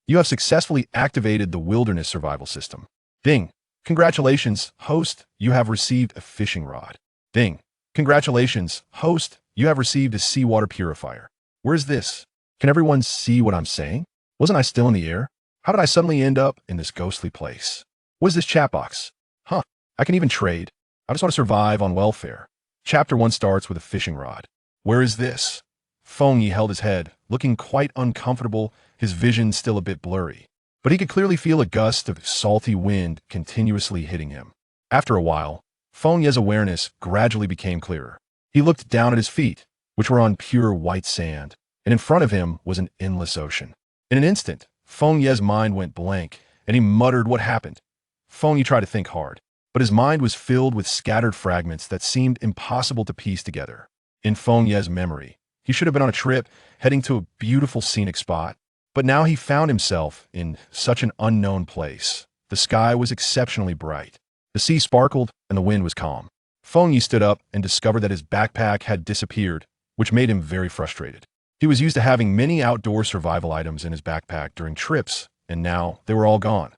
You have successfully activated the wilderness survival system. Ding. Congratulations, host, you have received a fishing rod. Ding. Congratulations, host, you have received a seawater purifier. Where's this? Can everyone see what I'm saying? Wasn't I still in the air? How did I suddenly end up in this ghostly place? What is this chat box? Huh, I can even trade. I just want to survive on welfare. Chapter 1 starts with a fishing rod. Where is this? Feng Yi held his head, looking quite uncomfortable, his vision still a bit blurry. But he could clearly feel a gust of salty wind continuously hitting him. After a while, Feng Yi's awareness gradually became clearer. He looked down at his feet, which were on pure white sand, and in front of him was an endless ocean. In an instant, Feng Yi's mind went blank, and he muttered what happened. Feng Yi tried to think hard, but his mind was filled with scattered fragments that seemed impossible to piece together. In Feng Yi's memory, he should have been on a trip, heading to a beautiful scenic spot. But now he found himself in such an unknown place. The sky was exceptionally bright. The sea sparkled and the wind was calm. Feng Yi stood up and discovered that his backpack had disappeared, which made him very frustrated. He was used to having many outdoor survival items in his backpack during trips, and now they were all gone.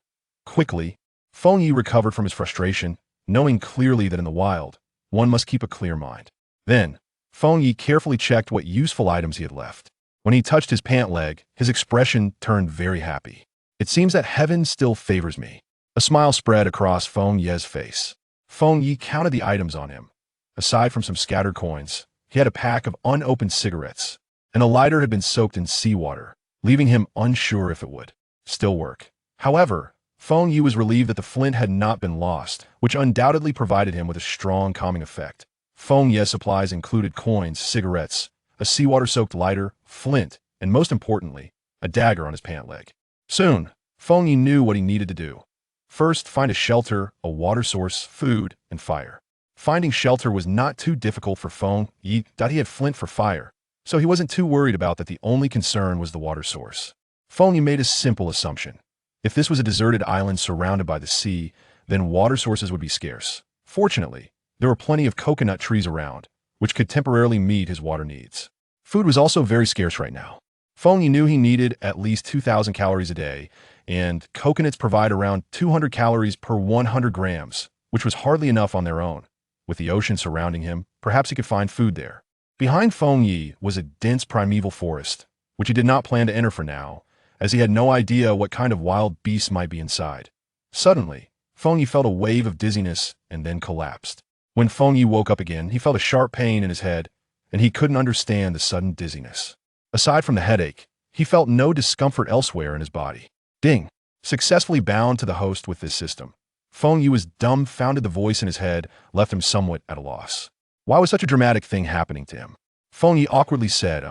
Quickly, Feng Yi recovered from his frustration, knowing clearly that in the wild, one must keep a clear mind. Then, Feng Yi carefully checked what useful items he had left. When he touched his pant leg, his expression turned very happy. It seems that heaven still favors me. A smile spread across Feng Yi's face. Feng Yi counted the items on him. Aside from some scattered coins, he had a pack of unopened cigarettes, and a lighter had been soaked in seawater, leaving him unsure if it would still work. However, Feng Yi was relieved that the flint had not been lost, which undoubtedly provided him with a strong calming effect. Feng Yi's supplies included coins, cigarettes, a seawater-soaked lighter, flint, and most importantly, a dagger on his pant leg. Soon, Feng Yi knew what he needed to do. First, find a shelter, a water source, food, and fire. Finding shelter was not too difficult for Feng Yi, that he had flint for fire, so he wasn't too worried about that. The only concern was the water source. Feng Yi made a simple assumption. If this was a deserted island surrounded by the sea, then water sources would be scarce. Fortunately, there were plenty of coconut trees around, which could temporarily meet his water needs. Food was also very scarce right now. Feng Yi knew he needed at least 2,000 calories a day, and coconuts provide around 200 calories per 100 grams, which was hardly enough on their own. With the ocean surrounding him, perhaps he could find food there. Behind Feng Yi was a dense primeval forest, which he did not plan to enter for now, as he had no idea what kind of wild beasts might be inside. Suddenly, Feng Yi felt a wave of dizziness and then collapsed. When Feng Yi woke up again, he felt a sharp pain in his head, and he couldn't understand the sudden dizziness. Aside from the headache, he felt no discomfort elsewhere in his body. Ding! Successfully bound to the host with this system. Feng Yi was dumbfounded. The voice in his head left him somewhat at a loss. Why was such a dramatic thing happening to him? Feng Yi awkwardly said,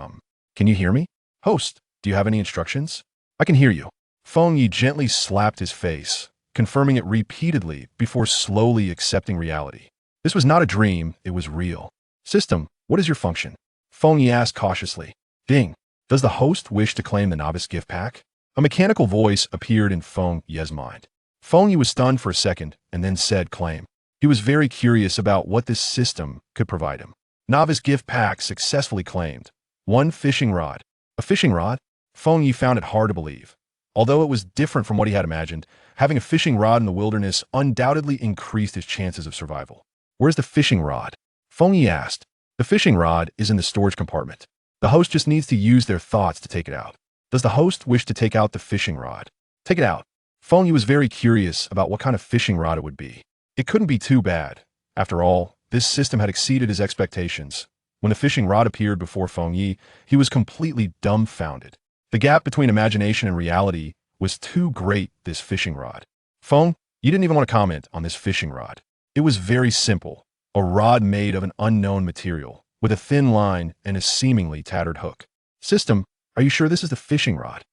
Can you hear me? Host, do you have any instructions? I can hear you. Feng Yi gently slapped his face, confirming it repeatedly before slowly accepting reality. This was not a dream, it was real. System, what is your function? Feng Yi asked cautiously. Ding. Does the host wish to claim the novice gift pack? A mechanical voice appeared in Feng Yi's mind. Feng Yi was stunned for a second and then said claim. He was very curious about what this system could provide him. Novice gift pack successfully claimed. 1 fishing rod. A fishing rod? Feng Yi found it hard to believe. Although it was different from what he had imagined, having a fishing rod in the wilderness undoubtedly increased his chances of survival. Where's the fishing rod? Feng Yi asked. The fishing rod is in the storage compartment. The host just needs to use their thoughts to take it out. Does the host wish to take out the fishing rod? Take it out. Feng Yi was very curious about what kind of fishing rod it would be. It couldn't be too bad. After all, this system had exceeded his expectations. When the fishing rod appeared before Feng Yi, he was completely dumbfounded. The gap between imagination and reality was too great. This fishing rod. Feng, you didn't even want to comment on this fishing rod. It was very simple, a rod made of an unknown material, with a thin line and a seemingly tattered hook. System, are you sure this is the fishing rod?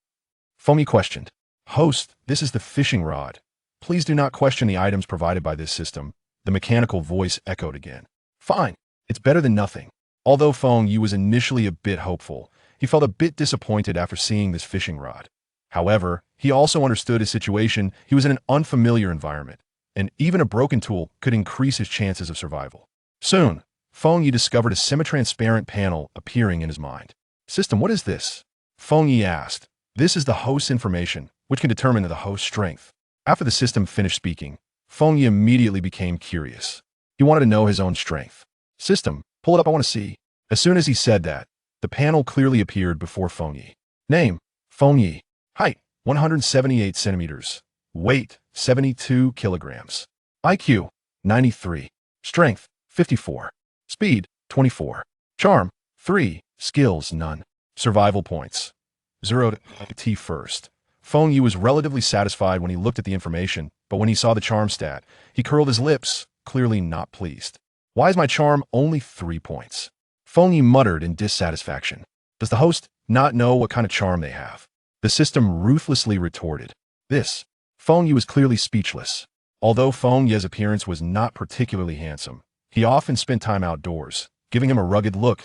Feng Yi questioned. Host, this is the fishing rod. Please do not question the items provided by this system. The mechanical voice echoed again. Fine, it's better than nothing. Although Feng Yi was initially a bit hopeful, he felt a bit disappointed after seeing this fishing rod. However, he also understood his situation. He was in an unfamiliar environment, and even a broken tool could increase his chances of survival. Soon, Feng Yi discovered a semi-transparent panel appearing in his mind. System, what is this? Feng Yi asked. This is the host's information, which can determine the host's strength. After the system finished speaking, Feng Yi immediately became curious. He wanted to know his own strength. System, pull it up, I want to see. As soon as he said that, the panel clearly appeared before Feng Yi. Name, Feng Yi. Height, 178 centimeters. Weight, 72 kilograms. IQ, 93. Strength, 54. Speed, 24. Charm, 3. Skills, none. Survival points, 0 to T first. Feng Yi was relatively satisfied when he looked at the information, but when he saw the charm stat, he curled his lips, clearly not pleased. Why is my charm only 3 points? Feng Yi muttered in dissatisfaction. Does the host not know what kind of charm they have? The system ruthlessly retorted. This. Feng Yi was clearly speechless. Although Feng Yi's appearance was not particularly handsome, he often spent time outdoors, giving him a rugged look.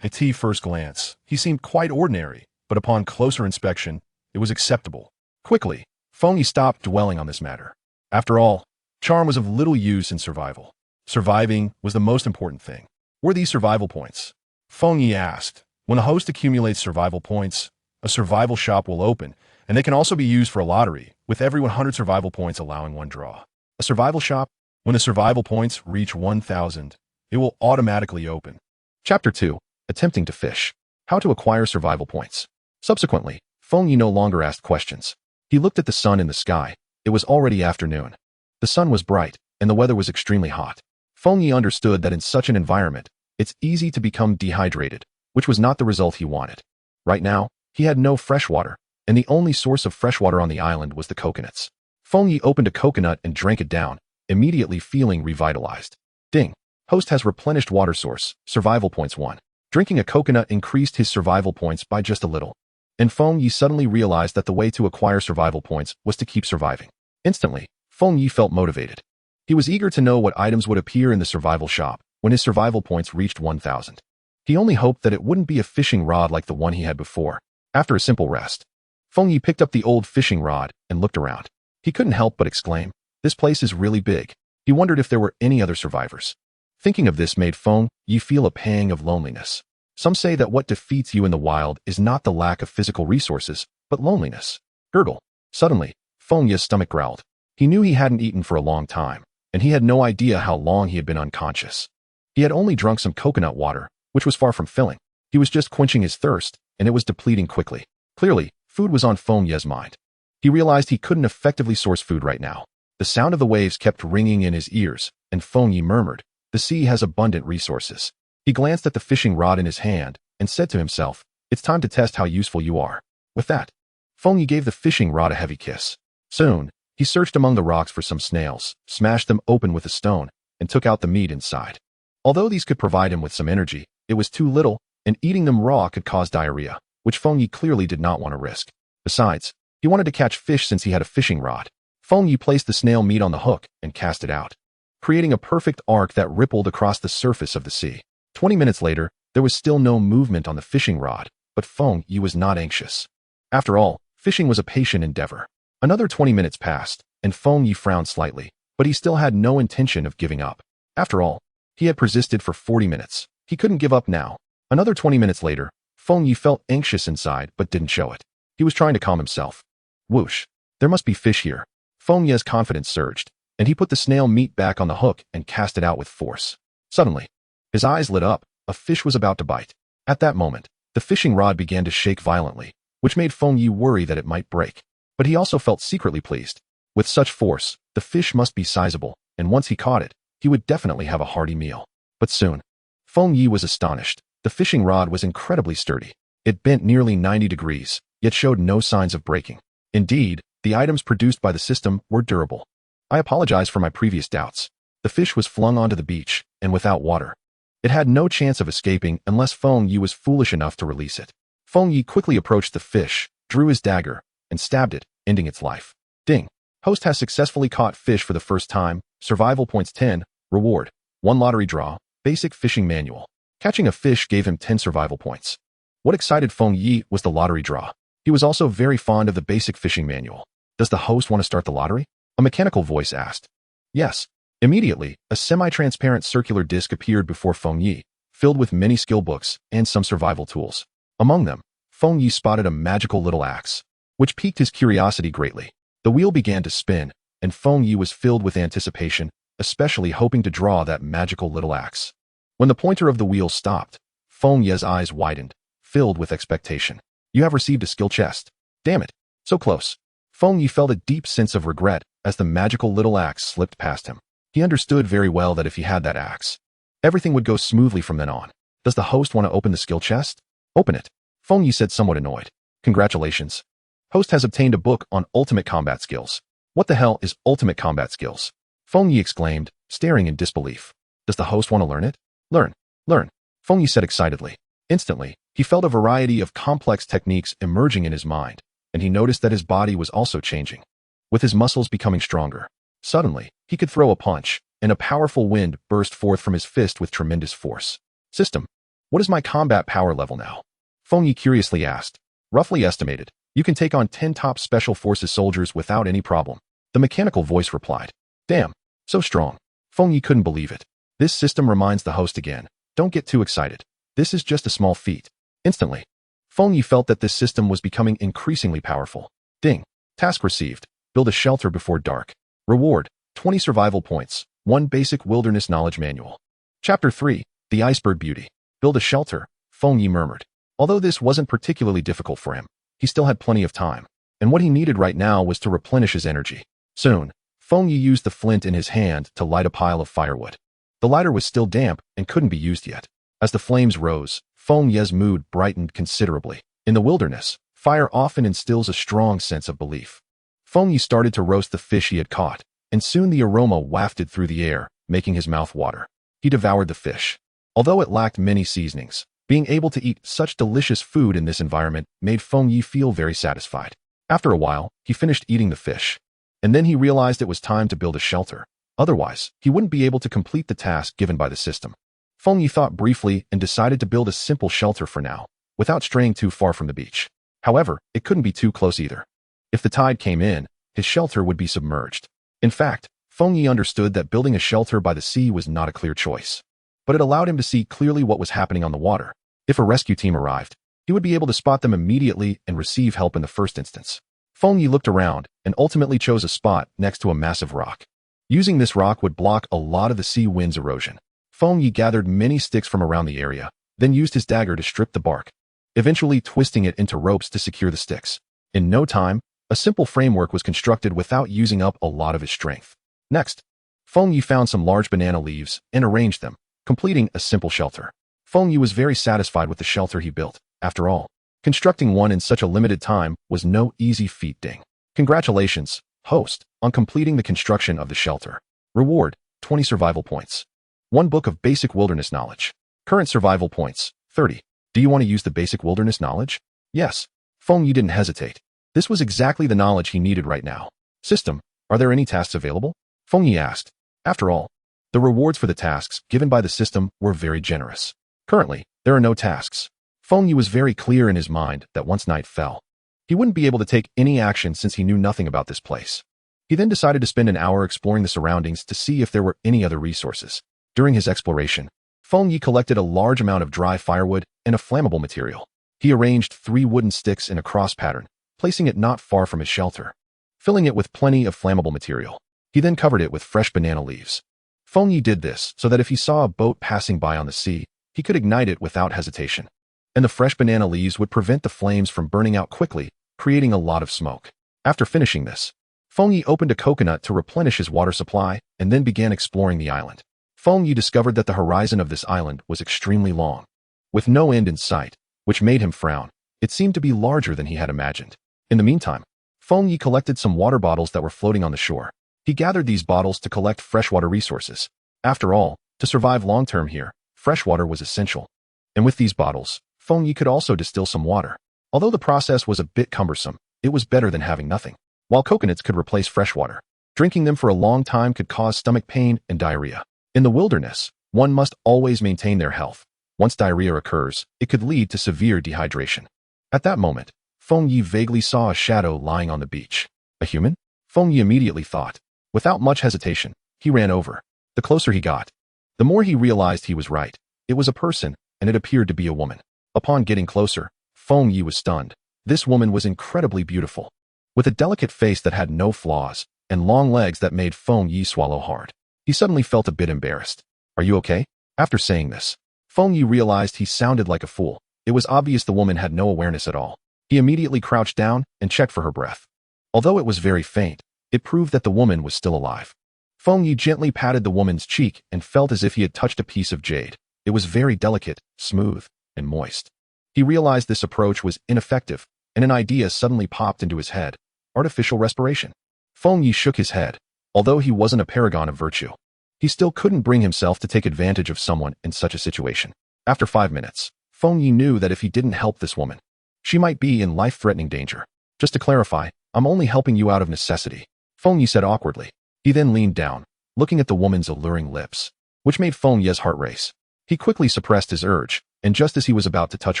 At first glance, he seemed quite ordinary, but upon closer inspection, it was acceptable. Quickly, Feng Yi stopped dwelling on this matter. After all, charm was of little use in survival. Surviving was the most important thing. Were these survival points? Feng Yi asked. When a host accumulates survival points, a survival shop will open, and they can also be used for a lottery, with every 100 survival points allowing one draw. A survival shop? When the survival points reach 1,000, it will automatically open. Chapter 2. Attempting to fish. How to acquire survival points. Subsequently, Feng Yi no longer asked questions. He looked at the sun in the sky. It was already afternoon. The sun was bright, and the weather was extremely hot. Feng Yi understood that in such an environment, it's easy to become dehydrated, which was not the result he wanted. Right now, he had no fresh water, and the only source of fresh water on the island was the coconuts. Feng Yi opened a coconut and drank it down, immediately feeling revitalized. Ding. Host has replenished water source, survival points 1. Drinking a coconut increased his survival points by just a little. And Feng Yi suddenly realized that the way to acquire survival points was to keep surviving. Instantly, Feng Yi felt motivated. He was eager to know what items would appear in the survival shop when his survival points reached 1,000. He only hoped that it wouldn't be a fishing rod like the one he had before. After a simple rest, Feng Yi picked up the old fishing rod and looked around. He couldn't help but exclaim, "This place is really big." He wondered if there were any other survivors. Thinking of this made Feng Yi feel a pang of loneliness. Some say that what defeats you in the wild is not the lack of physical resources, but loneliness. Gurgle. Suddenly, Feng Yi's stomach growled. He knew he hadn't eaten for a long time, and he had no idea how long he had been unconscious. He had only drunk some coconut water, which was far from filling. He was just quenching his thirst, and it was depleting quickly. Clearly, food was on Feng Yi's mind. He realized he couldn't effectively source food right now. The sound of the waves kept ringing in his ears, and Feng Yi murmured, "The sea has abundant resources." He glanced at the fishing rod in his hand and said to himself, "It's time to test how useful you are." With that, Feng Yi gave the fishing rod a heavy kiss. Soon, he searched among the rocks for some snails, smashed them open with a stone, and took out the meat inside. Although these could provide him with some energy, it was too little, and eating them raw could cause diarrhea, which Feng Yi clearly did not want to risk. Besides, he wanted to catch fish since he had a fishing rod. Feng Yi placed the snail meat on the hook and cast it out, creating a perfect arc that rippled across the surface of the sea. 20 minutes later, there was still no movement on the fishing rod, but Feng Yi was not anxious. After all, fishing was a patient endeavor. Another 20 minutes passed, and Feng Yi frowned slightly, but he still had no intention of giving up. After all, he had persisted for 40 minutes. He couldn't give up now. Another 20 minutes later, Feng Yi felt anxious inside but didn't show it. He was trying to calm himself. Whoosh. There must be fish here. Feng Yi's confidence surged, and he put the snail meat back on the hook and cast it out with force. Suddenly, his eyes lit up. A fish was about to bite. At that moment, the fishing rod began to shake violently, which made Feng Yi worry that it might break. But he also felt secretly pleased. With such force, the fish must be sizable, and once he caught it, he would definitely have a hearty meal. But soon, Feng Yi was astonished. The fishing rod was incredibly sturdy. It bent nearly 90 degrees, yet showed no signs of breaking. Indeed, the items produced by the system were durable. I apologize for my previous doubts. The fish was flung onto the beach, and without water. It had no chance of escaping unless Feng Yi was foolish enough to release it. Feng Yi quickly approached the fish, drew his dagger, and stabbed it, ending its life. Ding. Host has successfully caught fish for the first time. Survival points 10. Reward. 1 lottery draw. Basic fishing manual. Catching a fish gave him 10 survival points. What excited Feng Yi was the lottery draw. He was also very fond of the basic fishing manual. Does the host want to start the lottery? A mechanical voice asked. Yes. Immediately, a semi-transparent circular disc appeared before Feng Yi, filled with many skill books and some survival tools. Among them, Feng Yi spotted a magical little axe, which piqued his curiosity greatly. The wheel began to spin, and Feng Yi was filled with anticipation, especially hoping to draw that magical little axe. When the pointer of the wheel stopped, Feng Yi's eyes widened, filled with expectation. You have received a skill chest. Damn it, so close. Feng Yi felt a deep sense of regret as the magical little axe slipped past him. He understood very well that if he had that axe, everything would go smoothly from then on. Does the host want to open the skill chest? Open it. Feng Yi said, somewhat annoyed. Congratulations. Host has obtained a book on ultimate combat skills. What the hell is ultimate combat skills? Feng Yi exclaimed, staring in disbelief. Does the host want to learn it? Learn. Learn. Feng Yi said excitedly. Instantly, he felt a variety of complex techniques emerging in his mind, and he noticed that his body was also changing, with his muscles becoming stronger. Suddenly, he could throw a punch, and a powerful wind burst forth from his fist with tremendous force. System, what is my combat power level now? Feng Yi curiously asked. Roughly estimated, you can take on 10 top special forces soldiers without any problem. The mechanical voice replied. Damn, so strong. Feng Yi couldn't believe it. This system reminds the host again. Don't get too excited. This is just a small feat. Instantly, Feng Yi felt that this system was becoming increasingly powerful. Ding. Task received. Build a shelter before dark. Reward, 20 survival points. 1 basic wilderness knowledge manual. Chapter 3. The Iceberg Beauty. Build a shelter, Feng Yi murmured. Although this wasn't particularly difficult for him, he still had plenty of time, and what he needed right now was to replenish his energy. Soon, Feng Yi used the flint in his hand to light a pile of firewood. The lighter was still damp and couldn't be used yet. As the flames rose, Feng Yi's mood brightened considerably. In the wilderness, fire often instills a strong sense of belief. Feng Yi started to roast the fish he had caught, and soon the aroma wafted through the air, making his mouth water. He devoured the fish. Although it lacked many seasonings, being able to eat such delicious food in this environment made Feng Yi feel very satisfied. After a while, he finished eating the fish. And then he realized it was time to build a shelter. Otherwise, he wouldn't be able to complete the task given by the system. Feng Yi thought briefly and decided to build a simple shelter for now, without straying too far from the beach. However, it couldn't be too close either. If the tide came in, his shelter would be submerged. In fact, Feng Yi understood that building a shelter by the sea was not a clear choice. But it allowed him to see clearly what was happening on the water. If a rescue team arrived, he would be able to spot them immediately and receive help in the first instance. Feng Yi looked around and ultimately chose a spot next to a massive rock. Using this rock would block a lot of the sea wind's erosion. Feng Yi gathered many sticks from around the area, then used his dagger to strip the bark, eventually twisting it into ropes to secure the sticks. In no time, a simple framework was constructed without using up a lot of his strength. Next, Feng Yi found some large banana leaves and arranged them, completing a simple shelter. Feng Yi was very satisfied with the shelter he built. After all, constructing one in such a limited time was no easy feat. Ding. Congratulations, host, on completing the construction of the shelter. Reward, 20 survival points. 1 book of basic wilderness knowledge. Current survival points, 30. Do you want to use the basic wilderness knowledge? Yes. Feng Yi didn't hesitate. This was exactly the knowledge he needed right now. System, are there any tasks available? Feng Yi asked. After all, the rewards for the tasks given by the system were very generous. Currently, there are no tasks. Feng Yi was very clear in his mind that once night fell, he wouldn't be able to take any action since he knew nothing about this place. He then decided to spend an hour exploring the surroundings to see if there were any other resources. During his exploration, Feng Yi collected a large amount of dry firewood and a flammable material. He arranged 3 wooden sticks in a cross pattern, placing it not far from his shelter, filling it with plenty of flammable material. He then covered it with fresh banana leaves. Feng Yi did this so that if he saw a boat passing by on the sea, he could ignite it without hesitation. And the fresh banana leaves would prevent the flames from burning out quickly, creating a lot of smoke. After finishing this, Feng Yi opened a coconut to replenish his water supply and then began exploring the island. Feng Yi discovered that the horizon of this island was extremely long, with no end in sight, which made him frown. It seemed to be larger than he had imagined. In the meantime, Feng Yi collected some water bottles that were floating on the shore. He gathered these bottles to collect freshwater resources. After all, to survive long-term here, freshwater was essential. And with these bottles, Feng Yi could also distill some water. Although the process was a bit cumbersome, it was better than having nothing. While coconuts could replace freshwater, drinking them for a long time could cause stomach pain and diarrhea. In the wilderness, one must always maintain their health. Once diarrhea occurs, it could lead to severe dehydration. At that moment, Feng Yi vaguely saw a shadow lying on the beach. A human? Feng Yi immediately thought. Without much hesitation, he ran over. The closer he got, the more he realized he was right. It was a person, and it appeared to be a woman. Upon getting closer, Feng Yi was stunned. This woman was incredibly beautiful, with a delicate face that had no flaws, and long legs that made Feng Yi swallow hard. He suddenly felt a bit embarrassed. Are you okay? After saying this, Feng Yi realized he sounded like a fool. It was obvious the woman had no awareness at all. He immediately crouched down and checked for her breath. Although it was very faint, it proved that the woman was still alive. Feng Yi gently patted the woman's cheek and felt as if he had touched a piece of jade. It was very delicate, smooth, and moist. He realized this approach was ineffective, and an idea suddenly popped into his head. Artificial respiration. Feng Yi shook his head. Although he wasn't a paragon of virtue, he still couldn't bring himself to take advantage of someone in such a situation. After 5 minutes, Feng Yi knew that if he didn't help this woman, she might be in life-threatening danger. Just to clarify, I'm only helping you out of necessity, Feng Yi said awkwardly. He then leaned down, looking at the woman's alluring lips, which made Feng Yi's heart race. He quickly suppressed his urge, and just as he was about to touch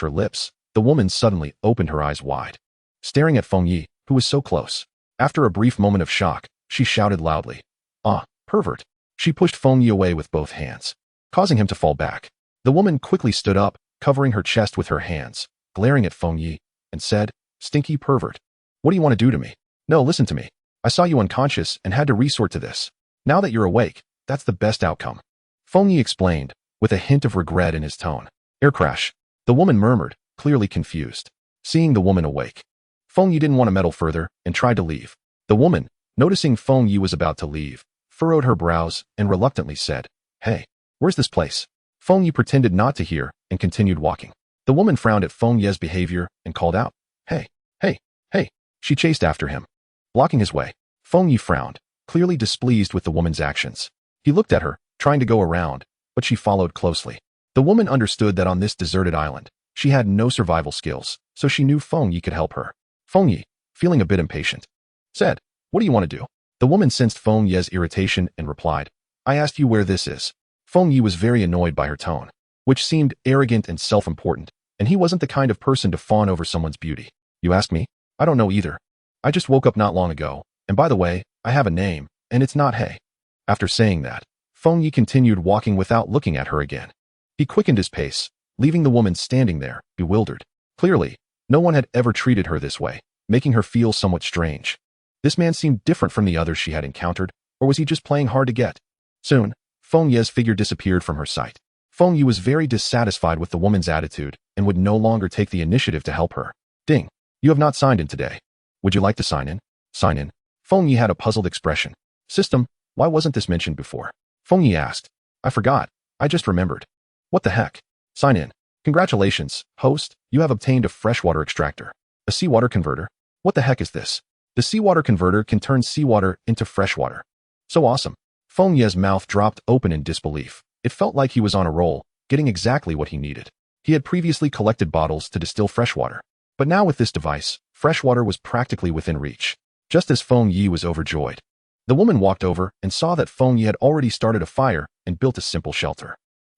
her lips, the woman suddenly opened her eyes wide, staring at Feng Yi, who was so close. After a brief moment of shock, she shouted loudly, "Ah, pervert." She pushed Feng Yi away with both hands, causing him to fall back. The woman quickly stood up, covering her chest with her hands, glaring at Feng Yi, and said, "Stinky pervert. What do you want to do to me? No, listen to me. I saw you unconscious and had to resort to this. Now that you're awake, that's the best outcome." Feng Yi explained, with a hint of regret in his tone. "Air crash," the woman murmured, clearly confused. Seeing the woman awake, Feng Yi didn't want to meddle further and tried to leave. The woman, noticing Feng Yi was about to leave, furrowed her brows and reluctantly said, "Hey, where's this place?" Feng Yi pretended not to hear and continued walking. The woman frowned at Feng Yi's behavior and called out, "Hey, hey, hey." She chased after him, blocking his way. Feng Yi frowned, clearly displeased with the woman's actions. He looked at her, trying to go around, but she followed closely. The woman understood that on this deserted island, she had no survival skills, so she knew Feng Yi could help her. Feng Yi, feeling a bit impatient, said, "What do you want to do?" The woman sensed Feng Yi's irritation and replied, "I asked you where this is." Feng Yi was very annoyed by her tone, which seemed arrogant and self-important, and he wasn't the kind of person to fawn over someone's beauty. "You ask me? I don't know either. I just woke up not long ago, and by the way, I have a name, and it's not Hey." After saying that, Feng Yi continued walking without looking at her again. He quickened his pace, leaving the woman standing there, bewildered. Clearly, no one had ever treated her this way, making her feel somewhat strange. This man seemed different from the others she had encountered, or was he just playing hard to get? Soon, Feng Yi's figure disappeared from her sight. Feng Yi was very dissatisfied with the woman's attitude and would no longer take the initiative to help her. "Ding, you have not signed in today. Would you like to sign in?" "Sign in?" Feng Yi had a puzzled expression. "System, why wasn't this mentioned before?" Feng Yi asked. "I forgot. I just remembered." "What the heck? Sign in. Congratulations, host, you have obtained a freshwater extractor. A seawater converter? What the heck is this? The seawater converter can turn seawater into freshwater. So awesome." Feng Yi's mouth dropped open in disbelief. It felt like he was on a roll, getting exactly what he needed. He had previously collected bottles to distill freshwater, but now with this device, freshwater was practically within reach. Just as Feng Yi was overjoyed, the woman walked over and saw that Feng Yi had already started a fire and built a simple shelter.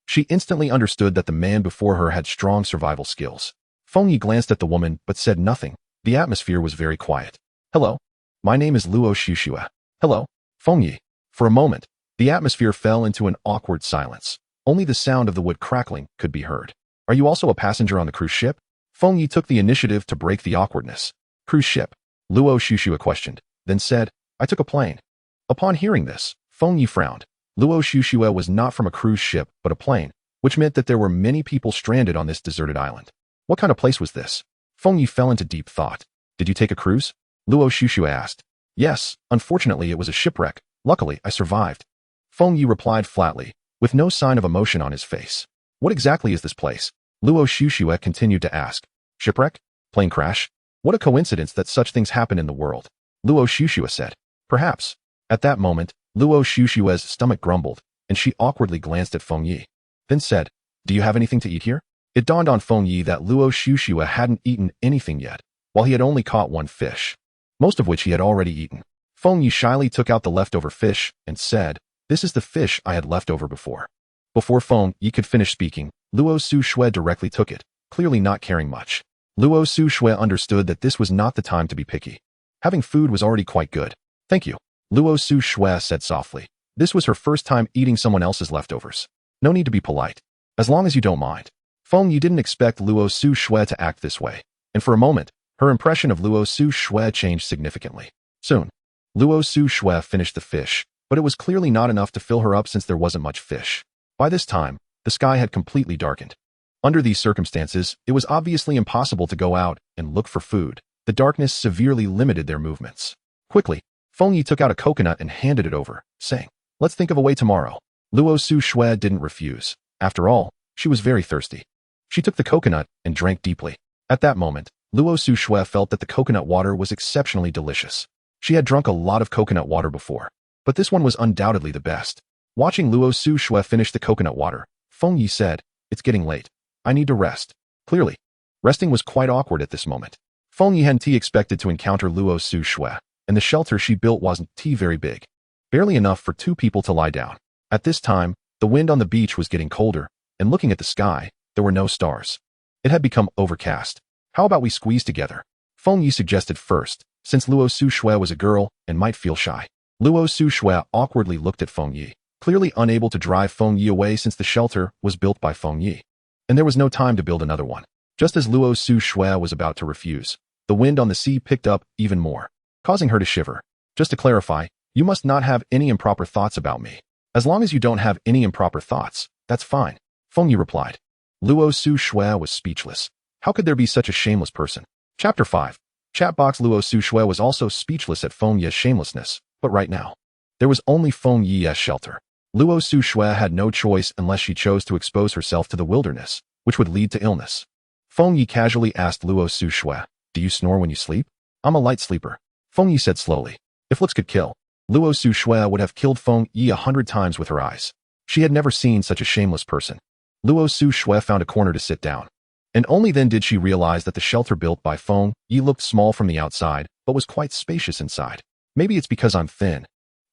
She instantly understood that the man before her had strong survival skills. Feng Yi glanced at the woman but said nothing. The atmosphere was very quiet. "Hello. My name is Luo Xuxue." "Hello, Feng Yi." For a moment, the atmosphere fell into an awkward silence. Only the sound of the wood crackling could be heard. "Are you also a passenger on the cruise ship?" Feng Yi took the initiative to break the awkwardness. "Cruise ship?" Luo Xuxue questioned, then said, "I took a plane." Upon hearing this, Feng Yi frowned. Luo Xuxue was not from a cruise ship, but a plane, which meant that there were many people stranded on this deserted island. What kind of place was this? Feng Yi fell into deep thought. "Did you take a cruise?" Luo Xuxue asked. "Yes, unfortunately it was a shipwreck. Luckily, I survived." Feng Yi replied flatly, with no sign of emotion on his face. "What exactly is this place?" Luo Xuxue continued to ask. "Shipwreck? Plane crash? What a coincidence that such things happen in the world," Luo Xuxue said. "Perhaps." At that moment, Luo Xuxue's stomach grumbled, and she awkwardly glanced at Feng Yi, then said, "Do you have anything to eat here?" It dawned on Feng Yi that Luo Xuxue hadn't eaten anything yet, while he had only caught one fish, most of which he had already eaten. Feng Yi shyly took out the leftover fish and said, "This is the fish I had left over before." Before Feng Yi could finish speaking, Luo Xuxue directly took it, clearly not caring much. Luo Xuxue understood that this was not the time to be picky. Having food was already quite good. "Thank you," Luo Xuxue said softly. This was her first time eating someone else's leftovers. No need to be polite. As long as you don't mind. Feng Yi didn't expect Luo Xuxue to act this way. and for a moment, her impression of Luo Su Shui changed significantly. Soon, Luo Su Shui finished the fish, but it was clearly not enough to fill her up since there wasn't much fish. By this time, the sky had completely darkened. Under these circumstances, it was obviously impossible to go out and look for food. The darkness severely limited their movements. Quickly, Feng Yi took out a coconut and handed it over, saying, "Let's think of a way tomorrow." Luo Su Shui didn't refuse. After all, she was very thirsty. She took the coconut and drank deeply. At that moment, Luo Su Shui felt that the coconut water was exceptionally delicious. She had drunk a lot of coconut water before, but this one was undoubtedly the best. Watching Luo Su Shui finish the coconut water, Feng Yi said, "It's getting late. I need to rest." Clearly, resting was quite awkward at this moment. Feng Yi hadn't expected to encounter Luo Su Shui, and the shelter she built wasn't very big. Barely enough for 2 people to lie down. At this time, the wind on the beach was getting colder, and looking at the sky, there were no stars. It had become overcast. "How about we squeeze together?" Feng Yi suggested first, since Luo Su Shui was a girl and might feel shy. Luo Su Shui awkwardly looked at Feng Yi, clearly unable to drive Feng Yi away since the shelter was built by Feng Yi. And there was no time to build another one. Just as Luo Su Shui was about to refuse, the wind on the sea picked up even more, causing her to shiver. "Just to clarify, you must not have any improper thoughts about me. As long as you don't have any improper thoughts, that's fine," Feng Yi replied. Luo Su Shui was speechless. How could there be such a shameless person? Chapter 5. Chatbox. Luo Su Shui was also speechless at Feng Yi's shamelessness, but right now, there was only Feng Yi's shelter. Luo Su Shui had no choice unless she chose to expose herself to the wilderness, which would lead to illness. Feng Yi casually asked Luo Su Shui, "Do you snore when you sleep?" "I'm a light sleeper," Feng Yi said slowly. If looks could kill, Luo Su Shui would have killed Feng Yi 100 times with her eyes. She had never seen such a shameless person. Luo Su Shui found a corner to sit down. And only then did she realize that the shelter built by Feng Yi looked small from the outside, but was quite spacious inside. "Maybe it's because I'm thin,"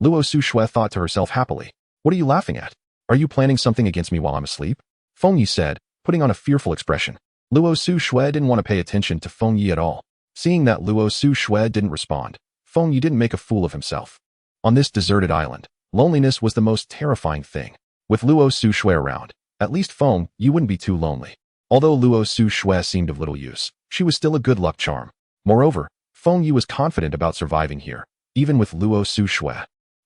Luo Su Shui thought to herself happily. "What are you laughing at? Are you planning something against me while I'm asleep?" Feng Yi said, putting on a fearful expression. Luo Su Shui didn't want to pay attention to Feng Yi at all. Seeing that Luo Su Shui didn't respond, Feng Yi didn't make a fool of himself. On this deserted island, loneliness was the most terrifying thing. With Luo Su Shui around, at least Feng Yi wouldn't be too lonely. Although Luo Su Shui seemed of little use, she was still a good luck charm. Moreover, Feng Yi was confident about surviving here, even with Luo Su Shui.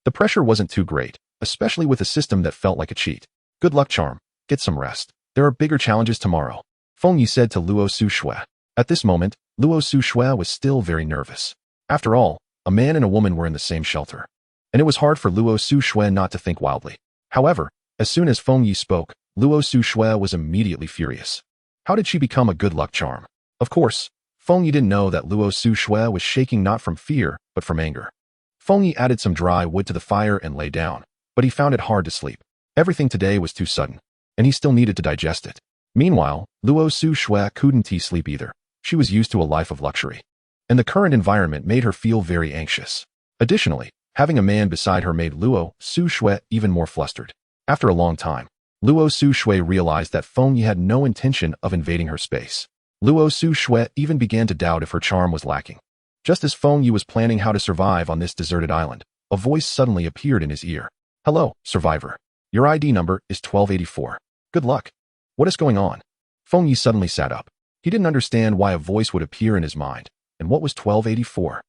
The pressure wasn't too great, especially with a system that felt like a cheat. "Good luck charm, get some rest. There are bigger challenges tomorrow," Feng Yi said to Luo Su Shui. At this moment, Luo Su Shui was still very nervous. After all, a man and a woman were in the same shelter. And it was hard for Luo Su Shui not to think wildly. However, as soon as Feng Yi spoke, Luo Su Shui was immediately furious. How did she become a good luck charm? Of course, Feng Yi didn't know that Luo Su Shui was shaking not from fear, but from anger. Feng Yi added some dry wood to the fire and lay down, but he found it hard to sleep. Everything today was too sudden, and he still needed to digest it. Meanwhile, Luo Su Shui couldn't sleep either. She was used to a life of luxury, and the current environment made her feel very anxious. Additionally, having a man beside her made Luo Su Shui even more flustered. After a long time, Luo Su Shui realized that Feng Yi had no intention of invading her space. Luo Su Shui even began to doubt if her charm was lacking. Just as Feng Yi was planning how to survive on this deserted island, a voice suddenly appeared in his ear. "Hello, survivor. Your ID number is 1284. Good luck." What is going on? Feng Yi suddenly sat up. He didn't understand why a voice would appear in his mind. And what was 1284?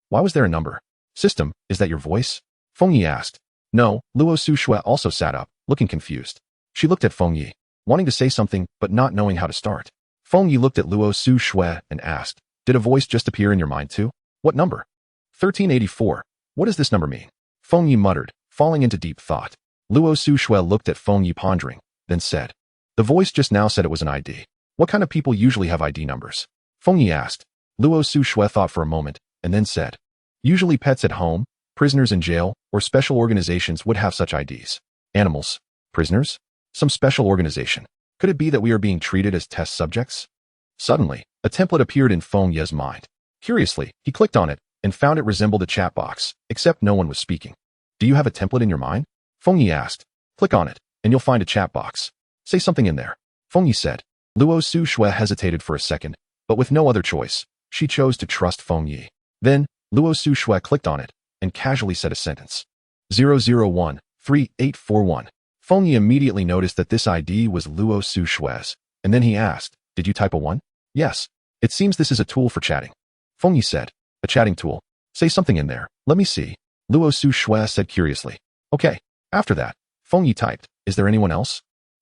Why was there a number? "System, is that your voice?" Feng Yi asked. No, Luo Su Shui also sat up, looking confused. She looked at Feng Yi, wanting to say something but not knowing how to start. Feng Yi looked at Luo Su Shui and asked, "Did a voice just appear in your mind too? What number?" 1384. What does this number mean? Feng Yi muttered, falling into deep thought. Luo Su Shui looked at Feng Yi pondering, then said, "The voice just now said it was an ID. What kind of people usually have ID numbers?" Feng Yi asked. Luo Su Shui thought for a moment, and then said, "Usually pets at home, prisoners in jail, or special organizations would have such IDs. Animals? Prisoners? Some special organization. Could it be that we are being treated as test subjects?" Suddenly, a template appeared in Feng Yi's mind. Curiously, he clicked on it and found it resembled a chat box, except no one was speaking. "Do you have a template in your mind?" Feng Yi asked. "Click on it, and you'll find a chat box. Say something in there," Feng Yi said. Luo Su Shui hesitated for a second, but with no other choice, she chose to trust Feng Yi. Then, Luo Su Shui clicked on it and casually said a sentence. 0013841. Feng Yi immediately noticed that this ID was Luo Su Shui's, and then he asked, "Did you type a 1? "Yes." It seems this is a tool for chatting. Feng Yi said. A chatting tool. Say something in there. Let me see. Luo Su Shui said curiously. Okay. After that, Feng Yi typed, is there anyone else?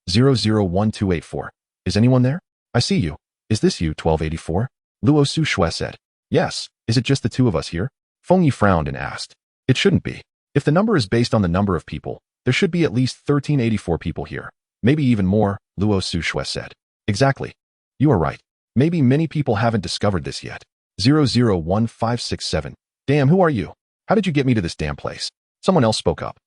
001284. Is anyone there? I see you. Is this you, 1284? Luo Su Shui said. Yes. Is it just the two of us here? Feng Yi frowned and asked. It shouldn't be. If the number is based on the number of people, there should be at least 1384 people here. Maybe even more, Luo Su Shui said. Exactly. You are right. Maybe many people haven't discovered this yet. 001567. Damn, who are you? How did you get me to this damn place? Someone else spoke up.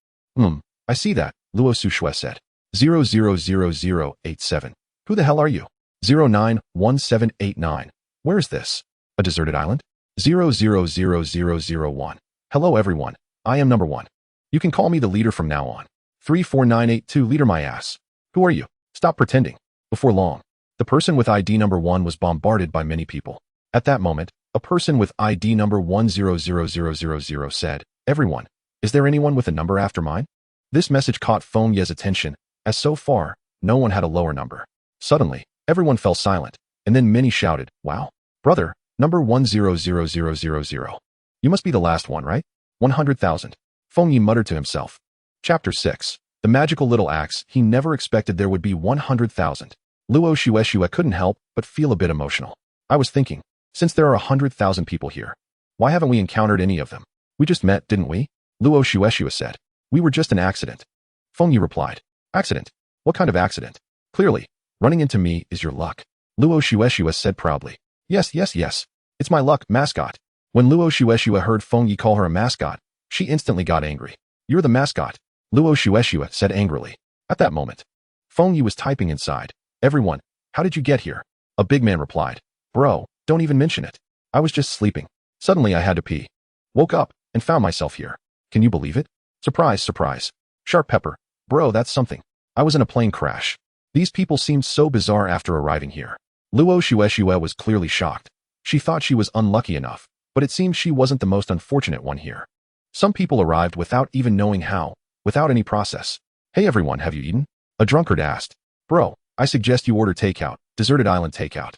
I see that, Luo Su Shui said. 000087. Who the hell are you? 091789. Where is this? A deserted island? 000001. Hello everyone. I am number 1. You can call me the leader from now on. 34982 leader my ass. Who are you? Stop pretending. Before long, the person with ID number 1 was bombarded by many people. At that moment, a person with ID number 100000 said, Everyone, is there anyone with a number after mine? This message caught Feng Ye's attention, as so far, no one had a lower number. Suddenly, everyone fell silent, and then many shouted, Wow, brother, number 100000. You must be the last one, right? 100,000. Feng Yi muttered to himself. Chapter 6. The magical little axe. He never expected there would be 100,000. Luo Shueshue couldn't help but feel a bit emotional. I was thinking, since there are 100,000 people here, why haven't we encountered any of them? We just met, didn't we? Luo Shueshue said. We were just an accident. Feng Yi replied. Accident? What kind of accident? Clearly, running into me is your luck. Luo Shueshue said proudly. Yes. It's my luck, mascot. When Luo Shueshue heard Feng Yi call her a mascot, she instantly got angry. You're the mascot, Luo Shueshue said angrily. At that moment, Feng Yi was typing inside. Everyone, how did you get here? A big man replied. Bro, don't even mention it. I was just sleeping. Suddenly I had to pee. Woke up and found myself here. Can you believe it? Surprise. Sharp pepper. Bro, that's something. I was in a plane crash. These people seemed so bizarre after arriving here. Luo Shueshue was clearly shocked. She thought she was unlucky enough, but it seemed she wasn't the most unfortunate one here. Some people arrived without even knowing how, without any process. Hey everyone, have you eaten? A drunkard asked. Bro, I suggest you order takeout, deserted island takeout.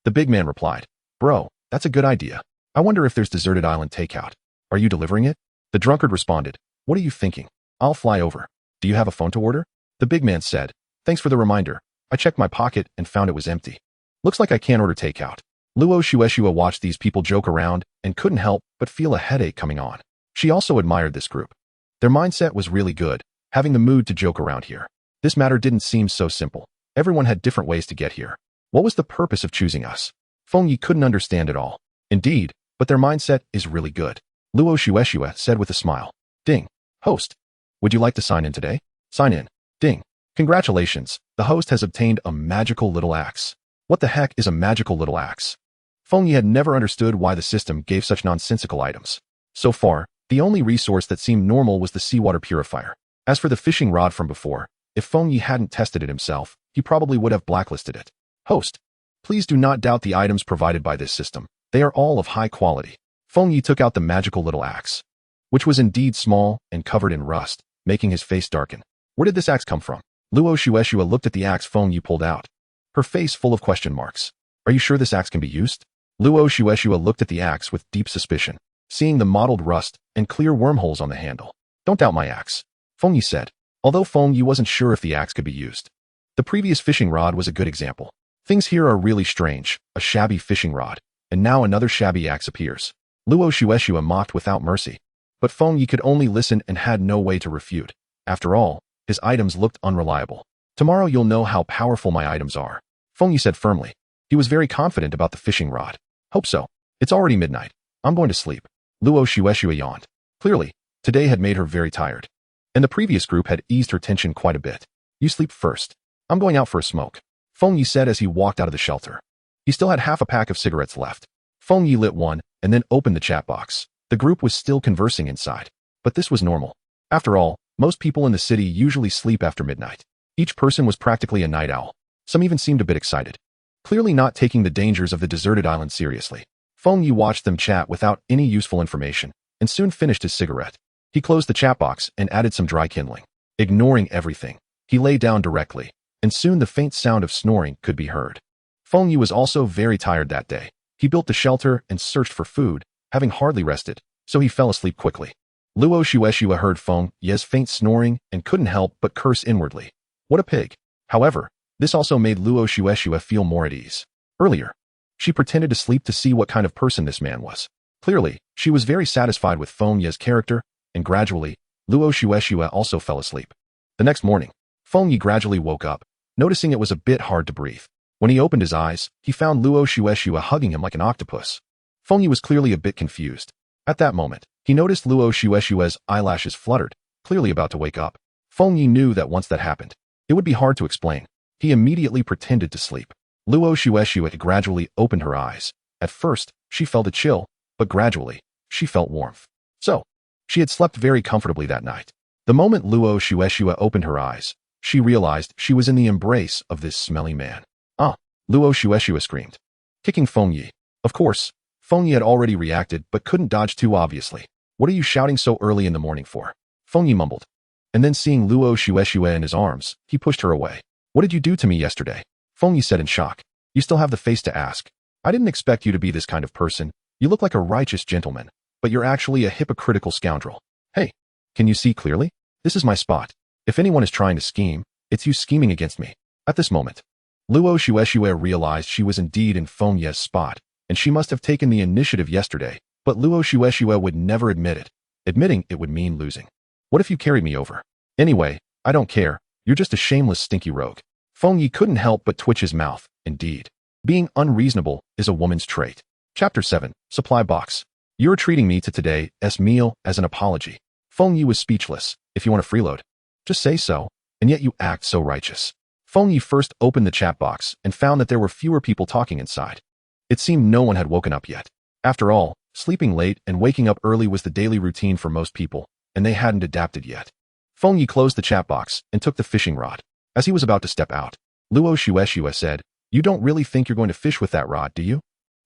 The big man replied. Bro, that's a good idea. I wonder if there's deserted island takeout. Are you delivering it? The drunkard responded. What are you thinking? I'll fly over. Do you have a phone to order? The big man said. Thanks for the reminder. I checked my pocket and found it was empty. Looks like I can't order takeout. Luo Shueshue watched these people joke around and couldn't help but feel a headache coming on. She also admired this group. Their mindset was really good, having the mood to joke around here. This matter didn't seem so simple. Everyone had different ways to get here. What was the purpose of choosing us? Feng Yi couldn't understand it all. Indeed, but their mindset is really good. Luo Shueshue said with a smile. Ding. Host. Would you like to sign in today? Sign in. Ding. Congratulations, the host has obtained a magical little axe. What the heck is a magical little axe? Feng Yi had never understood why the system gave such nonsensical items. So far, the only resource that seemed normal was the seawater purifier. As for the fishing rod from before, if Feng Yi hadn't tested it himself, he probably would have blacklisted it. Host. Please do not doubt the items provided by this system. They are all of high quality. Feng Yi took out the magical little axe, which was indeed small and covered in rust, making his face darken. Where did this axe come from? Luo Shueshue looked at the axe Feng Yi pulled out, her face full of question marks. Are you sure this axe can be used? Luo Shueshue looked at the axe with deep suspicion, seeing the mottled rust and clear wormholes on the handle. Don't doubt my axe, Feng Yi said, although Feng Yi wasn't sure if the axe could be used. The previous fishing rod was a good example. Things here are really strange, a shabby fishing rod, and now another shabby axe appears. Luo Shueshue mocked without mercy, but Feng Yi could only listen and had no way to refute. After all, his items looked unreliable. Tomorrow you'll know how powerful my items are, Feng Yi said firmly. He was very confident about the fishing rod. Hope so. It's already midnight. I'm going to sleep. Luo Shueshue yawned. Clearly, today had made her very tired. And the previous group had eased her tension quite a bit. You sleep first. I'm going out for a smoke, Feng Yi said as he walked out of the shelter. He still had half a pack of cigarettes left. Feng Yi lit one and then opened the chat box. The group was still conversing inside. But this was normal. After all, most people in the city usually sleep after midnight. Each person was practically a night owl. Some even seemed a bit excited. Clearly not taking the dangers of the deserted island seriously. Feng Yi watched them chat without any useful information and soon finished his cigarette. He closed the chat box and added some dry kindling. Ignoring everything, he lay down directly, and soon the faint sound of snoring could be heard. Feng Yi was also very tired that day. He built the shelter and searched for food, having hardly rested, so he fell asleep quickly. Luo Shueshua heard Feng Ye's faint snoring and couldn't help but curse inwardly. What a pig. However, this also made Luo Shueshua feel more at ease. Earlier, she pretended to sleep to see what kind of person this man was. Clearly, she was very satisfied with Feng Ye's character, and gradually, Luo Shueshua also fell asleep. The next morning, Feng Ye gradually woke up, noticing it was a bit hard to breathe. When he opened his eyes, he found Luo Shueshua hugging him like an octopus. Feng Ye was clearly a bit confused. At that moment, he noticed Luo Shueshua's eyelashes fluttered, clearly about to wake up. Feng Ye knew that once that happened, it would be hard to explain. He immediately pretended to sleep. Luo Shueshua gradually opened her eyes. At first, she felt a chill, but gradually, she felt warmth. So, she had slept very comfortably that night. The moment Luo Shueshua opened her eyes, she realized she was in the embrace of this smelly man. Ah! Luo Shueshua screamed, kicking Feng Ye. Of course, Feng Ye had already reacted but couldn't dodge too obviously. What are you shouting so early in the morning for? Feng Ye mumbled. And then seeing Luo Shueshua in his arms, he pushed her away. What did you do to me yesterday? Feng Ye said in shock. You still have the face to ask. I didn't expect you to be this kind of person. You look like a righteous gentleman, but you're actually a hypocritical scoundrel. Hey, can you see clearly? This is my spot. If anyone is trying to scheme, it's you scheming against me. At this moment, Luo Shueshua realized she was indeed in Feng Ye's spot, and she must have taken the initiative yesterday, but Luo Shueshua would never admit it. Admitting it would mean losing. What if you carried me over? Anyway, I don't care. You're just a shameless stinky rogue. Feng Ye couldn't help but twitch his mouth. Indeed, being unreasonable is a woman's trait. Chapter 7, Supply Box. You're treating me to today's meal as an apology. Feng Ye was speechless. If you want a freeload, just say so, and yet you act so righteous. Feng Ye first opened the chat box and found that there were fewer people talking inside. It seemed no one had woken up yet. After all, sleeping late and waking up early was the daily routine for most people, and they hadn't adapted yet. Feng Ye closed the chat box and took the fishing rod. As he was about to step out, Luo Shueshua said, You don't really think you're going to fish with that rod, do you?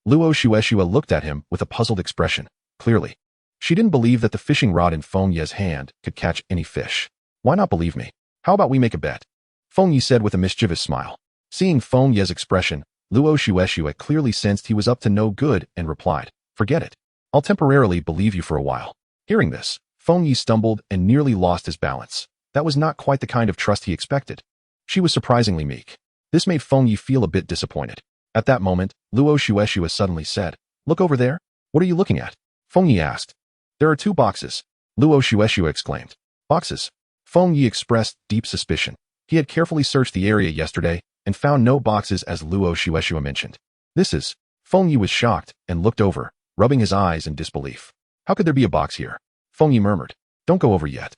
Luo Shueshua looked at him with a puzzled expression. Clearly, she didn't believe that the fishing rod in Feng Ye's hand could catch any fish. Why not believe me? How about we make a bet? Feng Ye said with a mischievous smile. Seeing Feng Ye's expression, Luo Shueshua clearly sensed he was up to no good and replied, Forget it. I'll temporarily believe you for a while. Hearing this, Feng Ye stumbled and nearly lost his balance. That was not quite the kind of trust he expected. She was surprisingly meek. This made Feng Ye feel a bit disappointed. At that moment, Luo Shueshua suddenly said, Look over there. What are you looking at? Feng Ye asked. There are 2 boxes. Luo Shueshua exclaimed. Boxes? Feng Ye expressed deep suspicion. He had carefully searched the area yesterday and found no boxes as Luo Shueshua mentioned. This is. Feng Ye was shocked and looked over, rubbing his eyes in disbelief. How could there be a box here? Feng Ye murmured. Don't go over yet.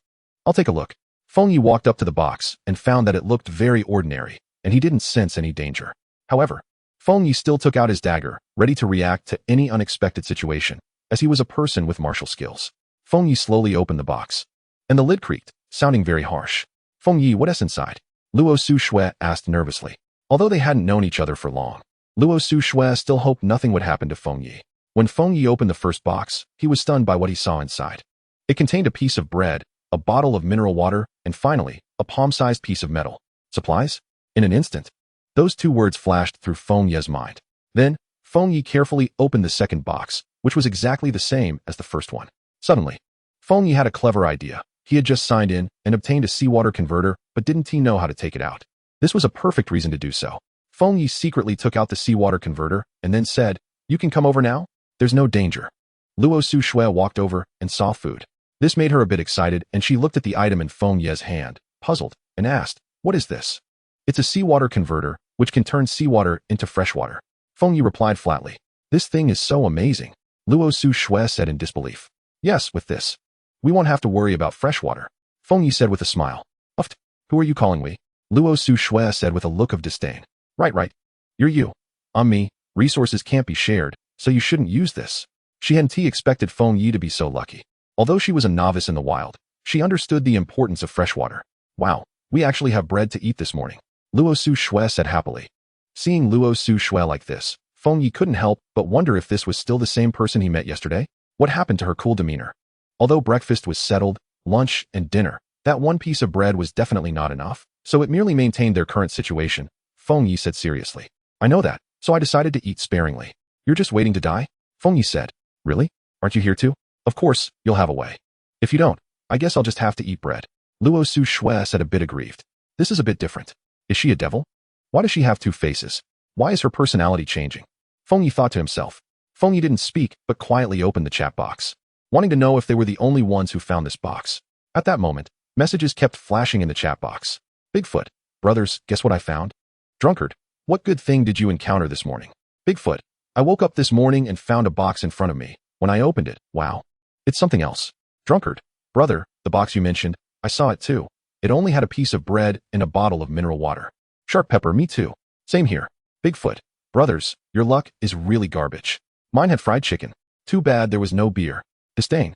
I'll take a look. Feng Ye walked up to the box and found that it looked very ordinary, and he didn't sense any danger. However, Feng Ye still took out his dagger, ready to react to any unexpected situation, as he was a person with martial skills. Feng Ye slowly opened the box, and the lid creaked, sounding very harsh. Feng Ye, what's inside? Luo Su-Shue asked nervously. Although they hadn't known each other for long, Luo Su-Shue still hoped nothing would happen to Feng Ye. When Feng Ye opened the first box, he was stunned by what he saw inside. It contained a piece of bread, a bottle of mineral water, and finally, a palm-sized piece of metal. Supplies? In an instant, those 2 words flashed through Feng Ye's mind. Then, Feng Ye carefully opened the second box, which was exactly the same as the first one. Suddenly, Feng Ye had a clever idea. He had just signed in and obtained a seawater converter, but didn't he know how to take it out? This was a perfect reason to do so. Feng Ye secretly took out the seawater converter and then said, You can come over now? There's no danger. Luo Su-Shue walked over and saw food. This made her a bit excited, and she looked at the item in Feng Ye's hand, puzzled, and asked, What is this? It's a seawater converter, which can turn seawater into freshwater. Feng Ye replied flatly. This thing is so amazing. Luo Su-Shue said in disbelief. Yes, with this, we won't have to worry about freshwater. Feng Ye said with a smile. Uft. Who are you calling we? Luo Su-Shue said with a look of disdain. Right. You're you. I'm me. Resources can't be shared, so you shouldn't use this. She hadn't expected Feng Ye to be so lucky. Although she was a novice in the wild, she understood the importance of freshwater. Wow, we actually have bread to eat this morning. Luo Su-Shue said happily. Seeing Luo Su-Shue like this, Feng Ye couldn't help but wonder if this was still the same person he met yesterday. What happened to her cool demeanor? Although breakfast was settled, lunch and dinner, that 1 piece of bread was definitely not enough, so it merely maintained their current situation. Feng Ye said seriously. I know that, so I decided to eat sparingly. You're just waiting to die? Feng Yi said. Really? Aren't you here too? Of course, you'll have a way. If you don't, I guess I'll just have to eat bread. Luo Su Shui said, a bit aggrieved. This is a bit different. Is she a devil? Why does she have two faces? Why is her personality changing? Feng Yi thought to himself. Feng Yi didn't speak, but quietly opened the chat box, wanting to know if they were the only ones who found this box. At that moment, messages kept flashing in the chat box. Bigfoot, brothers, guess what I found? Drunkard, what good thing did you encounter this morning? Bigfoot, I woke up this morning and found a box in front of me. When I opened it, wow. It's something else. Drunkard, brother, the box you mentioned, I saw it too. It only had a piece of bread and a bottle of mineral water. Sharp pepper, me too. Same here. Bigfoot, brothers, your luck is really garbage. Mine had fried chicken. Too bad there was no beer. Disdain.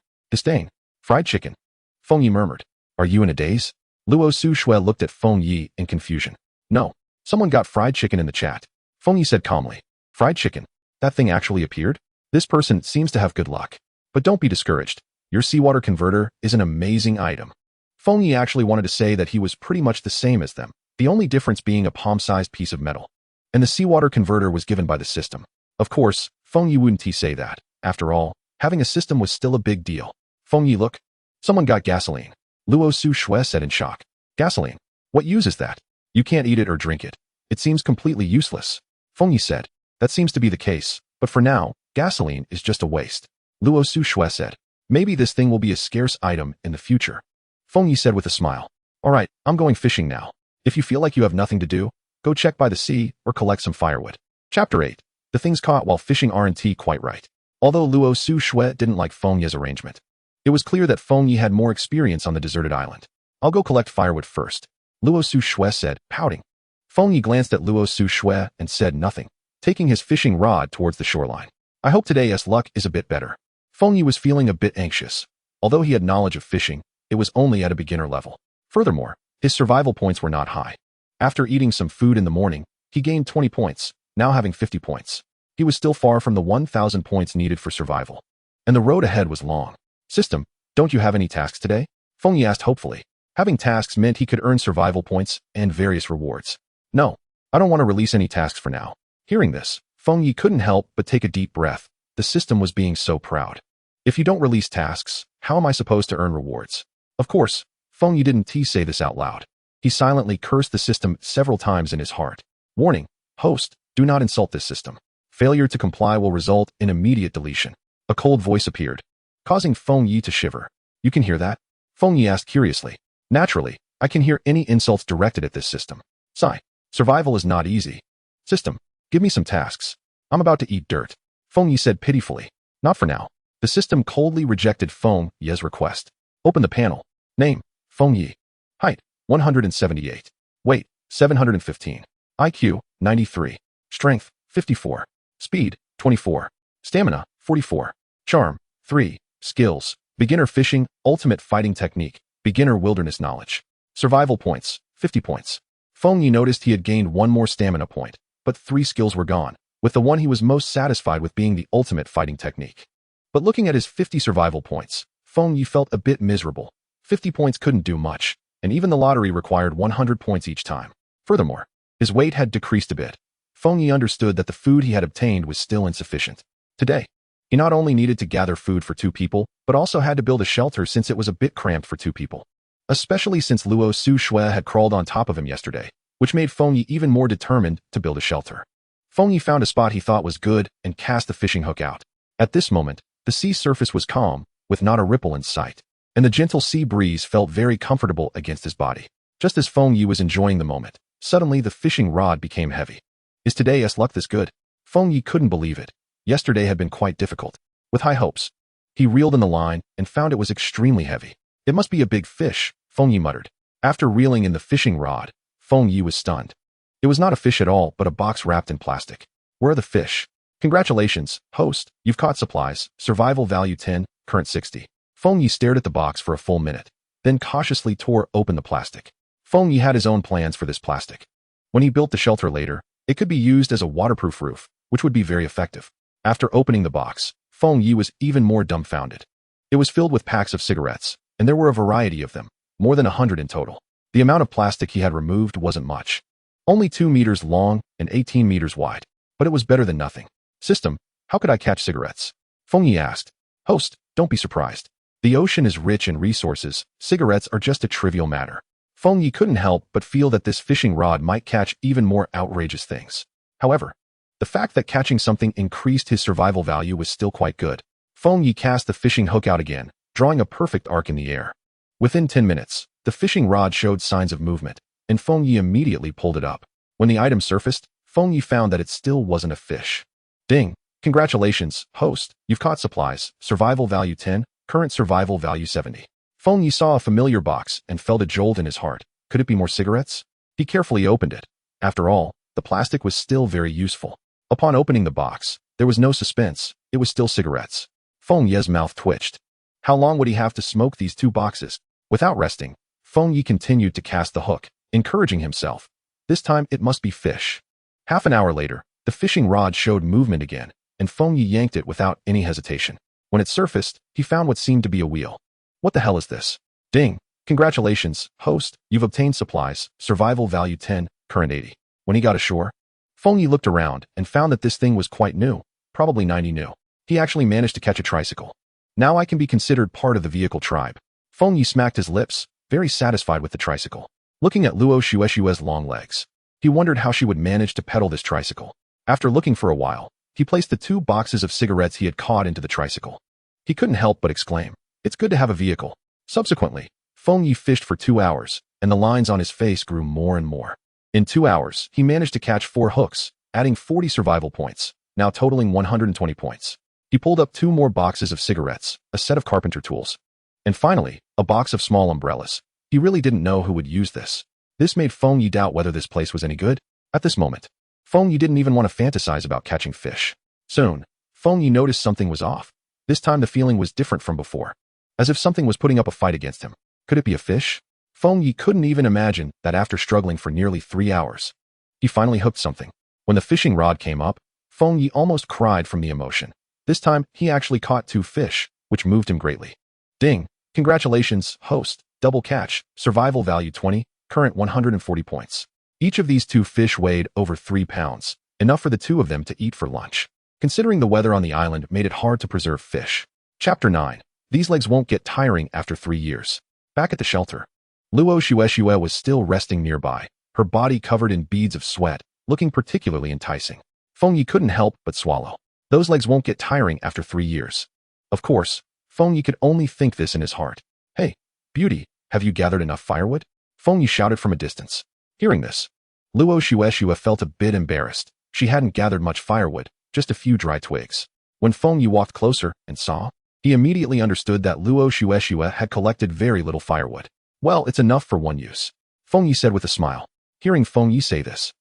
Fried chicken. Feng Yi murmured. Are you in a daze? Luo Su Shui looked at Feng Yi in confusion. No. Someone got fried chicken in the chat. Feng Yi said calmly. Fried chicken? That thing actually appeared? This person seems to have good luck. But don't be discouraged. Your seawater converter is an amazing item. Feng Yi actually wanted to say that he was pretty much the same as them, the only difference being a palm-sized piece of metal. And the seawater converter was given by the system. Of course, Feng Yi wouldn't say that. After all, having a system was still a big deal. Feng Yi, look. Someone got gasoline. Luo Su Shui said in shock. Gasoline? What use is that? You can't eat it or drink it. It seems completely useless. Feng Yi said. That seems to be the case, but for now, gasoline is just a waste. Luo Su Shui said. Maybe this thing will be a scarce item in the future. Feng Yi said with a smile. Alright, I'm going fishing now. If you feel like you have nothing to do, go check by the sea or collect some firewood. Chapter 8. The things caught while fishing aren't quite right. Although Luo Su Shui didn't like Feng Yi's arrangement, it was clear that Feng Yi had more experience on the deserted island. I'll go collect firewood first, Luo Su Shui said, pouting. Feng Yi glanced at Luo Su Shui and said nothing, taking his fishing rod towards the shoreline. I hope today's luck is a bit better. Feng Yi was feeling a bit anxious. Although he had knowledge of fishing, it was only at a beginner level. Furthermore, his survival points were not high. After eating some food in the morning, he gained 20 points, now having 50 points. He was still far from the 1,000 points needed for survival. And the road ahead was long. System, don't you have any tasks today? Feng Yi asked hopefully. Having tasks meant he could earn survival points and various rewards. No, I don't want to release any tasks for now. Hearing this, Feng Yi couldn't help but take a deep breath. The system was being so proud. If you don't release tasks, how am I supposed to earn rewards? Of course, Feng Yi didn't say this out loud. He silently cursed the system several times in his heart. Warning, host, do not insult this system. Failure to comply will result in immediate deletion. A cold voice appeared, causing Feng Yi to shiver. You can hear that? Feng Yi asked curiously. Naturally, I can hear any insults directed at this system. Sigh. Survival is not easy. System, give me some tasks. I'm about to eat dirt. Feng Yi said pitifully. Not for now. The system coldly rejected Feng Yi's request. Open the panel. Name, Feng Yi. Height, 178. Weight, 715. IQ, 93. Strength, 54. Speed, 24. Stamina, 44. Charm, 3. Skills, beginner fishing, ultimate fighting technique, beginner wilderness knowledge. Survival points, 50 points. Feng Yi noticed he had gained one more stamina point, but 3 skills were gone, with the one he was most satisfied with being the ultimate fighting technique. But looking at his 50 survival points, Feng Yi felt a bit miserable. 50 points couldn't do much, and even the lottery required 100 points each time. Furthermore, his weight had decreased a bit. Feng Yi understood that the food he had obtained was still insufficient. Today, he not only needed to gather food for 2 people, but also had to build a shelter since it was a bit cramped for 2 people. Especially since Luo Su Shui had crawled on top of him yesterday, which made Feng Yi even more determined to build a shelter. Feng Yi found a spot he thought was good and cast the fishing hook out. At this moment, the sea surface was calm, with not a ripple in sight, and the gentle sea breeze felt very comfortable against his body. Just as Feng Yi was enjoying the moment, suddenly the fishing rod became heavy. Is today's luck this good? Feng Yi couldn't believe it. Yesterday had been quite difficult. With high hopes, he reeled in the line and found it was extremely heavy. It must be a big fish, Feng Yi muttered. After reeling in the fishing rod, Feng Yi was stunned. It was not a fish at all, but a box wrapped in plastic. Where are the fish? Congratulations, host, you've caught supplies, survival value 10, current 60. Feng Yi stared at the box for a full minute, then cautiously tore open the plastic. Feng Yi had his own plans for this plastic. When he built the shelter later, it could be used as a waterproof roof, which would be very effective. After opening the box, Feng Yi was even more dumbfounded. It was filled with packs of cigarettes, and there were a variety of them, more than 100 in total. The amount of plastic he had removed wasn't much. Only 2 meters long and 18 meters wide, but it was better than nothing. System, How could I catch cigarettes? Feng Yi asked. Host, don't be surprised. The ocean is rich in resources. Cigarettes are just a trivial matter. Feng Yi couldn't help but feel that this fishing rod might catch even more outrageous things. However, the fact that catching something increased his survival value was still quite good. Feng Yi cast the fishing hook out again, drawing a perfect arc in the air. Within 10 minutes, the fishing rod showed signs of movement, and Feng Yi immediately pulled it up. When the item surfaced, Feng Yi found that it still wasn't a fish. Ding! Congratulations, host, you've caught supplies, survival value 10, current survival value 70. Feng Yi saw a familiar box and felt a jolt in his heart. Could it be more cigarettes? He carefully opened it. After all, the plastic was still very useful. Upon opening the box, there was no suspense. It was still cigarettes. Feng Yi's mouth twitched. How long would he have to smoke these 2 boxes? Without resting, Feng Yi continued to cast the hook, encouraging himself. This time it must be fish. Half an hour later, the fishing rod showed movement again, and Feng Yi yanked it without any hesitation. When it surfaced, he found what seemed to be a wheel. What the hell is this? Ding! Congratulations, host, you've obtained supplies, survival value 10, current 80. When he got ashore, Feng Yi looked around and found that this thing was quite new, probably 90 new. He actually managed to catch a tricycle. Now I can be considered part of the vehicle tribe. Feng Yi smacked his lips, very satisfied with the tricycle. Looking at Luo Xuexiue's long legs, he wondered how she would manage to pedal this tricycle. After looking for a while, he placed the 2 boxes of cigarettes he had caught into the tricycle. He couldn't help but exclaim, "It's good to have a vehicle." Subsequently, Feng Yi fished for 2 hours, and the lines on his face grew more and more. In 2 hours, he managed to catch 4 hooks, adding 40 survival points, now totaling 120 points. He pulled up 2 more boxes of cigarettes, a set of carpenter tools, and finally, a box of small umbrellas. He really didn't know who would use this. This made Feng Yi doubt whether this place was any good. At this moment, Feng Yi didn't even want to fantasize about catching fish. Soon, Feng Yi noticed something was off. This time the feeling was different from before, as if something was putting up a fight against him. Could it be a fish? Feng Yi couldn't even imagine that after struggling for nearly 3 hours, he finally hooked something. When the fishing rod came up, Feng Yi almost cried from the emotion. This time, he actually caught 2 fish, which moved him greatly. Ding! Congratulations, host, double catch, survival value 20, current 140 points. Each of these 2 fish weighed over 3 pounds, enough for the 2 of them to eat for lunch. Considering the weather on the island made it hard to preserve fish. Chapter 9. These legs won't get tiring after 3 years. Back at the shelter, Luo Xuexiue was still resting nearby, her body covered in beads of sweat, looking particularly enticing. Feng Yi couldn't help but swallow. Those legs won't get tiring after 3 years. Of course, Feng Yi could only think this in his heart. Hey, beauty, have you gathered enough firewood? Feng Yi shouted from a distance. Hearing this, Luo Xuexiue felt a bit embarrassed. She hadn't gathered much firewood, just a few dry twigs. When Feng Yi walked closer and saw, he immediately understood that Luo Xuexiue had collected very little firewood. Well, it's enough for one use, Feng Yi said with a smile. Hearing Feng Yi say this,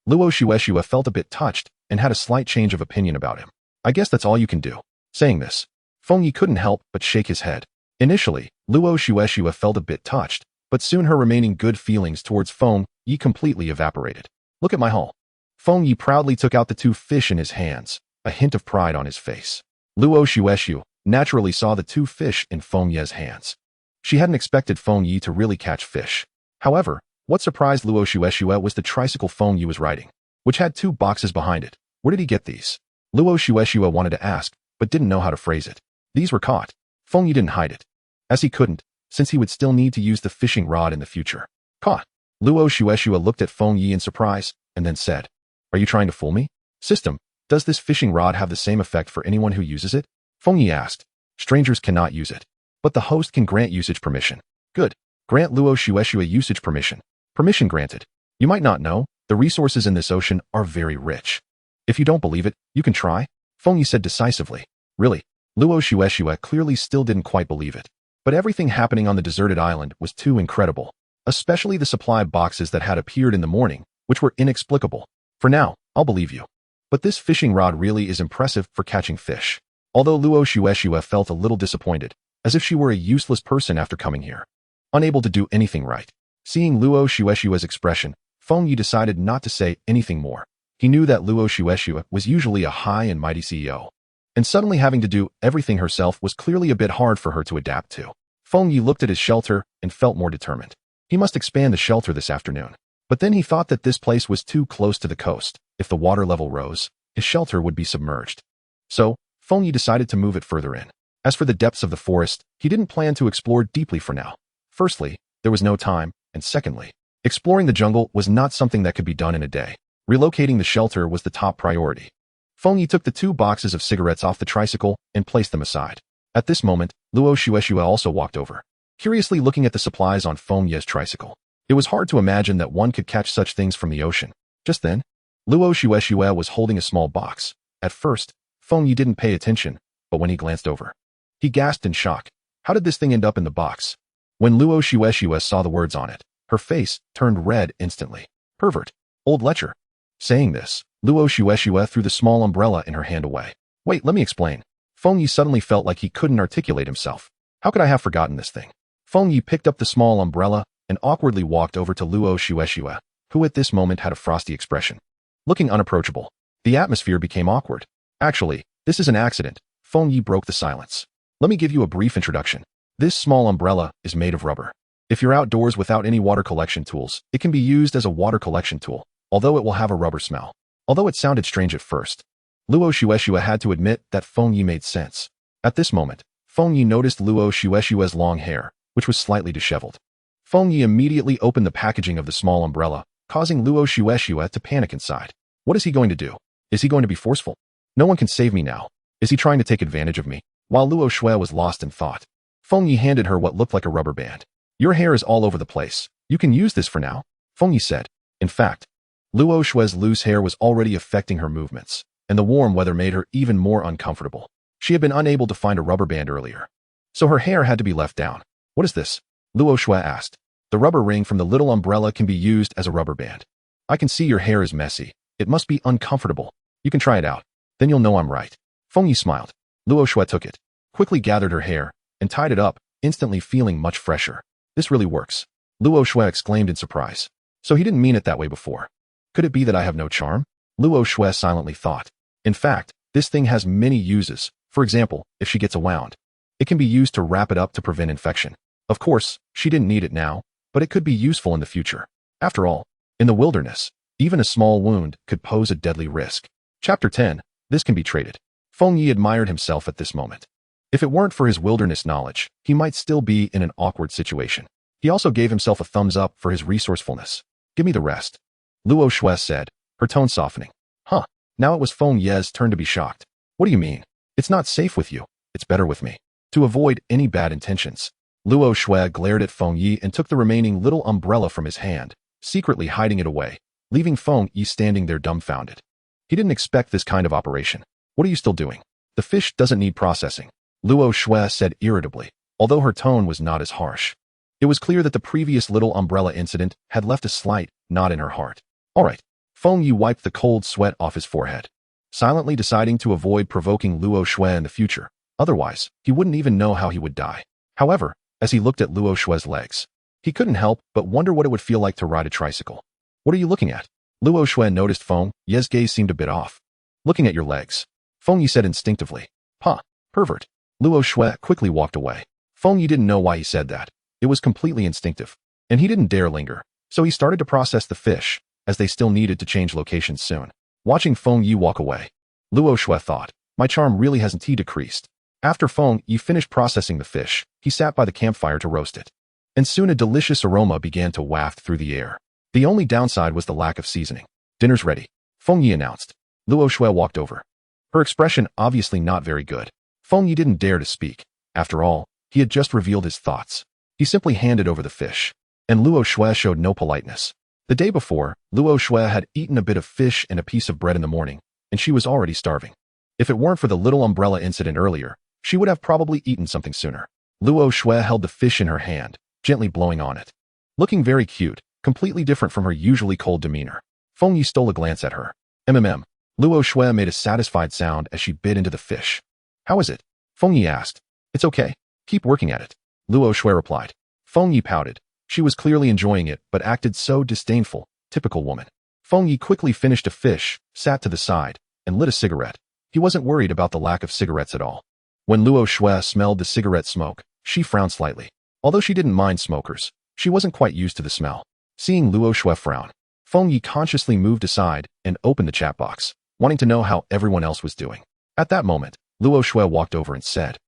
Luo Xuexiue felt a bit touched and had a slight change of opinion about him. I guess that's all you can do. Saying this, Feng Yi couldn't help but shake his head. Initially, Luo Xuexiue felt a bit touched, but soon her remaining good feelings towards Feng Yi completely evaporated. Look at my haul. Feng Yi proudly took out the 2 fish in his hands, a hint of pride on his face. Luo Xuexiu naturally saw the 2 fish in Feng Yi's hands. She hadn't expected Feng Yi to really catch fish. However, what surprised Luo Xuexiu was the tricycle Feng Yi was riding, which had 2 boxes behind it. Where did he get these? Luo Xuexiu wanted to ask, but didn't know how to phrase it. These were caught. Feng Yi didn't hide it, as he couldn't, since he would still need to use the fishing rod in the future. Caught. Luo Xuexiu looked at Feng Yi in surprise, and then said, Are you trying to fool me? System, does this fishing rod have the same effect for anyone who uses it? Feng Yi asked. Strangers cannot use it, but the host can grant usage permission. Good. Grant Luo Xuexiu usage permission. Permission granted. You might not know, the resources in this ocean are very rich. If you don't believe it, you can try, Feng Yi said decisively. Really? Luo Xuexiu clearly still didn't quite believe it. But everything happening on the deserted island was too incredible, especially the supply boxes that had appeared in the morning, which were inexplicable. For now, I'll believe you. But this fishing rod really is impressive for catching fish. Although Luo Xuexiu felt a little disappointed, as if she were a useless person after coming here, unable to do anything right. Seeing Luo Xuexiu's expression, Feng Yi decided not to say anything more. He knew that Luo Xuexiu was usually a high and mighty CEO, and suddenly having to do everything herself was clearly a bit hard for her to adapt to. Feng Yi looked at his shelter and felt more determined. He must expand the shelter this afternoon. But then he thought that this place was too close to the coast. If the water level rose, his shelter would be submerged. So, Feng Yi decided to move it further in. As for the depths of the forest, he didn't plan to explore deeply for now. Firstly, there was no time, and secondly, exploring the jungle was not something that could be done in a day. Relocating the shelter was the top priority. Feng Yi took the 2 boxes of cigarettes off the tricycle and placed them aside. At this moment, Luo Xuexue also walked over, curiously looking at the supplies on Feng Yi's tricycle. It was hard to imagine that one could catch such things from the ocean. Just then, Luo Xuexue was holding a small box. At first, Feng Yi didn't pay attention, but when he glanced over, he gasped in shock. How did this thing end up in the box? When Luo Xuexue saw the words on it, her face turned red instantly. Pervert. Old lecher. Saying this, Luo Xuexue threw the small umbrella in her hand away. Wait, let me explain. Feng Yi suddenly felt like he couldn't articulate himself. How could I have forgotten this thing? Feng Yi picked up the small umbrella and awkwardly walked over to Luo Xuexue, who at this moment had a frosty expression. Looking unapproachable, the atmosphere became awkward. Actually, this is an accident. Feng Yi broke the silence. Let me give you a brief introduction. This small umbrella is made of rubber. If you're outdoors without any water collection tools, it can be used as a water collection tool, although it will have a rubber smell. Although it sounded strange at first, Luo Xuexue had to admit that Feng Yi made sense. At this moment, Feng Yi noticed Luo Xuexue's long hair, which was slightly disheveled. Feng Yi immediately opened the packaging of the small umbrella, causing Luo Xuexue to panic inside. What is he going to do? Is he going to be forceful? No one can save me now. Is he trying to take advantage of me? While Luo Xue was lost in thought, Feng Yi handed her what looked like a rubber band. Your hair is all over the place. You can use this for now, Feng Yi said. In fact, Luo Xue's loose hair was already affecting her movements, and the warm weather made her even more uncomfortable. She had been unable to find a rubber band earlier, so her hair had to be left down. What is this? Luo Xue asked. The rubber ring from the little umbrella can be used as a rubber band. I can see your hair is messy. It must be uncomfortable. You can try it out. Then you'll know I'm right. Feng Yi smiled. Luo Xue took it, quickly gathered her hair, and tied it up, instantly feeling much fresher. This really works. Luo Xue exclaimed in surprise. So he didn't mean it that way before. Could it be that I have no charm? Luo Xue silently thought. In fact, this thing has many uses. For example, if she gets a wound, it can be used to wrap it up to prevent infection. Of course, she didn't need it now, but it could be useful in the future. After all, in the wilderness, even a small wound could pose a deadly risk. Chapter 10. This can be traded. Feng Yi admired himself at this moment. If it weren't for his wilderness knowledge, he might still be in an awkward situation. He also gave himself a thumbs up for his resourcefulness. Give me the rest, Luo Xue said, her tone softening. Huh. Now it was Feng Yi's turn to be shocked. What do you mean? It's not safe with you. It's better with me. To avoid any bad intentions, Luo Xue glared at Feng Yi and took the remaining little umbrella from his hand, secretly hiding it away, leaving Feng Yi standing there dumbfounded. He didn't expect this kind of operation. What are you still doing? The fish doesn't need processing, Luo Xue said irritably, although her tone was not as harsh. It was clear that the previous little umbrella incident had left a slight knot in her heart. All right. Feng Yi wiped the cold sweat off his forehead, silently deciding to avoid provoking Luo Xue in the future. Otherwise, he wouldn't even know how he would die. However, as he looked at Luo Xue's legs, he couldn't help but wonder what it would feel like to ride a tricycle. What are you looking at? Luo Xue noticed Feng Yi's gaze seemed a bit off. Looking at your legs, Feng Yi said instinctively. Huh, pervert. Luo Xue quickly walked away. Feng Yi didn't know why he said that. It was completely instinctive, and he didn't dare linger, so he started to process the fish, as they still needed to change locations soon. Watching Feng Yi walk away, Luo Xue thought, my charm really hasn't decreased. After Feng Yi finished processing the fish, he sat by the campfire to roast it. And soon a delicious aroma began to waft through the air. The only downside was the lack of seasoning. Dinner's ready, Feng Yi announced. Luo Xue walked over. Her expression obviously not very good. Feng Yi didn't dare to speak. After all, he had just revealed his thoughts. He simply handed over the fish. And Luo Xue showed no politeness. The day before, Luo Xue had eaten a bit of fish and a piece of bread in the morning, and she was already starving. If it weren't for the little umbrella incident earlier, she would have probably eaten something sooner. Luo Xue held the fish in her hand, gently blowing on it. Looking very cute, completely different from her usually cold demeanor. Feng Yi stole a glance at her. Luo Xue made a satisfied sound as she bit into the fish. How is it? Feng Yi asked. It's okay. Keep working at it, Luo Xue replied. Feng Yi pouted. She was clearly enjoying it, but acted so disdainful, typical woman. Feng Yi quickly finished a fish, sat to the side, and lit a cigarette. He wasn't worried about the lack of cigarettes at all. When Luo Xue smelled the cigarette smoke, she frowned slightly. Although she didn't mind smokers, she wasn't quite used to the smell. Seeing Luo Xue frown, Feng Yi consciously moved aside and opened the chat box, wanting to know how everyone else was doing. At that moment, Luo Shui walked over and said,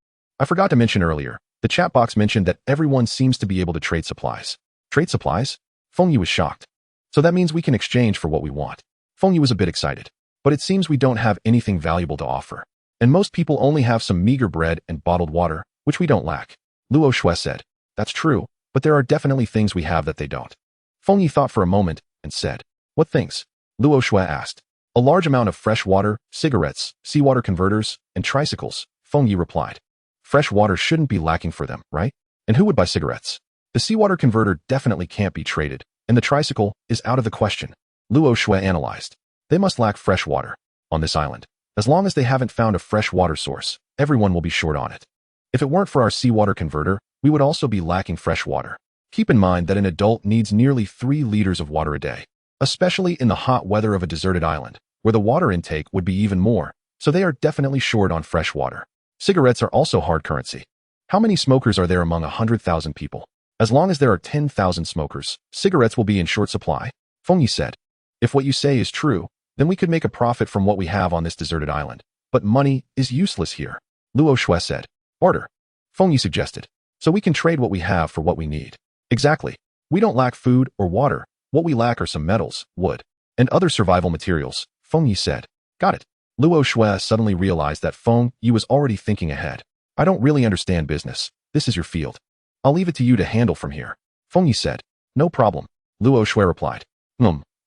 I forgot to mention earlier, the chat box mentioned that everyone seems to be able to trade supplies. Trade supplies? Feng Yi was shocked. So that means we can exchange for what we want. Feng Yi was a bit excited. But it seems we don't have anything valuable to offer. And most people only have some meager bread and bottled water, which we don't lack. Luo Shui said, That's true, but there are definitely things we have that they don't. Feng Yi thought for a moment and said, What things? Luo Shui asked. A large amount of fresh water, cigarettes, seawater converters, and tricycles, Feng Yi replied. Fresh water shouldn't be lacking for them, right? And who would buy cigarettes? The seawater converter definitely can't be traded, and the tricycle is out of the question. Luo Shui analyzed. They must lack fresh water on this island. As long as they haven't found a fresh water source, everyone will be short on it. If it weren't for our seawater converter, we would also be lacking fresh water. Keep in mind that an adult needs nearly 3 liters of water a day, especially in the hot weather of a deserted island, where the water intake would be even more, so they are definitely short on fresh water. Cigarettes are also hard currency. How many smokers are there among 100,000 people? As long as there are 10,000 smokers, cigarettes will be in short supply, Feng Yi said. If what you say is true, then we could make a profit from what we have on this deserted island. But money is useless here, Luo Shui said. Barter, Feng Yi suggested. So we can trade what we have for what we need. Exactly. We don't lack food or water. What we lack are some metals, wood, and other survival materials, Feng Yi said. Got it. Luo Shui suddenly realized that Feng Yi was already thinking ahead. I don't really understand business. This is your field. I'll leave it to you to handle from here, Feng Yi said. No problem, Luo Shui replied.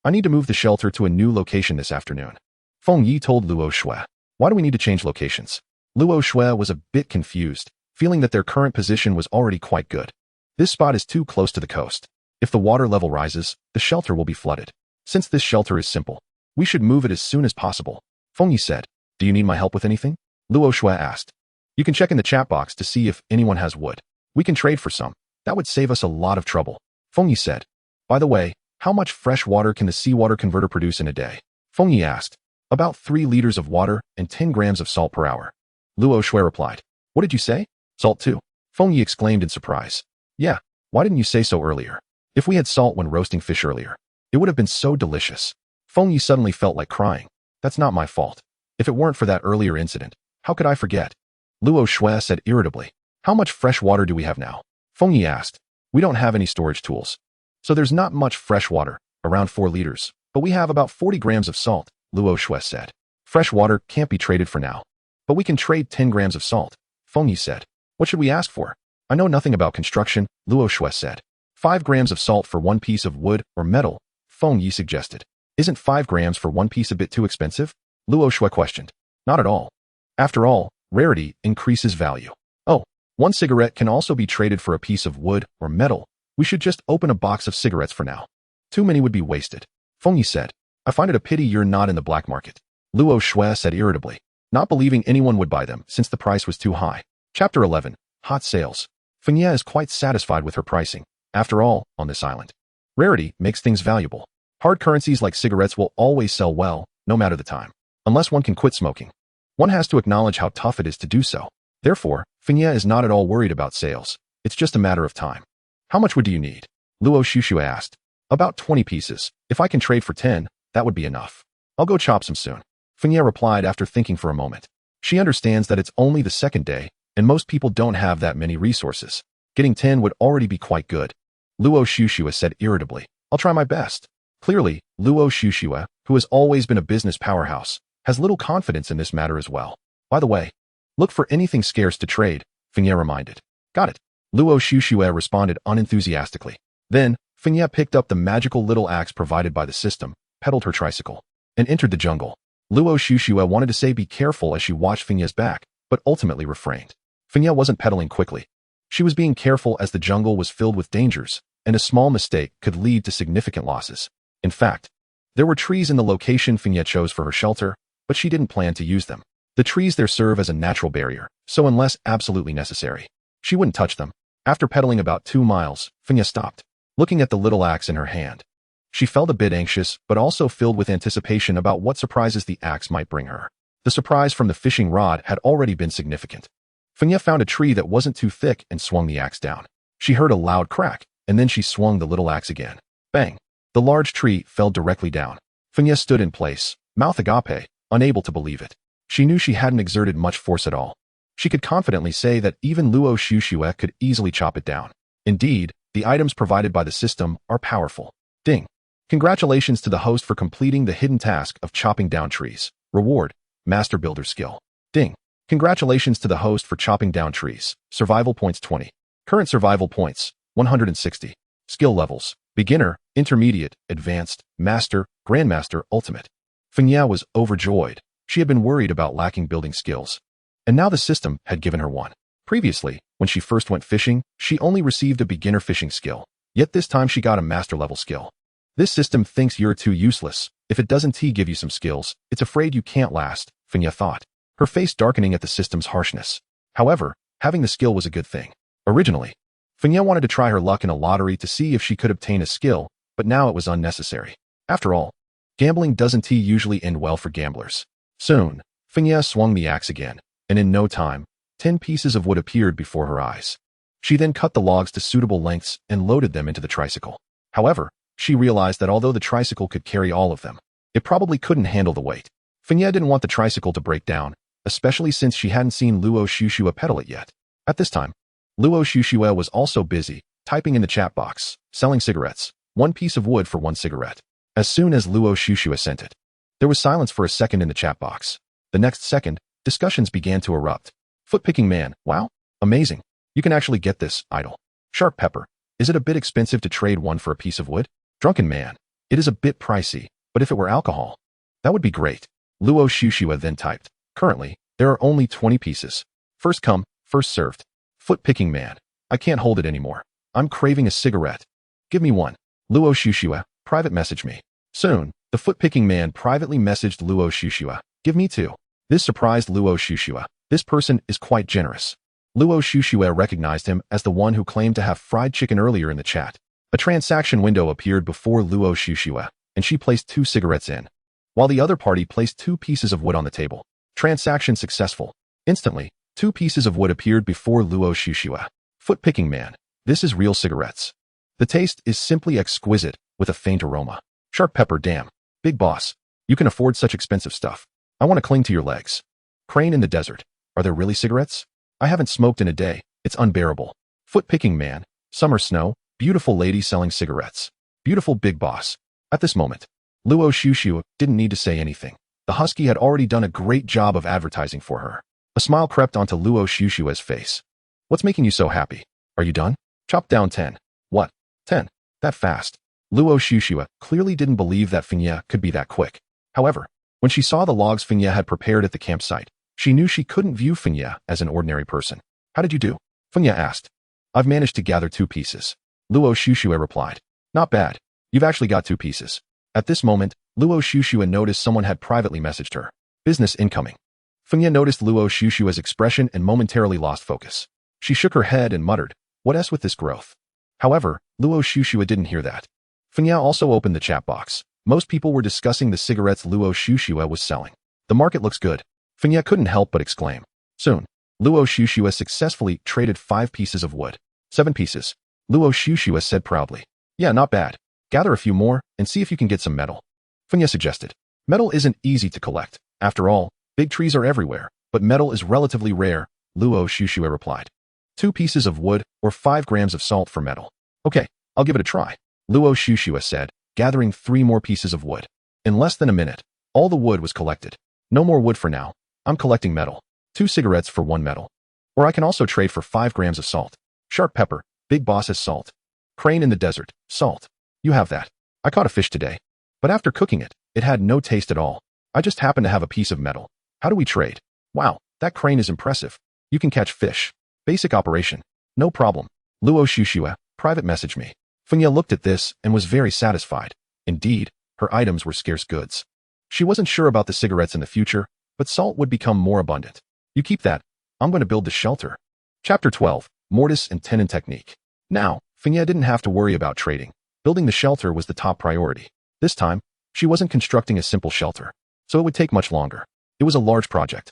I need to move the shelter to a new location this afternoon. Feng Yi told Luo Shui. Why do we need to change locations? Luo Shui was a bit confused, feeling that their current position was already quite good. This spot is too close to the coast. If the water level rises, the shelter will be flooded. Since this shelter is simple, we should move it as soon as possible, Feng Yi said. Do you need my help with anything? Luo Shui asked. You can check in the chat box to see if anyone has wood. We can trade for some. That would save us a lot of trouble, Feng Yi said. By the way, how much fresh water can the seawater converter produce in a day? Feng Yi asked. About 3 liters of water and 10 grams of salt per hour. Luo Shui replied. What did you say? Salt too? Feng Yi exclaimed in surprise. Yeah, why didn't you say so earlier? If we had salt when roasting fish earlier, it would have been so delicious. Feng Yi suddenly felt like crying. That's not my fault. If it weren't for that earlier incident, how could I forget? Luo Shui said irritably. How much fresh water do we have now? Feng Yi asked. We don't have any storage tools. So there's not much fresh water, around 4 liters, but we have about 40 grams of salt, Luo Shui said. Fresh water can't be traded for now. But we can trade 10 grams of salt, Feng Yi said. What should we ask for? I know nothing about construction, Luo Shui said. 5 grams of salt for 1 piece of wood or metal, Feng Yi suggested. Isn't 5 grams for 1 piece a bit too expensive? Luo Shui questioned. Not at all. After all, rarity increases value. Oh, 1 cigarette can also be traded for a piece of wood or metal. We should just open a box of cigarettes for now. Too many would be wasted, Feng Yi said. I find it a pity you're not in the black market, Luo Shui said irritably, not believing anyone would buy them since the price was too high. Chapter 11. Hot Sales. Feng Yi is quite satisfied with her pricing. After all, on this island, rarity makes things valuable. Hard currencies like cigarettes will always sell well, no matter the time. Unless one can quit smoking. One has to acknowledge how tough it is to do so. Therefore, Feng Yi is not at all worried about sales. It's just a matter of time. How much wood do you need? Luo Shui asked. About 20 pieces. If I can trade for 10, that would be enough. I'll go chop some soon. Feng Yi replied after thinking for a moment. She understands that it's only the second day, and most people don't have that many resources. Getting 10 would already be quite good. Luo Shui said irritably. I'll try my best. Clearly, Luo Shui, who has always been a business powerhouse, has little confidence in this matter as well. By the way, look for anything scarce to trade, Feng Yi reminded. Got it. Luo Shui responded unenthusiastically. Then, Feng Yi picked up the magical little axe provided by the system, pedaled her tricycle, and entered the jungle. Luo Shui wanted to say be careful as she watched Feng Yi's back, but ultimately refrained. Feng Yi wasn't pedaling quickly. She was being careful as the jungle was filled with dangers, and a small mistake could lead to significant losses. In fact, there were trees in the location Feng Yi chose for her shelter, but she didn't plan to use them. The trees there serve as a natural barrier, so unless absolutely necessary, she wouldn't touch them. After pedaling about 2 miles, Feng Yi stopped, looking at the little axe in her hand. She felt a bit anxious, but also filled with anticipation about what surprises the axe might bring her. The surprise from the fishing rod had already been significant. Feng Yi found a tree that wasn't too thick and swung the axe down. She heard a loud crack, and then she swung the little axe again. Bang! The large tree fell directly down. Feng Yi stood in place, mouth agape, unable to believe it. She knew she hadn't exerted much force at all. She could confidently say that even Luo Xuxue could easily chop it down. Indeed, the items provided by the system are powerful. Ding. Congratulations to the host for completing the hidden task of chopping down trees. Reward, Master Builder Skill. Ding. Congratulations to the host for chopping down trees. Survival points 20. Current survival points, 160. Skill levels, Beginner, Intermediate, Advanced, Master, Grandmaster, Ultimate. Fengya was overjoyed. She had been worried about lacking building skills. And now the system had given her one. Previously, when she first went fishing, she only received a beginner fishing skill. Yet this time she got a master level skill. This system thinks you're too useless. If it doesn't give you some skills, it's afraid you can't last, Fengya thought, her face darkening at the system's harshness. However, having the skill was a good thing. Originally, Fengya wanted to try her luck in a lottery to see if she could obtain a skill, but now it was unnecessary. After all, gambling doesn't usually end well for gamblers. Soon, Fengya swung the axe again, and in no time, 10 pieces of wood appeared before her eyes. She then cut the logs to suitable lengths and loaded them into the tricycle. However, she realized that although the tricycle could carry all of them, it probably couldn't handle the weight. Fengya didn't want the tricycle to break down, especially since she hadn't seen Luo Xuxue pedal it yet. At this time, Luo Xuxue was also busy, typing in the chat box, selling cigarettes, 1 piece of wood for 1 cigarette. As soon as Luo Xuxue sent it, there was silence for a second in the chat box. The next second, discussions began to erupt. Foot-picking man, wow, amazing. You can actually get this, idle. Sharp pepper, is it a bit expensive to trade 1 for a piece of wood? Drunken man, it is a bit pricey, but if it were alcohol, that would be great. Luo Xuxue then typed, currently, there are only 20 pieces. First come, first served. Foot-picking man, I can't hold it anymore. I'm craving a cigarette. Give me one. Luo Xuxue, private message me. Soon, the foot-picking man privately messaged Luo Xuxue, give me 2. This surprised Luo Xuxue. This person is quite generous. Luo Xuxue recognized him as the one who claimed to have fried chicken earlier in the chat. A transaction window appeared before Luo Xuxue, and she placed 2 cigarettes in, while the other party placed 2 pieces of wood on the table. Transaction successful. Instantly, 2 pieces of wood appeared before Luo Xuxue. Foot-picking man, this is real cigarettes. The taste is simply exquisite, with a faint aroma. Sharp pepper, damn. Big boss, you can afford such expensive stuff. I want to cling to your legs. Crane in the desert, are there really cigarettes? I haven't smoked in a day, it's unbearable. Foot-picking man, summer snow, beautiful lady selling cigarettes. Beautiful big boss. At this moment, Luo Xuxue didn't need to say anything. The husky had already done a great job of advertising for her. A smile crept onto Luo Xuxue's face. What's making you so happy? Are you done? Chop down 10. What? 10? That fast? Luo Xuxue clearly didn't believe that Fengya could be that quick. However, when she saw the logs Fengya had prepared at the campsite, she knew she couldn't view Fengya as an ordinary person. How did you do? Fengya asked. I've managed to gather 2 pieces. Luo Xuxue replied. Not bad. You've actually got 2 pieces. At this moment, Luo Xuxue noticed someone had privately messaged her. Business incoming. Fengya noticed Luo Xuxue's expression and momentarily lost focus. She shook her head and muttered, what else with this growth? However, Luo Xuxue didn't hear that. Fengya also opened the chat box. Most people were discussing the cigarettes Luo Xuxue was selling. The market looks good. Fengya couldn't help but exclaim. Soon, Luo Xuxue successfully traded 5 pieces of wood. 7 pieces. Luo Xuxue said proudly. Yeah, not bad. Gather a few more and see if you can get some metal. Fengya suggested. Metal isn't easy to collect. After all, big trees are everywhere, but metal is relatively rare, Luo Xuxue replied. 2 pieces of wood or 5 grams of salt for metal. Okay, I'll give it a try. Luo Xuxue said, gathering 3 more pieces of wood. In less than a minute, all the wood was collected. No more wood for now. I'm collecting metal. 2 cigarettes for 1 metal. Or I can also trade for 5 grams of salt. Sharp pepper, big boss has salt. Crane in the desert, salt. You have that. I caught a fish today. But after cooking it, it had no taste at all. I just happened to have a piece of metal. How do we trade? Wow, that crane is impressive. You can catch fish. Basic operation. No problem. Luo Xuxue, private message me. Fengya looked at this and was very satisfied. Indeed, her items were scarce goods. She wasn't sure about the cigarettes in the future, but salt would become more abundant. You keep that. I'm going to build the shelter. Chapter 12, Mortise and Tenon Technique. Now, Fengya didn't have to worry about trading. Building the shelter was the top priority. This time, she wasn't constructing a simple shelter, so it would take much longer. It was a large project.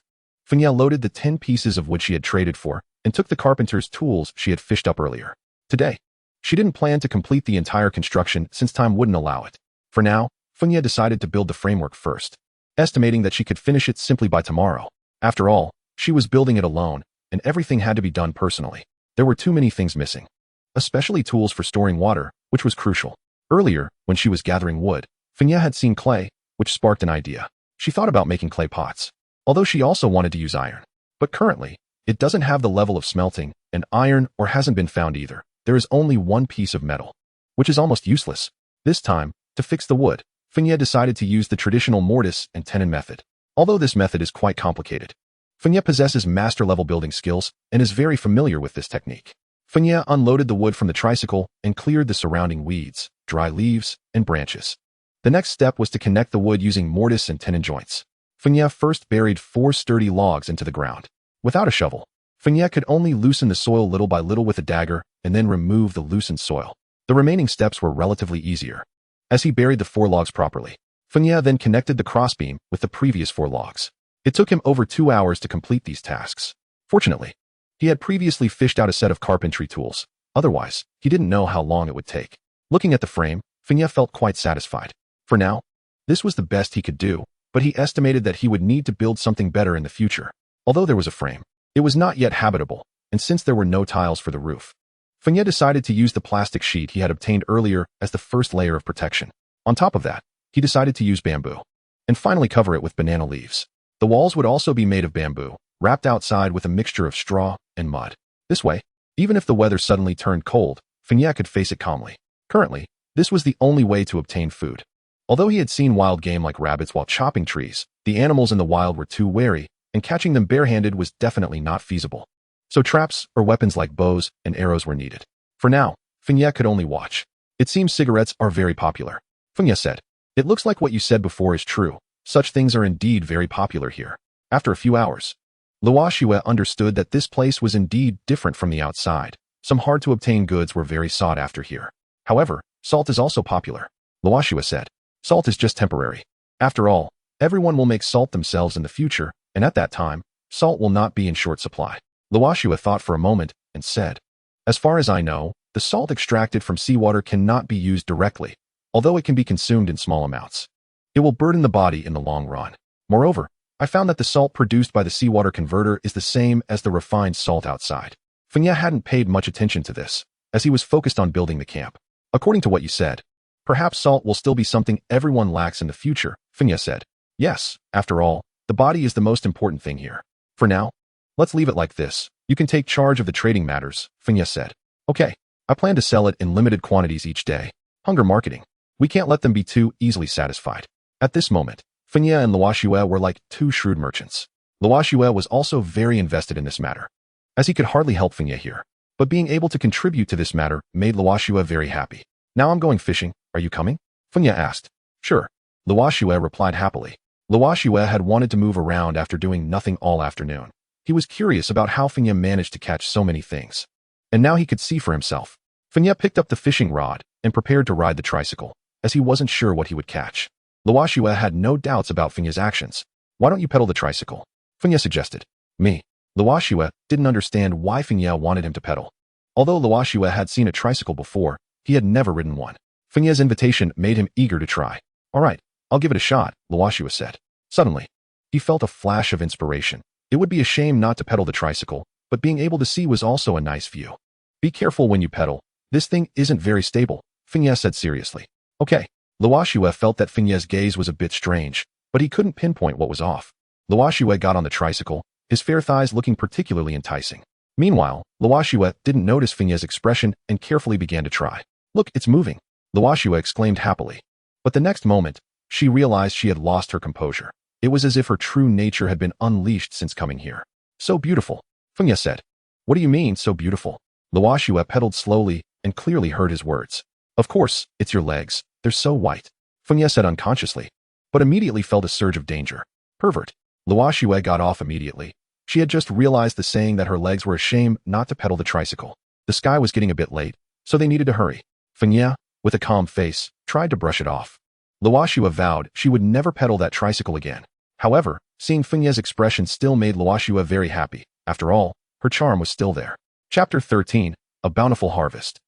Fengya loaded the 10 pieces of wood she had traded for and took the carpenter's tools she had fished up earlier. Today, she didn't plan to complete the entire construction since time wouldn't allow it. For now, Fengya decided to build the framework first. estimating that she could finish it simply by tomorrow. After all, she was building it alone, and everything had to be done personally. There were too many things missing, especially tools for storing water, which was crucial. Earlier, when she was gathering wood, Fenya had seen clay, which sparked an idea. She thought about making clay pots, although she also wanted to use iron. But currently, it doesn't have the level of smelting, and iron or hasn't been found either. There is only one piece of metal, which is almost useless. This time, to fix the wood, Fenya decided to use the traditional mortise and tenon method. Although this method is quite complicated, Fenya possesses master-level building skills and is very familiar with this technique. Fenya unloaded the wood from the tricycle and cleared the surrounding weeds, dry leaves, and branches. The next step was to connect the wood using mortise and tenon joints. Fenya first buried 4 sturdy logs into the ground. Without a shovel, Fenya could only loosen the soil little by little with a dagger and then remove the loosened soil. The remaining steps were relatively easier. As he buried the 4 logs properly, Fenya then connected the crossbeam with the previous 4 logs. It took him over 2 hours to complete these tasks. Fortunately, he had previously fished out a set of carpentry tools. Otherwise, he didn't know how long it would take. Looking at the frame, Fenya felt quite satisfied. For now, this was the best he could do, but he estimated that he would need to build something better in the future. Although there was a frame, it was not yet habitable, and since there were no tiles for the roof, Fenya decided to use the plastic sheet he had obtained earlier as the first layer of protection. On top of that, he decided to use bamboo, and finally cover it with banana leaves. The walls would also be made of bamboo, wrapped outside with a mixture of straw and mud. This way, even if the weather suddenly turned cold, Fenya could face it calmly. Currently, this was the only way to obtain food. Although he had seen wild game like rabbits while chopping trees, the animals in the wild were too wary, and catching them barehanded was definitely not feasible. So traps or weapons like bows and arrows were needed. For now, Fenya could only watch. It seems cigarettes are very popular. Fenya said, "It looks like what you said before is true. Such things are indeed very popular here." After a few hours, Luoshue understood that this place was indeed different from the outside. Some hard-to-obtain goods were very sought after here. However, salt is also popular. Luoshue said, "Salt is just temporary. After all, everyone will make salt themselves in the future, and at that time, salt will not be in short supply." Luoshue thought for a moment and said, "As far as I know, the salt extracted from seawater cannot be used directly, although it can be consumed in small amounts. It will burden the body in the long run. Moreover, I found that the salt produced by the seawater converter is the same as the refined salt outside." Fenya hadn't paid much attention to this, as he was focused on building the camp. "According to what you said, perhaps salt will still be something everyone lacks in the future," Fenya said. "Yes, after all, the body is the most important thing here. For now, let's leave it like this. You can take charge of the trading matters," Fenya said. "Okay, I plan to sell it in limited quantities each day. Hunger marketing. We can't let them be too easily satisfied." At this moment, Fenya and Luoshue were like 2 shrewd merchants. Luoshue was also very invested in this matter, as he could hardly help Fenya here. But being able to contribute to this matter made Luoshue very happy. "Now I'm going fishing. Are you coming?" Fenya asked. "Sure," Luoshue replied happily. Luoshue had wanted to move around after doing nothing all afternoon. He was curious about how Fenya managed to catch so many things. And now he could see for himself. Fenya picked up the fishing rod and prepared to ride the tricycle, as he wasn't sure what he would catch. Luoshue had no doubts about Fenya's actions. "Why don't you pedal the tricycle?" Fenya suggested. "Me." Luoshue didn't understand why Fenya wanted him to pedal. Although Luoshue had seen a tricycle before, he had never ridden one. Fenya's invitation made him eager to try. "All right, I'll give it a shot," Luoshue said. Suddenly, he felt a flash of inspiration. It would be a shame not to pedal the tricycle, but being able to see was also a nice view. "Be careful when you pedal. This thing isn't very stable," Fenya said seriously. "Okay." Luoshue felt that Fenya's gaze was a bit strange, but he couldn't pinpoint what was off. Luoshue got on the tricycle, his fair thighs looking particularly enticing. Meanwhile, Luoshue didn't notice Fenya's expression and carefully began to try. "Look, it's moving," Luoshue exclaimed happily. But the next moment, she realized she had lost her composure. It was as if her true nature had been unleashed since coming here. "So beautiful," Fenya said. "What do you mean, so beautiful?" Luoshue pedaled slowly and clearly heard his words. "Of course, it's your legs. They're so white," Fenya said unconsciously, but immediately felt a surge of danger. "Pervert." Luoshue got off immediately. She had just realized the saying that her legs were a shame not to pedal the tricycle. The sky was getting a bit late, so they needed to hurry. Fenya, with a calm face, tried to brush it off. Luoshue vowed she would never pedal that tricycle again. However, seeing Fenya's expression still made Luoshue very happy. After all, her charm was still there. Chapter 13, A Bountiful Harvest.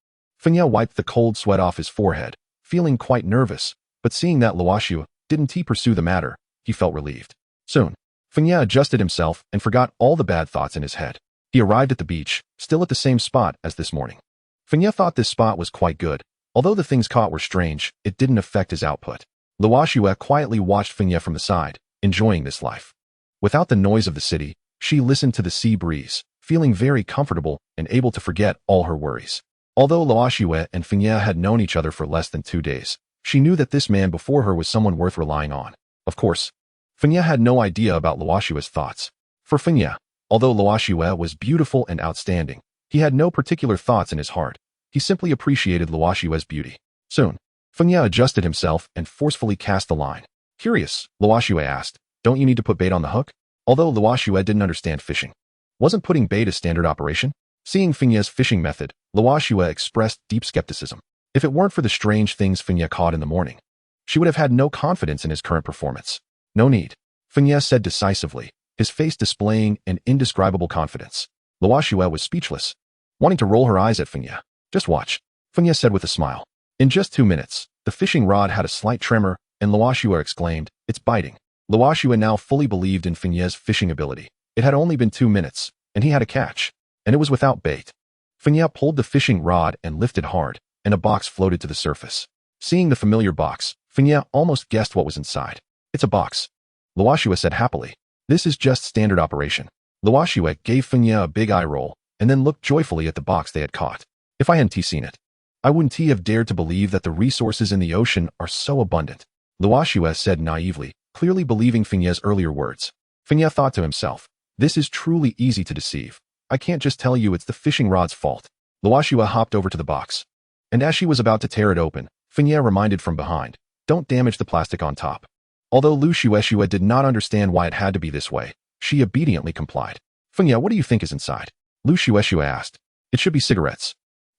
Fenya wiped the cold sweat off his forehead, feeling quite nervous, but seeing that Luoshue didn't pursue the matter, he felt relieved. Soon, Fengya adjusted himself and forgot all the bad thoughts in his head. He arrived at the beach, still at the same spot as this morning. Fengya thought this spot was quite good. Although the things caught were strange, it didn't affect his output. Luoxue quietly watched Fengya from the side, enjoying this life. Without the noise of the city, she listened to the sea breeze, feeling very comfortable and able to forget all her worries. Although Luoxue and Fengya had known each other for less than 2 days, she knew that this man before her was someone worth relying on. Of course, Fengya had no idea about Luoxue's thoughts. For Fengya, although Luoxue was beautiful and outstanding, he had no particular thoughts in his heart. He simply appreciated Luoxue's beauty. Soon, Fengya adjusted himself and forcefully cast the line. Curious, Luoxue asked, don't you need to put bait on the hook? Although Luoxue didn't understand fishing. Wasn't putting bait a standard operation? Seeing Fengya's fishing method, Luoxue expressed deep skepticism. If it weren't for the strange things Fengya caught in the morning, she would have had no confidence in his current performance. No need, Fengya said decisively, his face displaying an indescribable confidence. Luoxue was speechless, wanting to roll her eyes at Fengya. Just watch, Fengya said with a smile. In just 2 minutes, the fishing rod had a slight tremor, and Luoxue exclaimed, it's biting. Luoxue now fully believed in Fengya's fishing ability. It had only been 2 minutes, and he had a catch, and it was without bait. Fengya pulled the fishing rod and lifted hard, and a box floated to the surface. Seeing the familiar box, Fengya almost guessed what was inside. It's a box, Luoxue said happily. This is just standard operation. Luoxue gave Fengya a big eye roll, and then looked joyfully at the box they had caught. If I hadn't seen it, I wouldn't have dared to believe that the resources in the ocean are so abundant, Luoxue said naively, clearly believing Fengya's earlier words. Fengya thought to himself, this is truly easy to deceive. I can't just tell you it's the fishing rod's fault. Luoxue hopped over to the box, and as she was about to tear it open, Fengya reminded from behind, don't damage the plastic on top. Although Luoxue did not understand why it had to be this way, she obediently complied. Fengya, what do you think is inside? Luoxue asked. It should be cigarettes.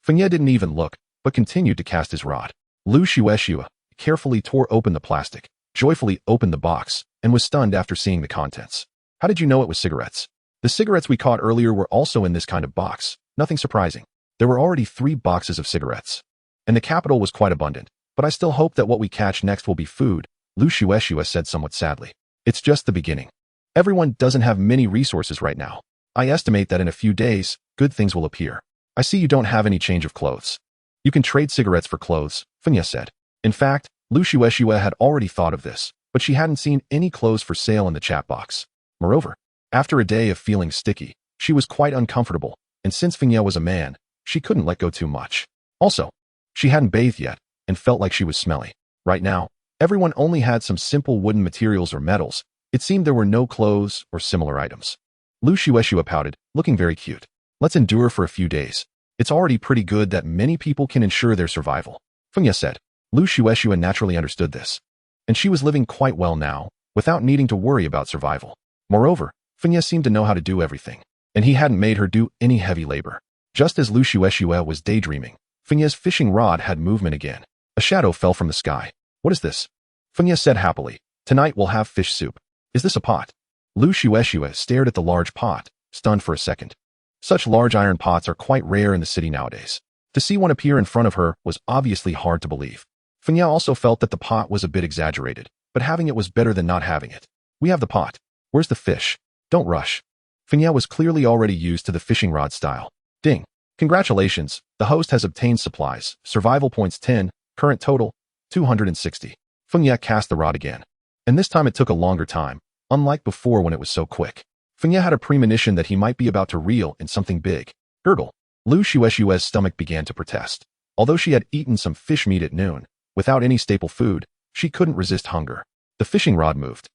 Fengya didn't even look, but continued to cast his rod. Luoxue carefully tore open the plastic, joyfully opened the box, and was stunned after seeing the contents. How did you know it was cigarettes? The cigarettes we caught earlier were also in this kind of box. Nothing surprising. There were already 3 boxes of cigarettes. And the capital was quite abundant, but I still hope that what we catch next will be food, Luoxue said somewhat sadly. It's just the beginning. Everyone doesn't have many resources right now. I estimate that in a few days, good things will appear. I see you don't have any change of clothes. You can trade cigarettes for clothes, Fengya said. In fact, Luoxue had already thought of this, but she hadn't seen any clothes for sale in the chat box. Moreover, after a day of feeling sticky, she was quite uncomfortable, and since Fengya was a man, she couldn't let go too much. Also, she hadn't bathed yet, and felt like she was smelly. Right now, everyone only had some simple wooden materials or metals. It seemed there were no clothes or similar items. Luoxue pouted, looking very cute. Let's endure for a few days. It's already pretty good that many people can ensure their survival, Fengya said. Luoxue naturally understood this, and she was living quite well now, without needing to worry about survival. Moreover, Fengya seemed to know how to do everything, and he hadn't made her do any heavy labor. Just as Luoxue was daydreaming, Fengya's fishing rod had movement again. A shadow fell from the sky. What is this? Fengya said happily. Tonight we'll have fish soup. Is this a pot? Luoxue stared at the large pot, stunned for a second. Such large iron pots are quite rare in the city nowadays. To see one appear in front of her was obviously hard to believe. Fengya also felt that the pot was a bit exaggerated, but having it was better than not having it. We have the pot. Where's the fish? Don't rush. Fengya was clearly already used to the fishing rod style. Ding. Congratulations, the host has obtained supplies. Survival points 10, current total, 260. Fengya cast the rod again. And this time it took a longer time, unlike before when it was so quick. Fengya had a premonition that he might be about to reel in something big. Gurgle. Luoxue's stomach began to protest. Although she had eaten some fish meat at noon, without any staple food, she couldn't resist hunger. The fishing rod moved.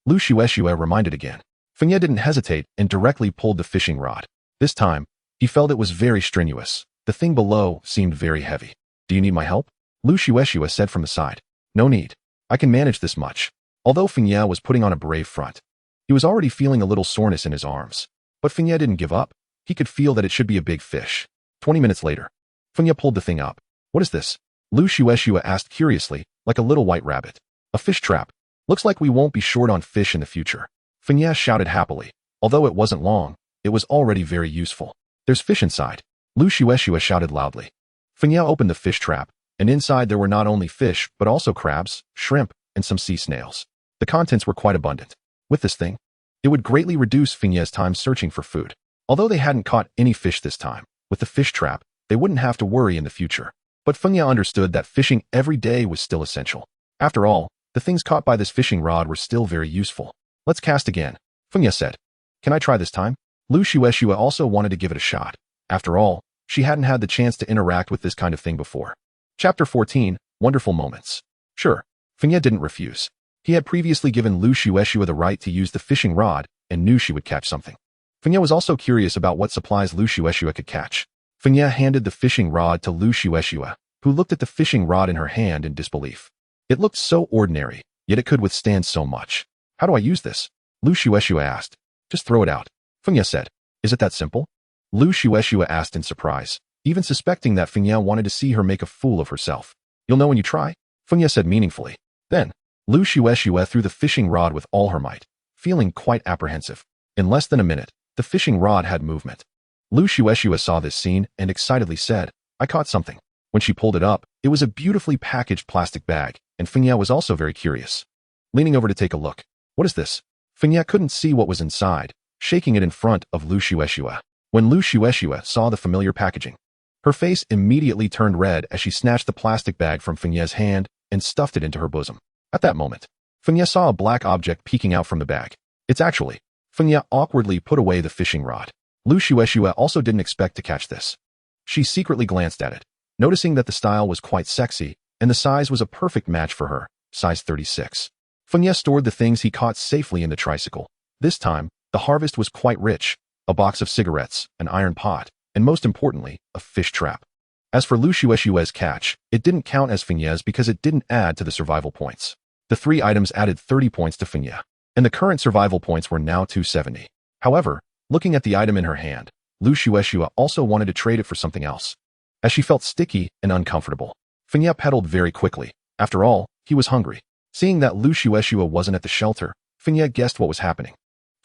Luoxue reminded again. Fengya didn't hesitate and directly pulled the fishing rod. This time, he felt it was very strenuous. The thing below seemed very heavy. Do you need my help? Luoxue said from the side. No need. I can manage this much. Although Fengya was putting on a brave front, he was already feeling a little soreness in his arms. But Fengya didn't give up. He could feel that it should be a big fish. 20 minutes later, Fengya pulled the thing up. What is this? Luoxue asked curiously, like a little white rabbit. A fish trap. Looks like we won't be short on fish in the future. Fengya shouted happily. Although it wasn't long, it was already very useful. There's fish inside. Luoxue shouted loudly. Fengya opened the fish trap, and inside there were not only fish, but also crabs, shrimp, and some sea snails. The The contents were quite abundant. With this thing, it would greatly reduce Fengye's time searching for food. Although they hadn't caught any fish this time, with the fish trap, they wouldn't have to worry in the future. But Fengye understood that fishing every day was still essential. After all, the things caught by this fishing rod were still very useful. Let's cast again, Fengye said. Can I try this time? Lu Shueshua also wanted to give it a shot. After all, she hadn't had the chance to interact with this kind of thing before. Chapter 14, Wonderful Moments. Sure, Fengye didn't refuse. He had previously given Lu Shueshua the right to use the fishing rod and knew she would catch something. Fengye was also curious about what supplies Lu Shueshua could catch. Fengye handed the fishing rod to Lu Shueshua, who looked at the fishing rod in her hand in disbelief. It looked so ordinary, yet it could withstand so much. How do I use this? Lu Shueshua asked. Just throw it out, Fengye said. Is it that simple? Lu Shueshua asked in surprise, even suspecting that Fengye wanted to see her make a fool of herself. You'll know when you try, Fengye said meaningfully. Then, Lu Shueshua threw the fishing rod with all her might, feeling quite apprehensive. In less than a minute, the fishing rod had movement. Lu Shueshua saw this scene and excitedly said, I caught something. When she pulled it up, it was a beautifully packaged plastic bag, and Fengye was also very curious. Leaning over to take a look. What is this? Fengye couldn't see what was inside, shaking it in front of Lu Shueshua. When Lu Shueshua saw the familiar packaging, her face immediately turned red as she snatched the plastic bag from Fengye's hand and stuffed it into her bosom. At that moment, Fengye saw a black object peeking out from the bag. It's actually, Fengye awkwardly put away the fishing rod. Lu Shueshua also didn't expect to catch this. She secretly glanced at it, noticing that the style was quite sexy and the size was a perfect match for her, size 36. Fengye stored the things he caught safely in the tricycle. This time, the harvest was quite rich. A box of cigarettes, an iron pot, and most importantly, a fish trap. As for Lu Shueshua's catch, it didn't count as Fengye's because it didn't add to the survival points. The 3 items added 30 points to Fengye, and the current survival points were now 270. However, looking at the item in her hand, Lu Shueshua also wanted to trade it for something else. As she felt sticky and uncomfortable, Fengye pedaled very quickly. After all, he was hungry. Seeing that Lu Shueshua wasn't at the shelter, Fengye guessed what was happening.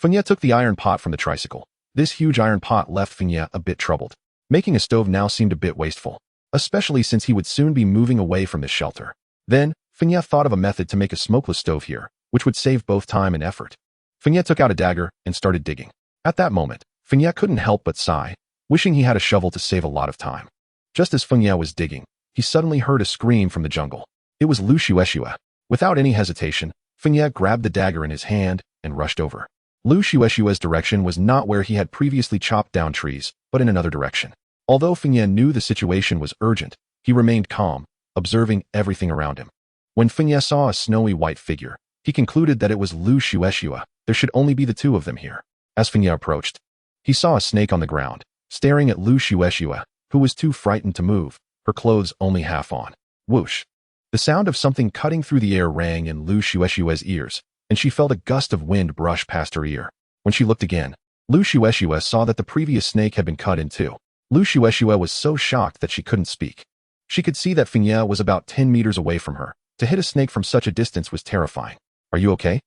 Fengye took the iron pot from the tricycle. This huge iron pot left Fengye a bit troubled. Making a stove now seemed a bit wasteful, especially since he would soon be moving away from this shelter. Then, Fengye thought of a method to make a smokeless stove here, which would save both time and effort. Fengye took out a dagger and started digging. At that moment, Fengye couldn't help but sigh, wishing he had a shovel to save a lot of time. Just as Fengye was digging, he suddenly heard a scream from the jungle. It was Lu Shueshua. Without any hesitation, Fengye grabbed the dagger in his hand and rushed over. Lu Shueshua's direction was not where he had previously chopped down trees, but in another direction. Although Fengye knew the situation was urgent, he remained calm, observing everything around him. When Fengye saw a snowy white figure, he concluded that it was Lu Shueshua. There should only be the 2 of them here. As Fengye approached, he saw a snake on the ground, staring at Lu Shueshua, who was too frightened to move, her clothes only half on. Whoosh! The sound of something cutting through the air rang in Lu Shueshua's ears, and she felt a gust of wind brush past her ear. When she looked again, Lu Shueshua saw that the previous snake had been cut in 2. Lu Shueshua was so shocked that she couldn't speak. She could see that Fengye was about 10 meters away from her. To hit a snake from such a distance was terrifying. Are you okay?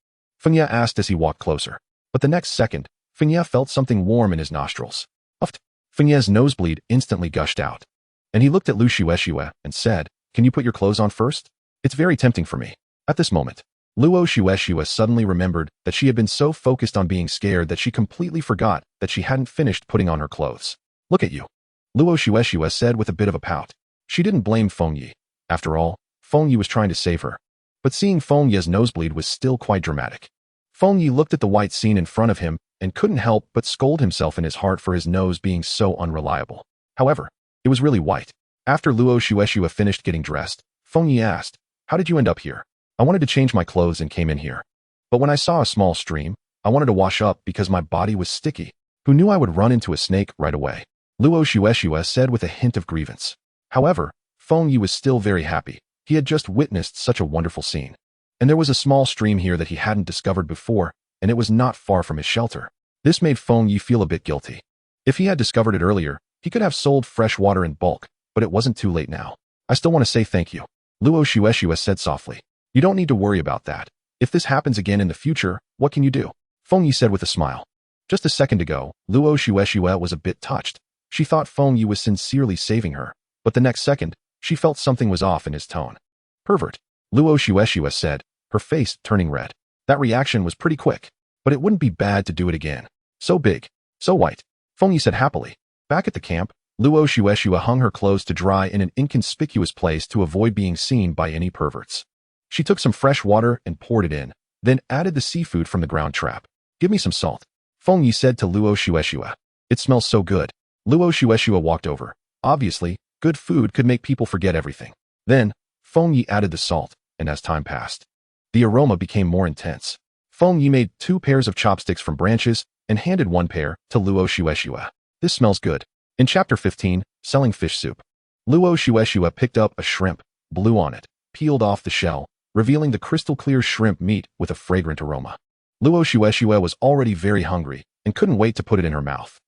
Fengye asked as he walked closer. But the next second, Fengye felt something warm in his nostrils. Uffed! Fengye's nosebleed instantly gushed out. And he looked at Lu Shueshua and said, Can you put your clothes on first? It's very tempting for me. At this moment, Luo Shueshua suddenly remembered that she had been so focused on being scared that she completely forgot that she hadn't finished putting on her clothes. Look at you, Luo Shueshua said with a bit of a pout. She didn't blame Fengye. After all, Fengye was trying to save her. But seeing Fengye's nosebleed was still quite dramatic. Fengye looked at the white scene in front of him and couldn't help but scold himself in his heart for his nose being so unreliable. However, it was really white. After Luo Shueshua finished getting dressed, Fengye asked, How did you end up here? I wanted to change my clothes and came in here. But when I saw a small stream, I wanted to wash up because my body was sticky. Who knew I would run into a snake right away? Luo Shueshua said with a hint of grievance. However, Fengye was still very happy. He had just witnessed such a wonderful scene. And there was a small stream here that he hadn't discovered before, and it was not far from his shelter. This made Fengye feel a bit guilty. If he had discovered it earlier, he could have sold fresh water in bulk, but it wasn't too late now. I still want to say thank you, Luo Shueshua said softly. You don't need to worry about that. If this happens again in the future, what can you do? Fengye said with a smile. Just a second ago, Luo Shueshua was a bit touched. She thought Fengye was sincerely saving her, but the next second, she felt something was off in his tone. Pervert, Luo Shueshua said, her face turning red. That reaction was pretty quick, but it wouldn't be bad to do it again. So big, so white, Feng Yi said happily. Back at the camp, Luo Xuexue hung her clothes to dry in an inconspicuous place to avoid being seen by any perverts. She took some fresh water and poured it in, then added the seafood from the ground trap. Give me some salt, Feng Yi said to Luo Xuexue. It smells so good. Luo Xuexue walked over. Obviously, good food could make people forget everything. Then, Feng Yi added the salt, and as time passed, the aroma became more intense. Feng Yi made 2 pairs of chopsticks from branches and handed 1 pair to Luo Xuexue. This smells good. In Chapter 15, Selling Fish Soup, Luo Xuexue picked up a shrimp, blew on it, peeled off the shell, revealing the crystal-clear shrimp meat with a fragrant aroma. Luo Xuexue was already very hungry and couldn't wait to put it in her mouth.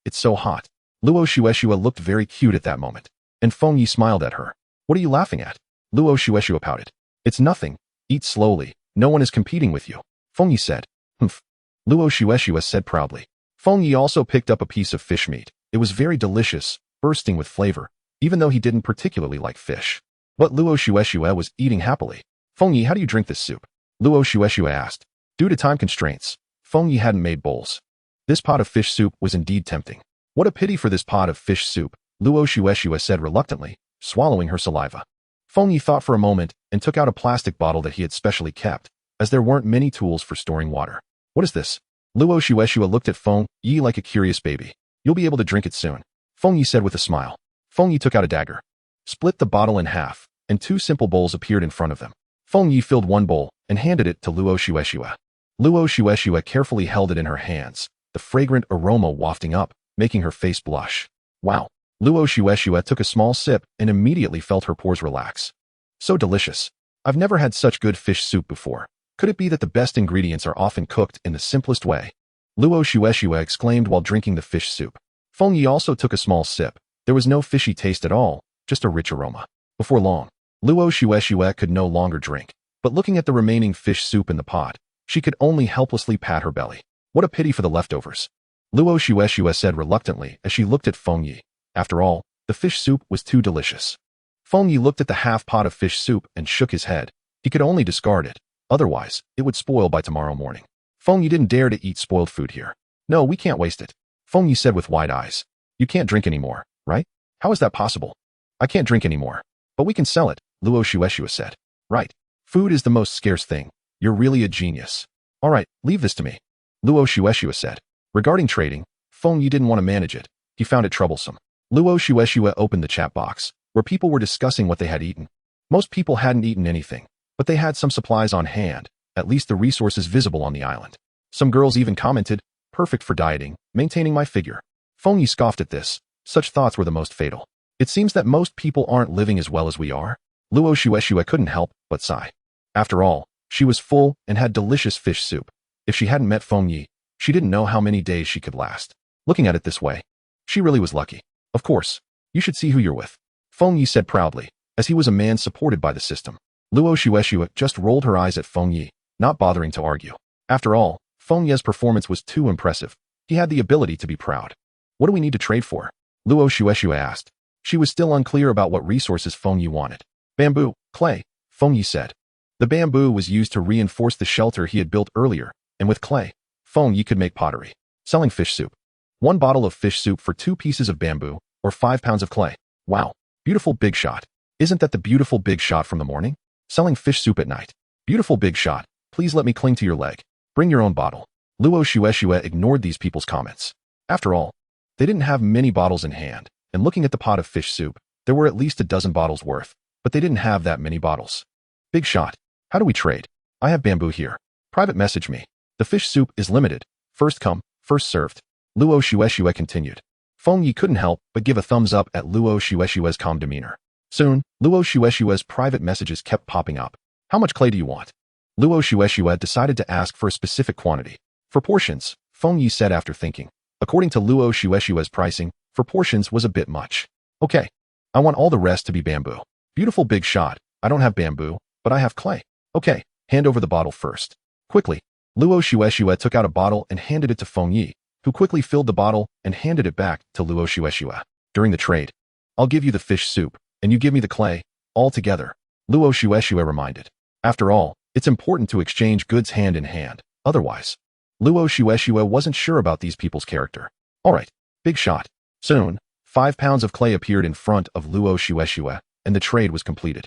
It's so hot. Luo Xuexue looked very cute at that moment, and Feng Yi smiled at her. What are you laughing at? Luo Xuexue pouted. It's nothing. Eat slowly. No one is competing with you, Feng Yi said. Humph. Luo Xuexue said proudly. Feng Yi also picked up a piece of fish meat. It was very delicious, bursting with flavor, even though he didn't particularly like fish. But Luo Xuexue was eating happily. Feng Yi, how do you drink this soup? Luo Xuexue asked. Due to time constraints, Feng Yi hadn't made bowls. This pot of fish soup was indeed tempting. What a pity for this pot of fish soup, Luo Xuexue said reluctantly, swallowing her saliva. Feng Yi thought for a moment and took out a plastic bottle that he had specially kept, as there weren't many tools for storing water. What is this? Luo Xuexue looked at Feng Yi like a curious baby. You'll be able to drink it soon, Feng Yi said with a smile. Feng Yi took out a dagger, split the bottle in half, and 2 simple bowls appeared in front of them. Feng Yi filled 1 bowl and handed it to Luo Xuexue. Luo Xuexue carefully held it in her hands, the fragrant aroma wafting up, making her face blush. Wow. Luo Xuexue took a small sip and immediately felt her pores relax. So delicious. I've never had such good fish soup before. Could it be that the best ingredients are often cooked in the simplest way? Luo Xuexue exclaimed while drinking the fish soup. Feng Yi also took a small sip. There was no fishy taste at all, just a rich aroma. Before long, Luo Xuexue could no longer drink, but looking at the remaining fish soup in the pot, she could only helplessly pat her belly. What a pity for the leftovers, Luo Xuexue said reluctantly as she looked at Feng Yi. After all, the fish soup was too delicious. Feng Yi looked at the half pot of fish soup and shook his head. He could only discard it. Otherwise, it would spoil by tomorrow morning. Feng Yi didn't dare to eat spoiled food here. No, we can't waste it, Feng Yi said with wide eyes. You can't drink anymore, right? How is that possible? I can't drink anymore. But we can sell it, Luo Xuexue said. Right. Food is the most scarce thing. You're really a genius. All right, leave this to me, Luo Xuexue said. Regarding trading, Feng Yi didn't want to manage it. He found it troublesome. Luo Xuexue opened the chat box, where people were discussing what they had eaten. Most people hadn't eaten anything, but they had some supplies on hand, at least the resources visible on the island. Some girls even commented, perfect for dieting, maintaining my figure. Feng Yi scoffed at this. Such thoughts were the most fatal. It seems that most people aren't living as well as we are. Luo Xuexue couldn't help but sigh. After all, she was full and had delicious fish soup. If she hadn't met Feng Yi, she didn't know how many days she could last. Looking at it this way, she really was lucky. Of course, you should see who you're with, Feng Yi said proudly, as he was a man supported by the system. Luo Xuexue just rolled her eyes at Feng Yi, not bothering to argue. After all, Feng Yi's performance was too impressive. He had the ability to be proud. What do we need to trade for? Luo Xuexue asked. She was still unclear about what resources Feng Yi wanted. Bamboo, clay, Feng Yi said. The bamboo was used to reinforce the shelter he had built earlier, and with clay, Feng Yi could make pottery. Selling fish soup. 1 bottle of fish soup for 2 pieces of bamboo, or 5 pounds of clay. Wow. Beautiful big shot. Isn't that the beautiful big shot from the morning? Selling fish soup at night. Beautiful big shot. Please let me cling to your leg. Bring your own bottle. Luo Xuexue ignored these people's comments. After all, they didn't have many bottles in hand, and looking at the pot of fish soup, there were at least a dozen bottles worth, but they didn't have that many bottles. Big shot. How do we trade? I have bamboo here. Private message me. The fish soup is limited. First come, first served. Luo Xuexue continued. Feng Yi couldn't help but give a thumbs up at Luo Xuexue's calm demeanor. Soon, Luo Xuexue's private messages kept popping up. How much clay do you want? Luo Xuexue decided to ask for a specific quantity. For portions, Feng Yi said after thinking. According to Luo Xuexue's pricing, for portions was a bit much. Okay. I want all the rest to be bamboo. Beautiful big shot. I don't have bamboo, but I have clay. Okay, hand over the bottle first. Quickly, Luo Xuexue took out a bottle and handed it to Feng Yi, who quickly filled the bottle and handed it back to Luo Xuexue. During the trade, I'll give you the fish soup, and you give me the clay, all together, Luo Xuexue reminded. After all, It's important to exchange goods hand in hand. Otherwise, Luo Shueshue wasn't sure about these people's character. Alright, big shot. Soon, 5 pounds of clay appeared in front of Luo Shueshue, and the trade was completed.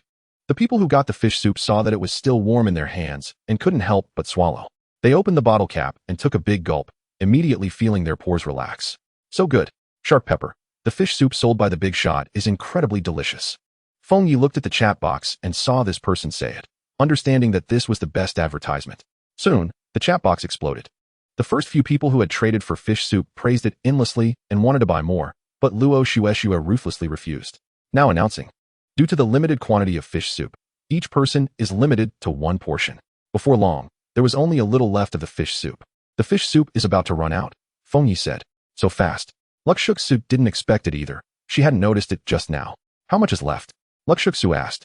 The people who got the fish soup saw that it was still warm in their hands and couldn't help but swallow. They opened the bottle cap and took a big gulp, immediately feeling their pores relax. So good. Sharp pepper. The fish soup sold by the big shot is incredibly delicious. Feng Yi looked at the chat box and saw this person say it, understanding that this was the best advertisement. Soon, the chat box exploded. The first few people who had traded for fish soup praised it endlessly and wanted to buy more, but Luo Shueshue ruthlessly refused. Now announcing. Due to the limited quantity of fish soup, each person is limited to 1 portion. Before long, there was only a little left of the fish soup. The fish soup is about to run out, Feng Yi said. So fast. Luxuxu didn't expect it either. She hadn't noticed it just now. How much is left? Luxuxu asked.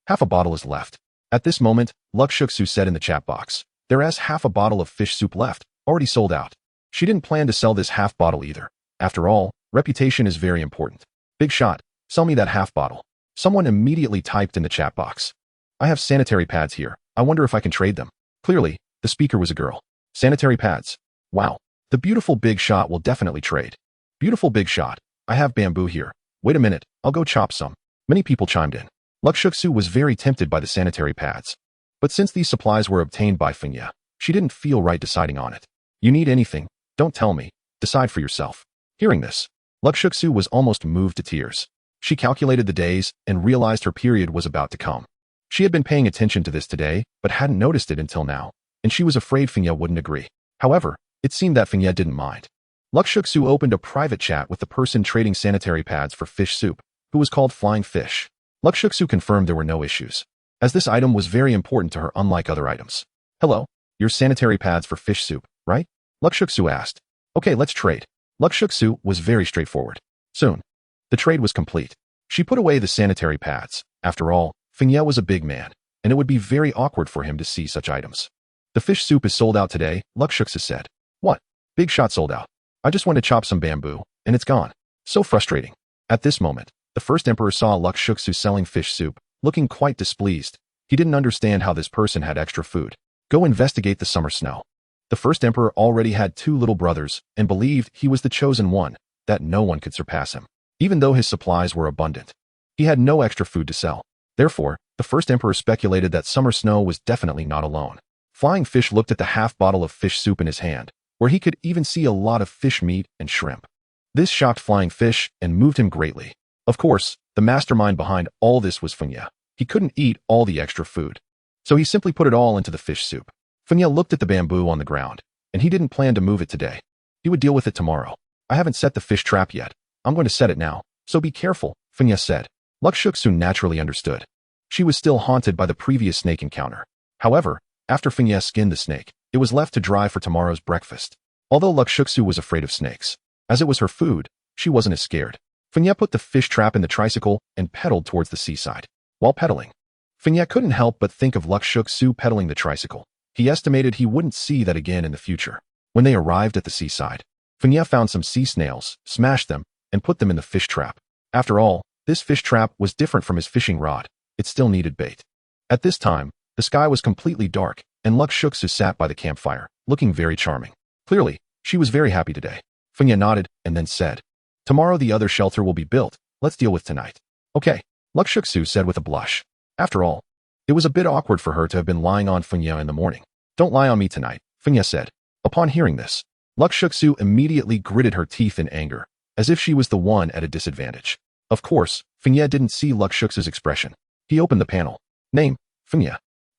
Half a bottle is left. At this moment, Luxuxu said in the chat box, there is half a bottle of fish soup left, already sold out. She didn't plan to sell this half bottle either. After all, reputation is very important. Big shot, sell me that half bottle. Someone immediately typed in the chat box. I have sanitary pads here. I wonder if I can trade them. Clearly, the speaker was a girl. Sanitary pads. Wow. The beautiful big shot will definitely trade. Beautiful big shot. I have bamboo here. Wait a minute, I'll go chop some. Many people chimed in. Luxuxu was very tempted by the sanitary pads. But since these supplies were obtained by Feng Yi, she didn't feel right deciding on it. You need anything? Don't tell me. Decide for yourself. Hearing this, Luxuxu was almost moved to tears. She calculated the days and realized her period was about to come. She had been paying attention to this today, but hadn't noticed it until now, and she was afraid Feng Yi wouldn't agree. However, it seemed that Feng Yi didn't mind. Luxuxu opened a private chat with the person trading sanitary pads for fish soup, who was called Flying Fish. Luxuxu confirmed there were no issues, as this item was very important to her unlike other items. Hello, your sanitary pads for fish soup, right? Luxuxu asked. Okay, let's trade. Luxuxu was very straightforward. Soon, the trade was complete. She put away the sanitary pads. After all, Feng Yi was a big man, and it would be very awkward for him to see such items. The fish soup is sold out today, Luxuxu said. What? Big shot sold out. I just want to chop some bamboo, and it's gone. So frustrating. At this moment, the first emperor saw Luxuxu selling fish soup, looking quite displeased. He didn't understand how this person had extra food. Go investigate the summer snow. The first emperor already had 2 little brothers and believed he was the chosen one, that no one could surpass him. Even though his supplies were abundant, he had no extra food to sell. Therefore, the first emperor speculated that summer snow was definitely not alone. Flying Fish looked at the half bottle of fish soup in his hand, where he could even see a lot of fish meat and shrimp. This shocked Flying Fish and moved him greatly. Of course, the mastermind behind all this was Feng Yi. He couldn't eat all the extra food, so he simply put it all into the fish soup. Feng Yi looked at the bamboo on the ground, and he didn't plan to move it today. He would deal with it tomorrow. I haven't set the fish trap yet. I'm going to set it now, so be careful, Feng Yi said. Luxuxu naturally understood. She was still haunted by the previous snake encounter. However, after Feng Yi skinned the snake, it was left to dry for tomorrow's breakfast. Although Luxuxu was afraid of snakes, as it was her food, she wasn't as scared. Feng Yi put the fish trap in the tricycle and pedaled towards the seaside. While pedaling, Feng Yi couldn't help but think of Luxuxu pedaling the tricycle. He estimated he wouldn't see that again in the future. When they arrived at the seaside, Feng Yi found some sea snails, smashed them, and put them in the fish trap. After all, this fish trap was different from his fishing rod. It still needed bait. At this time, the sky was completely dark, and Luxuxu sat by the campfire, looking very charming. Clearly, she was very happy today. Feng Yi nodded and then said, tomorrow the other shelter will be built. Let's deal with tonight. Okay, Luxuxu said with a blush. After all, it was a bit awkward for her to have been lying on Feng Yi in the morning. Don't lie on me tonight, Feng Yi said. Upon hearing this, Luxuxu immediately gritted her teeth in anger, as if she was the one at a disadvantage. Of course, Feng Yi didn't see Luxuxu's expression. He opened the panel. Name, Feng Yi.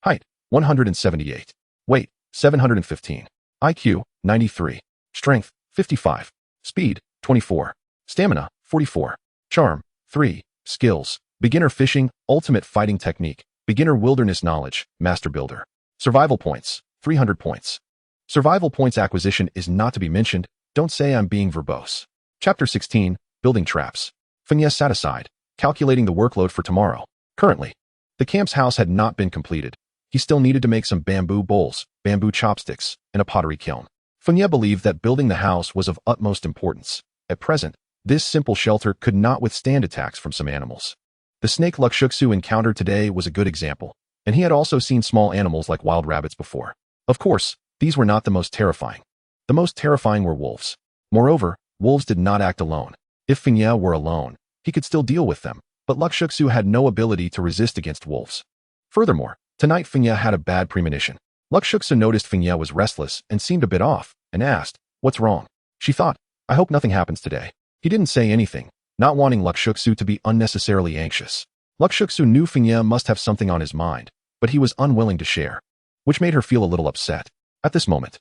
Height, 178. Weight, 715. IQ, 93. Strength, 55. Speed, 24. Stamina, 44. Charm, 3. Skills, beginner fishing, ultimate fighting technique, beginner wilderness knowledge, master builder. Survival points, 300 points. Survival points acquisition is not to be mentioned. Don't say I'm being verbose. Chapter 16, Building Traps. Feng Yi sat aside, calculating the workload for tomorrow. Currently, the camp's house had not been completed. He still needed to make some bamboo bowls, bamboo chopsticks, and a pottery kiln. Feng Yi believed that building the house was of utmost importance. At present, this simple shelter could not withstand attacks from some animals. The snake Luxuxu encountered today was a good example. and he had also seen small animals like wild rabbits before. Of course, these were not the most terrifying. The most terrifying were wolves. Moreover, wolves did not act alone. If Fengye were alone, he could still deal with them, but Luxuxu had no ability to resist against wolves. Furthermore, tonight Fengye had a bad premonition. Luxuxu noticed Fengye was restless and seemed a bit off, and asked, "What's wrong?" She thought, "I hope nothing happens today." He didn't say anything, not wanting Luxuxu to be unnecessarily anxious. Luxuxu knew Fengye must have something on his mind, but he was unwilling to share, which made her feel a little upset. At this moment,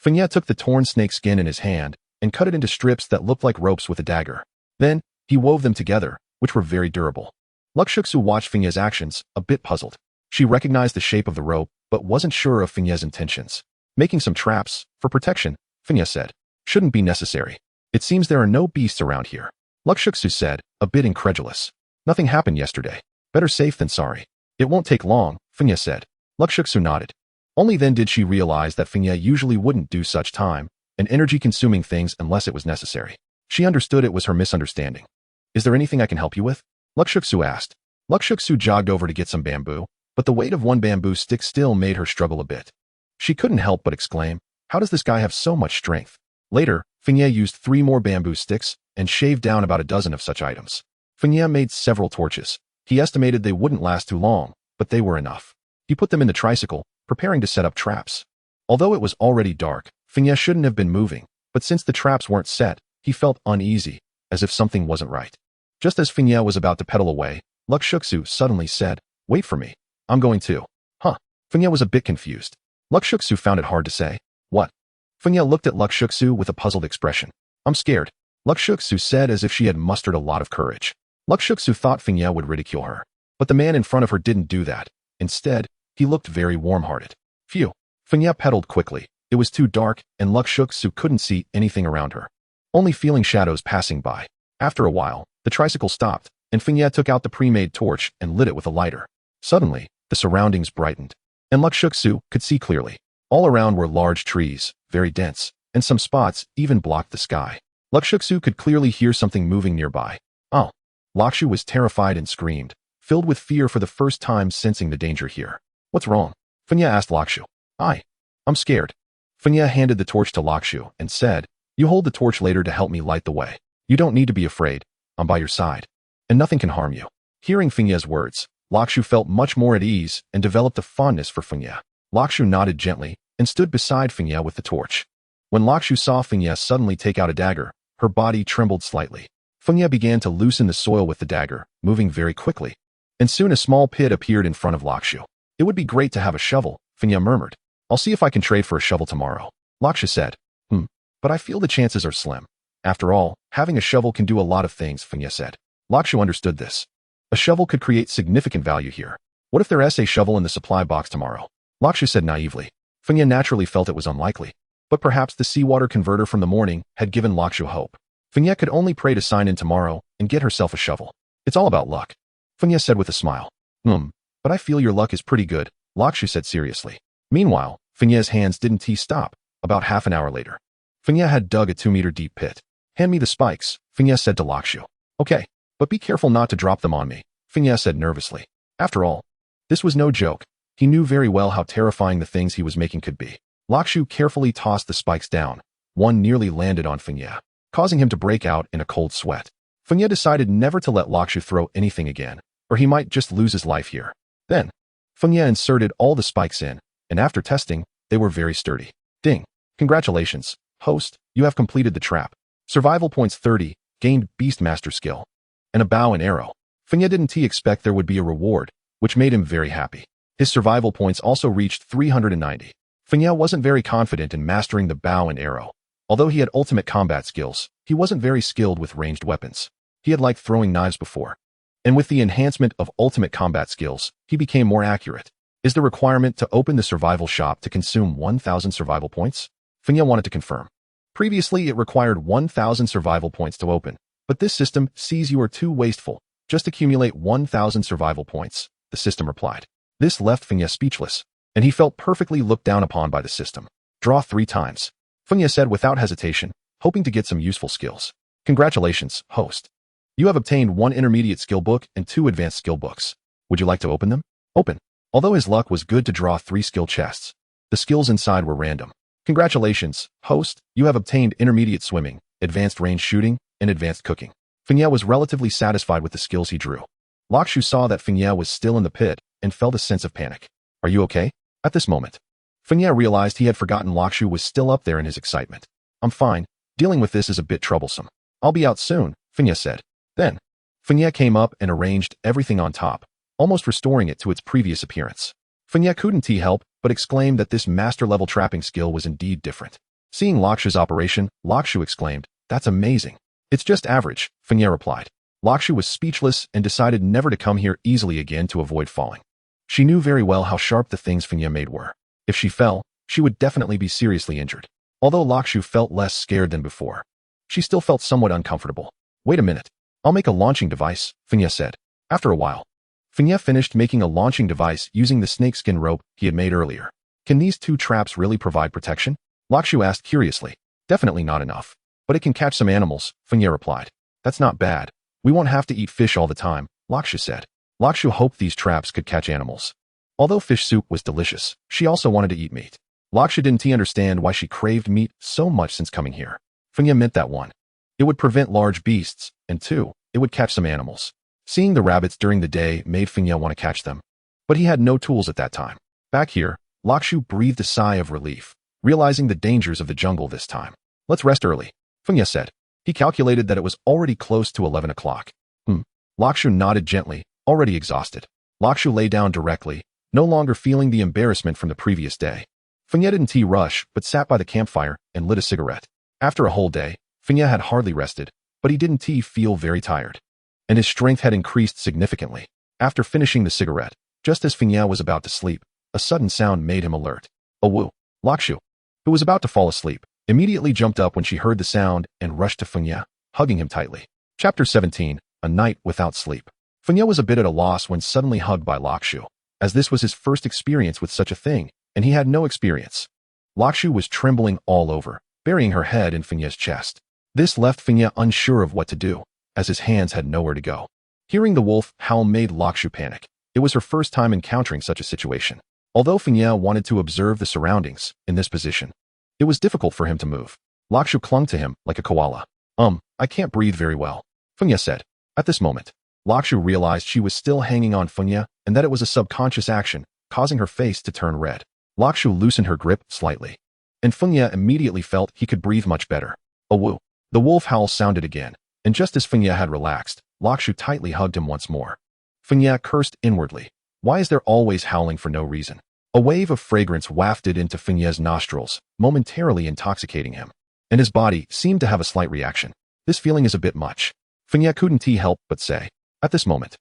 Fengye took the torn snake skin in his hand and cut it into strips that looked like ropes with a dagger. Then, he wove them together, which were very durable. Luxuxu watched Fengye's actions, a bit puzzled. She recognized the shape of the rope, but wasn't sure of Fengye's intentions. "Making some traps, for protection," Fengye said. "Shouldn't be necessary. It seems there are no beasts around here." Luxuxu said, a bit incredulous. "Nothing happened yesterday. Better safe than sorry." "It won't take long," Fengye said. Luxuxu nodded. Only then did she realize that Fengye usually wouldn't do such time and energy-consuming things unless it was necessary. She understood it was her misunderstanding. "Is there anything I can help you with?" Luxuxu asked. Luxuxu jogged over to get some bamboo, but the weight of one bamboo stick still made her struggle a bit. She couldn't help but exclaim, "How does this guy have so much strength?" Later, Fengye used 3 more bamboo sticks and shaved down about a dozen of such items. Fengye made several torches. He estimated they wouldn't last too long, but they were enough. He put them in the tricycle, preparing to set up traps. Although it was already dark, Fengye shouldn't have been moving, but since the traps weren't set, he felt uneasy, as if something wasn't right. Just as Fengye was about to pedal away, Luxuxu suddenly said, "Wait for me. I'm going too." "Huh?" Fengye was a bit confused. Luxuxu found it hard to say. "What?" Fengye looked at Luxuxu with a puzzled expression. "I'm scared," Luxuxu said as if she had mustered a lot of courage. Luxuxu thought Fengye would ridicule her, but the man in front of her didn't do that. Instead, he looked very warm-hearted. Phew. Fengye pedaled quickly. It was too dark, and Luxuxu couldn't see anything around her, only feeling shadows passing by. After a while, the tricycle stopped, and Fengye took out the pre-made torch and lit it with a lighter. Suddenly, the surroundings brightened, and Luxuxu could see clearly. All around were large trees, very dense, and some spots even blocked the sky. Luxuxu could clearly hear something moving nearby. "Oh!" Lakshu was terrified and screamed, filled with fear for the first time sensing the danger here. "What's wrong?" Fengye asked Lakshu. I'm scared." Fengye handed the torch to Lakshu and said, "You hold the torch later to help me light the way. You don't need to be afraid. I'm by your side, and nothing can harm you." Hearing Fengye's words, Lakshu felt much more at ease and developed a fondness for Fengye. Lakshu nodded gently and stood beside Fengye with the torch. When Lakshu saw Fengye suddenly take out a dagger, her body trembled slightly. Fengye began to loosen the soil with the dagger, moving very quickly. And soon a small pit appeared in front of Lakshu. "It would be great to have a shovel," Fengye murmured. "I'll see if I can trade for a shovel tomorrow," Lakshu said. But I feel the chances are slim." "After all, having a shovel can do a lot of things," Fengye said. Lakshu understood this. A shovel could create significant value here. "What if there is a shovel in the supply box tomorrow?" Lakshu said naively. Fengye naturally felt it was unlikely, but perhaps the seawater converter from the morning had given Lakshu hope. Fengye could only pray to sign in tomorrow and get herself a shovel. "It's all about luck," Fengye said with a smile. But I feel your luck is pretty good," Lakshu said seriously. Meanwhile, Fengye's hands didn't stop. About half an hour later, Fengye had dug a 2-meter deep pit. "Hand me the spikes," Fengye said to Lakshu. "Okay, but be careful not to drop them on me," Fengye said nervously. After all, this was no joke. He knew very well how terrifying the things he was making could be. Lakshu carefully tossed the spikes down. One nearly landed on Fengye, causing him to break out in a cold sweat. Fengye decided never to let Lakshu throw anything again, or he might just lose his life here. Then, Fengye inserted all the spikes in, and after testing, they were very sturdy. Ding! Congratulations, host, you have completed the trap. Survival points 30, gained Beastmaster skill. And a bow and arrow. Fengye didn't expect there would be a reward, which made him very happy. His survival points also reached 390. Fengye wasn't very confident in mastering the bow and arrow. Although he had ultimate combat skills, he wasn't very skilled with ranged weapons. He had liked throwing knives before. And with the enhancement of ultimate combat skills, he became more accurate. Is the requirement to open the survival shop to consume 1,000 survival points? Fengye wanted to confirm. Previously, it required 1,000 survival points to open, but this system sees you are too wasteful. Just accumulate 1,000 survival points, the system replied. This left Fengye speechless, and he felt perfectly looked down upon by the system. Draw 3 times, Fengye said without hesitation, hoping to get some useful skills. Congratulations, host. You have obtained 1 intermediate skill book and 2 advanced skill books. Would you like to open them? Open. Although his luck was good to draw 3 skill chests, the skills inside were random. Congratulations, host, you have obtained intermediate swimming, advanced range shooting, and advanced cooking. Fengye was relatively satisfied with the skills he drew. Lakshu saw that Fengye was still in the pit and felt a sense of panic. Are you okay? At this moment, Fengye realized he had forgotten Lakshu was still up there in his excitement. I'm fine. Dealing with this is a bit troublesome. I'll be out soon, Fengye said. Then, Fengye came up and arranged everything on top, almost restoring it to its previous appearance. Fengye couldn't help but exclaim that this master-level trapping skill was indeed different. Seeing Lakshu's operation, Lakshu exclaimed, "That's amazing." "It's just average," Fengye replied. Lakshu was speechless and decided never to come here easily again to avoid falling. She knew very well how sharp the things Fengye made were. If she fell, she would definitely be seriously injured. Although Lakshu felt less scared than before, she still felt somewhat uncomfortable. "Wait a minute. I'll make a launching device," Fengye said. After a while, Fengye finished making a launching device using the snakeskin rope he had made earlier. "Can these 2 traps really provide protection?" Lakshu asked curiously. "Definitely not enough. But it can catch some animals," Fengye replied. "That's not bad. We won't have to eat fish all the time," Lakshu said. Lakshu hoped these traps could catch animals. Although fish soup was delicious, she also wanted to eat meat. Lakshu didn't understand why she craved meat so much since coming here. Fengye meant that 1, it would prevent large beasts, and 2, it would catch some animals. Seeing the rabbits during the day made Fengye want to catch them. But he had no tools at that time. Back here, Lakshu breathed a sigh of relief, realizing the dangers of the jungle this time. "Let's rest early," Fengye said. He calculated that it was already close to 11 o'clock. Lakshu nodded gently, already exhausted. Lakshu lay down directly, no longer feeling the embarrassment from the previous day. Fengye didn't rush, but sat by the campfire and lit a cigarette. After a whole day, Fengye had hardly rested, but he didn't feel very tired. And his strength had increased significantly. After finishing the cigarette, just as Fengye was about to sleep, a sudden sound made him alert. "Oh woo!" Lakshu, who was about to fall asleep, immediately jumped up when she heard the sound and rushed to Fengye, hugging him tightly. Chapter 17, A Night Without Sleep. Fengye was a bit at a loss when suddenly hugged by Lakshu, as this was his first experience with such a thing, and he had no experience. Lakshu was trembling all over, burying her head in Fengye's chest. This left Fengye unsure of what to do, as his hands had nowhere to go. Hearing the wolf howl made Lakshu panic. It was her first time encountering such a situation. Although Fengye wanted to observe the surroundings in this position, it was difficult for him to move. Lakshu clung to him like a koala. I can't breathe very well," Fengye said. At this moment, Lakshu realized she was still hanging on Fengye and that it was a subconscious action, causing her face to turn red. Lakshu loosened her grip slightly, and Fengye immediately felt he could breathe much better. "Oh woo!" The wolf howl sounded again, and just as Fengye had relaxed, Lakshu tightly hugged him once more. Fengye cursed inwardly. Why is there always howling for no reason? A wave of fragrance wafted into Fengye's nostrils, momentarily intoxicating him, and his body seemed to have a slight reaction. "This feeling is a bit much," Fengye couldn't help but say. At this moment,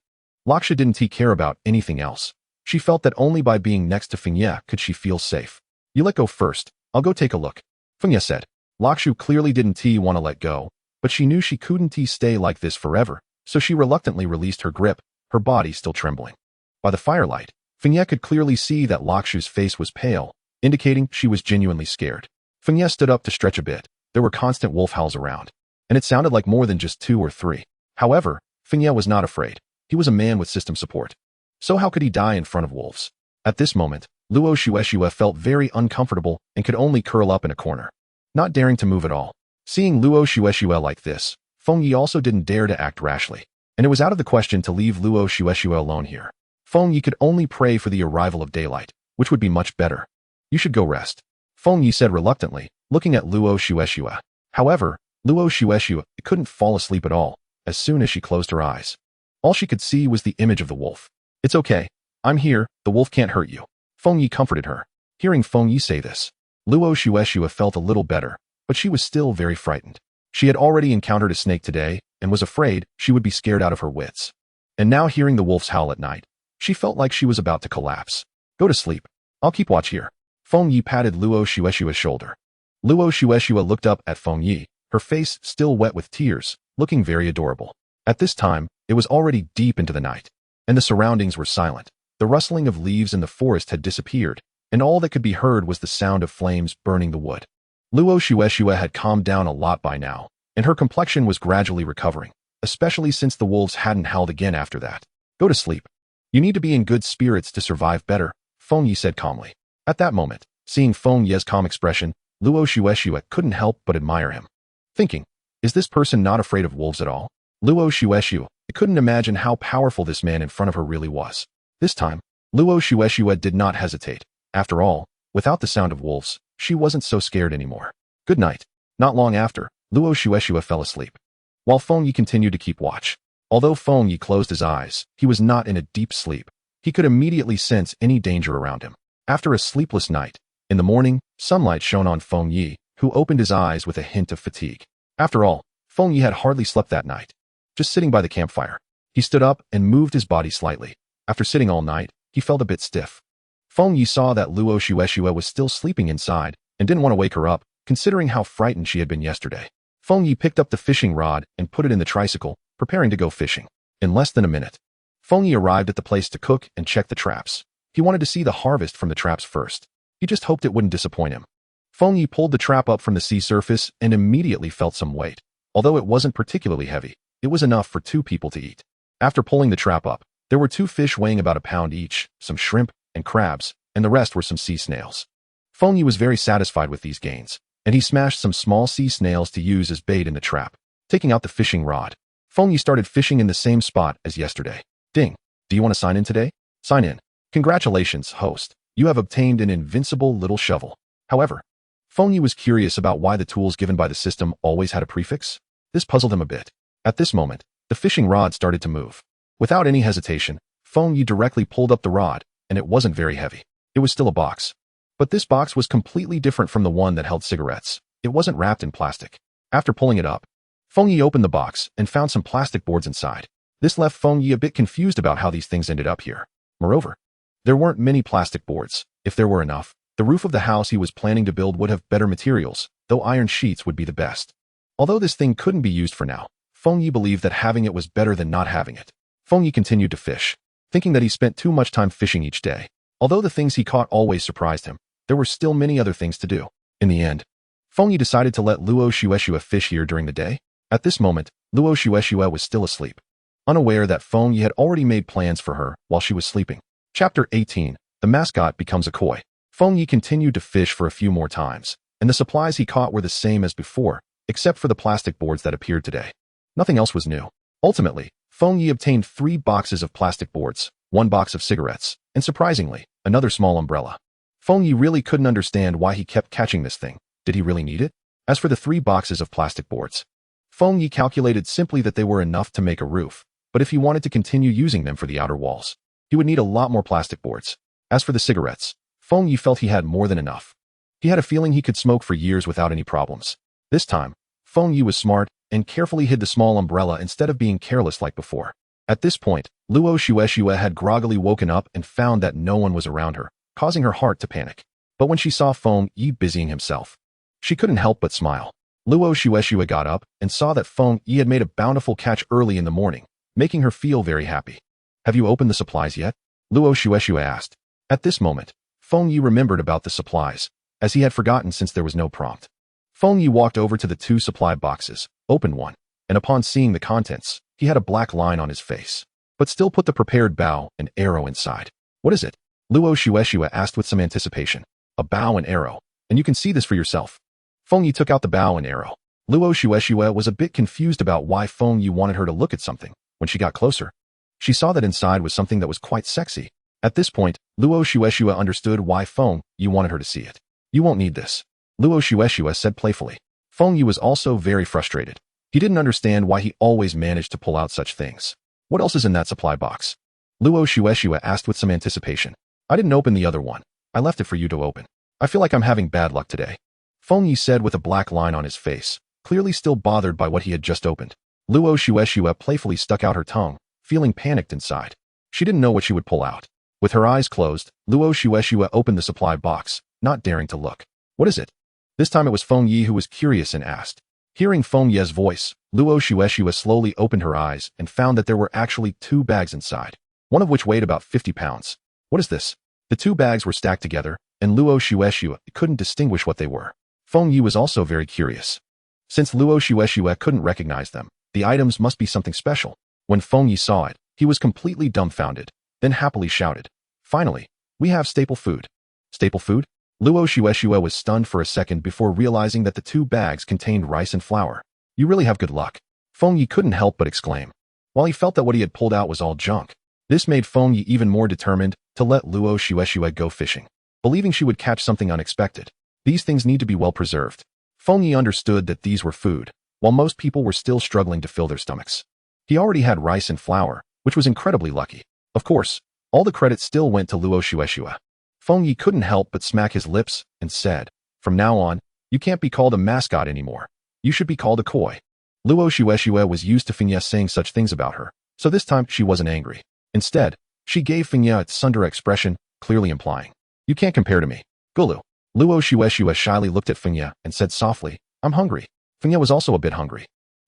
Lakshu didn't care about anything else. She felt that only by being next to Fengye could she feel safe. "You let go first. I'll go take a look," Fengye said. Lakshu clearly didn't want to let go, but she knew she couldn't stay like this forever, so she reluctantly released her grip, her body still trembling. By the firelight, Fengye could clearly see that Lakshu's face was pale, indicating she was genuinely scared. Fengye stood up to stretch a bit. There were constant wolf howls around, and it sounded like more than just 2 or 3. However, Fengye was not afraid. He was a man with system support. So how could he die in front of wolves? At this moment, Luo Shueshue felt very uncomfortable and could only curl up in a corner, not daring to move at all. Seeing Luo Shueshue like this, Fengye also didn't dare to act rashly, and it was out of the question to leave Luo Shueshue alone here. Fengye could only pray for the arrival of daylight, which would be much better. "You should go rest," Fengye said reluctantly, looking at Luo Shueshue. However, Luo Shueshue couldn't fall asleep at all as soon as she closed her eyes. All she could see was the image of the wolf. "It's okay. I'm here. The wolf can't hurt you," Fengye comforted her. Hearing Fengye say this, Luo Shueshue felt a little better, but she was still very frightened. She had already encountered a snake today and was afraid she would be scared out of her wits. And now hearing the wolf's howl at night, she felt like she was about to collapse. "Go to sleep. I'll keep watch here." Fengye patted Luo Shueshue's shoulder. Luo Shueshue looked up at Fengye, her face still wet with tears, looking very adorable. At this time, it was already deep into the night, and the surroundings were silent. The rustling of leaves in the forest had disappeared, and all that could be heard was the sound of flames burning the wood. Luo Shueshue had calmed down a lot by now, and her complexion was gradually recovering, especially since the wolves hadn't howled again after that. "Go to sleep. You need to be in good spirits to survive better, Feng Yi said calmly. At that moment, seeing Feng Yi's calm expression, Luo Shueshue couldn't help but admire him. Thinking, is this person not afraid of wolves at all? Luo Shueshue couldn't imagine how powerful this man in front of her really was. This time, Luo Shueshue did not hesitate. After all, without the sound of wolves, she wasn't so scared anymore. Good night. Not long after, Luo Shueshue fell asleep, while Feng Yi continued to keep watch. Although Feng Yi closed his eyes, he was not in a deep sleep. He could immediately sense any danger around him. After a sleepless night, in the morning, sunlight shone on Feng Yi, who opened his eyes with a hint of fatigue. After all, Feng Yi had hardly slept that night. Just sitting by the campfire, he stood up and moved his body slightly. After sitting all night, he felt a bit stiff. Feng Yi saw that Luo Shueshue was still sleeping inside and didn't want to wake her up, considering how frightened she had been yesterday. Feng Yi picked up the fishing rod and put it in the tricycle, preparing to go fishing. In less than a minute, Feng Yi arrived at the place to cook and check the traps. He wanted to see the harvest from the traps first. He just hoped it wouldn't disappoint him. Feng Yi pulled the trap up from the sea surface and immediately felt some weight. Although it wasn't particularly heavy, it was enough for 2 people to eat. After pulling the trap up, there were 2 fish weighing about a pound each, some shrimp and crabs, and the rest were some sea snails. Feng Yi was very satisfied with these gains, and he smashed some small sea snails to use as bait in the trap. Taking out the fishing rod, Feng Yi started fishing in the same spot as yesterday. Ding. Do you want to sign in today? Sign in. Congratulations, host. You have obtained an invincible little shovel. However, Feng Yi was curious about why the tools given by the system always had a prefix. This puzzled him a bit. At this moment, the fishing rod started to move. Without any hesitation, Feng Yi directly pulled up the rod, and it wasn't very heavy. It was still a box. But this box was completely different from the one that held cigarettes. It wasn't wrapped in plastic. After pulling it up, Feng Yi opened the box and found some plastic boards inside. This left Feng Yi a bit confused about how these things ended up here. Moreover, there weren't many plastic boards. If there were enough, the roof of the house he was planning to build would have better materials, though iron sheets would be the best. Although this thing couldn't be used for now, Feng Yi believed that having it was better than not having it. Feng Yi continued to fish, thinking that he spent too much time fishing each day. Although the things he caught always surprised him, there were still many other things to do. In the end, Feng Yi decided to let Luo Shueshue fish here during the day. At this moment, Luo Shueshue was still asleep, unaware that Feng Yi had already made plans for her while she was sleeping. Chapter 18. The mascot becomes a koi. Feng Yi continued to fish for a few more times, and the supplies he caught were the same as before, except for the plastic boards that appeared today. Nothing else was new. Ultimately, Feng Yi obtained 3 boxes of plastic boards, 1 box of cigarettes, and surprisingly, another small umbrella. Feng Yi really couldn't understand why he kept catching this thing. Did he really need it? As for the 3 boxes of plastic boards, Feng Yi calculated simply that they were enough to make a roof, but if he wanted to continue using them for the outer walls, he would need a lot more plastic boards. As for the cigarettes, Feng Yi felt he had more than enough. He had a feeling he could smoke for years without any problems. This time, Feng Yi was smart and carefully hid the small umbrella instead of being careless like before. At this point, Luo Shueshue had groggily woken up and found that no one was around her, causing her heart to panic. But when she saw Feng Yi busying himself, she couldn't help but smile. Luo Shueshue got up and saw that Feng Yi had made a bountiful catch early in the morning, making her feel very happy. Have you opened the supplies yet? Luo Shueshue asked. At this moment, Feng Yi remembered about the supplies, as he had forgotten since there was no prompt. Feng Yi walked over to the 2 supply boxes, opened one, and upon seeing the contents, he had a black line on his face, but still put the prepared bow and arrow inside. What is it? Luo Shueshue asked with some anticipation. A bow and arrow, and you can see this for yourself. Feng Yi took out the bow and arrow. Luo Shueshue was a bit confused about why Feng Yi wanted her to look at something. When she got closer, she saw that inside was something that was quite sexy. At this point, Luo Shueshue understood why Feng Yi wanted her to see it. You won't need this, Luo Shueshue said playfully. Feng Yi was also very frustrated. He didn't understand why he always managed to pull out such things. What else is in that supply box? Luo Shueshue asked with some anticipation. I didn't open the other one. I left it for you to open. I feel like I'm having bad luck today, Feng Yi said with a black line on his face, clearly still bothered by what he had just opened. Luo Shueshue playfully stuck out her tongue, feeling panicked inside. She didn't know what she would pull out. With her eyes closed, Luo Shueshue opened the supply box, not daring to look. What is it? This time it was Feng Yi who was curious and asked. Hearing Feng Yi's voice, Luo Shueshue slowly opened her eyes and found that there were actually 2 bags inside, one of which weighed about 50 pounds. What is this? The 2 bags were stacked together, and Luo Shueshue couldn't distinguish what they were. Feng Yi was also very curious. Since Luo Shueshue couldn't recognize them, the items must be something special. When Feng Yi saw it, he was completely dumbfounded. then happily shouted, "Finally, we have staple food." Staple food? Luo Shueshue was stunned for a second before realizing that the 2 bags contained rice and flour. "You really have good luck." Feng Yi couldn't help but exclaim. While he felt that what he had pulled out was all junk, this made Feng Yi even more determined to let Luo Shueshue go fishing, believing she would catch something unexpected. These things need to be well preserved. Feng Yi understood that these were food, while most people were still struggling to fill their stomachs. He already had rice and flour, which was incredibly lucky. Of course, all the credit still went to Luo Shueshue. Feng Yi couldn't help but smack his lips and said, "From now on, you can't be called a mascot anymore. You should be called a koi." Luo Shueshue was used to Feng Yi saying such things about her, so this time she wasn't angry. Instead, she gave Feng Yi a tsundere expression, clearly implying, "You can't compare to me, Gulu." Luo Shueshue shyly looked at Feng Yi and said softly, "I'm hungry." Feng Yi was also a bit hungry.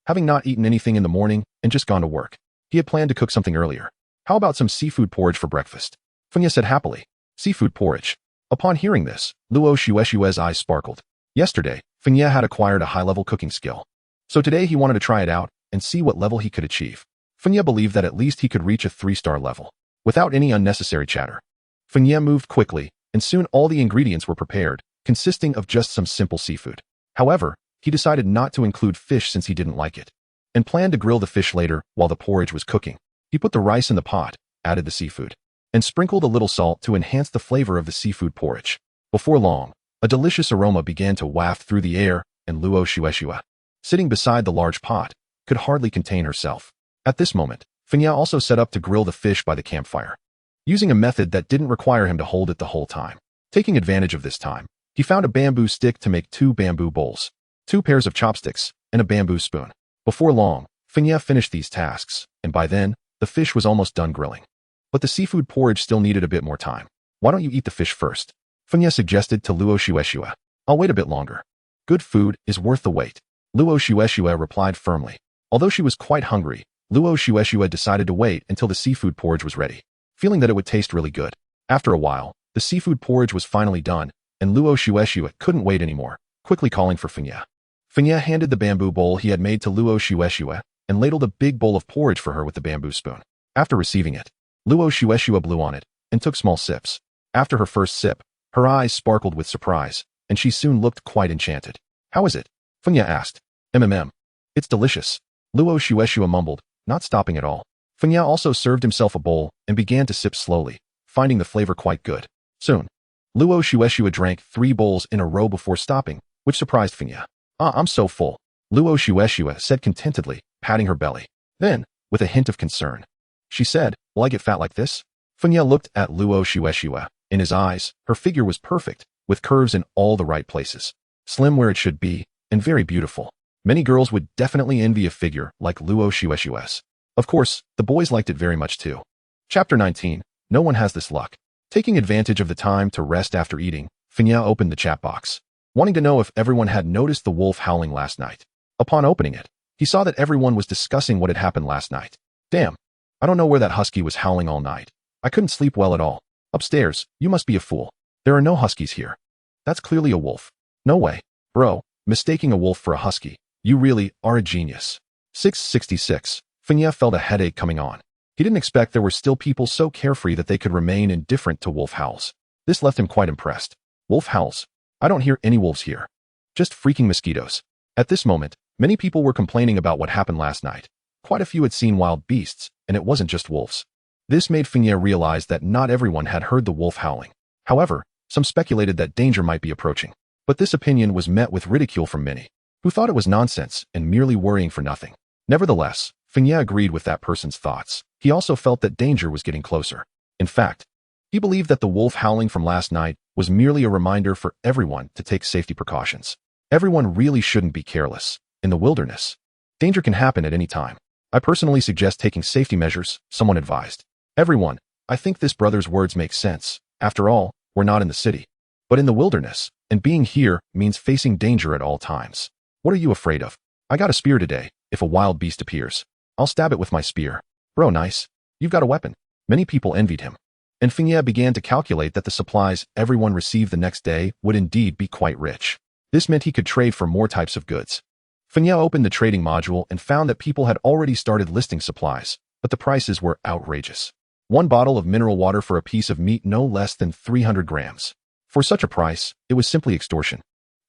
Having not eaten anything in the morning and just gone to work, he had planned to cook something earlier. "How about some seafood porridge for breakfast?" Feng Yi said happily. Seafood porridge. Upon hearing this, Luo Shueshue's eyes sparkled. Yesterday, Feng Yi had acquired a high-level cooking skill. So today he wanted to try it out and see what level he could achieve. Feng Yi believed that at least he could reach a 3-star level, without any unnecessary chatter. Feng Yi moved quickly, and soon all the ingredients were prepared, consisting of just some simple seafood. However, he decided not to include fish since he didn't like it, and planned to grill the fish later while the porridge was cooking. He put the rice in the pot, added the seafood, and sprinkled a little salt to enhance the flavor of the seafood porridge. Before long, a delicious aroma began to waft through the air, and Luo Shueshue, sitting beside the large pot, could hardly contain herself. At this moment, Feng Yi also set up to grill the fish by the campfire, using a method that didn't require him to hold it the whole time. Taking advantage of this time, he found a bamboo stick to make 2 bamboo bowls, 2 pairs of chopsticks, and a bamboo spoon. Before long, Feng Yi finished these tasks, and by then, the fish was almost done grilling. But the seafood porridge still needed a bit more time. "Why don't you eat the fish first?" Feng Yi suggested to Luo Shueshue. "I'll wait a bit longer. Good food is worth the wait." Luo Shueshue replied firmly. Although she was quite hungry, Luo Shueshue decided to wait until the seafood porridge was ready, feeling that it would taste really good. After a while, the seafood porridge was finally done, and Luo Shueshue couldn't wait anymore, quickly calling for Feng Yi. Feng Yi handed the bamboo bowl he had made to Luo Shueshue and ladled a big bowl of porridge for her with the bamboo spoon. After receiving it, Luo Shueshue blew on it and took small sips. After her first sip, her eyes sparkled with surprise, and she soon looked quite enchanted. "How is it?" Feng Yi asked. It's delicious," Luo Shueshue mumbled, not stopping at all. Feng Yi also served himself a bowl and began to sip slowly, finding the flavor quite good. Soon, Luo Shueshue drank 3 bowls in a row before stopping, which surprised Feng Yi. I'm so full," Luo Shueshue said contentedly, patting her belly. Then, with a hint of concern, she said, "Will I get fat like this?" Feng Yi looked at Luo Shueshue. In his eyes, her figure was perfect, with curves in all the right places, slim where it should be, and very beautiful. Many girls would definitely envy a figure like Luo Shueshue's. Of course, the boys liked it very much too. Chapter 19. No one has this luck. Taking advantage of the time to rest after eating, Feng Yi opened the chat box, wanting to know if everyone had noticed the wolf howling last night. Upon opening it, he saw that everyone was discussing what had happened last night. "Damn, I don't know where that husky was howling all night. I couldn't sleep well at all. Upstairs, you must be a fool. There are no huskies here. That's clearly a wolf. No way. Bro, mistaking a wolf for a husky. You really are a genius." 666. Feng Yi felt a headache coming on. He didn't expect there were still people so carefree that they could remain indifferent to wolf howls. This left him quite impressed. Wolf howls? I don't hear any wolves here. Just freaking mosquitoes. At this moment, many people were complaining about what happened last night. Quite a few had seen wild beasts, and it wasn't just wolves. This made Feng Yi realize that not everyone had heard the wolf howling. However, some speculated that danger might be approaching. But this opinion was met with ridicule from many, who thought it was nonsense and merely worrying for nothing. Nevertheless, Feng Yi agreed with that person's thoughts. He also felt that danger was getting closer. In fact, he believed that the wolf howling from last night was merely a reminder for everyone to take safety precautions. Everyone really shouldn't be careless. In the wilderness, danger can happen at any time. I personally suggest taking safety measures, someone advised. Everyone, I think this brother's words make sense. After all, we're not in the city, but in the wilderness, and being here means facing danger at all times. What are you afraid of? I got a spear today. If a wild beast appears, I'll stab it with my spear. Bro, nice. You've got a weapon. Many people envied him. And Feng Yi began to calculate that the supplies everyone received the next day would indeed be quite rich. This meant he could trade for more types of goods. Feng Yi opened the trading module and found that people had already started listing supplies, but the prices were outrageous. One bottle of mineral water for a piece of meat no less than 300 grams. For such a price, it was simply extortion.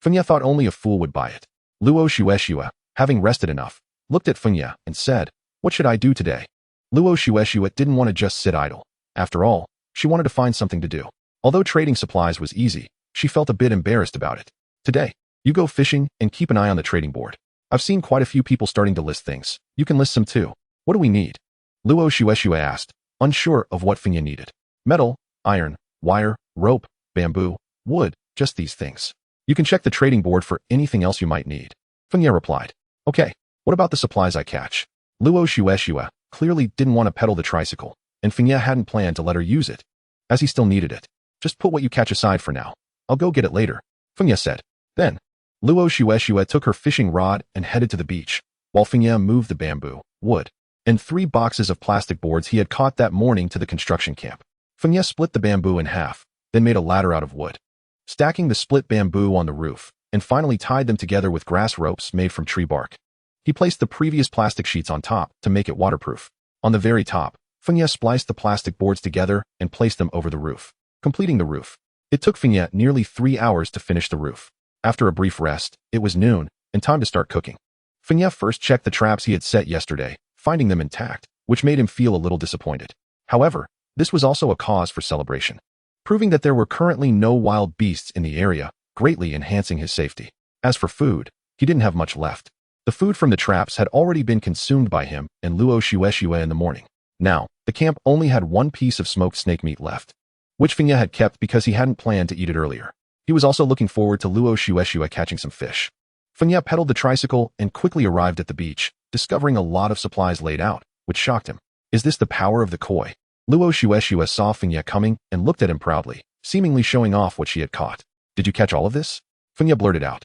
Fenya thought only a fool would buy it. Luo Shueshua, having rested enough, looked at Fenya and said, "What should I do today?" Luo Shueshua didn't want to just sit idle. After all, she wanted to find something to do. Although trading supplies was easy, she felt a bit embarrassed about it. "Today, you go fishing and keep an eye on the trading board. I've seen quite a few people starting to list things. You can list some too. What do we need?" Luo Shueshua asked, unsure of what Fenya needed. "Metal, iron, wire, rope, bamboo, wood, just these things. You can check the trading board for anything else you might need." Fenya replied. "Okay, what about the supplies I catch?" Luo Shueshua clearly didn't want to pedal the tricycle, and Fenya hadn't planned to let her use it, as he still needed it. "Just put what you catch aside for now. I'll go get it later," Fenya said. Then, Luo Shueshua took her fishing rod and headed to the beach, while Fenya moved the bamboo, wood, and 3 boxes of plastic boards he had caught that morning to the construction camp. Fenya split the bamboo in half, then made a ladder out of wood, stacking the split bamboo on the roof, and finally tied them together with grass ropes made from tree bark. He placed the previous plastic sheets on top to make it waterproof. On the very top, Fenya spliced the plastic boards together and placed them over the roof, completing the roof. It took Fenya nearly 3 hours to finish the roof. After a brief rest, it was noon, and time to start cooking. Fenya first checked the traps he had set yesterday, finding them intact, which made him feel a little disappointed. However, this was also a cause for celebration, proving that there were currently no wild beasts in the area, greatly enhancing his safety. As for food, he didn't have much left. The food from the traps had already been consumed by him and Luo Shueshua in the morning. Now, the camp only had 1 piece of smoked snake meat left, which Fenya had kept because he hadn't planned to eat it earlier. He was also looking forward to Luo Shueshua catching some fish. Fenya pedaled the tricycle and quickly arrived at the beach, discovering a lot of supplies laid out, which shocked him. Is this the power of the koi? Luo Shueshua saw Fenya coming and looked at him proudly, seemingly showing off what she had caught. "Did you catch all of this?" Fenya blurted out,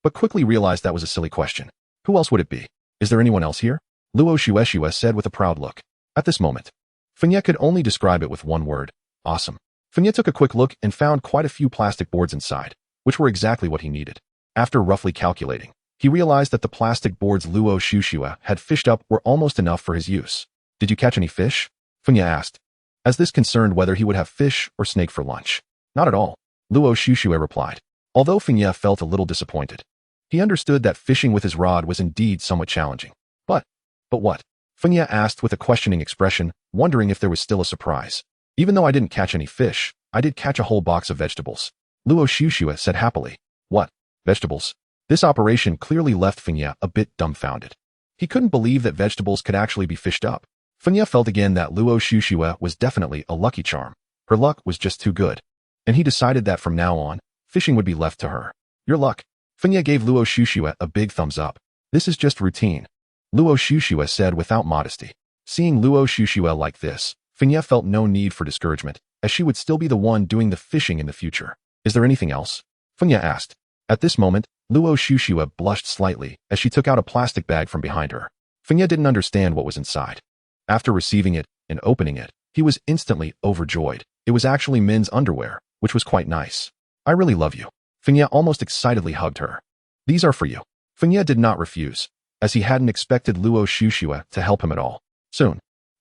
but quickly realized that was a silly question. Who else would it be? "Is there anyone else here?" Luo Shueshua said with a proud look. At this moment, Fenya could only describe it with one word: awesome. Fenya took a quick look and found quite a few plastic boards inside, which were exactly what he needed. After roughly calculating, he realized that the plastic boards Luo Shueshua had fished up were almost enough for his use. "Did you catch any fish?" Fenya asked, as this concerned whether he would have fish or snake for lunch. "Not at all," Luo Shueshua replied. Although Fenya felt a little disappointed, he understood that fishing with his rod was indeed somewhat challenging. But what?" Fenya asked with a questioning expression, wondering if there was still a surprise. "Even though I didn't catch any fish, I did catch a whole box of vegetables," Luo Shueshua said happily. "What? Vegetables?" This operation clearly left Fenya a bit dumbfounded. He couldn't believe that vegetables could actually be fished up. Fenya felt again that Luo Shueshua was definitely a lucky charm. Her luck was just too good, and he decided that from now on, fishing would be left to her. "Your luck." Fenya gave Luo Shueshua a big thumbs up. "This is just routine," Luo Shueshua said without modesty. Seeing Luo Shueshua like this, Fenya felt no need for discouragement, as she would still be the one doing the fishing in the future. "Is there anything else?" Fenya asked. At this moment, Luo Shueshua blushed slightly as she took out a plastic bag from behind her. Fenya didn't understand what was inside. After receiving it and opening it, he was instantly overjoyed. It was actually men's underwear, which was quite nice. "I really love you." Fenya almost excitedly hugged her. "These are for you." Fenya did not refuse, as he hadn't expected Luo Shueshua to help him at all. Soon,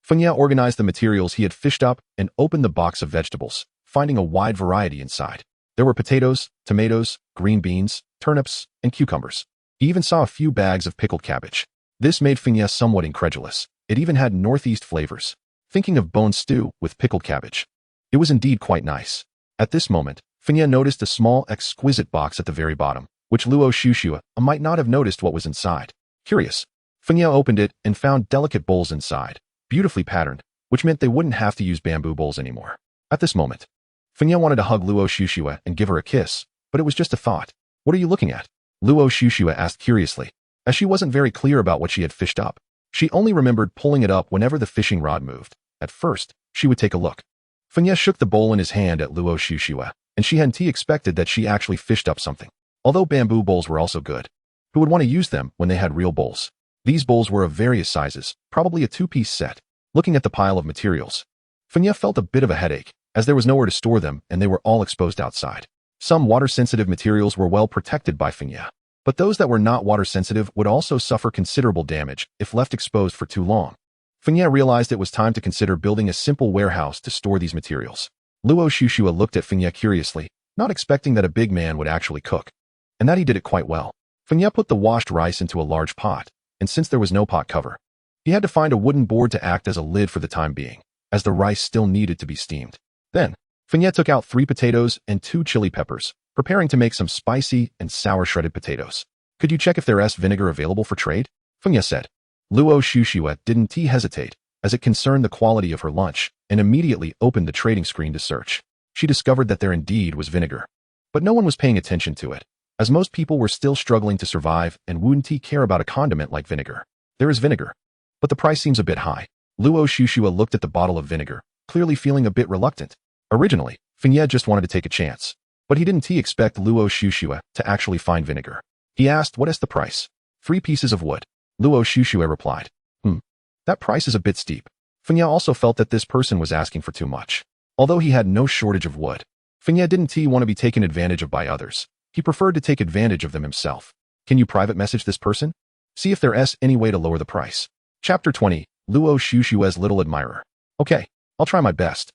Fenya organized the materials he had fished up and opened the box of vegetables, finding a wide variety inside. There were potatoes, tomatoes, green beans, turnips, and cucumbers. He even saw a few bags of pickled cabbage. This made Fenya somewhat incredulous. It even had northeast flavors, thinking of bone stew with pickled cabbage. It was indeed quite nice. At this moment, Fenya noticed a small, exquisite box at the very bottom, which Luo Shueshua might not have noticed what was inside. Curious, Fenya opened it and found delicate bowls inside, beautifully patterned, which meant they wouldn't have to use bamboo bowls anymore. At this moment, Fenya wanted to hug Luo Shueshua and give her a kiss, but it was just a thought. "What are you looking at?" Luo Shueshua asked curiously, as she wasn't very clear about what she had fished up. She only remembered pulling it up whenever the fishing rod moved. At first, she would take a look. Fenya shook the bowl in his hand at Luo Shueshua, and she hadn't expected that she actually fished up something. Although bamboo bowls were also good, who would want to use them when they had real bowls? These bowls were of various sizes, probably a 2-piece set. Looking at the pile of materials, Fenya felt a bit of a headache, as there was nowhere to store them and they were all exposed outside. Some water-sensitive materials were well protected by Fenya, but those that were not water-sensitive would also suffer considerable damage if left exposed for too long. Feng Ye realized it was time to consider building a simple warehouse to store these materials. Luo Xuxue looked at Feng Ye curiously, not expecting that a big man would actually cook, and that he did it quite well. Feng Ye put the washed rice into a large pot, and since there was no pot cover, he had to find a wooden board to act as a lid for the time being, as the rice still needed to be steamed. Then, Feng Ye took out 3 potatoes and 2 chili peppers, preparing to make some spicy and sour shredded potatoes. Could you check if there's vinegar available for trade? Feng Ye said. Luo Xuxue didn't hesitate, as it concerned the quality of her lunch, and immediately opened the trading screen to search. She discovered that there indeed was vinegar. But no one was paying attention to it, as most people were still struggling to survive and wouldn't care about a condiment like vinegar. There is vinegar, but the price seems a bit high. Luo Xuxue looked at the bottle of vinegar, clearly feeling a bit reluctant. Originally, Feng Ye just wanted to take a chance, but he didn't expect Luo Xuxue to actually find vinegar. He asked, "What is the price?" 3 pieces of wood. Luo Xuxue replied. That price is a bit steep. Feng Ye also felt that this person was asking for too much. Although he had no shortage of wood, Feng Ye didn't want to be taken advantage of by others. He preferred to take advantage of them himself. Can you private message this person? See if there's any way to lower the price. Chapter 20, Luo Xuxue's Little Admirer. Okay, I'll try my best.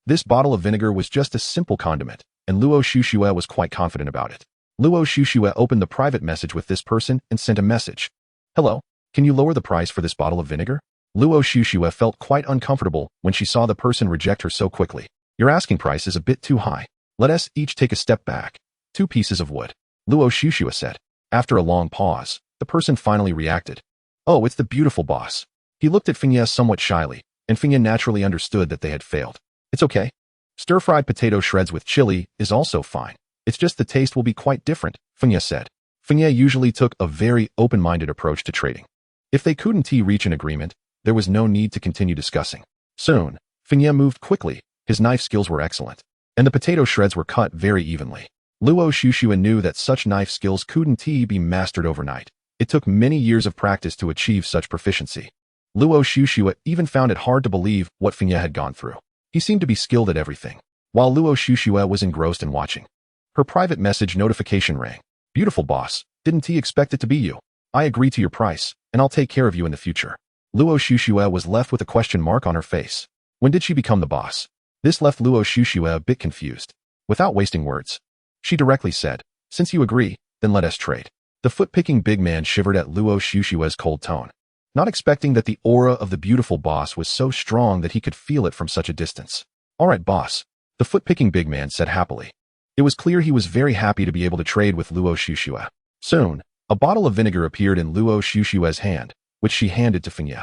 This bottle of vinegar was just a simple condiment, and Luo Xuxue was quite confident about it. Luo Xuxue opened the private message with this person and sent a message. Hello, can you lower the price for this bottle of vinegar? Luo Xuxue felt quite uncomfortable when she saw the person reject her so quickly. Your asking price is a bit too high. Let us each take a step back. 2 pieces of wood. Luo Xuxue said. After a long pause, the person finally reacted. Oh, it's the beautiful boss. He looked at Feng Ye somewhat shyly, and Feng Ye naturally understood that they had failed. It's okay. Stir-fried potato shreds with chili is also fine. It's just the taste will be quite different, Feng Ye said. Feng Ye usually took a very open-minded approach to trading. If they couldn't reach an agreement, there was no need to continue discussing. Soon, Feng Ye moved quickly. His knife skills were excellent, and the potato shreds were cut very evenly. Luo Xuxue knew that such knife skills couldn't be mastered overnight. It took many years of practice to achieve such proficiency. Luo Xuxue even found it hard to believe what Feng Ye had gone through. He seemed to be skilled at everything, while Luo Xuxue was engrossed in watching. Her private message notification rang. Beautiful boss, didn't expect it to be you. I agree to your price, and I'll take care of you in the future. Luo Xuxue was left with a question mark on her face. When did she become the boss? This left Luo Xuxue a bit confused. Without wasting words, she directly said, since you agree, then let us trade. The foot-picking big man shivered at Luo Xuxue's cold tone, not expecting that the aura of the beautiful boss was so strong that he could feel it from such a distance. All right, boss, the foot-picking big man said happily. It was clear he was very happy to be able to trade with Luo Xuxue. Soon, a bottle of vinegar appeared in Luo Xuxue's hand, which she handed to Feng Ye.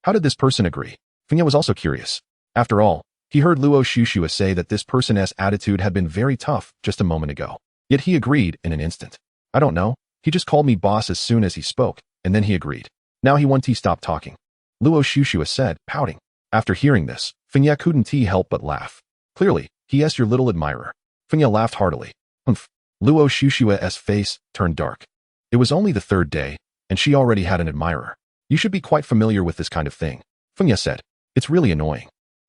How did this person agree? Feng Ye was also curious. After all, he heard Luo Xuxue say that this person's attitude had been very tough just a moment ago. Yet he agreed in an instant. I don't know, he just called me boss as soon as he spoke, and then he agreed. Now he won't stop talking. Luo Xuxue said, pouting. After hearing this, Feng Ye couldn't help but laugh. Clearly, he is your little admirer. Feng Ye laughed heartily. Humph. Luo Xuxue's face turned dark. It was only the 3rd day, and she already had an admirer. You should be quite familiar with this kind of thing, Feng Ye said. It's really annoying.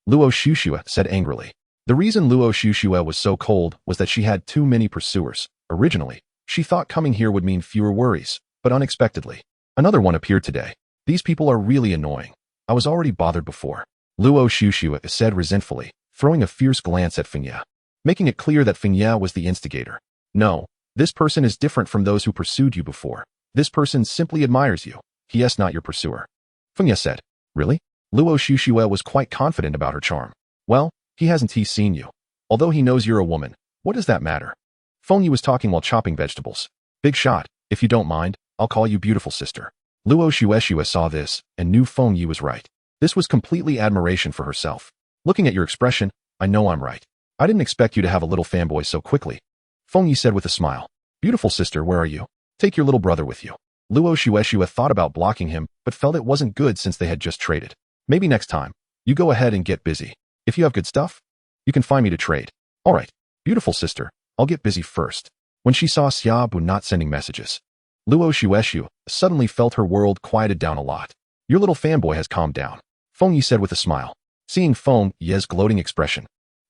Luo Xuxue said angrily. The reason Luo Xuxue was so cold was that she had too many pursuers. Originally, she thought coming here would mean fewer worries, but unexpectedly, another one appeared today. These people are really annoying. I was already bothered before. Luo Xuxue said resentfully, throwing a fierce glance at Feng Ye, making it clear that Feng Ye was the instigator. No, this person is different from those who pursued you before. This person simply admires you. He is not your pursuer. Feng Ye said. Really? Luo Xuxue was quite confident about her charm. Well, he hasn't seen you. Although he knows you're a woman, what does that matter? Feng Ye was talking while chopping vegetables. Big shot, if you don't mind, I'll call you beautiful sister. Luo Xuexue saw this and knew Feng Ye was right. This was completely admiration for herself. Looking at your expression, I know I'm right. I didn't expect you to have a little fanboy so quickly. Feng Ye said with a smile. Beautiful sister, where are you? Take your little brother with you. Luo Xuexue thought about blocking him, but felt it wasn't good since they had just traded. Maybe next time. You go ahead and get busy. If you have good stuff, you can find me to trade. All right, beautiful sister, I'll get busy first. When she saw Xiaobu not sending messages, Luo Xuexue suddenly felt her world quieted down a lot. Your little fanboy has calmed down, Feng Ye said with a smile. Seeing Feng Ye's gloating expression,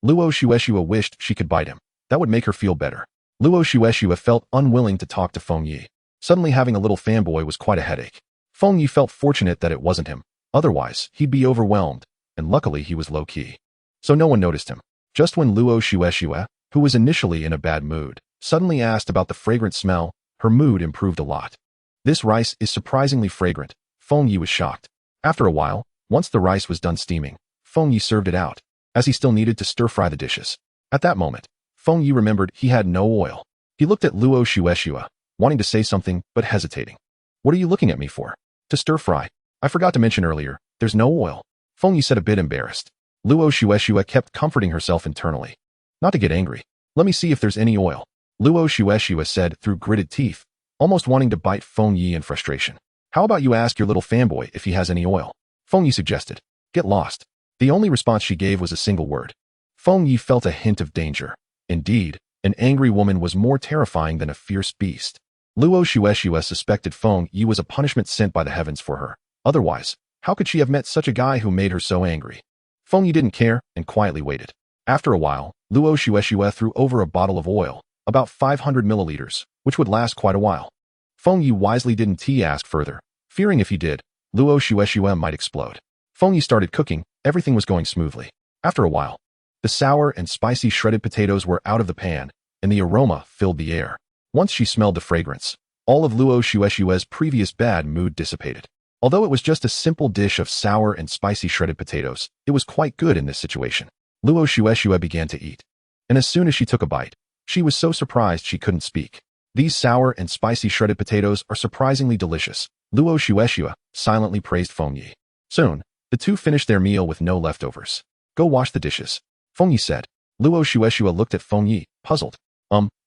Luo Xuexue wished she could bite him. That would make her feel better. Luo Xuexue felt unwilling to talk to Feng Ye. Suddenly having a little fanboy was quite a headache. Feng Ye felt fortunate that it wasn't him. Otherwise, he'd be overwhelmed, and luckily he was low-key. So no one noticed him. Just when Luo Xuexue, who was initially in a bad mood, suddenly asked about the fragrant smell, her mood improved a lot. This rice is surprisingly fragrant. Feng Yi was shocked. After a while, once the rice was done steaming, Feng Yi served it out, as he still needed to stir-fry the dishes. At that moment, Feng Yi remembered he had no oil. He looked at Luo Xuexue, wanting to say something but hesitating. What are you looking at me for? To stir-fry. I forgot to mention earlier, there's no oil. Feng Yi said a bit embarrassed. Luo Xuexue kept comforting herself internally. Not to get angry. Let me see if there's any oil. Luo Xuexue said through gritted teeth, almost wanting to bite Feng Yi in frustration. How about you ask your little fanboy if he has any oil? Feng Yi suggested. Get lost. The only response she gave was a single word. Feng Yi felt a hint of danger. Indeed, an angry woman was more terrifying than a fierce beast. Luo Xuexue suspected Feng Yi was a punishment sent by the heavens for her. Otherwise, how could she have met such a guy who made her so angry? Feng Yi didn't care and quietly waited. After a while, Luo Xuexue threw over a bottle of oil, about 500 milliliters, which would last quite a while. Feng Yi wisely didn't ask further, fearing if he did, Luo Xuexue might explode. Feng Yi started cooking, everything was going smoothly. After a while, the sour and spicy shredded potatoes were out of the pan, and the aroma filled the air. Once she smelled the fragrance, all of Luo Xuexue's previous bad mood dissipated. Although it was just a simple dish of sour and spicy shredded potatoes, it was quite good in this situation. Luo Xuexue began to eat. And as soon as she took a bite, she was so surprised she couldn't speak. These sour and spicy shredded potatoes are surprisingly delicious. Luo Xuexue silently praised Feng Yi. Soon, the two finished their meal with no leftovers. Go wash the dishes, Feng Yi said. Luo Xuexue looked at Feng Yi, puzzled.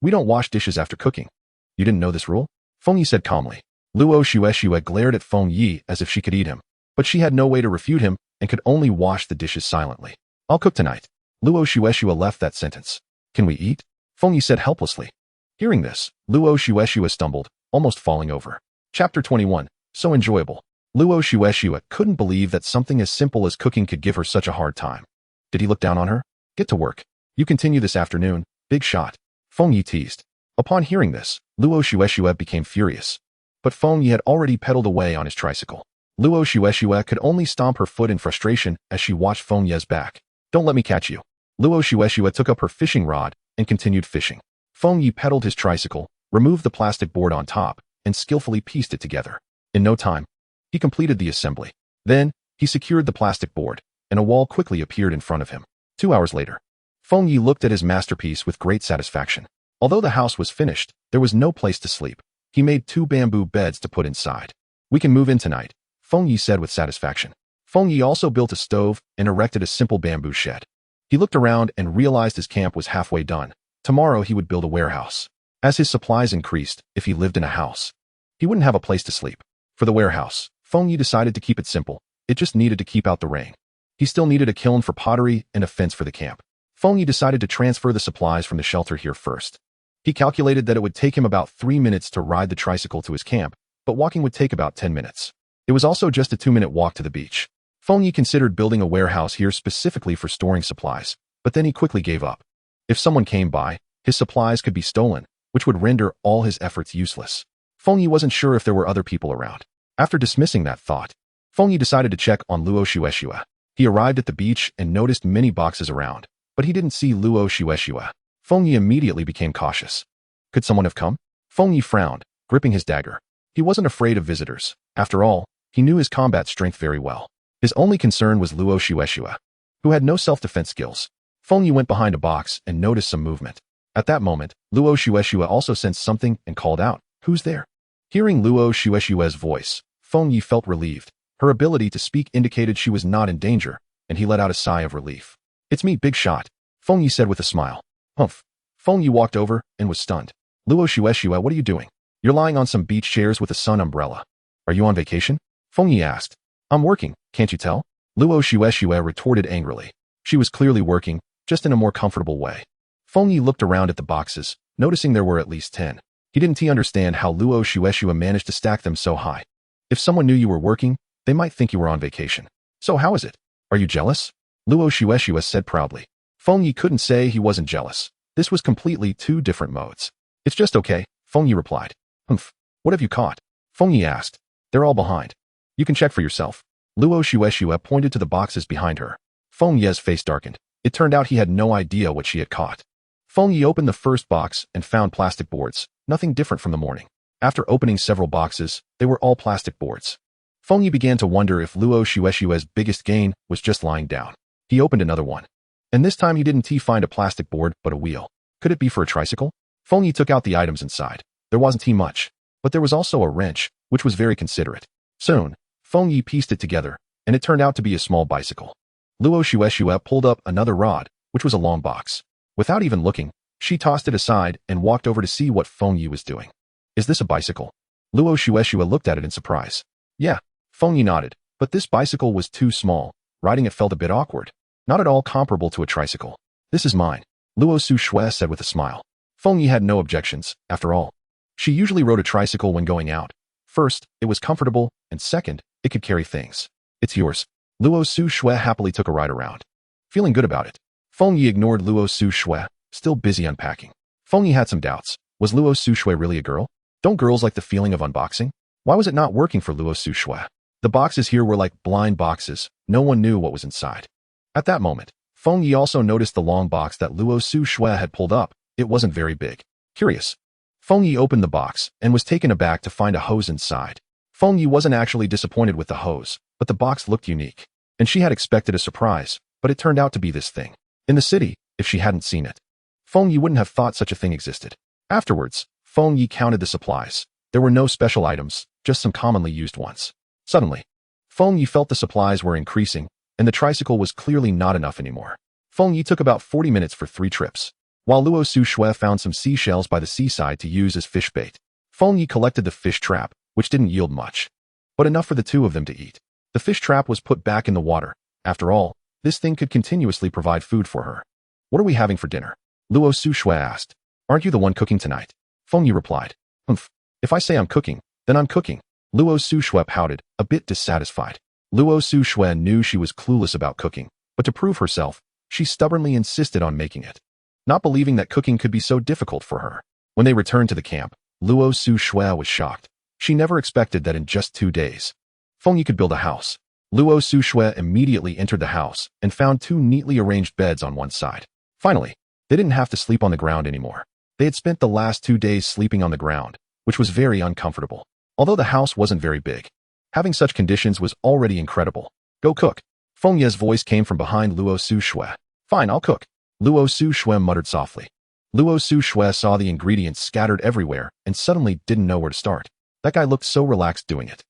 We don't wash dishes after cooking. You didn't know this rule? Feng Yi said calmly. Luo Xuexue glared at Feng Yi as if she could eat him, but she had no way to refute him and could only wash the dishes silently. I'll cook tonight. Luo Xuexue left that sentence. Can we eat? Feng Yi said helplessly. Hearing this, Luo Xuexue stumbled, almost falling over. Chapter 21. So enjoyable. Luo Xuexue couldn't believe that something as simple as cooking could give her such a hard time. Did he look down on her? Get to work. You continue this afternoon, big shot. Feng Yi teased. Upon hearing this, Luo Xuexue became furious. But Feng Yi had already pedaled away on his tricycle. Luo Xuexue could only stomp her foot in frustration as she watched Feng Yi's back. Don't let me catch you. Luo Xuexue took up her fishing rod and continued fishing. Feng Yi pedaled his tricycle, removed the plastic board on top, and skillfully pieced it together. In no time, he completed the assembly. Then, he secured the plastic board, and a wall quickly appeared in front of him. 2 hours later, Feng Yi looked at his masterpiece with great satisfaction. Although the house was finished, there was no place to sleep. He made 2 bamboo beds to put inside. We can move in tonight, Feng Yi said with satisfaction. Feng Yi also built a stove and erected a simple bamboo shed. He looked around and realized his camp was halfway done. Tomorrow he would build a warehouse. As his supplies increased, if he lived in a house, he wouldn't have a place to sleep. For the warehouse, Feng Yi decided to keep it simple. It just needed to keep out the rain. He still needed a kiln for pottery and a fence for the camp. Feng Yi decided to transfer the supplies from the shelter here first. He calculated that it would take him about 3 minutes to ride the tricycle to his camp, but walking would take about 10 minutes. It was also just a 2-minute walk to the beach. Feng Yi considered building a warehouse here specifically for storing supplies, but then he quickly gave up. If someone came by, his supplies could be stolen, which would render all his efforts useless. Feng Yi wasn't sure if there were other people around. After dismissing that thought, Feng Yi decided to check on Luo Xuexue. He arrived at the beach and noticed many boxes around, but he didn't see Luo Xuexue. Feng Yi immediately became cautious. Could someone have come? Feng Yi frowned, gripping his dagger. He wasn't afraid of visitors. After all, he knew his combat strength very well. His only concern was Luo Xuexue, who had no self-defense skills. Feng Yi went behind a box and noticed some movement. At that moment, Luo Xuexue also sensed something and called out, "Who's there?" Hearing Luo Xuexue's voice, Feng Yi felt relieved. Her ability to speak indicated she was not in danger, and he let out a sigh of relief. "It's me, Big Shot," Feng Yi said with a smile. "Humph." Feng Yi walked over and was stunned. "Luo Xuexue, what are you doing? You're lying on some beach chairs with a sun umbrella. Are you on vacation?" Feng Yi asked. "I'm working, can't you tell?" Luo Xuexue retorted angrily. She was clearly working, just in a more comfortable way. Feng Yi looked around at the boxes, noticing there were at least 10. He didn't understand how Luo Xuexue managed to stack them so high. If someone knew you were working, they might think you were on vacation. "So how is it? Are you jealous?" Luo Xuexue said proudly. Feng Yi couldn't say he wasn't jealous. This was completely 2 different modes. "It's just okay," Feng Yi replied. "Humph. What have you caught?" Feng Yi asked. "They're all behind. You can check for yourself." Luo Xuexue pointed to the boxes behind her. Feng Ye's face darkened. It turned out he had no idea what she had caught. Feng Ye opened the first box and found plastic boards, nothing different from the morning. After opening several boxes, they were all plastic boards. Feng Ye began to wonder if Luo Xuexue's biggest gain was just lying down. He opened another one. And this time he didn't find a plastic board, but a wheel. Could it be for a tricycle? Feng Ye took out the items inside. There wasn't much, but there was also a wrench, which was very considerate. Soon, Feng Ye pieced it together, and it turned out to be a small bicycle. Luo Xuexue pulled up another rod, which was a long box. Without even looking, she tossed it aside and walked over to see what Feng Ye was doing. Is this a bicycle? Luo Xuexue looked at it in surprise. Yeah, Feng Ye nodded, but this bicycle was too small. Riding it felt a bit awkward. Not at all comparable to a tricycle. This is mine, Luo Xuexue said with a smile. Feng Ye had no objections, after all. She usually rode a tricycle when going out. First, it was comfortable, and second, it could carry things. It's yours. Luo Xuexue happily took a ride around. Feeling good about it, Feng Ye ignored Luo Xuexue, still busy unpacking. Feng Ye had some doubts. Was Luo Xuexue really a girl? Don't girls like the feeling of unboxing? Why was it not working for Luo Xuexue? The boxes here were like blind boxes. No one knew what was inside. At that moment, Feng Ye also noticed the long box that Luo Xuexue had pulled up. It wasn't very big. Curious. Feng Ye opened the box and was taken aback to find a hose inside. Feng Ye wasn't actually disappointed with the hose, but the box looked unique. And she had expected a surprise, but it turned out to be this thing. In the city, if she hadn't seen it, Feng Ye wouldn't have thought such a thing existed. Afterwards, Feng Ye counted the supplies. There were no special items, just some commonly used ones. Suddenly, Feng Ye felt the supplies were increasing, and the tricycle was clearly not enough anymore. Feng Ye took about 40 minutes for 3 trips. While Luo Xuexue found some seashells by the seaside to use as fish bait, Feng Ye collected the fish trap, which didn't yield much, but enough for the two of them to eat. The fish trap was put back in the water. After all, this thing could continuously provide food for her. What are we having for dinner? Luo Xuexue asked. Aren't you the one cooking tonight? Feng Ye replied. If I say I'm cooking, then I'm cooking. Luo Xuexue pouted, a bit dissatisfied. Luo Xuexue knew she was clueless about cooking, but to prove herself, she stubbornly insisted on making it, not believing that cooking could be so difficult for her. When they returned to the camp, Luo Xuexue was shocked. She never expected that in just 2 days, Feng Ye could build a house. Luo Xuexue immediately entered the house and found 2 neatly arranged beds on one side. Finally, they didn't have to sleep on the ground anymore. They had spent the last 2 days sleeping on the ground, which was very uncomfortable. Although the house wasn't very big, having such conditions was already incredible. Go cook. Feng Ye's voice came from behind Luo Xuexue. Fine, I'll cook. Luo Xuexue muttered softly. Luo Xuexue saw the ingredients scattered everywhere and suddenly didn't know where to start. That guy looked so relaxed doing it.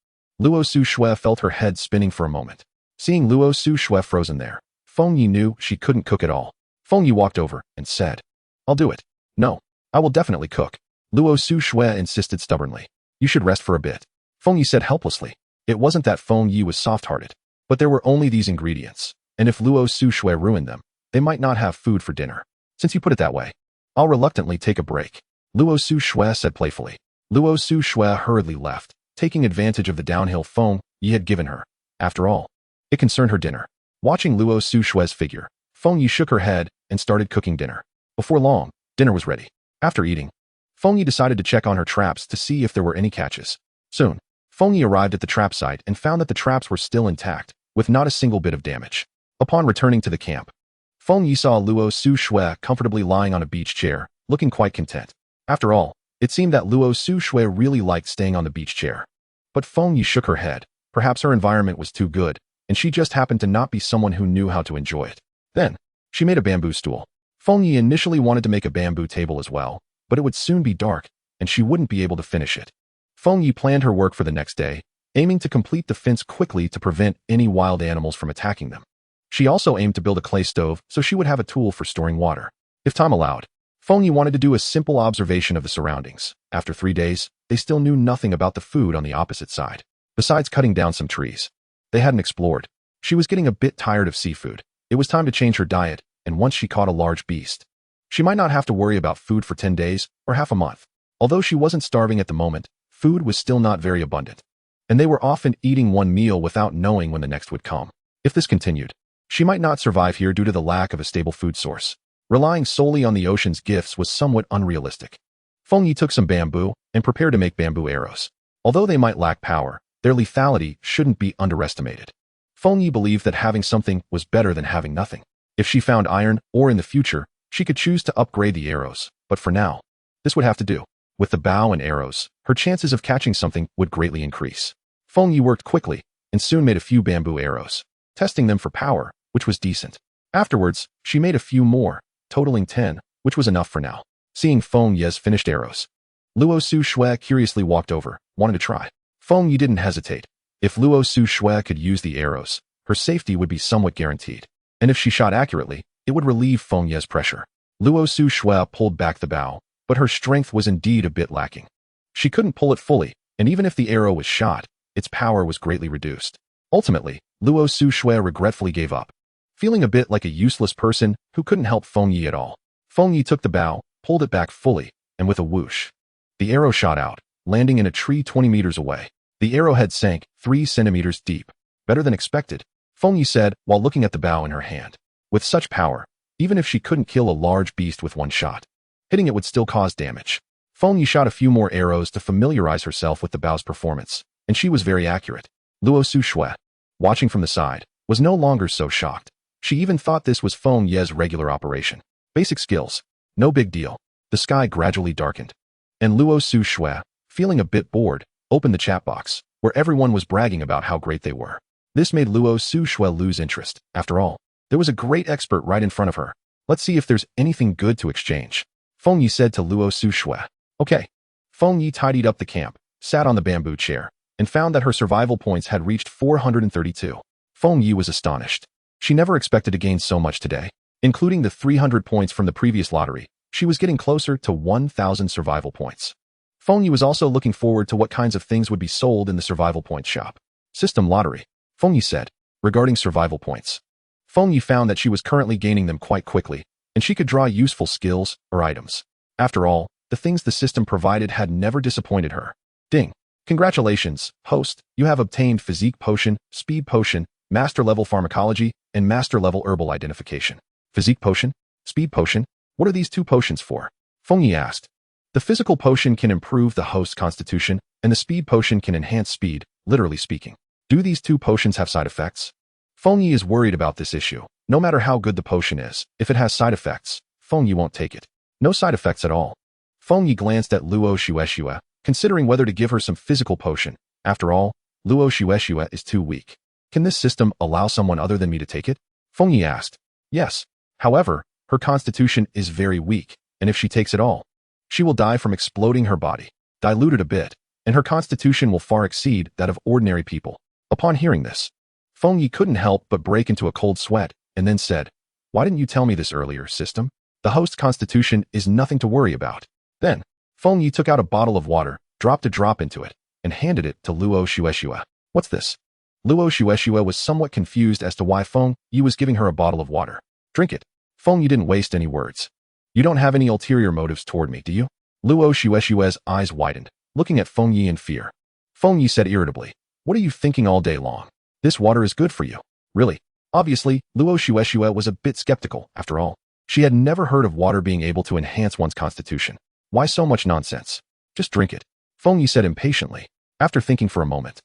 Luo Xuexue felt her head spinning for a moment. Seeing Luo Xuexue frozen there, Feng Ye knew she couldn't cook at all. Feng Ye walked over and said, I'll do it. No, I will definitely cook. Luo Xuexue insisted stubbornly. You should rest for a bit. Feng Ye said helplessly. It wasn't that Feng Ye was soft-hearted, but there were only these ingredients, and if Luo Xuexue ruined them, they might not have food for dinner. Since you put it that way, I'll reluctantly take a break. Luo Xuexue said playfully. Luo Xuexue hurriedly left, taking advantage of the downhill Feng Ye had given her. After all, it concerned her dinner. Watching Luo Xuexue's figure, Feng Ye shook her head and started cooking dinner. Before long, dinner was ready. After eating, Feng Ye decided to check on her traps to see if there were any catches. Soon, Feng Ye arrived at the trap site and found that the traps were still intact, with not a single bit of damage. Upon returning to the camp, Feng Ye saw Luo Xuexue comfortably lying on a beach chair, looking quite content. After all, it seemed that Luo Xuexue really liked staying on the beach chair. But Feng Ye shook her head. Perhaps her environment was too good, and she just happened to not be someone who knew how to enjoy it. Then, she made a bamboo stool. Feng Ye initially wanted to make a bamboo table as well, but it would soon be dark, and she wouldn't be able to finish it. Feng Ye planned her work for the next day, aiming to complete the fence quickly to prevent any wild animals from attacking them. She also aimed to build a clay stove so she would have a tool for storing water. If time allowed, Feng Ye wanted to do a simple observation of the surroundings. After 3 days, they still knew nothing about the food on the opposite side. Besides cutting down some trees, they hadn't explored. She was getting a bit tired of seafood. It was time to change her diet, and once she caught a large beast, she might not have to worry about food for 10 days or half a month. Although she wasn't starving at the moment, food was still not very abundant, and they were often eating one meal without knowing when the next would come. If this continued, she might not survive here due to the lack of a stable food source. Relying solely on the ocean's gifts was somewhat unrealistic. Feng Ye took some bamboo and prepared to make bamboo arrows. Although they might lack power, their lethality shouldn't be underestimated. Feng Yi believed that having something was better than having nothing. If she found iron, or in the future, she could choose to upgrade the arrows, but for now, this would have to do. With the bow and arrows, her chances of catching something would greatly increase. Feng Yi worked quickly, and soon made a few bamboo arrows, testing them for power, which was decent. Afterwards, she made a few more, totaling 10, which was enough for now. Seeing Feng Yi's finished arrows, Luo Su Shui curiously walked over, wanted to try. Feng Yi didn't hesitate. If Luo Su Shui could use the arrows, her safety would be somewhat guaranteed. And if she shot accurately, it would relieve Feng Yi's pressure. Luo Su Shui pulled back the bow, but her strength was indeed a bit lacking. She couldn't pull it fully, and even if the arrow was shot, its power was greatly reduced. Ultimately, Luo Su Shui regretfully gave up, feeling a bit like a useless person who couldn't help Feng Yi at all. Feng Yi took the bow, pulled it back fully, and with a whoosh, the arrow shot out, landing in a tree 20 meters away. The arrowhead sank 3 centimeters deep. Better than expected, Feng Yi said while looking at the bow in her hand. With such power, even if she couldn't kill a large beast with one shot, hitting it would still cause damage. Feng Yi shot a few more arrows to familiarize herself with the bow's performance, and she was very accurate. Luo Su Shui, watching from the side, was no longer so shocked. She even thought this was Feng Yi's regular operation. Basic skills. No big deal. The sky gradually darkened. And Luo Su Shui, feeling a bit bored, opened the chat box, where everyone was bragging about how great they were. This made Luo Su Shui lose interest. After all, there was a great expert right in front of her. Let's see if there's anything good to exchange. Feng Yi said to Luo Su Shui. Okay. Feng Yi tidied up the camp, sat on the bamboo chair, and found that her survival points had reached 432. Feng Yi was astonished. She never expected to gain so much today. Including the 300 points from the previous lottery, she was getting closer to 1,000 survival points. Feng Yi was also looking forward to what kinds of things would be sold in the survival points shop. System lottery, Feng Yi said, regarding survival points. Feng Yi found that she was currently gaining them quite quickly, and she could draw useful skills or items. After all, the things the system provided had never disappointed her. Ding. Congratulations, host, you have obtained Physique Potion, Speed Potion, Master Level Pharmacology, and Master Level Herbal Identification. Physique Potion? Speed Potion? What are these 2 potions for? Feng Yi asked. The physical potion can improve the host's constitution, and the speed potion can enhance speed, literally speaking. Do these 2 potions have side effects? Feng Yi is worried about this issue. No matter how good the potion is, if it has side effects, Feng Yi won't take it. No side effects at all. Feng Yi glanced at Luo Shueshue, considering whether to give her some physical potion. After all, Luo Shueshue is too weak. Can this system allow someone other than me to take it? Feng Yi asked. Yes. However, her constitution is very weak, and if she takes it all, she will die from exploding her body, diluted a bit, and her constitution will far exceed that of ordinary people. Upon hearing this, Feng Yi couldn't help but break into a cold sweat, and then said, Why didn't you tell me this earlier, system? The host's constitution is nothing to worry about. Then, Feng Yi took out a bottle of water, dropped a drop into it, and handed it to Luo Shueshue. What's this? Luo Shueshue was somewhat confused as to why Feng Yi was giving her a bottle of water. Drink it. Feng Yi didn't waste any words. You don't have any ulterior motives toward me, do you? Luo Shueshue's eyes widened, looking at Feng Yi in fear. Feng Yi said irritably, What are you thinking all day long? This water is good for you. Really? Obviously, Luo Shueshue was a bit skeptical, after all. She had never heard of water being able to enhance one's constitution. Why so much nonsense? Just drink it. Feng Yi said impatiently. After thinking for a moment,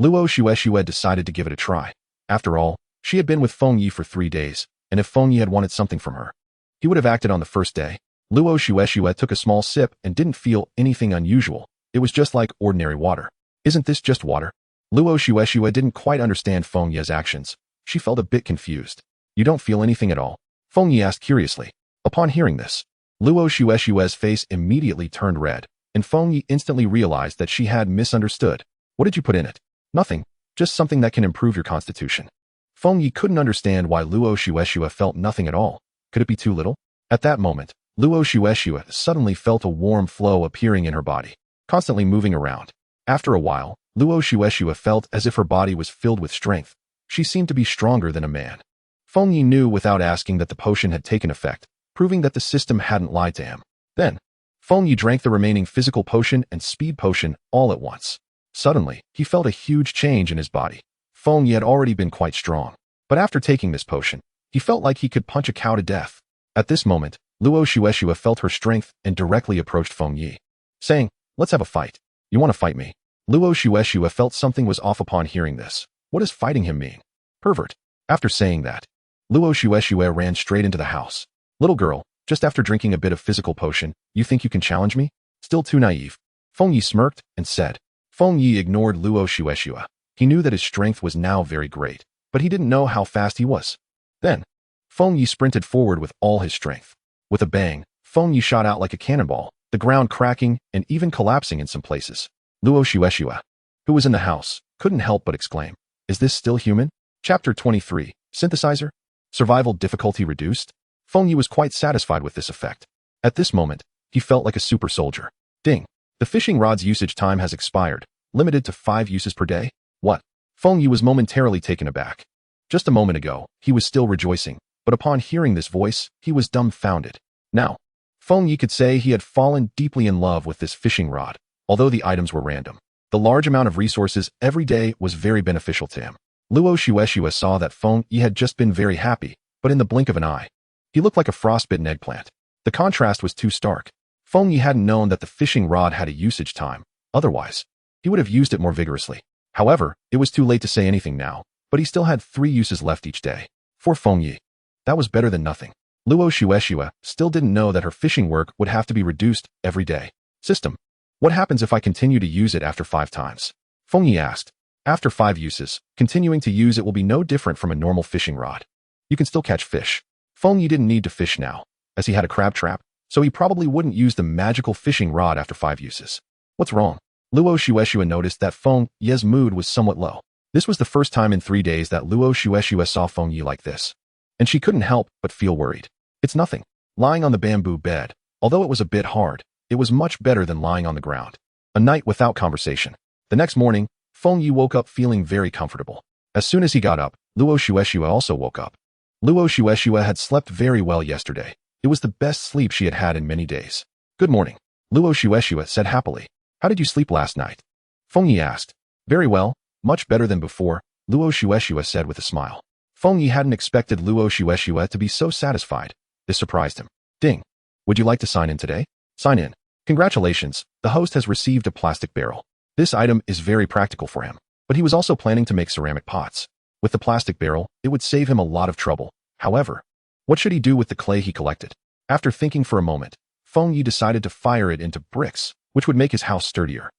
Luo Shueshue decided to give it a try. After all, she had been with Feng Yi for 3 days, and if Feng Yi had wanted something from her, he would have acted on the first day. Luo Shueshue took a small sip and didn't feel anything unusual. It was just like ordinary water. Isn't this just water? Luo Shueshue didn't quite understand Feng Yi's actions. She felt a bit confused. You don't feel anything at all? Feng Yi asked curiously. Upon hearing this, Luo Shueshue's face immediately turned red, and Feng Yi instantly realized that she had misunderstood. What did you put in it? Nothing. Just something that can improve your constitution. Feng Yi couldn't understand why Luo Shueshue felt nothing at all. Could it be too little? At that moment, Luo Shueshue suddenly felt a warm flow appearing in her body, constantly moving around. After a while, Luo Shueshue felt as if her body was filled with strength. She seemed to be stronger than a man. Feng Yi knew without asking that the potion had taken effect, proving that the system hadn't lied to him. Then, Feng Yi drank the remaining physical potion and speed potion all at once. Suddenly, he felt a huge change in his body. Feng Yi had already been quite strong, but after taking this potion, he felt like he could punch a cow to death. At this moment, Luo Shueshue felt her strength and directly approached Feng Yi, saying, Let's have a fight. You want to fight me? Luo Shueshue felt something was off upon hearing this. What does fighting him mean? Pervert. After saying that, Luo Shueshue ran straight into the house. Little girl, just after drinking a bit of physical potion, you think you can challenge me? Still too naive. Feng Yi smirked and said. Feng Yi ignored Luo Shueshue. He knew that his strength was now very great, but he didn't know how fast he was. Then, Feng Yi sprinted forward with all his strength. With a bang, Feng Yi shot out like a cannonball, the ground cracking and even collapsing in some places. Luo Shueshue, who was in the house, couldn't help but exclaim, "Is this still human?" Chapter 23, Synthesizer? Survival difficulty reduced? Feng Yi was quite satisfied with this effect. At this moment, he felt like a super soldier. Ding! The fishing rod's usage time has expired, limited to 5 uses per day? What? Feng Yi was momentarily taken aback. Just a moment ago, he was still rejoicing, but upon hearing this voice, he was dumbfounded. Now, Feng Yi could say he had fallen deeply in love with this fishing rod, although the items were random. The large amount of resources every day was very beneficial to him. Luo Shueshue saw that Feng Yi had just been very happy, but in the blink of an eye, he looked like a frostbitten eggplant. The contrast was too stark. Feng Yi hadn't known that the fishing rod had a usage time. Otherwise, he would have used it more vigorously. However, it was too late to say anything now, but he still had 3 uses left each day. For Feng Yi, that was better than nothing. Luo Shueshue still didn't know that her fishing work would have to be reduced every day. System. What happens if I continue to use it after 5 times? Feng Yi asked. After 5 uses, continuing to use it will be no different from a normal fishing rod. You can still catch fish. Feng Yi didn't need to fish now, as he had a crab trap, so he probably wouldn't use the magical fishing rod after 5 uses. What's wrong? Luo Shueshue noticed that Feng Yi's mood was somewhat low. This was the first time in 3 days that Luo Shueshue saw Feng Yi like this, and she couldn't help but feel worried. It's nothing. Lying on the bamboo bed, although it was a bit hard, it was much better than lying on the ground. A night without conversation. The next morning, Feng Yi woke up feeling very comfortable. As soon as he got up, Luo Shueshue also woke up. Luo Shueshue had slept very well yesterday. It was the best sleep she had had in many days. Good morning, Luo Shueshue said happily. How did you sleep last night? Feng Yi asked. Very well, much better than before, Luo Shueshue said with a smile. Feng Yi hadn't expected Luo Shueshue to be so satisfied. This surprised him. Ding. Would you like to sign in today? Sign in. Congratulations, the host has received a plastic barrel. This item is very practical for him, but he was also planning to make ceramic pots. With the plastic barrel, it would save him a lot of trouble. However, what should he do with the clay he collected? After thinking for a moment, Feng Yi decided to fire it into bricks, which would make his house sturdier.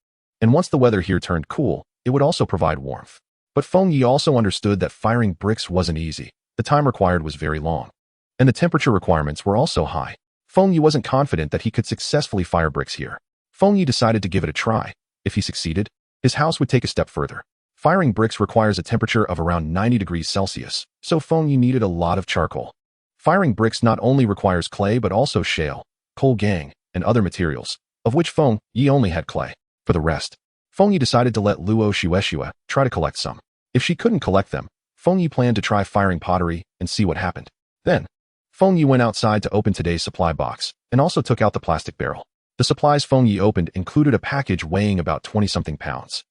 And once the weather here turned cool, it would also provide warmth. But Feng Yi also understood that firing bricks wasn't easy. The time required was very long, and the temperature requirements were also high. Feng Yi wasn't confident that he could successfully fire bricks here. Feng Yi decided to give it a try. If he succeeded, his house would take a step further. Firing bricks requires a temperature of around 90 degrees Celsius, so Feng Yi needed a lot of charcoal. Firing bricks not only requires clay but also shale, coal gang, and other materials, of which Feng Yi only had clay. For the rest, Feng Yi decided to let Luo Shueshue try to collect some. If she couldn't collect them, Feng Yi planned to try firing pottery and see what happened. Then, Feng Yi went outside to open today's supply box, and also took out the plastic barrel. The supplies Feng Yi opened included a package weighing about 20-something pounds.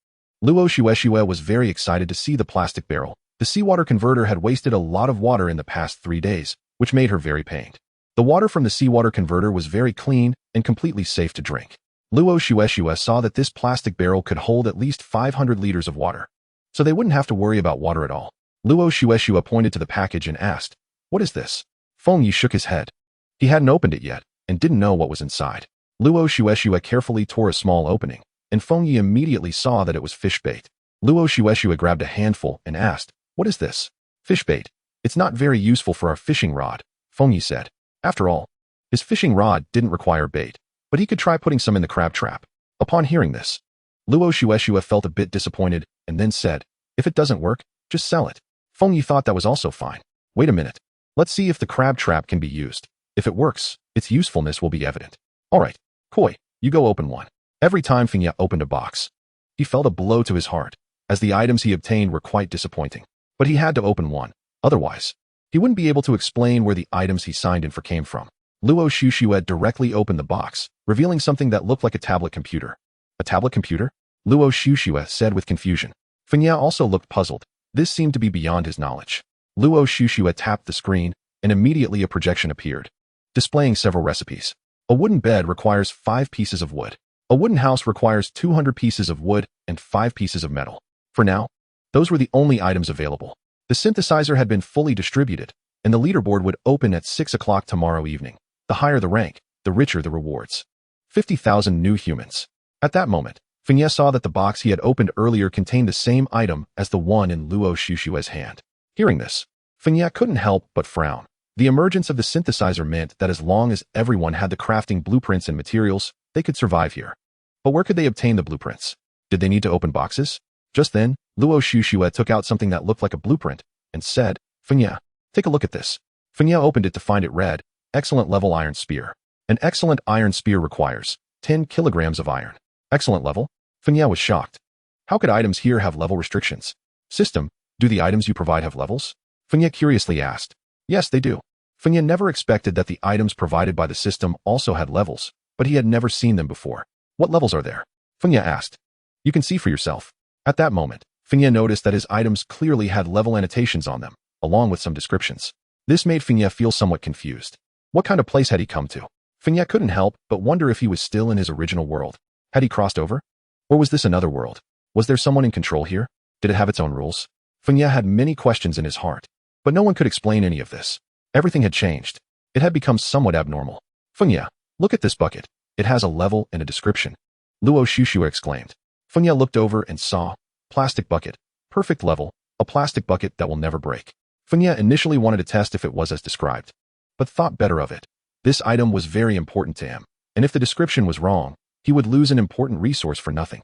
Luo Shueshue was very excited to see the plastic barrel. The seawater converter had wasted a lot of water in the past 3 days, which made her very pained. The water from the seawater converter was very clean and completely safe to drink. Luo Shueshue saw that this plastic barrel could hold at least 500 liters of water, so they wouldn't have to worry about water at all. Luo Shueshue pointed to the package and asked, "What is this?" Feng Yi shook his head. He hadn't opened it yet, and didn't know what was inside. Luo Shueshue carefully tore a small opening, and Feng Yi immediately saw that it was fish bait. Luo Shueshue grabbed a handful and asked, "What is this?" "Fish bait. It's not very useful for our fishing rod," Feng Yi said. After all, his fishing rod didn't require bait, but he could try putting some in the crab trap. Upon hearing this, Luo Shueshue felt a bit disappointed and then said, "If it doesn't work, just sell it." Feng Yi thought that was also fine. Wait a minute. Let's see if the crab trap can be used. If it works, its usefulness will be evident. Alright, Koi, you go open one. Every time Feng Yi opened a box, he felt a blow to his heart, as the items he obtained were quite disappointing. But he had to open one. Otherwise, he wouldn't be able to explain where the items he signed in for came from. Luo Shueshue directly opened the box, revealing something that looked like a tablet computer. A tablet computer? Luo Shueshue said with confusion. Feng Yi also looked puzzled. This seemed to be beyond his knowledge. Luo Shueshue tapped the screen, and immediately a projection appeared, displaying several recipes. A wooden bed requires 5 pieces of wood. A wooden house requires 200 pieces of wood and 5 pieces of metal. For now, those were the only items available. The synthesizer had been fully distributed, and the leaderboard would open at 6 o'clock tomorrow evening. The higher the rank, the richer the rewards. 50,000 new humans. At that moment, Fenya saw that the box he had opened earlier contained the same item as the one in Luo Shushue's hand. Hearing this, Fenya couldn't help but frown. The emergence of the synthesizer meant that as long as everyone had the crafting blueprints and materials, they could survive here. But where could they obtain the blueprints? Did they need to open boxes? Just then, Luo Shushue took out something that looked like a blueprint and said, "Fenya, take a look at this." Fenya opened it to find it read, "Excellent level iron spear. An excellent iron spear requires 10 kilograms of iron." Excellent level? Fenya was shocked. How could items here have level restrictions? System, do the items you provide have levels? Fenya curiously asked. Yes, they do. Fenya never expected that the items provided by the system also had levels, but he had never seen them before. What levels are there? Fenya asked. You can see for yourself. At that moment, Fenya noticed that his items clearly had level annotations on them, along with some descriptions. This made Fenya feel somewhat confused. What kind of place had he come to? Fenya couldn't help but wonder if he was still in his original world. Had he crossed over? Or was this another world? Was there someone in control here? Did it have its own rules? Fenya had many questions in his heart, but no one could explain any of this. Everything had changed. It had become somewhat abnormal. Fenya, look at this bucket. It has a level and a description. Luo Shushu exclaimed. Fenya looked over and saw, plastic bucket, perfect level, a plastic bucket that will never break. Fenya initially wanted to test if it was as described, but thought better of it. This item was very important to him, and if the description was wrong, he would lose an important resource for nothing.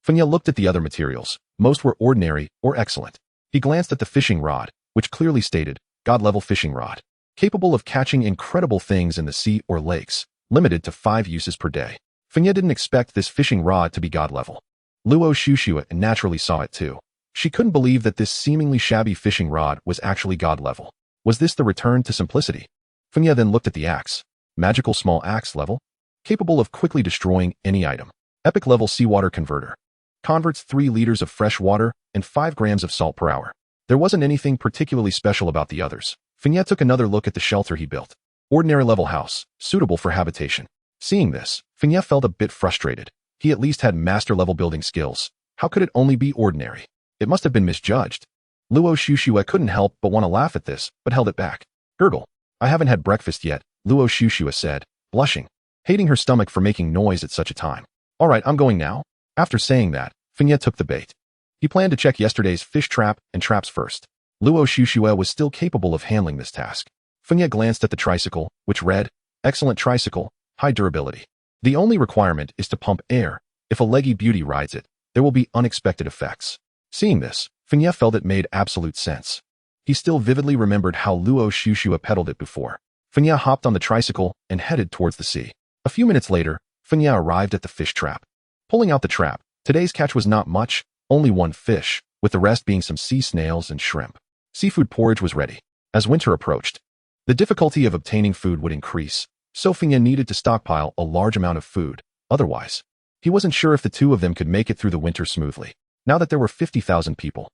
Fenya looked at the other materials. Most were ordinary or excellent. He glanced at the fishing rod, which clearly stated, God-level fishing rod, capable of catching incredible things in the sea or lakes, limited to 5 uses per day. Fenya didn't expect this fishing rod to be God-level. Luo Shushua naturally saw it too. She couldn't believe that this seemingly shabby fishing rod was actually God-level. Was this the return to simplicity? Fenya then looked at the axe. Magical small axe level, capable of quickly destroying any item. Epic level seawater converter. Converts 3 liters of fresh water and 5 grams of salt per hour. There wasn't anything particularly special about the others. Fenya took another look at the shelter he built. Ordinary level house, suitable for habitation. Seeing this, Fenya felt a bit frustrated. He at least had master level building skills. How could it only be ordinary? It must have been misjudged. Luo Shushua couldn't help but want to laugh at this, but held it back. Gurgle. I haven't had breakfast yet, Luo Shushua said, blushing, hating her stomach for making noise at such a time. All right, I'm going now. After saying that, Fenya took the bait. He planned to check yesterday's fish trap and traps first. Luo Shushua was still capable of handling this task. Fenya glanced at the tricycle, which read, Excellent tricycle, high durability. The only requirement is to pump air. If a leggy beauty rides it, there will be unexpected effects. Seeing this, Fenya felt it made absolute sense. He still vividly remembered how Luo Shushua pedaled it before. Fenya hopped on the tricycle and headed towards the sea. A few minutes later, Fenya arrived at the fish trap. Pulling out the trap, today's catch was not much, only 1 fish, with the rest being some sea snails and shrimp. Seafood porridge was ready. As winter approached, the difficulty of obtaining food would increase, so Fenya needed to stockpile a large amount of food. Otherwise, he wasn't sure if the two of them could make it through the winter smoothly. Now that there were 50,000 people,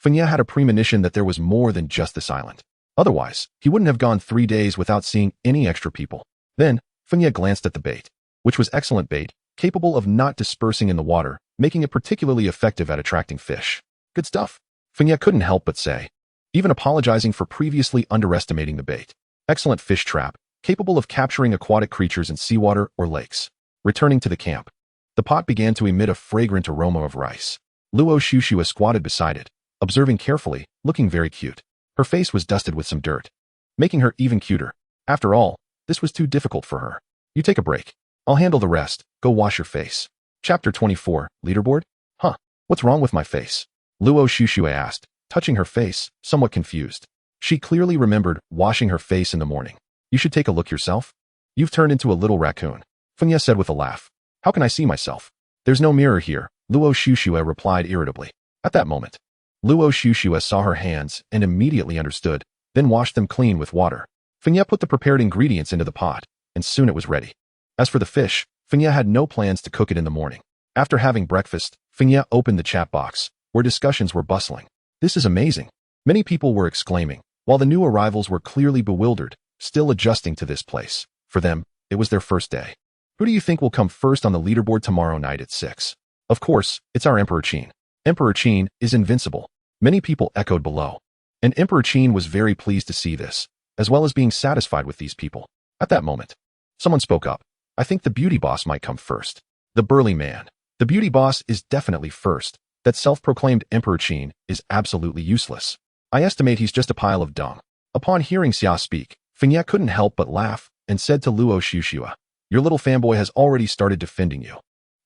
Fenya had a premonition that there was more than just this island. Otherwise, he wouldn't have gone 3 days without seeing any extra people. Then, Fenya glanced at the bait, which was excellent bait, capable of not dispersing in the water, making it particularly effective at attracting fish. Good stuff. Fenya couldn't help but say, even apologizing for previously underestimating the bait. Excellent fish trap, capable of capturing aquatic creatures in seawater or lakes. Returning to the camp, the pot began to emit a fragrant aroma of rice. Luo Shushua squatted beside it, observing carefully, looking very cute. Her face was dusted with some dirt, making her even cuter. After all, this was too difficult for her. You take a break. I'll handle the rest. Go wash your face. Chapter 24, Leaderboard? Huh, what's wrong with my face? Luo Shushua asked, touching her face, somewhat confused. She clearly remembered washing her face in the morning. You should take a look yourself. You've turned into a little raccoon, Fenya said with a laugh. How can I see myself? There's no mirror here, Luo Shushua replied irritably. At that moment, Luo Shushua saw her hands and immediately understood, then washed them clean with water. Fenya put the prepared ingredients into the pot, and soon it was ready. As for the fish, Fenya had no plans to cook it in the morning. After having breakfast, Fenya opened the chat box, where discussions were bustling. This is amazing. Many people were exclaiming, while the new arrivals were clearly bewildered, still adjusting to this place. For them, it was their first day. Who do you think will come first on the leaderboard tomorrow night at 6? Of course, it's our Emperor Qin. Emperor Qin is invincible. Many people echoed below. And Emperor Qin was very pleased to see this, as well as being satisfied with these people. At that moment, someone spoke up. I think the beauty boss might come first. The burly man. The beauty boss is definitely first. That self-proclaimed Emperor Qin is absolutely useless. I estimate he's just a pile of dung. Upon hearing Xia speak, Fengye couldn't help but laugh and said to Luo Xuxue, your little fanboy has already started defending you.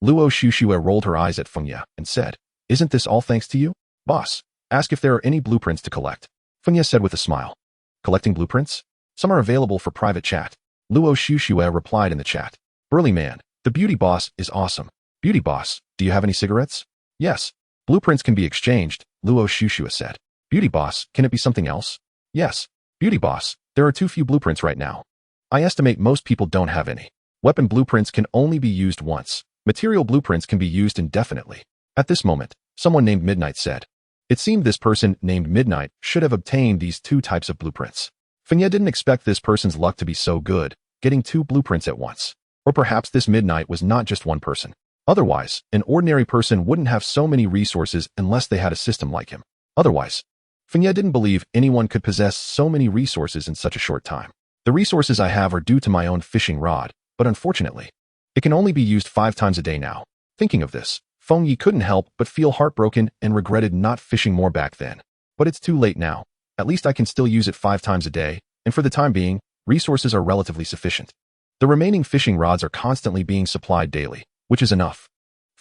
Luo Xuxue rolled her eyes at Fengye and said, isn't this all thanks to you? Boss, ask if there are any blueprints to collect. Fengye said with a smile. Collecting blueprints? Some are available for private chat. Luo Xuxue replied in the chat. Burly man, the beauty boss is awesome. Beauty boss, do you have any cigarettes? Yes. Blueprints can be exchanged, Luo Xuxue said. Beauty boss, can it be something else? Yes. Beauty boss, there are too few blueprints right now. I estimate most people don't have any. Weapon blueprints can only be used once. Material blueprints can be used indefinitely. At this moment, someone named Midnight said. It seemed this person named Midnight should have obtained these two types of blueprints. Fengye didn't expect this person's luck to be so good, getting two blueprints at once. Or perhaps this Midnight was not just one person. Otherwise, an ordinary person wouldn't have so many resources unless they had a system like him. Otherwise, Fengye didn't believe anyone could possess so many resources in such a short time. The resources I have are due to my own fishing rod, but unfortunately, it can only be used 5 times a day now. Thinking of this, Fengye couldn't help but feel heartbroken and regretted not fishing more back then. But it's too late now. At least I can still use it 5 times a day, and for the time being, resources are relatively sufficient. The remaining fishing rods are constantly being supplied daily, which is enough.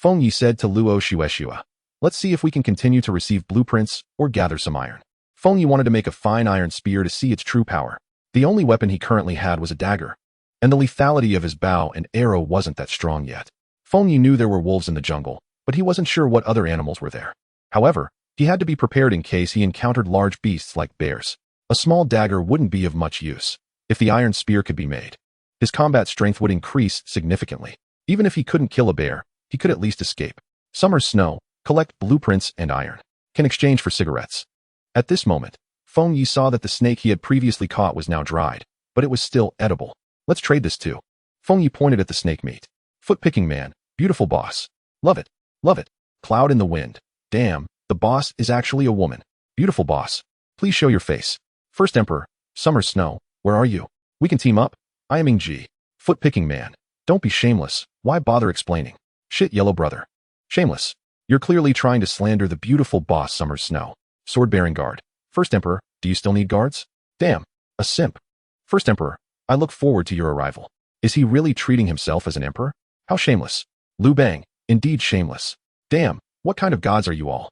Fengye said to Luo Xuexue, let's see if we can continue to receive blueprints or gather some iron. Fengye wanted to make a fine iron spear to see its true power. The only weapon he currently had was a dagger, and the lethality of his bow and arrow wasn't that strong yet. Fengye knew there were wolves in the jungle, but he wasn't sure what other animals were there. However, he had to be prepared in case he encountered large beasts like bears. A small dagger wouldn't be of much use. If the iron spear could be made, his combat strength would increase significantly. Even if he couldn't kill a bear, he could at least escape. Summer snow, collect blueprints and iron. Can exchange for cigarettes. At this moment, Fengye saw that the snake he had previously caught was now dried, but it was still edible. Let's trade this too. Fengye pointed at the snake meat. Foot-picking man, beautiful boss. Love it. Love it. Cloud in the wind. Damn, the boss is actually a woman. Beautiful boss. Please show your face. First Emperor, Summer Snow, where are you? We can team up. I am Ingji. Foot-picking man. Don't be shameless. Why bother explaining? Shit, yellow brother. Shameless. You're clearly trying to slander the beautiful boss Summer Snow. Sword-bearing guard. First Emperor, do you still need guards? Damn, a simp. First Emperor, I look forward to your arrival. Is he really treating himself as an emperor? How shameless. Liu Bang, indeed shameless. Damn, what kind of gods are you all?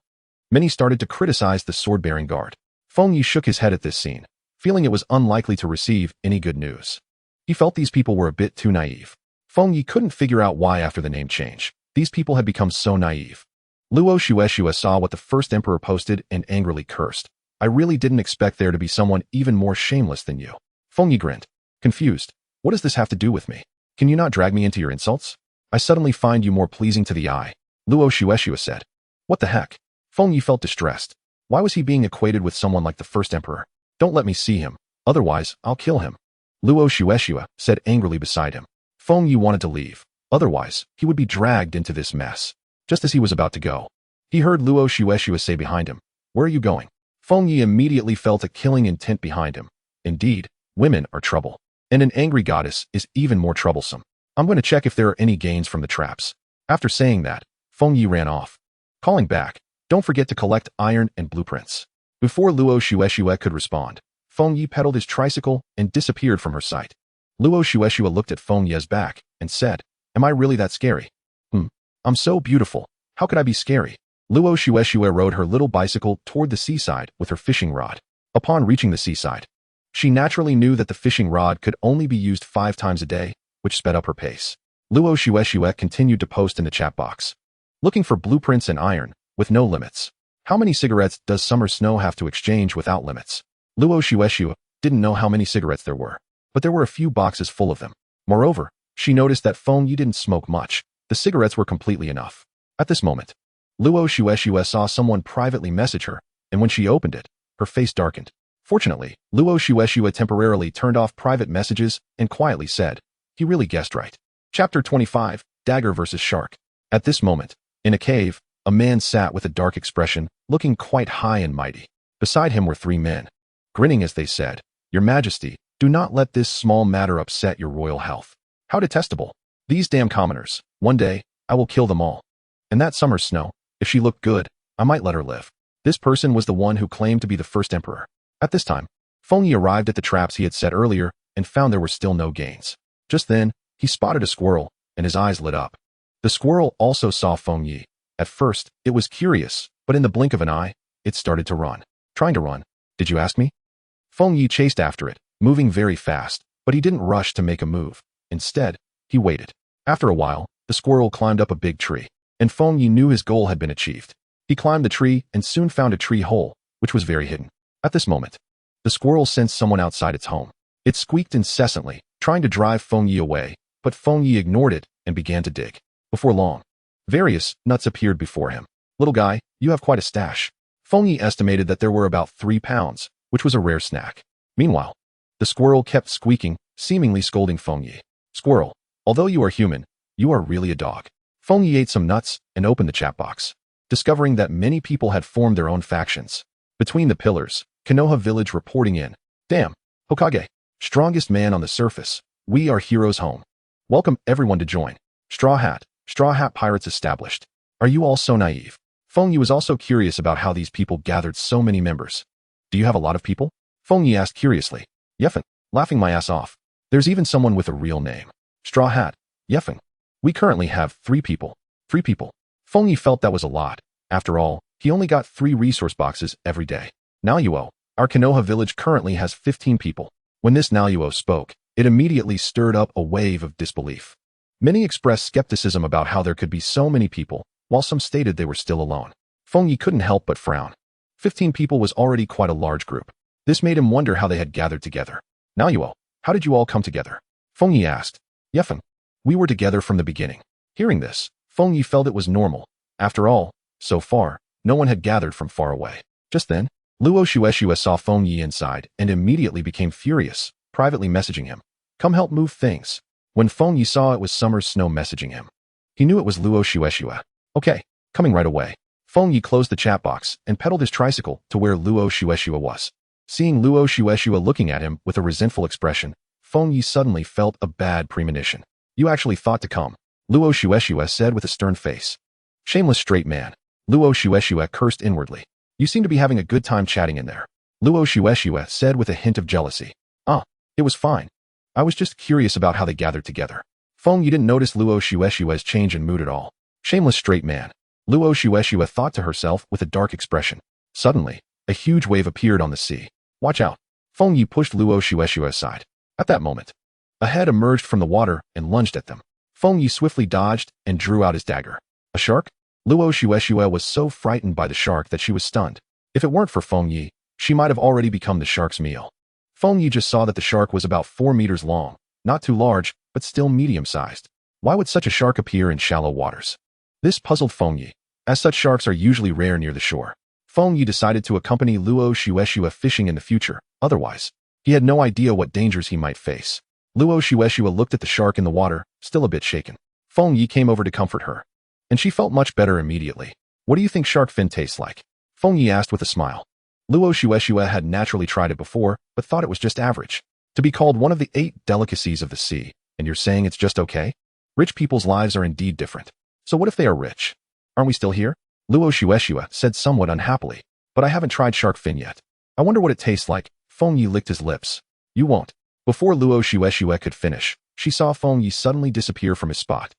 Many started to criticize the sword-bearing guard. Fengye shook his head at this scene, feeling it was unlikely to receive any good news. He felt these people were a bit too naive. Fengye couldn't figure out why after the name change, these people had become so naive. Luo Xuexue saw what the first emperor posted and angrily cursed. I really didn't expect there to be someone even more shameless than you. Fengye grinned, confused. What does this have to do with me? Can you not drag me into your insults? I suddenly find you more pleasing to the eye, Luo Xuexue said. What the heck? Fengye felt distressed. Why was he being equated with someone like the first emperor? Don't let me see him, otherwise I'll kill him. Luo Xuexue said angrily beside him. Fengye wanted to leave, otherwise he would be dragged into this mess. Just as he was about to go, he heard Luo Xuexue say behind him, where are you going? Fengye immediately felt a killing intent behind him. Indeed, women are trouble, and an angry goddess is even more troublesome. I'm going to check if there are any gains from the traps. After saying that, Fengye ran off. Calling back, don't forget to collect iron and blueprints. Before Luo Xuexue could respond, Fengye pedaled his tricycle and disappeared from her sight. Luo Xuexue looked at Fengye's back and said, am I really that scary? I'm so beautiful. How could I be scary? Luo Xuexue rode her little bicycle toward the seaside with her fishing rod. Upon reaching the seaside, she naturally knew that the fishing rod could only be used 5 times a day, which sped up her pace. Luo Xuexue continued to post in the chat box, looking for blueprints and iron, with no limits. How many cigarettes does Summer Snow have to exchange without limits? Luo Xuexue didn't know how many cigarettes there were, but there were a few boxes full of them. Moreover, she noticed that Fengye didn't smoke much. The cigarettes were completely enough. At this moment, Luo Xuexue saw someone privately message her, and when she opened it, her face darkened. Fortunately, Luo Xuexue temporarily turned off private messages and quietly said, he really guessed right. Chapter 25, Dagger vs. Shark. At this moment, in a cave, a man sat with a dark expression, looking quite high and mighty. Beside him were 3 men. Grinning as they said, "Your Majesty, do not let this small matter upset your royal health." How detestable. These damn commoners. One day, I will kill them all. And that summer's snow, if she looked good, I might let her live. This person was the one who claimed to be the first emperor. At this time, Feng Yi arrived at the traps he had set earlier and found there were still no gains. Just then, he spotted a squirrel, and his eyes lit up. The squirrel also saw Feng Yi. At first, it was curious, but in the blink of an eye, it started to run. Trying to run. Did you ask me? Feng Yi chased after it, moving very fast, but he didn't rush to make a move. Instead, he waited. After a while, the squirrel climbed up a big tree, and Feng Yi knew his goal had been achieved. He climbed the tree and soon found a tree hole, which was very hidden. At this moment, the squirrel sensed someone outside its home. It squeaked incessantly, trying to drive Feng Yi away, but Feng Yi ignored it and began to dig. Before long, various nuts appeared before him. "Little guy, you have quite a stash." Feng Yi estimated that there were about 3 pounds, which was a rare snack. Meanwhile, the squirrel kept squeaking, seemingly scolding Feng Yi. "Squirrel, although you are human, you are really a dog." Feng Yi ate some nuts and opened the chatbox, discovering that many people had formed their own factions. Between the pillars, Konoha village reporting in. "Damn, Hokage, strongest man on the surface. We are heroes home. Welcome everyone to join. Straw Hat Pirates established. Are you all so naive?" Feng Yi was also curious about how these people gathered so many members. "Do you have a lot of people?" Feng Yi asked curiously. "Yeffin, laughing my ass off. There's even someone with a real name. Straw Hat, Yeffin. We currently have 3 people. 3 people." Feng Yi felt that was a lot. After all, he only got 3 resource boxes every day. "Naluo, our Konoha village currently has 15 people." When this Naluo spoke, it immediately stirred up a wave of disbelief. Many expressed skepticism about how there could be so many people, while some stated they were still alone. Feng Yi couldn't help but frown. 15 people was already quite a large group. This made him wonder how they had gathered together. "Naluo, how did you all come together?" Feng Yi asked. "Yeffin, we were together from the beginning." Hearing this, Feng Yi felt it was normal. After all, so far, no one had gathered from far away. Just then, Luo Shueshua saw Feng Yi inside and immediately became furious, privately messaging him. "Come help move things." When Feng Yi saw it was Summer's Snow messaging him, he knew it was Luo Shueshua. "Okay, coming right away." Feng Yi closed the chat box and pedaled his tricycle to where Luo Shueshua was. Seeing Luo Shueshua looking at him with a resentful expression, Feng Yi suddenly felt a bad premonition. "You actually thought to come," Luo Shueshua said with a stern face. "Shameless straight man." Luo Shueshua cursed inwardly. "You seem to be having a good time chatting in there," Luo Shueshua said with a hint of jealousy. "Ah, it was fine. I was just curious about how they gathered together." Feng Yi didn't notice Luo Shueshua's change in mood at all. "Shameless straight man," Luo Shueshua thought to herself with a dark expression. Suddenly, a huge wave appeared on the sea. "Watch out." Feng Yi pushed Luo Shueshua aside. At that moment, a head emerged from the water and lunged at them. Feng Yi swiftly dodged and drew out his dagger. A shark? Luo Shueshua was so frightened by the shark that she was stunned. If it weren't for Feng Yi, she might have already become the shark's meal. Feng Yi just saw that the shark was about 4 meters long, not too large, but still medium-sized. Why would such a shark appear in shallow waters? This puzzled Feng Yi, as such sharks are usually rare near the shore. Feng Yi decided to accompany Luo Shueshua fishing in the future, otherwise, he had no idea what dangers he might face. Luo Shueshua looked at the shark in the water, still a bit shaken. Feng Yi came over to comfort her, and she felt much better immediately. "What do you think shark fin tastes like?" Feng Yi asked with a smile. Luo Shueshua had naturally tried it before, but thought it was just average. To be called one of the 8 delicacies of the sea, and you're saying it's just okay? Rich people's lives are indeed different. So what if they are rich? Aren't we still here? Luo Shueshua said somewhat unhappily. "But I haven't tried shark fin yet. I wonder what it tastes like." Feng Yi licked his lips. "You won't." Before Luo Shueshua could finish, she saw Feng Yi suddenly disappear from his spot.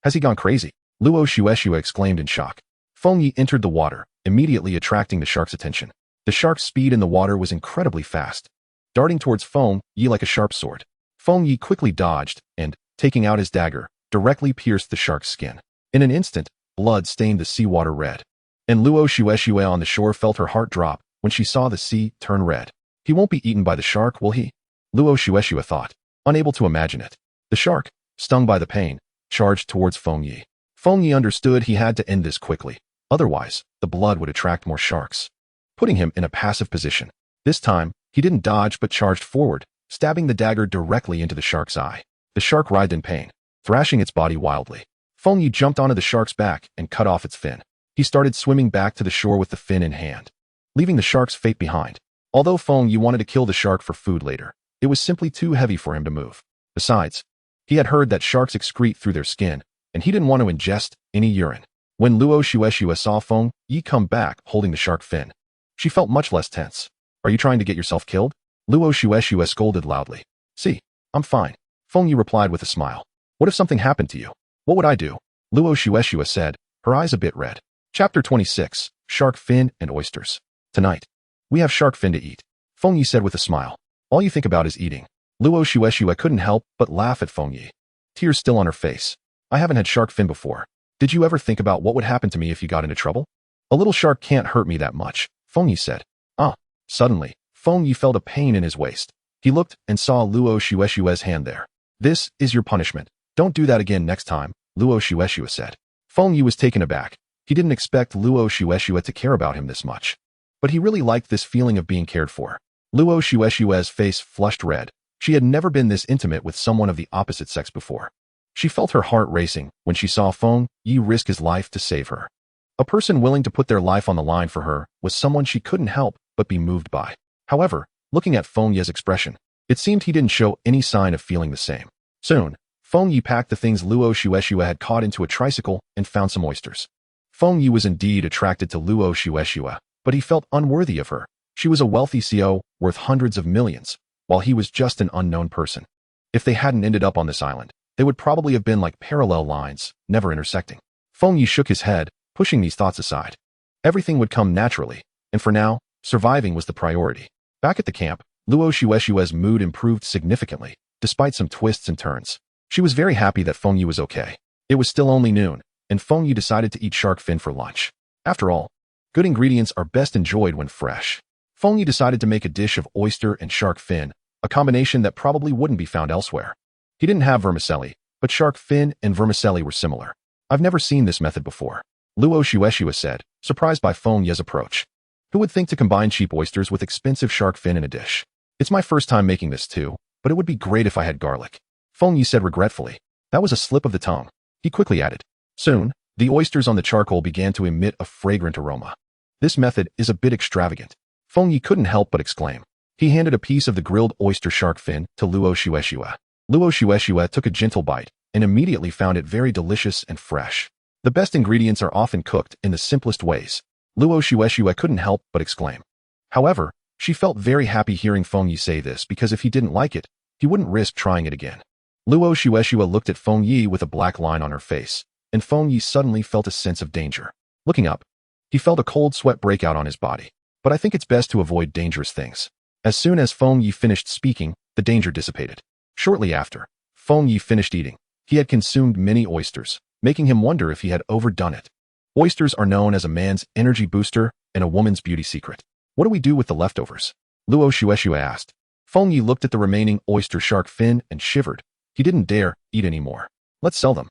"Has he gone crazy?" Luo Shueshua exclaimed in shock. Feng Yi entered the water, immediately attracting the shark's attention. The shark's speed in the water was incredibly fast, darting towards Feng Yi like a sharp sword. Feng Yi quickly dodged and, taking out his dagger, directly pierced the shark's skin. In an instant, blood stained the seawater red. And Luo Shueshua on the shore felt her heart drop when she saw the sea turn red. "He won't be eaten by the shark, will he?" Luo Shueshua thought, unable to imagine it. The shark, stung by the pain, charged towards Feng Yi. Feng Yi understood he had to end this quickly. Otherwise, the blood would attract more sharks, putting him in a passive position. This time, he didn't dodge but charged forward, stabbing the dagger directly into the shark's eye. The shark writhed in pain, thrashing its body wildly. Feng Yi jumped onto the shark's back and cut off its fin. He started swimming back to the shore with the fin in hand. leaving the shark's fate behind. Although Feng Yi wanted to kill the shark for food later, it was simply too heavy for him to move. Besides, he had heard that sharks excrete through their skin, and he didn't want to ingest any urine. When Luo Shueshue saw Feng Yi come back holding the shark fin, she felt much less tense. Are you trying to get yourself killed? Luo Shueshue scolded loudly. See, I'm fine. Feng Yi replied with a smile. What if something happened to you? What would I do? Luo Shueshue said, her eyes a bit red. Chapter 26, Shark Fin and Oysters. Tonight, we have shark fin to eat. Feng Yi said with a smile. All you think about is eating. Luo Shueshue couldn't help but laugh at Feng Yi. Tears still on her face. I haven't had shark fin before. Did you ever think about what would happen to me if you got into trouble? A little shark can't hurt me that much, Feng Yi said. Suddenly, Feng Yi felt a pain in his waist. He looked and saw Luo Shueshue's hand there. This is your punishment. Don't do that again next time, Luo Shueshue said. Feng Yi was taken aback. He didn't expect Luo Shueshue to care about him this much. But he really liked this feeling of being cared for. Luo Shueshue's face flushed red. She had never been this intimate with someone of the opposite sex before. She felt her heart racing when she saw Feng Yi risk his life to save her. A person willing to put their life on the line for her was someone she couldn't help but be moved by. However, looking at Feng Yi's expression, it seemed he didn't show any sign of feeling the same. Soon, Feng Yi packed the things Luo Shueshue had caught into a tricycle and found some oysters. Feng Yi was indeed attracted to Luo Shueshue, but he felt unworthy of her. She was a wealthy CO worth hundreds of millions, while he was just an unknown person. If they hadn't ended up on this island, they would probably have been like parallel lines, never intersecting. Feng Yi shook his head, pushing these thoughts aside. Everything would come naturally, and for now, surviving was the priority. Back at the camp, Luo Shueshue's mood improved significantly, despite some twists and turns. She was very happy that Feng Yi was okay. It was still only noon, and Feng Yi decided to eat shark fin for lunch. After all, good ingredients are best enjoyed when fresh. Feng Yi decided to make a dish of oyster and shark fin, a combination that probably wouldn't be found elsewhere. He didn't have vermicelli, but shark fin and vermicelli were similar. I've never seen this method before, Luo Shueshue said, surprised by Feng Yi's approach. Who would think to combine cheap oysters with expensive shark fin in a dish? It's my first time making this too, but it would be great if I had garlic. Feng Yi said regretfully. That was a slip of the tongue. He quickly added. Soon, the oysters on the charcoal began to emit a fragrant aroma. This method is a bit extravagant. Feng Yi couldn't help but exclaim. He handed a piece of the grilled oyster shark fin to Luo Shueshue. Luo Shueshue took a gentle bite and immediately found it very delicious and fresh. The best ingredients are often cooked in the simplest ways. Luo Shueshue couldn't help but exclaim. However, she felt very happy hearing Feng Yi say this because if he didn't like it, he wouldn't risk trying it again. Luo Shueshue looked at Feng Yi with a black line on her face, and Feng Yi suddenly felt a sense of danger. Looking up, he felt a cold sweat break out on his body. But I think it's best to avoid dangerous things. As soon as Feng Yi finished speaking, the danger dissipated. Shortly after, Feng Yi finished eating. He had consumed many oysters, making him wonder if he had overdone it. Oysters are known as a man's energy booster and a woman's beauty secret. What do we do with the leftovers? Luo Shueshue asked. Feng Yi looked at the remaining oyster shark fin and shivered. He didn't dare eat any more. Let's sell them.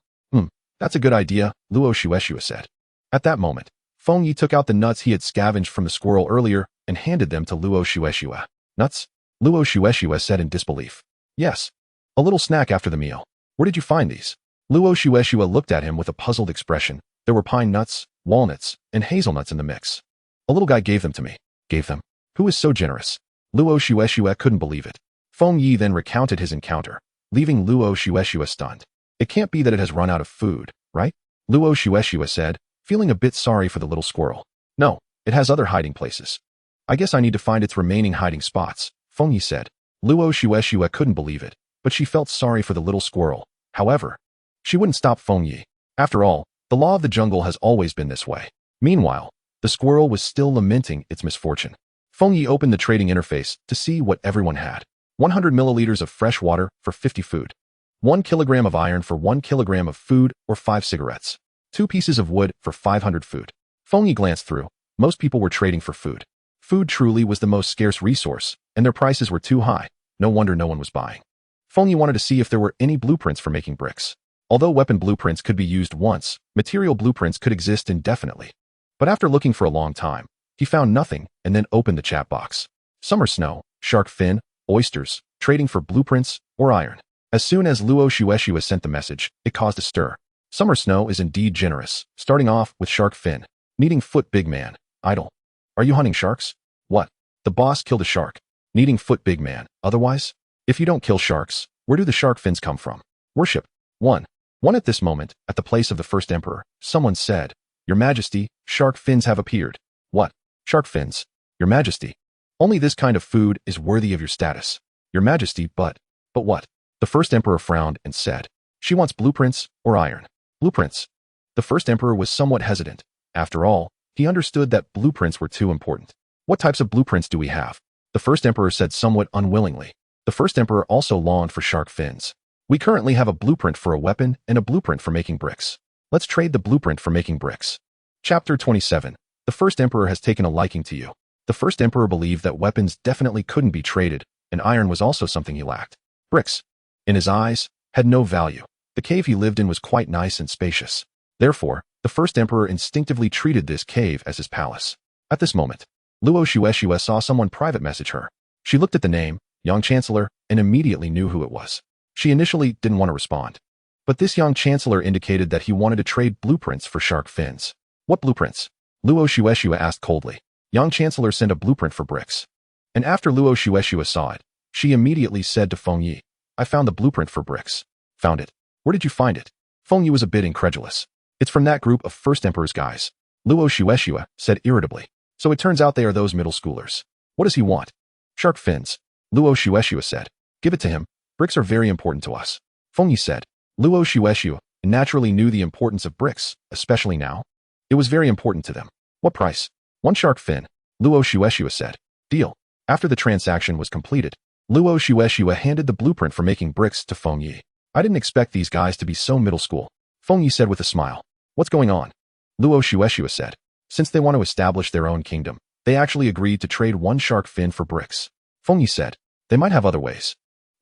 That's a good idea, Luo Shueshue said. At that moment, Feng Yi took out the nuts he had scavenged from the squirrel earlier and handed them to Luo Shueshue. Nuts? Luo Shueshue said in disbelief. Yes. A little snack after the meal. Where did you find these? Luo Shueshue looked at him with a puzzled expression. There were pine nuts, walnuts, and hazelnuts in the mix. A little guy gave them to me. Gave them? Who is so generous? Luo Shueshue couldn't believe it. Feng Yi then recounted his encounter, leaving Luo Shueshue stunned. It can't be that it has run out of food, right? Luo Shueshue said, feeling a bit sorry for the little squirrel. No, it has other hiding places. I guess I need to find its remaining hiding spots, Feng Yi said. Luo Shueshue couldn't believe it, but she felt sorry for the little squirrel. However, she wouldn't stop Feng Yi. After all, the law of the jungle has always been this way. Meanwhile, the squirrel was still lamenting its misfortune. Feng Yi opened the trading interface to see what everyone had. 100 milliliters of fresh water for 50 food. 1 kilogram of iron for 1 kilogram of food or 5 cigarettes. 2 pieces of wood for 500 food. Feng Yi glanced through. Most people were trading for food. Food truly was the most scarce resource, and their prices were too high. No wonder no one was buying. Feng Yi wanted to see if there were any blueprints for making bricks. Although weapon blueprints could be used once, material blueprints could exist indefinitely. But after looking for a long time, he found nothing and then opened the chat box. Summer snow, shark fin, oysters, trading for blueprints or iron. As soon as Luo Shueshue sent the message, it caused a stir. Summer snow is indeed generous, starting off with shark fin. Kneading foot big man, idle. Are you hunting sharks? What? The boss killed a shark. Kneading foot big man. Otherwise? If you don't kill sharks, where do the shark fins come from? Worship. 1. At this moment, at the place of the first emperor, someone said, Your Majesty, shark fins have appeared. What? Shark fins? Your Majesty. Only this kind of food is worthy of your status. Your Majesty, but what? The first emperor frowned and said, She wants blueprints or iron. Blueprints. The first emperor was somewhat hesitant. After all, he understood that blueprints were too important. What types of blueprints do we have? The first emperor said somewhat unwillingly. The first emperor also longed for shark fins. We currently have a blueprint for a weapon and a blueprint for making bricks. Let's trade the blueprint for making bricks. Chapter 27. The first emperor has taken a liking to you. The first emperor believed that weapons definitely couldn't be traded, and iron was also something he lacked. Bricks, in his eyes, had no value. The cave he lived in was quite nice and spacious. Therefore, the first emperor instinctively treated this cave as his palace. At this moment, Luo Shueshua saw someone private message her. She looked at the name, Young Chancellor, and immediately knew who it was. She initially didn't want to respond. But this young chancellor indicated that he wanted to trade blueprints for shark fins. What blueprints? Luo Shueshua asked coldly. Young chancellor sent a blueprint for bricks. And after Luo Shueshua saw it, she immediately said to Feng Yi, I found the blueprint for bricks. Found it? Where did you find it? Feng Yi was a bit incredulous. It's from that group of first emperor's guys. Luo Shueshua said irritably. So it turns out they are those middle schoolers. What does he want? Shark fins. Luo Shueshua said. Give it to him. Bricks are very important to us. Feng Yi said. Luo Shueshua naturally knew the importance of bricks, especially now. It was very important to them. What price? 1 shark fin. Luo Shueshua said. Deal. After the transaction was completed, Luo Shueshua handed the blueprint for making bricks to Feng Yi. I didn't expect these guys to be so middle school. Feng Yi said with a smile. What's going on? Luo Shueshua said. Since they want to establish their own kingdom, they actually agreed to trade 1 shark fin for bricks. Feng Yi said. They might have other ways.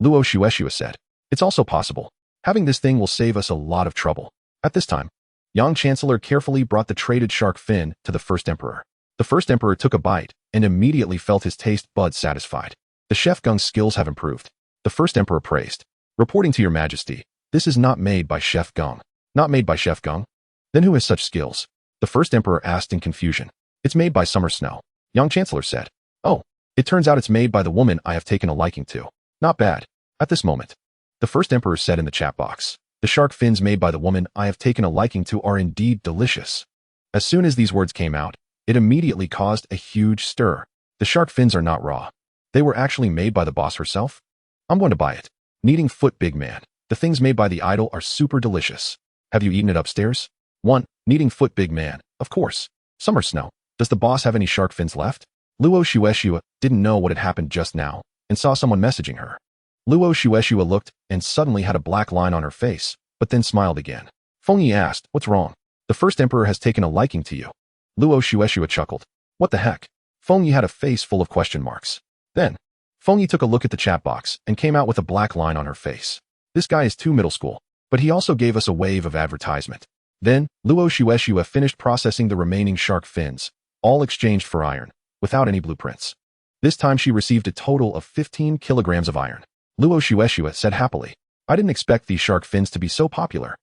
Luo Shueshua said. It's also possible. Having this thing will save us a lot of trouble. At this time, Young Chancellor carefully brought the traded shark fin to the first emperor. The first emperor took a bite and immediately felt his taste buds satisfied. The chef Gung's skills have improved. The first emperor praised. Reporting to your majesty, this is not made by Chef Gung. Not made by Chef Gung? Then who has such skills? The first emperor asked in confusion. It's made by Summer Snow. Young Chancellor said. Oh, it turns out it's made by the woman I have taken a liking to. Not bad. At this moment, the first emperor said in the chat box, the shark fins made by the woman I have taken a liking to are indeed delicious. As soon as these words came out, it immediately caused a huge stir. The shark fins are not raw. They were actually made by the boss herself? I'm going to buy it. Kneading foot big man. The things made by the idol are super delicious. Have you eaten it upstairs? 1. Kneading foot big man. Of course. Summer Snow. Does the boss have any shark fins left? Luo Shueshua didn't know what had happened just now and saw someone messaging her. Luo Shueshua looked and suddenly had a black line on her face, but then smiled again. Feng Yi asked, what's wrong? The first emperor has taken a liking to you. Luo Shueshua chuckled. What the heck? Feng Yi had a face full of question marks. Then, Feng Yi took a look at the chat box and came out with a black line on her face. This guy is too middle school, but he also gave us a wave of advertisement. Then, Luo Shueshua finished processing the remaining shark fins, all exchanged for iron, without any blueprints. This time she received a total of 15 kilograms of iron. Luo Shueshua said happily. I didn't expect these shark fins to be so popular.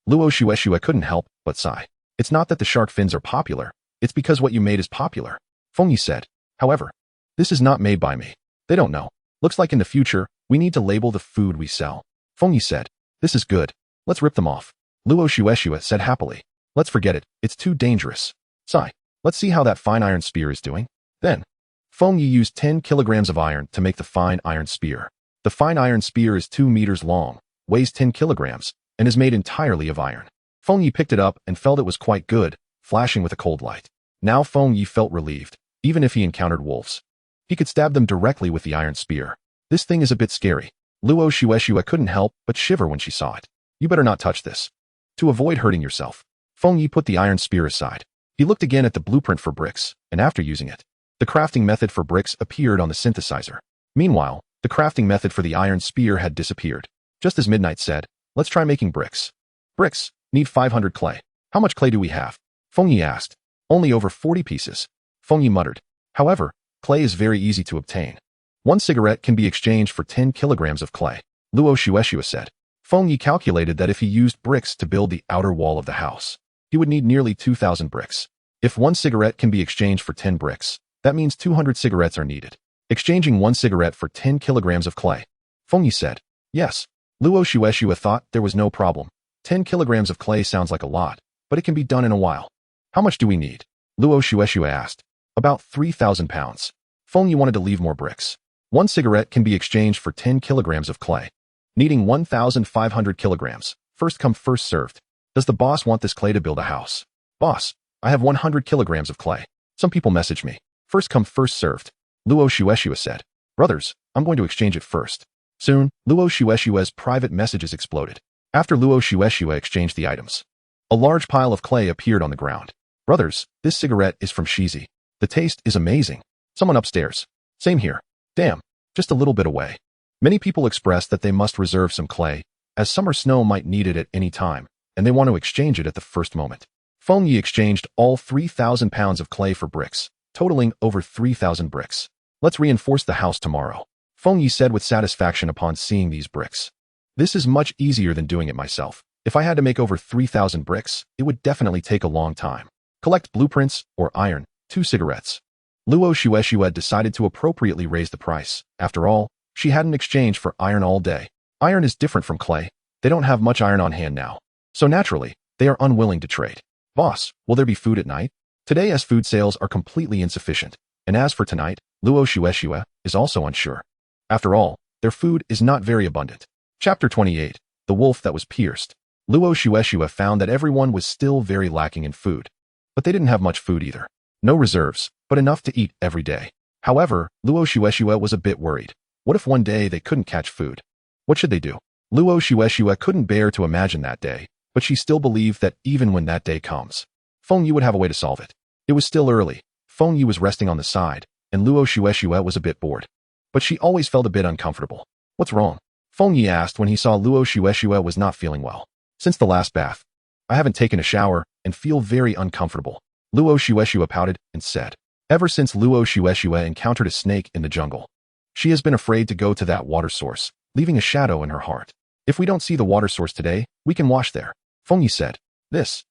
Luo Shueshua couldn't help but sigh. It's not that the shark fins are popular, it's because what you made is popular. Feng Yi said. However, this is not made by me. They don't know. Looks like in the future, we need to label the food we sell. Feng Yi said. This is good. Let's rip them off. Luo Shueshua said happily. Let's forget it. It's too dangerous. Sigh. Let's see how that fine iron spear is doing. Then, Feng Yi used 10 kilograms of iron to make the fine iron spear. The fine iron spear is 2 meters long, weighs 10 kilograms, and is made entirely of iron. Feng Yi picked it up and felt it was quite good, flashing with a cold light. Now Feng Yi felt relieved, even if he encountered wolves. He could stab them directly with the iron spear. This thing is a bit scary. Luo Shueshua couldn't help but shiver when she saw it. You better not touch this. To avoid hurting yourself, Feng Yi put the iron spear aside. He looked again at the blueprint for bricks, and after using it, the crafting method for bricks appeared on the synthesizer. Meanwhile, the crafting method for the iron spear had disappeared. Just as Midnight said, let's try making bricks. Bricks need 500 clay. How much clay do we have? Feng Yi asked. Only over 40 pieces. Feng Yi muttered. However, clay is very easy to obtain. 1 cigarette can be exchanged for 10 kilograms of clay. Luo Shueshua said. Feng Yi calculated that if he used bricks to build the outer wall of the house, he would need nearly 2,000 bricks. If 1 cigarette can be exchanged for 10 bricks, That means 200 cigarettes are needed. Exchanging 1 cigarette for 10 kilograms of clay. Feng Yi said. Yes. Luo Shueshua thought there was no problem. 10 kilograms of clay sounds like a lot, but it can be done in a while. How much do we need? Luo Shueshua asked. About 3,000 pounds. Feng Yi wanted to leave more bricks. 1 cigarette can be exchanged for 10 kilograms of clay. Needing 1,500 kilograms. First come first served. Does the boss want this clay to build a house? Boss, I have 100 kilograms of clay. Some people message me. First come first served. Luo Shueshua said. Brothers, I'm going to exchange it first. Soon, Luo Shueshua's private messages exploded. After Luo Shueshua exchanged the items, a large pile of clay appeared on the ground. Brothers, this cigarette is from Shizi. The taste is amazing. Someone upstairs. Same here. Damn, just a little bit away. Many people expressed that they must reserve some clay, as summer snow might need it at any time, and they want to exchange it at the first moment. Feng Yi exchanged all 3,000 pounds of clay for bricks, totaling over 3,000 bricks. Let's reinforce the house tomorrow. Feng Yi said with satisfaction upon seeing these bricks. This is much easier than doing it myself. If I had to make over 3,000 bricks, it would definitely take a long time. Collect blueprints or iron, 2 cigarettes. Luo Shueshua decided to appropriately raise the price. After all, she hadn't exchanged for iron all day. Iron is different from clay. They don't have much iron on hand now. So naturally, they are unwilling to trade. Boss, will there be food at night? Today as food sales are completely insufficient. And as for tonight, Luo Shueshua is also unsure. After all, their food is not very abundant. Chapter 28. The Wolf That Was Pierced. Luo Shueshua found that everyone was still very lacking in food. But they didn't have much food either. No reserves, but enough to eat every day. However, Luo Shueshua was a bit worried. What if one day they couldn't catch food? What should they do? Luo Shueshua couldn't bear to imagine that day, but she still believed that even when that day comes, Feng Yi would have a way to solve it. It was still early. Feng Yi was resting on the side, and Luo Shueshua was a bit bored. But she always felt a bit uncomfortable. What's wrong? Feng Yi asked when he saw Luo Shueshua was not feeling well. Since the last bath, I haven't taken a shower and feel very uncomfortable. Luo Shueshua pouted and said. Ever since Luo Shueshua encountered a snake in the jungle, she has been afraid to go to that water source, leaving a shadow in her heart. If we don't see the water source today, we can wash there. Feng Yi said. This.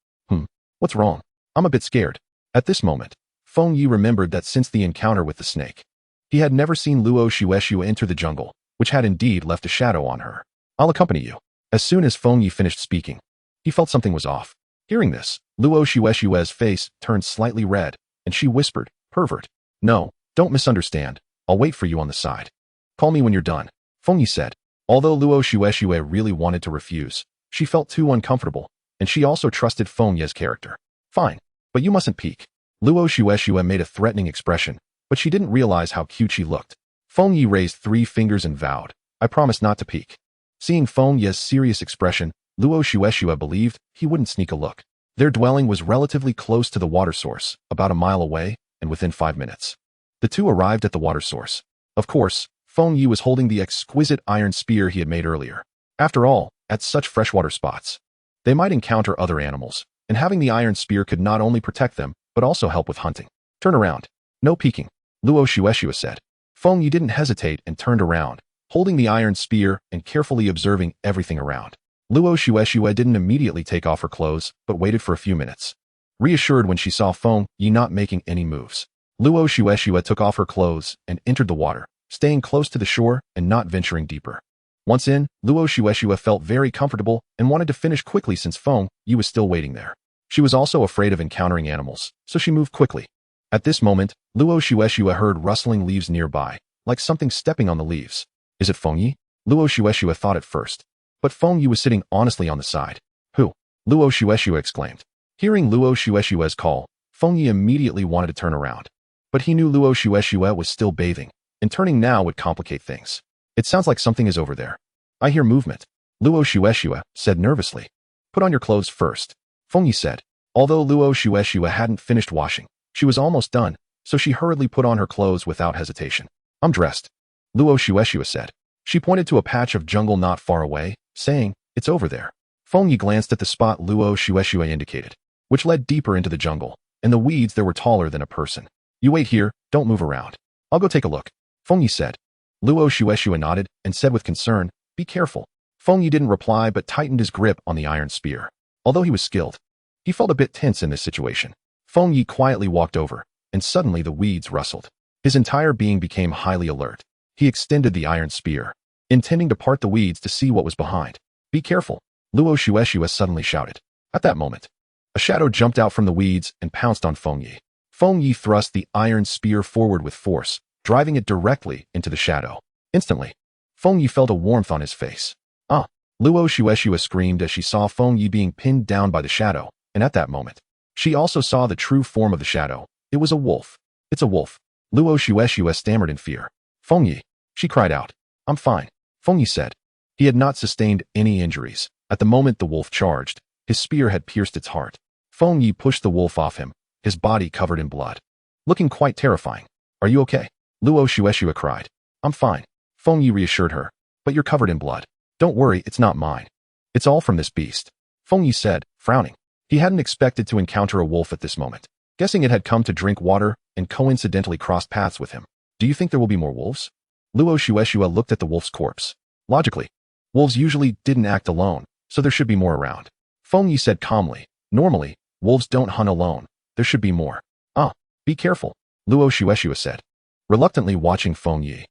What's wrong? I'm a bit scared. At this moment, Feng Yi remembered that since the encounter with the snake, he had never seen Luo Shueshua enter the jungle, which had indeed left a shadow on her. I'll accompany you. As soon as Feng Yi finished speaking, he felt something was off. Hearing this, Luo Shueshua's face turned slightly red, and she whispered, Pervert. No, don't misunderstand. I'll wait for you on the side. Call me when you're done. Feng Yi said. Although Luo Shueshua really wanted to refuse, she felt too uncomfortable, and she also trusted Feng Yi's character. Fine, but you mustn't peek. Luo Shueshua made a threatening expression, but she didn't realize how cute she looked. Feng Yi raised 3 fingers and vowed, I promise not to peek. Seeing Feng Yi's serious expression, Luo Shueshua believed he wouldn't sneak a look. Their dwelling was relatively close to the water source, about a mile away, and within 5 minutes. The two arrived at the water source. Of course, Feng Yi was holding the exquisite iron spear he had made earlier. After all, at such freshwater spots, they might encounter other animals, and having the iron spear could not only protect them, but also help with hunting. Turn around. No peeking, Luo Shueshua said. Feng Yi didn't hesitate and turned around, holding the iron spear and carefully observing everything around. Luo Shueshua didn't immediately take off her clothes, but waited for a few minutes. Reassured when she saw Feng Yi not making any moves, Luo Shueshua took off her clothes and entered the water, staying close to the shore and not venturing deeper. Once in, Luo Shueshua felt very comfortable and wanted to finish quickly since Feng Yi was still waiting there. She was also afraid of encountering animals, so she moved quickly. At this moment, Luo Shueshua heard rustling leaves nearby, like something stepping on the leaves. Is it Feng Yi? Luo Shueshua thought at first. But Feng Yi was sitting honestly on the side. Who? Luo Shueshua exclaimed. Hearing Luo Shueshua's call, Feng Yi immediately wanted to turn around. But he knew Luo Shueshua was still bathing, and turning now would complicate things. It sounds like something is over there. I hear movement. Luo Shueshua said nervously. Put on your clothes first. Feng Yi said. Although Luo Shueshua hadn't finished washing, she was almost done, so she hurriedly put on her clothes without hesitation. I'm dressed. Luo Shueshua said. She pointed to a patch of jungle not far away, saying, it's over there. Feng Yi glanced at the spot Luo Shueshua indicated, which led deeper into the jungle, and the weeds there were taller than a person. You wait here, don't move around. I'll go take a look. Feng Yi said. Luo Shueshua nodded and said with concern, be careful. Feng Yi didn't reply but tightened his grip on the iron spear. Although he was skilled, he felt a bit tense in this situation. Feng Yi quietly walked over, and suddenly the weeds rustled. His entire being became highly alert. He extended the iron spear, intending to part the weeds to see what was behind. "Be careful," Luo Shueshua suddenly shouted. At that moment, a shadow jumped out from the weeds and pounced on Feng Yi. Feng Yi thrust the iron spear forward with force, driving it directly into the shadow. Instantly, Feng Yi felt a warmth on his face. "Ah!" Luo Shueshua screamed as she saw Feng Yi being pinned down by the shadow, and at that moment, she also saw the true form of the shadow. It was a wolf. "It's a wolf," Luo Shueshua stammered in fear. "Feng Yi," she cried out. "I'm fine," Feng Yi said. He had not sustained any injuries. At the moment the wolf charged, his spear had pierced its heart. Feng Yi pushed the wolf off him, his body covered in blood, looking quite terrifying. "Are you okay?" Luo Shueshua cried. "I'm fine," Feng Yi reassured her. "But you're covered in blood. Don't worry, it's not mine. It's all from this beast," Feng Yi said, frowning. He hadn't expected to encounter a wolf at this moment, guessing it had come to drink water and coincidentally crossed paths with him. "Do you think there will be more wolves?" Luo Shueshua looked at the wolf's corpse. Logically, wolves usually didn't act alone, so there should be more around. Feng Yi said calmly, "Normally, wolves don't hunt alone. There should be more." "Ah, be careful," Luo Shueshua said, reluctantly watching Feng Yi.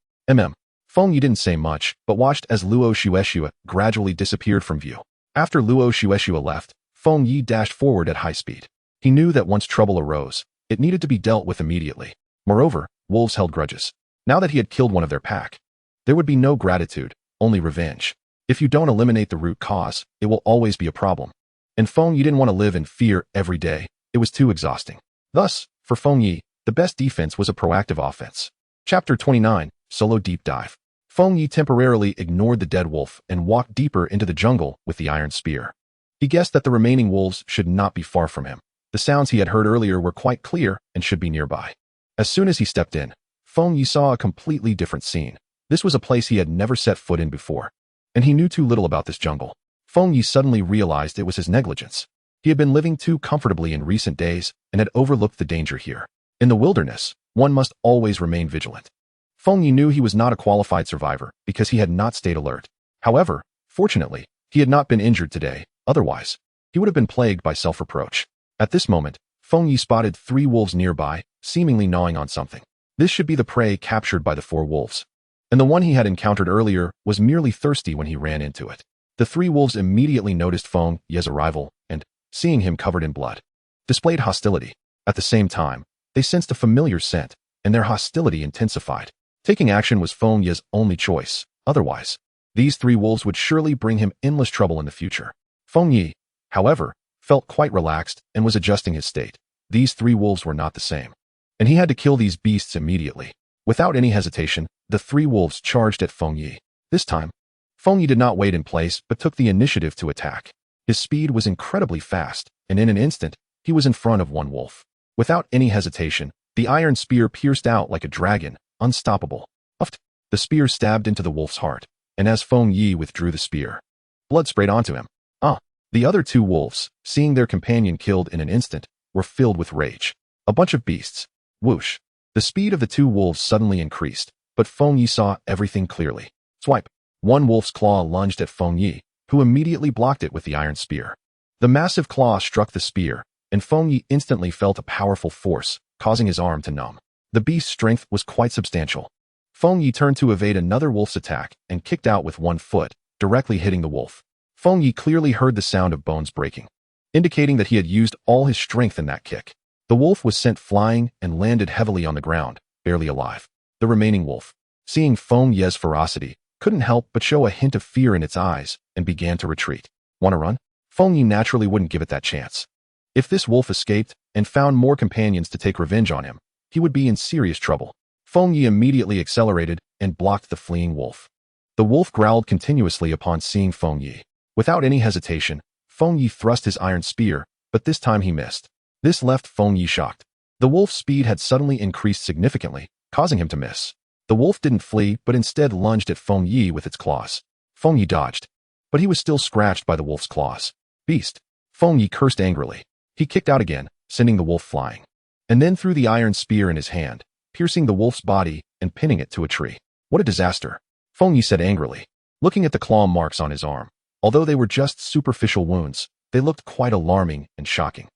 Feng Yi didn't say much, but watched as Luo Shueshua gradually disappeared from view. After Luo Shueshua left, Feng Yi dashed forward at high speed. He knew that once trouble arose, it needed to be dealt with immediately. Moreover, wolves held grudges. Now that he had killed one of their pack, there would be no gratitude, only revenge. If you don't eliminate the root cause, it will always be a problem. And Feng Yi didn't want to live in fear every day. It was too exhausting. Thus, for Feng Yi, the best defense was a proactive offense. Chapter 29, Solo Deep Dive. Feng Yi temporarily ignored the dead wolf and walked deeper into the jungle with the iron spear. He guessed that the remaining wolves should not be far from him. The sounds he had heard earlier were quite clear and should be nearby. As soon as he stepped in, Feng Yi saw a completely different scene. This was a place he had never set foot in before, and he knew too little about this jungle. Feng Yi suddenly realized it was his negligence. He had been living too comfortably in recent days and had overlooked the danger here. In the wilderness, one must always remain vigilant. Feng Yi knew he was not a qualified survivor because he had not stayed alert. However, fortunately, he had not been injured today. Otherwise, he would have been plagued by self-reproach. At this moment, Feng Yi spotted 3 wolves nearby, seemingly gnawing on something. This should be the prey captured by the 4 wolves. And the one he had encountered earlier was merely thirsty when he ran into it. The 3 wolves immediately noticed Feng Yi's arrival and, seeing him covered in blood, displayed hostility. At the same time, they sensed a familiar scent, and their hostility intensified. Taking action was Feng Yi's only choice. Otherwise, these 3 wolves would surely bring him endless trouble in the future. Feng Yi, however, felt quite relaxed and was adjusting his state. These 3 wolves were not the same, and he had to kill these beasts immediately. Without any hesitation, the 3 wolves charged at Feng Yi. This time, Feng Yi did not wait in place but took the initiative to attack. His speed was incredibly fast, and in an instant, he was in front of one wolf. Without any hesitation, the iron spear pierced out like a dragon, unstoppable. Uft! The spear stabbed into the wolf's heart, and as Feng Yi withdrew the spear, blood sprayed onto him. The other 2 wolves, seeing their companion killed in an instant, were filled with rage. A bunch of beasts. Whoosh! The speed of the 2 wolves suddenly increased, but Feng Yi saw everything clearly. Swipe! One wolf's claw lunged at Feng Yi, who immediately blocked it with the iron spear. The massive claw struck the spear, and Feng Yi instantly felt a powerful force, causing his arm to numb. The beast's strength was quite substantial. Feng Yi turned to evade another wolf's attack and kicked out with one foot, directly hitting the wolf. Feng Yi clearly heard the sound of bones breaking, indicating that he had used all his strength in that kick. The wolf was sent flying and landed heavily on the ground, barely alive. The remaining wolf, seeing Feng Yi's ferocity, couldn't help but show a hint of fear in its eyes and began to retreat. Want to run? Feng Yi naturally wouldn't give it that chance. If this wolf escaped and found more companions to take revenge on him, he would be in serious trouble. Feng Yi immediately accelerated and blocked the fleeing wolf. The wolf growled continuously upon seeing Feng Yi. Without any hesitation, Feng Yi thrust his iron spear, but this time he missed. This left Feng Yi shocked. The wolf's speed had suddenly increased significantly, causing him to miss. The wolf didn't flee, but instead lunged at Feng Yi with its claws. Feng Yi dodged, but he was still scratched by the wolf's claws. Beast! Feng Yi cursed angrily. He kicked out again, sending the wolf flying, and then threw the iron spear in his hand, piercing the wolf's body and pinning it to a tree. What a disaster! Feng Yi said angrily, looking at the claw marks on his arm. Although they were just superficial wounds, they looked quite alarming and shocking.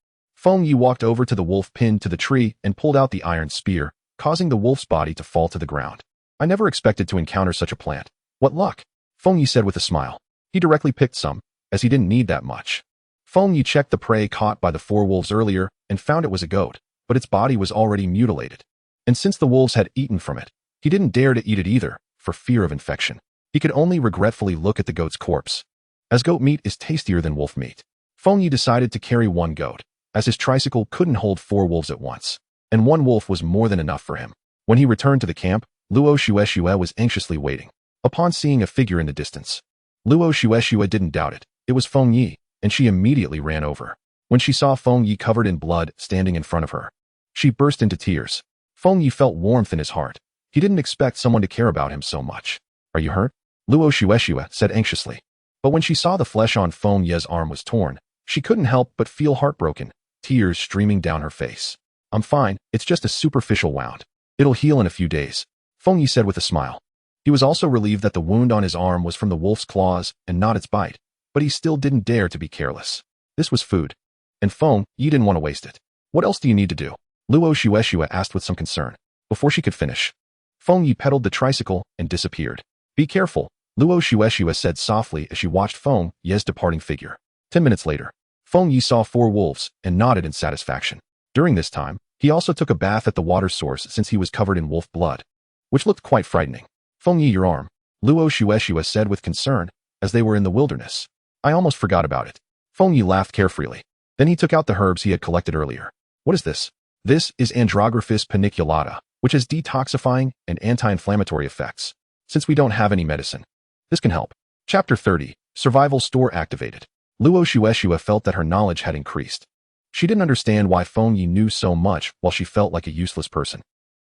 Feng Yi walked over to the wolf pinned to the tree and pulled out the iron spear, causing the wolf's body to fall to the ground. I never expected to encounter such a plant. What luck? Feng Yi said with a smile. He directly picked some, as he didn't need that much. Feng Yi checked the prey caught by the 4 wolves earlier and found it was a goat, but its body was already mutilated. And since the wolves had eaten from it, he didn't dare to eat it either, for fear of infection. He could only regretfully look at the goat's corpse, as goat meat is tastier than wolf meat. Feng Yi decided to carry 1 goat, as his tricycle couldn't hold 4 wolves at once, and 1 wolf was more than enough for him. When he returned to the camp, Luo Xuexue was anxiously waiting. Upon seeing a figure in the distance, Luo Xuexue didn't doubt it. It was Feng Yi, and she immediately ran over. When she saw Feng Yi covered in blood standing in front of her, she burst into tears. Feng Yi felt warmth in his heart. He didn't expect someone to care about him so much. Are you hurt? Luo Xuexue said anxiously. But when she saw the flesh on Feng Yi's arm was torn, she couldn't help but feel heartbroken, tears streaming down her face. I'm fine, it's just a superficial wound. It'll heal in a few days, Feng Yi said with a smile. He was also relieved that the wound on his arm was from the wolf's claws and not its bite, but he still didn't dare to be careless. This was food, and Feng Yi didn't want to waste it. What else do you need to do? Luo Xuexue asked with some concern. Before she could finish, Feng Yi pedaled the tricycle and disappeared. Be careful, Luo Xuexue said softly as she watched Feng Yi's departing figure. 10 minutes later, Feng Yi saw 4 wolves and nodded in satisfaction. During this time, he also took a bath at the water source since he was covered in wolf blood, which looked quite frightening. Feng Yi, your arm, Luo Xuexue said with concern, as they were in the wilderness. I almost forgot about it. Feng Yi laughed carefreely. Then he took out the herbs he had collected earlier. What is this? This is Andrographis paniculata, which has detoxifying and anti-inflammatory effects. Since we don't have any medicine, this can help. Chapter 30, Survival Store activated. Luo Xuexue felt that her knowledge had increased. She didn't understand why Feng Yi knew so much while she felt like a useless person.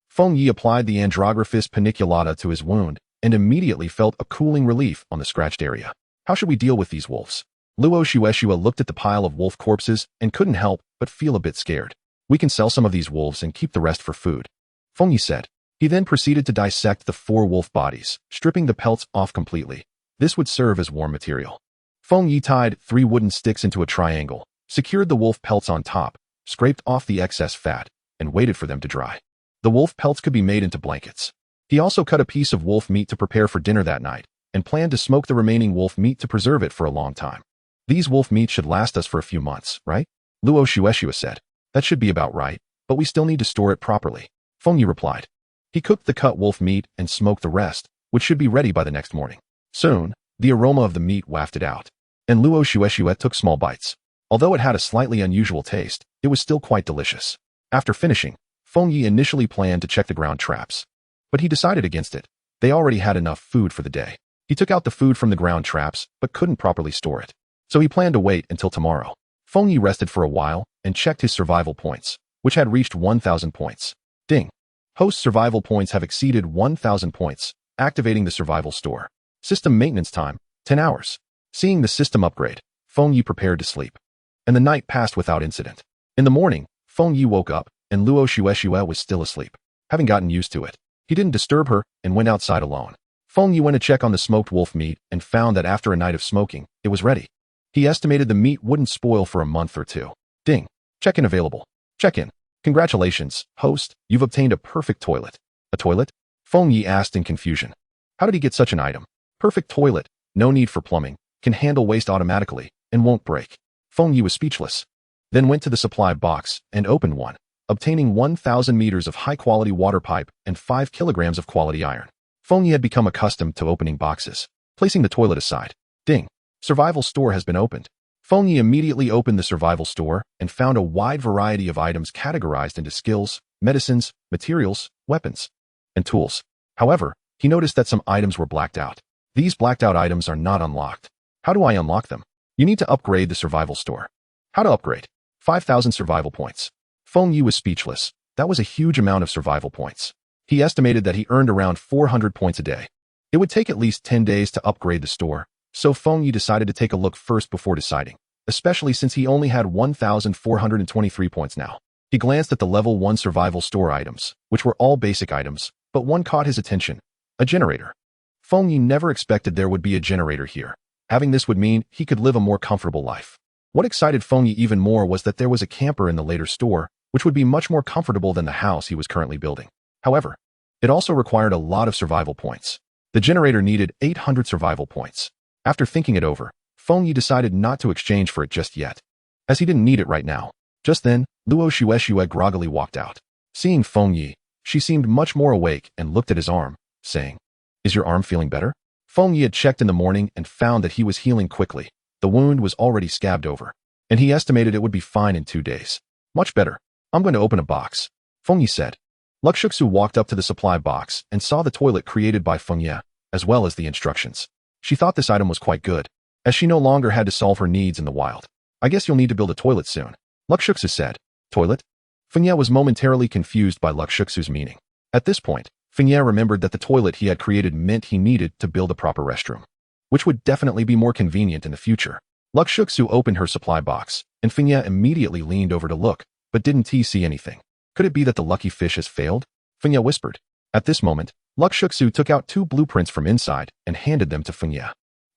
Feng Yi applied the Andrographis paniculata to his wound and immediately felt a cooling relief on the scratched area. How should we deal with these wolves? Luo Xuexue looked at the pile of wolf corpses and couldn't help but feel a bit scared. We can sell some of these wolves and keep the rest for food, Feng Yi said. He then proceeded to dissect the 4 wolf bodies, stripping the pelts off completely. This would serve as warm material. Feng Yi tied 3 wooden sticks into a triangle, secured the wolf pelts on top, scraped off the excess fat, and waited for them to dry. The wolf pelts could be made into blankets. He also cut a piece of wolf meat to prepare for dinner that night, and planned to smoke the remaining wolf meat to preserve it for a long time. These wolf meat should last us for a few months, right? Luo Xuexue said. That should be about right, but we still need to store it properly, Feng Yi replied. He cooked the cut wolf meat and smoked the rest, which should be ready by the next morning. Soon, the aroma of the meat wafted out, and Luo Xuexue took small bites. Although it had a slightly unusual taste, it was still quite delicious. After finishing, Feng Yi initially planned to check the ground traps, but he decided against it. They already had enough food for the day. He took out the food from the ground traps, but couldn't properly store it. So he planned to wait until tomorrow. Feng Yi rested for a while and checked his survival points, which had reached 1,000 points. Ding! Host survival points have exceeded 1,000 points, activating the survival store. System maintenance time, 10 hours. Seeing the system upgrade, Feng Yi prepared to sleep. And the night passed without incident. In the morning, Feng Yi woke up, and Luo Xuexue was still asleep. Having gotten used to it, he didn't disturb her and went outside alone. Feng Yi went to check on the smoked wolf meat and found that after a night of smoking, it was ready. He estimated the meat wouldn't spoil for a month or 2. Ding! Check-in available. Check-in. Congratulations, host, you've obtained a perfect toilet. A toilet? Feng Yi asked in confusion. How did he get such an item? Perfect toilet, no need for plumbing, can handle waste automatically, and won't break. Feng Yi was speechless. Then went to the supply box and opened one, obtaining 1,000 meters of high-quality water pipe and 5 kilograms of quality iron. Feng Yi had become accustomed to opening boxes, placing the toilet aside. Ding! Survival store has been opened. Feng Yi immediately opened the survival store and found a wide variety of items categorized into skills, medicines, materials, weapons, and tools. However, he noticed that some items were blacked out. These blacked out items are not unlocked. How do I unlock them? You need to upgrade the survival store. How to upgrade? 5,000 survival points. Feng Yi was speechless. That was a huge amount of survival points. He estimated that he earned around 400 points a day. It would take at least 10 days to upgrade the store, so Feng Yi decided to take a look first before deciding, especially since he only had 1,423 points now. He glanced at the level 1 survival store items, which were all basic items, but one caught his attention: a generator. Feng Yi never expected there would be a generator here. Having this would mean he could live a more comfortable life. What excited Feng Yi even more was that there was a camper in the later store, which would be much more comfortable than the house he was currently building. However, it also required a lot of survival points. The generator needed 800 survival points. After thinking it over, Feng Yi decided not to exchange for it just yet, as he didn't need it right now. Just then, Luo Xuexue groggily walked out. Seeing Feng Yi, she seemed much more awake and looked at his arm, saying, "Is your arm feeling better?" Feng Yi had checked in the morning and found that he was healing quickly. The wound was already scabbed over, and he estimated it would be fine in 2 days. Much better. I'm going to open a box, Feng Yi said. Luxuxu walked up to the supply box and saw the toilet created by Feng Yi, as well as the instructions. She thought this item was quite good, as she no longer had to solve her needs in the wild. "I guess you'll need to build a toilet soon," Luxuxu said. "Toilet?" Feng Yi was momentarily confused by Luxuxu's meaning. At this point, Feng Yi remembered that the toilet he had created meant he needed to build a proper restroom, which would definitely be more convenient in the future. Luxuxu opened her supply box, and Feng Yi immediately leaned over to look, but didn't see anything. Could it be that the lucky fish has failed? Feng Yi whispered. At this moment, Luxuxu took out 2 blueprints from inside and handed them to Feng Yi.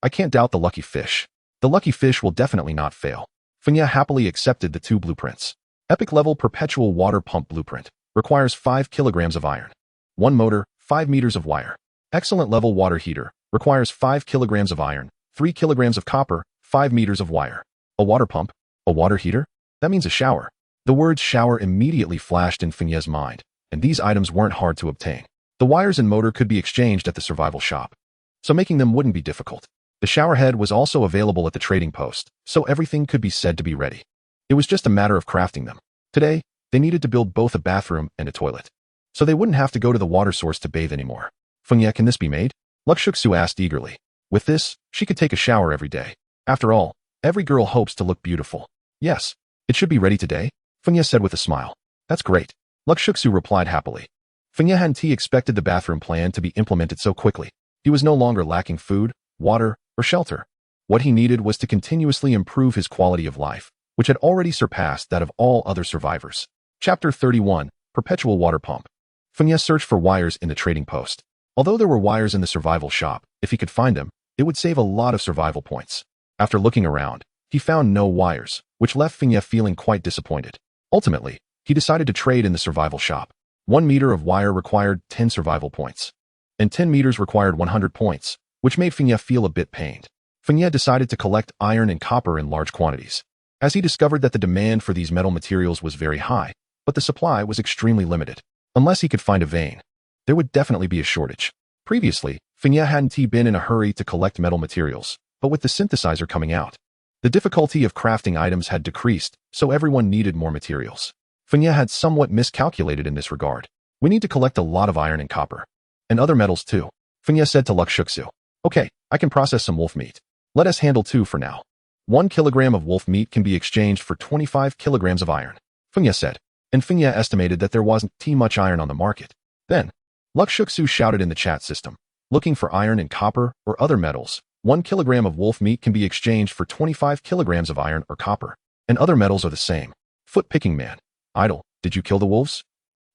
"I can't doubt the lucky fish. The lucky fish will definitely not fail." Feng Yi happily accepted the 2 blueprints. Epic level perpetual water pump blueprint requires 5 kilograms of iron. 1 motor, 5 meters of wire. Excellent level water heater requires 5 kilograms of iron, 3 kilograms of copper, 5 meters of wire. A water pump? A water heater? That means a shower. The word shower immediately flashed in Feng Yi's mind, and these items weren't hard to obtain. The wires and motor could be exchanged at the survival shop, so making them wouldn't be difficult. The shower head was also available at the trading post, so everything could be said to be ready. It was just a matter of crafting them. Today, they needed to build both a bathroom and a toilet, so they wouldn't have to go to the water source to bathe anymore. "Feng Yi, can this be made?" Luxuxu asked eagerly. With this, she could take a shower every day. After all, every girl hopes to look beautiful. "Yes, it should be ready today," Feng Yi said with a smile. "That's great," Luxuxu replied happily. Feng Yi hadn't expected the bathroom plan to be implemented so quickly. He was no longer lacking food, water, or shelter. What he needed was to continuously improve his quality of life, which had already surpassed that of all other survivors. Chapter 31, Perpetual Water Pump. Feng Yi searched for wires in the trading post. Although there were wires in the survival shop, if he could find them, it would save a lot of survival points. After looking around, he found no wires, which left Feng Yi feeling quite disappointed. Ultimately, he decided to trade in the survival shop. 1 meter of wire required 10 survival points, and 10 meters required 100 points, which made Feng Yi feel a bit pained. Feng Yi decided to collect iron and copper in large quantities, as he discovered that the demand for these metal materials was very high, but the supply was extremely limited. Unless he could find a vein, there would definitely be a shortage. Previously, Feng Yi hadn't been in a hurry to collect metal materials, but with the synthesizer coming out, the difficulty of crafting items had decreased, so everyone needed more materials. Feng Yi had somewhat miscalculated in this regard. "We need to collect a lot of iron and copper, and other metals too," Feng Yi said to Luxuxu. "Okay, I can process some wolf meat. Let us handle 2 for now. 1 kilogram of wolf meat can be exchanged for 25 kilograms of iron," Feng Yi said, and Feng Yi estimated that there wasn't too much iron on the market. Then, Luxuxu shouted in the chat system, "Looking for iron and copper or other metals. 1 kilogram of wolf meat can be exchanged for 25 kilograms of iron or copper, and other metals are the same." Foot picking man. Idle, did you kill the wolves?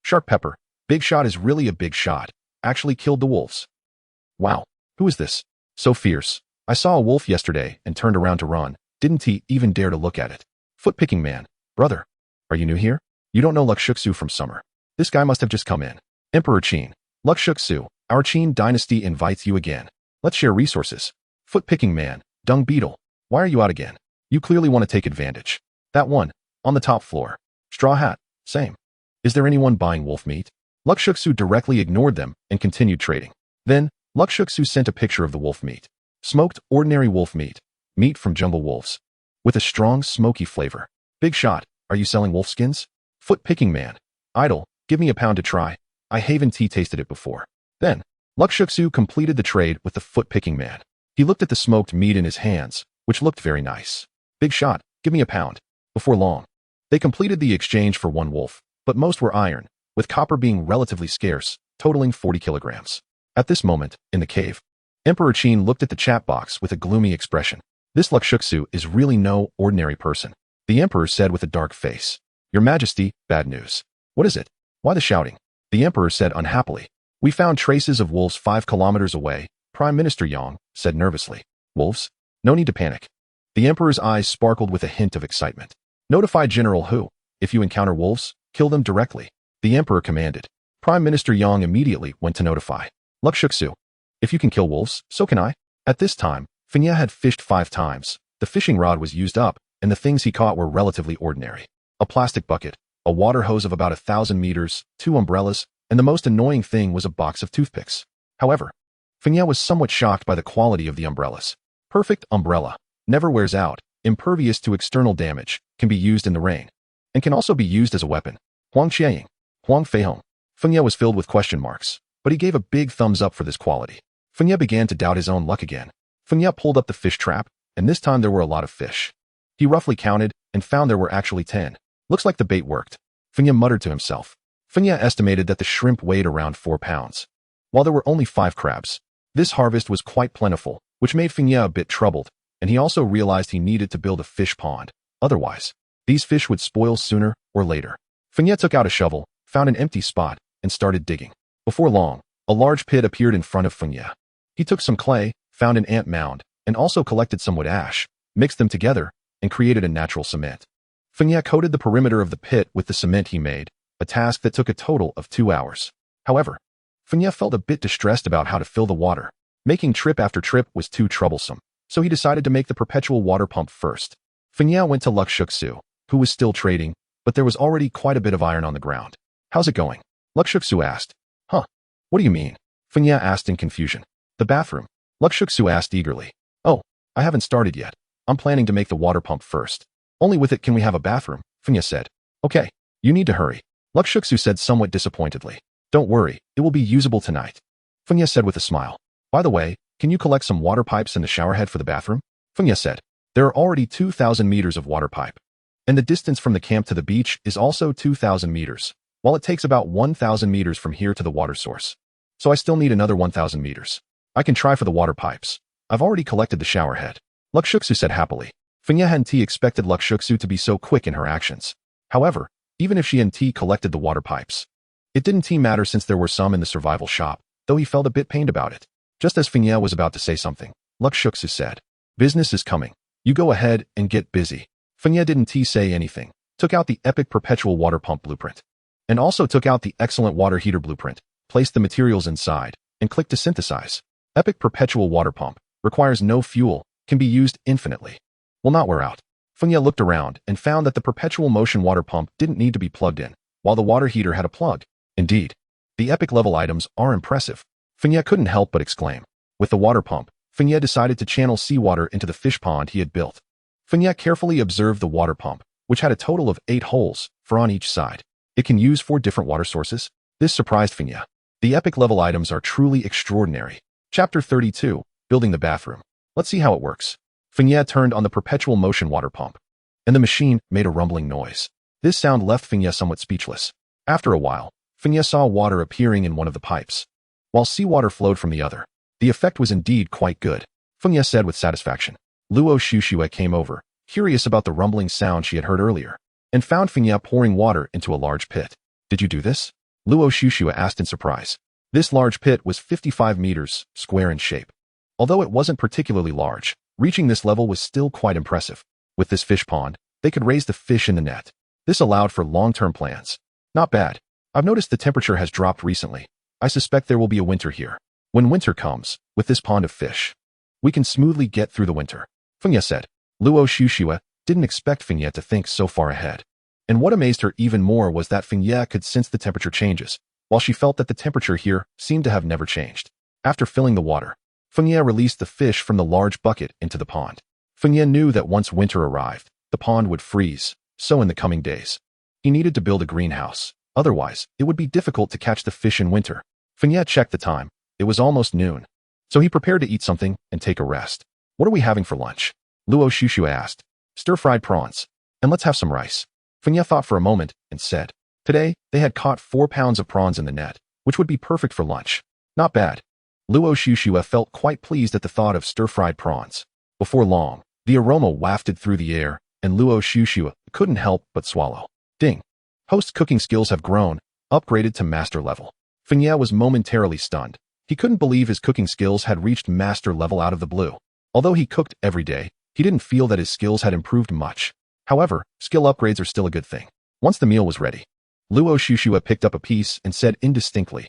Shark Pepper. Big Shot is really a big shot. Actually killed the wolves. Wow, who is this? So fierce. I saw a wolf yesterday and turned around to run. Didn't he even dare to look at it? Foot picking man. Brother, are you new here? You don't know Luxuxu from summer. This guy must have just come in. Emperor Qin. Luxuxu, our Qin dynasty invites you again. Let's share resources. Foot picking man. Dung beetle. Why are you out again? You clearly want to take advantage. That one, on the top floor. Straw hat. Same. Is there anyone buying wolf meat? Luxuxu directly ignored them and continued trading. Then, Luxuxu sent a picture of the wolf meat. Smoked, ordinary wolf meat. Meat from jungle wolves. With a strong, smoky flavor. Big Shot, are you selling wolf skins? Foot picking man. Idle, give me a pound to try. I haven't tasted it before. Then, Luxuxu completed the trade with the foot picking man. He looked at the smoked meat in his hands, which looked very nice. Big Shot, give me a pound. Before long, they completed the exchange for 1 wolf, but most were iron, with copper being relatively scarce, totaling 40 kilograms. At this moment, in the cave, Emperor Qin looked at the chat box with a gloomy expression. This Luxuxu is really no ordinary person. The Emperor said with a dark face. Your Majesty, bad news. What is it? Why the shouting? The Emperor said unhappily. We found traces of wolves 5 kilometers away, Prime Minister Yang said nervously. Wolves? No need to panic. The emperor's eyes sparkled with a hint of excitement. Notify General Hu. If you encounter wolves, kill them directly, the emperor commanded. Prime Minister Yang immediately went to notify Luxuxu. If you can kill wolves, so can I. At this time, Fenya had fished 5 times. The fishing rod was used up, and the things he caught were relatively ordinary. A plastic bucket, a water hose of about 1,000 meters, 2 umbrellas, and the most annoying thing was a box of toothpicks. However, Fenya was somewhat shocked by the quality of the umbrellas. Perfect umbrella. Never wears out, impervious to external damage, can be used in the rain, and can also be used as a weapon. Huang Qianying. Huang Feihong. Fenya was filled with question marks, but he gave a big thumbs up for this quality. Fenya began to doubt his own luck again. Fenya pulled up the fish trap, and this time there were a lot of fish. He roughly counted and found there were actually 10. Looks like the bait worked. Fenya muttered to himself. Fenya estimated that the shrimp weighed around 4 pounds. While there were only 5 crabs, this harvest was quite plentiful, which made Fenya a bit troubled, and he also realized he needed to build a fish pond. Otherwise, these fish would spoil sooner or later. Fenya took out a shovel, found an empty spot, and started digging. Before long, a large pit appeared in front of Fenya. He took some clay, found an ant mound, and also collected some wood ash, mixed them together, and created a natural cement. Fenya coated the perimeter of the pit with the cement he made, a task that took a total of 2 hours. However, Fenya felt a bit distressed about how to fill the water. Making trip after trip was too troublesome, so he decided to make the perpetual water pump first. Fenya went to Luxuxu, who was still trading, but there was already quite a bit of iron on the ground. How's it going? Luxuxu asked. Huh? What do you mean? Fenya asked in confusion. The bathroom. Luxuxu asked eagerly. Oh, I haven't started yet. I'm planning to make the water pump first. Only with it can we have a bathroom, Fenya said. Okay, you need to hurry. Luxuxu said somewhat disappointedly. Don't worry, it will be usable tonight. Fenya said with a smile. By the way, can you collect some water pipes and the showerhead for the bathroom? Fenya said. There are already 2,000 meters of water pipe. And the distance from the camp to the beach is also 2,000 meters, while it takes about 1,000 meters from here to the water source. So I still need another 1,000 meters. I can try for the water pipes. I've already collected the showerhead. Luxuxu said happily. Fenya hadn't expected Luxuxu to be so quick in her actions. However, even if she and collected the water pipes, it didn't matter since there were some in the survival shop, though he felt a bit pained about it. Just as Fenya was about to say something, Luxuxu said, business is coming. You go ahead and get busy. Fenya didn't say anything, took out the epic perpetual water pump blueprint, and also took out the excellent water heater blueprint, placed the materials inside, and clicked to synthesize. Epic perpetual water pump, requires no fuel, can be used infinitely. Will not wear out. Fenya looked around and found that the perpetual motion water pump didn't need to be plugged in, while the water heater had a plug. Indeed, the epic level items are impressive. Fenya couldn't help but exclaim. With the water pump, Fenya decided to channel seawater into the fish pond he had built. Fenya carefully observed the water pump, which had a total of 8 holes, 4 on each side. It can use 4 different water sources. This surprised Fenya. The epic level items are truly extraordinary. Chapter 32, Building the Bathroom. Let's see how it works. Fenya turned on the perpetual motion water pump, and the machine made a rumbling noise. This sound left Fenya somewhat speechless. After a while, Fenya saw water appearing in one of the pipes, while seawater flowed from the other. The effect was indeed quite good, Fenya said with satisfaction. Luo Shushua came over, curious about the rumbling sound she had heard earlier, and found Fenya pouring water into a large pit. Did you do this? Luo Shushua asked in surprise. This large pit was 55 meters, square in shape. Although it wasn't particularly large, reaching this level was still quite impressive. With this fish pond, they could raise the fish in the net. This allowed for long-term plans. Not bad. I've noticed the temperature has dropped recently. I suspect there will be a winter here. When winter comes, with this pond of fish, we can smoothly get through the winter, Fenya said. Luo Shushua didn't expect Fenya to think so far ahead. And what amazed her even more was that Fenya could sense the temperature changes, while she felt that the temperature here seemed to have never changed. After filling the water, Fenya released the fish from the large bucket into the pond. Fenya knew that once winter arrived, the pond would freeze, so in the coming days, he needed to build a greenhouse. Otherwise, it would be difficult to catch the fish in winter. Fenya checked the time. It was almost noon. So he prepared to eat something and take a rest. What are we having for lunch? Luo Shushua asked. Stir-fried prawns. And let's have some rice. Fenya thought for a moment and said, today, they had caught 4 pounds of prawns in the net, which would be perfect for lunch. Not bad. Luo Shushua felt quite pleased at the thought of stir-fried prawns. Before long, the aroma wafted through the air, and Luo Shushua couldn't help but swallow. Ding. Host's cooking skills have grown, upgraded to master level. Fenya was momentarily stunned. He couldn't believe his cooking skills had reached master level out of the blue. Although he cooked every day, He didn't feel that his skills had improved much. However, skill upgrades are still a good thing. Once the meal was ready, Luo Shushua picked up a piece and said indistinctly,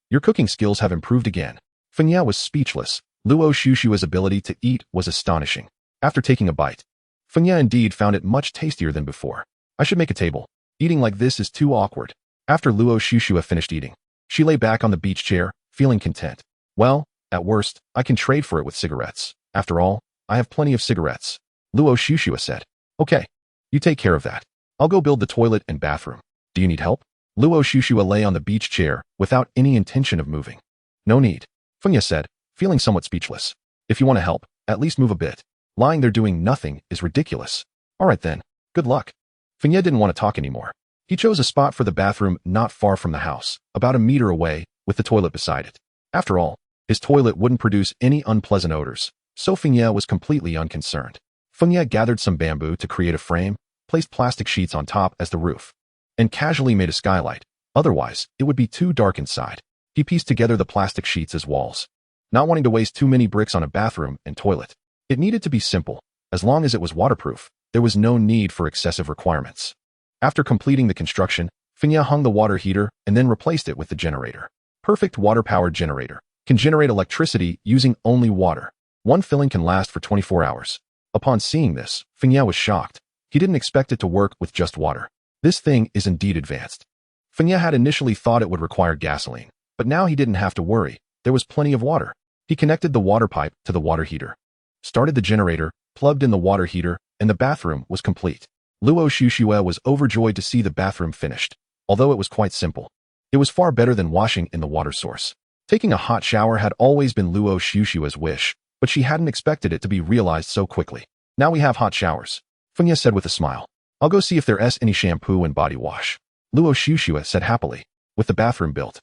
your cooking skills have improved again. Fenya was speechless. Luo Shushua's ability to eat was astonishing. After taking a bite, Fenya indeed found it much tastier than before. I should make a table. Eating like this is too awkward. After Luo Shushua finished eating, she lay back on the beach chair, feeling content. Well, at worst, I can trade for it with cigarettes. After all, I have plenty of cigarettes. Luo Shushua said. Okay, you take care of that. I'll go build the toilet and bathroom. Do you need help? Luo Shushua lay on the beach chair without any intention of moving. No need. Fenya said, feeling somewhat speechless. If you want to help, at least move a bit. Lying there doing nothing is ridiculous. All right then, good luck. Fenya didn't want to talk anymore. He chose a spot for the bathroom not far from the house, about a meter away, with the toilet beside it. After all, his toilet wouldn't produce any unpleasant odors, so Fenya was completely unconcerned. Fenya gathered some bamboo to create a frame, placed plastic sheets on top as the roof, and casually made a skylight. Otherwise, it would be too dark inside. He pieced together the plastic sheets as walls, not wanting to waste too many bricks on a bathroom and toilet. It needed to be simple. As long as it was waterproof, there was no need for excessive requirements. After completing the construction, Fenya hung the water heater and then replaced it with the generator. Perfect water-powered generator. Can generate electricity using only water. One filling can last for 24 hours. Upon seeing this, Fenya was shocked. He didn't expect it to work with just water. This thing is indeed advanced. Fenya had initially thought it would require gasoline, but now he didn't have to worry. There was plenty of water. He connected the water pipe to the water heater, started the generator, plugged in the water heater, and the bathroom was complete. Luo Shushua was overjoyed to see the bathroom finished. Although it was quite simple, it was far better than washing in the water source. Taking a hot shower had always been Luo Shushua's wish, but she hadn't expected it to be realized so quickly. Now we have hot showers, Fenya said with a smile. I'll go see if there's any shampoo and body wash. Luo Shushua said happily. With the bathroom built,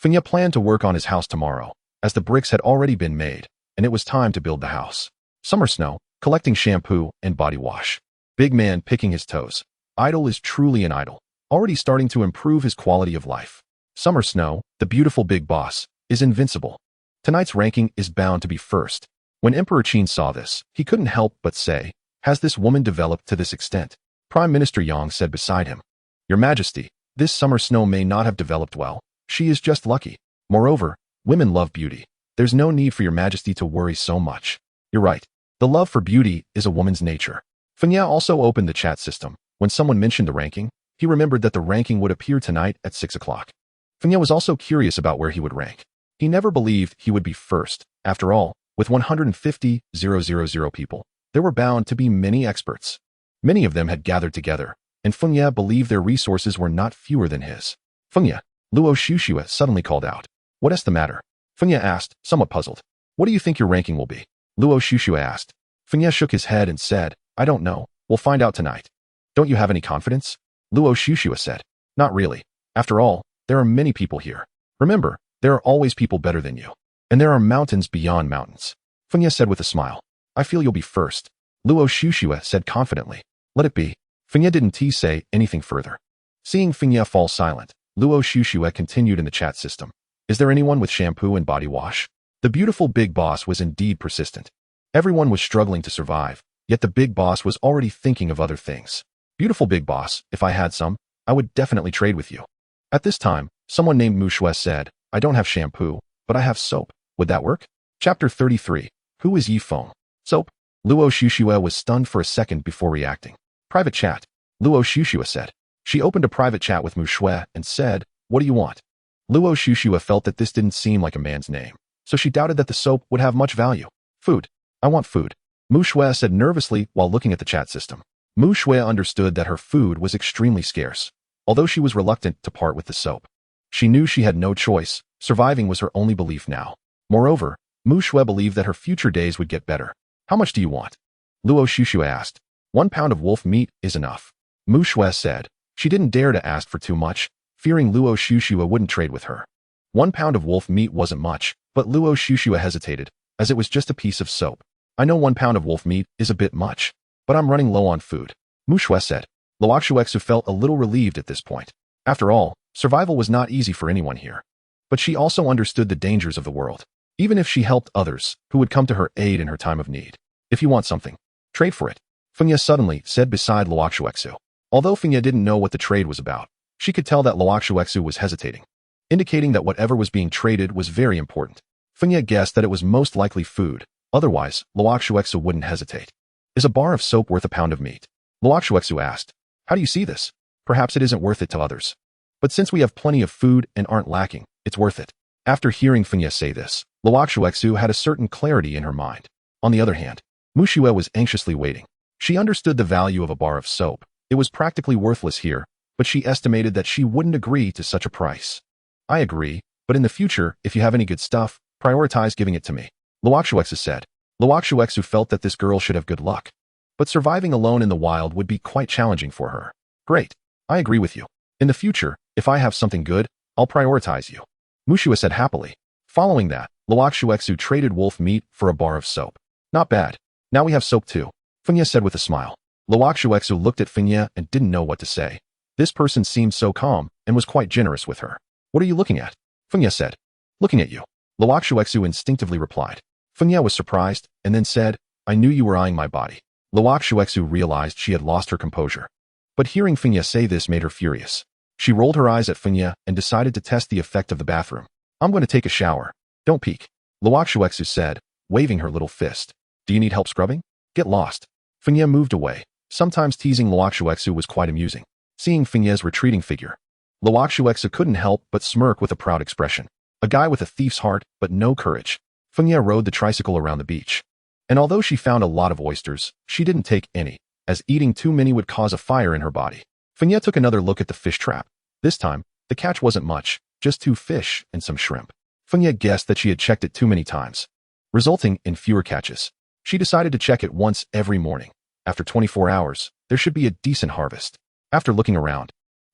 Fenya planned to work on his house tomorrow, as the bricks had already been made, and it was time to build the house. Summer snow, collecting shampoo and body wash. Big man picking his toes. Idol is truly an idol, already starting to improve his quality of life. Summer snow, the beautiful big boss, is invincible. Tonight's ranking is bound to be first. When Emperor Qin saw this, he couldn't help but say, has this woman developed to this extent? Prime Minister Yang said beside him, Your Majesty, this summer snow may not have developed well. She is just lucky. Moreover, women love beauty. There's no need for Your Majesty to worry so much. You're right. The love for beauty is a woman's nature. Fenya also opened the chat system. When someone mentioned the ranking, he remembered that the ranking would appear tonight at 6 o'clock. Fenya was also curious about where he would rank. He never believed he would be first. After all, with 150,000 people, there were bound to be many experts. Many of them had gathered together, and Fenya believed their resources were not fewer than his. Fenya, Luo Shushua suddenly called out. What is the matter? Fenya asked, somewhat puzzled. What do you think your ranking will be? Luo Shushua asked. Fenya shook his head and said, I don't know. We'll find out tonight. Don't you have any confidence? Luo Shushua said. Not really. After all, there are many people here. Remember, there are always people better than you. And there are mountains beyond mountains. Fenya said with a smile. I feel you'll be first. Luo Shushua said confidently. Let it be. Fenya didn't say anything further. Seeing Fenya fall silent, Luo Shushua continued in the chat system. Is there anyone with shampoo and body wash? The beautiful big boss was indeed persistent. Everyone was struggling to survive, yet the big boss was already thinking of other things. Beautiful big boss, if I had some, I would definitely trade with you. At this time, someone named Mushue said, I don't have shampoo, but I have soap. Would that work? Chapter 33. Who is Yi Feng? Soap? Luo Shushua was stunned for a second before reacting. Private chat. Luo Shushua said. She opened a private chat with Mushue and said, What do you want? Luo Shushua felt that this didn't seem like a man's name, so she doubted that the soap would have much value. Food. I want food. Mushue said nervously while looking at the chat system. Mushue understood that her food was extremely scarce, although she was reluctant to part with the soap. She knew she had no choice. Surviving was her only belief now. Moreover, Mushue believed that her future days would get better. How much do you want? Luo Shushua asked. 1 pound of wolf meat is enough. Mushue said. She didn't dare to ask for too much, fearing Luo Shushua wouldn't trade with her. 1 pound of wolf meat wasn't much, but Luo Shushua hesitated, as it was just a piece of soap. I know 1 pound of wolf meat is a bit much, but I'm running low on food. Mushue said. Luo Shuexu felt a little relieved at this point. After all, survival was not easy for anyone here. But she also understood the dangers of the world, even if she helped others who would come to her aid in her time of need. If you want something, Trade for it. Fengya suddenly said beside Luoxuexu. Although Fengya didn't know what the trade was about, she could tell that Luoxuexu was hesitating, indicating that whatever was being traded was very important. Fengya guessed that it was most likely food, otherwise Luoxuexu wouldn't hesitate. Is a bar of soap worth a pound of meat? Luoxuexu asked. How do you see this? Perhaps it isn't worth it to others. But since we have plenty of food and aren't lacking, it's worth it. After hearing Fengya say this, Luoxuexu had a certain clarity in her mind. On the other hand, Mushue was anxiously waiting. She understood the value of a bar of soap. It was practically worthless here, but she estimated that she wouldn't agree to such a price. I agree, but in the future, if you have any good stuff, prioritize giving it to me, Luoxuexu said. Luoxuexu felt that this girl should have good luck. But surviving alone in the wild would be quite challenging for her. Great. I agree with you. In the future, if I have something good, I'll prioritize you, Mushue said happily. Following that, Luoxuexu traded wolf meat for a bar of soap. Not bad. Now we have soap too, Fengya said with a smile. Luoxuexu looked at Fengya and didn't know what to say. This person seemed so calm and was quite generous with her. What are you looking at? Fengya said. Looking at you, Luoxuexu instinctively replied. Fengya was surprised and then said, I knew you were eyeing my body. Luoxuexu realized she had lost her composure. But hearing Fengya say this made her furious. She rolled her eyes at Fengya and decided to test the effect of the bathroom. I'm going to take a shower. Don't peek, Luoxuexu said, waving her little fist. Do you need help scrubbing? Get lost. Fengya moved away. Sometimes teasing Luoxuexu was quite amusing. Seeing Fengya's retreating figure, Luoxuexu couldn't help but smirk with a proud expression. A guy with a thief's heart, but no courage. Fengya rode the tricycle around the beach. And although she found a lot of oysters, she didn't take any, as eating too many would cause a fire in her body. Fengya took another look at the fish trap. This time, the catch wasn't much, just 2 fish and some shrimp. Fengya guessed that she had checked it too many times, resulting in fewer catches. She decided to check it once every morning. After 24 hours, there should be a decent harvest. After looking around,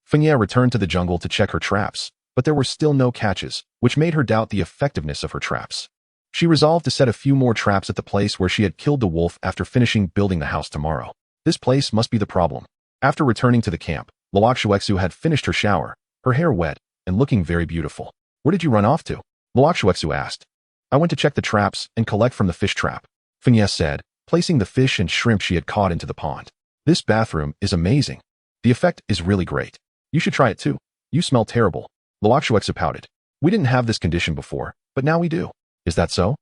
Fengya returned to the jungle to check her traps, but there were still no catches, which made her doubt the effectiveness of her traps. She resolved to set a few more traps at the place where she had killed the wolf after finishing building the house tomorrow. This place must be the problem. After returning to the camp, Luoxuexu had finished her shower, her hair wet, and looking very beautiful. Where did you run off to? Luoxuexu asked. I went to check the traps and collect from the fish trap, Fengya said, placing the fish and shrimp she had caught into the pond. This bathroom is amazing. The effect is really great. You should try it too. You smell terrible. Luoxuexu pouted. We didn't have this condition before, but now we do. Is that so?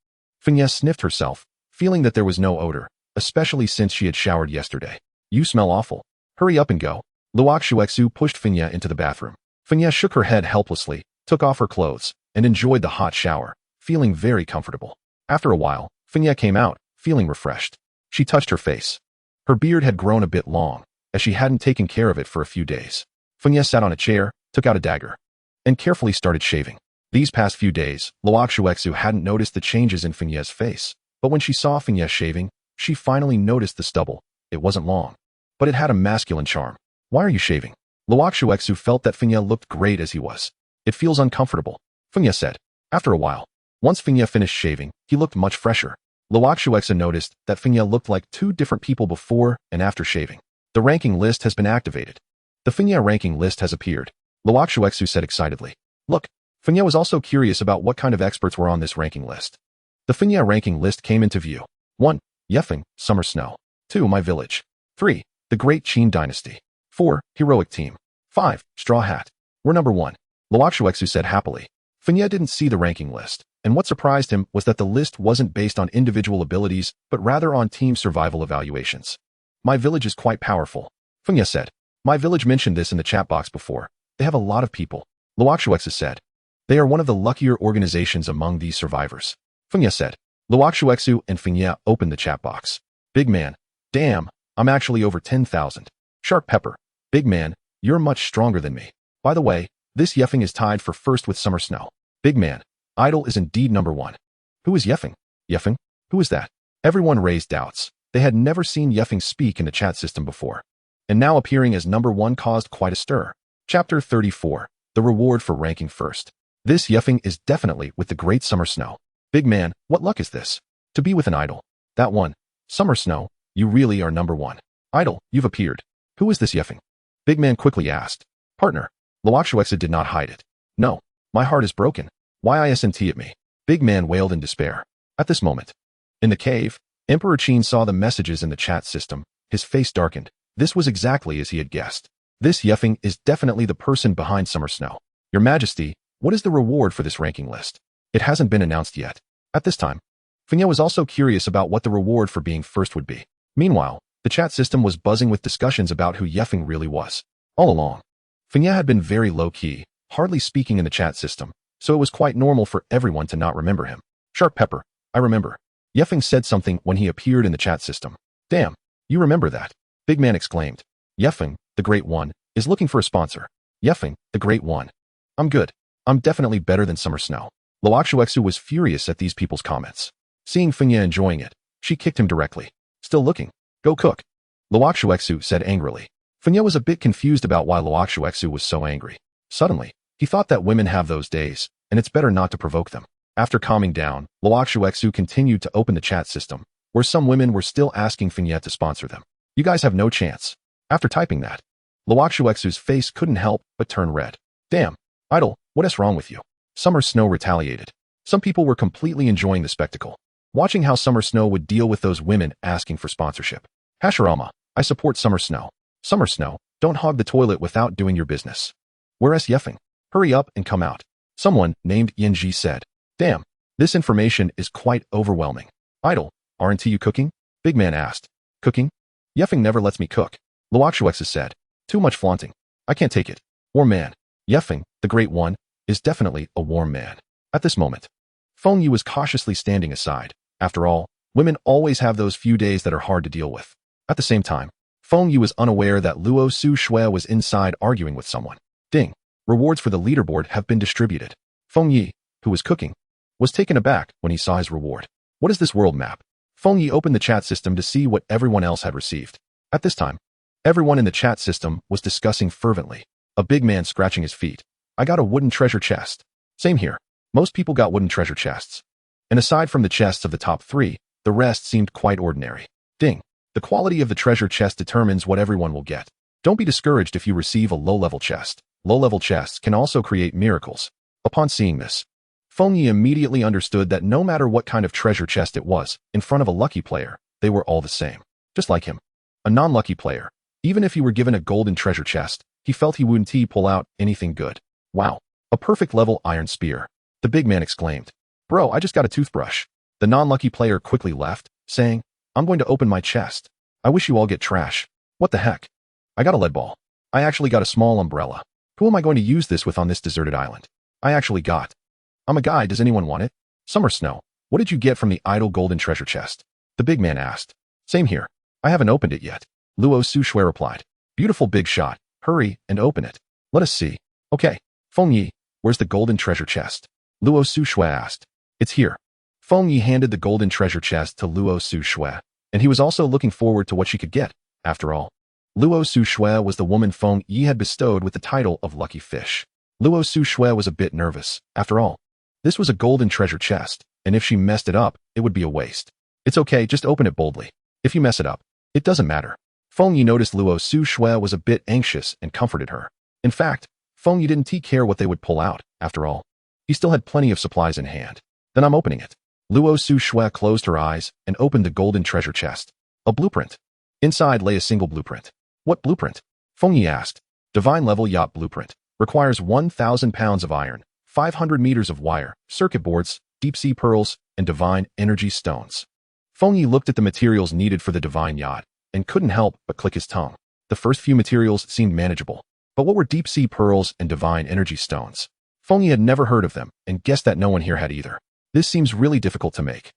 Fengya sniffed herself, feeling that there was no odor, especially since she had showered yesterday. You smell awful. Hurry up and go. Luoxuexu pushed Fengya into the bathroom. Fengya shook her head helplessly, took off her clothes, and enjoyed the hot shower, feeling very comfortable. After a while, Fengya came out, feeling refreshed. She touched her face. Her beard had grown a bit long, as she hadn't taken care of it for a few days. Fengya sat on a chair, took out a dagger, and carefully started shaving. These past few days, Luoxuexu hadn't noticed the changes in Fengya's face, but when she saw Fengya shaving, she finally noticed the stubble. It wasn't long, but it had a masculine charm. Why are you shaving? Luoxuexu felt that Fengya looked great as he was. It feels uncomfortable, Fengya said. After a while, once Fengya finished shaving, he looked much fresher. Luoxuexu noticed that Fengya looked like 2 different people before and after shaving. The ranking list has been activated. The Fengya ranking list has appeared, Luoxuexu said excitedly. Look, Fengya was also curious about what kind of experts were on this ranking list. The Fengya ranking list came into view. 1. Yefeng, Summer Snow. 2. My Village. 3. The Great Qin Dynasty. 4. Heroic Team. 5. Straw Hat. We're number 1, Luoxuexu said happily. Fengya didn't see the ranking list, and what surprised him was that the list wasn't based on individual abilities, but rather on team survival evaluations. My village is quite powerful, Fengya said. My village mentioned this in the chat box before. They have a lot of people, Luoxuexu said. They are one of the luckier organizations among these survivors, Fengya said. Luoxuexu and Fengya opened the chat box. Big man, damn, I'm actually over 10,000. Shark Pepper, big man, you're much stronger than me. By the way, this Yefeng is tied for first with Summer Snow. Big man, Idol is indeed number 1. Who is Yefeng? Yefeng? Who is that? Everyone raised doubts. They had never seen Yefeng speak in the chat system before. And now appearing as number 1 caused quite a stir. Chapter 34. The Reward for Ranking First. This Yefeng is definitely with the Great Summer Snow. Big man, what luck is this? To be with an idol. That one. Summer Snow, you really are number 1. Idol, you've appeared. Who is this Yefeng? Big man quickly asked. Partner. Luoxuexu did not hide it. No, my heart is broken. Why isn't at me? Big man wailed in despair. At this moment. In the cave, Emperor Qin saw the messages in the chat system. His face darkened. This was exactly as he had guessed. This Yefeng is definitely the person behind Summer Snow. Your Majesty, what is the reward for this ranking list? It hasn't been announced yet. At this time, Fengye was also curious about what the reward for being first would be. Meanwhile, the chat system was buzzing with discussions about who Yefeng really was. All along, Fengye had been very low-key, hardly speaking in the chat system, so it was quite normal for everyone to not remember him. Sharp Pepper, I remember. Yefeng said something when he appeared in the chat system. Damn, you remember that? Big Man exclaimed. Yefeng, the Great One, is looking for a sponsor. Yefeng, the Great One. I'm good. I'm definitely better than Summer Snow. Luoxuexu was furious at these people's comments. Seeing Fengye enjoying it, she kicked him directly. Still looking. Go cook. Luoxuexu said angrily. Fengye was a bit confused about why Luoxuexu was so angry. Suddenly, he thought that women have those days, and it's better not to provoke them. After calming down, Luoxuexu continued to open the chat system, where some women were still asking Fengye to sponsor them. You guys have no chance. After typing that, Luoxuexu's face couldn't help but turn red. Damn, idol, what is wrong with you? Summer Snow retaliated. Some people were completely enjoying the spectacle, watching how Summer Snow would deal with those women asking for sponsorship. Hashirama, I support Summer Snow. Summer Snow, don't hog the toilet without doing your business. Whereas Yefeng, hurry up and come out. Someone named Yinji said. Damn, this information is quite overwhelming. Idol, aren't you cooking? Big Man asked. Cooking? Yefeng never lets me cook. Luoxuexu said. Too much flaunting. I can't take it. Warm man. Yefeng, the Great One, is definitely a warm man. At this moment, Fengye was cautiously standing aside. After all, women always have those few days that are hard to deal with. At the same time, Fengye was unaware that Luo Su Shui was inside arguing with someone. Ding. Rewards for the leaderboard have been distributed. Fengye, who was cooking, was taken aback when he saw his reward. What is this world map? Fengye opened the chat system to see what everyone else had received. At this time, everyone in the chat system was discussing fervently. A big man scratching his feet. I got a wooden treasure chest. Same here. Most people got wooden treasure chests. And aside from the chests of the top 3, the rest seemed quite ordinary. Ding. The quality of the treasure chest determines what everyone will get. Don't be discouraged if you receive a low-level chest. Low-level chests can also create miracles. Upon seeing this, Fengye immediately understood that no matter what kind of treasure chest it was, in front of a lucky player, they were all the same. Just like him. A non-lucky player, even if he were given a golden treasure chest, he felt he wouldn't pull out anything good. Wow. A perfect level iron spear. The big man exclaimed. Bro, I just got a toothbrush. The non-lucky player quickly left, saying, I'm going to open my chest. I wish you all get trash. What the heck? I got a lead ball. I actually got a small umbrella. Who am I going to use this with on this deserted island? I actually got. I'm a guy, does anyone want it? Summer Snow, what did you get from the idle golden treasure chest? The big man asked. Same here. I haven't opened it yet. Luo Su Shui replied. Beautiful big shot. Hurry and open it. Let us see. Okay. Fengye, where's the golden treasure chest? Luo Su Shui asked. It's here. Fengye handed the golden treasure chest to Luo Su Shui, and he was also looking forward to what she could get. After all, Luo Su Shui was the woman Fengye had bestowed with the title of Lucky Fish. Luo Su Shui was a bit nervous. After all, this was a golden treasure chest, and if she messed it up, it would be a waste. It's okay, just open it boldly. If you mess it up, it doesn't matter. Fengye noticed Luo Su Shui was a bit anxious and comforted her. In fact, Fengye didn't care what they would pull out. After all, he still had plenty of supplies in hand. Then I'm opening it. Luo Su Shui closed her eyes and opened the golden treasure chest. A blueprint. Inside lay a single blueprint. What blueprint? Fengye asked. Divine level yacht blueprint. Requires 1,000 pounds of iron, 500 meters of wire, circuit boards, deep sea pearls, and divine energy stones. Fengye looked at the materials needed for the divine yacht and couldn't help but click his tongue. The first few materials seemed manageable, but what were deep sea pearls and divine energy stones? Fengye had never heard of them and guessed that no one here had either. This seems really difficult to make.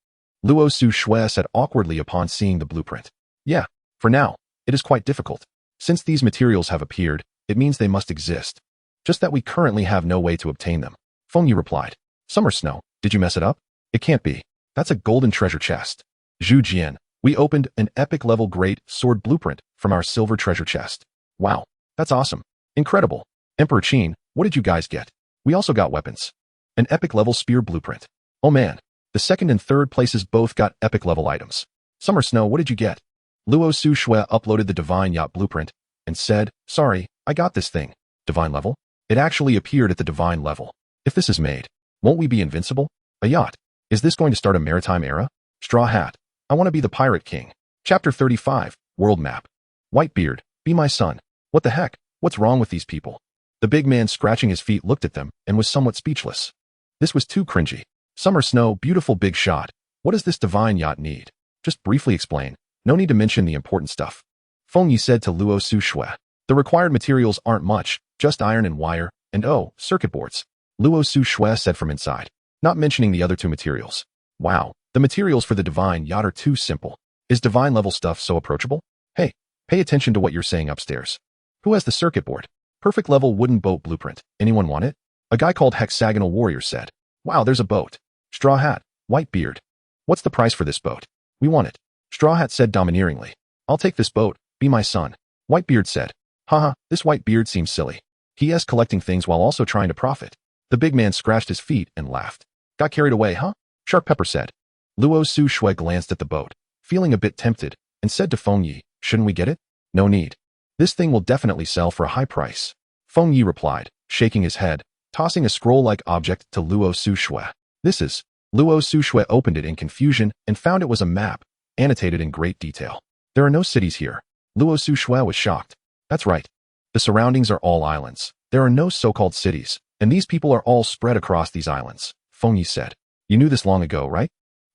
Luo Su Shui said awkwardly upon seeing the blueprint. Yeah, for now, it is quite difficult. Since these materials have appeared, it means they must exist. Just that we currently have no way to obtain them. Fengye replied. Summer Snow, did you mess it up? It can't be. That's a golden treasure chest. Zhu Jian, we opened an epic level great sword blueprint from our silver treasure chest. Wow, that's awesome. Incredible. Emperor Qin, what did you guys get? We also got weapons. An epic level spear blueprint. Oh man, the second and third places both got epic level items. Summer Snow, what did you get? Luo Su Shui uploaded the divine yacht blueprint and said, sorry, I got this thing. Divine level? It actually appeared at the divine level. If this is made, won't we be invincible? A yacht. Is this going to start a maritime era? Straw Hat. I want to be the Pirate King. Chapter 35, World Map. Whitebeard, be my son. What the heck? What's wrong with these people? The big man scratching his feet looked at them and was somewhat speechless. This was too cringy. Summer Snow, beautiful big shot. What does this divine yacht need? Just briefly explain. No need to mention the important stuff. Feng Yi said to Luo Su Shui. The required materials aren't much, just iron and wire, and circuit boards. Luo Su Shui said from inside, not mentioning the other two materials. Wow, the materials for the divine yacht are too simple. Is divine level stuff so approachable? Hey, pay attention to what you're saying upstairs. Who has the circuit board? Perfect level wooden boat blueprint. Anyone want it? A guy called Hexagonal Warrior said. Wow, there's a boat. Straw Hat, Whitebeard. What's the price for this boat? We want it. Straw Hat said domineeringly. I'll take this boat, be my son. Whitebeard said. Haha, this Whitebeard seems silly. He is collecting things while also trying to profit. The big man scratched his feet and laughed. Got carried away, huh? Shark Pepper said. Luo Su Shui glanced at the boat, feeling a bit tempted, and said to Feng Yi, shouldn't we get it? No need. This thing will definitely sell for a high price. Feng Yi replied, shaking his head, tossing a scroll-like object to Luo Su Shui. This is. Luo Su Shui opened it in confusion and found it was a map, annotated in great detail. There are no cities here. Luo Su Shui was shocked. That's right. The surroundings are all islands. There are no so-called cities, and these people are all spread across these islands, Feng Yi said. You knew this long ago, right?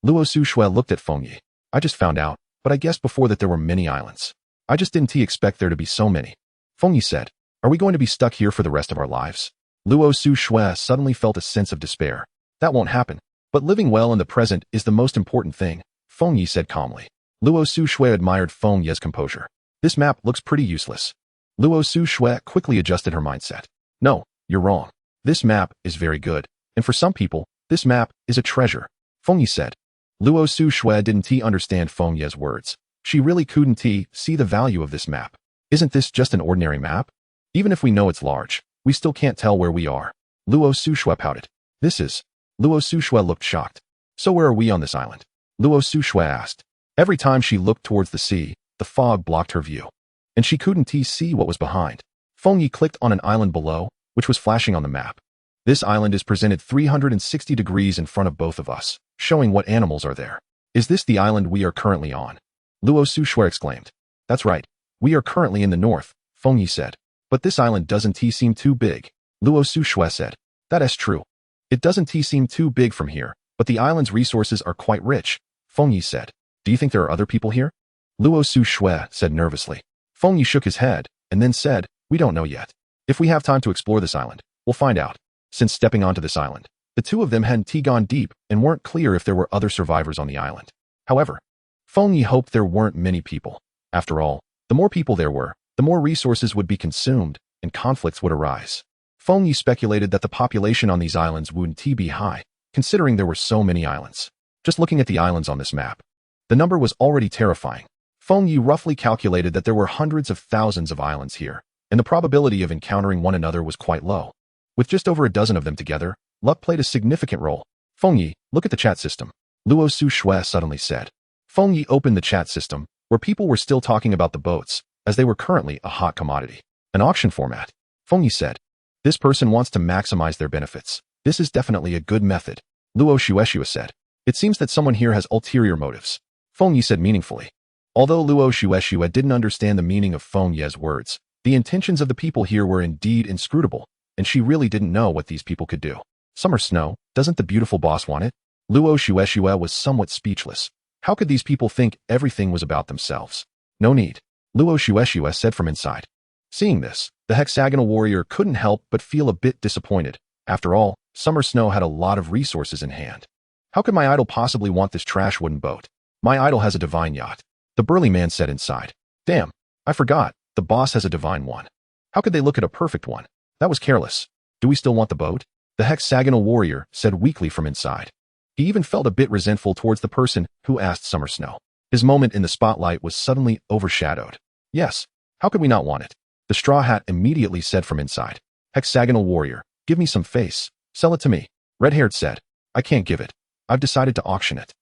Luo Su Shui looked at Feng Yi. I just found out, but I guessed before that there were many islands. I just didn't expect there to be so many. Feng Yi said. Are we going to be stuck here for the rest of our lives? Luo Su Shui suddenly felt a sense of despair. That won't happen. But living well in the present is the most important thing, Feng Yi said calmly. Luo Su Shui admired Feng Yi's composure. This map looks pretty useless. Luo Su Shui quickly adjusted her mindset. No, you're wrong. This map is very good, and for some people, this map is a treasure, Feng Yi said. Luo Su Shui didn't understand Feng Yi's words. She really couldn't see the value of this map. Isn't this just an ordinary map? Even if we know it's large, we still can't tell where we are. Luo Su Shui pouted. This is. Luo Su Shui looked shocked. So where are we on this island? Luo Su Shui asked. Every time she looked towards the sea, the fog blocked her view, and she couldn't see what was behind. Feng Yi clicked on an island below, which was flashing on the map. This island is presented 360 degrees in front of both of us, showing what animals are there. Is this the island we are currently on? Luo Su Shui exclaimed. That's right. We are currently in the north, Feng Yi said. But this island doesn't seem too big. Luo Su Shui said. That is true. It doesn't seem too big from here, but the island's resources are quite rich, Feng Yi said. Do you think there are other people here? Luo Su Shui said nervously. Feng Yi shook his head, and then said, we don't know yet. If we have time to explore this island, we'll find out. Since stepping onto this island, the two of them hadn't gone deep and weren't clear if there were other survivors on the island. However, Feng Yi hoped there weren't many people. After all, the more people there were, the more resources would be consumed, and conflicts would arise. Feng Yi speculated that the population on these islands wouldn't be high, considering there were so many islands. Just looking at the islands on this map, the number was already terrifying. Feng Yi roughly calculated that there were hundreds of thousands of islands here, and the probability of encountering one another was quite low. With just over a dozen of them together, luck played a significant role. Feng Yi, look at the chat system, Luo Su Shui suddenly said. Feng Yi opened the chat system, where people were still talking about the boats, as they were currently a hot commodity. An auction format, Feng Yi said. This person wants to maximize their benefits. This is definitely a good method, Luo Shueshua said. It seems that someone here has ulterior motives, Feng Yi said meaningfully. Although Luo Shueshua didn't understand the meaning of Feng Yi's words, the intentions of the people here were indeed inscrutable, and she really didn't know what these people could do. Summer Snow, doesn't the beautiful boss want it? Luo Shueshua was somewhat speechless. How could these people think everything was about themselves? No need, Luo Shueshua said from inside. Seeing this, the hexagonal warrior couldn't help but feel a bit disappointed. After all, Summer Snow had a lot of resources in hand. How could my idol possibly want this trash wooden boat? My idol has a divine yacht, the burly man said inside. Damn, I forgot, the boss has a divine one. How could they look at a perfect one? That was careless. Do we still want the boat? The hexagonal warrior said weakly from inside. He even felt a bit resentful towards the person who asked Summer Snow. His moment in the spotlight was suddenly overshadowed. Yes, how could we not want it? The straw hat immediately said from inside. Hexagonal warrior, give me some face. Sell it to me. Red-haired said. I can't give it. I've decided to auction it.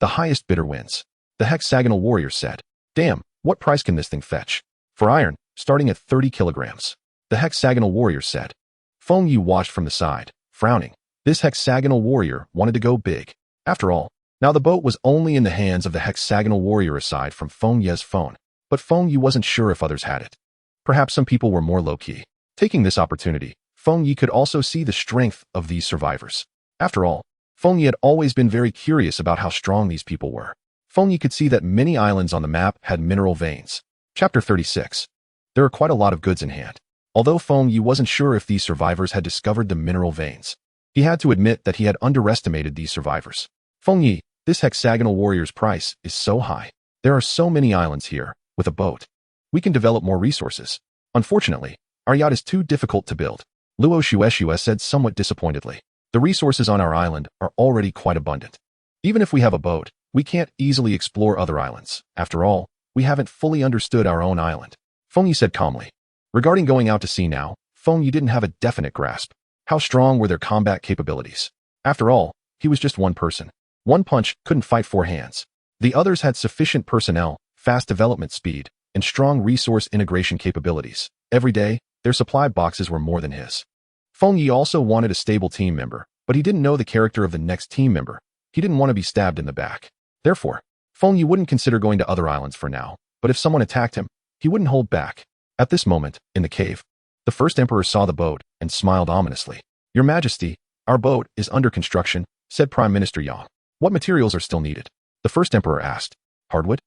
The highest bidder wins. The hexagonal warrior said. Damn, what price can this thing fetch? For iron, starting at 30 kilograms. The hexagonal warrior said. Feng Yi watched from the side, frowning. This hexagonal warrior wanted to go big. After all, Now the boat was only in the hands of the hexagonal warrior aside from Feng Ye's phone, but Feng Ye wasn't sure if others had it. Perhaps some people were more low-key. Taking this opportunity, Feng Ye could also see the strength of these survivors. After all, Feng Ye had always been very curious about how strong these people were. Feng Ye could see that many islands on the map had mineral veins. Chapter 36. There are quite a lot of goods in hand. Although Feng Ye wasn't sure if these survivors had discovered the mineral veins, he had to admit that he had underestimated these survivors. Feng Ye, this hexagonal warrior's price is so high. There are so many islands here, with a boat. We can develop more resources. Unfortunately, our yacht is too difficult to build. Luo Shueshue said somewhat disappointedly. The resources on our island are already quite abundant. Even if we have a boat, we can't easily explore other islands. After all, we haven't fully understood our own island. Feng Ye said calmly. Regarding going out to sea now, Feng Ye didn't have a definite grasp. How strong were their combat capabilities? After all, he was just one person. One punch couldn't fight four hands. The others had sufficient personnel, fast development speed, and strong resource integration capabilities. Every day, their supply boxes were more than his. Feng Ye also wanted a stable team member, but he didn't know the character of the next team member. He didn't want to be stabbed in the back. Therefore, Feng Ye wouldn't consider going to other islands for now, but if someone attacked him, he wouldn't hold back. At this moment, in the cave, the first emperor saw the boat and smiled ominously. Your Majesty, our boat is under construction, said Prime Minister Yang. What materials are still needed? The first emperor asked. Hardwood?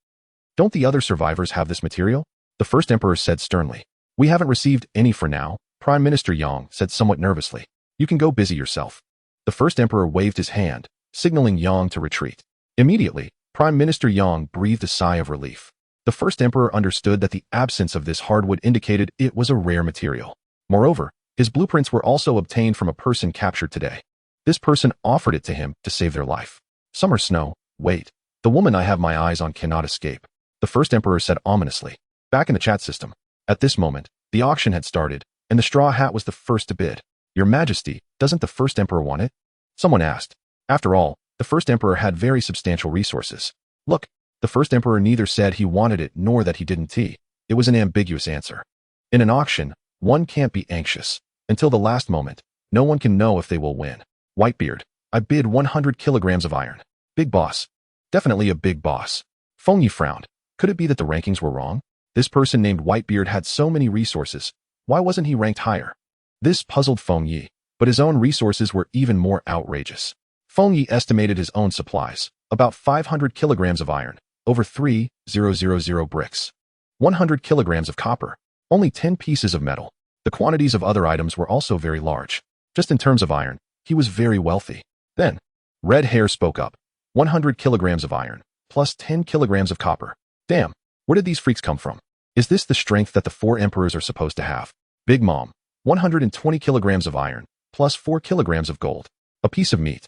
Don't the other survivors have this material? The first emperor said sternly. We haven't received any for now, Prime Minister Yang said somewhat nervously. You can go busy yourself. The first emperor waved his hand, signaling Yang to retreat. Immediately, Prime Minister Yang breathed a sigh of relief. The first emperor understood that the absence of this hardwood indicated it was a rare material. Moreover, his blueprints were also obtained from a person captured today. This person offered it to him to save their life. Summer snow, wait. The woman I have my eyes on cannot escape, the first emperor said ominously. Back in the chat system. At this moment, the auction had started, and the straw hat was the first to bid. Your Majesty, doesn't the first emperor want it? Someone asked. After all, the first emperor had very substantial resources. Look, the first emperor neither said he wanted it nor that he didn't. It was an ambiguous answer. In an auction, one can't be anxious. Until the last moment, no one can know if they will win. Whitebeard, I bid 100 kilograms of iron. Big boss. Definitely a big boss. Feng Ye frowned. Could it be that the rankings were wrong? This person named Whitebeard had so many resources. Why wasn't he ranked higher? This puzzled Feng Ye, but his own resources were even more outrageous. Feng Ye estimated his own supplies, about 500 kilograms of iron, over 3,000 bricks, 100 kilograms of copper, only 10 pieces of metal. The quantities of other items were also very large. Just in terms of iron, he was very wealthy. Then, Red Hair spoke up. 100 kilograms of iron, plus 10 kilograms of copper. Damn, where did these freaks come from? Is this the strength that the four emperors are supposed to have? Big Mom, 120 kilograms of iron, plus 4 kilograms of gold. A piece of meat.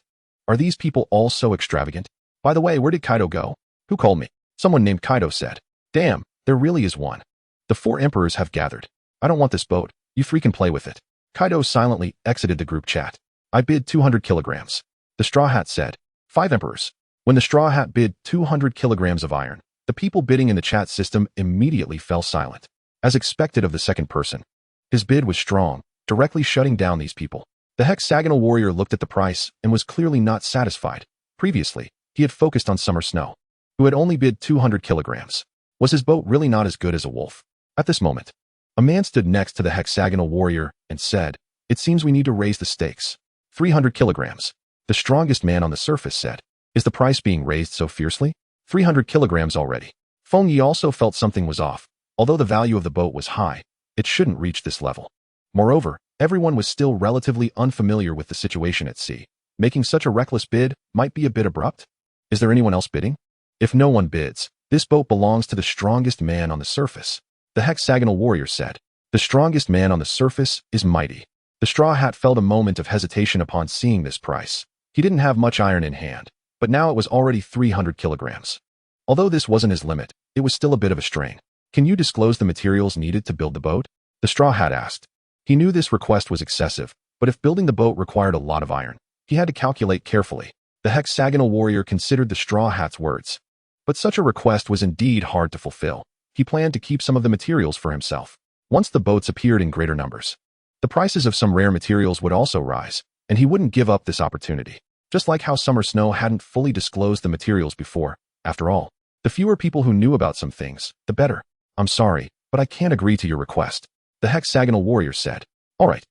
Are these people all so extravagant? By the way, where did Kaido go? Who called me? Someone named Kaido said. Damn, there really is one. The four emperors have gathered. I don't want this boat. You three can play with it. Kaido silently exited the group chat. I bid 200 kilograms. The Straw Hat said. 5 emperors. When the Straw Hat bid 200 kilograms of iron, the people bidding in the chat system immediately fell silent. As expected of the second person, his bid was strong, directly shutting down these people. The hexagonal warrior looked at the price and was clearly not satisfied. Previously, he had focused on Summer Snow, who had only bid 200 kilograms. Was his boat really not as good as a wolf? At this moment, a man stood next to the hexagonal warrior and said, it seems we need to raise the stakes. 300 kilograms. The strongest man on the surface said, is the price being raised so fiercely? 300 kilograms already. Feng Ye also felt something was off. Although the value of the boat was high, it shouldn't reach this level. Moreover, everyone was still relatively unfamiliar with the situation at sea. Making such a reckless bid might be a bit abrupt. Is there anyone else bidding? If no one bids, this boat belongs to the strongest man on the surface. The hexagonal warrior said, the strongest man on the surface is mighty. The Straw Hat felt a moment of hesitation upon seeing this price. He didn't have much iron in hand, but now it was already 300 kilograms. Although this wasn't his limit, it was still a bit of a strain. Can you disclose the materials needed to build the boat? The Straw Hat asked. He knew this request was excessive, but if building the boat required a lot of iron, he had to calculate carefully. The hexagonal warrior considered the Straw Hat's words. But such a request was indeed hard to fulfill. He planned to keep some of the materials for himself. Once the boats appeared in greater numbers, the prices of some rare materials would also rise, and he wouldn't give up this opportunity. Just like how Summer Snow hadn't fully disclosed the materials before. After all, the fewer people who knew about some things, the better. I'm sorry, but I can't agree to your request, the hexagonal warrior said. All right,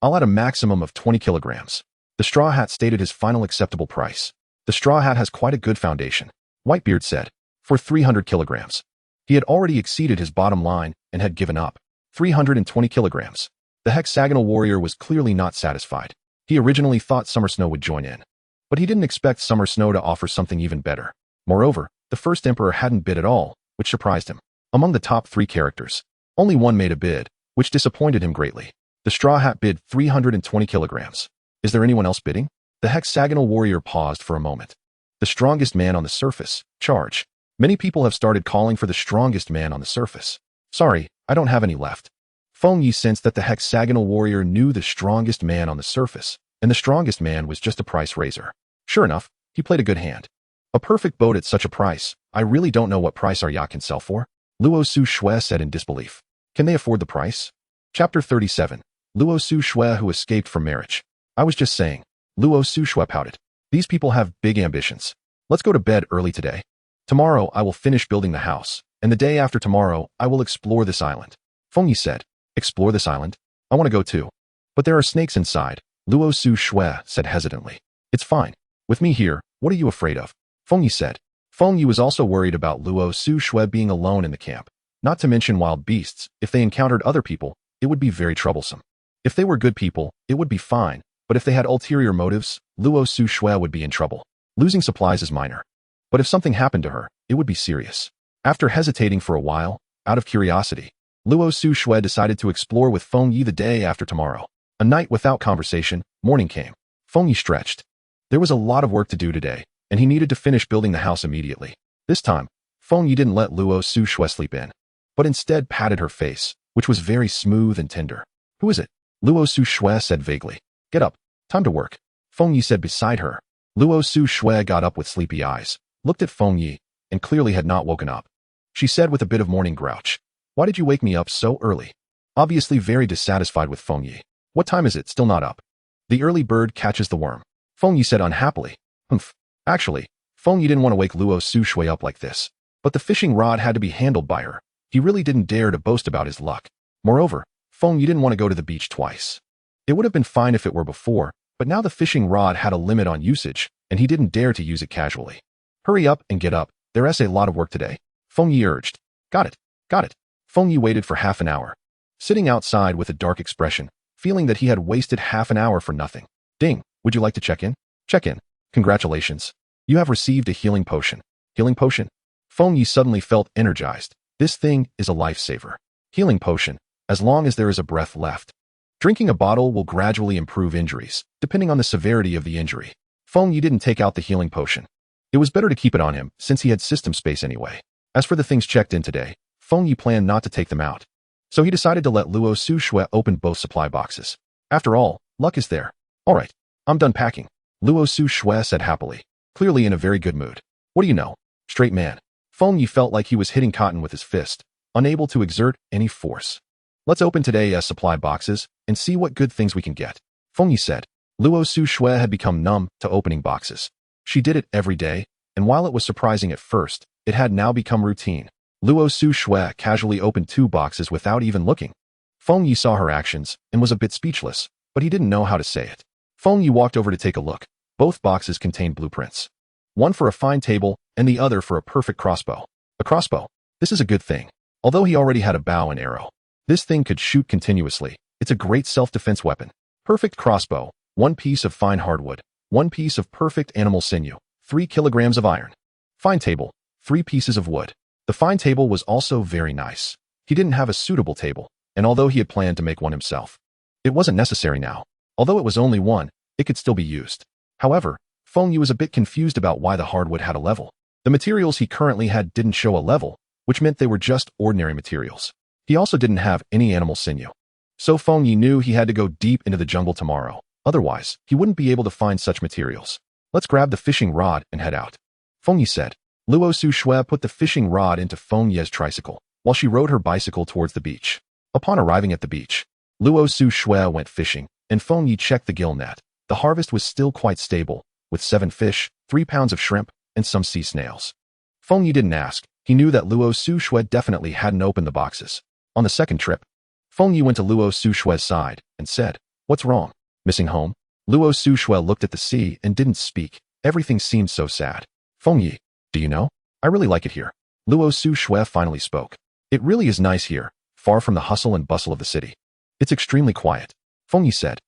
I'll add a maximum of 20 kilograms. The Straw Hat stated his final acceptable price. The Straw Hat has quite a good foundation, Whitebeard said, for 300 kilograms. He had already exceeded his bottom line and had given up 320 kilograms. The hexagonal warrior was clearly not satisfied. He originally thought Summer Snow would join in, but he didn't expect Summer Snow to offer something even better. Moreover, the first emperor hadn't bid at all, which surprised him. Among the top 3 characters, only one made a bid, which disappointed him greatly. The Straw Hat bid 320 kilograms. Is there anyone else bidding? The hexagonal warrior paused for a moment. The strongest man on the surface, charge. Many people have started calling for the strongest man on the surface. Sorry, I don't have any left. Feng Yi sensed that the hexagonal warrior knew the strongest man on the surface, and the strongest man was just a price raiser. Sure enough, he played a good hand. A perfect boat at such a price. I really don't know what price our yacht can sell for, Luo Su Shui said in disbelief. Can they afford the price? Chapter 37. Luo Su Shui who escaped from marriage. I was just saying, Luo Su Shui pouted. These people have big ambitions. Let's go to bed early today. Tomorrow I will finish building the house, and the day after tomorrow I will explore this island. Feng Yi said, explore this island? I want to go too. But there are snakes inside, Luo Su Shui said hesitantly. It's fine. With me here, what are you afraid of? Feng Yi said. Feng Yi was also worried about Luo Su Shui being alone in the camp. Not to mention wild beasts. If they encountered other people, it would be very troublesome. If they were good people, it would be fine, but if they had ulterior motives, Luo Su Shui would be in trouble. Losing supplies is minor. But if something happened to her, it would be serious. After hesitating for a while, out of curiosity, Luo Su Shui decided to explore with Feng Yi the day after tomorrow. A night without conversation, morning came. Feng Yi stretched. There was a lot of work to do today, and he needed to finish building the house immediately. This time, Feng Yi didn't let Luo Su Shui sleep in, but instead patted her face, which was very smooth and tender. Who is it? Luo Su Shui said vaguely. Get up. Time to work. Feng Yi said beside her. Luo Su Shui got up with sleepy eyes, looked at Feng Yi, and clearly had not woken up. She said with a bit of morning grouch. Why did you wake me up so early? Obviously very dissatisfied with Feng Yi. What time is it? Still not up. The early bird catches the worm. Feng Yi said unhappily. Humph. Actually, Feng Yi didn't want to wake Luo Su Shui up like this. But the fishing rod had to be handled by her. He really didn't dare to boast about his luck. Moreover, Feng Yi didn't want to go to the beach twice. It would have been fine if it were before, but now the fishing rod had a limit on usage, and he didn't dare to use it casually. Hurry up and get up. There's a lot of work today, Feng Yi urged. Got it. Got it. Feng Yi waited for half an hour, sitting outside with a dark expression, feeling that he had wasted half an hour for nothing. Ding, would you like to check in? Check in. Congratulations. You have received a healing potion. Healing potion? Feng Yi suddenly felt energized. This thing is a lifesaver. Healing potion, as long as there is a breath left. Drinking a bottle will gradually improve injuries, depending on the severity of the injury. Feng Yi didn't take out the healing potion. It was better to keep it on him, since he had system space anyway. As for the things checked in today, Feng Yi planned not to take them out. So he decided to let Luo Su Shui open both supply boxes. After all, luck is there. Alright, I'm done packing, Luo Su Shui said happily, clearly in a very good mood. What do you know? Straight man. Feng Yi felt like he was hitting cotton with his fist, unable to exert any force. Let's open today's supply boxes and see what good things we can get, Feng Yi said. Luo Su Shui had become numb to opening boxes. She did it every day, and while it was surprising at first, it had now become routine. Luo Su Shui casually opened 2 boxes without even looking. Feng Yi saw her actions and was a bit speechless, but he didn't know how to say it. Feng Yi walked over to take a look. Both boxes contained blueprints. One for a fine table and the other for a perfect crossbow. A crossbow. This is a good thing. Although he already had a bow and arrow, this thing could shoot continuously. It's a great self-defense weapon. Perfect crossbow. 1 piece of fine hardwood. 1 piece of perfect animal sinew. 3 kilograms of iron. Fine table. 3 pieces of wood. The fine table was also very nice. He didn't have a suitable table, and although he had planned to make one himself, it wasn't necessary now. Although it was only 1, it could still be used. However, Feng Yi was a bit confused about why the hardwood had a level. The materials he currently had didn't show a level, which meant they were just ordinary materials. He also didn't have any animal sinew. So Feng Yi knew he had to go deep into the jungle tomorrow. Otherwise, he wouldn't be able to find such materials. Let's grab the fishing rod and head out, Feng Yi said. Luo Su Shui put the fishing rod into Feng Yi's tricycle, while she rode her bicycle towards the beach. Upon arriving at the beach, Luo Su Shui went fishing, and Feng Yi checked the gill net. The harvest was still quite stable, with 7 fish, 3 pounds of shrimp, and some sea snails. Feng Yi didn't ask. He knew that Luo Su-Shui definitely hadn't opened the boxes. On the second trip, Feng Yi went to Luo Su-Shui's side and said, "What's wrong? Missing home?" Luo Su-Shui looked at the sea and didn't speak. Everything seemed so sad. "Feng Yi, do you know? I really like it here." Luo Su-Shui finally spoke. "It really is nice here, far from the hustle and bustle of the city. It's extremely quiet." Feng Yi said.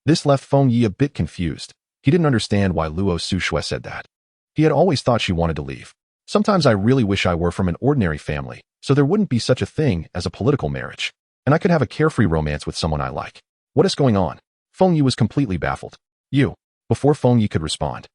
This left Feng Yi a bit confused. He didn't understand why Luo Su-Shui said that. He had always thought she wanted to leave. "Sometimes I really wish I were from an ordinary family, so there wouldn't be such a thing as a political marriage, and I could have a carefree romance with someone I like. What is going on?" Feng Yi was completely baffled. Before Feng Yi could respond,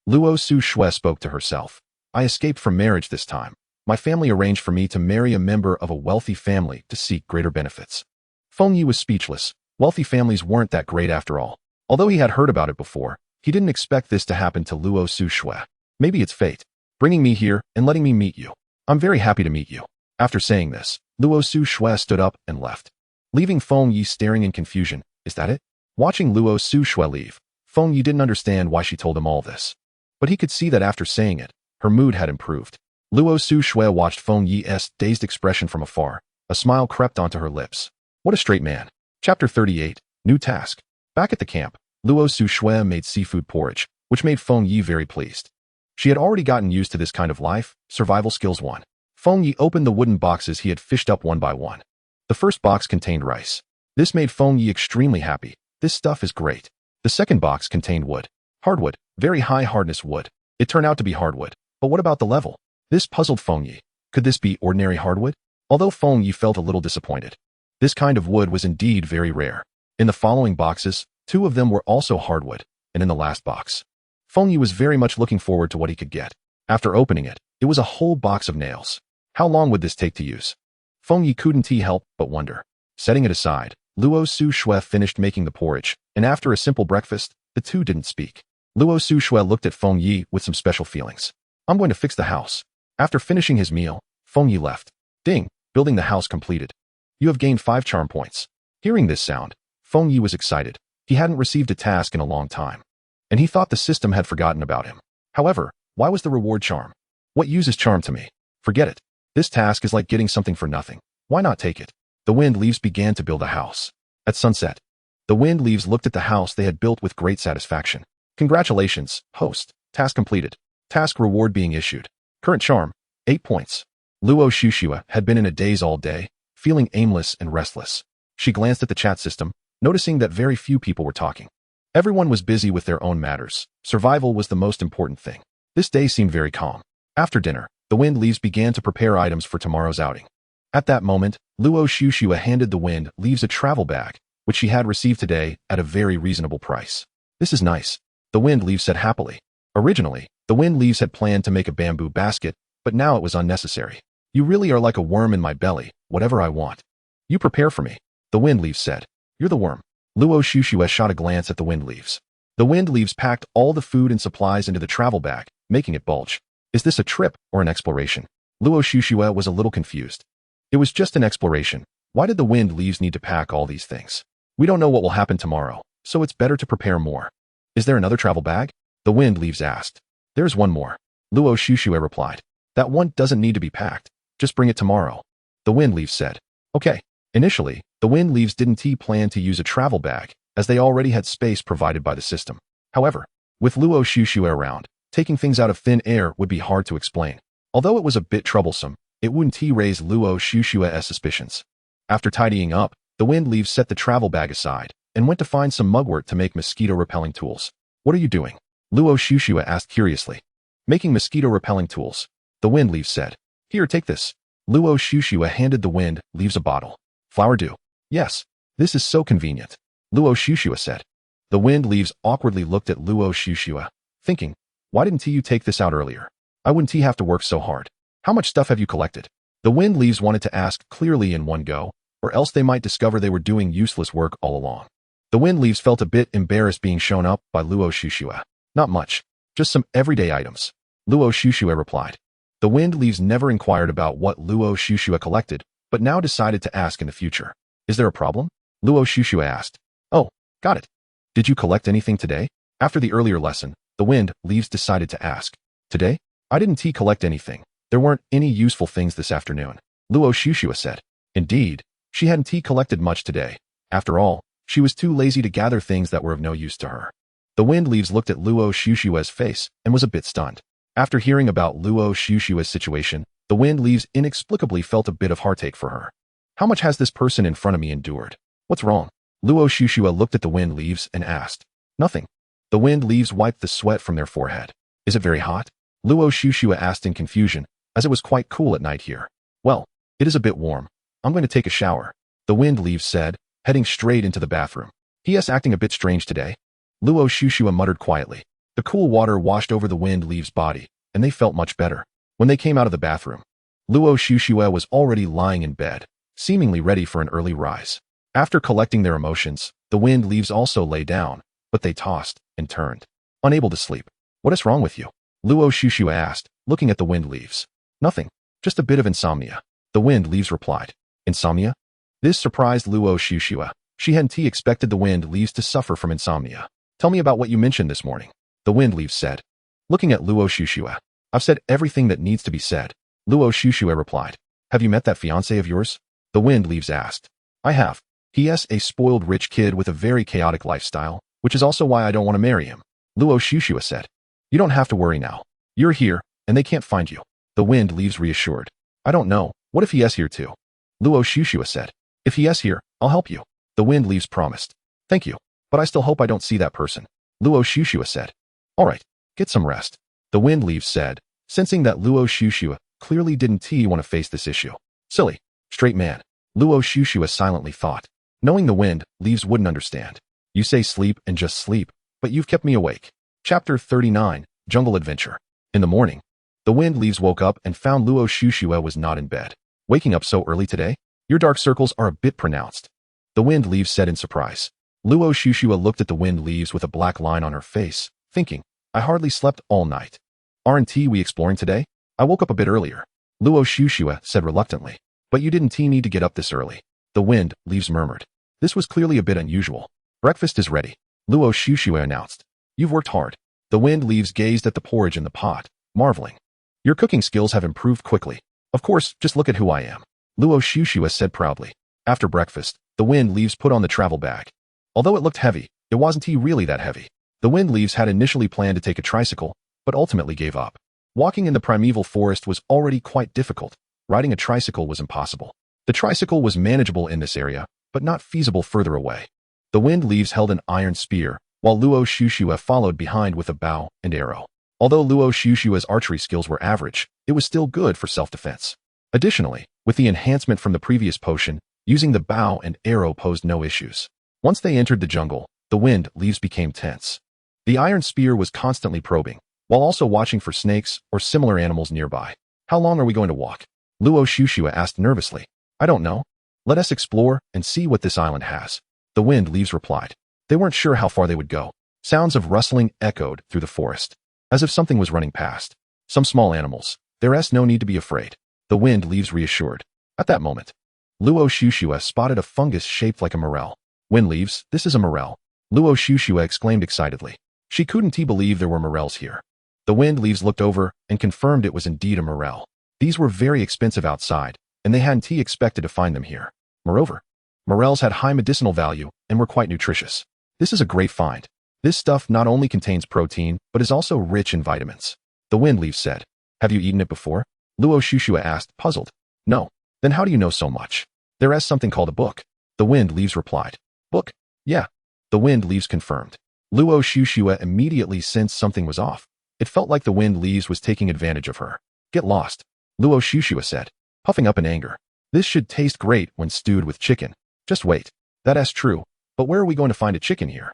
Luo Su-Shui spoke to herself. "I escaped from marriage this time. My family arranged for me to marry a member of a wealthy family to seek greater benefits." Feng Yi was speechless. Wealthy families weren't that great after all. Although he had heard about it before, he didn't expect this to happen to Luo Su-Shui. "Maybe it's fate, bringing me here and letting me meet you. I'm very happy to meet you." After saying this, Luo Su-Shui stood up and left, leaving Feng Yi staring in confusion. Is that it? Watching Luo Su-Shui leave, Feng Yi didn't understand why she told him all this. But he could see that after saying it, her mood had improved. Luo Su-Shui watched Feng Yi's dazed expression from afar. A smile crept onto her lips. What a straight man. Chapter 38, New Task. Back at the camp, Luo Su-Shui made seafood porridge, which made Feng Yi very pleased. She had already gotten used to this kind of life. Survival Skills 1. Feng Yi opened the wooden boxes he had fished up one by one. The first box contained rice. This made Feng Yi extremely happy. This stuff is great. The second box contained wood. Hardwood, very high hardness wood. It turned out to be hardwood. But what about the level? This puzzled Feng Yi. Could this be ordinary hardwood? Although Feng Yi felt a little disappointed. This kind of wood was indeed very rare. In the following boxes, 2 of them were also hardwood, and in the last box, Feng Yi was very much looking forward to what he could get. After opening it, it was a whole box of nails. How long would this take to use? Feng Yi couldn't help but wonder. Setting it aside, Luo Su-Shui finished making the porridge, and after a simple breakfast, the two didn't speak. Luo Su-Shui looked at Feng Yi with some special feelings. "I'm going to fix the house." After finishing his meal, Feng Yi left. Ding! Building the house completed. You have gained 5 charm points. Hearing this sound, Feng Yi was excited. He hadn't received a task in a long time, and he thought the system had forgotten about him. However, why was the reward charm? What use is charm to me? Forget it. This task is like getting something for nothing. Why not take it? The wind leaves began to build a house. At sunset, the wind leaves looked at the house they had built with great satisfaction. Congratulations, host. Task completed. Task reward being issued. Current charm, 8 points. Luo Su-Shui had been in a daze all day, feeling aimless and restless. She glanced at the chat system, noticing that very few people were talking. Everyone was busy with their own matters. Survival was the most important thing. This day seemed very calm. After dinner, the wind leaves began to prepare items for tomorrow's outing. At that moment, Luo Su-Shui handed the wind leaves a travel bag, which she had received today at a very reasonable price. "This is nice," the wind leaves said happily. Originally, the wind leaves had planned to make a bamboo basket, but now it was unnecessary. "You really are like a worm in my belly, whatever I want. You prepare for me," the wind leaves said. "You're the worm." Luo Su-Shui shot a glance at the wind leaves. The wind leaves packed all the food and supplies into the travel bag, making it bulge. Is this a trip or an exploration? Luo Su-Shui was a little confused. It was just an exploration. Why did the wind leaves need to pack all these things? We don't know what will happen tomorrow, so it's better to prepare more. Is there another travel bag? The wind leaves asked. There's one more. Luo Su-Shui replied. That one doesn't need to be packed. Just bring it tomorrow. The wind leaves said. Okay. Initially, the wind leaves didn't plan to use a travel bag, as they already had space provided by the system. However, with Luo Su-Shui around, taking things out of thin air would be hard to explain. Although it was a bit troublesome, it wouldn't raise Luo Su-Shui's suspicions. After tidying up, the wind leaves set the travel bag aside and went to find some mugwort to make mosquito-repelling tools. What are you doing? Luo Su-Shui asked curiously. Making mosquito-repelling tools. The wind leaves said. Here, take this. Luo Su-Shui handed the wind leaves a bottle. Flower dew. Yes, this is so convenient. Luo Su-Shui said. The wind leaves awkwardly looked at Luo Su-Shui, thinking, why didn't you take this out earlier? I wouldn't have to work so hard. How much stuff have you collected? The wind leaves wanted to ask clearly in one go, or else they might discover they were doing useless work all along. The wind leaves felt a bit embarrassed being shown up by Luo Su-Shui. Not much, just some everyday items. Luo Su-Shui replied. The wind leaves never inquired about what Luo Su-Shui collected, but now decided to ask in the future. Is there a problem? Luo Su-Shui asked. Oh, got it. Did you collect anything today? After the earlier lesson, The wind leaves decided to ask. Today? I didn't collect anything. There weren't any useful things this afternoon. Luo Shushua said. Indeed, she hadn't collected much today. After all, she was too lazy to gather things that were of no use to her. The wind leaves looked at Luo Shushua's face and was a bit stunned. After hearing about Luo Shushua's situation, the wind leaves inexplicably felt a bit of heartache for her. How much has this person in front of me endured? What's wrong? Luo Shushua looked at the wind leaves and asked. Nothing. The wind leaves wiped the sweat from their forehead. Is it very hot? Luo Shushua asked in confusion, as it was quite cool at night here. Well, it is a bit warm. I'm going to take a shower. The wind leaves said, heading straight into the bathroom. He is acting a bit strange today. Luo Shushua muttered quietly. The cool water washed over the wind leaves' body, and they felt much better. When they came out of the bathroom, Luo Shushua was already lying in bed, seemingly ready for an early rise. After collecting their emotions, the wind leaves also lay down, but they tossed and turned, unable to sleep. What is wrong with you? Luo Shushua asked, looking at the wind leaves. Nothing, just a bit of insomnia. The wind leaves replied. Insomnia? This surprised Luo Shushua. She hadn't expected the wind leaves to suffer from insomnia. Tell me about what you mentioned this morning. The wind leaves said. Looking at Luo Shushua. I've said everything that needs to be said. Luo Shushua replied. Have you met that fiancé of yours? The wind leaves asked. I have. He is a spoiled rich kid with a very chaotic lifestyle, which is also why I don't want to marry him. Luo Shushua said. You don't have to worry now. You're here, and they can't find you. The wind leaves reassured. I don't know. What if he is here too? Luo Shushua said. If he is here, I'll help you. The wind leaves promised. Thank you. But I still hope I don't see that person. Luo Shushua said. All right, get some rest. The wind leaves said, sensing that Luo Shushua clearly didn't want to face this issue. Silly, straight man. Luo Shushua silently thought. Knowing the wind leaves wouldn't understand. You say sleep and just sleep, but you've kept me awake. Chapter 39, Jungle Adventure. In the morning, the wind leaves woke up and found Luo Shushua was not in bed. Waking up so early today? Your dark circles are a bit pronounced. The wind leaves said in surprise. Luo Shushua looked at the wind leaves with a black line on her face, thinking, I hardly slept all night. Aren't we exploring today? I woke up a bit earlier. Luo Shushua said reluctantly. But you didn't need to get up this early. The wind leaves murmured. This was clearly a bit unusual. Breakfast is ready. Luo Shushua announced. You've worked hard. The wind leaves gazed at the porridge in the pot, marveling. Your cooking skills have improved quickly. Of course, just look at who I am. Luo Shushua said proudly. After breakfast, the wind leaves put on the travel bag. Although it looked heavy, it wasn't really that heavy. The wind leaves had initially planned to take a tricycle, but ultimately gave up. Walking in the primeval forest was already quite difficult. Riding a tricycle was impossible. The tricycle was manageable in this area, but not feasible further away. The wind leaves held an iron spear, while Luo Shushua followed behind with a bow and arrow. Although Luo Shushua's archery skills were average, it was still good for self-defense. Additionally, with the enhancement from the previous potion, using the bow and arrow posed no issues. Once they entered the jungle, the wind leaves became tense. The iron spear was constantly probing, while also watching for snakes or similar animals nearby. How long are we going to walk? Luo Shushua asked nervously. I don't know. Let us explore and see what this island has. The wind leaves replied. They weren't sure how far they would go. Sounds of rustling echoed through the forest, as if something was running past. Some small animals. There's no need to be afraid. The wind leaves reassured. At that moment, Luo Shushua spotted a fungus shaped like a morel. Wind leaves, this is a morel. Luo Shushua exclaimed excitedly. She couldn't believe there were morels here. The wind leaves looked over and confirmed it was indeed a morel. These were very expensive outside, and they hadn't expected to find them here. Moreover, morels had high medicinal value and were quite nutritious. This is a great find. This stuff not only contains protein, but is also rich in vitamins. The wind leaves said. Have you eaten it before? Luo Shushua asked, puzzled. No. Then how do you know so much? There is something called a book. The wind leaves replied. Book? Yeah. The wind leaves confirmed. Luo Shushua immediately sensed something was off. It felt like the wind leaves was taking advantage of her. Get lost. Luo Shushua said, puffing up in anger. This should taste great when stewed with chicken. Just wait. That's true. But where are we going to find a chicken here?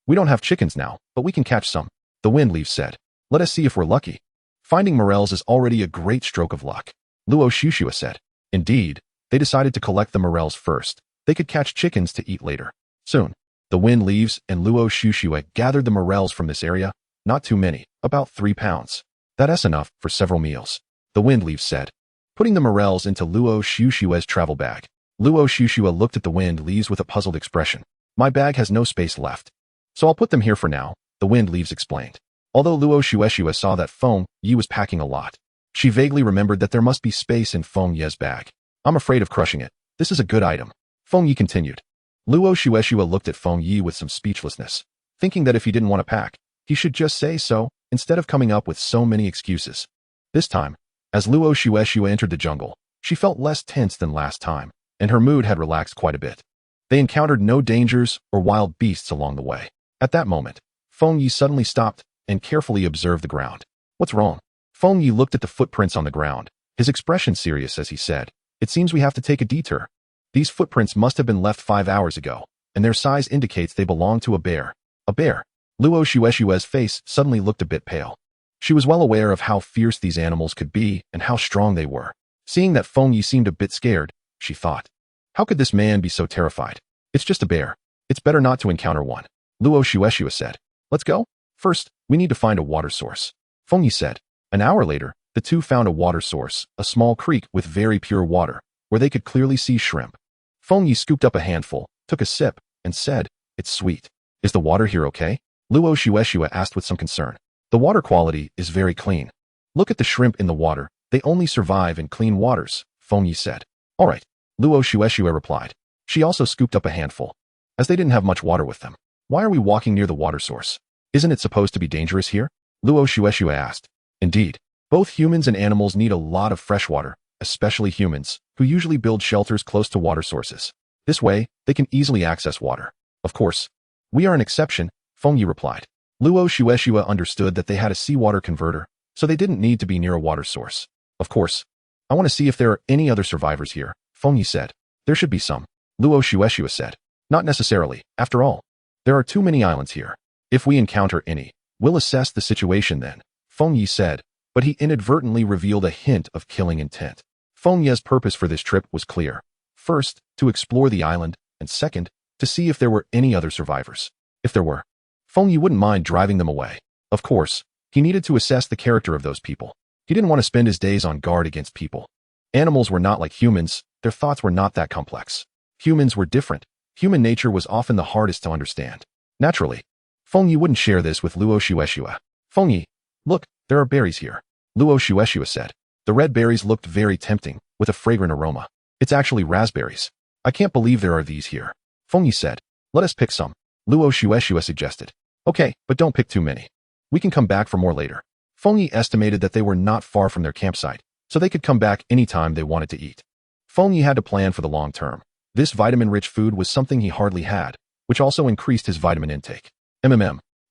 We don't have chickens now, but we can catch some. The wind leaves said. Let us see if we're lucky. Finding morels is already a great stroke of luck. Luo Shushua said. Indeed, they decided to collect the morels first. They could catch chickens to eat later. Soon, the wind leaves and Luo Shushua gathered the morels from this area. Not too many, about 3 pounds. That's enough for several meals. The wind leaves said. Putting the morels into Luo Shushua's travel bag. Luo Shushua looked at the wind leaves with a puzzled expression. My bag has no space left. So I'll put them here for now, the wind leaves explained. Although Luo Shueshua saw that Feng Yi was packing a lot, she vaguely remembered that there must be space in Feng Yi's bag. I'm afraid of crushing it. This is a good item. Feng Yi continued. Luo Shueshua looked at Feng Yi with some speechlessness, thinking that if he didn't want to pack, he should just say so, instead of coming up with so many excuses. This time, as Luo Shueshua entered the jungle, she felt less tense than last time, and her mood had relaxed quite a bit. They encountered no dangers or wild beasts along the way. At that moment, Feng Yi suddenly stopped and carefully observed the ground. What's wrong? Feng Yi looked at the footprints on the ground, his expression serious as he said, It seems we have to take a detour. These footprints must have been left 5 hours ago, and their size indicates they belong to a bear. A bear? Luo Shueshua's face suddenly looked a bit pale. She was well aware of how fierce these animals could be and how strong they were. Seeing that Feng Yi seemed a bit scared, she thought, how could this man be so terrified? It's just a bear. It's better not to encounter one. Luo Shueshua said. Let's go. First, we need to find a water source. Feng Yi said. An hour later, the two found a water source, a small creek with very pure water, where they could clearly see shrimp. Feng Yi scooped up a handful, took a sip, and said, It's sweet. Is the water here okay? Luo Shueshua asked with some concern. The water quality is very clean. Look at the shrimp in the water. They only survive in clean waters, Feng Yi said. All right, Luo Shueshua replied. She also scooped up a handful. As they didn't have much water with them, why are we walking near the water source? Isn't it supposed to be dangerous here? Luo Shueshua asked. Indeed, both humans and animals need a lot of fresh water, especially humans, who usually build shelters close to water sources. This way, they can easily access water. Of course, we are an exception, Feng Yi replied. Luo Shueshua understood that they had a seawater converter, so they didn't need to be near a water source. Of course, I want to see if there are any other survivors here, Feng Yi said. There should be some, Luo Shueshua said. Not necessarily, after all. There are too many islands here. If we encounter any, we'll assess the situation then, Feng Yi said, but he inadvertently revealed a hint of killing intent. Feng Yi's purpose for this trip was clear. First, to explore the island, and second, to see if there were any other survivors. If there were, Feng Yi wouldn't mind driving them away. Of course, he needed to assess the character of those people. He didn't want to spend his days on guard against people. Animals were not like humans, their thoughts were not that complex. Humans were different. Human nature was often the hardest to understand. Naturally, Feng Yi wouldn't share this with Luo Shueshua. Feng Yi, look, there are berries here, Luo Shueshua said. The red berries looked very tempting, with a fragrant aroma. It's actually raspberries. I can't believe there are these here. Feng Yi said. Let us pick some, Luo Shueshua suggested. Okay, but don't pick too many. We can come back for more later. Feng Yi estimated that they were not far from their campsite, so they could come back anytime they wanted to eat. Feng Yi had to plan for the long term. This vitamin-rich food was something he hardly had, which also increased his vitamin intake.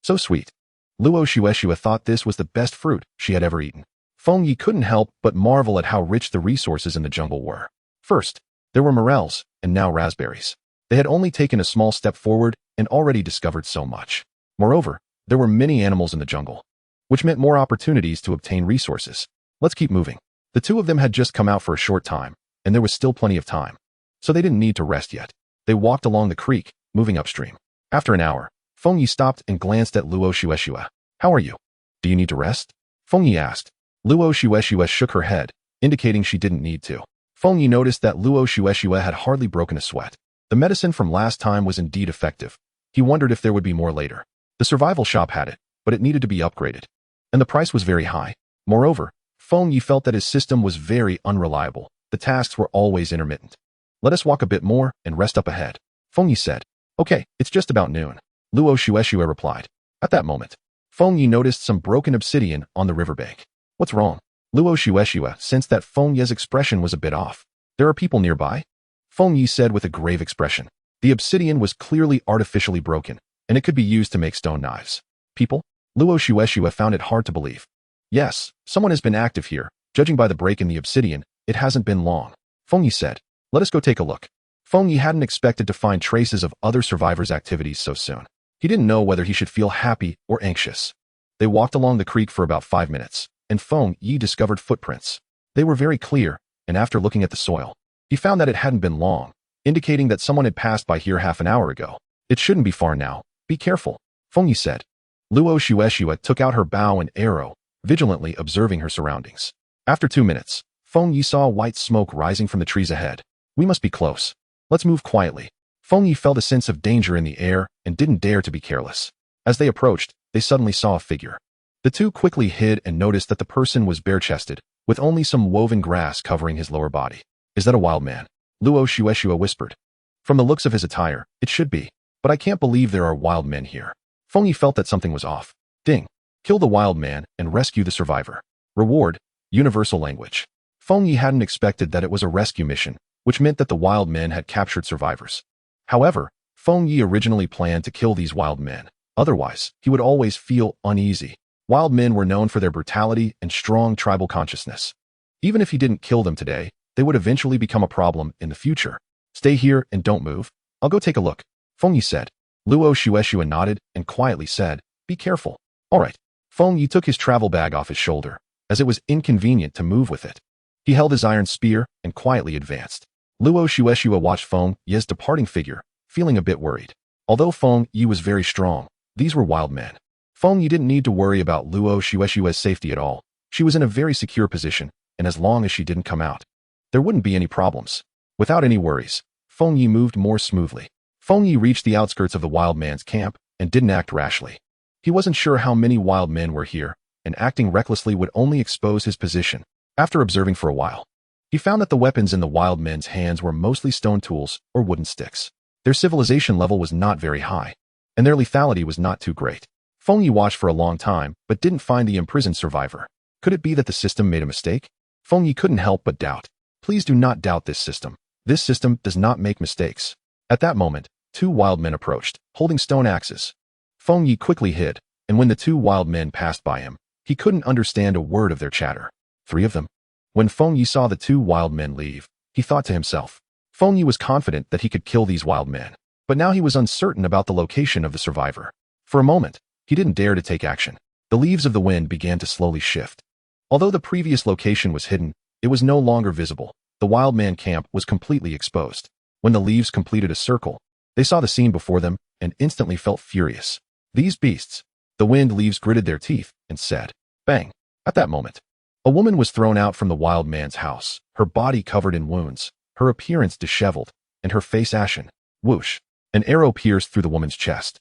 So sweet. Luo Shueshua thought this was the best fruit she had ever eaten. Feng Yi couldn't help but marvel at how rich the resources in the jungle were. First, there were morels, and now raspberries. They had only taken a small step forward and already discovered so much. Moreover, there were many animals in the jungle, which meant more opportunities to obtain resources. Let's keep moving. The two of them had just come out for a short time, and there was still plenty of time, so they didn't need to rest yet. They walked along the creek, moving upstream. After an hour, Feng Yi stopped and glanced at Luo Shueshua. How are you? Do you need to rest? Feng Yi asked. Luo Shueshua shook her head, indicating she didn't need to. Feng Yi noticed that Luo Shueshua had hardly broken a sweat. The medicine from last time was indeed effective. He wondered if there would be more later. The survival shop had it, but it needed to be upgraded. And the price was very high. Moreover, Feng Yi felt that his system was very unreliable. The tasks were always intermittent. Let us walk a bit more and rest up ahead, Feng Yi said. Okay, it's just about noon, Luo Shueshua replied. At that moment, Feng Yi noticed some broken obsidian on the riverbank. What's wrong? Luo Shueshua sensed that Feng Yi's expression was a bit off. There are people nearby? Feng Yi said with a grave expression. The obsidian was clearly artificially broken, and it could be used to make stone knives. People? Luo Shueshua found it hard to believe. Yes, someone has been active here. Judging by the break in the obsidian, it hasn't been long, Feng Yi said. Let us go take a look. Feng Yi hadn't expected to find traces of other survivors' activities so soon. He didn't know whether he should feel happy or anxious. They walked along the creek for about 5 minutes, and Feng Yi discovered footprints. They were very clear, and after looking at the soil, he found that it hadn't been long, indicating that someone had passed by here half an hour ago. It shouldn't be far now. Be careful, Feng Yi said. Luo Shueshua took out her bow and arrow, vigilantly observing her surroundings. After 2 minutes, Feng Yi saw white smoke rising from the trees ahead. We must be close. Let's move quietly. Feng Yi felt a sense of danger in the air and didn't dare to be careless. As they approached, they suddenly saw a figure. The two quickly hid and noticed that the person was bare-chested, with only some woven grass covering his lower body. Is that a wild man? Luo Shueshua whispered. From the looks of his attire, it should be, but I can't believe there are wild men here. Feng Yi felt that something was off. Ding. Kill the wild man and rescue the survivor. Reward, universal language. Feng Yi hadn't expected that it was a rescue mission, which meant that the wild men had captured survivors. However, Feng Yi originally planned to kill these wild men. Otherwise, he would always feel uneasy. Wild men were known for their brutality and strong tribal consciousness. Even if he didn't kill them today, they would eventually become a problem in the future. Stay here and don't move. I'll go take a look, Feng Yi said. Luo Shueshua nodded and quietly said, be careful. All right. Feng Yi took his travel bag off his shoulder, as it was inconvenient to move with it. He held his iron spear and quietly advanced. Luo Shueshua watched Feng Yi's departing figure, feeling a bit worried. Although Feng Yi was very strong, these were wild men. Feng Yi didn't need to worry about Luo Shueshua's safety at all. She was in a very secure position, and as long as she didn't come out, there wouldn't be any problems. Without any worries, Feng Yi moved more smoothly. Feng Yi reached the outskirts of the wild man's camp and didn't act rashly. He wasn't sure how many wild men were here, and acting recklessly would only expose his position. After observing for a while, he found that the weapons in the wild men's hands were mostly stone tools or wooden sticks. Their civilization level was not very high, and their lethality was not too great. Feng Yi watched for a long time, but didn't find the imprisoned survivor. Could it be that the system made a mistake? Feng Yi couldn't help but doubt. Please do not doubt this system. This system does not make mistakes. At that moment, two wild men approached, holding stone axes. Feng Yi quickly hid, and when the two wild men passed by him, he couldn't understand a word of their chatter. Three of them. When Feng Yi saw the two wild men leave, he thought to himself. Feng Yi was confident that he could kill these wild men, but now he was uncertain about the location of the survivor. For a moment, he didn't dare to take action. The leaves of the wind began to slowly shift. Although the previous location was hidden, it was no longer visible. The wild man camp was completely exposed. When the leaves completed a circle, they saw the scene before them and instantly felt furious. These beasts. The wind leaves gritted their teeth and said, bang. At that moment, a woman was thrown out from the wild man's house, her body covered in wounds, her appearance disheveled, and her face ashen. Whoosh. An arrow pierced through the woman's chest,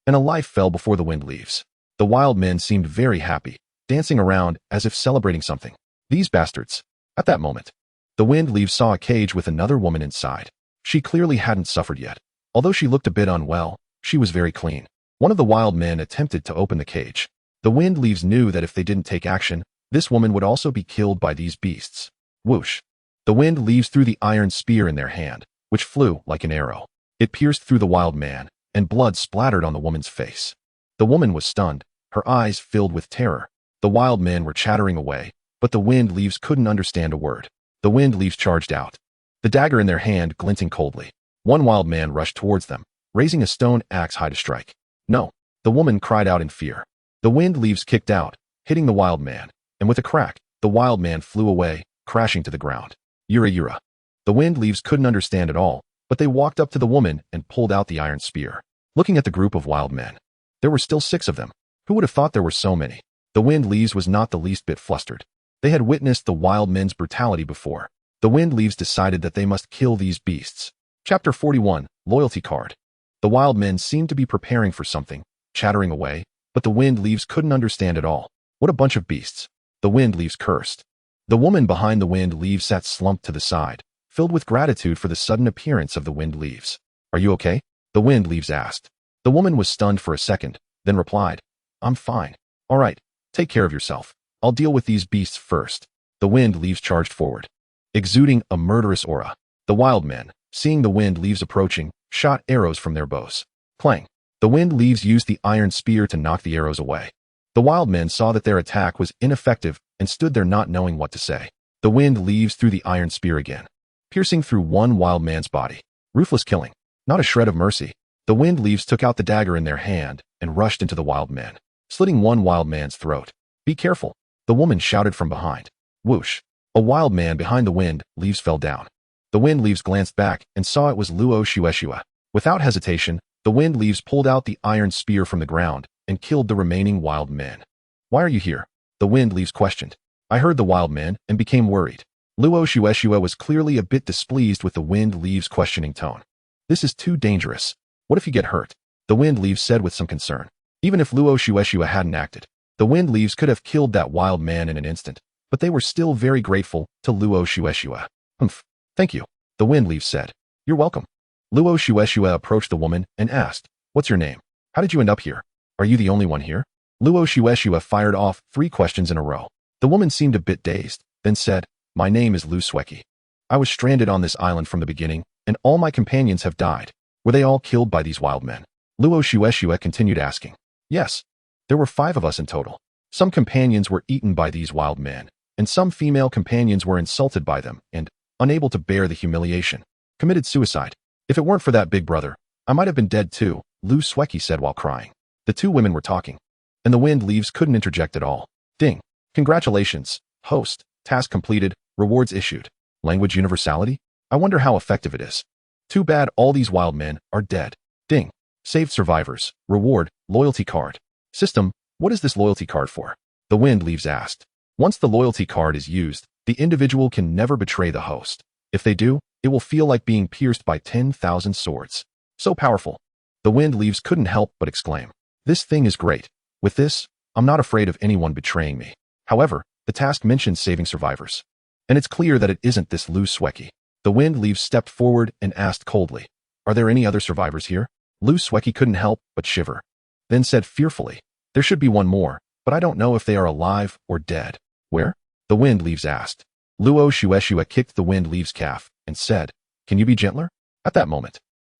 and a life fell before the wind leaves. The wild men seemed very happy, dancing around as if celebrating something. These bastards. At that moment, the wind leaves saw a cage with another woman inside. She clearly hadn't suffered yet. Although she looked a bit unwell, she was very clean. One of the wild men attempted to open the cage. The wind leaves knew that if they didn't take action, this woman would also be killed by these beasts. Whoosh. The wind leaves threw the iron spear in their hand, which flew like an arrow. It pierced through the wild man, and blood splattered on the woman's face. The woman was stunned, her eyes filled with terror. The wild men were chattering away, but the wind leaves couldn't understand a word. The wind leaves charged out, the dagger in their hand glinting coldly. One wild man rushed towards them, raising a stone axe high to strike. No, the woman cried out in fear. The wind leaves kicked out, hitting the wild man, and with a crack, the wild man flew away, crashing to the ground. Yura yura. The wind leaves couldn't understand at all, but they walked up to the woman and pulled out the iron spear. Looking at the group of wild men, there were still 6 of them. Who would have thought there were so many? The wind leaves was not the least bit flustered. They had witnessed the wild men's brutality before. The wind leaves decided that they must kill these beasts. Chapter 41, Loyalty Card. The wild men seemed to be preparing for something, chattering away, but the wind leaves couldn't understand at all. What a bunch of beasts. The wind leaves cursed. The woman behind the wind leaves sat slumped to the side, filled with gratitude for the sudden appearance of the wind leaves. Are you okay? The wind leaves asked. The woman was stunned for a second, then replied, I'm fine. All right, take care of yourself. I'll deal with these beasts first. The wind leaves charged forward, exuding a murderous aura. The wild men, seeing the wind leaves approaching, shot arrows from their bows. Clang. The wind leaves used the iron spear to knock the arrows away. The wild men saw that their attack was ineffective and stood there not knowing what to say. The wind leaves threw the iron spear again, piercing through one wild man's body. Ruthless killing. Not a shred of mercy. The wind leaves took out the dagger in their hand and rushed into the wild men, slitting one wild man's throat. Be careful. The woman shouted from behind. Whoosh. A wild man behind the wind leaves fell down. The wind leaves glanced back and saw it was Luo Shueshua. Without hesitation, the wind leaves pulled out the iron spear from the ground and killed the remaining wild men. Why are you here? The wind leaves questioned. I heard the wild men and became worried. Luo Shueshua was clearly a bit displeased with the wind leaves questioning tone. This is too dangerous. What if you get hurt? The wind leaves said with some concern. Even if Luo Shueshua hadn't acted, The wind leaves could have killed that wild man in an instant, but they were still very grateful to Luo Shueshua. Humph. Thank you, the wind leaves said. You're welcome. Luo Shueshua approached the woman and asked, What's your name? How did you end up here? Are you the only one here? Luo Shueshua fired off 3 questions in a row. The woman seemed a bit dazed, then said, My name is Lu Sweki. I was stranded on this island from the beginning, and all my companions have died. Were they all killed by these wild men? Luo Shueshua continued asking. Yes. There were 5 of us in total. Some companions were eaten by these wild men, and some female companions were insulted by them and, unable to bear the humiliation, committed suicide. If it weren't for that big brother, I might have been dead too, Lu Sweki said while crying. The 2 women were talking, and the wind leaves couldn't interject at all. Ding. Congratulations, host. Task completed. Rewards issued. Language universality? I wonder how effective it is. Too bad all these wild men are dead. Ding. Saved survivors. Reward. Loyalty card. System. What is this loyalty card for? The wind leaves asked. Once the loyalty card is used, the individual can never betray the host. If they do, it will feel like being pierced by 10,000 swords. So powerful. The wind leaves couldn't help but exclaim. This thing is great. With this, I'm not afraid of anyone betraying me. However, the task mentions saving survivors. And it's clear that it isn't this Lu Sweki. The wind leaves stepped forward and asked coldly, Are there any other survivors here? Lu Sweki couldn't help but shiver. Then said fearfully, There should be one more, but I don't know if they are alive or dead. Where? The wind leaves asked. Luo Shueshua kicked the wind leaves' calf and said, Can you be gentler? At that moment,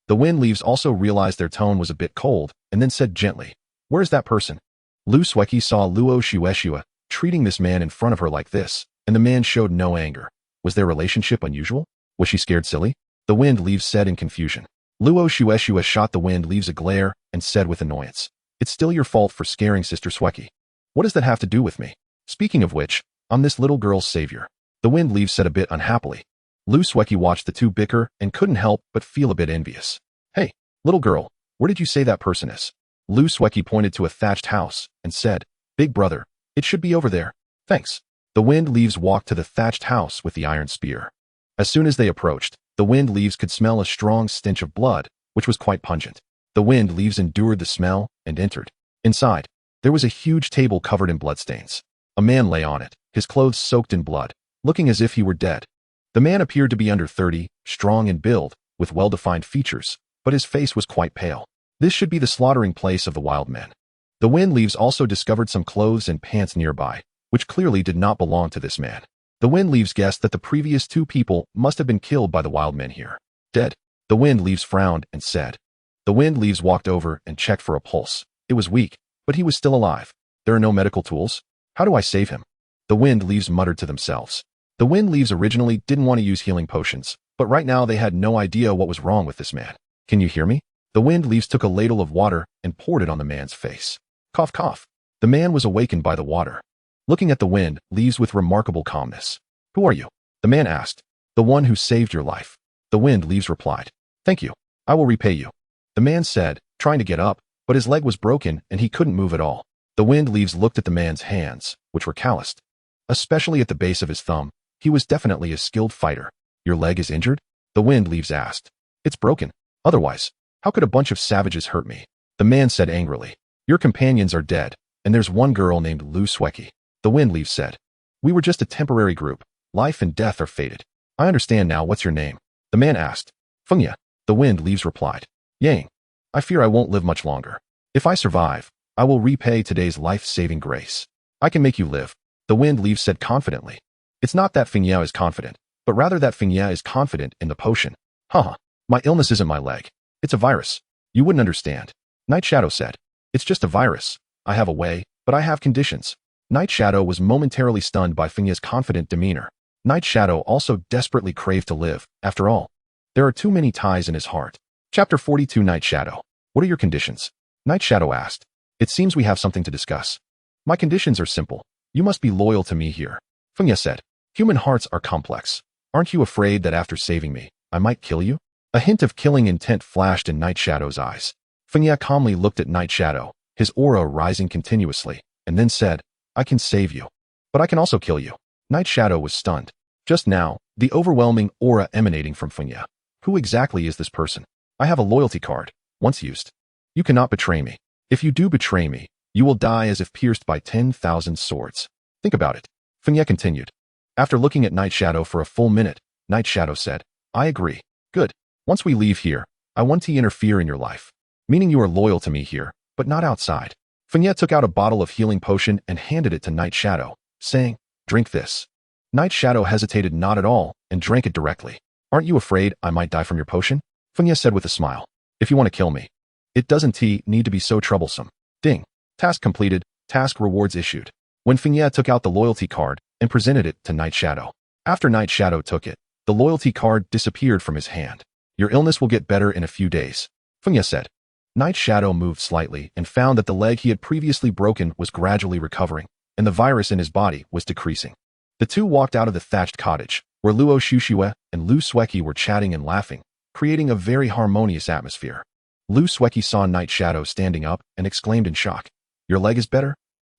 the wind leaves also realized their tone was a bit cold and then said gently, Where is that person? Lu Sweki saw Luo Shueshua treating this man in front of her like this, and the man showed no anger. Was their relationship unusual? Was she scared silly? The wind leaves said in confusion. Luo Shueshua shot the wind leaves a glare and said with annoyance, It's still your fault for scaring Sister Sweki. What does that have to do with me? Speaking of which, I'm this little girl's savior. The wind leaves said a bit unhappily. Lu Sweki watched the 2 bicker and couldn't help but feel a bit envious. Hey, little girl, where did you say that person is? Lu Sweki pointed to a thatched house and said, Big brother, it should be over there. Thanks. The wind leaves walked to the thatched house with the iron spear. As soon as they approached, the wind leaves could smell a strong stench of blood, which was quite pungent. The wind leaves endured the smell and entered. Inside, there was a huge table covered in bloodstains. A man lay on it, his clothes soaked in blood, looking as if he were dead. The man appeared to be under 30, strong in build, with well-defined features, but his face was quite pale. This should be the slaughtering place of the wild men. The wind leaves also discovered some clothes and pants nearby, which clearly did not belong to this man. The wind leaves guessed that the previous 2 people must have been killed by the wild men here. Dead. The wind leaves frowned and said. The wind leaves walked over and checked for a pulse. It was weak, but he was still alive. There are no medical tools? How do I save him? The wind leaves muttered to themselves. The wind leaves originally didn't want to use healing potions, but right now they had no idea what was wrong with this man. Can you hear me? The wind leaves took a ladle of water and poured it on the man's face. Cough, cough. The man was awakened by the water. Looking at the wind leaves with remarkable calmness. Who are you? The man asked. The one who saved your life. The wind leaves replied. Thank you. I will repay you. The man said, trying to get up, but his leg was broken and he couldn't move at all. The wind leaves looked at the man's hands, which were calloused. Especially at the base of his thumb, he was definitely a skilled fighter. Your leg is injured? The wind leaves asked. It's broken. Otherwise, how could a bunch of savages hurt me? The man said angrily. Your companions are dead, and there's one girl named Lu Sweki. The wind leaves said. We were just a temporary group. Life and death are fated. I understand now. What's your name? The man asked. Fengya. The wind leaves replied. Yang. I fear I won't live much longer. If I survive, I will repay today's life-saving grace. I can make you live. The wind leaves said confidently. It's not that Fengya is confident, but rather that Fengya is confident in the potion. Haha. My illness isn't my leg. It's a virus. You wouldn't understand. Night Shadow said. It's just a virus. I have a way, but I have conditions. Night Shadow was momentarily stunned by Fengya's confident demeanor. Night Shadow also desperately craved to live. After all, there are too many ties in his heart. Chapter 42 Night Shadow. What are your conditions? Night Shadow asked. It seems we have something to discuss. My conditions are simple. You must be loyal to me here. Fengya said. Human hearts are complex. Aren't you afraid that after saving me, I might kill you? A hint of killing intent flashed in Night Shadow's eyes. Fengya calmly looked at Night Shadow, his aura rising continuously, and then said, I can save you. But I can also kill you. Night Shadow was stunned. Just now, the overwhelming aura emanating from Fengya. Who exactly is this person? I have a loyalty card, once used. You cannot betray me. If you do betray me, You will die as if pierced by 10,000 swords. Think about it. Fengye continued. After looking at Night Shadow for a full minute, Night Shadow said, I agree. Good. Once we leave here, I want to interfere in your life. Meaning you are loyal to me here, but not outside. Fengye took out a bottle of healing potion and handed it to Night Shadow, saying, drink this. Night Shadow hesitated not at all and drank it directly. Aren't you afraid I might die from your potion? Fengye said with a smile. If you want to kill me. It doesn't need to be so troublesome. Ding. Task completed, task rewards issued. When Fengye took out the loyalty card and presented it to Night Shadow. After Night Shadow took it, the loyalty card disappeared from his hand. Your illness will get better in a few days, Fengye said. Night Shadow moved slightly and found that the leg he had previously broken was gradually recovering, and the virus in his body was decreasing. The two walked out of the thatched cottage, where Luo Xuxue and Lu Sueki were chatting and laughing, creating a very harmonious atmosphere. Lu Sueki saw Night Shadow standing up and exclaimed in shock, Your leg is better?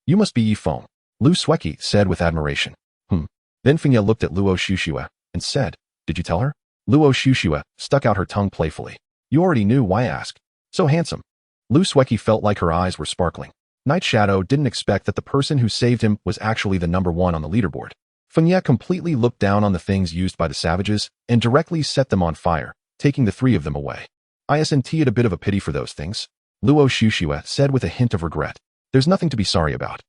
You must be Yifeng, Lu Sueki said with admiration. Then Fengye looked at Luo Xuxue and said, Did you tell her? Luo Xuxue stuck out her tongue playfully. You already knew, why ask? So handsome. Lu Sueki felt like her eyes were sparkling. Night Shadow didn't expect that the person who saved him was actually the number one on the leaderboard. Fengye completely looked down on the things used by the savages and directly set them on fire, taking the three of them away. Isn't it a bit of a pity for those things? Luo Xuxue said with a hint of regret. There's nothing to be sorry about.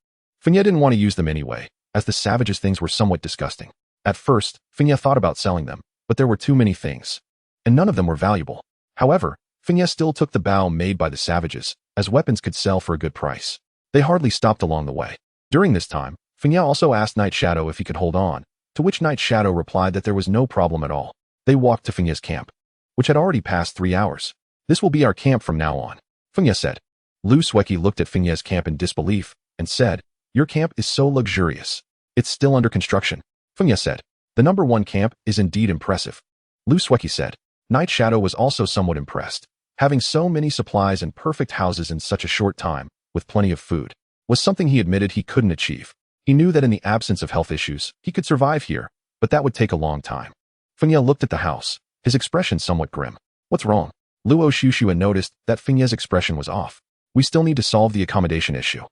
Fengye didn't want to use them anyway, as the savages' things were somewhat disgusting. At first, Fengye thought about selling them, but there were too many things. And none of them were valuable. However, Fengye still took the bow made by the savages, as weapons could sell for a good price. They hardly stopped along the way. During this time, Fengye also asked Night Shadow if he could hold on, to which Night Shadow replied that there was no problem at all. They walked to Fengye's camp, which had already passed 3 hours. This will be our camp from now on, Fengye said. Lu Sueki looked at Fengye's camp in disbelief and said, Your camp is so luxurious. It's still under construction, Fengye said. The number one camp is indeed impressive, Lu Sueki said. Night Shadow was also somewhat impressed. Having so many supplies and perfect houses in such a short time, with plenty of food, was something he admitted he couldn't achieve. He knew that in the absence of health issues, he could survive here, but that would take a long time. Fengye looked at the house, his expression somewhat grim. What's wrong? Luo Xuxue noticed that Fengye's expression was off. We still need to solve the accommodation issue,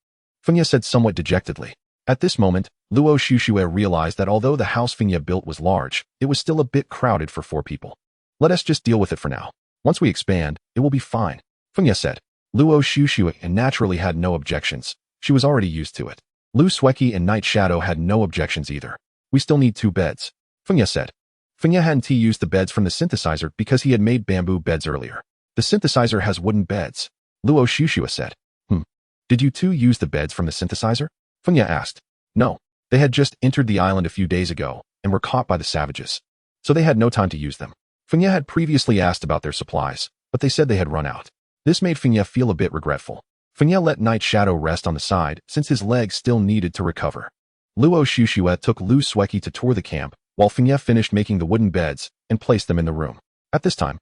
Fengye said somewhat dejectedly. At this moment, Luo Xuxue realized that although the house Fengye built was large, it was still a bit crowded for 4 people. Let us just deal with it for now. Once we expand, it will be fine, Fengye said. Luo Xuxue naturally had no objections. She was already used to it. Lu Sueki and Night Shadow had no objections either. We still need 2 beds, Fengye said. Fengye hadn't used the beds from the synthesizer because he had made bamboo beds earlier. The synthesizer has wooden beds, Luo Xuxue said. Did you two use the beds from the synthesizer? Fengye asked. No, they had just entered the island a few days ago and were caught by the savages, so they had no time to use them. Fengye had previously asked about their supplies, but they said they had run out. This made Fengye feel a bit regretful. Fengye let Night Shadow rest on the side since his legs still needed to recover. Luo Xuxue took Lu Sueki to tour the camp, while Fengye finished making the wooden beds and placed them in the room. At this time,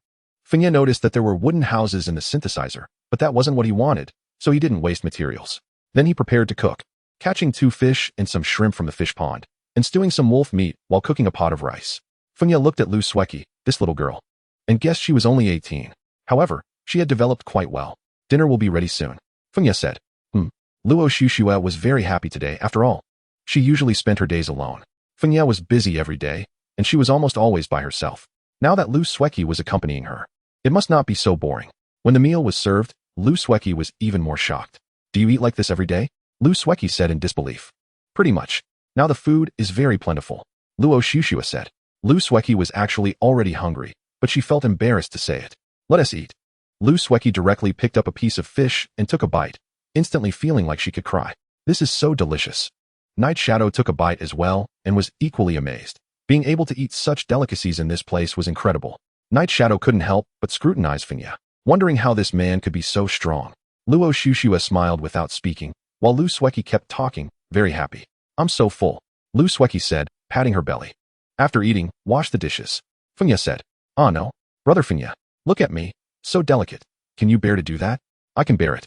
Fengye noticed that there were wooden houses in the synthesizer, but that wasn't what he wanted, so he didn't waste materials. Then he prepared to cook, catching 2 fish and some shrimp from the fish pond, and stewing some wolf meat while cooking a pot of rice. Fengye looked at Lu Sueki, this little girl, and guessed she was only 18. However, she had developed quite well. Dinner will be ready soon, Fengye said. Luo Xuxue was very happy today after all. She usually spent her days alone. Fengye was busy every day, and she was almost always by herself. Now that Lu Sueki was accompanying her, it must not be so boring. When the meal was served, Lu Sueki was even more shocked. Do you eat like this every day? Lu Sueki said in disbelief. Pretty much. Now the food is very plentiful, Luo Xuxue said. Lu Sueki was actually already hungry, but she felt embarrassed to say it. Let us eat. Lu Sueki directly picked up a piece of fish and took a bite, instantly feeling like she could cry. This is so delicious. Night Shadow took a bite as well and was equally amazed. Being able to eat such delicacies in this place was incredible. Night Shadow couldn't help but scrutinize Fengye, wondering how this man could be so strong. Luo Xuxue smiled without speaking, while Lu Sueki kept talking, very happy. I'm so full, Lu Sueki said, patting her belly. After eating, wash the dishes, Fengye said. Ah no, brother Fengye, look at me, so delicate. Can you bear to do that? I can bear it.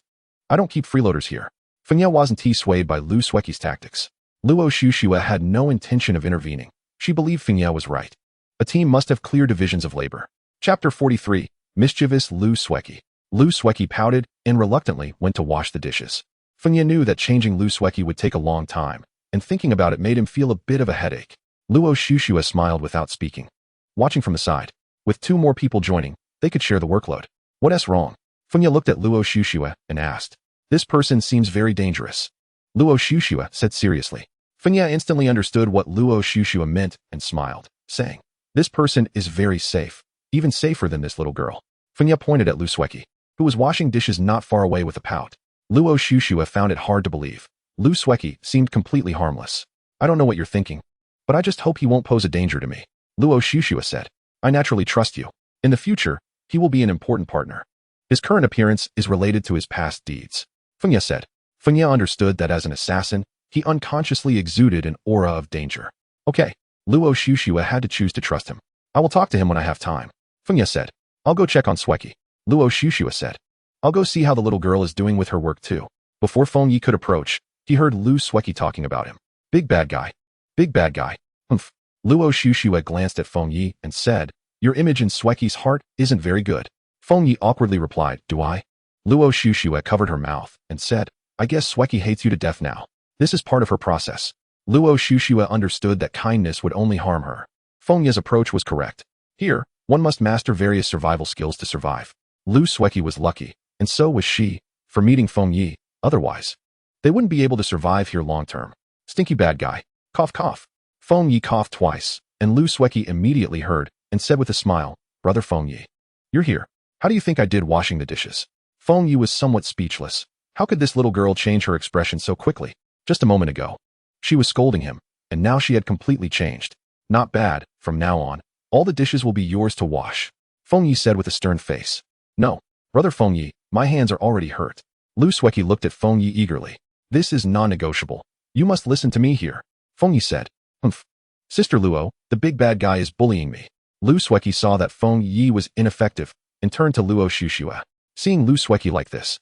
I don't keep freeloaders here. Fengye wasn't swayed by Lu Sueki's tactics. Luo Xuxue had no intention of intervening. She believed Fengye was right. A team must have clear divisions of labor. Chapter 43, Mischievous Lu Sueki. Lu Sueki pouted and reluctantly went to wash the dishes. Feng Ye knew that changing Lu Sueki would take a long time, and thinking about it made him feel a bit of a headache. Luo Shushua smiled without speaking, watching from the side. With 2 more people joining, they could share the workload. What's wrong? Feng Ye looked at Luo Shushua and asked. This person seems very dangerous. Luo Shushua said seriously. Feng Ye instantly understood what Luo Shushua meant and smiled, saying, this person is very safe, even safer than this little girl. Feng Ye pointed at Lu Sueki, who was washing dishes not far away with a pout. Luo Shushua found it hard to believe. Lu Sueki seemed completely harmless. I don't know what you're thinking, but I just hope he won't pose a danger to me. Luo Shushua said, I naturally trust you. In the future, he will be an important partner. His current appearance is related to his past deeds. Feng Ye said. Feng Ye understood that as an assassin, he unconsciously exuded an aura of danger. Okay, Luo Shushua had to choose to trust him. I will talk to him when I have time. Feng Ye said. I'll go check on Sueki. Luo Shushua said. I'll go see how the little girl is doing with her work too. Before Feng Ye could approach, he heard Lu Sueki talking about him. Big bad guy. Big bad guy. Humph. Luo Shushua glanced at Feng Ye and said, your image in Sueki's heart isn't very good. Feng Ye awkwardly replied, do I? Luo Shushua covered her mouth and said, I guess Sueki hates you to death now. This is part of her process. Luo Shushua understood that kindness would only harm her. Feng Ye's approach was correct. Here, one must master various survival skills to survive. Lu Sueki was lucky, and so was she, for meeting Feng Ye. Otherwise, they wouldn't be able to survive here long term. Stinky bad guy. Cough cough. Feng Ye coughed twice, and Lu Sueki immediately heard and said with a smile, Brother Feng Ye. You're here. How do you think I did washing the dishes? Feng Ye was somewhat speechless. How could this little girl change her expression so quickly? Just a moment ago, she was scolding him, and now she had completely changed. Not bad. From now on, all the dishes will be yours to wash. Feng Ye said with a stern face. No, Brother Feng Ye, my hands are already hurt. Lu Sueki looked at Feng Ye eagerly. This is non-negotiable. You must listen to me here. Feng Ye said. Humph. Sister Luo, the big bad guy is bullying me. Lu Sueki saw that Feng Ye was ineffective and turned to Luo Shushua. Seeing Lu Sueki like this,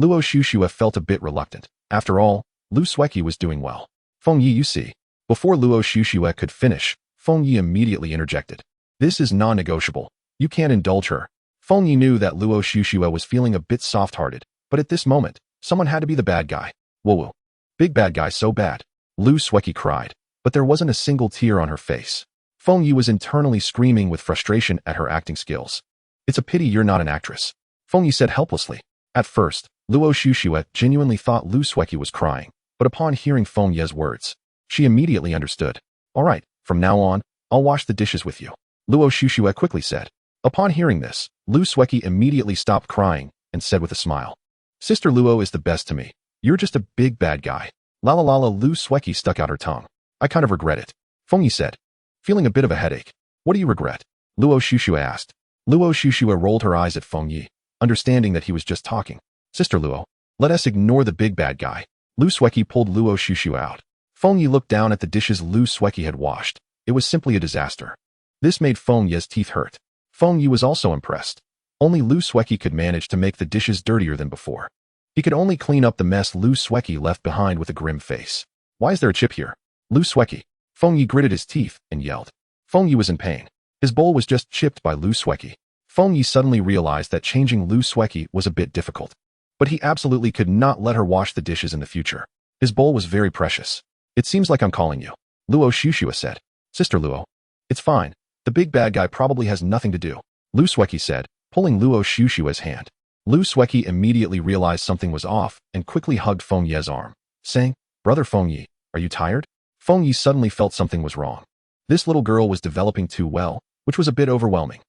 Luo Shushua felt a bit reluctant. After all, Lu Sueki was doing well. Feng Ye, you see. Before Luo Shushua could finish, Feng Ye immediately interjected. This is non-negotiable. You can't indulge her. Feng Ye knew that Luo Shushua was feeling a bit soft-hearted, but at this moment, someone had to be the bad guy. Whoa. Big bad guy so bad. Lu Sueki cried, but there wasn't a single tear on her face. Feng Ye was internally screaming with frustration at her acting skills. It's a pity you're not an actress. Feng Ye said helplessly. At first, Luo Shushua genuinely thought Lu Sueki was crying, but upon hearing Feng Ye's words, she immediately understood. All right, from now on, I'll wash the dishes with you. Luo Shushua quickly said. Upon hearing this, Lu Sueki immediately stopped crying and said with a smile. Sister Luo is the best to me. You're just a big bad guy. La la la la. Lu Sueki stuck out her tongue. I kind of regret it. Feng Ye said. Feeling a bit of a headache. What do you regret? Luo Shushua asked. Luo Shushua rolled her eyes at Feng Ye, understanding that he was just talking. Sister Luo, let us ignore the big bad guy. Lu Sueki pulled Luo Shushua out. Feng Ye looked down at the dishes Lu Sueki had washed. It was simply a disaster. This made Feng Ye's teeth hurt. Feng Ye was also impressed. Only Lu Sueki could manage to make the dishes dirtier than before. He could only clean up the mess Lu Sueki left behind with a grim face. Why is there a chip here? Lu Sueki. Feng Ye gritted his teeth and yelled. Feng Ye was in pain. His bowl was just chipped by Lu Sueki. Feng Ye suddenly realized that changing Lu Sueki was a bit difficult. But he absolutely could not let her wash the dishes in the future. His bowl was very precious. It seems like I'm calling you. Luo Shushua said. Sister Luo. It's fine. The big bad guy probably has nothing to do. Lu Sueki said, pulling Luo Shushua's hand. Lu Sueki immediately realized something was off and quickly hugged Feng Ye's arm, saying, Brother Feng Ye, are you tired? Feng Ye suddenly felt something was wrong. This little girl was developing too well, which was a bit overwhelming.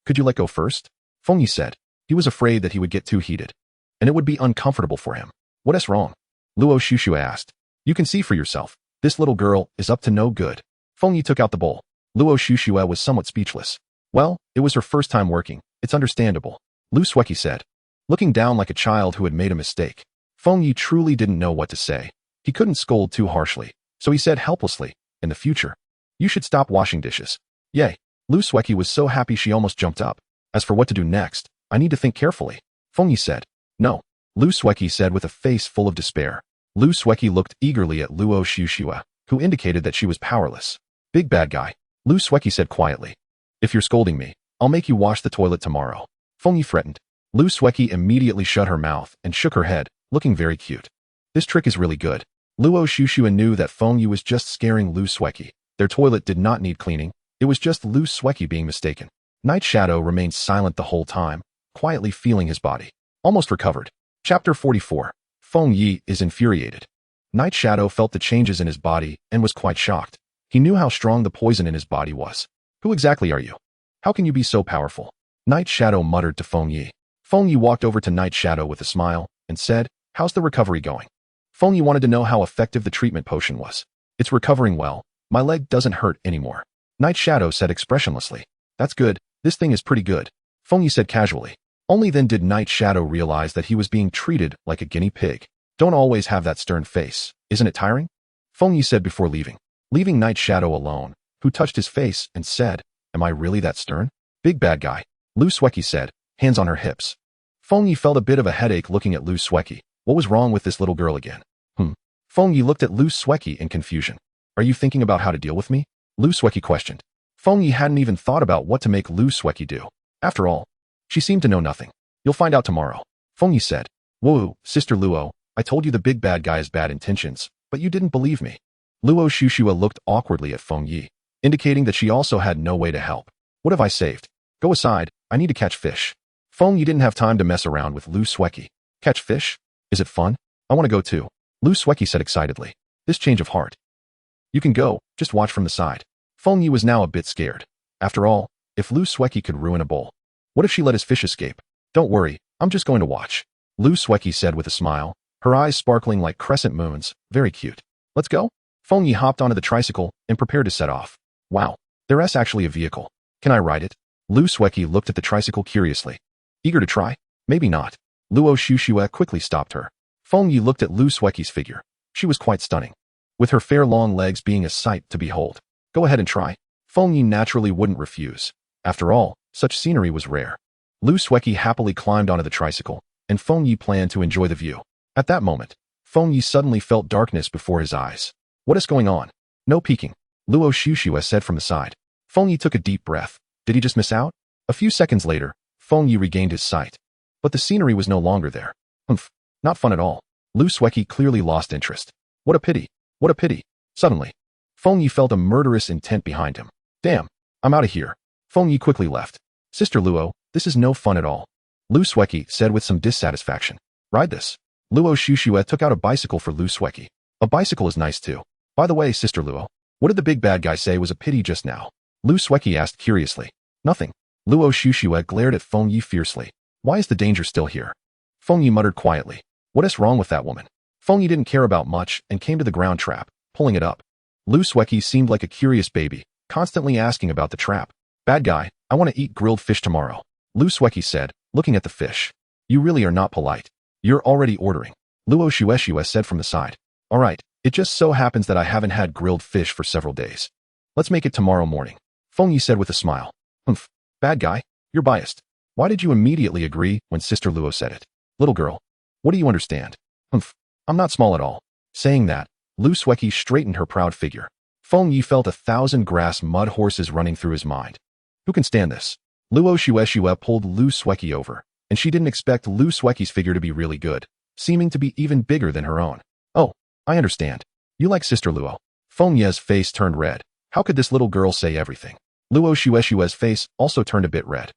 Could you let go first? Feng Ye said. He was afraid that he would get too heated, and it would be uncomfortable for him. What's wrong? Luo Shushua asked. You can see for yourself. This little girl is up to no good. Feng Ye took out the bowl. Luo Shushua was somewhat speechless. Well, it was her first time working. It's understandable. Lu Sueki said, looking down like a child who had made a mistake. Feng Ye truly didn't know what to say. He couldn't scold too harshly, so he said helplessly, in the future, you should stop washing dishes. Yay. Lu Sueki was so happy she almost jumped up. As for what to do next, I need to think carefully. Feng Ye said. No. Lu Sueki said with a face full of despair. Lu Sueki looked eagerly at Luo Shushua, who indicated that she was powerless. Big bad guy. Lu Sueki said quietly. If you're scolding me, I'll make you wash the toilet tomorrow. Feng Ye threatened. Lu Sueki immediately shut her mouth and shook her head, looking very cute. This trick is really good. Luo Shushua knew that Feng Yi was just scaring Lu Sueki. Their toilet did not need cleaning. It was just Lu Sueki being mistaken. Night Shadow remained silent the whole time, quietly feeling his body. Almost recovered. Chapter 44. Feng Yi is infuriated. Night Shadow felt the changes in his body and was quite shocked. He knew how strong the poison in his body was. Who exactly are you? How can you be so powerful? Night Shadow muttered to Feng Yi. Feng Yi walked over to Night Shadow with a smile and said, "How's the recovery going?" Feng Yi wanted to know how effective the treatment potion was. "It's recovering well. My leg doesn't hurt anymore." Night Shadow said expressionlessly. "That's good. This thing is pretty good," Feng Yi said casually. Only then did Night Shadow realize that he was being treated like a guinea pig. "Don't always have that stern face. Isn't it tiring?" Feng Yi said before leaving. Leaving Night Shadow alone, who touched his face and said, "Am I really that stern?" "Big bad guy," Lu Sueki said, hands on her hips. Feng Yi felt a bit of a headache looking at Lu Sueki. What was wrong with this little girl again? Feng Yi looked at Lu Sueki in confusion. "Are you thinking about how to deal with me?" Lu Sueki questioned. Feng Yi hadn't even thought about what to make Lu Sueki do. After all, she seemed to know nothing. "You'll find out tomorrow," Feng Yi said. "Whoa, Sister Luo, I told you the big bad guy has bad intentions, but you didn't believe me." Luo Shushua looked awkwardly at Feng Yi, indicating that she also had no way to help. "What have I saved? Go aside, I need to catch fish." Feng Yi didn't have time to mess around with Lu Sueki. "Catch fish? Is it fun? I want to go too," Lu Sueki said excitedly. This change of heart. "You can go, just watch from the side." Feng Yi was now a bit scared. After all, if Lu Sueki could ruin a bowl, what if she let his fish escape? "Don't worry, I'm just going to watch," Lu Sueki said with a smile, her eyes sparkling like crescent moons. "Very cute. Let's go?" Feng Yi hopped onto the tricycle and prepared to set off. "Wow, there's actually a vehicle. Can I ride it?" Lu Sueki looked at the tricycle curiously. "Eager to try?" "Maybe not." Luo Shushua quickly stopped her. Feng Yi looked at Lu Sueki's figure. She was quite stunning, with her fair long legs being a sight to behold. "Go ahead and try." Feng Yi naturally wouldn't refuse. After all, such scenery was rare. Lu Sueki happily climbed onto the tricycle, and Feng Yi planned to enjoy the view. At that moment, Feng Yi suddenly felt darkness before his eyes. "What is going on?" "No peeking," Luo Shushua said from the side. Feng Yi took a deep breath. Did he just miss out? A few seconds later, Feng Yi regained his sight. But the scenery was no longer there. Not fun at all. Lu Sueki clearly lost interest. What a pity. What a pity. Suddenly, Feng Yi felt a murderous intent behind him. "Damn, I'm out of here." Feng Yi quickly left. "Sister Luo, this is no fun at all," Lu Sueki said with some dissatisfaction. "Ride this." Luo Shushua took out a bicycle for Lu Sueki. "A bicycle is nice too. By the way, Sister Luo, what did the big bad guy say was a pity just now?" Lu Sueki asked curiously. "Nothing." Luo Shushua glared at Feng Yi fiercely. "Why is the danger still here?" Feng Yi muttered quietly. "What is wrong with that woman?" Feng Yi didn't care about much and came to the ground trap, pulling it up. Lu Sueki seemed like a curious baby, constantly asking about the trap. "Bad guy, I want to eat grilled fish tomorrow," Lu Sueki said, looking at the fish. "You really are not polite. You're already ordering," Luo Shueshua said from the side. "All right, it just so happens that I haven't had grilled fish for several days. Let's make it tomorrow morning," Feng Yi said with a smile. Bad guy, you're biased. Why did you immediately agree when Sister Luo said it?" "Little girl, what do you understand?" "I'm not small at all." Saying that, Lu Sueki straightened her proud figure. Feng Yi felt 1,000 grass mud horses running through his mind. Who can stand this? Luo Shueshua pulled Lu Sueki over, and she didn't expect Lu Sueki's figure to be really good, seeming to be even bigger than her own. "Oh, I understand. You like Sister Luo." Feng Ye's face turned red. How could this little girl say everything? Luo Shueshua's face also turned a bit red.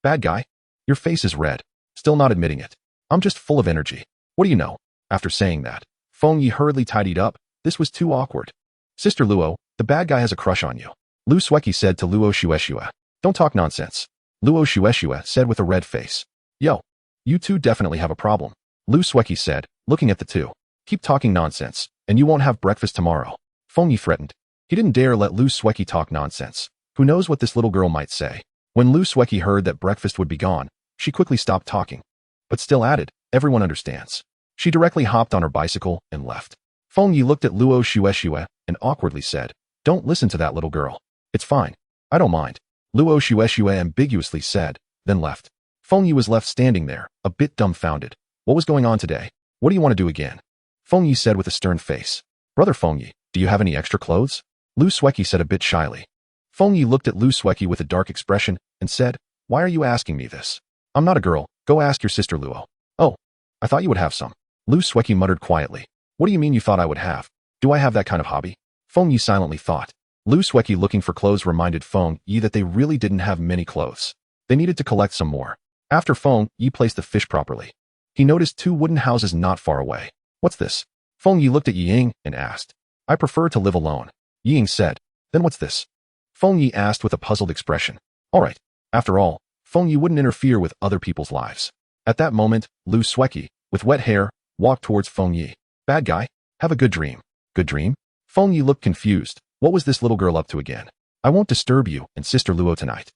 Bad guy? Your face is red. Still not admitting it. "I'm just full of energy. What do you know?" After saying that, Feng Yi hurriedly tidied up. This was too awkward. "Sister Luo, the bad guy has a crush on you," Lu Sueki said to Luo Shueshua. "Don't talk nonsense," Luo Shueshua said with a red face. "Yo, you two definitely have a problem," Lu Sueki said, looking at the two. "Keep talking nonsense, and you won't have breakfast tomorrow," Feng Yi threatened. He didn't dare let Lu Sueki talk nonsense. Who knows what this little girl might say? When Lu Sueki heard that breakfast would be gone, she quickly stopped talking, but still added, "Everyone understands." She directly hopped on her bicycle and left. Feng Yi looked at Luo Shueshua and awkwardly said, "Don't listen to that little girl. It's fine. I don't mind," Luo Shueshua ambiguously said, then left. Feng Yi was left standing there, a bit dumbfounded. What was going on today? "What do you want to do again?" Feng Yi said with a stern face. "Brother Feng Yi, do you have any extra clothes?" Lu Sueki said a bit shyly. Feng Yi looked at Lu Sueki with a dark expression and said, "Why are you asking me this? I'm not a girl. Go ask your sister Luo." "Oh, I thought you would have some." Lu Sueki muttered quietly. What do you mean you thought I would have? Do I have that kind of hobby? Feng Yi silently thought. Lu Sueki looking for clothes reminded Feng Yi that they really didn't have many clothes. They needed to collect some more. After Feng Yi placed the fish properly, he noticed 2 wooden houses not far away. What's this? Feng Yi looked at Ying and asked. I prefer to live alone. Ying said. Then what's this? Feng Yi asked with a puzzled expression. Alright. After all, Feng Yi wouldn't interfere with other people's lives. At that moment, Lu Sueki, with wet hair, walked towards Feng Yi. Bad guy, have a good dream. Good dream? Feng Yi looked confused. What was this little girl up to again? I won't disturb you and Sister Luo tonight.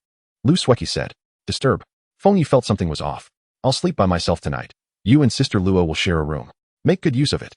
Lu Sueki said. Disturb? Feng Yi felt something was off. I'll sleep by myself tonight. You and Sister Luo will share a room. Make good use of it.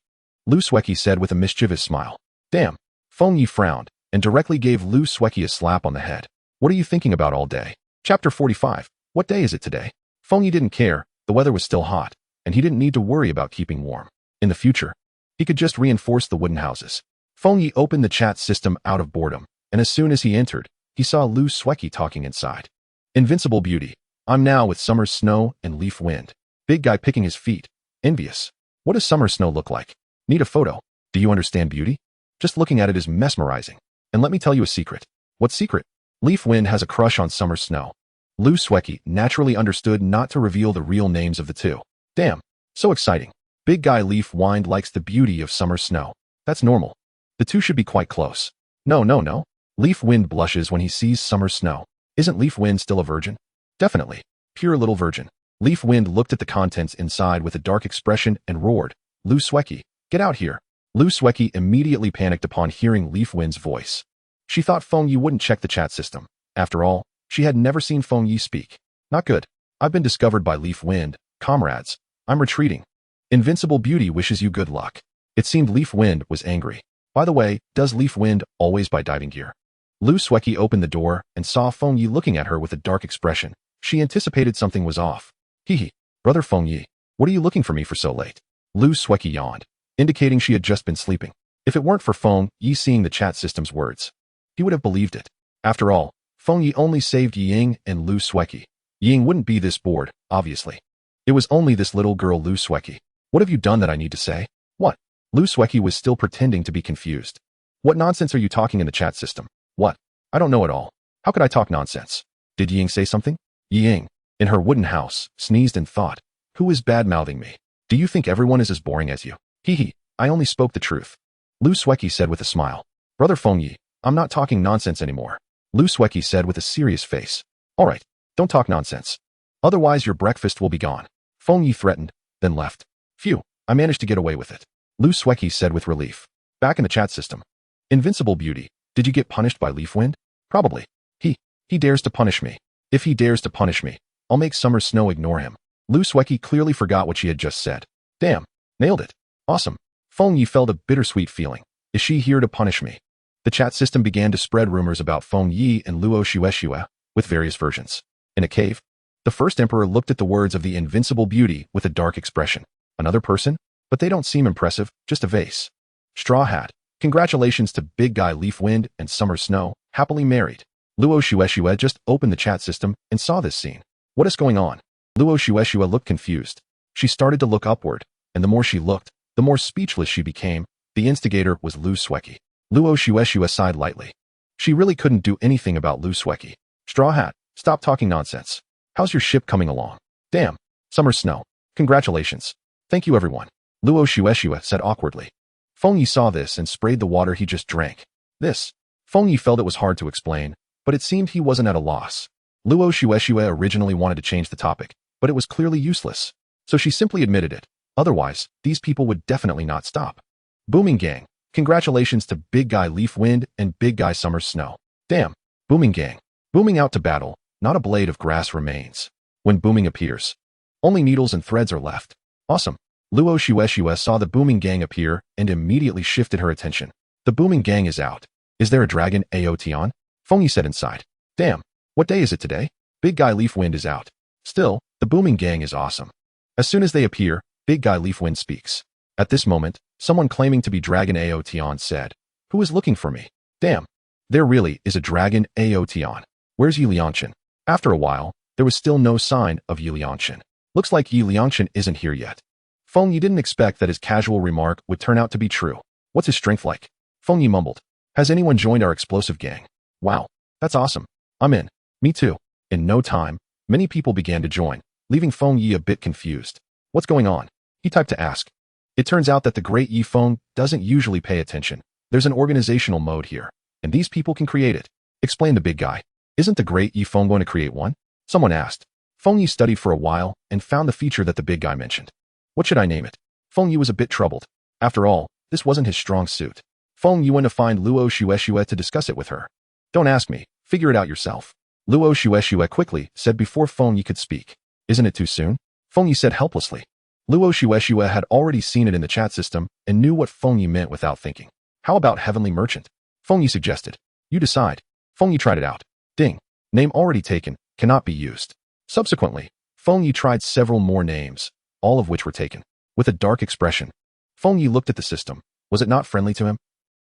Lu Sueki said with a mischievous smile. Damn. Feng Yi frowned and directly gave Lu Sueki a slap on the head. What are you thinking about all day? Chapter 45. What day is it today? Feng Yi didn't care. The weather was still hot, and he didn't need to worry about keeping warm. In the future, he could just reinforce the wooden houses. Feng Yi opened the chat system out of boredom, and as soon as he entered, he saw Lu Sueki talking inside. Invincible beauty. I'm now with summer snow and leaf wind. Big guy picking his feet. Envious. What does summer snow look like? Need a photo. Do you understand beauty? Just looking at it is mesmerizing. And let me tell you a secret. What secret? Leaf wind has a crush on summer snow. Lu Sueki naturally understood not to reveal the real names of the two. Damn. So exciting. Big guy leaf wind likes the beauty of summer snow. That's normal. The two should be quite close. No. Leaf wind blushes when he sees summer snow. Isn't Leaf wind still a virgin? Definitely. Pure little virgin. Leaf wind looked at the contents inside with a dark expression and roared. Lu Sueki, get out here. Lu Sueki immediately panicked upon hearing Leaf wind's voice. She thought Feng Yi wouldn't check the chat system. After all, she had never seen Feng Yi speak. Not good. I've been discovered by Leaf wind. Comrades, I'm retreating. Invincible beauty wishes you good luck. It seemed Leaf wind was angry. By the way, does Leaf wind always buy diving gear? Lu Sueki opened the door and saw Feng Yi looking at her with a dark expression. She anticipated something was off. Hee. Brother Feng Yi, what are you looking for me for so late? Lu Sueki yawned, indicating she had just been sleeping. If it weren't for Feng Yi seeing the chat system's words, he would have believed it. After all, Feng Yi only saved Ying and Lu Sueki. Ying wouldn't be this bored, obviously. It was only this little girl Lu Sueki. What have you done that I need to say? What? Lu Sueki was still pretending to be confused. What nonsense are you talking in the chat system? What? I don't know at all. How could I talk nonsense? Did Ying say something? Ying, in her wooden house, sneezed and thought, who is bad-mouthing me? Do you think everyone is as boring as you? Hee, I only spoke the truth. Lu Sueki said with a smile. Brother Feng Yi, I'm not talking nonsense anymore. Lu Sueki said with a serious face. Alright, don't talk nonsense. Otherwise your breakfast will be gone. Feng Yi threatened, then left. Phew, I managed to get away with it. Lu Sueki said with relief. Back in the chat system. Invincible beauty, did you get punished by Leaf wind? Probably. He dares to punish me. If he dares to punish me, I'll make summer snow ignore him. Lu Sueki clearly forgot what she had just said. Damn, nailed it. Awesome. Feng Yi felt a bittersweet feeling. Is she here to punish me? The chat system began to spread rumors about Feng Yi and Luo Xuexue, with various versions. In a cave, the first emperor looked at the words of the invincible beauty with a dark expression. Another person? But they don't seem impressive, just a vase. Straw hat. Congratulations to big guy Leaf wind and summer snow, happily married. Luo Xuexue just opened the chat system and saw this scene. What is going on? Luo Xuexue looked confused. She started to look upward, and the more she looked, the more speechless she became. The instigator was Lu Sueki. Luo Xuexue sighed lightly. She really couldn't do anything about Lu Sueki. Straw hat, stop talking nonsense. How's your ship coming along? Damn, summer snow. Congratulations. Thank you everyone. Luo Xuexue said awkwardly. Feng Yi saw this and sprayed the water he just drank. This. Feng Yi felt it was hard to explain, but it seemed he wasn't at a loss. Luo Xuexue originally wanted to change the topic, but it was clearly useless. So she simply admitted it. Otherwise, these people would definitely not stop. Booming gang. Congratulations to big guy Leaf wind and big guy summer snow. Damn. Booming gang. Booming out to battle, not a blade of grass remains. When booming appears, only needles and threads are left. Awesome. Luo Xuexue saw the booming gang appear and immediately shifted her attention. The booming gang is out. Is there a dragon AOT on? Feng Yi said inside. Damn. What day is it today? Big guy Leaf wind is out. Still, the booming gang is awesome. As soon as they appear, big guy Leaf wind speaks. At this moment, someone claiming to be dragon AOT on said, who is looking for me? Damn. There really is a dragon AOT on. Where's Yi Liangchen? After a while, there was still no sign of Yi Liangchen. Looks like Yi Liangchen isn't here yet. Feng Yi didn't expect that his casual remark would turn out to be true. What's his strength like? Feng Yi mumbled. Has anyone joined our explosive gang? Wow, that's awesome. I'm in. Me too. In no time, many people began to join, leaving Feng Yi a bit confused. What's going on? He typed to ask. It turns out that the great Yi Feng doesn't usually pay attention. There's an organizational mode here, and these people can create it, explained the big guy. Isn't the great Yi Feng going to create one? Someone asked. Feng Yi studied for a while and found the feature that the big guy mentioned. What should I name it? Feng Yi was a bit troubled. After all, this wasn't his strong suit. Feng Yi went to find Luo Xuexue to discuss it with her. Don't ask me, figure it out yourself. Luo Xuexue quickly said before Feng Yi could speak. Isn't it too soon? Feng Yi said helplessly. Luo Xuexue had already seen it in the chat system and knew what Feng Yi meant without thinking. How about Heavenly Merchant? Feng Yi suggested. You decide. Feng Yi tried it out. Ding. Name already taken, cannot be used. Subsequently, Feng Yi tried several more names, all of which were taken. With a dark expression, Feng Yi looked at the system. Was it not friendly to him?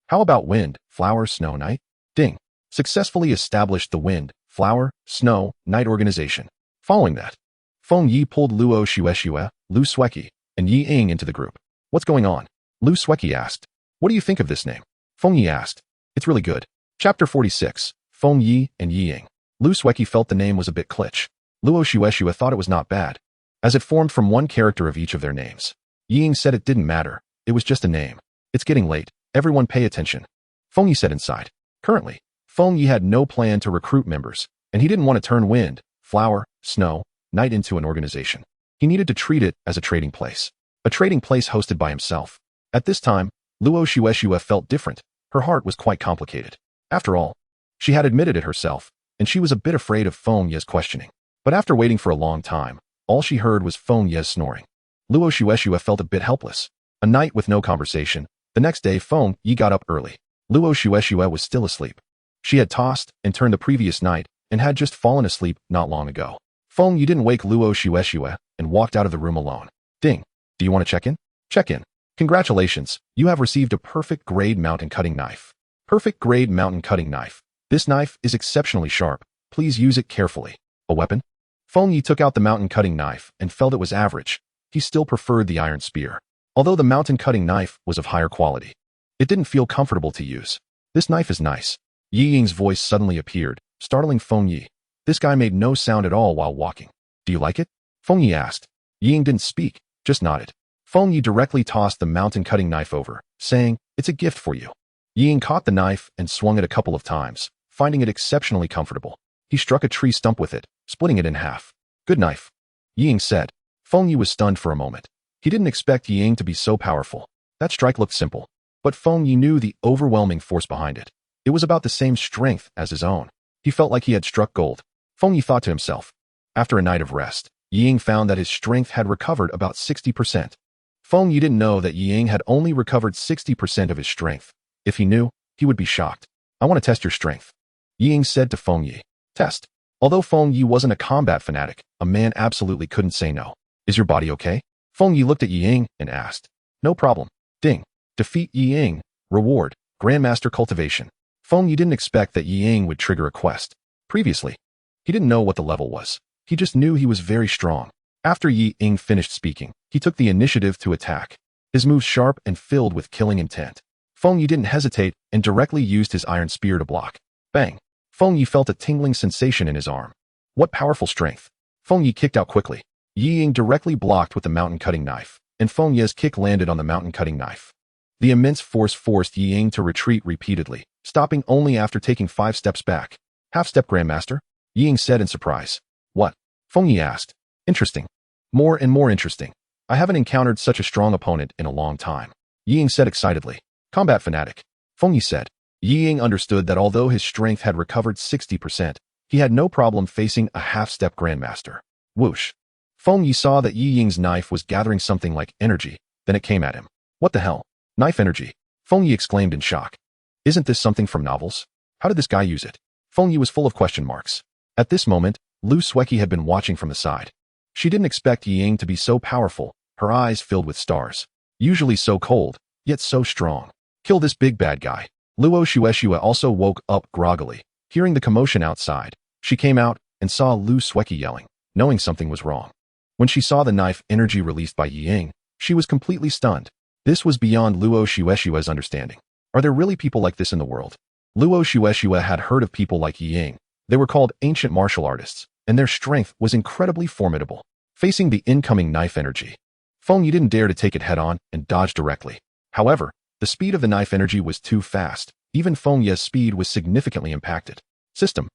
How about Wind, Flower, Snow, Night? Ding. Successfully established the Wind, Flower, Snow, Night organization. Following that, Feng Yi pulled Luo Xuexue, Lu Sueki, and Yi Ying into the group. What's going on? Lu Sueki asked. What do you think of this name? Feng Yi asked. It's really good. Chapter 46, Feng Yi and Yi Ying. Lu Sueki felt the name was a bit kitsch. Luo Xuexue thought it was not bad, as it formed from one character of each of their names. Yi Ying said it didn't matter, it was just a name. It's getting late, everyone pay attention. Feng Yi said inside. Currently, Feng Yi had no plan to recruit members, and he didn't want to turn Wind, Flower, Snow, Night into an organization. He needed to treat it as a trading place hosted by himself. At this time, Luo Xuexue felt different. Her heart was quite complicated. After all, she had admitted it herself, and she was a bit afraid of Feng Yi's questioning. But after waiting for a long time, all she heard was Feng Yi's snoring. Luo Xuexue felt a bit helpless. A night with no conversation. The next day, Feng Yi got up early. Luo Xuexue was still asleep. She had tossed and turned the previous night and had just fallen asleep not long ago. Feng Yi didn't wake Luo Xuexue and walked out of the room alone. Ding. Do you want to check in? Check in. Congratulations, you have received a perfect grade mountain cutting knife. Perfect grade mountain cutting knife. This knife is exceptionally sharp. Please use it carefully. A weapon? Feng Yi took out the mountain cutting knife and felt it was average. He still preferred the iron spear. Although the mountain cutting knife was of higher quality, it didn't feel comfortable to use. This knife is nice. Yi Ying's voice suddenly appeared, startling Feng Yi. This guy made no sound at all while walking. Do you like it? Feng Yi asked. Yi Ying didn't speak, just nodded. Feng Yi directly tossed the mountain cutting knife over, saying, it's a gift for you. Yi Ying caught the knife and swung it a couple of times, finding it exceptionally comfortable. He struck a tree stump with it, splitting it in half. Good knife. Yi Ying said. Feng Yi was stunned for a moment. He didn't expect Yi Ying to be so powerful. That strike looked simple, but Feng Yi knew the overwhelming force behind it. It was about the same strength as his own. He felt like he had struck gold. Feng Yi thought to himself. After a night of rest, Yi Ying found that his strength had recovered about 60%. Feng Yi didn't know that Yi Ying had only recovered 60% of his strength. If he knew, he would be shocked. I want to test your strength. Yi Ying said to Feng Yi. Test. Although Feng Yi wasn't a combat fanatic, a man absolutely couldn't say no. Is your body okay? Feng Yi looked at Yi Ying and asked. No problem. Ding. Defeat Yi Ying. Reward. Grandmaster Cultivation. Feng Yi didn't expect that Yi Ying would trigger a quest. Previously, he didn't know what the level was. He just knew he was very strong. After Yi Ying finished speaking, he took the initiative to attack. His moves sharp and filled with killing intent. Feng Yi didn't hesitate and directly used his iron spear to block. Bang. Feng Yi felt a tingling sensation in his arm. What powerful strength. Feng Yi kicked out quickly. Yi Ying directly blocked with the mountain cutting knife, and Feng Yi's kick landed on the mountain cutting knife. The immense force forced Yi Ying to retreat repeatedly, stopping only after taking 5 steps back. Half-step Grandmaster? Yi Ying said in surprise. What? Feng Yi asked. Interesting. More and more interesting. I haven't encountered such a strong opponent in a long time. Yi Ying said excitedly. Combat fanatic. Feng Yi said. Yi Ying understood that although his strength had recovered 60%, he had no problem facing a half-step Grandmaster. Whoosh. Feng Yi saw that Yi Ying's knife was gathering something like energy, then it came at him. What the hell? Knife energy. Feng Yi exclaimed in shock. Isn't this something from novels? How did this guy use it? Feng Yi was full of question marks. At this moment, Lu Sueki had been watching from the side. She didn't expect Yi Ying to be so powerful, her eyes filled with stars. Usually so cold, yet so strong. Kill this big bad guy. Luo Xuexue also woke up groggily. Hearing the commotion outside, she came out and saw Lu Sueki yelling, knowing something was wrong. When she saw the knife energy released by Yi Ying, She was completely stunned. This was beyond Luo Xuexia's understanding. Are there really people like this in the world? Luo Xuexia had heard of people like Yi Ying. They were called ancient martial artists, and their strength was incredibly formidable. Facing the incoming knife energy, Feng Yi didn't dare to take it head-on and dodge directly. However, the speed of the knife energy was too fast. Even Feng Yi's speed was significantly impacted. System.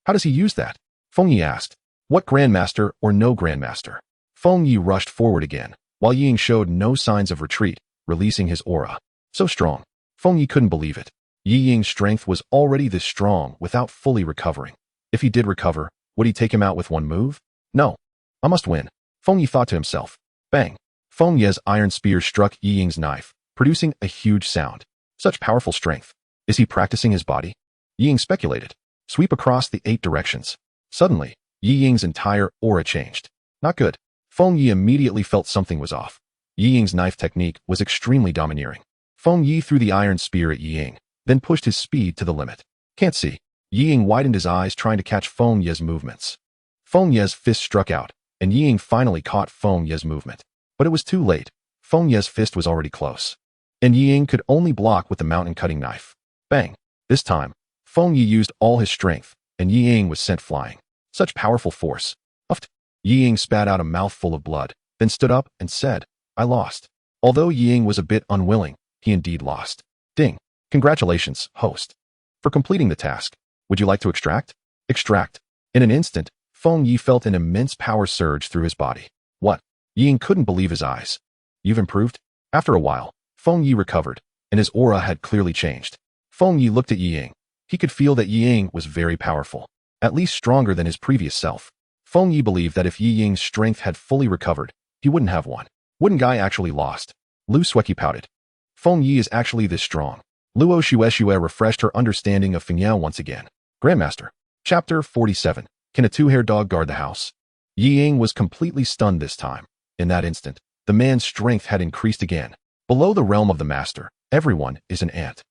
How does he use that? Feng Yi asked. What grandmaster or no grandmaster? Feng Yi rushed forward again, while Yi Ying showed no signs of retreat, releasing his aura. So strong. Feng Yi couldn't believe it. Yi Ying's strength was already this strong without fully recovering. If he did recover, would he take him out with one move? No. I must win. Feng Yi thought to himself. Bang. Feng Yi's iron spear struck Yi Ying's knife, producing a huge sound. Such powerful strength. Is he practicing his body? Yi Ying speculated. Sweep across the 8 directions. Suddenly, Yi Ying's entire aura changed. Not good. Feng Yi immediately felt something was off. Yi Ying's knife technique was extremely domineering. Feng Yi threw the iron spear at Yi Ying, then pushed his speed to the limit. Can't see. Yi Ying widened his eyes trying to catch Feng Yi's movements. Feng Yi's fist struck out, and Yi Ying finally caught Feng Yi's movement. But it was too late. Feng Yi's fist was already close. And Yi Ying could only block with the mountain-cutting knife. Bang. This time, Feng Yi used all his strength, and Yi Ying was sent flying. Such powerful force. Uffed. Yi Ying spat out a mouthful of blood, then stood up and said, I lost. Although Yi Ying was a bit unwilling, he indeed lost. Ding. Congratulations, host. For completing the task. Would you like to extract? Extract. In an instant, Feng Yi felt an immense power surge through his body. What? Yi Ying couldn't believe his eyes. You've improved? After a while, Feng Yi recovered, and his aura had clearly changed. Feng Yi looked at Yi Ying. He could feel that Yi Ying was very powerful, at least stronger than his previous self. Feng Yi believed that if Yi Ying's strength had fully recovered, he wouldn't have won. Wouldn't guy actually lost? Lu Sueki pouted. Feng Yi is actually this strong. Luo Xuexia refreshed her understanding of Feng Yao once again. Grandmaster. Chapter 47. Can a two-haired dog guard the house? Yi Ying was completely stunned this time. In that instant, the man's strength had increased again. Below the realm of the master, everyone is an ant.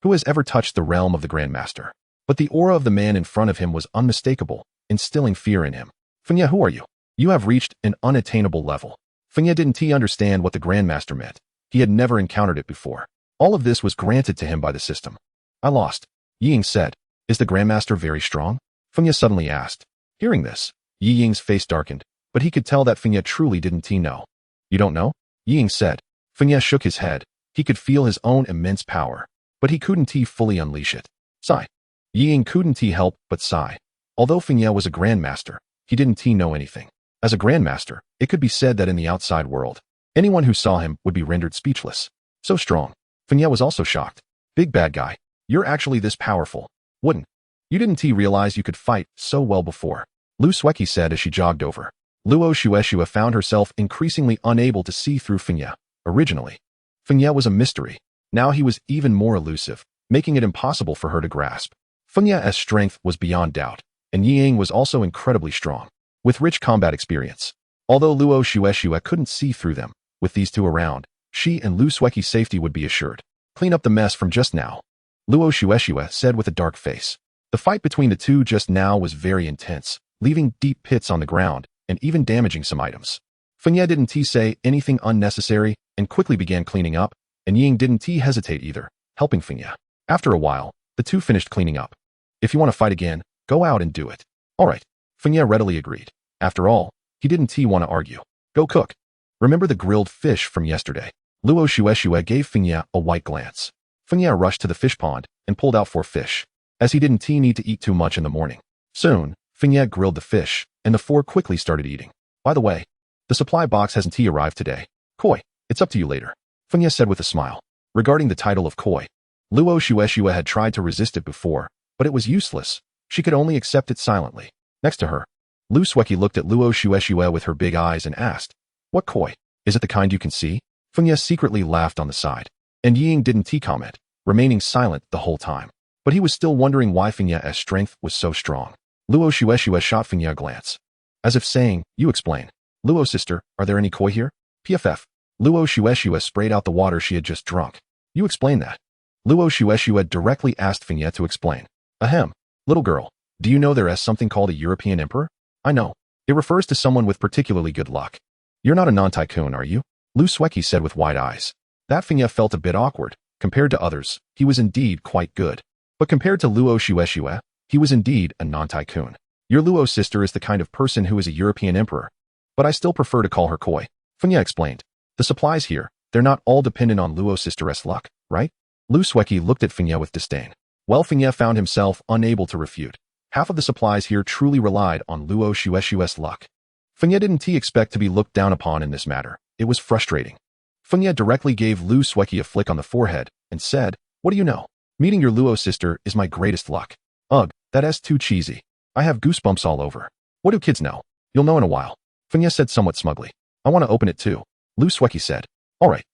Who has ever touched the realm of the grandmaster? But the aura of the man in front of him was unmistakable, instilling fear in him. Feng Ye, who are you? You have reached an unattainable level. Feng Ye didn't understand what the grandmaster meant. He had never encountered it before. All of this was granted to him by the system. I lost. Yi Ying said. Is the grandmaster very strong? Feng Ye suddenly asked. Hearing this, Yi Ying's face darkened, but he could tell that Feng Ye truly didn't know. You don't know? Yi Ying said. Feng Ye shook his head. He could feel his own immense power, but he couldn't fully unleash it. Sigh. Yi Ying couldn't help but sigh. Although Feng Ye was a grandmaster, he didn't know anything. As a grandmaster, it could be said that in the outside world, anyone who saw him would be rendered speechless. So strong. Feng Ye was also shocked. Big bad guy. You're actually this powerful. Wouldn't. You didn't realize you could fight so well before. Lu Sueki said as she jogged over. Luo Xuexia found herself increasingly unable to see through Feng Ye. Originally, Feng Ye was a mystery. Now he was even more elusive, making it impossible for her to grasp. Feng Ye's strength was beyond doubt, and Yi Ying was also incredibly strong, with rich combat experience. Although Luo Xuexia couldn't see through them, with these two around, she and Lu Sueki's safety would be assured. Clean up the mess from just now, Luo Xuexia said with a dark face. The fight between the two just now was very intense, leaving deep pits on the ground and even damaging some items. Feng Ye didn't say anything unnecessary and quickly began cleaning up, and Ying didn't hesitate either, helping Feng Ye. After a while, the two finished cleaning up. If you want to fight again, go out and do it. All right. Feng Ye readily agreed. After all, he didn't want to argue. Go cook. Remember the grilled fish from yesterday? Luo Xuexia gave Feng Ye a white glance. Feng Ye rushed to the fish pond and pulled out 4 fish, as he didn't need to eat too much in the morning. Soon, Feng Ye grilled the fish, and the 4 quickly started eating. By the way, the supply box hasn't arrived today. Koi, it's up to you later, Feng Ye said with a smile. Regarding the title of Koi, Luo Xuexia had tried to resist it before, but it was useless. She could only accept it silently. Next to her, Lu Sueki looked at Luo Xuexia with her big eyes and asked, What koi? Is it the kind you can see? Feng Ye secretly laughed on the side, and Yi Ying didn't comment, remaining silent the whole time. But he was still wondering why Feng Ye's strength was so strong. Luo Xuexia shot Feng Ye a glance, as if saying, You explain. Luo sister, are there any koi here? PFF. Luo Xuexia sprayed out the water she had just drunk. You explain that. Luo Xuexia directly asked Feng Ye to explain. Ahem. Little girl, do you know there is something called a European emperor? I know. It refers to someone with particularly good luck. You're not a non-tycoon, are you? Lu Sueki said with wide eyes. That Fengye felt a bit awkward. Compared to others, he was indeed quite good. But compared to Luo Shueshue, he was indeed a non-tycoon. Your Luo sister is the kind of person who is a European emperor. But I still prefer to call her Koi. Fengye explained. The supplies here, they're not all dependent on Luo sister's luck, right? Lu Sueki looked at Fengye with disdain. Well, Fengye found himself unable to refute. Half of the supplies here truly relied on Luo Shueshue's luck. Fengye didn't expect to be looked down upon in this matter. It was frustrating. Fengye directly gave Lu Sueki a flick on the forehead and said, "What do you know? Meeting your Luo sister is my greatest luck." Ugh, that's too cheesy. I have goosebumps all over. What do kids know? You'll know in a while. Fengye said somewhat smugly. I want to open it too. Lu Sueki said. All right.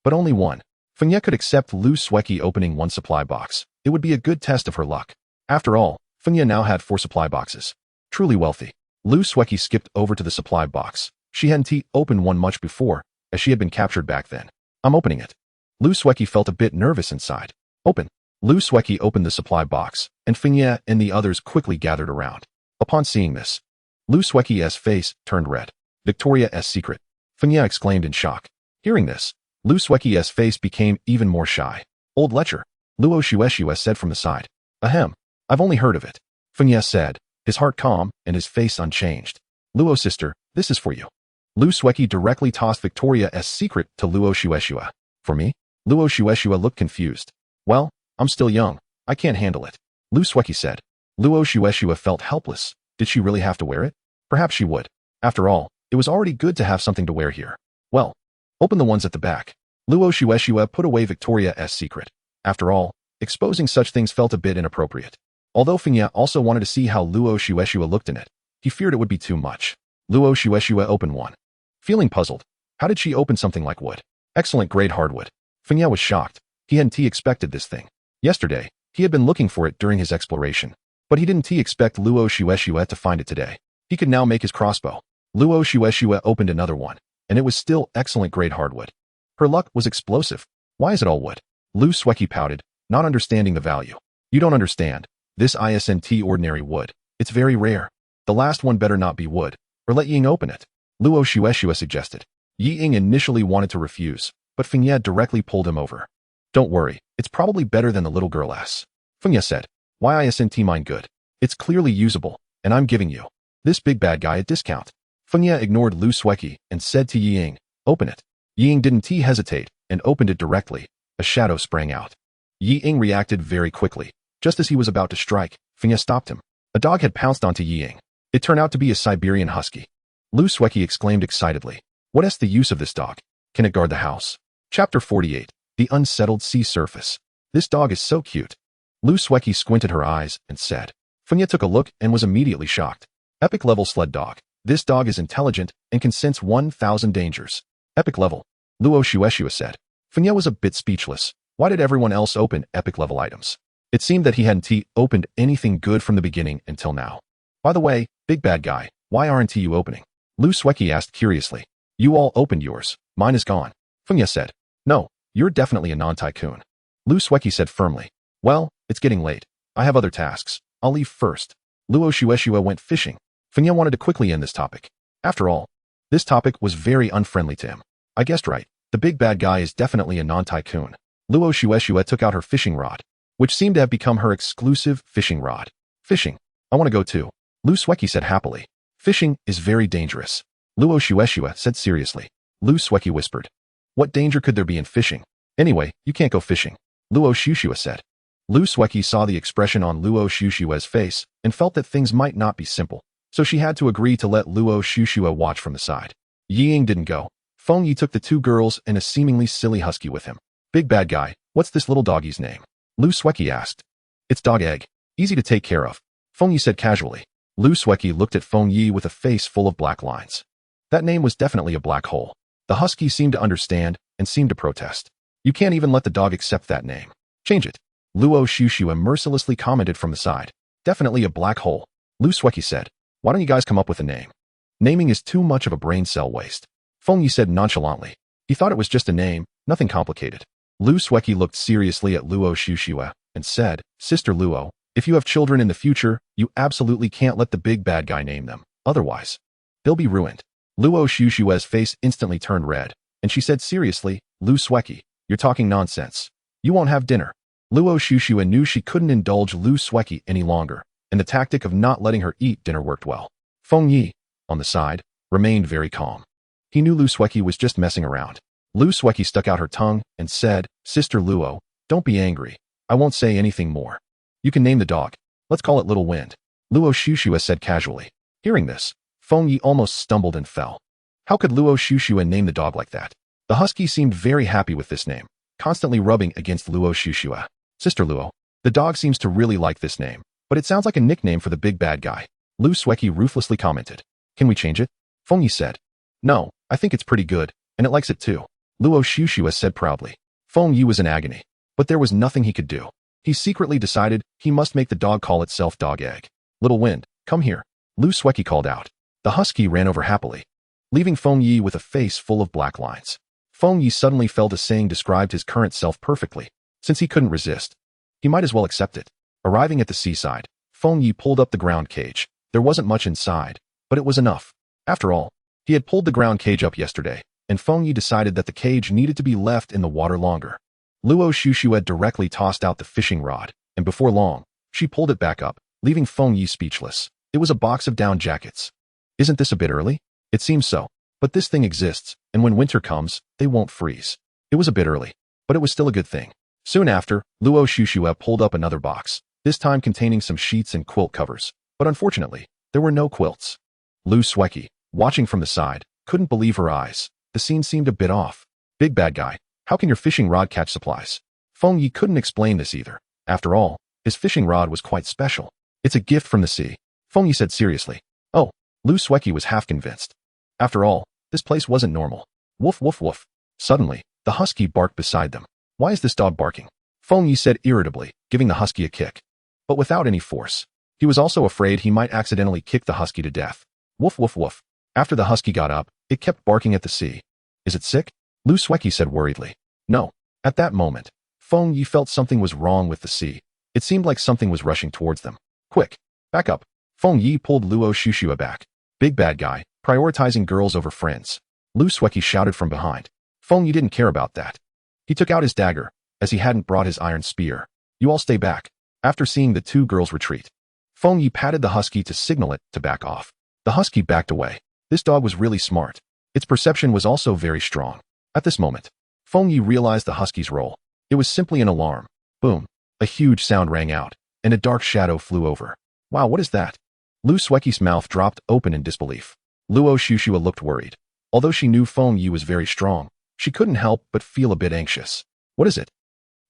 But only one. Fengye could accept Lu Sueki opening one supply box. It would be a good test of her luck. After all, Fengye now had 4 supply boxes. Truly wealthy. Lu Sueki skipped over to the supply box. She hadn't opened one much before, as she had been captured back then. I'm opening it. Lu Sueki felt a bit nervous inside. Open. Lu Sueki opened the supply box, and Fengye and the others quickly gathered around. Upon seeing this, Lu Sueki's face turned red. Victoria's secret. Fengye exclaimed in shock. Hearing this, Lu Sueki's face became even more shy. Old lecher. Luo Shueshue said from the side. Ahem. I've only heard of it. Fengye said, his heart calm and his face unchanged. Luo sister, this is for you. Lu Sueki directly tossed Victoria's secret to Luo Shueshue. For me? Luo Shueshue looked confused. Well, I'm still young. I can't handle it. Lu Sueki said. Luo Shueshue felt helpless. Did she really have to wear it? Perhaps she would. After all, it was already good to have something to wear here. Well, open the ones at the back. Luo Shueshue put away Victoria's secret. After all, exposing such things felt a bit inappropriate. Although Fengye also wanted to see how Luo Shueshue looked in it, he feared it would be too much. Luo Shueshue opened one. Feeling puzzled, how did she open something like wood? Excellent grade hardwood. Fengye was shocked. He hadn't expected this thing. Yesterday, he had been looking for it during his exploration. But he didn't expect Luo Shueshue to find it today. He could now make his crossbow. Luo Shueshue opened another one, and it was still excellent grade hardwood. Her luck was explosive. Why is it all wood? Lu Sueki pouted, not understanding the value. You don't understand. This isn't ordinary wood. It's very rare. The last one better not be wood, or let Ying open it. Luo Shueshue suggested. Ying initially wanted to refuse, but Fengye directly pulled him over. Don't worry, it's probably better than the little girl's. Fengye said. Why isn't mine good? It's clearly usable, and I'm giving you this big bad guy a discount. Fengye ignored Lu Sueki and said to Ying, open it. Ying didn't hesitate and opened it directly. A shadow sprang out. Ying reacted very quickly. Just as he was about to strike, Fengye stopped him. A dog had pounced onto Ying. It turned out to be a Siberian husky. Lu Sueki exclaimed excitedly. What is the use of this dog? Can it guard the house? Chapter 48. The Unsettled Sea Surface. This dog is so cute. Lu Sueki squinted her eyes and said. Fengye took a look and was immediately shocked. Epic level sled dog. This dog is intelligent and can sense 1,000 dangers. Epic level. Luo Shueshue said. Fengye was a bit speechless. Why did everyone else open epic level items? It seemed that he hadn't opened anything good from the beginning until now. By the way, big bad guy, why aren't you opening? Lu Sueki asked curiously. You all opened yours. Mine is gone. Fengye said. No, you're definitely a non-tycoon. Lu Sueki said firmly. Well, it's getting late. I have other tasks. I'll leave first. Luo Shueshue went fishing. Fengye wanted to quickly end this topic. After all, this topic was very unfriendly to him. I guessed right. The big bad guy is definitely a non-tycoon. Luo Shueshue took out her fishing rod, which seemed to have become her exclusive fishing rod. Fishing. I want to go too. Lu Sueki said happily. Fishing is very dangerous. Luo Shueshue said seriously. Lu Sueki whispered. What danger could there be in fishing? Anyway, you can't go fishing. Luo Shueshue said. Lu Sueki saw the expression on Luo Shushue's face and felt that things might not be simple, so she had to agree to let Luo Shushue watch from the side. Ying didn't go. Feng Yi took the 2 girls and a seemingly silly husky with him. Big bad guy, what's this little doggy's name? Lu Sueki asked. It's Dog Egg. Easy to take care of. Feng Yi said casually. Lu Sueki looked at Feng Yi with a face full of black lines. That name was definitely a black hole. The husky seemed to understand and seemed to protest. You can't even let the dog accept that name. Change it. Luo Shushue mercilessly commented from the side. Definitely a black hole. Lu Sueki said. Why don't you guys come up with a name? Naming is too much of a brain cell waste. Feng Yi said nonchalantly. He thought it was just a name, nothing complicated. Lu Sueki looked seriously at Luo Shushue and said, Sister Luo, if you have children in the future, you absolutely can't let the big bad guy name them. Otherwise, they'll be ruined. Luo Shushue's face instantly turned red. and she said seriously, Lu Sueki, you're talking nonsense. You won't have dinner. Luo Shushua knew she couldn't indulge Lu Sueki any longer, and the tactic of not letting her eat dinner worked well. Feng Yi, on the side, remained very calm. He knew Lu Sueki was just messing around. Lu Sueki stuck out her tongue and said, Sister Luo, don't be angry. I won't say anything more. You can name the dog. Let's call it Little Wind. Luo Shushua said casually. Hearing this, Feng Yi almost stumbled and fell. How could Luo Shushua name the dog like that? The husky seemed very happy with this name, constantly rubbing against Luo Shushua. Sister Luo, the dog seems to really like this name, but it sounds like a nickname for the big bad guy. Lu Sueki ruthlessly commented. Can we change it? Feng Yi said. No, I think it's pretty good, and it likes it too. Luo Shushua said proudly. Feng Yi was in agony, but there was nothing he could do. He secretly decided he must make the dog call itself Dog Egg. Little Wind, come here. Lu Sueki called out. The husky ran over happily, leaving Feng Yi with a face full of black lines. Feng Yi suddenly felt a saying described his current self perfectly. Since he couldn't resist, he might as well accept it. Arriving at the seaside, Feng Yi pulled up the ground cage. There wasn't much inside, but it was enough. After all, he had pulled the ground cage up yesterday, and Feng Yi decided that the cage needed to be left in the water longer. Luo Shushua directly tossed out the fishing rod, and before long, she pulled it back up, leaving Feng Yi speechless. It was a box of down jackets. Isn't this a bit early? It seems so, but this thing exists, and when winter comes, they won't freeze. It was a bit early, but it was still a good thing. Soon after, Luo Shushua pulled up another box, this time containing some sheets and quilt covers, but unfortunately, there were no quilts. Lu Sueki, watching from the side, couldn't believe her eyes. The scene seemed a bit off. Big bad guy, how can your fishing rod catch supplies? Feng Yi couldn't explain this either. After all, his fishing rod was quite special. It's a gift from the sea. Feng Yi said seriously. Oh, Lu Sueki was half convinced. After all, this place wasn't normal. Woof woof woof. Suddenly, the husky barked beside them. Why is this dog barking? Feng Yi said irritably, giving the husky a kick. But without any force. He was also afraid he might accidentally kick the husky to death. Woof woof woof. After the husky got up, it kept barking at the sea. Is it sick? Lu Sueki said worriedly. No. At that moment, Feng Yi felt something was wrong with the sea. It seemed like something was rushing towards them. Quick, back up. Feng Yi pulled Luo Shushua back. Big bad guy, prioritizing girls over friends. Lu Sueki shouted from behind. Feng Yi didn't care about that. He took out his dagger, as he hadn't brought his iron spear. You all stay back. After seeing the two girls retreat, Feng Yi patted the husky to signal it to back off. The husky backed away. This dog was really smart. Its perception was also very strong. At this moment, Feng Yi realized the husky's role. It was simply an alarm. Boom. A huge sound rang out, and a dark shadow flew over. Wow, what is that? Lu Sueki's mouth dropped open in disbelief. Luo Shushua looked worried. Although she knew Feng Yi was very strong, she couldn't help but feel a bit anxious. What is it?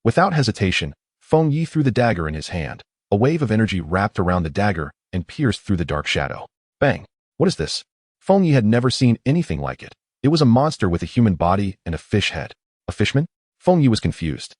Without hesitation, Feng Yi threw the dagger in his hand. A wave of energy wrapped around the dagger and pierced through the dark shadow. Bang! What is this? Feng Yi had never seen anything like it. It was a monster with a human body and a fish head. A fishman? Feng Yi was confused.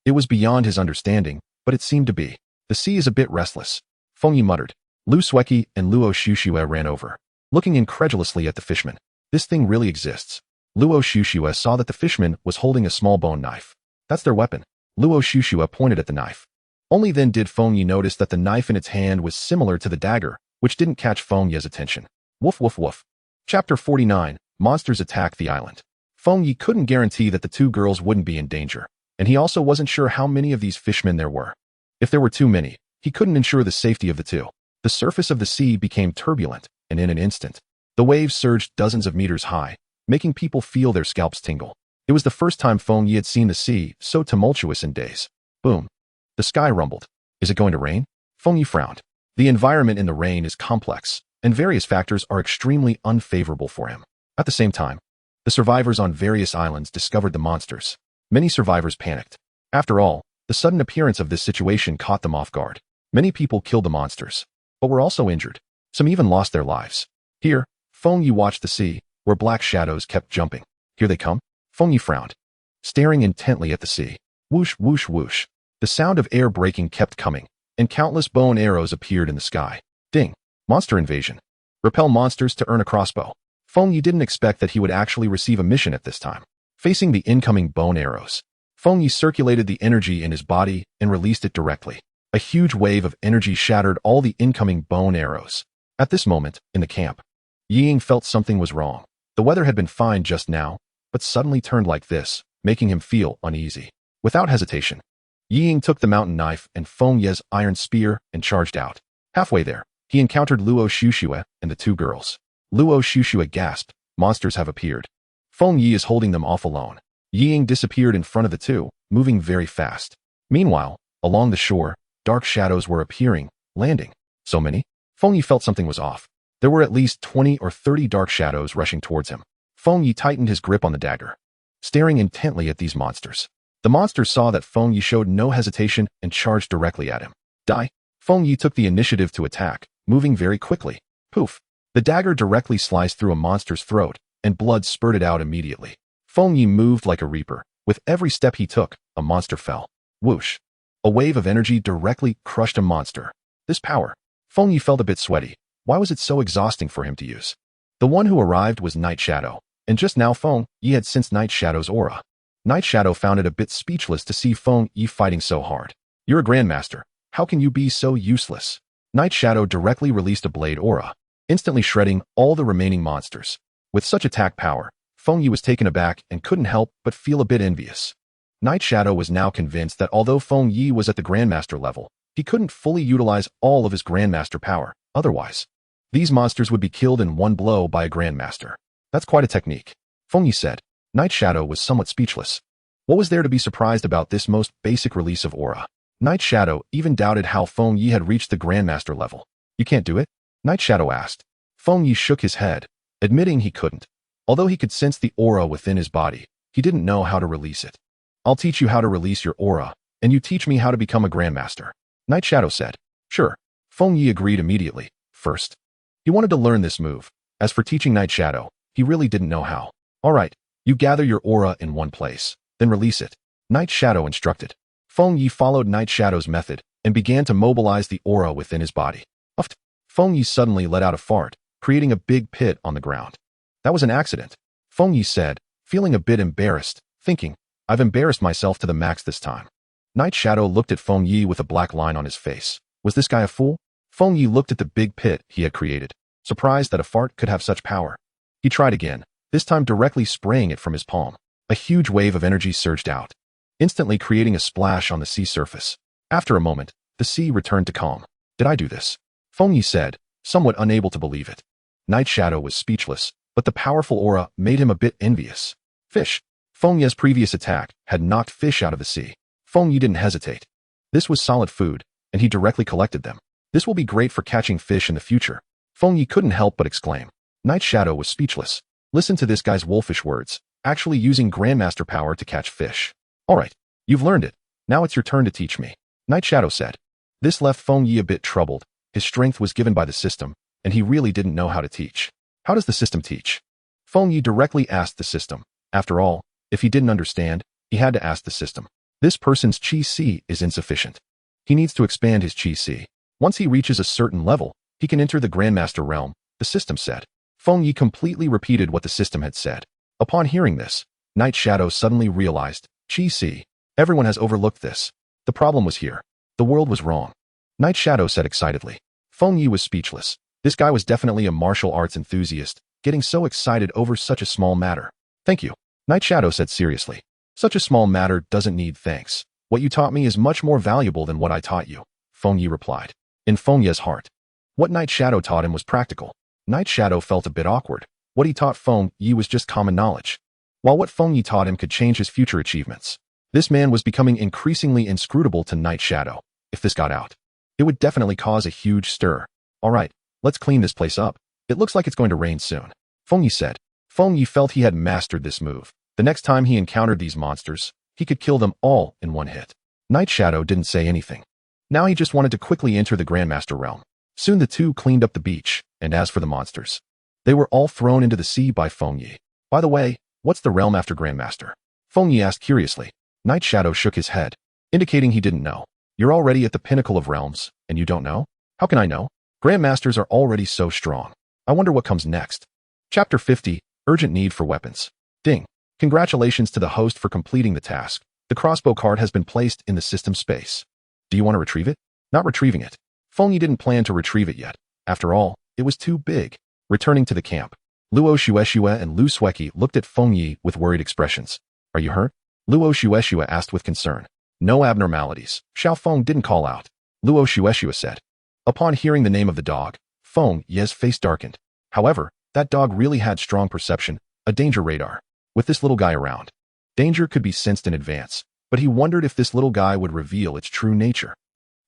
It was beyond his understanding, but it seemed to be. The sea is a bit restless. Feng Yi muttered. Lu Sueki and Luo Shushua ran over, looking incredulously at the fishman. This thing really exists. Luo Shushua saw that the fishman was holding a small bone knife. That's their weapon. Luo Shushua pointed at the knife. Only then did Feng Yi notice that the knife in its hand was similar to the dagger, which didn't catch Feng Yi's attention. Woof woof woof. Chapter 49, Monsters Attack the Island. Feng Yi couldn't guarantee that the two girls wouldn't be in danger, and he also wasn't sure how many of these fishmen there were. If there were too many, he couldn't ensure the safety of the two. The surface of the sea became turbulent, and in an instant, the waves surged dozens of meters high, making people feel their scalps tingle. It was the first time Feng Yi had seen the sea so tumultuous in days. Boom. The sky rumbled. Is it going to rain? Feng Yi frowned. The environment in the rain is complex, and various factors are extremely unfavorable for him. At the same time, the survivors on various islands discovered the monsters. Many survivors panicked. After all, the sudden appearance of this situation caught them off guard. Many people killed the monsters, but were also injured. Some even lost their lives. Here, Feng Yi watched the sea, where black shadows kept jumping. Here they come? Feng Yi frowned, staring intently at the sea. Whoosh, whoosh, whoosh. The sound of air breaking kept coming, and countless bow and arrows appeared in the sky. Ding. Monster invasion. Repel monsters to earn a crossbow. Feng Yi didn't expect that he would actually receive a mission at this time. Facing the incoming bow and arrows, Feng Yi circulated the energy in his body and released it directly. A huge wave of energy shattered all the incoming bow and arrows. At this moment, in the camp, Ying felt something was wrong. The weather had been fine just now, but suddenly turned like this, making him feel uneasy. Without hesitation, Ying took the mountain knife and Feng Ye's iron spear and charged out. Halfway there, he encountered Luo Xuxue and the two girls. Luo Xuxue gasped, "Monsters have appeared." Feng Yi is holding them off alone. Ying disappeared in front of the two, moving very fast. Meanwhile, along the shore, dark shadows were appearing, landing. So many? Feng Yi felt something was off. There were at least 20 or 30 dark shadows rushing towards him. Feng Yi tightened his grip on the dagger, staring intently at these monsters. The monsters saw that Feng Yi showed no hesitation and charged directly at him. Die! Feng Yi took the initiative to attack, moving very quickly. Poof! The dagger directly sliced through a monster's throat, and blood spurted out immediately. Feng Yi moved like a reaper. With every step he took, a monster fell. Whoosh! A wave of energy directly crushed a monster. This power. Feng Yi felt a bit sweaty. Why was it so exhausting for him to use? The one who arrived was Night Shadow, and just now Feng Yi had sensed Night Shadow's aura. Night Shadow found it a bit speechless to see Feng Yi fighting so hard. "You're a grandmaster. How can you be so useless?" Night Shadow directly released a blade aura, instantly shredding all the remaining monsters. With such attack power, Feng Yi was taken aback and couldn't help but feel a bit envious. Night Shadow was now convinced that although Feng Yi was at the Grandmaster level, he couldn't fully utilize all of his Grandmaster power. Otherwise, these monsters would be killed in one blow by a Grandmaster. That's quite a technique, Feng Yi said. Night Shadow was somewhat speechless. What was there to be surprised about this most basic release of aura? Night Shadow even doubted how Feng Yi had reached the Grandmaster level. "You can't do it?" Night Shadow asked. Feng Yi shook his head, admitting he couldn't. Although he could sense the aura within his body, he didn't know how to release it. "I'll teach you how to release your aura, and you teach me how to become a Grandmaster," Night Shadow said. "Sure." Feng Yi agreed immediately. First, he wanted to learn this move. As for teaching Night Shadow, he really didn't know how. "All right, you gather your aura in one place, then release it," Night Shadow instructed. Feng Yi followed Night Shadow's method and began to mobilize the aura within his body. Uft! Feng Yi suddenly let out a fart, creating a big pit on the ground. "That was an accident," Feng Yi said, feeling a bit embarrassed, thinking, "I've embarrassed myself to the max this time." Night Shadow looked at Feng Yi with a black line on his face. Was this guy a fool? Feng Yi looked at the big pit he had created, surprised that a fart could have such power. He tried again, this time directly spraying it from his palm. A huge wave of energy surged out, instantly creating a splash on the sea surface. After a moment, the sea returned to calm. "Did I do this?" Feng Yi said, somewhat unable to believe it. Night Shadow was speechless, but the powerful aura made him a bit envious. Fish. Feng Yi's previous attack had knocked fish out of the sea. Feng Yi didn't hesitate. This was solid food, and he directly collected them. This will be great for catching fish in the future. Feng Yi couldn't help but exclaim. Night Shadow was speechless. Listen to this guy's wolfish words, actually using Grandmaster power to catch fish. "All right, you've learned it. Now it's your turn to teach me," Night Shadow said. This left Feng Yi a bit troubled. His strength was given by the system, and he really didn't know how to teach. How does the system teach? Feng Yi directly asked the system. After all, if he didn't understand, he had to ask the system. This person's Qi is insufficient. He needs to expand his Qi. Once he reaches a certain level, he can enter the Grandmaster realm, the system said. Feng Yi completely repeated what the system had said. Upon hearing this, Night Shadow suddenly realized, Qi. Everyone has overlooked this. The problem was here. The world was wrong. Night Shadow said excitedly. Feng Yi was speechless. This guy was definitely a martial arts enthusiast, getting so excited over such a small matter. "Thank you," Night Shadow said seriously. "Such a small matter doesn't need thanks. What you taught me is much more valuable than what I taught you," Feng Yi replied. In Feng Yi's heart, what Night Shadow taught him was practical. Night Shadow felt a bit awkward. What he taught Feng Yi was just common knowledge, while what Feng Yi taught him could change his future achievements. This man was becoming increasingly inscrutable to Night Shadow. If this got out, it would definitely cause a huge stir. "All right, let's clean this place up. It looks like it's going to rain soon," Feng Yi said. Feng Yi felt he had mastered this move. The next time he encountered these monsters, he could kill them all in one hit. Night Shadow didn't say anything. Now he just wanted to quickly enter the Grandmaster realm. Soon the two cleaned up the beach, and as for the monsters, they were all thrown into the sea by Feng Yi. "By the way, what's the realm after Grandmaster?" Feng Yi asked curiously. Night Shadow shook his head, indicating he didn't know. "You're already at the pinnacle of realms, and you don't know? How can I know? Grandmasters are already so strong. I wonder what comes next." Chapter 50, Urgent Need for Weapons. Ding. Congratulations to the host for completing the task. The crossbow card has been placed in the system space. Do you want to retrieve it? Not retrieving it. Feng Yi didn't plan to retrieve it yet. After all, it was too big. Returning to the camp, Luo Shueshua and Lu Sueki looked at Feng Yi with worried expressions. Are you hurt? Luo Shueshua asked with concern. No abnormalities. Xiao Feng didn't call out. Luo Shueshua said. Upon hearing the name of the dog, Feng Yi's face darkened. However, that dog really had strong perception, a danger radar. With this little guy around, danger could be sensed in advance, but he wondered if this little guy would reveal its true nature.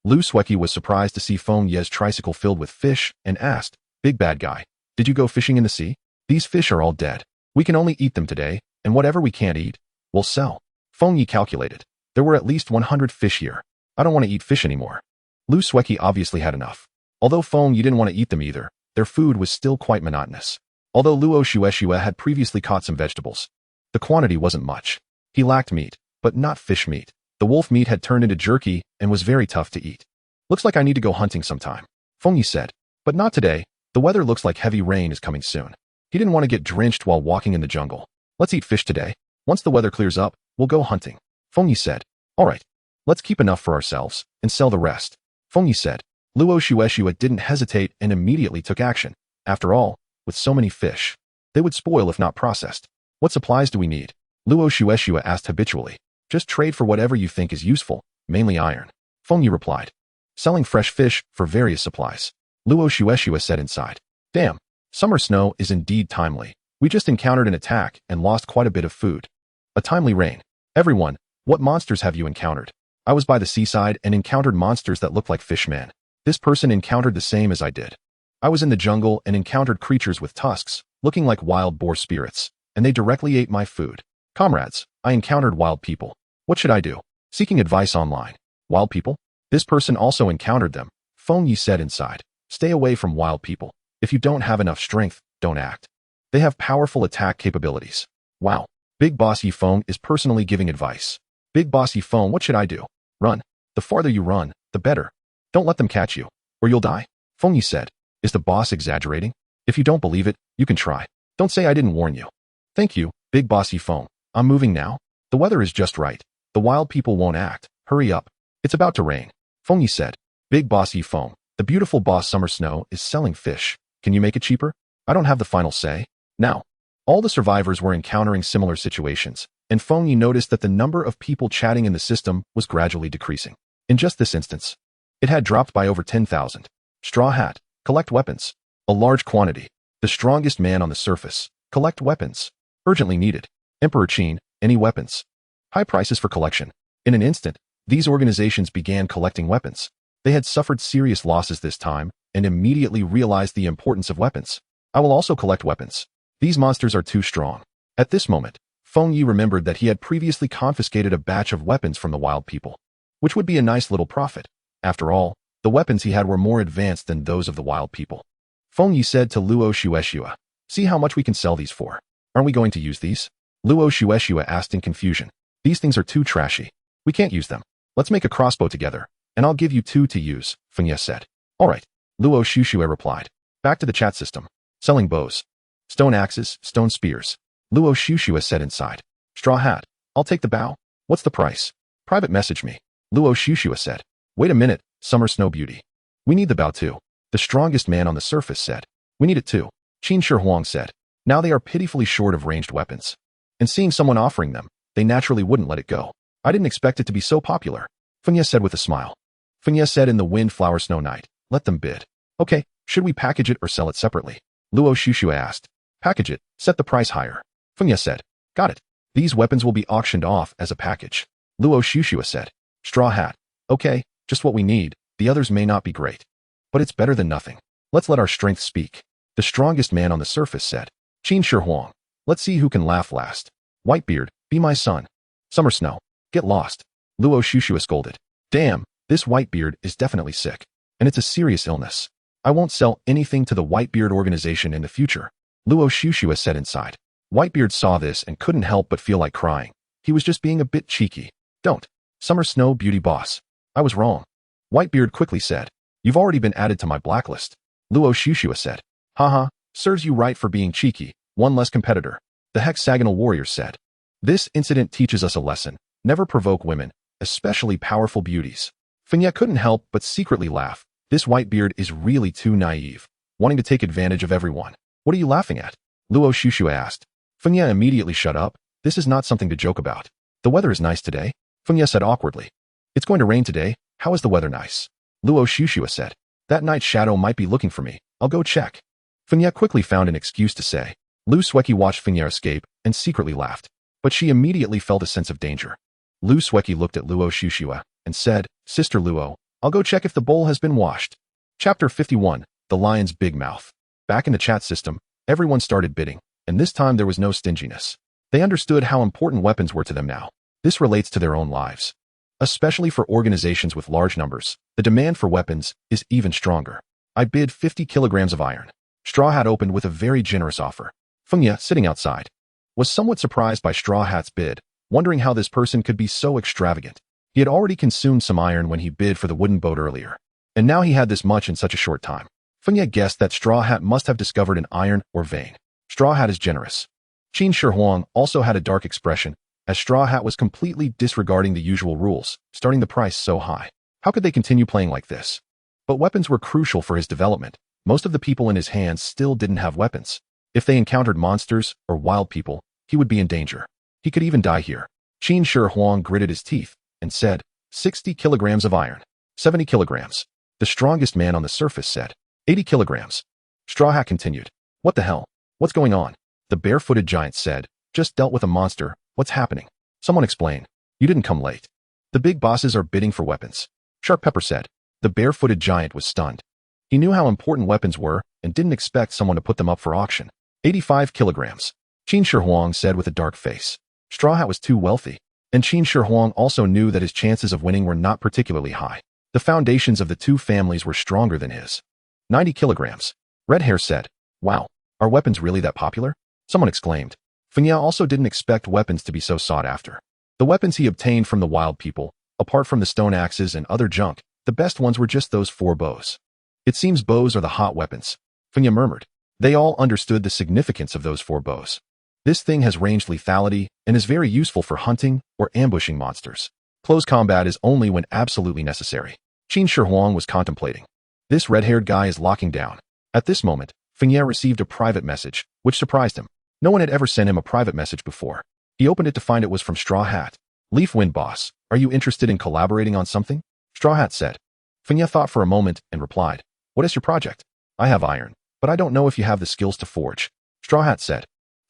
Lu Sueki was surprised to see Feng Yi's tricycle filled with fish and asked, Big bad guy, did you go fishing in the sea? These fish are all dead. We can only eat them today, and whatever we can't eat, we'll sell. Feng Yi calculated. There were at least 100 fish here. I don't want to eat fish anymore. Lu Sueki obviously had enough. Although Feng Yi didn't want to eat them either, their food was still quite monotonous. Although Luo Shueshua had previously caught some vegetables, the quantity wasn't much. He lacked meat, but not fish meat. The wolf meat had turned into jerky and was very tough to eat. Looks like I need to go hunting sometime, Feng Yi said. But not today. The weather looks like heavy rain is coming soon. He didn't want to get drenched while walking in the jungle. Let's eat fish today. Once the weather clears up, we'll go hunting, Feng Yi said. All right. Let's keep enough for ourselves and sell the rest, Feng Yi said. Luo Shueshua didn't hesitate and immediately took action. After all, with so many fish, they would spoil if not processed. What supplies do we need? Luo Shueshua asked habitually. Just trade for whatever you think is useful, mainly iron, Feng Yi replied. Selling fresh fish for various supplies. Luo Shueshua said inside. Damn, summer snow is indeed timely. We just encountered an attack and lost quite a bit of food. A timely rain. Everyone, what monsters have you encountered? I was by the seaside and encountered monsters that looked like fishmen. This person encountered the same as I did. I was in the jungle and encountered creatures with tusks, looking like wild boar spirits, and they directly ate my food. Comrades, I encountered wild people. What should I do? Seeking advice online. Wild people? This person also encountered them, Feng Yi said inside. Stay away from wild people. If you don't have enough strength, don't act. They have powerful attack capabilities. Wow. Big Boss Yi Feng is personally giving advice. Big Boss Yi Feng, what should I do? Run. The farther you run, the better. Don't let them catch you, or you'll die, Feng Yi said. Is the boss exaggerating? If you don't believe it, you can try. Don't say I didn't warn you. Thank you, Big Boss Yi Feng. I'm moving now. The weather is just right. The wild people won't act. Hurry up. It's about to rain, Feng Yi said. Big Boss Yi Feng, the beautiful boss Summer Snow is selling fish. Can you make it cheaper? I don't have the final say. Now, all the survivors were encountering similar situations, and Feng Yi noticed that the number of people chatting in the system was gradually decreasing. In just this instance, it had dropped by over 10,000. Straw hat. Collect weapons. A large quantity. The strongest man on the surface. Collect weapons. Urgently needed. Emperor Qin, any weapons? High prices for collection. In an instant, these organizations began collecting weapons. They had suffered serious losses this time and immediately realized the importance of weapons. I will also collect weapons. These monsters are too strong. At this moment, Feng Yi remembered that he had previously confiscated a batch of weapons from the wild people, which would be a nice little profit. After all, the weapons he had were more advanced than those of the wild people. Feng Yi said to Luo Shueshua, see how much we can sell these for. Aren't we going to use these? Luo Shueshua asked in confusion. These things are too trashy. We can't use them. Let's make a crossbow together, and I'll give you 2 to use, Feng Yi said. All right, Luo Shueshua replied. Back to the chat system. Selling bows. Stone axes, stone spears. Luo Shueshua said inside. Straw hat. I'll take the bow. What's the price? Private message me. Luo Shueshua said. Wait a minute, Summer Snow Beauty. We need the bow too. The strongest man on the surface said. We need it too. Qin Shi Huang said. Now they are pitifully short of ranged weapons. And seeing someone offering them, they naturally wouldn't let it go. I didn't expect it to be so popular, Feng Yi said with a smile. Feng Yi said in the wind flower snow night. Let them bid. Okay, should we package it or sell it separately? Luo Shueshua asked. Package it, set the price higher. Feng Yi said. Got it. These weapons will be auctioned off as a package. Luo Shueshua said. Straw hat. Okay, just what we need. The others may not be great, but it's better than nothing. Let's let our strength speak. The strongest man on the surface said. Qin Shi Huang. Let's see who can laugh last. Whitebeard, be my son. Summer Snow. Get lost. Luo Shueshua scolded. Damn, this Whitebeard is definitely sick. And it's a serious illness. I won't sell anything to the Whitebeard organization in the future. Luo Shueshua said inside. Whitebeard saw this and couldn't help but feel like crying. He was just being a bit cheeky. Don't. Summer Snow Beauty Boss. I was wrong. Whitebeard quickly said. You've already been added to my blacklist. Luo Shueshua said. Haha, serves you right for being cheeky. One less competitor. The hexagonal warrior said. This incident teaches us a lesson. Never provoke women, especially powerful beauties. Feng Yi couldn't help but secretly laugh. This Whitebeard is really too naive, wanting to take advantage of everyone. What are you laughing at? Luo Shushua asked. Fengya immediately shut up. This is not something to joke about. The weather is nice today, Fengya said awkwardly. It's going to rain today. How is the weather nice? Luo Shushua said. That night's shadow might be looking for me. I'll go check. Fengya quickly found an excuse to say. Lu Sueki watched Fengya escape and secretly laughed, but she immediately felt a sense of danger. Lu Sueki looked at Luo Shushua and said, Sister Luo, I'll go check if the bowl has been washed. Chapter 51, The Lion's Big Mouth. Back in the chat system, everyone started bidding, and this time there was no stinginess. They understood how important weapons were to them now. This relates to their own lives. Especially for organizations with large numbers, the demand for weapons is even stronger. I bid 50 kilograms of iron. Straw Hat opened with a very generous offer. Fengya, sitting outside, was somewhat surprised by Straw Hat's bid, wondering how this person could be so extravagant. He had already consumed some iron when he bid for the wooden boat earlier, and now he had this much in such a short time. Fengya guessed that Straw Hat must have discovered an iron or vein. Straw Hat is generous. Qin Shi Huang also had a dark expression, as Straw Hat was completely disregarding the usual rules, starting the price so high. How could they continue playing like this? But weapons were crucial for his development. Most of the people in his hands still didn't have weapons. If they encountered monsters or wild people, he would be in danger. He could even die here. Qin Shi Huang gritted his teeth and said, 60 kilograms of iron. 70 kilograms. The strongest man on the surface said, 80 kilograms. Straw Hat continued, what the hell? What's going on? The barefooted giant said, just dealt with a monster. What's happening? Someone explain. You didn't come late. The big bosses are bidding for weapons. Sharp Pepper said. The barefooted giant was stunned. He knew how important weapons were and didn't expect someone to put them up for auction. 85 kilograms. Qin Shi Huang said with a dark face. Straw Hat was too wealthy, and Qin Shi Huang also knew that his chances of winning were not particularly high. The foundations of the two families were stronger than his. 90 kilograms. Red Hair said. Wow, are weapons really that popular? Someone exclaimed. Fengya also didn't expect weapons to be so sought after. The weapons he obtained from the wild people, apart from the stone axes and other junk, the best ones were just those 4 bows. It seems bows are the hot weapons, Fengya murmured. They all understood the significance of those 4 bows. This thing has ranged lethality and is very useful for hunting or ambushing monsters. Close combat is only when absolutely necessary. Qin Shi Huang was contemplating. This red-haired guy is locking down. At this moment, Fengya received a private message, which surprised him. No one had ever sent him a private message before. He opened it to find it was from Straw Hat. Leaf Wind Boss, are you interested in collaborating on something? Straw Hat said. Fengya thought for a moment and replied, what is your project? I have iron, but I don't know if you have the skills to forge. Straw Hat said.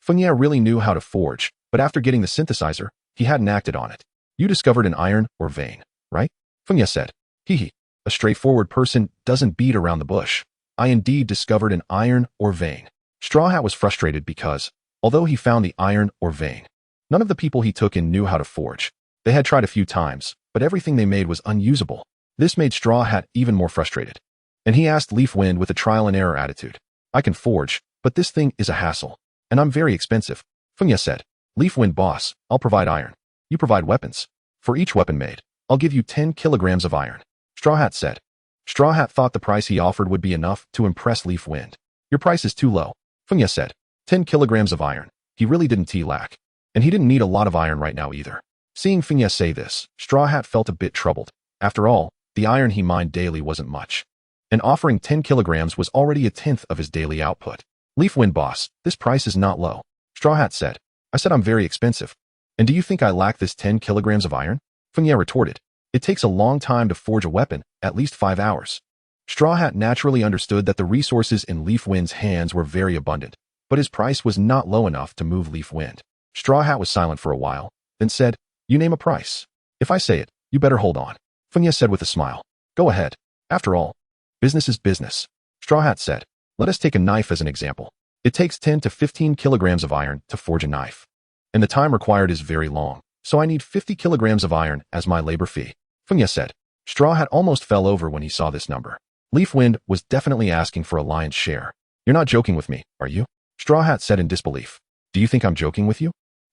Fengya really knew how to forge, but after getting the synthesizer, he hadn't acted on it. You discovered an iron or vein, right? Fengya said. Hee. A straightforward person doesn't beat around the bush. I indeed discovered an iron or vein. Straw Hat was frustrated because, although he found the iron or vein, none of the people he took in knew how to forge. They had tried a few times, but everything they made was unusable. This made Straw Hat even more frustrated. And he asked Leaf Wind with a trial and error attitude. I can forge, but this thing is a hassle. And I'm very expensive. Fengya said. Leaf Wind Boss, I'll provide iron. You provide weapons. For each weapon made, I'll give you 10 kilograms of iron. Straw Hat said. Straw Hat thought the price he offered would be enough to impress Leaf Wind. Your price is too low. Fengya said. 10 kilograms of iron. He really didn't lack. And he didn't need a lot of iron right now either. Seeing Fengya say this, Straw Hat felt a bit troubled. After all, the iron he mined daily wasn't much. And offering 10 kilograms was already a tenth of his daily output. Leaf Wind Boss, this price is not low. Straw Hat said. I said I'm very expensive. And do you think I lack this 10 kilograms of iron? Fengya retorted. It takes a long time to forge a weapon, at least 5 hours. Straw Hat naturally understood that the resources in Leaf Wind's hands were very abundant, but his price was not low enough to move Leaf Wind. Straw Hat was silent for a while, then said, you name a price. If I say it, you better hold on. Fengya said with a smile. Go ahead. After all, business is business. Straw Hat said. Let us take a knife as an example. It takes 10 to 15 kilograms of iron to forge a knife. And the time required is very long, so I need 50 kilograms of iron as my labor fee. Fengya said. Straw Hat almost fell over when he saw this number. Leaf Wind was definitely asking for a lion's share. You're not joking with me, are you? Straw Hat said in disbelief. Do you think I'm joking with you?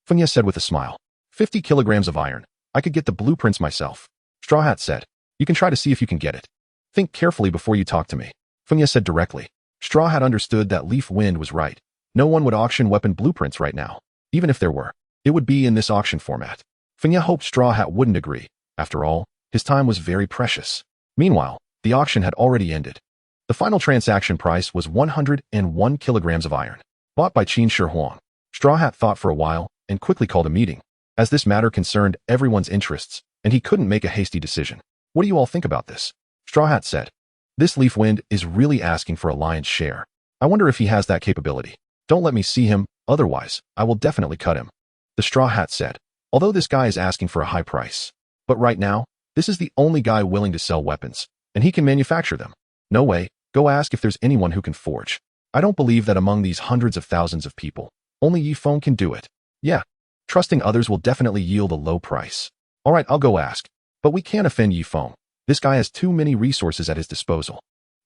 Fengya said with a smile. 50 kilograms of iron. I could get the blueprints myself. Straw Hat said. You can try to see if you can get it. Think carefully before you talk to me. Fengya said directly. Straw Hat understood that Leaf Wind was right. No one would auction weapon blueprints right now. Even if there were, it would be in this auction format. Fengya hoped Straw Hat wouldn't agree. After all, his time was very precious. Meanwhile, the auction had already ended. The final transaction price was 101 kilograms of iron. Bought by Qin Shi Huang. Straw Hat thought for a while and quickly called a meeting, as this matter concerned everyone's interests, and he couldn't make a hasty decision. What do you all think about this? Straw Hat said. This Leaf Wind is really asking for a lion's share. I wonder if he has that capability. Don't let me see him, otherwise, I will definitely cut him. The Straw Hat said, although this guy is asking for a high price. But right now, this is the only guy willing to sell weapons, and he can manufacture them. No way, go ask if there's anyone who can forge. I don't believe that among these hundreds of thousands of people, only Yi Feng can do it. Yeah, trusting others will definitely yield a low price. Alright, I'll go ask. But we can't offend Yi Feng. This guy has too many resources at his disposal.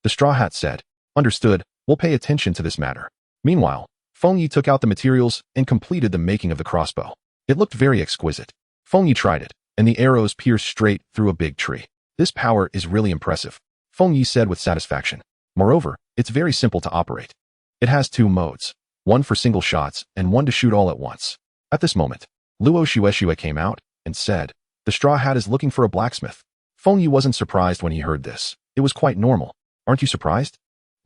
The Straw Hat said, understood, we'll pay attention to this matter. Meanwhile, Feng Yi took out the materials and completed the making of the crossbow. It looked very exquisite. Feng Yi tried it, and the arrows pierced straight through a big tree. This power is really impressive, Feng Yi said with satisfaction. Moreover, it's very simple to operate. It has two modes, one for single shots and one to shoot all at once. At this moment, Luo Shueshue came out and said, the Straw Hat is looking for a blacksmith. Feng Yi wasn't surprised when he heard this. It was quite normal. Aren't you surprised?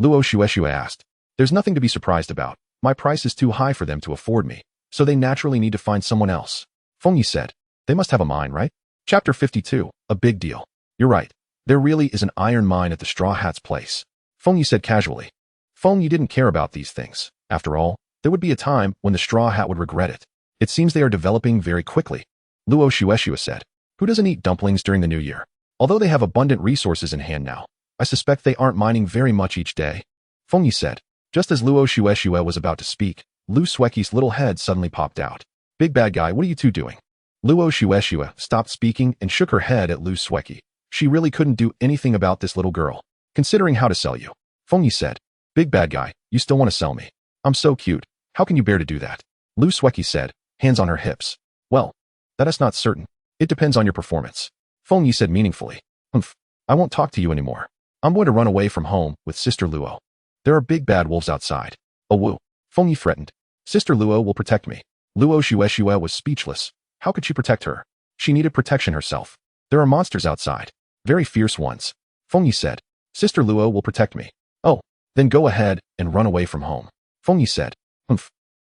Luo Shueshue asked. There's nothing to be surprised about. My price is too high for them to afford me, so they naturally need to find someone else. Feng Yi said. They must have a mine, right? Chapter 52, a big deal. You're right. There really is an iron mine at the Straw Hat's place. Feng Yi said casually. Feng Yi didn't care about these things. After all, there would be a time when the Straw Hat would regret it. It seems they are developing very quickly. Luo Shueshue said. Who doesn't eat dumplings during the New Year? Although they have abundant resources in hand now, I suspect they aren't mining very much each day. Feng Yi said. Just as Luo Shueshue was about to speak, Lu Sueki's little head suddenly popped out. Big bad guy, what are you two doing? Luo Shueshue stopped speaking and shook her head at Lu Sueki. She really couldn't do anything about this little girl. Considering how to sell you. Feng Yi said. Big bad guy, you still want to sell me? I'm so cute. How can you bear to do that? Lu Sueki said, hands on her hips. Well, that is not certain. It depends on your performance. Feng Yi said meaningfully. I won't talk to you anymore. I'm going to run away from home with Sister Luo. There are big bad wolves outside. Oh woo. Feng Yi threatened. Sister Luo will protect me. Luo Shueshue was speechless. How could she protect her? She needed protection herself. There are monsters outside. Very fierce ones. Feng Yi said. Sister Luo will protect me. Oh, then go ahead and run away from home. Feng Yi said.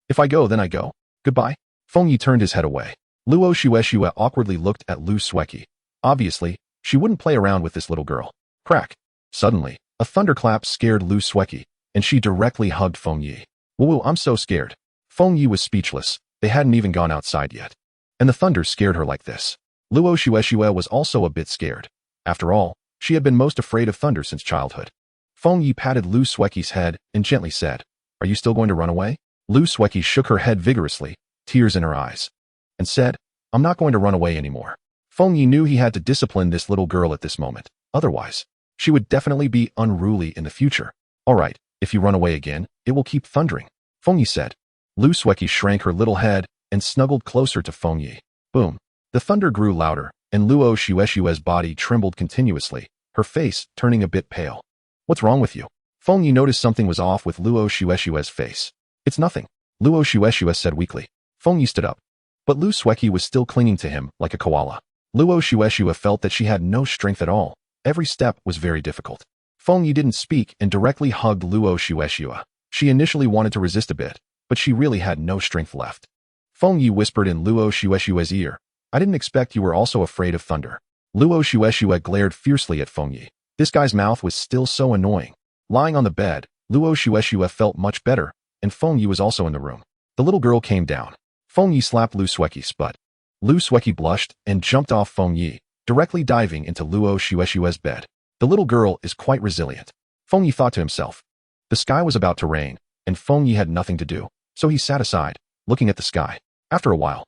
If I go, then I go. Goodbye. Feng Yi turned his head away. Luo Shueshue awkwardly looked at Lu Sueki. Obviously, she wouldn't play around with this little girl. Crack. Suddenly, a thunderclap scared Lu Sueki, and she directly hugged Feng Yi. Woo, I'm so scared. Feng Yi was speechless. They hadn't even gone outside yet. And the thunder scared her like this. Luo Shueshue was also a bit scared. After all, she had been most afraid of thunder since childhood. Feng Yi patted Lu Sueki's head and gently said, Are you still going to run away? Lu Sueki shook her head vigorously, tears in her eyes, and said, I'm not going to run away anymore. Feng Yi knew he had to discipline this little girl at this moment. Otherwise, she would definitely be unruly in the future. All right, if you run away again, it will keep thundering, Feng Yi said. Lu Sueki shrank her little head and snuggled closer to Feng Yi. Boom. The thunder grew louder, and Luo Shueshue's body trembled continuously, her face turning a bit pale. What's wrong with you? Feng Yi noticed something was off with Luo Shueshue's face. It's nothing, Luo Shueshue said weakly. Feng Yi stood up. But Lu Sueki was still clinging to him like a koala. Luo Shueshue felt that she had no strength at all. Every step was very difficult. Feng Yi didn't speak and directly hugged Luo Shueshue. She initially wanted to resist a bit, but she really had no strength left. Feng Yi whispered in Luo Shueshue's ear, I didn't expect you were also afraid of thunder. Luo Shueshue glared fiercely at Feng Yi. This guy's mouth was still so annoying. Lying on the bed, Luo Shueshue felt much better, and Feng Yi was also in the room. The little girl came down. Feng Yi slapped Lu Sueki's butt. Lu Sueki blushed and jumped off Feng Yi, directly diving into Luo Shueshue's bed. The little girl is quite resilient. Feng Yi thought to himself. The sky was about to rain, and Feng Yi had nothing to do, so he sat aside, looking at the sky. After a while,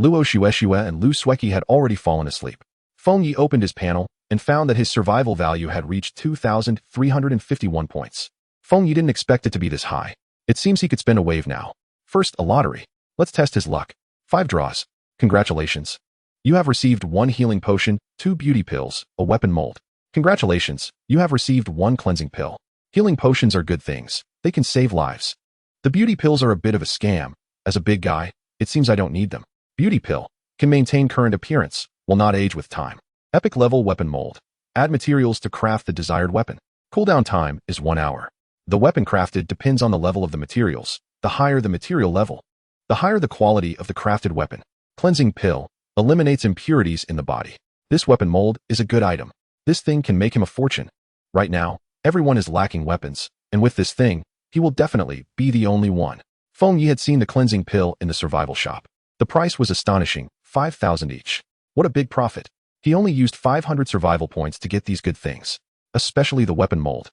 Luo Shueshue and Lu Sueki had already fallen asleep. Feng Yi opened his panel and found that his survival value had reached 2,351 points. Feng Yi didn't expect it to be this high. It seems he could spin a wave now. First, a lottery. Let's test his luck. 5 draws. Congratulations. You have received 1 healing potion, 2 beauty pills, a weapon mold. Congratulations, you have received 1 cleansing pill. Healing potions are good things. They can save lives. The beauty pills are a bit of a scam. As a big guy, it seems I don't need them. Beauty pill. Can maintain current appearance, will not age with time. Epic level weapon mold. Add materials to craft the desired weapon. Cooldown time is 1 hour. The weapon crafted depends on the level of the materials. the higher the material level, the higher the quality of the crafted weapon. Cleansing pill eliminates impurities in the body. This weapon mold is a good item. This thing can make him a fortune. Right now, everyone is lacking weapons, and with this thing, he will definitely be the only one. Feng Yi had seen the cleansing pill in the survival shop. The price was astonishing, 5,000 each. What a big profit. He only used 500 survival points to get these good things, especially the weapon mold.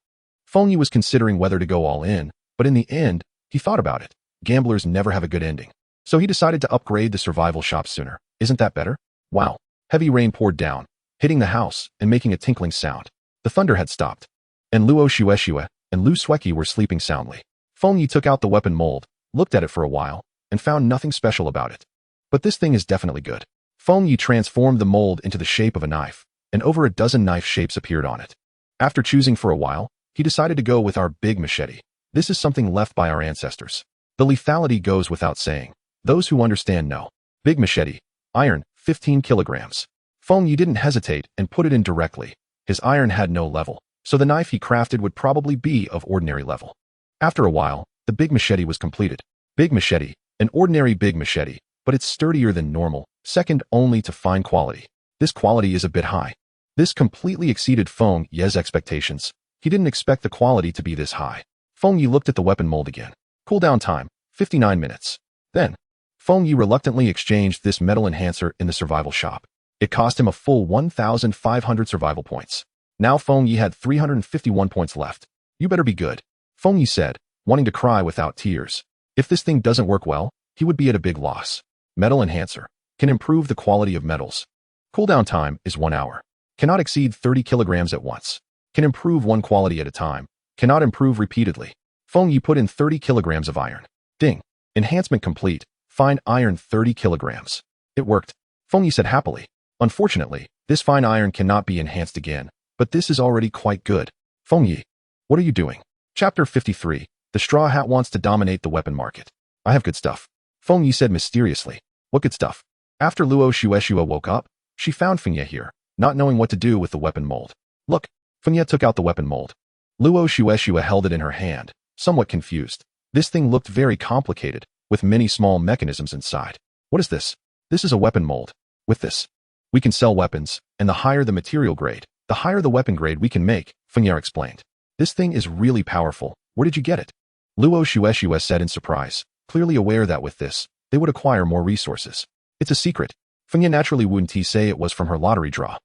Feng Yi was considering whether to go all in, but in the end, he thought about it. Gamblers never have a good ending. So he decided to upgrade the survival shop sooner. Isn't that better? Wow. Heavy rain poured down, hitting the house and making a tinkling sound. The thunder had stopped, and Luo Shueshue and Lu Sueki were sleeping soundly. Feng Yi took out the weapon mold, looked at it for a while, and found nothing special about it. But this thing is definitely good. Feng Yi transformed the mold into the shape of a knife, and over a dozen knife shapes appeared on it. After choosing for a while, he decided to go with our big machete. This is something left by our ancestors. The lethality goes without saying. Those who understand know. Big machete. Iron, 15 kilograms. Feng Yi didn't hesitate and put it in directly. His iron had no level, so the knife he crafted would probably be of ordinary level. After a while, the big machete was completed. Big machete, an ordinary big machete, but it's sturdier than normal, second only to fine quality. This quality is a bit high. This completely exceeded Feng Yi's expectations. He didn't expect the quality to be this high. Feng Yi looked at the weapon mold again. Cooldown time, 59 minutes. Then, Feng Yi reluctantly exchanged this metal enhancer in the survival shop. It cost him a full 1,500 survival points. Now Feng Yi had 351 points left. You better be good, Feng Yi said, wanting to cry without tears. If this thing doesn't work well, he would be at a big loss. Metal enhancer can improve the quality of metals. Cooldown time is 1 hour. Cannot exceed 30 kilograms at once. Can improve one quality at a time. Cannot improve repeatedly. Feng Yi put in 30 kilograms of iron. Ding. Enhancement complete. Fine iron 30 kilograms. It worked, Feng Yi said happily. Unfortunately, this fine iron cannot be enhanced again, but this is already quite good. Feng Yi, what are you doing? Chapter 53. The Straw Hat wants to dominate the weapon market. I have good stuff, Feng Yi said mysteriously. What good stuff? After Luo Shueshue woke up, she found Feng Yi here, not knowing what to do with the weapon mold. Look, Feng Yi took out the weapon mold. Luo Shueshue held it in her hand, somewhat confused. This thing looked very complicated, with many small mechanisms inside. What is this? This is a weapon mold. With this, we can sell weapons, and the higher the material grade, the higher the weapon grade we can make, Feng Yi explained. This thing is really powerful. Where did you get it? Luo Shueshue said in surprise, clearly aware that with this, they would acquire more resources. It's a secret. Feng Yi naturally wouldn't say it was from her lottery draw.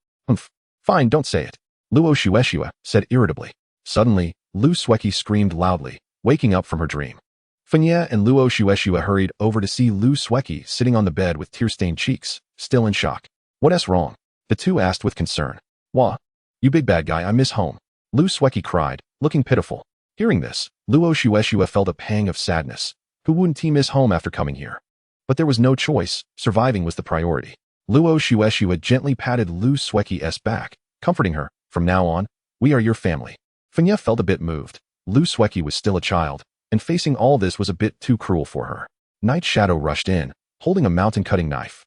Fine, don't say it, Luo Shueshue said irritably. Suddenly, Lu Sueki screamed loudly, waking up from her dream. Feng Yi and Luo Shueshue hurried over to see Lu Sueki sitting on the bed with tear-stained cheeks, still in shock. What's wrong? The two asked with concern. Wah, you big bad guy, I miss home, Lu Sueki cried, looking pitiful. Hearing this, Luo Shueshue felt a pang of sadness. Who wouldn't miss home after coming here? But there was no choice, surviving was the priority. Luo Shueshue gently patted Lu Sueki's back, comforting her. From now on, we are your family. Feng Yi felt a bit moved. Lu Sueki was still a child, and facing all this was a bit too cruel for her. Night Shadow rushed in, holding a mountain-cutting knife.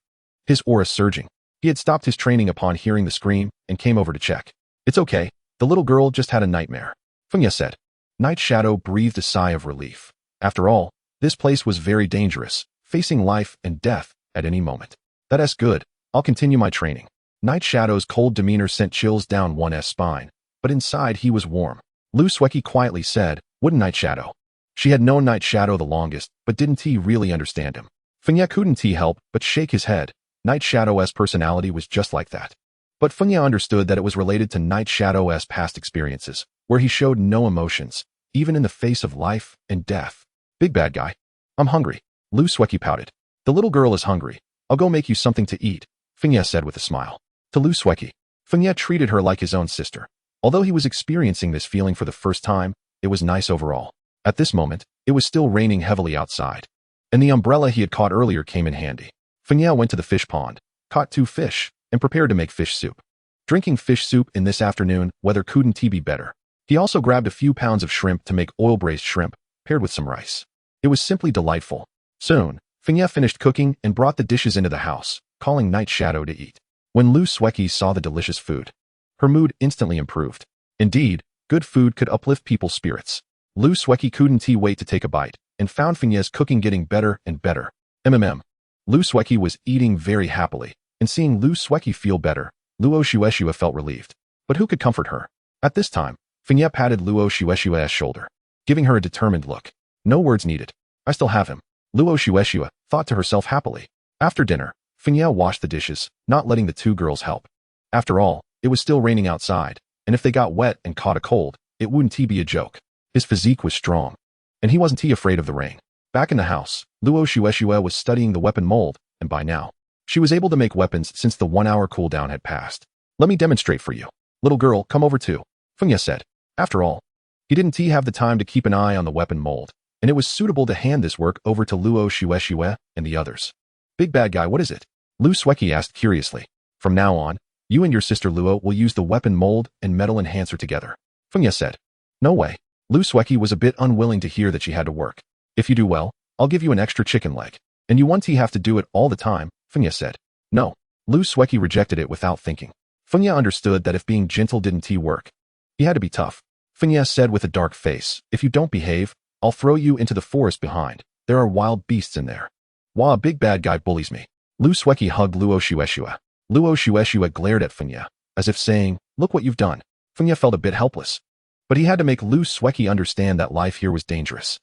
His aura surging. He had stopped his training upon hearing the scream and came over to check. It's okay, the little girl just had a nightmare, Feng Yi said. Night Shadow breathed a sigh of relief. After all, this place was very dangerous, facing life and death at any moment. That's good, I'll continue my training. Night Shadow's cold demeanor sent chills down one's spine, but inside he was warm. Lu Sueki quietly said, wouldn't Night Shadow? She had known Night Shadow the longest, but didn't he really understand him? Feng Yi couldn't help but shake his head. Night Shadow's personality was just like that. But Feng Yi understood that it was related to Night Shadow's past experiences, where he showed no emotions, even in the face of life and death. Big bad guy. I'm hungry. Lu Sueki pouted. The little girl is hungry. I'll go make you something to eat, Feng Yi said with a smile. To Lu Sueki, Feng Yi treated her like his own sister. Although he was experiencing this feeling for the first time, it was nice overall. At this moment, it was still raining heavily outside, and the umbrella he had caught earlier came in handy. Feng Yi went to the fish pond, caught 2 fish, and prepared to make fish soup. Drinking fish soup in this afternoon weather couldn't be better. He also grabbed a few pounds of shrimp to make oil-braised shrimp, paired with some rice. It was simply delightful. Soon, Feng Yi finished cooking and brought the dishes into the house, calling Night Shadow to eat. When Lu Sueki saw the delicious food, her mood instantly improved. Indeed, good food could uplift people's spirits. Lu Sueki couldn't wait to take a bite. and found Fenya's cooking getting better and better. Lu Sueki was eating very happily, and seeing Lu Sueki feel better, Luo Shueshua felt relieved. But who could comfort her? At this time, Fenya patted Luo Shueshua's shoulder, giving her a determined look. No words needed. I still have him. Luo Shueshua thought to herself happily. After dinner, Fenya washed the dishes, not letting the two girls help. After all, it was still raining outside, and if they got wet and caught a cold, it wouldn't be a joke. His physique was strong, and he wasn't afraid of the rain. Back in the house, Luo Shueshua was studying the weapon mold, and by now, she was able to make weapons since the 1-hour cooldown had passed. Let me demonstrate for you. Little girl, come over too, Fenya said. After all, he didn't have the time to keep an eye on the weapon mold, and it was suitable to hand this work over to Luo Shueshua and the others. Big bad guy, what is it? Lu Sueki asked curiously. From now on, you and your sister Luo will use the weapon mold and metal enhancer together, Fenya said. No way. Lu Sueki was a bit unwilling to hear that she had to work. If you do well, I'll give you an extra chicken leg. And you won't have to do it all the time, Fenya said. No. Lu Sueki rejected it without thinking. Fenya understood that if being gentle didn't work, he had to be tough. Fenya said with a dark face, if you don't behave, I'll throw you into the forest behind. There are wild beasts in there. Wah, a big bad guy bullies me. Lu Sueki hugged Luo Shueshua. Luo Shueshua glared at Fenya, as if saying, look what you've done. Fenya felt a bit helpless. But he had to make Lu Sueki understand that life here was dangerous.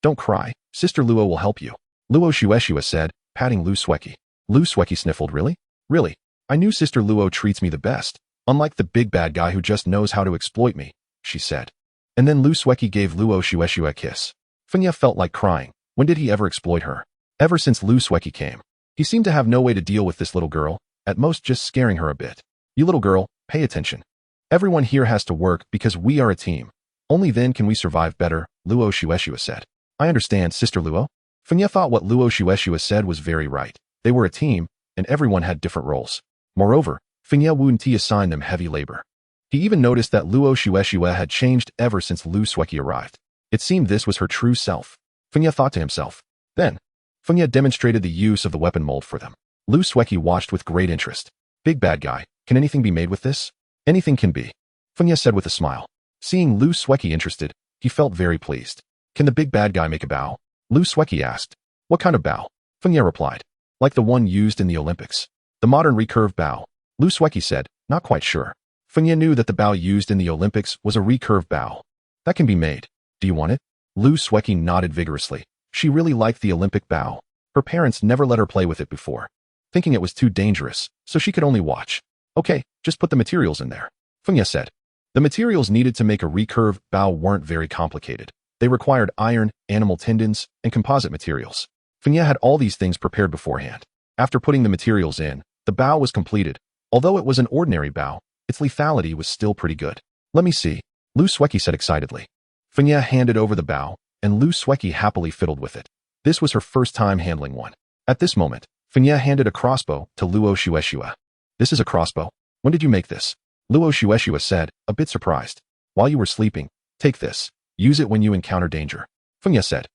Don't cry. Sister Luo will help you. Luo Shueshua said, patting Lu Sueki. Lu Sueki sniffled, really? Really? I knew Sister Luo treats me the best, unlike the big bad guy who just knows how to exploit me, she said. And then Lu Sueki gave Luo Shueshua a kiss. Fenya felt like crying. When did he ever exploit her? Ever since Lu Sueki came. He seemed to have no way to deal with this little girl, at most just scaring her a bit. You little girl, pay attention. Everyone here has to work because we are a team. Only then can we survive better, Luo Shueshua said. I understand, Sister Luo. Fenya thought what Luo Shueshua said was very right. They were a team, and everyone had different roles. Moreover, Fenya wouldn't assign them heavy labor. He even noticed that Luo Shueshua had changed ever since Lu Sueki arrived. It seemed this was her true self. Fenya thought to himself. Then, Fenya demonstrated the use of the weapon mold for them. Lu Sueki watched with great interest. Big bad guy, can anything be made with this? Anything can be, Fenya said with a smile. Seeing Lu Sueki interested, he felt very pleased. Can the big bad guy make a bow? Lu Sueki asked. What kind of bow? Fenya replied. Like the one used in the Olympics. The modern recurve bow. Lu Sueki said, not quite sure. Fenya knew that the bow used in the Olympics was a recurve bow. That can be made. Do you want it? Lu Sueki nodded vigorously. She really liked the Olympic bow. Her parents never let her play with it before, thinking it was too dangerous, so she could only watch. Okay, just put the materials in there, Fenya said. The materials needed to make a recurve bow weren't very complicated. They required iron, animal tendons, and composite materials. Fenya had all these things prepared beforehand. After putting the materials in, the bow was completed. Although it was an ordinary bow, its lethality was still pretty good. Let me see, Lu Sueki said excitedly. Fenya handed over the bow, and Lu Sueki happily fiddled with it. This was her first time handling one. At this moment, Fenya handed a crossbow to Luo Shueshua. This is a crossbow. When did you make this? Luo Shueshua said, a bit surprised. While you were sleeping. Take this. Use it when you encounter danger. Fenya said.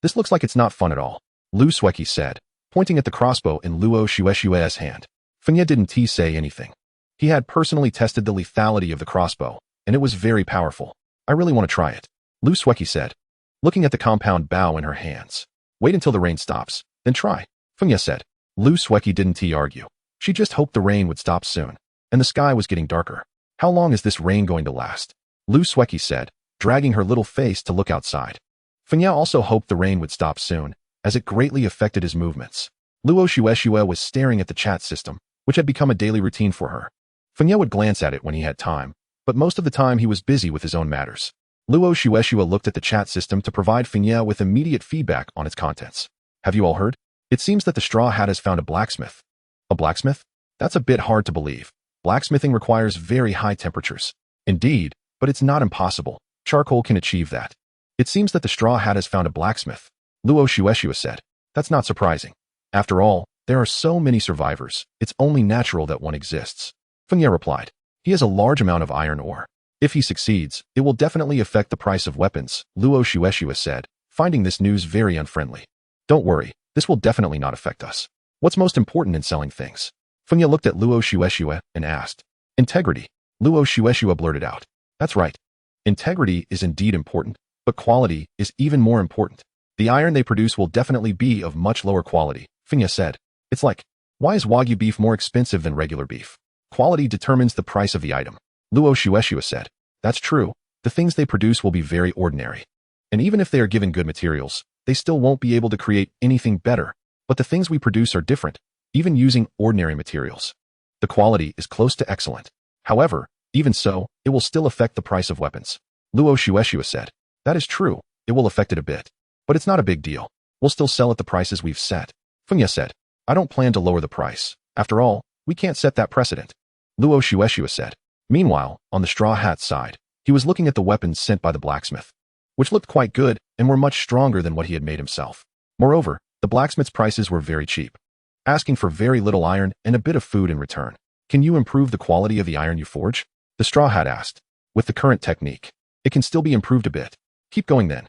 This looks like it's not fun at all. Lu Sueki said, pointing at the crossbow in Luo Shueshua's hand. Fenya didn't say anything. He had personally tested the lethality of the crossbow, and it was very powerful. I really want to try it. Lu Sueki said, looking at the compound bow in her hands. Wait until the rain stops, then try. Fenya said. Lu Sueki didn't argue. She just hoped the rain would stop soon, and the sky was getting darker. How long is this rain going to last? Lu Sueki said, dragging her little face to look outside. Fenya also hoped the rain would stop soon, as it greatly affected his movements. Luo Shueshua was staring at the chat system, which had become a daily routine for her. Fenya would glance at it when he had time, but most of the time he was busy with his own matters. Luo Shueshua looked at the chat system to provide Fenya with immediate feedback on its contents. Have you all heard? It seems that the Straw Hat has found a blacksmith. A blacksmith? That's a bit hard to believe. Blacksmithing requires very high temperatures. Indeed, but it's not impossible. Charcoal can achieve that. It seems that the Straw Hat has found a blacksmith, Luo Shueshua said. That's not surprising. After all, there are so many survivors, it's only natural that one exists. Fenya replied. He has a large amount of iron ore. If he succeeds, it will definitely affect the price of weapons, Luo Shueshua said, finding this news very unfriendly. Don't worry, this will definitely not affect us. What's most important in selling things? Fenya looked at Luo Shueshua and asked. Integrity. Luo Shueshua blurted out. That's right. Integrity is indeed important. But quality is even more important. The iron they produce will definitely be of much lower quality, Fengya said. It's like, why is Wagyu beef more expensive than regular beef? Quality determines the price of the item. Luo Shueshua said. That's true. The things they produce will be very ordinary. And even if they are given good materials, they still won't be able to create anything better. But the things we produce are different, even using ordinary materials. The quality is close to excellent. However, even so, it will still affect the price of weapons. Luo Shueshua said. That is true. It will affect it a bit. But it's not a big deal. We'll still sell at the prices we've set. Fengya said. I don't plan to lower the price. After all, we can't set that precedent. Luo Shueshua said. Meanwhile, on the straw hat's side, he was looking at the weapons sent by the blacksmith, which looked quite good and were much stronger than what he had made himself. Moreover, the blacksmith's prices were very cheap, asking for very little iron and a bit of food in return. Can you improve the quality of the iron you forge? The straw hat asked. With the current technique, it can still be improved a bit. Keep going then.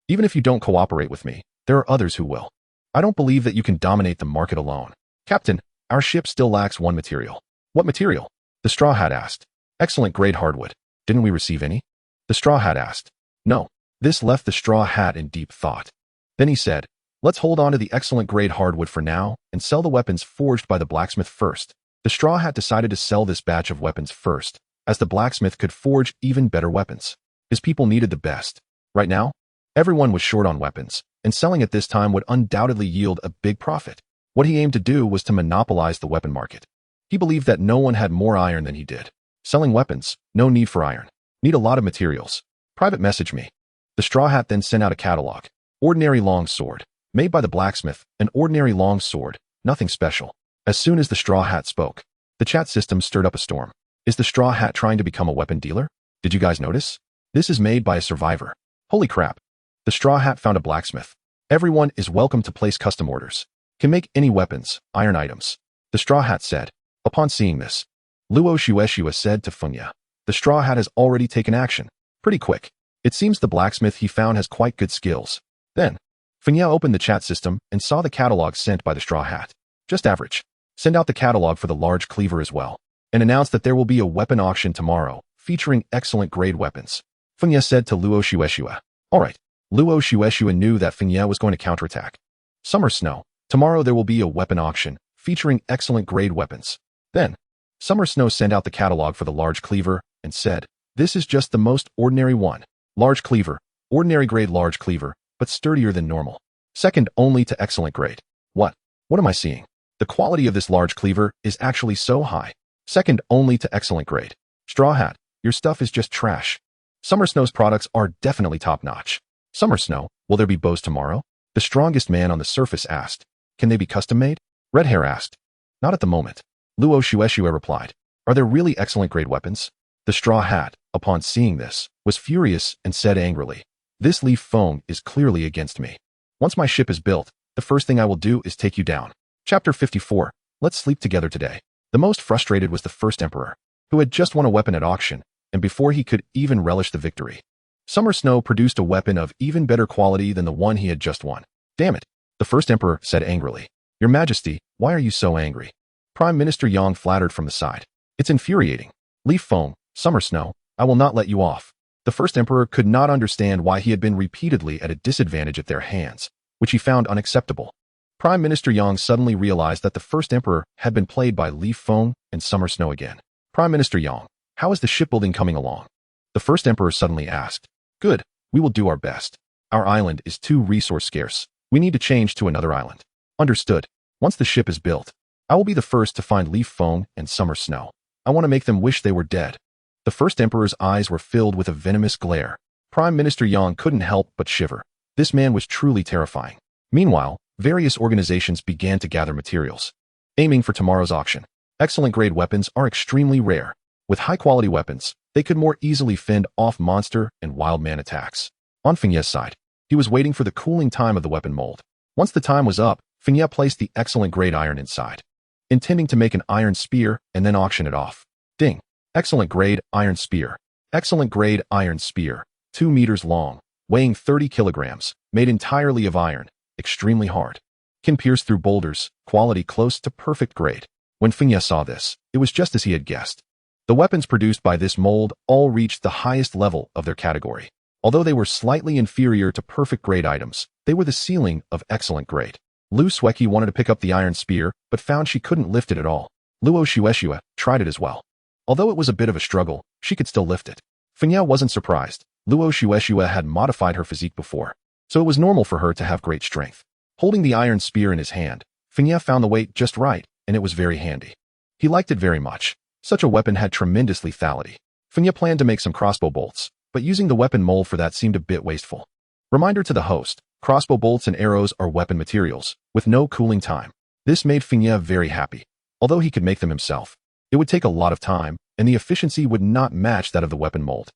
Even if you don't cooperate with me, there are others who will. I don't believe that you can dominate the market alone. Captain, our ship still lacks one material. What material? The straw hat asked. Excellent grade hardwood. Didn't we receive any? The straw hat asked. No. This left the straw hat in deep thought. Then he said, let's hold on to the excellent grade hardwood for now and sell the weapons forged by the blacksmith first. The straw hat decided to sell this batch of weapons first, as the blacksmith could forge even better weapons. His people needed the best. Right now, everyone was short on weapons, and selling at this time would undoubtedly yield a big profit. What he aimed to do was to monopolize the weapon market. He believed that no one had more iron than he did. Selling weapons, no need for iron. Need a lot of materials. Private message me. The straw hat then sent out a catalog. Ordinary long sword. Made by the blacksmith, an ordinary long sword, nothing special. As soon as the straw hat spoke, the chat system stirred up a storm. Is the straw hat trying to become a weapon dealer? Did you guys notice? This is made by a survivor. Holy crap. The straw hat found a blacksmith. Everyone is welcome to place custom orders. Can make any weapons, iron items. The straw hat said. Upon seeing this, Luo Shueshua said to Fengya, the straw hat has already taken action. Pretty quick. It seems the blacksmith he found has quite good skills. Then, Fengya opened the chat system and saw the catalog sent by the straw hat. Just average. Send out the catalog for the large cleaver as well, and announce that there will be a weapon auction tomorrow, featuring excellent grade weapons. Fengya said to Luo Shueshua. Alright. Luo Shueshua knew that Fengya was going to counterattack. Summer Snow. Tomorrow there will be a weapon auction, featuring excellent grade weapons. Then, Summer Snow sent out the catalog for the large cleaver, and said, this is just the most ordinary one. Large cleaver, ordinary grade large cleaver, but sturdier than normal. Second only to excellent grade. What? What am I seeing? The quality of this large cleaver is actually so high. Second only to excellent grade. Straw Hat, your stuff is just trash. Summer Snow's products are definitely top-notch. Summer Snow, will there be bows tomorrow? The strongest man on the surface asked. Can they be custom-made? Red Hair asked. Not at the moment. Luo Shueshua replied. Are there really excellent grade weapons? The Straw Hat, upon seeing this, was furious and said angrily, this leaf foam is clearly against me. Once my ship is built, the first thing I will do is take you down. Chapter 54. Let's sleep together today. The most frustrated was the first emperor, who had just won a weapon at auction, and before he could even relish the victory, Summer Snow produced a weapon of even better quality than the one he had just won. Damn it, the first emperor said angrily. Your Majesty, why are you so angry? Prime Minister Yang flattered from the side. It's infuriating. Leaf foam, Summer Snow, I will not let you off. The first emperor could not understand why he had been repeatedly at a disadvantage at their hands, which he found unacceptable. Prime Minister Yang suddenly realized that the first emperor had been played by Leaf Foam and Summer Snow again. Prime Minister Yang, how is the shipbuilding coming along? The first emperor suddenly asked. Good, we will do our best. Our island is too resource scarce. We need to change to another island. Understood. Once the ship is built, I will be the first to find Leaf Foam and Summer Snow. I want to make them wish they were dead. The first emperor's eyes were filled with a venomous glare. Prime Minister Yang couldn't help but shiver. This man was truly terrifying. Meanwhile, various organizations began to gather materials, aiming for tomorrow's auction. Excellent grade weapons are extremely rare. With high-quality weapons, they could more easily fend off monster and wild man attacks. On Fengya's side, he was waiting for the cooling time of the weapon mold. Once the time was up, Fengya placed the excellent grade iron inside, intending to make an iron spear and then auction it off. Ding! Excellent grade iron spear. Excellent grade iron spear. 2 meters long, weighing 30 kilograms, made entirely of iron, extremely hard. Can pierce through boulders, quality close to perfect grade. When Fengya saw this, it was just as he had guessed. The weapons produced by this mold all reached the highest level of their category. Although they were slightly inferior to perfect grade items, they were the ceiling of excellent grade. Lu Sueki wanted to pick up the iron spear, but found she couldn't lift it at all. Luo Shueshue tried it as well. Although it was a bit of a struggle, she could still lift it. Fengya wasn't surprised. Luo Shueshue had modified her physique before, so it was normal for her to have great strength. Holding the iron spear in his hand, Fengya found the weight just right, and it was very handy. He liked it very much. Such a weapon had tremendous lethality. Fengya planned to make some crossbow bolts, but using the weapon mold for that seemed a bit wasteful. Reminder to the host, crossbow bolts and arrows are weapon materials, with no cooling time. This made Fengya very happy. Although he could make them himself, it would take a lot of time, and the efficiency would not match that of the weapon mold.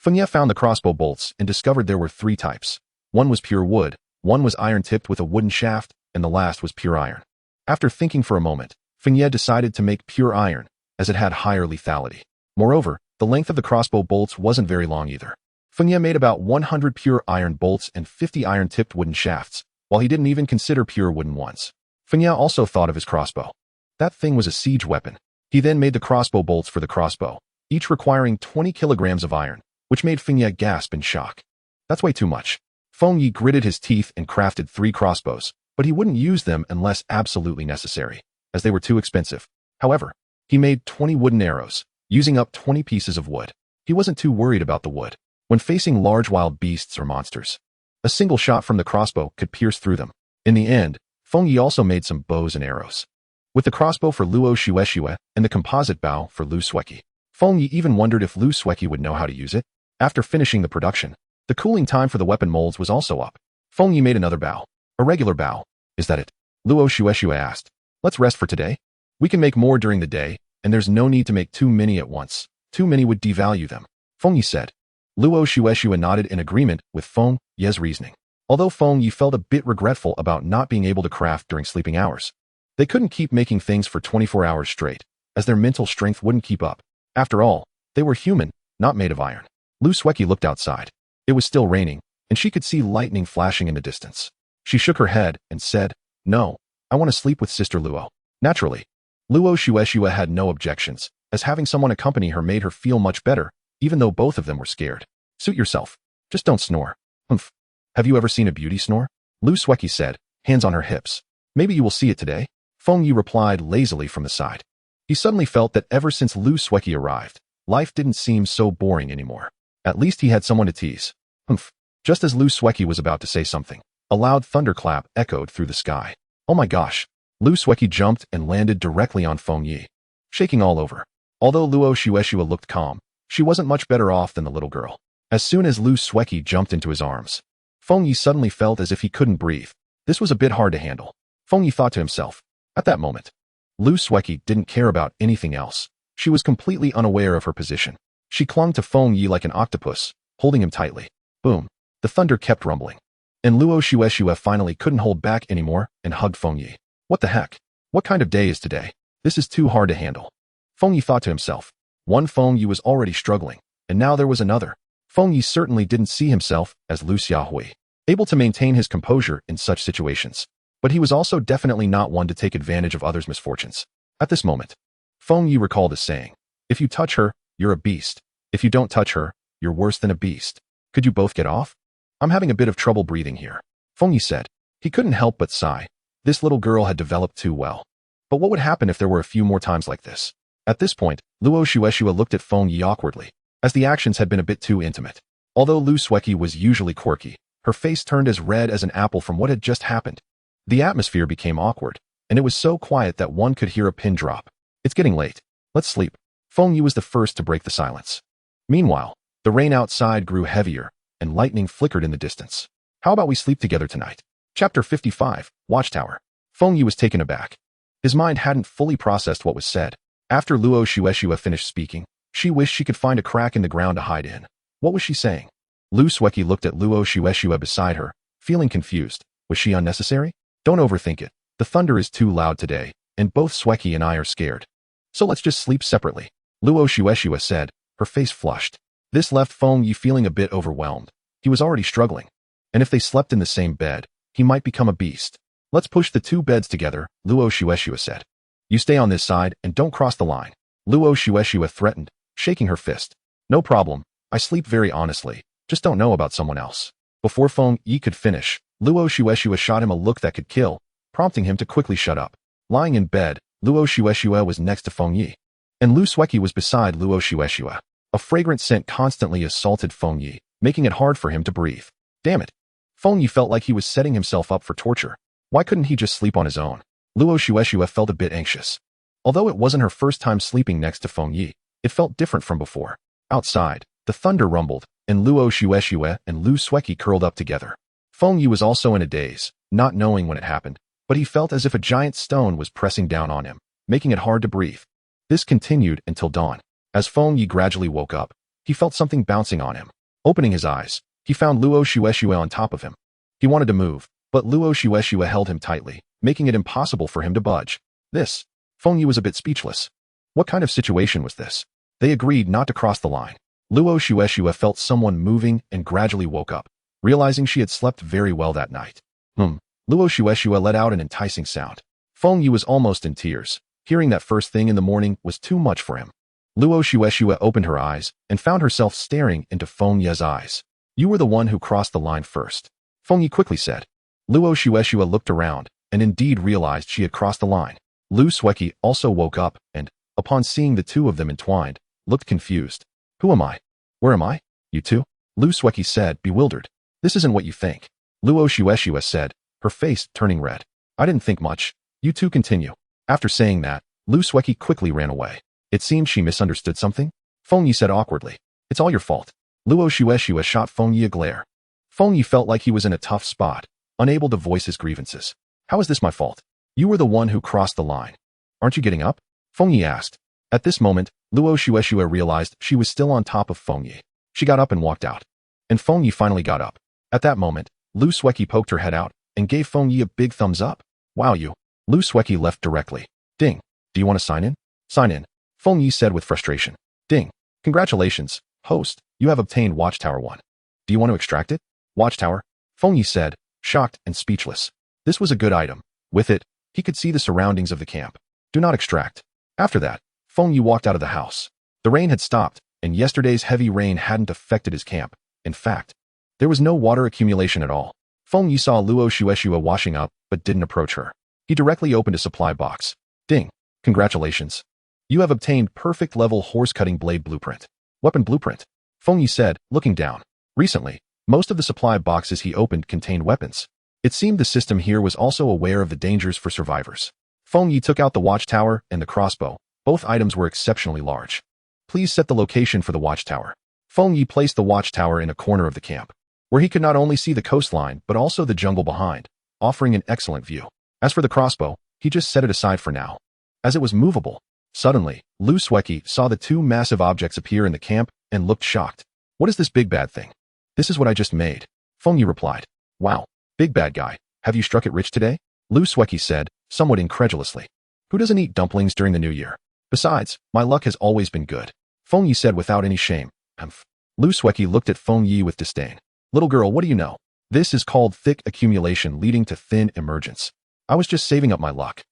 Fengya found the crossbow bolts and discovered there were 3 types. One was pure wood, one was iron-tipped with a wooden shaft, and the last was pure iron. After thinking for a moment, Fengya decided to make pure iron, as it had higher lethality. Moreover, the length of the crossbow bolts wasn't very long either. Fengya made about 100 pure iron bolts and 50 iron-tipped wooden shafts, while he didn't even consider pure wooden ones. Fengya also thought of his crossbow. That thing was a siege weapon. He then made the crossbow bolts for the crossbow, each requiring 20 kilograms of iron, which made Fengya gasp in shock. That's way too much. Feng Yi gritted his teeth and crafted 3 crossbows, but he wouldn't use them unless absolutely necessary, as they were too expensive. However, he made 20 wooden arrows, using up 20 pieces of wood. He wasn't too worried about the wood. When facing large wild beasts or monsters, a single shot from the crossbow could pierce through them. In the end, Feng Yi also made some bows and arrows, with the crossbow for Luo Shueshue and the composite bow for Lu Sueki. Feng Yi even wondered if Lu Sueki would know how to use it. After finishing the production, the cooling time for the weapon molds was also up. Feng Yi made another bow. A regular bow. Is that it? Luo Shueshue asked. Let's rest for today. We can make more during the day, and there's no need to make too many at once. Too many would devalue them, Feng Yi said. Luo Shueshue nodded in agreement with Feng Yi's reasoning. Although Feng Yi felt a bit regretful about not being able to craft during sleeping hours, they couldn't keep making things for 24 hours straight, as their mental strength wouldn't keep up. After all, they were human, not made of iron. Lu Sueki looked outside. It was still raining, and she could see lightning flashing in the distance. She shook her head and said, "No, I want to sleep with Sister Luo." Naturally, Luo Shueshue had no objections, as having someone accompany her made her feel much better, even though both of them were scared. Suit yourself. Just don't snore. Humph. Have you ever seen a beauty snore? Lu Sueki said, hands on her hips. Maybe you will see it today. Feng Yi replied lazily from the side. He suddenly felt that ever since Lu Sueki arrived, life didn't seem so boring anymore. At least he had someone to tease. Humph. Just as Lu Sueki was about to say something, a loud thunderclap echoed through the sky. Oh my gosh. Lu Sueki jumped and landed directly on Feng Yi, shaking all over. Although Luo Shueshue looked calm, she wasn't much better off than the little girl. As soon as Lu Sueki jumped into his arms, Feng Yi suddenly felt as if he couldn't breathe. This was a bit hard to handle. Feng Yi thought to himself. At that moment, Lu Sueki didn't care about anything else. She was completely unaware of her position. She clung to Feng Yi like an octopus, holding him tightly. Boom. The thunder kept rumbling. And Luo Shueshue finally couldn't hold back anymore and hugged Feng Yi. What the heck? What kind of day is today? This is too hard to handle. Feng Yi thought to himself. One Feng Yi was already struggling, and now there was another. Feng Yi certainly didn't see himself as Lu Xiaohui, able to maintain his composure in such situations. But he was also definitely not one to take advantage of others' misfortunes. At this moment, Feng Yi recalled a saying. If you touch her, you're a beast. If you don't touch her, you're worse than a beast. Could you both get off? I'm having a bit of trouble breathing here, Feng Yi said. He couldn't help but sigh. This little girl had developed too well. But what would happen if there were a few more times like this? At this point, Luo Shueshue looked at Feng Yi awkwardly, as the actions had been a bit too intimate. Although Lu Sueki was usually quirky, her face turned as red as an apple from what had just happened. The atmosphere became awkward, and it was so quiet that one could hear a pin drop. It's getting late. Let's sleep. Feng Yi was the first to break the silence. Meanwhile, the rain outside grew heavier, and lightning flickered in the distance. How about we sleep together tonight? Chapter 55, Watchtower. Feng Yi was taken aback. His mind hadn't fully processed what was said. After Luo Shueshue finished speaking, she wished she could find a crack in the ground to hide in. What was she saying? Lu Sueki looked at Luo Shueshue beside her, feeling confused. Was she unnecessary? Don't overthink it. The thunder is too loud today, and both Sueki and I are scared. So let's just sleep separately, Luo Shueshue said, her face flushed. This left Feng Yi feeling a bit overwhelmed. He was already struggling. And if they slept in the same bed, he might become a beast. Let's push the 2 beds together, Luo Shueshue said. You stay on this side and don't cross the line, Luo Shueshue threatened, shaking her fist. No problem. I sleep very honestly, Just don't know about someone else. Before Feng Yi could finish, Luo Shueshue shot him a look that could kill, prompting him to quickly shut up. Lying in bed, Luo Shueshue was next to Feng Yi, and Lu Sueki was beside Luo Shueshue. A fragrant scent constantly assaulted Feng Yi, making it hard for him to breathe. Damn it. Feng Yi felt like he was setting himself up for torture. Why couldn't he just sleep on his own? Luo Shueshue felt a bit anxious. Although it wasn't her first time sleeping next to Feng Yi, it felt different from before. Outside, the thunder rumbled, and Luo Shueshue and Lu Sueki curled up together. Feng Yi was also in a daze, not knowing when it happened, but he felt as if a giant stone was pressing down on him, making it hard to breathe. This continued until dawn. As Feng Yi gradually woke up, he felt something bouncing on him. Opening his eyes, he found Luo Shueshue on top of him. He wanted to move, but Luo Shueshue held him tightly, making it impossible for him to budge. Feng Yi was a bit speechless. What kind of situation was this? They agreed not to cross the line. Luo Shueshue felt someone moving and gradually woke up, realizing she had slept very well that night. Luo Shueshue let out an enticing sound. Feng Yi was almost in tears. Hearing that first thing in the morning was too much for him. Luo Shueshue opened her eyes and found herself staring into Feng Yi's eyes. You were the one who crossed the line first, Feng Yi quickly said. Luo Shueshue looked around and indeed realized she had crossed the line. Lu Sueki also woke up and, upon seeing the two of them entwined, looked confused. Who am I? Where am I? You two? Lu Sueki said, bewildered. This isn't what you think. Luo Shueshue said, her face turning red. I didn't think much. You two continue. After saying that, Lu Sueki quickly ran away. It seemed she misunderstood something. Feng Yi said awkwardly. It's all your fault. Luo Shueshue shot Feng Yi a glare. Feng Yi felt like he was in a tough spot, unable to voice his grievances. How is this my fault? You were the one who crossed the line. Aren't you getting up? Feng Yi asked. At this moment, Luo Shueshue realized she was still on top of Feng Yi. She got up and walked out. And Feng Yi finally got up. At that moment, Lu Sueki poked her head out and gave Feng Yi a big thumbs up. Wow you. Lu Sueki left directly. Ding. Do you want to sign in? Sign in. Feng Yi said with frustration. Ding. Congratulations, host. You have obtained Watchtower 1. Do you want to extract it? Watchtower? Feng Yi said, shocked and speechless. This was a good item. With it, he could see the surroundings of the camp. Do not extract. After that, Feng Yi walked out of the house. The rain had stopped, and yesterday's heavy rain hadn't affected his camp. In fact, there was no water accumulation at all. Feng Yi saw Luo Shueshue washing up, but didn't approach her. He directly opened a supply box. Ding. Congratulations. You have obtained perfect level horse-cutting blade blueprint. Weapon blueprint. Feng Yi said, looking down. Recently, most of the supply boxes he opened contained weapons. It seemed the system here was also aware of the dangers for survivors. Feng Yi took out the watchtower and the crossbow. Both items were exceptionally large. Please set the location for the watchtower. Feng Yi placed the watchtower in a corner of the camp, where he could not only see the coastline but also the jungle behind, offering an excellent view. As for the crossbow, he just set it aside for now, as it was movable. Suddenly, Lu Sueki saw the two massive objects appear in the camp and looked shocked. What is this big bad thing? This is what I just made. Feng Yi replied. Wow, big bad guy, have you struck it rich today? Lu Sueki said, somewhat incredulously. Who doesn't eat dumplings during the new year? Besides, my luck has always been good. Feng Yi said without any shame. Lu Sueki looked at Feng Yi with disdain. Little girl, what do you know? This is called thick accumulation leading to thin emergence. I was just saving up my luck.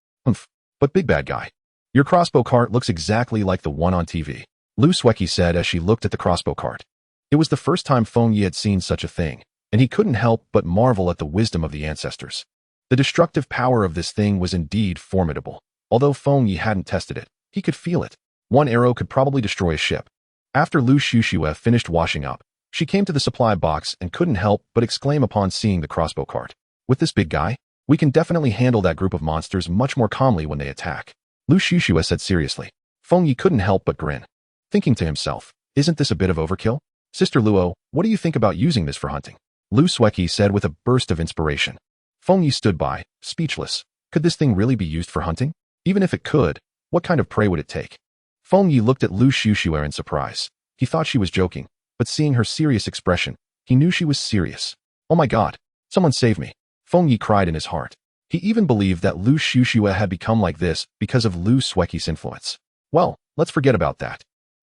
But big bad guy, your crossbow cart looks exactly like the one on TV. Lu Sueki said as she looked at the crossbow cart. It was the first time Feng Yi had seen such a thing, and he couldn't help but marvel at the wisdom of the ancestors. The destructive power of this thing was indeed formidable. Although Feng Yi hadn't tested it, he could feel it. One arrow could probably destroy a ship. After Lu Shueshue finished washing up, she came to the supply box and couldn't help but exclaim upon seeing the crossbow cart. With this big guy, we can definitely handle that group of monsters much more calmly when they attack. Lu Shueshue said seriously. Feng Yi couldn't help but grin, thinking to himself, isn't this a bit of overkill? Sister Luo, what do you think about using this for hunting? Lu Sueki said with a burst of inspiration. Feng Yi stood by, speechless. Could this thing really be used for hunting? Even if it could, what kind of prey would it take? Feng Yi looked at Lu Shueshue in surprise. He thought she was joking, but seeing her serious expression, he knew she was serious. Oh my god, someone save me. Feng Yi cried in his heart. He even believed that Lu Shueshue had become like this because of Lu Sueki's influence. Well, let's forget about that.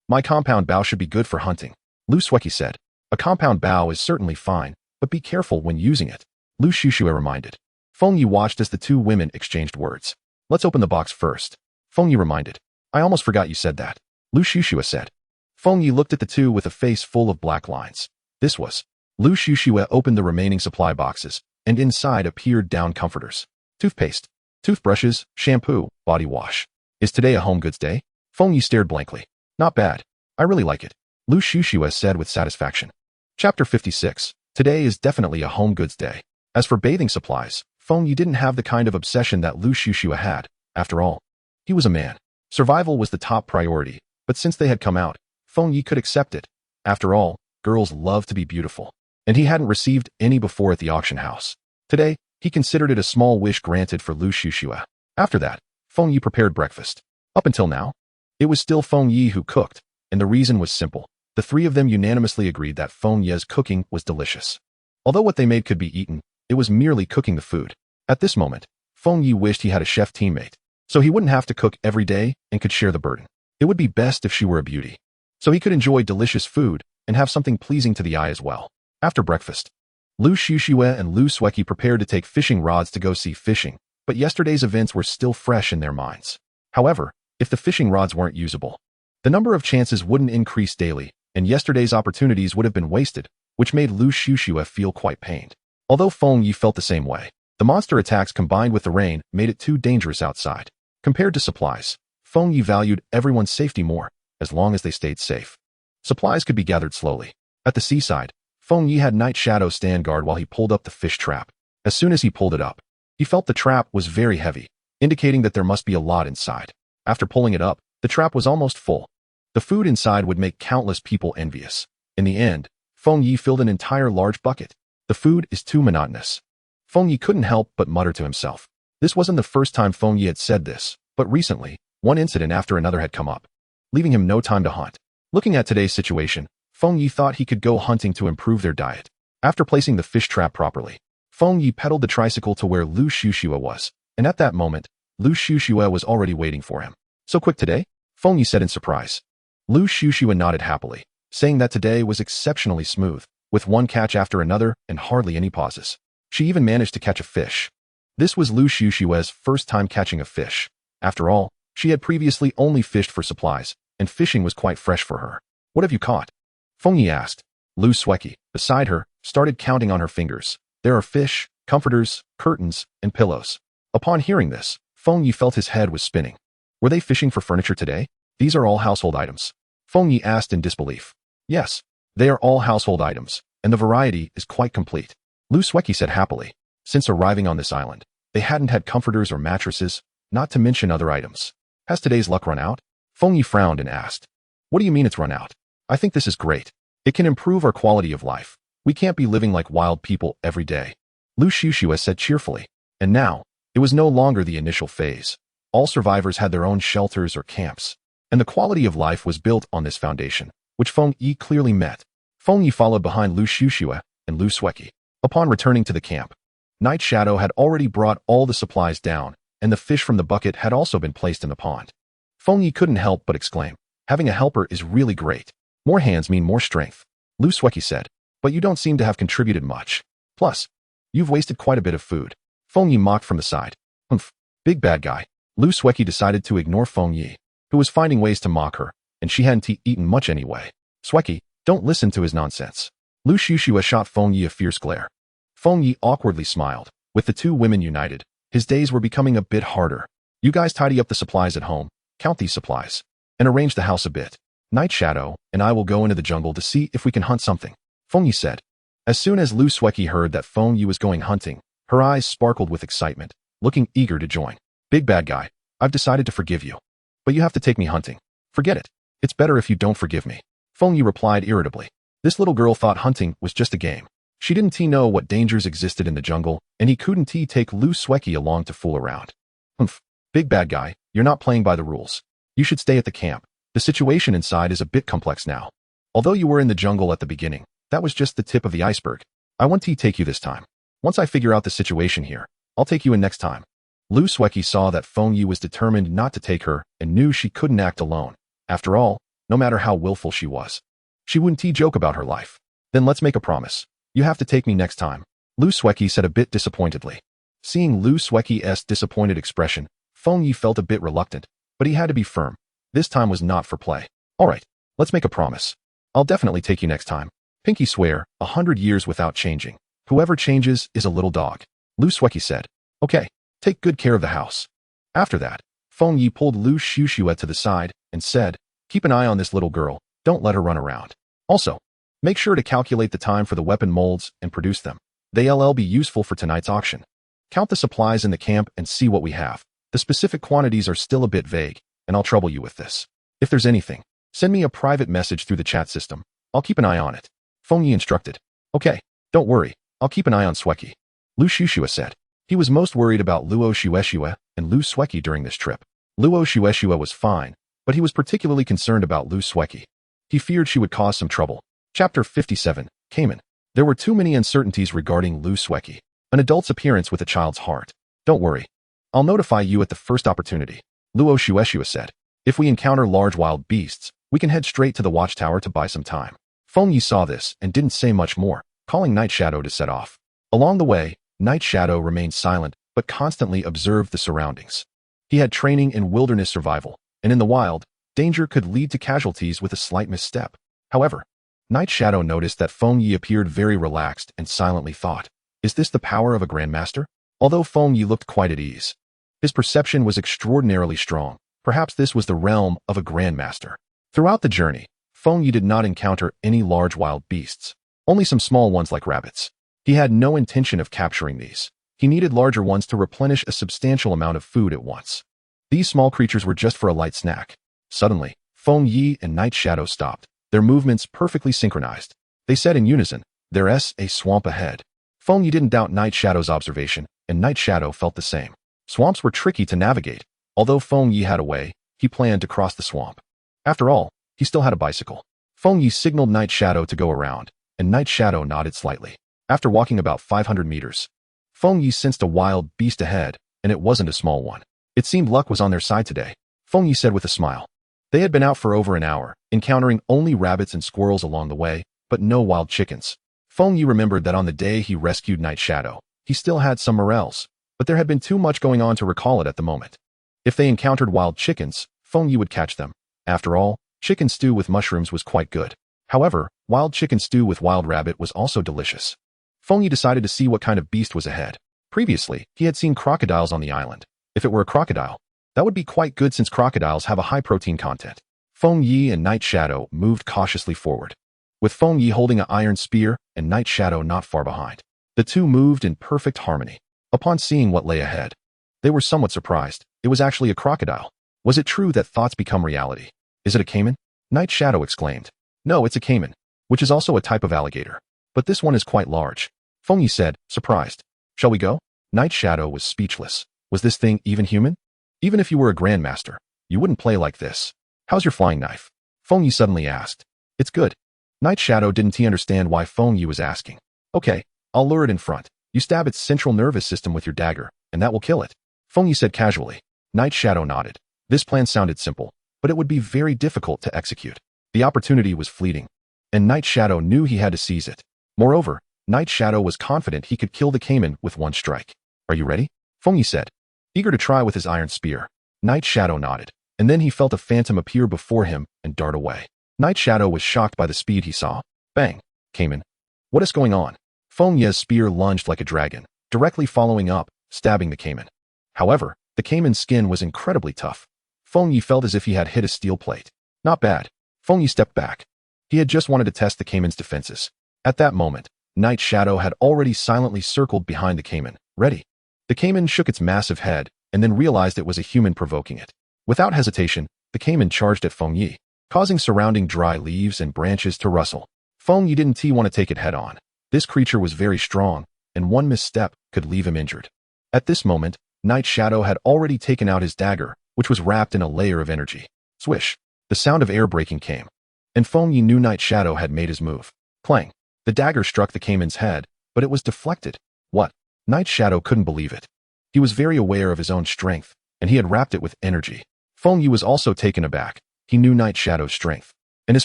My compound bow should be good for hunting, Lu Sueki said. A compound bow is certainly fine, but be careful when using it, Lu Shueshue reminded. Feng Yi watched as the two women exchanged words. Let's open the box first, Feng Yi reminded. I almost forgot you said that, Lu Shueshue said. Feng Yi looked at the two with a face full of black lines. This was. Lu Xuxue opened the remaining supply boxes, and inside appeared down comforters, toothpaste, toothbrushes, shampoo, body wash. Is today a home goods day? Feng Yi stared blankly. Not bad. I really like it, Lu Xuxue said with satisfaction. Chapter 56. Today is definitely a home goods day. As for bathing supplies, Feng Yi didn't have the kind of obsession that Lu Xuxue had. After all, he was a man. Survival was the top priority, but since they had come out, Feng Yi could accept it. After all, girls love to be beautiful, and he hadn't received any before at the auction house. Today, he considered it a small wish granted for Lu Xuxue. After that, Feng Yi prepared breakfast. Up until now, it was still Feng Yi who cooked, and the reason was simple. The three of them unanimously agreed that Feng Yi's cooking was delicious. Although what they made could be eaten, it was merely cooking the food. At this moment, Feng Yi wished he had a chef teammate, so he wouldn't have to cook every day and could share the burden. It would be best if she were a beauty, so he could enjoy delicious food and have something pleasing to the eye as well. After breakfast, Lu Xuxue and Lu Sueki prepared to take fishing rods to go sea fishing, but yesterday's events were still fresh in their minds. However, if the fishing rods weren't usable, the number of chances wouldn't increase daily, and yesterday's opportunities would have been wasted, which made Lu Xuxue feel quite pained. Although Feng Yi felt the same way, the monster attacks combined with the rain made it too dangerous outside. Compared to supplies, Feng Yi valued everyone's safety more, as long as they stayed safe. Supplies could be gathered slowly. At the seaside, Feng Yi had Night Shadow stand guard while he pulled up the fish trap. As soon as he pulled it up, he felt the trap was very heavy, indicating that there must be a lot inside. After pulling it up, the trap was almost full. The food inside would make countless people envious. In the end, Feng Yi filled an entire large bucket. The food is too monotonous. Feng Yi couldn't help but mutter to himself. This wasn't the first time Feng Yi had said this, but recently, one incident after another had come up, leaving him no time to hunt. Looking at today's situation, Feng Yi thought he could go hunting to improve their diet. After placing the fish trap properly, Feng Yi pedaled the tricycle to where Lu Xuxue was, and at that moment, Lu Xuxue was already waiting for him. So quick today? Feng Yi said in surprise. Lu Xuxue nodded happily, saying that today was exceptionally smooth, with one catch after another and hardly any pauses. She even managed to catch a fish. This was Lu Xuxue's first time catching a fish. After all, she had previously only fished for supplies, and fishing was quite fresh for her. What have you caught? Feng Yi asked. Lu Sueki, beside her, started counting on her fingers. There are fish, comforters, curtains, and pillows. Upon hearing this, Feng Yi felt his head was spinning. Were they fishing for furniture today? These are all household items. Feng Yi asked in disbelief. Yes, they are all household items, and the variety is quite complete, Lu Sueki said happily. Since arriving on this island, they hadn't had comforters or mattresses, not to mention other items. Has today's luck run out? Feng Yi frowned and asked. What do you mean it's run out? I think this is great. It can improve our quality of life. We can't be living like wild people every day, Lu Xuxue said cheerfully. And now, it was no longer the initial phase. All survivors had their own shelters or camps, and the quality of life was built on this foundation, which Feng Yi clearly met. Feng Yi followed behind Lu Xuxue and Lu Sueki. Upon returning to the camp, Night Shadow had already brought all the supplies down, and the fish from the bucket had also been placed in the pond. Feng Yi couldn't help but exclaim, having a helper is really great. More hands mean more strength, Lu Sueki said, but you don't seem to have contributed much. Plus, you've wasted quite a bit of food. Feng Yi mocked from the side. Humph, big bad guy. Lu Sueki decided to ignore Feng Yi, who was finding ways to mock her, and she hadn't eaten much anyway. Sueki, don't listen to his nonsense. Lu Xuxue shot Feng Yi a fierce glare. Feng Yi awkwardly smiled. With the two women united, his days were becoming a bit harder. You guys tidy up the supplies at home, count these supplies, and arrange the house a bit. Night Shadow and I will go into the jungle to see if we can hunt something, Feng Yi said. As soon as Lu Sueki heard that Feng Yi was going hunting, her eyes sparkled with excitement, looking eager to join. Big bad guy, I've decided to forgive you. But you have to take me hunting. Forget it. It's better if you don't forgive me, Feng Yi replied irritably. This little girl thought hunting was just a game. She didn't know what dangers existed in the jungle, and he couldn't take Lu Sueki along to fool around. Humph, big bad guy, you're not playing by the rules. You should stay at the camp. The situation inside is a bit complex now. Although you were in the jungle at the beginning, that was just the tip of the iceberg. I want to take you this time. Once I figure out the situation here, I'll take you in next time. Lu Sueki saw that Feng Yi was determined not to take her and knew she couldn't act alone. After all, no matter how willful she was, she wouldn't joke about her life. Then let's make a promise. You have to take me next time, Lu Sueki said a bit disappointedly. Seeing Lu Sueki's disappointed expression, Feng Yi felt a bit reluctant, but he had to be firm. This time was not for play. All right, let's make a promise. I'll definitely take you next time. Pinky swear, 100 years without changing. Whoever changes is a little dog. Lu Sueki said. Okay, take good care of the house. After that, Feng Yi pulled Lu Shushue to the side and said, keep an eye on this little girl, don't let her run around. Also, make sure to calculate the time for the weapon molds and produce them. They'll be useful for tonight's auction. Count the supplies in the camp and see what we have. The specific quantities are still a bit vague, and I'll trouble you with this. If there's anything, send me a private message through the chat system. I'll keep an eye on it. Feng Yi instructed. Okay, don't worry, I'll keep an eye on Sueki. Lu Shushue said. He was most worried about Luo Shueshue and Lu Sueki during this trip. Luo Shueshue was fine, but he was particularly concerned about Lu Sueki. He feared she would cause some trouble. Chapter 57, Cayman. There were too many uncertainties regarding Lu Sueki, an adult's appearance with a child's heart. Don't worry. I'll notify you at the first opportunity, Luo Shueshue said. If we encounter large wild beasts, we can head straight to the watchtower to buy some time. Feng Yi saw this and didn't say much more, calling Night Shadow to set off. Along the way, Night Shadow remained silent but constantly observed the surroundings. He had training in wilderness survival, and in the wild, danger could lead to casualties with a slight misstep. However, Night Shadow noticed that Feng Yi appeared very relaxed and silently thought, is this the power of a grandmaster? Although Feng Yi looked quite at ease, his perception was extraordinarily strong. Perhaps this was the realm of a grandmaster. Throughout the journey, Feng Yi did not encounter any large wild beasts, only some small ones like rabbits. He had no intention of capturing these. He needed larger ones to replenish a substantial amount of food at once. These small creatures were just for a light snack. Suddenly, Feng Yi and Night Shadow stopped, their movements perfectly synchronized. They said in unison, there's a swamp ahead. Feng Yi didn't doubt Night Shadow's observation, and Night Shadow felt the same. Swamps were tricky to navigate. Although Feng Yi had a way, he planned to cross the swamp. After all, he still had a bicycle. Feng Yi signaled Night Shadow to go around, and Night Shadow nodded slightly. After walking about 500 meters, Feng Yi sensed a wild beast ahead, and it wasn't a small one. It seemed luck was on their side today, Feng Yi said with a smile. They had been out for over an hour, encountering only rabbits and squirrels along the way, but no wild chickens. Feng Yi remembered that on the day he rescued Night Shadow, he still had some morels, but there had been too much going on to recall it at the moment. If they encountered wild chickens, Feng Yi would catch them. After all, chicken stew with mushrooms was quite good. However, wild chicken stew with wild rabbit was also delicious. Feng Yi decided to see what kind of beast was ahead. Previously, he had seen crocodiles on the island. If it were a crocodile, that would be quite good since crocodiles have a high protein content. Feng Yi and Night Shadow moved cautiously forward, with Feng Yi holding an iron spear and Night Shadow not far behind. The two moved in perfect harmony. Upon seeing what lay ahead, they were somewhat surprised. It was actually a crocodile. Was it true that thoughts become reality? Is it a caiman? Night Shadow exclaimed. No, it's a caiman, which is also a type of alligator. But this one is quite large. Feng Yi said, surprised. Shall we go? Night Shadow was speechless. Was this thing even human? Even if you were a grandmaster, you wouldn't play like this. How's your flying knife? Feng Yi suddenly asked. It's good. Night Shadow didn't understand why Feng Yi was asking. Okay, I'll lure it in front. You stab its central nervous system with your dagger, and that will kill it. Feng Yi said casually. Night Shadow nodded. This plan sounded simple, but it would be very difficult to execute. The opportunity was fleeting, and Night Shadow knew he had to seize it. Moreover, Night Shadow was confident he could kill the caiman with one strike. Are you ready? Feng Yi said, eager to try with his iron spear. Night Shadow nodded, and then he felt a phantom appear before him and dart away. Night Shadow was shocked by the speed he saw. Bang! Caiman. What is going on? Feng Yi's spear lunged like a dragon, directly following up, stabbing the caiman. However, the caiman's skin was incredibly tough. Feng Yi felt as if he had hit a steel plate. Not bad. Feng Yi stepped back. He had just wanted to test the caiman's defenses. At that moment, Night Shadow had already silently circled behind the caiman, ready. The caiman shook its massive head, and then realized it was a human provoking it. Without hesitation, the caiman charged at Feng Yi, causing surrounding dry leaves and branches to rustle. Feng Yi didn't want to take it head-on. This creature was very strong, and one misstep could leave him injured. At this moment, Night Shadow had already taken out his dagger, which was wrapped in a layer of energy. Swish! The sound of air breaking came, and Feng Yi knew Night Shadow had made his move. Clang! The dagger struck the caiman's head, but it was deflected. What? Night Shadow couldn't believe it. He was very aware of his own strength, and he had wrapped it with energy. Feng Yi was also taken aback. He knew Night Shadow's strength, and his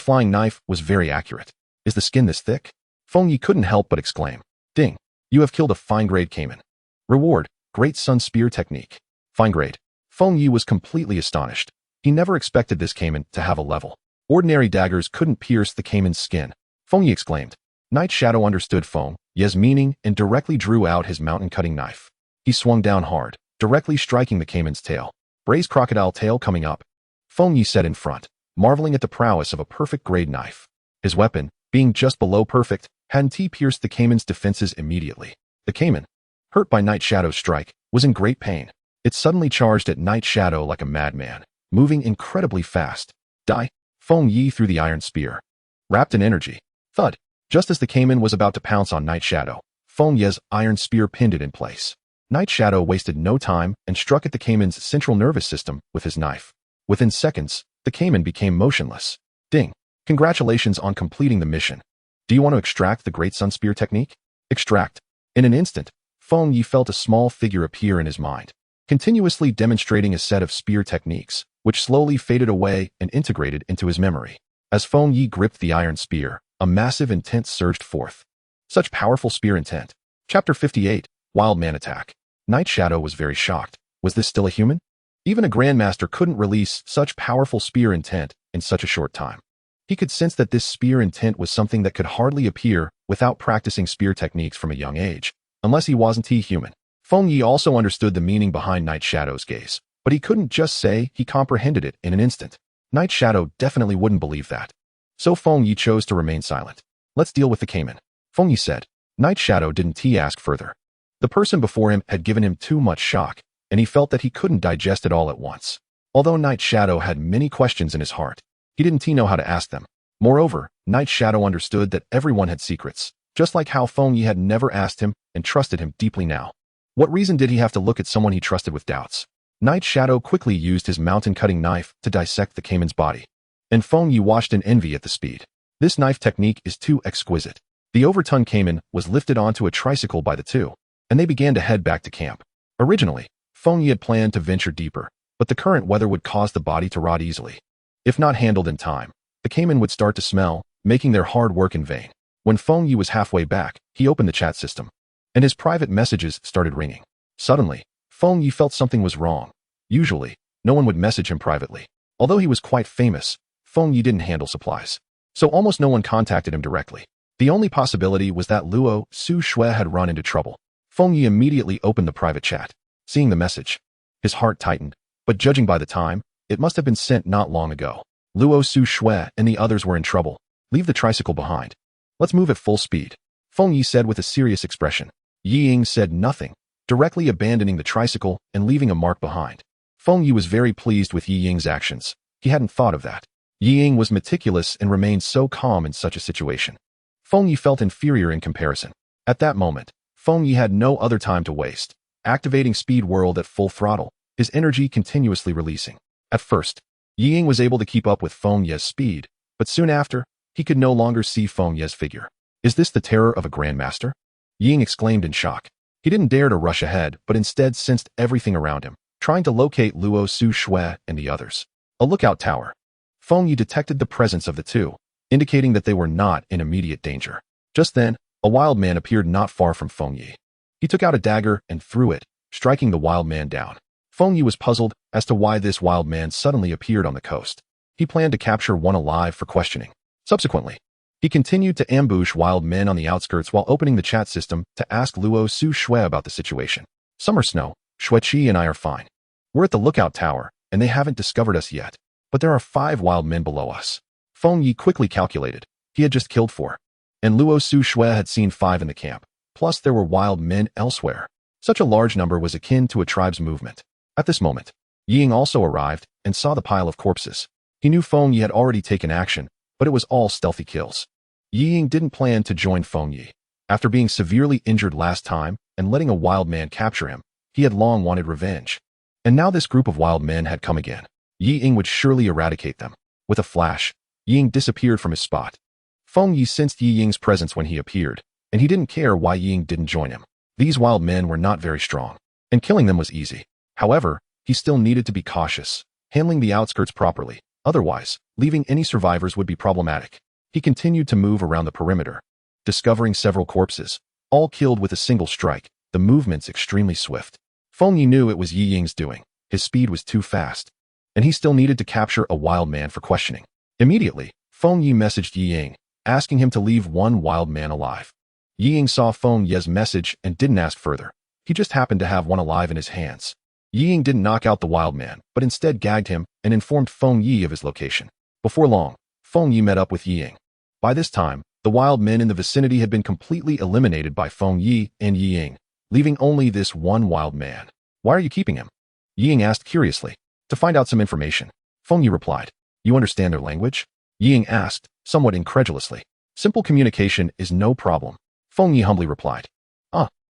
flying knife was very accurate. Is the skin this thick? Feng Yi couldn't help but exclaim. Ding! You have killed a fine-grade caiman. Reward, Great Sun Spear Technique. Fine-grade. Feng Yi was completely astonished. He never expected this caiman to have a level. Ordinary daggers couldn't pierce the caiman's skin. Feng Yi exclaimed. Night Shadow understood Feng Ye's meaning and directly drew out his mountain-cutting knife. He swung down hard, directly striking the caiman's tail. Braised crocodile tail coming up. Feng Ye said in front, marveling at the prowess of a perfect-grade knife. His weapon, being just below perfect, hadn't pierced the caiman's defenses immediately. The caiman, hurt by Night Shadow's strike, was in great pain. It suddenly charged at Night Shadow like a madman, moving incredibly fast. Die! Feng Ye threw the iron spear. Wrapped in energy. Thud! Just as the caiman was about to pounce on Night Shadow, Feng Ye's iron spear pinned it in place. Night Shadow wasted no time and struck at the caiman's central nervous system with his knife. Within seconds, the caiman became motionless. Ding! Congratulations on completing the mission. Do you want to extract the Great Sun Spear technique? Extract. In an instant, Feng Ye felt a small figure appear in his mind, continuously demonstrating a set of spear techniques, which slowly faded away and integrated into his memory. As Feng Ye gripped the iron spear, a massive intent surged forth. Such powerful spear intent. Chapter 58, Wild Man Attack. Night Shadow was very shocked. Was this still a human? Even a Grandmaster couldn't release such powerful spear intent in such a short time. He could sense that this spear intent was something that could hardly appear without practicing spear techniques from a young age, unless he wasn't human. Feng Ye also understood the meaning behind Night Shadow's gaze, but he couldn't just say he comprehended it in an instant. Night Shadow definitely wouldn't believe that. So Feng Ye chose to remain silent. Let's deal with the caiman, Feng Ye said. Night Shadow didn't ask further. The person before him had given him too much shock, and he felt that he couldn't digest it all at once. Although Night Shadow had many questions in his heart, he didn't know how to ask them. Moreover, Night Shadow understood that everyone had secrets, just like how Feng Ye had never asked him and trusted him deeply now. What reason did he have to look at someone he trusted with doubts? Night Shadow quickly used his mountain-cutting knife to dissect the caiman's body. And Feng Ye watched in envy at the speed. This knife technique is too exquisite. The overturned caiman was lifted onto a tricycle by the two, and they began to head back to camp. Originally, Feng Ye had planned to venture deeper, but the current weather would cause the body to rot easily. If not handled in time, the caiman would start to smell, making their hard work in vain. When Feng Ye was halfway back, he opened the chat system, and his private messages started ringing. Suddenly, Feng Ye felt something was wrong. Usually, no one would message him privately. Although he was quite famous, Feng Ye didn't handle supplies, so almost no one contacted him directly. The only possibility was that Luo Su Shui had run into trouble. Feng Ye immediately opened the private chat. Seeing the message, his heart tightened, but judging by the time, it must have been sent not long ago. Luo Su Shui and the others were in trouble. Leave the tricycle behind. Let's move at full speed, Feng Ye said with a serious expression. Yi Ying said nothing, directly abandoning the tricycle and leaving a mark behind. Feng Ye was very pleased with Yi Ying's actions. He hadn't thought of that. Yi Ying was meticulous and remained so calm in such a situation. Feng Ye felt inferior in comparison. At that moment, Feng Ye had no other time to waste. Activating Speed World at full throttle, his energy continuously releasing. At first, Yi Ying was able to keep up with Feng Ye's speed, but soon after, he could no longer see Feng Ye's figure. Is this the terror of a Grandmaster? Yi Ying exclaimed in shock. He didn't dare to rush ahead, but instead sensed everything around him, trying to locate Luo Su Shui and the others. A lookout tower. Feng Ye detected the presence of the two, indicating that they were not in immediate danger. Just then, a wild man appeared not far from Feng Ye. He took out a dagger and threw it, striking the wild man down. Feng Ye was puzzled as to why this wild man suddenly appeared on the coast. He planned to capture one alive for questioning. Subsequently, he continued to ambush wild men on the outskirts while opening the chat system to ask Luo Su Shui about the situation. Summer snow, Shuiqi and I are fine. We're at the lookout tower, and they haven't discovered us yet. But there are 5 wild men below us. Feng Ye quickly calculated. He had just killed 4. And Luo Su Shui had seen 5 in the camp. Plus there were wild men elsewhere. Such a large number was akin to a tribe's movement. At this moment, Yi Ying also arrived and saw the pile of corpses. He knew Feng Ye had already taken action, but it was all stealthy kills. Yi Ying didn't plan to join Feng Ye. After being severely injured last time and letting a wild man capture him, he had long wanted revenge. And now this group of wild men had come again. Yi Ying would surely eradicate them. With a flash, Yi Ying disappeared from his spot. Feng Ye sensed Yi Ying's presence when he appeared, and he didn't care why Yi Ying didn't join him. These wild men were not very strong, and killing them was easy. However, he still needed to be cautious, handling the outskirts properly. Otherwise, leaving any survivors would be problematic. He continued to move around the perimeter, discovering several corpses, all killed with a single strike, the movements extremely swift. Feng Ye knew it was Yi Ying's doing. His speed was too fast, and he still needed to capture a wild man for questioning. Immediately, Feng Ye messaged Yi Ying, asking him to leave one wild man alive. Yi Ying saw Feng Ye's message and didn't ask further. He just happened to have one alive in his hands. Yi Ying didn't knock out the wild man, but instead gagged him and informed Feng Yi of his location. Before long, Feng Yi met up with Yi Ying. By this time, the wild men in the vicinity had been completely eliminated by Feng Yi and Yi Ying, leaving only this one wild man. Why are you keeping him? Yi Ying asked curiously. To find out some information. Feng Yi replied. You understand their language? Yi Ying asked, somewhat incredulously. Simple communication is no problem. Feng Yi humbly replied.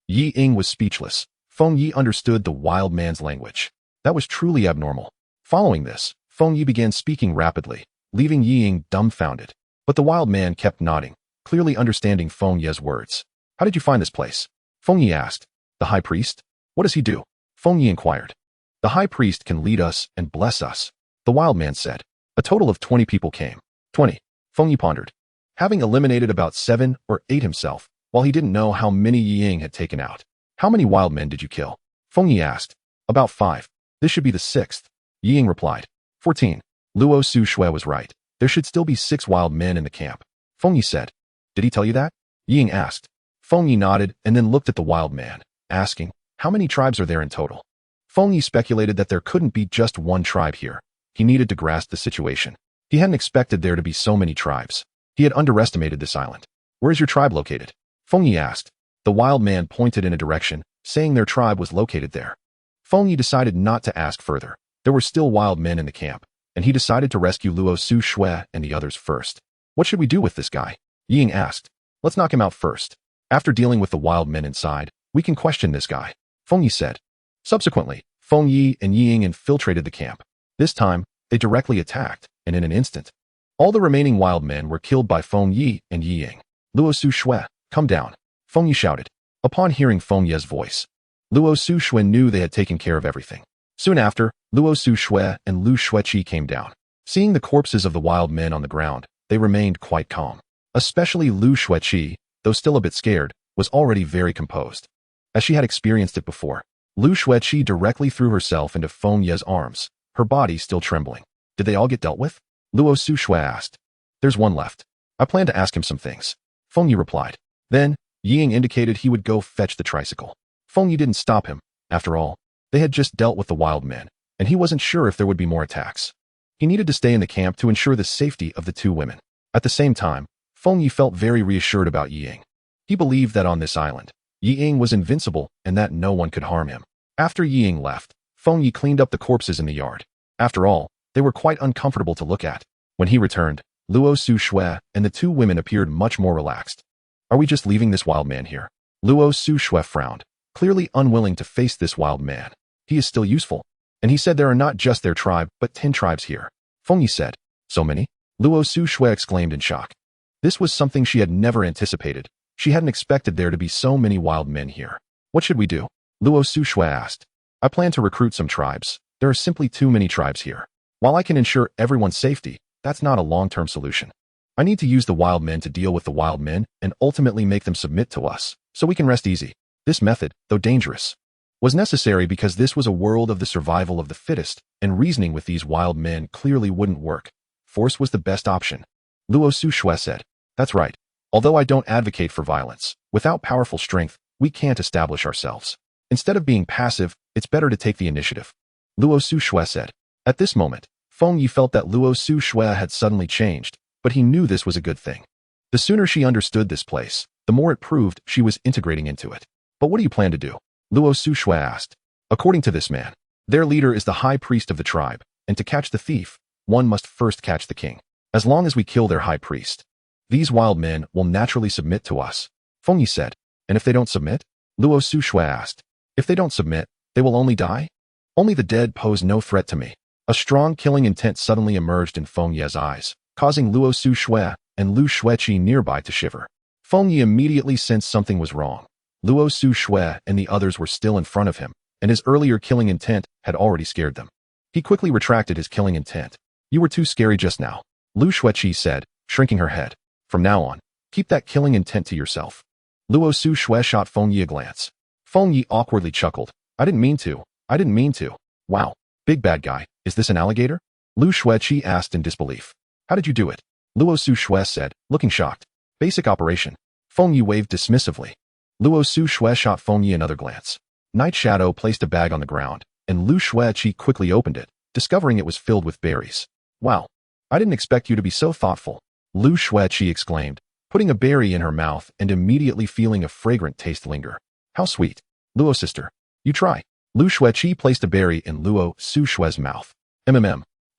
Yi Ying was speechless. Feng Yi understood the wild man's language. That was truly abnormal. Following this, Feng Yi began speaking rapidly, leaving Yi Ying dumbfounded. But the wild man kept nodding, clearly understanding Feng Yi's words. How did you find this place? Feng Yi asked. The high priest? What does he do? Feng Yi inquired. The high priest can lead us and bless us, the wild man said. A total of 20 people came. 20. Feng Yi pondered. Having eliminated about 7 or 8 himself, while he didn't know how many Yi Ying had taken out. How many wild men did you kill? Feng Yi asked. About 5. This should be the 6th. Yi Ying replied. 14. Luo Su Shui was right. There should still be 6 wild men in the camp. Feng Yi said. Did he tell you that? Yi Ying asked. Feng Yi nodded and then looked at the wild man, asking, how many tribes are there in total? Feng Yi speculated that there couldn't be just one tribe here. He needed to grasp the situation. He hadn't expected there to be so many tribes. He had underestimated this island. Where is your tribe located? Feng Yi asked. The wild man pointed in a direction, saying their tribe was located there. Feng Yi decided not to ask further. There were still wild men in the camp, and he decided to rescue Luo Su Shui and the others first. What should we do with this guy? Yi Ying asked. Let's knock him out first. After dealing with the wild men inside, we can question this guy, Feng Yi said. Subsequently, Feng Yi and Yi Ying infiltrated the camp. This time, they directly attacked, and in an instant, all the remaining wild men were killed by Feng Yi and Yi Ying. Luo Su Shui, come down, Feng Yi shouted. Upon hearing Feng Yi's voice, Luo Su Shui knew they had taken care of everything. Soon after, Luo Su Shui and Lu Shuiqi came down. Seeing the corpses of the wild men on the ground, they remained quite calm. Especially Lu Shuiqi, though still a bit scared, was already very composed. As she had experienced it before, Lu Shuiqi directly threw herself into Feng Yi's arms, her body still trembling. Did they all get dealt with? Luo Su Shui asked. There's one left. I plan to ask him some things. Feng Yi replied. Then, Yi Ying indicated he would go fetch the tricycle. Feng Yi didn't stop him. After all, they had just dealt with the wild men, and he wasn't sure if there would be more attacks. He needed to stay in the camp to ensure the safety of the 2 women. At the same time, Feng Yi felt very reassured about Yi Ying. He believed that on this island, Yi Ying was invincible and that no one could harm him. After Yi Ying left, Feng Yi cleaned up the corpses in the yard. After all, they were quite uncomfortable to look at. When he returned, Luo Su Shui and the 2 women appeared much more relaxed. Are we just leaving this wild man here? Luo Su Shui frowned, clearly unwilling to face this wild man. He is still useful. And he said there are not just their tribe, but 10 tribes here. Feng Yi said. So many? Luo Su Shui exclaimed in shock. This was something she had never anticipated. She hadn't expected there to be so many wild men here. What should we do? Luo Su Shui asked. I plan to recruit some tribes. There are simply too many tribes here. While I can ensure everyone's safety, that's not a long-term solution. I need to use the wild men to deal with the wild men and ultimately make them submit to us, so we can rest easy. This method, though dangerous, was necessary because this was a world of the survival of the fittest, and reasoning with these wild men clearly wouldn't work. Force was the best option. Luo Su Shui said. That's right. Although I don't advocate for violence, without powerful strength, we can't establish ourselves. Instead of being passive, it's better to take the initiative. Luo Su Shui said. At this moment, Feng Yi felt that Luo Su Shui had suddenly changed, but he knew this was a good thing. The sooner she understood this place, the more it proved she was integrating into it. But what do you plan to do? Luo Su Shui asked. According to this man, their leader is the high priest of the tribe, and to catch the thief, one must first catch the king. As long as we kill their high priest, these wild men will naturally submit to us. Feng Yi said. And if they don't submit? Luo Su Shui asked. If they don't submit, they will only die? Only the dead pose no threat to me. A strong killing intent suddenly emerged in Feng Yi's eyes, causing Luo Su Shui and Lu Shuiqi nearby to shiver. Feng Yi immediately sensed something was wrong. Luo Su Shui and the others were still in front of him, and his earlier killing intent had already scared them. He quickly retracted his killing intent. You were too scary just now, Lu Shuiqi said, shrinking her head. From now on, keep that killing intent to yourself. Luo Su Shui shot Feng Yi a glance. Feng Yi awkwardly chuckled. I didn't mean to. Wow, big bad guy, is this an alligator? Lu Shuiqi asked in disbelief. How did you do it? Luo Su Shui said, looking shocked. Basic operation. Feng Yi waved dismissively. Luo Su Shui shot Feng Yi another glance. Night Shadow placed a bag on the ground, and Lu Shueqi quickly opened it, discovering it was filled with berries. Wow. I didn't expect you to be so thoughtful, Lu Shueqi exclaimed, putting a berry in her mouth and immediately feeling a fragrant taste linger. How sweet. Luo sister. You try. Lu Shueqi placed a berry in Luo Su Shui's mouth.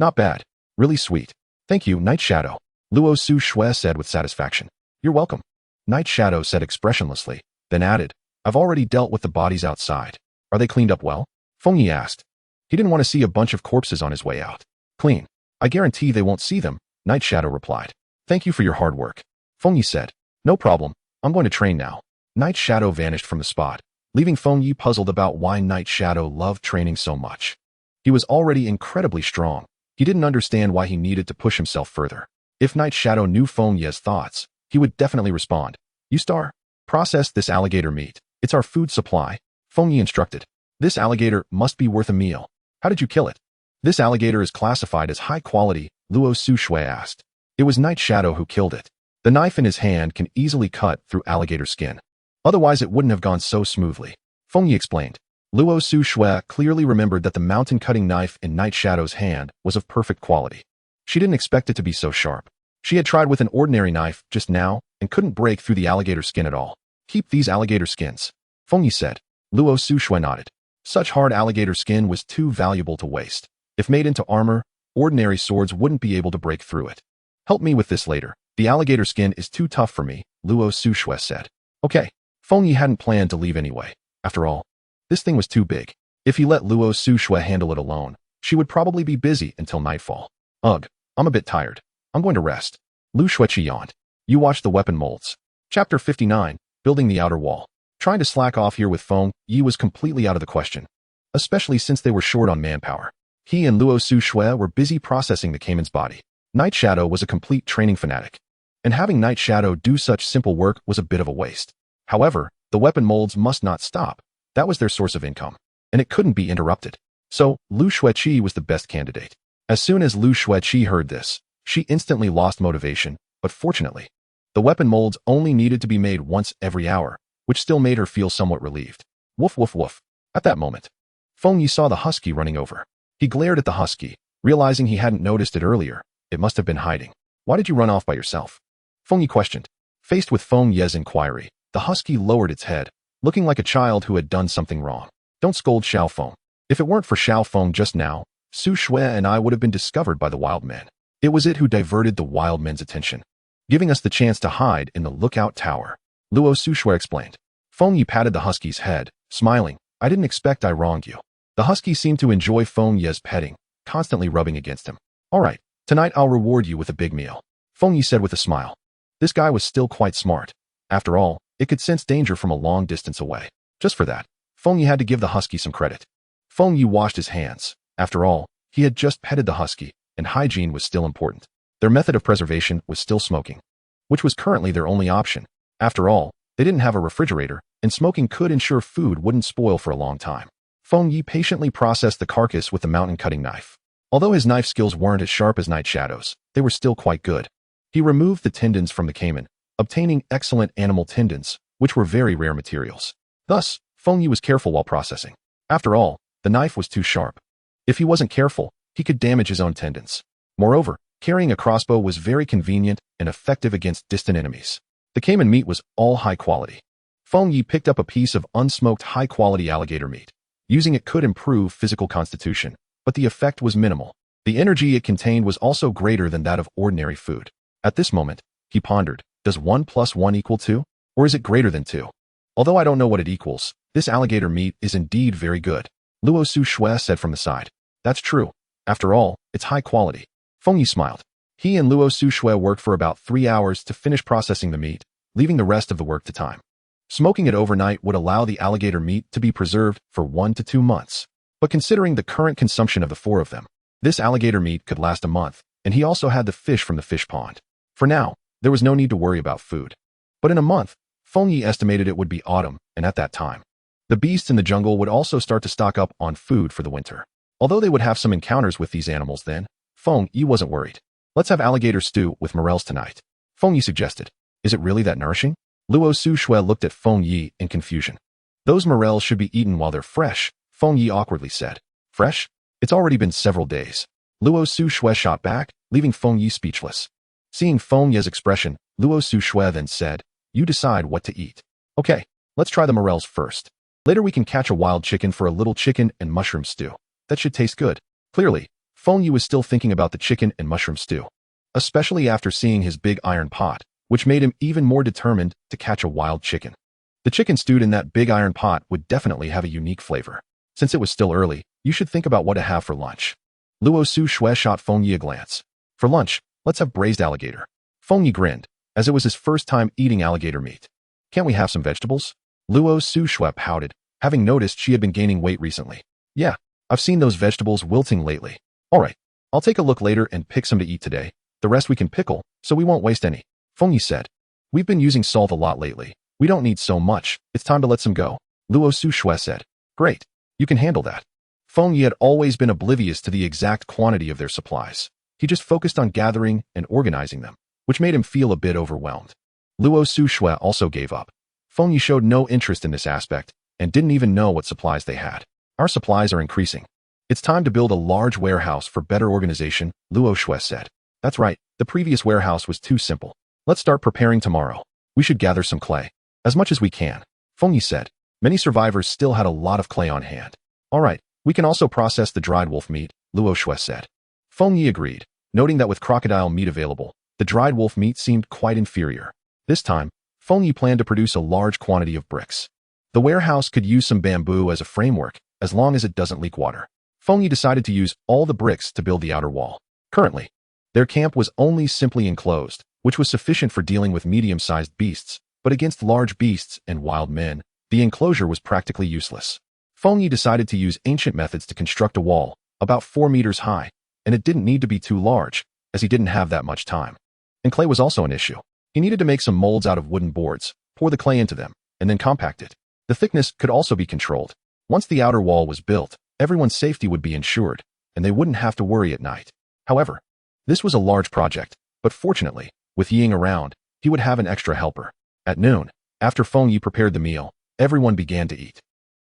Not bad. Really sweet. Thank you, Night Shadow. Luo Su Shui said with satisfaction. You're welcome. Night Shadow said expressionlessly, then added, I've already dealt with the bodies outside. Are they cleaned up well? Feng Yi asked. He didn't want to see a bunch of corpses on his way out. Clean. I guarantee they won't see them, Night Shadow replied. Thank you for your hard work. Feng Yi said. No problem. I'm going to train now. Night Shadow vanished from the spot, leaving Feng Yi puzzled about why Night Shadow loved training so much. He was already incredibly strong. He didn't understand why he needed to push himself further. If Night Shadow knew Feng Yi's thoughts, he would definitely respond. You star. Process this alligator meat. It's our food supply, Feng Yi instructed. This alligator must be worth a meal. How did you kill it? This alligator is classified as high quality, Luo Su Shui asked. It was Night Shadow who killed it. The knife in his hand can easily cut through alligator skin. Otherwise it wouldn't have gone so smoothly, Feng Yi explained. Luo Su Shui clearly remembered that the mountain-cutting knife in Night Shadow's hand was of perfect quality. She didn't expect it to be so sharp. She had tried with an ordinary knife just now and couldn't break through the alligator skin at all. Keep these alligator skins, Feng Yi said. Luo Su Shui nodded. Such hard alligator skin was too valuable to waste. If made into armor, ordinary swords wouldn't be able to break through it. Help me with this later. The alligator skin is too tough for me, Luo Su Shui said. Okay. Feng Yi hadn't planned to leave anyway. After all, this thing was too big. If he let Luo Su Shui handle it alone, she would probably be busy until nightfall. Ugh, I'm a bit tired. I'm going to rest. Lu Shueqi yawned. You watch the weapon molds. Chapter 59, Building the Outer Wall. Trying to slack off here with Feng Yi was completely out of the question, especially since they were short on manpower. He and Luo Su Shui were busy processing the caiman's body. Night Shadow was a complete training fanatic, and having Night Shadow do such simple work was a bit of a waste. However, the weapon molds must not stop. That was their source of income, and it couldn't be interrupted. So, Lu Shueqi was the best candidate. As soon as Lu Shueqi heard this, she instantly lost motivation, but fortunately, the weapon molds only needed to be made once every hour, which still made her feel somewhat relieved. Woof woof woof. At that moment, Feng Yi saw the husky running over. He glared at the husky, realizing he hadn't noticed it earlier. It must have been hiding. Why did you run off by yourself? Feng Yi questioned. Faced with Feng Yi's inquiry, the husky lowered its head, looking like a child who had done something wrong. Don't scold Xiao Feng. If it weren't for Xiao Feng just now, Su Shui and I would have been discovered by the wild men. It was it who diverted the wild men's attention, giving us the chance to hide in the lookout tower, Luo Su Shui explained. Feng Yi patted the husky's head, smiling. I didn't expect I wronged you. The husky seemed to enjoy Feng Yi's petting, constantly rubbing against him. All right, tonight I'll reward you with a big meal, Feng Yi said with a smile. This guy was still quite smart. After all, it could sense danger from a long distance away. Just for that, Feng Yi had to give the husky some credit. Feng Yi washed his hands. After all, he had just petted the husky, and hygiene was still important. Their method of preservation was still smoking, which was currently their only option. After all, they didn't have a refrigerator, and smoking could ensure food wouldn't spoil for a long time. Feng Yi patiently processed the carcass with the mountain-cutting knife. Although his knife skills weren't as sharp as Night Shadow's, they were still quite good. He removed the tendons from the caiman, obtaining excellent animal tendons, which were very rare materials. Thus, Feng Yi was careful while processing. After all, the knife was too sharp. If he wasn't careful, he could damage his own tendons. Moreover, carrying a crossbow was very convenient and effective against distant enemies. The caiman meat was all high quality. Feng Yi picked up a piece of unsmoked high-quality alligator meat. Using it could improve physical constitution, but the effect was minimal. The energy it contained was also greater than that of ordinary food. At this moment, he pondered, does 1 + 1 equal 2? Or is it greater than 2? Although I don't know what it equals, this alligator meat is indeed very good, Luo Su Shui said from the side. That's true. After all, it's high quality. Feng Yi smiled. He and Luo Su Shui worked for about 3 hours to finish processing the meat, leaving the rest of the work to time. Smoking it overnight would allow the alligator meat to be preserved for 1 to 2 months. But considering the current consumption of the 4 of them, this alligator meat could last a month, and he also had the fish from the fish pond. For now, there was no need to worry about food. But in a month, Feng Yi estimated it would be autumn, and at that time, the beasts in the jungle would also start to stock up on food for the winter. Although they would have some encounters with these animals then, Feng Yi wasn't worried. Let's have alligator stew with morels tonight. Feng Yi suggested. Is it really that nourishing? Luo Su Shui looked at Feng Yi in confusion. Those morels should be eaten while they're fresh, Feng Yi awkwardly said. Fresh? It's already been several days. Luo Su Shui shot back, leaving Feng Yi speechless. Seeing Feng Yi's expression, Luo Su Shui then said, You decide what to eat. Okay, let's try the morels first. Later we can catch a wild chicken for a little chicken and mushroom stew. That should taste good. Clearly, Feng Yi was still thinking about the chicken and mushroom stew, especially after seeing his big iron pot, which made him even more determined to catch a wild chicken. The chicken stewed in that big iron pot would definitely have a unique flavor. Since it was still early, you should think about what to have for lunch. Luo Su Shui shot Feng Yi a glance. For lunch, let's have braised alligator. Feng Yi grinned, as it was his first time eating alligator meat. Can't we have some vegetables? Luo Su Shui pouted, having noticed she had been gaining weight recently. Yeah, I've seen those vegetables wilting lately. Alright, I'll take a look later and pick some to eat today. The rest we can pickle, so we won't waste any. Feng Yi said. We've been using salt a lot lately. We don't need so much. It's time to let some go. Luo Su Shui said. Great. You can handle that. Feng Yi had always been oblivious to the exact quantity of their supplies. He just focused on gathering and organizing them, which made him feel a bit overwhelmed. Luo Su Shui also gave up. Feng Yi showed no interest in this aspect and didn't even know what supplies they had. Our supplies are increasing. It's time to build a large warehouse for better organization, Luo Shui said. That's right, the previous warehouse was too simple. Let's start preparing tomorrow. We should gather some clay. As much as we can, Feng Yi said. Many survivors still had a lot of clay on hand. Alright, we can also process the dried wolf meat, Luo Shui said. Feng Yi agreed, noting that with crocodile meat available, the dried wolf meat seemed quite inferior. This time, Feng Yi planned to produce a large quantity of bricks. The warehouse could use some bamboo as a framework, as long as it doesn't leak water. Feng Yi decided to use all the bricks to build the outer wall. Currently, their camp was only simply enclosed, which was sufficient for dealing with medium-sized beasts, but against large beasts and wild men, the enclosure was practically useless. Feng Yi decided to use ancient methods to construct a wall, about 4 meters high, and it didn't need to be too large, as he didn't have that much time. And clay was also an issue. He needed to make some molds out of wooden boards, pour the clay into them, and then compact it. The thickness could also be controlled. Once the outer wall was built, everyone's safety would be ensured, and they wouldn't have to worry at night. However, this was a large project, but fortunately, with Ying around, he would have an extra helper. At noon, after Feng Yi prepared the meal, everyone began to eat.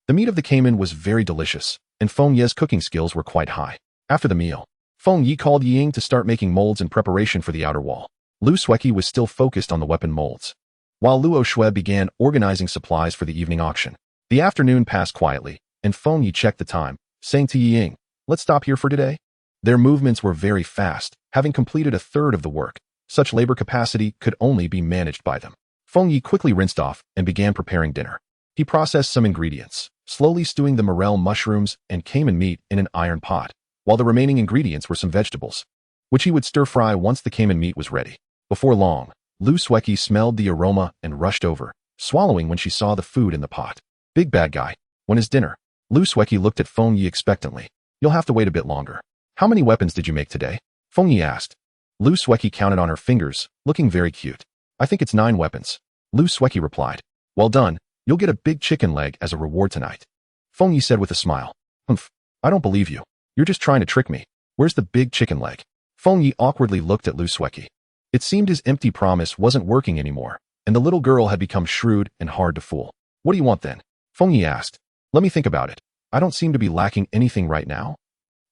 The meat of the caiman was very delicious, and Feng Yi's cooking skills were quite high. After the meal, Feng Yi called Ying to start making molds in preparation for the outer wall. Lu Sueki was still focused on the weapon molds, while Luo Shui began organizing supplies for the evening auction. The afternoon passed quietly, and Feng Yi checked the time, saying to Ying, Let's stop here for today. Their movements were very fast, having completed a third of the work. Such labor capacity could only be managed by them. Feng Yi quickly rinsed off and began preparing dinner. He processed some ingredients, slowly stewing the morel mushrooms and caiman meat in an iron pot, while the remaining ingredients were some vegetables, which he would stir-fry once the caiman meat was ready. Before long, Lu Sueki smelled the aroma and rushed over, swallowing when she saw the food in the pot. Big bad guy. When is dinner? Lu Sueki looked at Feng Yi expectantly. You'll have to wait a bit longer. How many weapons did you make today? Feng Yi asked. Lu Sueki counted on her fingers, looking very cute. I think it's 9 weapons. Lu Sueki replied. Well done. You'll get a big chicken leg as a reward tonight. Feng Yi said with a smile. Humph. I don't believe you. You're just trying to trick me. Where's the big chicken leg? Feng Yi awkwardly looked at Lu Sueki. It seemed his empty promise wasn't working anymore, and the little girl had become shrewd and hard to fool. What do you want then? Feng Yi asked. Let me think about it. I don't seem to be lacking anything right now.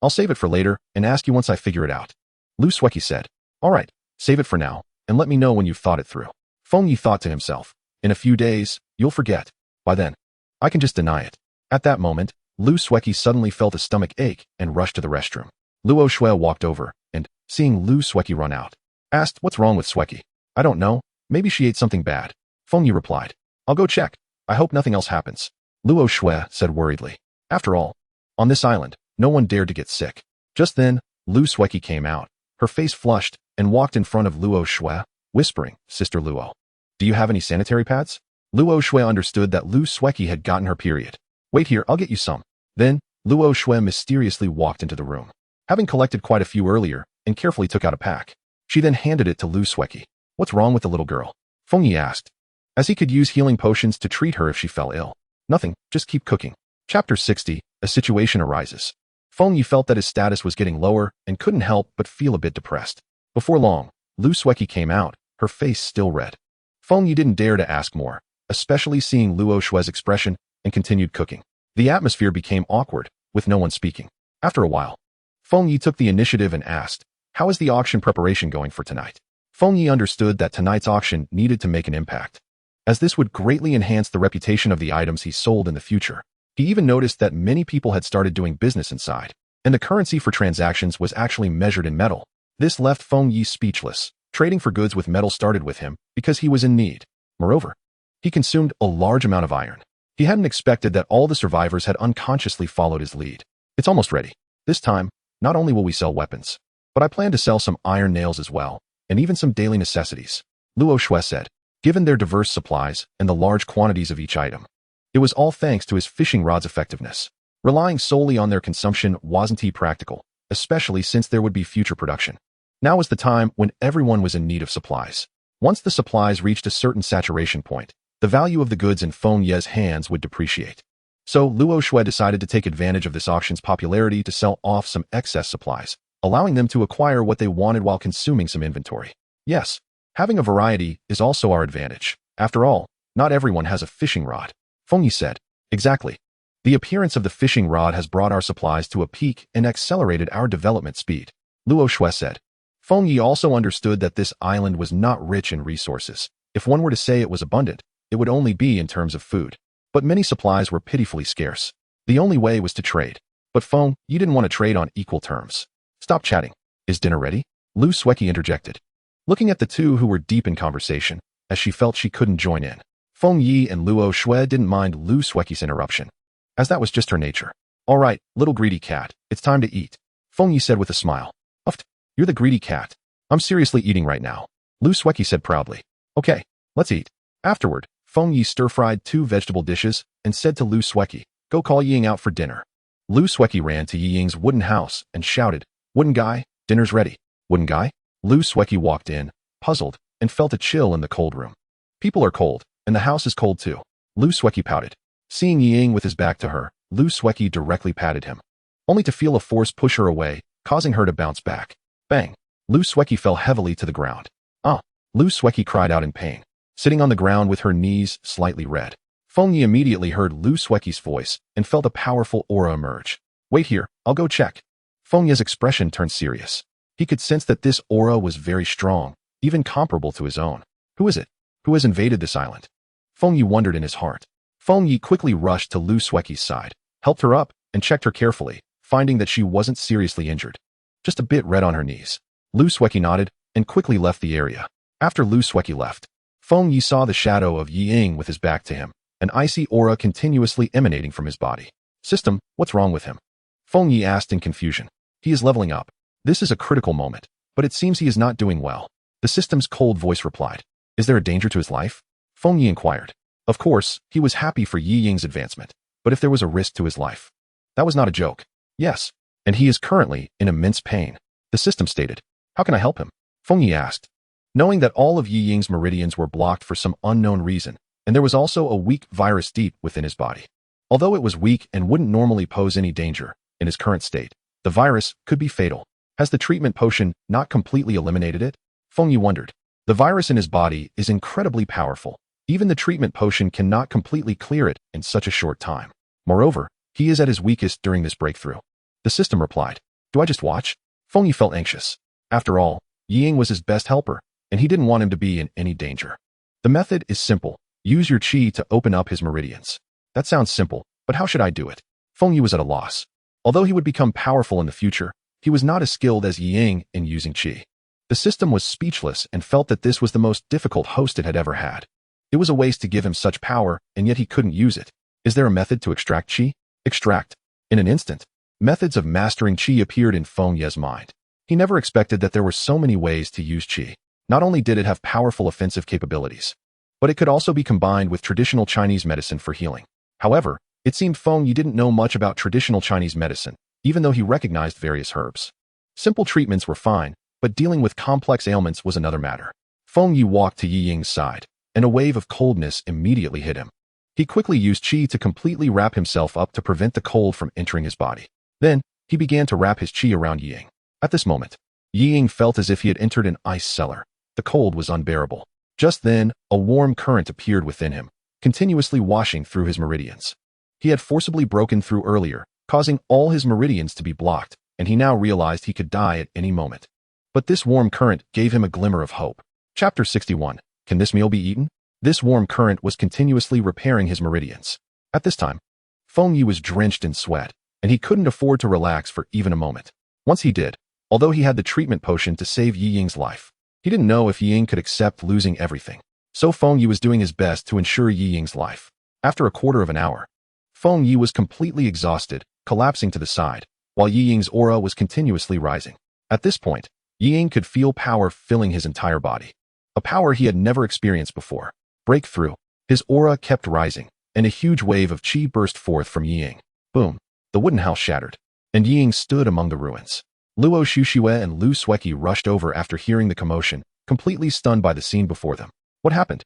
I'll save it for later and ask you once I figure it out. Lu Sueki said. Alright, save it for now, and let me know when you've thought it through. Feng Yi thought to himself. In a few days, you'll forget. By then, I can just deny it. At that moment, Lu Sueki suddenly felt a stomach ache and rushed to the restroom. Luo Shui walked over, and, seeing Lu Sueki run out, asked, What's wrong with Sueki? I don't know, maybe she ate something bad. Feng Yi replied. I'll go check. I hope nothing else happens. Luo Shui said worriedly. After all, on this island, no one dared to get sick. Just then, Lu Sueki came out, her face flushed, and walked in front of Luo Shui, whispering, Sister Luo. Do you have any sanitary pads? Luo Shui understood that Lu Sueki had gotten her period. Wait here, I'll get you some. Then, Luo Shui mysteriously walked into the room, having collected quite a few earlier, and carefully took out a pack. She then handed it to Lu Sueki. What's wrong with the little girl? Feng Yi asked, as he could use healing potions to treat her if she fell ill. Nothing, just keep cooking. Chapter 60, a situation arises. Feng Yi felt that his status was getting lower and couldn't help but feel a bit depressed. Before long, Lu Sueki came out, her face still red. Feng Yi didn't dare to ask more, especially seeing Luo Shue's expression, and continued cooking. The atmosphere became awkward, with no one speaking. After a while, Feng Yi took the initiative and asked, "How is the auction preparation going for tonight?" Feng Yi understood that tonight's auction needed to make an impact, as this would greatly enhance the reputation of the items he sold in the future. He even noticed that many people had started doing business inside, and the currency for transactions was actually measured in metal. This left Feng Yi speechless. Trading for goods with metal started with him because he was in need. Moreover, he consumed a large amount of iron. He hadn't expected that all the survivors had unconsciously followed his lead. "It's almost ready. This time, not only will we sell weapons, but I plan to sell some iron nails as well, and even some daily necessities," Luo Shue said. Given their diverse supplies and the large quantities of each item, it was all thanks to his fishing rod's effectiveness. Relying solely on their consumption wasn't practical, especially since there would be future production. Now was the time when everyone was in need of supplies. Once the supplies reached a certain saturation point, the value of the goods in Feng Ye's hands would depreciate. So Luo Shue decided to take advantage of this auction's popularity to sell off some excess supplies, allowing them to acquire what they wanted while consuming some inventory. Yes, having a variety is also our advantage. After all, not everyone has a fishing rod, Feng Yi said. Exactly. The appearance of the fishing rod has brought our supplies to a peak and accelerated our development speed, Luo Shue said. Feng Yi also understood that this island was not rich in resources. If one were to say it was abundant, it would only be in terms of food. But many supplies were pitifully scarce. The only way was to trade. But Feng Yi didn't want to trade on equal terms. "Stop chatting. Is dinner ready?" Lu Sueki interjected, looking at the two who were deep in conversation, as she felt she couldn't join in. Feng Yi and Luo Shue didn't mind Lu Sueki's interruption, as that was just her nature. "All right, little greedy cat, it's time to eat," Feng Yi said with a smile. "Uft, you're the greedy cat. I'm seriously eating right now," Lu Sueki said proudly. "Okay, let's eat." Afterward, Feng Yi stir-fried 2 vegetable dishes and said to Lu Sueki, "Go call Ying out for dinner." Lu Sueki ran to Ying's wooden house and shouted, "Wooden guy, dinner's ready." "Wooden guy?" Lu Sueki walked in, puzzled, and felt a chill in the cold room. "People are cold, and the house is cold too." Lu Sueki pouted. Seeing Ying with his back to her, Lu Sueki directly patted him, only to feel a force push her away, causing her to bounce back. Bang! Lu Sueki fell heavily to the ground. "Ah!" Lu Sueki cried out in pain, sitting on the ground with her knees slightly red. Feng Yi immediately heard Lu Sueki's voice and felt a powerful aura emerge. "Wait here, I'll go check." Feng Yi's expression turned serious. He could sense that this aura was very strong, even comparable to his own. Who is it? Who has invaded this island? Feng Yi wondered in his heart. Feng Yi quickly rushed to Lu Sueki's side, helped her up, and checked her carefully, finding that she wasn't seriously injured. Just a bit red on her knees. Lu Sueki nodded and quickly left the area. After Lu Sueki left, Feng Yi saw the shadow of Yi Ying with his back to him, an icy aura continuously emanating from his body. "System, what's wrong with him?" Feng Yi asked in confusion. "He is leveling up. This is a critical moment, but it seems he is not doing well." The system's cold voice replied. "Is there a danger to his life?" Feng Yi inquired. Of course, he was happy for Yi Ying's advancement, but if there was a risk to his life, that was not a joke. "Yes, and he is currently in immense pain," the system stated. "How can I help him?" Feng Yi asked. Knowing that all of Yi Ying's meridians were blocked for some unknown reason, and there was also a weak virus deep within his body. Although it was weak and wouldn't normally pose any danger, in his current state, the virus could be fatal. Has the treatment potion not completely eliminated it? Feng Yi wondered. The virus in his body is incredibly powerful. Even the treatment potion cannot completely clear it in such a short time. Moreover, he is at his weakest during this breakthrough. The system replied. "Do I just watch?" Feng Yi felt anxious. After all, Yi Ying was his best helper, and he didn't want him to be in any danger. The method is simple. Use your qi to open up his meridians. That sounds simple, but how should I do it? Feng Yi was at a loss. Although he would become powerful in the future, he was not as skilled as Yi Ying in using qi. The system was speechless and felt that this was the most difficult host it had ever had. It was a waste to give him such power, and yet he couldn't use it. Is there a method to extract qi? Extract. In an instant, methods of mastering qi appeared in Feng Yi's mind. He never expected that there were so many ways to use qi. Not only did it have powerful offensive capabilities, but it could also be combined with traditional Chinese medicine for healing. However, it seemed Feng Yi didn't know much about traditional Chinese medicine, even though he recognized various herbs. Simple treatments were fine, but dealing with complex ailments was another matter. Feng Yi walked to Yi Ying's side, and a wave of coldness immediately hit him. He quickly used qi to completely wrap himself up to prevent the cold from entering his body. Then, he began to wrap his qi around Yi Ying. At this moment, Yi Ying felt as if he had entered an ice cellar. The cold was unbearable. Just then, a warm current appeared within him, continuously washing through his meridians. He had forcibly broken through earlier, causing all his meridians to be blocked, and he now realized he could die at any moment. But this warm current gave him a glimmer of hope. Chapter 61. Can this meal be eaten? This warm current was continuously repairing his meridians. At this time, Feng Yi was drenched in sweat, and he couldn't afford to relax for even a moment. Once he did, although he had the treatment potion to save Yi Ying's life, he didn't know if Yi Ying could accept losing everything. So Feng Yi was doing his best to ensure Yi Ying's life. After a quarter of an hour, Feng Yi was completely exhausted, collapsing to the side, while Yi Ying's aura was continuously rising. At this point, Yi Ying could feel power filling his entire body. A power he had never experienced before. Breakthrough. His aura kept rising, and a huge wave of chi burst forth from Yi Ying. Boom. The wooden house shattered, and Yi Ying stood among the ruins. Luo Xuxue and Lu Sueki rushed over after hearing the commotion, completely stunned by the scene before them. What happened?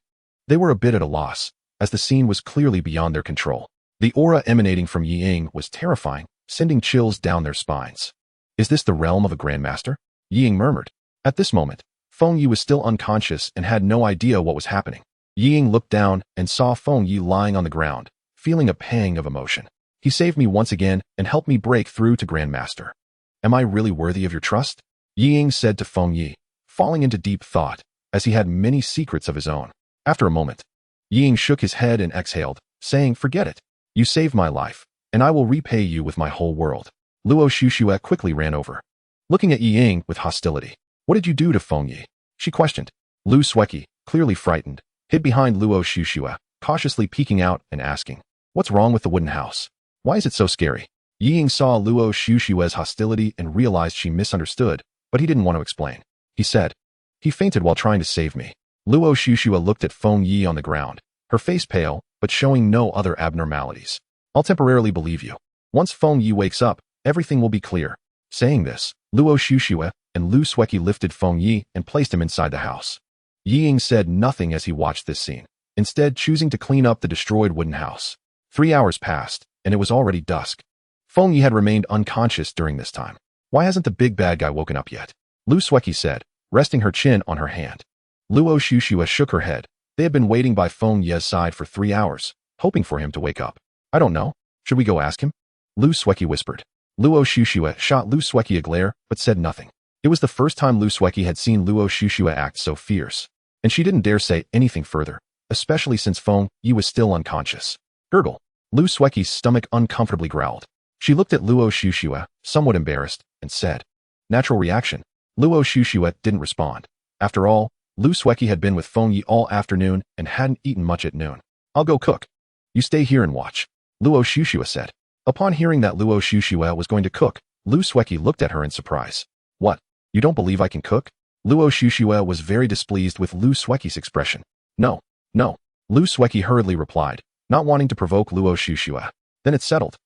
They were a bit at a loss, as the scene was clearly beyond their control. The aura emanating from Yi Ying was terrifying, sending chills down their spines. Is this the realm of a grandmaster? Yi Ying murmured. At this moment, Feng Yi was still unconscious and had no idea what was happening. Yi Ying looked down and saw Feng Yi lying on the ground, feeling a pang of emotion. He saved me once again and helped me break through to Grandmaster. Am I really worthy of your trust? Yi Ying said to Feng Yi, falling into deep thought, as he had many secrets of his own. After a moment, Yi Ying shook his head and exhaled, saying, forget it. You saved my life, and I will repay you with my whole world. Luo Xuxue quickly ran over, looking at Yi Ying with hostility. What did you do to Feng Yi? She questioned. Lu Sueki, clearly frightened, hid behind Luo Xuxue, cautiously peeking out and asking, what's wrong with the wooden house? Why is it so scary? Yi Ying saw Luo Xuxue's hostility and realized she misunderstood, but he didn't want to explain. He said, he fainted while trying to save me. Luo Xuxue looked at Feng Yi on the ground, her face pale, but showing no other abnormalities. I'll temporarily believe you. Once Feng Yi wakes up, everything will be clear. Saying this, Luo Xuxue and Lu Sueki lifted Feng Yi and placed him inside the house. Yi Ying said nothing as he watched this scene, instead choosing to clean up the destroyed wooden house. 3 hours passed, and it was already dusk. Feng Yi had remained unconscious during this time. Why hasn't the big bad guy woken up yet? Lu Sueki said, resting her chin on her hand. Luo Xuxue shook her head. They had been waiting by Feng Yi's side for 3 hours, hoping for him to wake up. I don't know. Should we go ask him? Lu Sueki whispered. Luo Xuxue shot Lu Sueki a glare, but said nothing. It was the first time Lu Sueki had seen Luo Xuxue act so fierce, and she didn't dare say anything further, especially since Feng Yi was still unconscious. Gurgle. Lu Sueki's stomach uncomfortably growled. She looked at Luo Xuxue, somewhat embarrassed, and said, natural reaction. Luo Xuxue didn't respond. After all, Lu Sueki had been with Feng Yi all afternoon and hadn't eaten much at noon. I'll go cook. You stay here and watch, Luo Xuxue said. Upon hearing that Luo Xuxue was going to cook, Lu Sueki looked at her in surprise. What? You don't believe I can cook? Luo Xuxue was very displeased with Lu Sueki's expression. No. Lu Sueki hurriedly replied, not wanting to provoke Luo Xuxue. Then it's settled.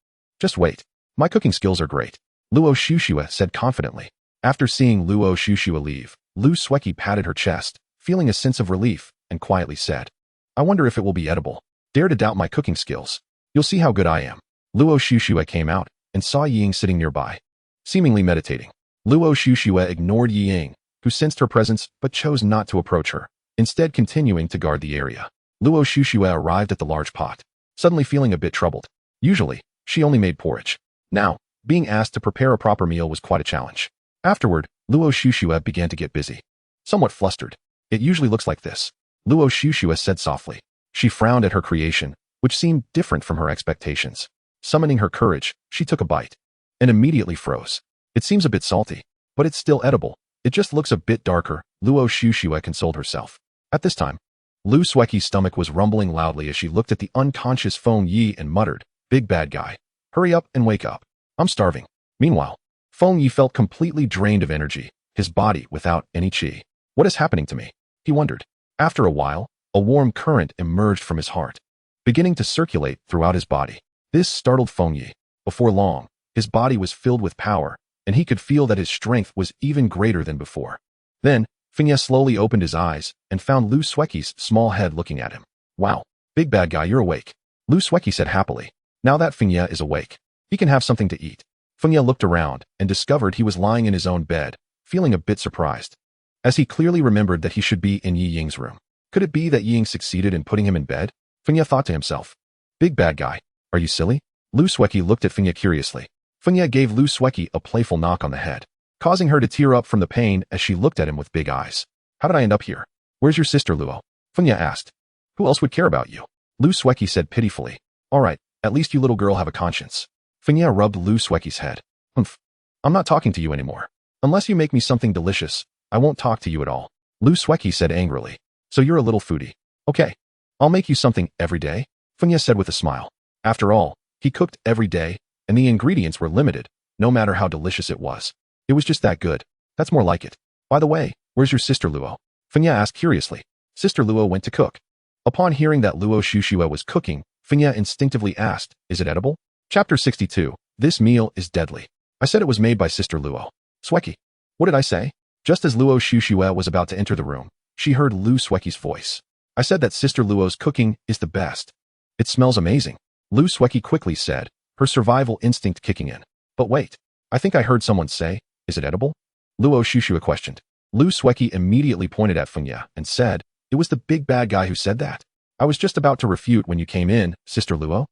Just wait. My cooking skills are great, Luo Xuxue said confidently. After seeing Luo Xuxue leave, Lu Sueki patted her chest, feeling a sense of relief, and quietly said, I wonder if it will be edible. Dare to doubt my cooking skills. You'll see how good I am. Luo Xuxue came out and saw Yi Ying sitting nearby, seemingly meditating. Luo Xuxue ignored Yi Ying, who sensed her presence but chose not to approach her, instead continuing to guard the area. Luo Xuxue arrived at the large pot, suddenly feeling a bit troubled. Usually, she only made porridge. Now, being asked to prepare a proper meal was quite a challenge. Afterward, Luo Xuxue began to get busy. Somewhat flustered. It usually looks like this, Luo Xuxue said softly. She frowned at her creation, which seemed different from her expectations. Summoning her courage, she took a bite, and immediately froze. It seems a bit salty, but it's still edible. It just looks a bit darker, Luo Xuxue consoled herself. At this time, Lu Sueki's stomach was rumbling loudly as she looked at the unconscious Feng Yi and muttered, big bad guy. Hurry up and wake up. I'm starving. Meanwhile, Feng Yi felt completely drained of energy, his body without any chi. What is happening to me? He wondered. After a while, a warm current emerged from his heart, beginning to circulate throughout his body. This startled Feng Yi. Before long, his body was filled with power, and he could feel that his strength was even greater than before. Then, Feng Yi slowly opened his eyes and found Lu Sueki's small head looking at him. Wow, big bad guy, you're awake, Lu Sueki said happily. Now that Feng Yi is awake, he can have something to eat. Feng Yi looked around and discovered he was lying in his own bed, feeling a bit surprised, as he clearly remembered that he should be in Yi Ying's room. Could it be that Yi Ying succeeded in putting him in bed? Fengya thought to himself. Big bad guy, are you silly? Lu Sueki looked at Fengya curiously. Fengya gave Lu Sueki a playful knock on the head, causing her to tear up from the pain as she looked at him with big eyes. How did I end up here? Where's your sister, Luo? Fengya asked. Who else would care about you? Lu Sueki said pitifully. All right, at least you little girl have a conscience. Fengya rubbed Lu Sueki's head. Humph. I'm not talking to you anymore. Unless you make me something delicious, I won't talk to you at all. Lu Sueki said angrily. So you're a little foodie. Okay. I'll make you something every day, Fengya said with a smile. After all, he cooked every day, and the ingredients were limited, no matter how delicious it was. It was just that good. That's more like it. By the way, where's your sister Luo? Fengya asked curiously. Sister Luo went to cook. Upon hearing that Luo Shushua was cooking, Fengya instinctively asked, is it edible? Chapter 62. This meal is deadly. I said it was made by Sister Luo. Sueki. What did I say? Just as Luo Shushua was about to enter the room, she heard Lu Sueki's voice. I said that Sister Luo's cooking is the best. It smells amazing. Lu Sueki quickly said, her survival instinct kicking in. But wait, I think I heard someone say, is it edible? Luo Shushua questioned. Lu Sueki immediately pointed at Fengya and said, it was the big bad guy who said that. I was just about to refute when you came in, Sister Luo.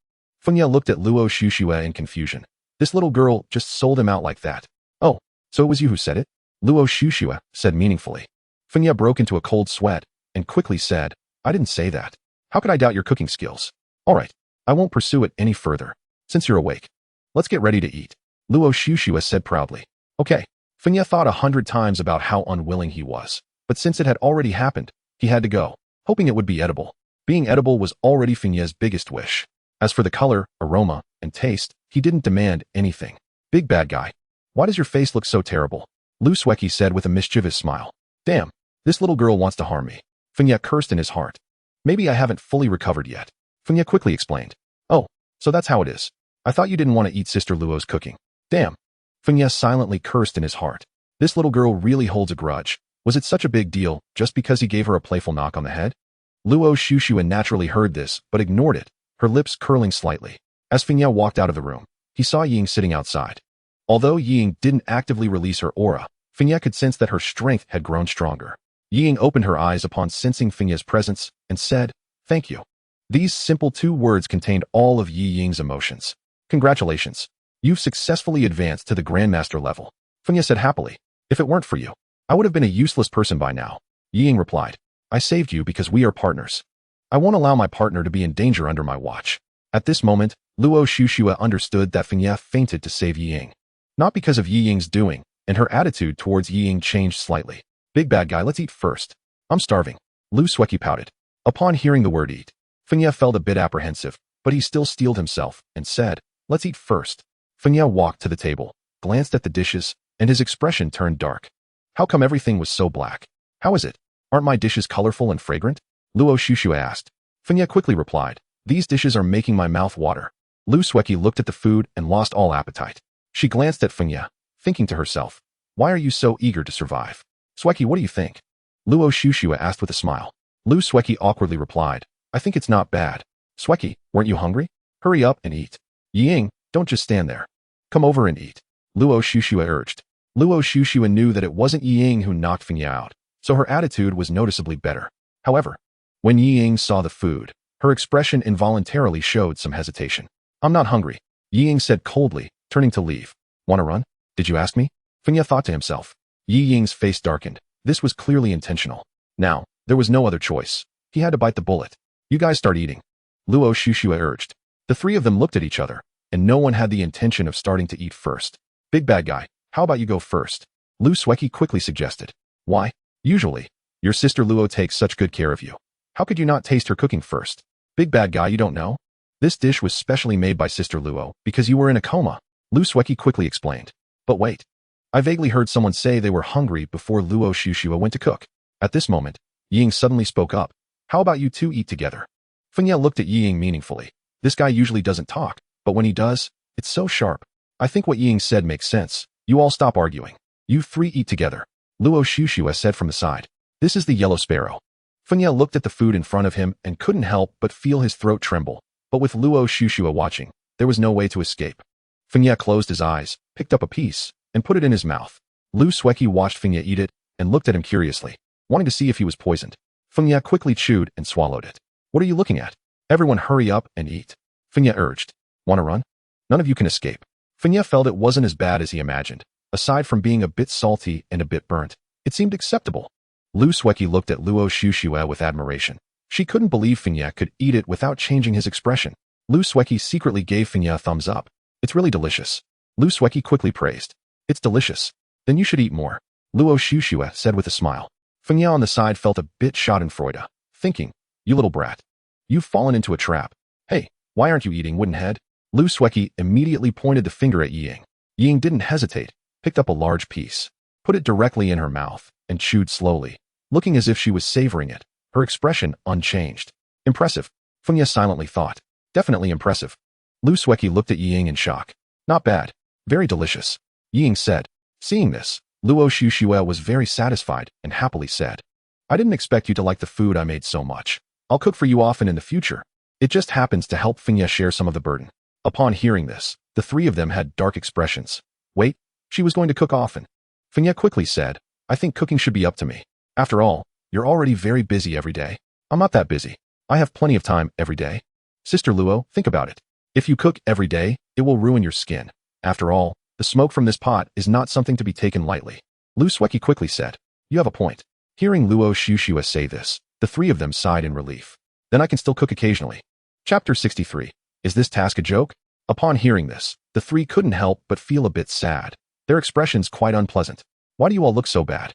Fengya looked at Luo Shushua in confusion. This little girl just sold him out like that. Oh, so it was you who said it? Luo Shushua said meaningfully. Fengya broke into a cold sweat and quickly said, I didn't say that. How could I doubt your cooking skills? All right, I won't pursue it any further. Since you're awake, let's get ready to eat. Luo Shushua said proudly. Okay. Fengya thought 100 times about how unwilling he was, but since it had already happened, he had to go, hoping it would be edible. Being edible was already Fengya's biggest wish. As for the color, aroma, and taste, he didn't demand anything. Big bad guy. Why does your face look so terrible? Lu Sueki said with a mischievous smile. Damn, this little girl wants to harm me. Fengya cursed in his heart. Maybe I haven't fully recovered yet. Fengya quickly explained. Oh, so that's how it is. I thought you didn't want to eat Sister Luo's cooking. Damn. Fengya silently cursed in his heart. This little girl really holds a grudge. Was it such a big deal just because he gave her a playful knock on the head? Luo Shushua naturally heard this, but ignored it, her lips curling slightly. As Fengya walked out of the room, he saw Yi Ying sitting outside. Although Yi Ying didn't actively release her aura, Fengya could sense that her strength had grown stronger. Yi Ying opened her eyes upon sensing Fengya's presence and said, thank you. These simple 2 words contained all of Yi Ying's emotions. Congratulations. You've successfully advanced to the Grandmaster level. Fengya said happily. If it weren't for you, I would have been a useless person by now. Yi Ying replied. I saved you because we are partners. I won't allow my partner to be in danger under my watch. At this moment, Luo Shushua understood that Fengya fainted to save Yi Ying. Not because of Yi Ying's doing, and her attitude towards Yi Ying changed slightly. Big bad guy, let's eat first. I'm starving. Lu Sueki pouted. Upon hearing the word eat, Fengya felt a bit apprehensive, but he still steeled himself and said, let's eat first. Fengya walked to the table, glanced at the dishes, and his expression turned dark. How come everything was so black? How is it? Aren't my dishes colorful and fragrant? Luo Shushua asked. Fengya quickly replied, these dishes are making my mouth water. Lu Sueki looked at the food and lost all appetite. She glanced at Fengya, thinking to herself, why are you so eager to survive? Sueki, what do you think? Luo Shushua asked with a smile. Lu Sueki awkwardly replied, I think it's not bad. Sueki, weren't you hungry? Hurry up and eat. Yi Ying, don't just stand there. Come over and eat. Luo Shushua urged. Luo Shushua knew that it wasn't Yi Ying who knocked Fengya out, so her attitude was noticeably better. However, when Yi Ying saw the food, her expression involuntarily showed some hesitation. I'm not hungry, Yi Ying said coldly, turning to leave. Wanna run? Did you ask me? Fengya thought to himself. Yi Ying's face darkened. This was clearly intentional. Now, there was no other choice. He had to bite the bullet. You guys start eating. Luo Shushua urged. The 3 of them looked at each other, and no one had the intention of starting to eat first. Big bad guy, how about you go first? Lu Sueki quickly suggested. Why? Usually, your sister Luo takes such good care of you. How could you not taste her cooking first? Big bad guy, you don't know? This dish was specially made by Sister Luo because you were in a coma. Lu Sueki quickly explained. But wait. I vaguely heard someone say they were hungry before Luo Shushua went to cook. At this moment, Yi Ying suddenly spoke up. How about you 2 eat together? Fengya looked at Yi Ying meaningfully. This guy usually doesn't talk, but when he does, it's so sharp. I think what Yi Ying said makes sense. You all stop arguing. You 3 eat together. Luo Shushua said from the side. This is the yellow sparrow. Fengya looked at the food in front of him and couldn't help but feel his throat tremble. But with Luo Shushua watching, there was no way to escape. Fengya closed his eyes, picked up a piece, and put it in his mouth. Lu Sueki watched Feng Ye eat it and looked at him curiously, wanting to see if he was poisoned. Feng Ye quickly chewed and swallowed it. What are you looking at? Everyone hurry up and eat. Feng Ye urged. Wanna run? None of you can escape. Feng Ye felt it wasn't as bad as he imagined. Aside from being a bit salty and a bit burnt, it seemed acceptable. Lu Sueki looked at Luo Xuxue with admiration. She couldn't believe Feng Ye could eat it without changing his expression. Lu Sueki secretly gave Feng Ye a thumbs up. It's really delicious. Lu Sueki quickly praised. It's delicious. Then you should eat more. Luo Xuxue said with a smile. Feng Ye on the side felt a bit schadenfreude, thinking, you little brat. You've fallen into a trap. Hey, why aren't you eating, woodenhead? Lu Sueki immediately pointed the finger at Ying. Ying didn't hesitate, picked up a large piece, put it directly in her mouth, and chewed slowly, looking as if she was savoring it, her expression unchanged. Impressive, Feng Ye silently thought. Definitely impressive. Lu Sueki looked at Ying in shock. Not bad. Very delicious. Ying said. Seeing this, Luo Xuxue was very satisfied and happily said, I didn't expect you to like the food I made so much. I'll cook for you often in the future. It just happens to help Feng Ye share some of the burden. Upon hearing this, the three of them had dark expressions. Wait, she was going to cook often. Feng Ye quickly said, I think cooking should be up to me. After all, you're already very busy every day. I'm not that busy. I have plenty of time every day. Sister Luo, think about it. If you cook every day, it will ruin your skin. After all, the smoke from this pot is not something to be taken lightly. Lu Sueki quickly said, you have a point. Hearing Luo Xuxue say this, the three of them sighed in relief. Then I can still cook occasionally. Chapter 63. Is this task a joke? Upon hearing this, the three couldn't help but feel a bit sad. Their expressions quite unpleasant. Why do you all look so bad?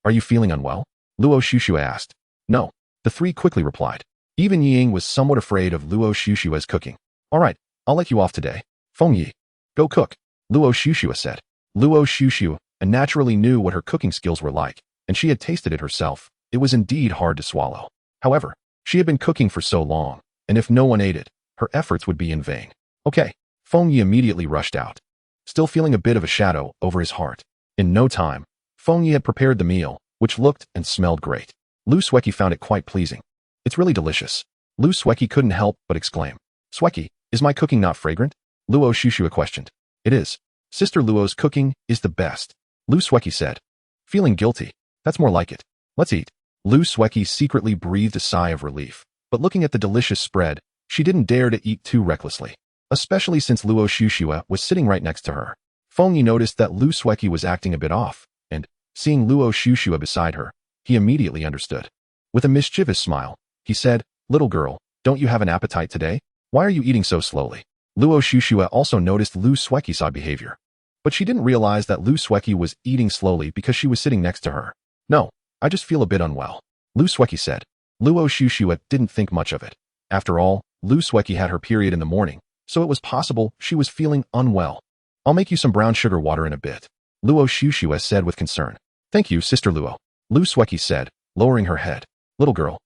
Are you feeling unwell? Luo Xuxue asked. No. The three quickly replied. Even Ying was somewhat afraid of Luo Xuxue's cooking. All right, I'll let you off today. Feng Yi, go cook. Luo Xuxue said. Luo Xuxue naturally knew what her cooking skills were like, and she had tasted it herself. It was indeed hard to swallow. However, she had been cooking for so long, and if no one ate it, her efforts would be in vain. Okay, Feng Yi immediately rushed out, still feeling a bit of a shadow over his heart. In no time, Feng Yi had prepared the meal, which looked and smelled great. Lu Sueki found it quite pleasing. It's really delicious. Lu Sueki couldn't help but exclaim. Sueki, is my cooking not fragrant? Luo Xuxue questioned. It is. Sister Luo's cooking is the best. Lu Sueki said. Feeling guilty. That's more like it. Let's eat. Lu Sueki secretly breathed a sigh of relief, but looking at the delicious spread, she didn't dare to eat too recklessly, especially since Luo Xuxue was sitting right next to her. Feng Yi noticed that Lu Sueki was acting a bit off, and, seeing Luo Xuxue beside her, he immediately understood. With a mischievous smile, he said, Little girl, don't you have an appetite today? Why are you eating so slowly? Luo Xuxue also noticed Lu Sueki's odd behavior, but she didn't realize that Lu Sueki was eating slowly because she was sitting next to her. No, I just feel a bit unwell, Lu Sueki said. Luo Xuxue didn't think much of it. After all, Lu Sueki had her period in the morning, so it was possible she was feeling unwell. I'll make you some brown sugar water in a bit, Luo Xuxue said with concern. Thank you, Sister Luo, Lu Sueki said, lowering her head. Little girl,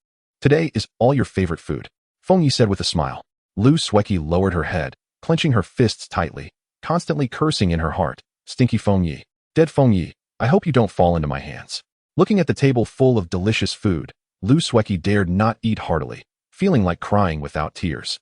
today is all your favorite food, Feng Yi said with a smile. Lu Sueki lowered her head, clenching her fists tightly, constantly cursing in her heart. Stinky Feng Yi, dead Feng Yi, I hope you don't fall into my hands. Looking at the table full of delicious food, Lu Sueki dared not eat heartily, feeling like crying without tears.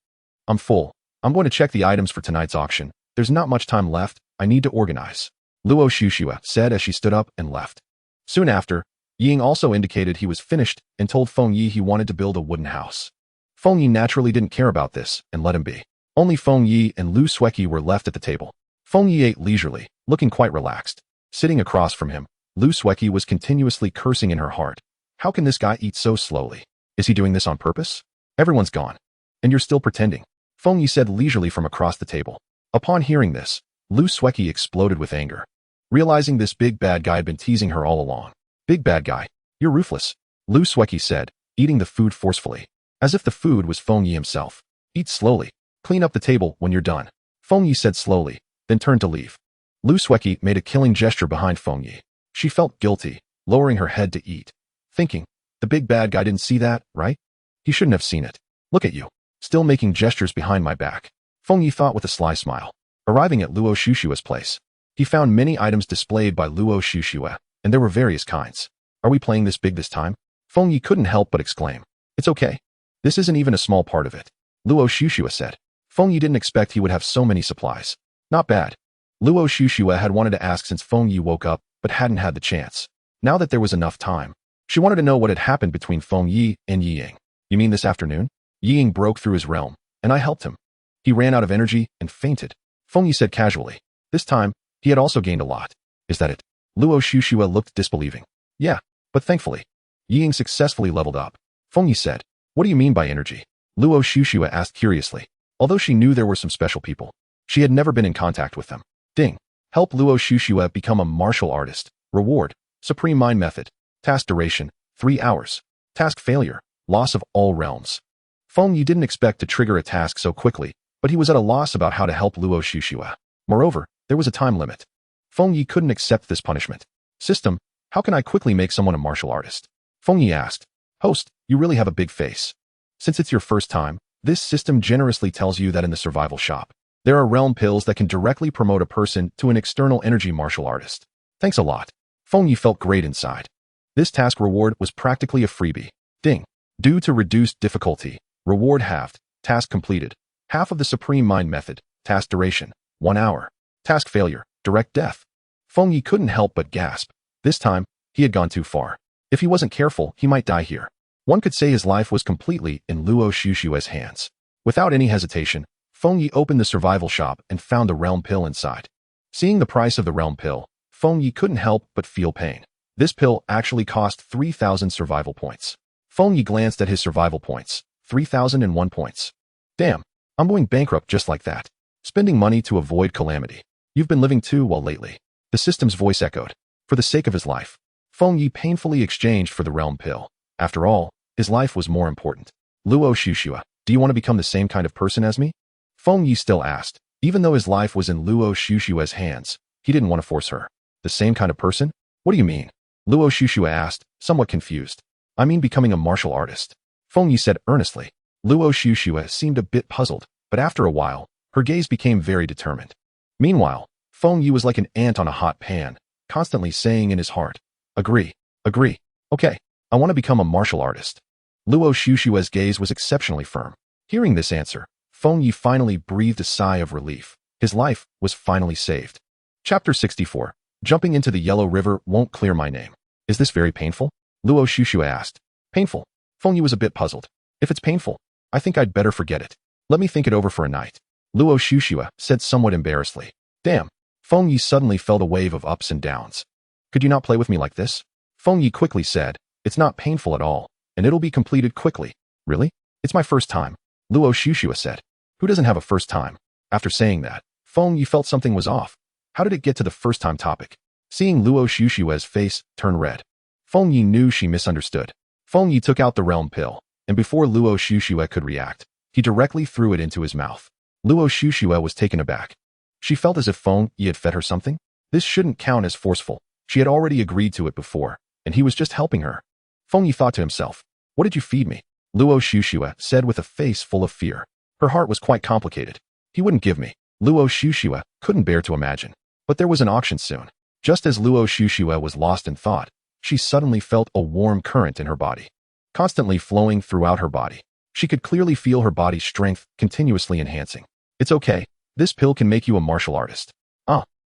I'm full. I'm going to check the items for tonight's auction. There's not much time left. I need to organize, Luo Xuxue said as she stood up and left. Soon after, Ying also indicated he was finished and told Feng Yi he wanted to build a wooden house. Feng Yi naturally didn't care about this and let him be. Only Feng Yi and Lu Sueki were left at the table. Feng Yi ate leisurely, looking quite relaxed. Sitting across from him, Lu Sueki was continuously cursing in her heart. How can this guy eat so slowly? Is he doing this on purpose? Everyone's gone. And you're still pretending, Feng Yi said leisurely from across the table. Upon hearing this, Lu Sueki exploded with anger, realizing this big bad guy had been teasing her all along. Big bad guy, you're ruthless, Lu Sueki said, eating the food forcefully, as if the food was Feng Yi himself. Eat slowly. Clean up the table when you're done, Feng Yi said slowly, then turned to leave. Lu Sueki made a killing gesture behind Feng Yi. She felt guilty, lowering her head to eat, thinking, the big bad guy didn't see that, right? He shouldn't have seen it. Look at you, still making gestures behind my back, Feng Yi thought with a sly smile. Arriving at Luo Xuxue's place, he found many items displayed by Luo Xuxue, and there were various kinds. Are we playing this big this time? Feng Yi couldn't help but exclaim. It's okay. This isn't even a small part of it, Luo Xuxue said. Feng Yi didn't expect he would have so many supplies. Not bad. Luo Xuxue had wanted to ask since Feng Yi woke up, but hadn't had the chance. Now that there was enough time, she wanted to know what had happened between Feng Yi and Yi Ying. You mean this afternoon? Yi Ying broke through his realm, and I helped him. He ran out of energy and fainted. Feng Yi said casually. This time, he had also gained a lot. Is that it? Luo Xuxue looked disbelieving. Yeah, but thankfully, Yi Ying successfully leveled up. Feng Yi said, what do you mean by energy? Luo Xuxue asked curiously. Although she knew there were some special people, she had never been in contact with them. Ding. Help Luo Xuxue become a martial artist. Reward. Supreme Mind Method. Task duration. 3 hours. Task failure. Loss of all realms. Feng Yi didn't expect to trigger a task so quickly, but he was at a loss about how to help Luo Xuxue. Moreover, there was a time limit. Feng Yi couldn't accept this punishment. System, how can I quickly make someone a martial artist? Feng Yi asked. Host, you really have a big face. Since it's your first time, this system generously tells you that in the survival shop, there are realm pills that can directly promote a person to an external energy martial artist. Thanks a lot. Feng Yi felt great inside. This task reward was practically a freebie. Ding. Due to reduced difficulty, reward halved, task completed. Half of the Supreme Mind Method, task duration, 1 hour. Task failure, direct death. Feng Yi couldn't help but gasp. This time, he had gone too far. If he wasn't careful, he might die here. One could say his life was completely in Luo Xuxue's hands. Without any hesitation, Feng Yi opened the survival shop and found the realm pill inside. Seeing the price of the realm pill, Feng Yi couldn't help but feel pain. This pill actually cost 3,000 survival points. Feng Yi glanced at his survival points, 3,001 points. Damn, I'm going bankrupt just like that. Spending money to avoid calamity. You've been living too well lately. The system's voice echoed. For the sake of his life, Feng Yi painfully exchanged for the realm pill. After all, his life was more important. Luo Xuxue, do you want to become the same kind of person as me? Feng Yi still asked. Even though his life was in Luo Xuxue's hands, he didn't want to force her. The same kind of person? What do you mean? Luo Xuxue asked, somewhat confused. I mean becoming a martial artist. Feng Yi said earnestly. Luo Xuxue seemed a bit puzzled, but after a while, her gaze became very determined. Meanwhile, Feng Yi was like an ant on a hot pan, constantly saying in his heart, agree, agree, okay, I want to become a martial artist. Luo Xuxue's gaze was exceptionally firm. Hearing this answer, Feng Yi finally breathed a sigh of relief. His life was finally saved. Chapter 64. Jumping into the Yellow River won't clear my name. Is this very painful? Luo Xuxue asked. Painful. Feng Yi was a bit puzzled. If it's painful, I think I'd better forget it. Let me think it over for a night. Luo Xuxue said somewhat embarrassedly. Damn. Feng Yi suddenly felt a wave of ups and downs. Could you not play with me like this? Feng Yi quickly said. It's not painful at all, and it'll be completed quickly. Really? It's my first time. Luo Xuxue said. Who doesn't have a first time? After saying that, Feng Yi felt something was off. How did it get to the first time topic? Seeing Luo Xuxue's face turn red, Feng Yi knew she misunderstood. Feng Yi took out the realm pill, and before Luo Xuxue could react, he directly threw it into his mouth. Luo Xuxue was taken aback. She felt as if Feng Yi had fed her something. This shouldn't count as forceful. She had already agreed to it before, and he was just helping her. Feng Yi thought to himself, what did you feed me? Luo Xuxue said with a face full of fear. Her heart was quite complicated. He wouldn't give me. Luo Xuxue couldn't bear to imagine. But there was an auction soon. Just as Luo Xuxue was lost in thought, she suddenly felt a warm current in her body, constantly flowing throughout her body. She could clearly feel her body's strength continuously enhancing. It's okay. This pill can make you a martial artist.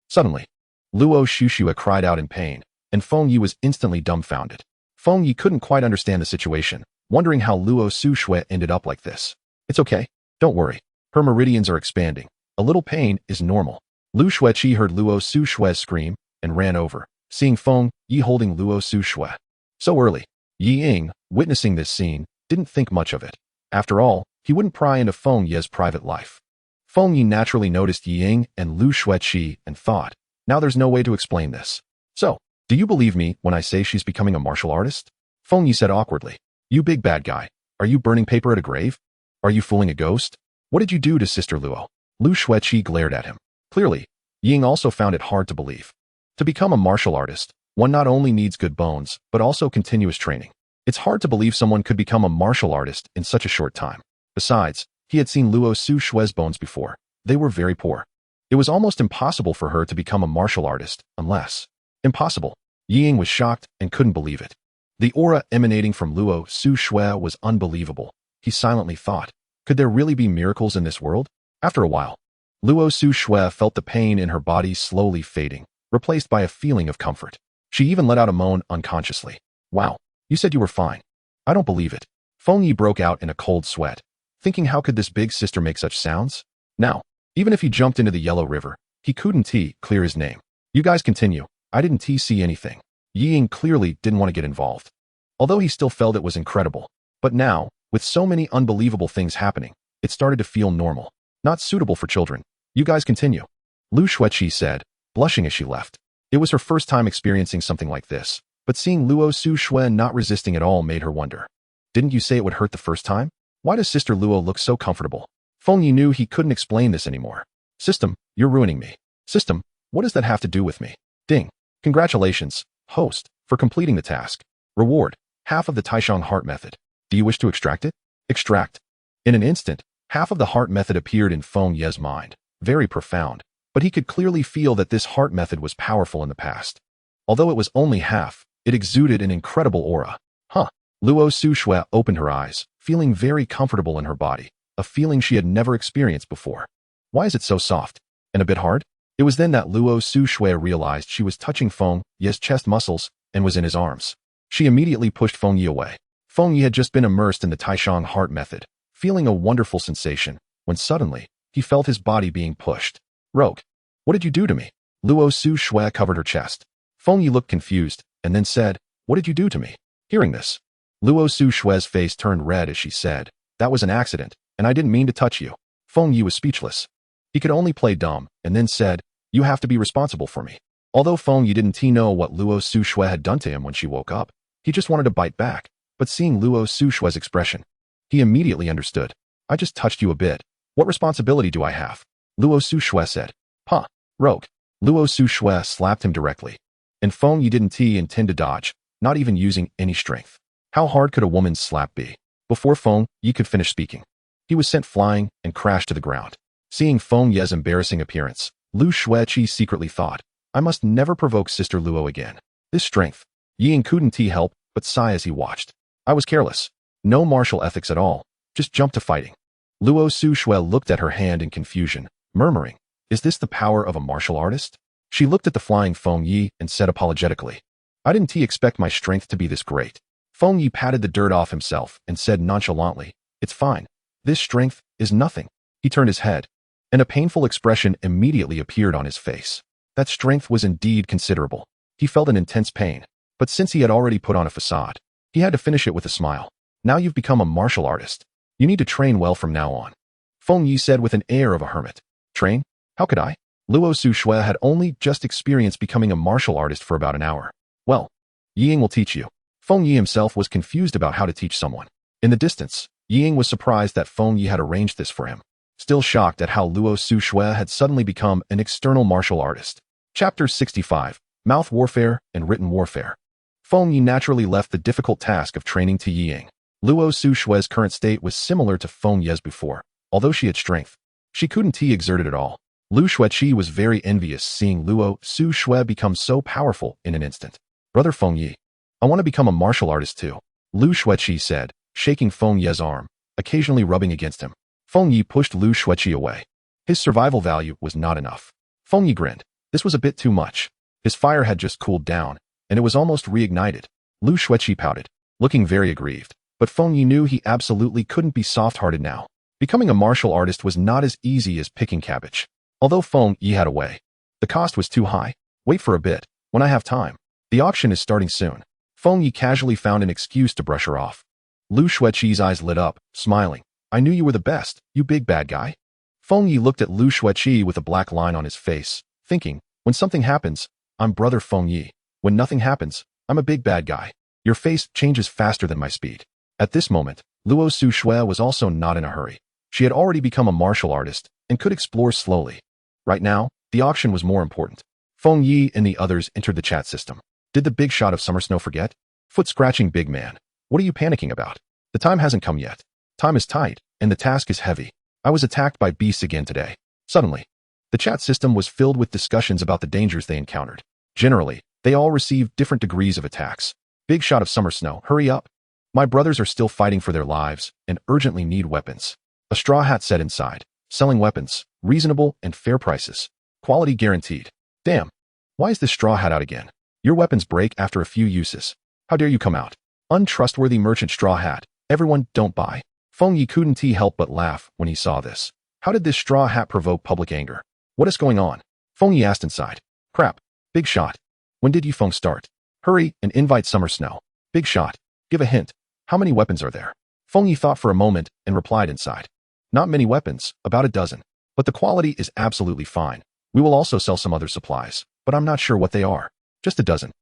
Suddenly, Luo Xuxue cried out in pain, and Feng Yi was instantly dumbfounded. Feng Yi couldn't quite understand the situation, wondering how Luo Xuxue ended up like this. It's okay. Don't worry. Her meridians are expanding. A little pain is normal. Lu Xueqi heard Luo Xuxue scream and ran over, seeing Feng Yi holding Luo Xuxue. So early, Yi Ying, witnessing this scene, didn't think much of it. After all, he wouldn't pry into Feng Yi's private life. Feng Yi naturally noticed Yi Ying and Lu Xueqi and thought, now there's no way to explain this. So, do you believe me when I say she's becoming a martial artist? Feng Yi said awkwardly. You big bad guy. Are you burning paper at a grave? Are you fooling a ghost? What did you do to Sister Luo? Lu Xueqi glared at him. Clearly, Ying also found it hard to believe. To become a martial artist, one not only needs good bones, but also continuous training. It's hard to believe someone could become a martial artist in such a short time. Besides, he had seen Luo Xuxue's bones before. They were very poor. It was almost impossible for her to become a martial artist, unless... Impossible. Ying was shocked and couldn't believe it. The aura emanating from Luo Xuxue was unbelievable. He silently thought, could there really be miracles in this world? After a while, Luo Xuxue felt the pain in her body slowly fading, replaced by a feeling of comfort. She even let out a moan unconsciously. Wow, you said you were fine. I don't believe it. Feng Yi broke out in a cold sweat, thinking how could this big sister make such sounds? Now, even if he jumped into the Yellow River, he couldn't clear his name. You guys continue. I didn't see anything. Yi Ying clearly didn't want to get involved. Although he still felt it was incredible. But now, with so many unbelievable things happening, it started to feel normal. Not suitable for children. You guys continue. Lu Xueqi said, blushing as she left. It was her first time experiencing something like this, but seeing Luo Su Xue not resisting at all made her wonder. Didn't you say it would hurt the first time? Why does Sister Luo look so comfortable? Feng Yi knew he couldn't explain this anymore. System, you're ruining me. System, what does that have to do with me? Ding. Congratulations, host, for completing the task. Reward, half of the Taishang heart method. Do you wish to extract it? Extract. In an instant, half of the heart method appeared in Feng Ye's mind. Very profound, but he could clearly feel that this heart method was powerful in the past. Although it was only half, it exuded an incredible aura. Huh. Luo Su Xue opened her eyes, feeling very comfortable in her body, a feeling she had never experienced before. Why is it so soft? And a bit hard? It was then that Luo Su Xue realized she was touching Feng Ye's chest muscles and was in his arms. She immediately pushed Feng Yi away. Feng Yi had just been immersed in the Taishang heart method, feeling a wonderful sensation, when suddenly, he felt his body being pushed. Rogue, what did you do to me? Luo Su Xue covered her chest. Feng Yi looked confused, and then said, what did you do to me? Hearing this, Luo Su Xue's face turned red as she said, that was an accident, and I didn't mean to touch you. Feng Yi was speechless. He could only play dumb, and then said, you have to be responsible for me. Although Feng Yi didn't know what Luo Su Xue had done to him when she woke up, he just wanted to bite back, but seeing Luo Su Xue's expression, he immediately understood. I just touched you a bit. What responsibility do I have? Luo Su Xue said. Huh, rogue. Luo Su Xue slapped him directly. And Feng Yi didn't intend to dodge, not even using any strength. How hard could a woman's slap be? Before Feng Yi could finish speaking, he was sent flying and crashed to the ground. Seeing Feng Yi's embarrassing appearance, Lu Xueqi secretly thought, I must never provoke Sister Luo again. This strength. Yi Ying couldn't help but sigh as he watched. I was careless. No martial ethics at all. Just jumped to fighting. Luo Su Xue looked at her hand in confusion, murmuring, is this the power of a martial artist? She looked at the flying Feng Yi and said apologetically, I didn't expect my strength to be this great. Feng Yi patted the dirt off himself and said nonchalantly, it's fine. This strength is nothing. He turned his head, and a painful expression immediately appeared on his face. That strength was indeed considerable. He felt an intense pain, but since he had already put on a facade, he had to finish it with a smile. Now you've become a martial artist. You need to train well from now on. Feng Yi said with an air of a hermit. Train? How could I? Luo Su Xue had only just experienced becoming a martial artist for about an hour. Well, Yi Ying will teach you. Feng Yi himself was confused about how to teach someone. In the distance, Yi Ying was surprised that Feng Yi had arranged this for him. Still shocked at how Luo Su Xue had suddenly become an external martial artist. Chapter 65, Mouth Warfare and Written Warfare. Feng Yi naturally left the difficult task of training to Yi Ying. Luo Su Xue's current state was similar to Feng Yi's before. Although she had strength, she couldn't exert it at all. Lu Xueqi was very envious seeing Luo Su Xue become so powerful in an instant. Brother Feng Yi, I want to become a martial artist too. Lu Xueqi said, shaking Feng Yi's arm, occasionally rubbing against him. Feng Yi pushed Lu Xueqi away. His survival value was not enough. Feng Yi grinned. This was a bit too much. His fire had just cooled down, and it was almost reignited. Lu Xueqi pouted, looking very aggrieved. But Feng Yi knew he absolutely couldn't be soft-hearted now. Becoming a martial artist was not as easy as picking cabbage. Although Feng Yi had a way, the cost was too high. Wait for a bit, when I have time. The auction is starting soon. Feng Yi casually found an excuse to brush her off. Lu Xueqi's eyes lit up, smiling. I knew you were the best, you big bad guy. Feng Yi looked at Lu Xueqi with a black line on his face, thinking, when something happens, I'm brother Feng Yi. When nothing happens, I'm a big bad guy. Your face changes faster than my speed. At this moment, Luo Su Xue was also not in a hurry. She had already become a martial artist and could explore slowly. Right now, the auction was more important. Feng Yi and the others entered the chat system. Did the big shot of summer snow forget? Foot-scratching big man. What are you panicking about? The time hasn't come yet. Time is tight, and the task is heavy. I was attacked by beasts again today. Suddenly, the chat system was filled with discussions about the dangers they encountered. Generally, they all received different degrees of attacks. Big shot of summer snow, hurry up. My brothers are still fighting for their lives and urgently need weapons. A straw hat said inside, selling weapons, reasonable and fair prices. Quality guaranteed. Damn. Why is this straw hat out again? Your weapons break after a few uses. How dare you come out? Untrustworthy merchant straw hat. Everyone, don't buy. Feng Yi couldn't help but laugh when he saw this. How did this straw hat provoke public anger? What is going on? Feng Yi asked inside. Crap. Big shot. When did you Feng start? Hurry and invite summer snow. Big shot. Give a hint. How many weapons are there? Feng Yi thought for a moment and replied inside. Not many weapons, about a dozen. But the quality is absolutely fine. We will also sell some other supplies, but I'm not sure what they are. Just a dozen.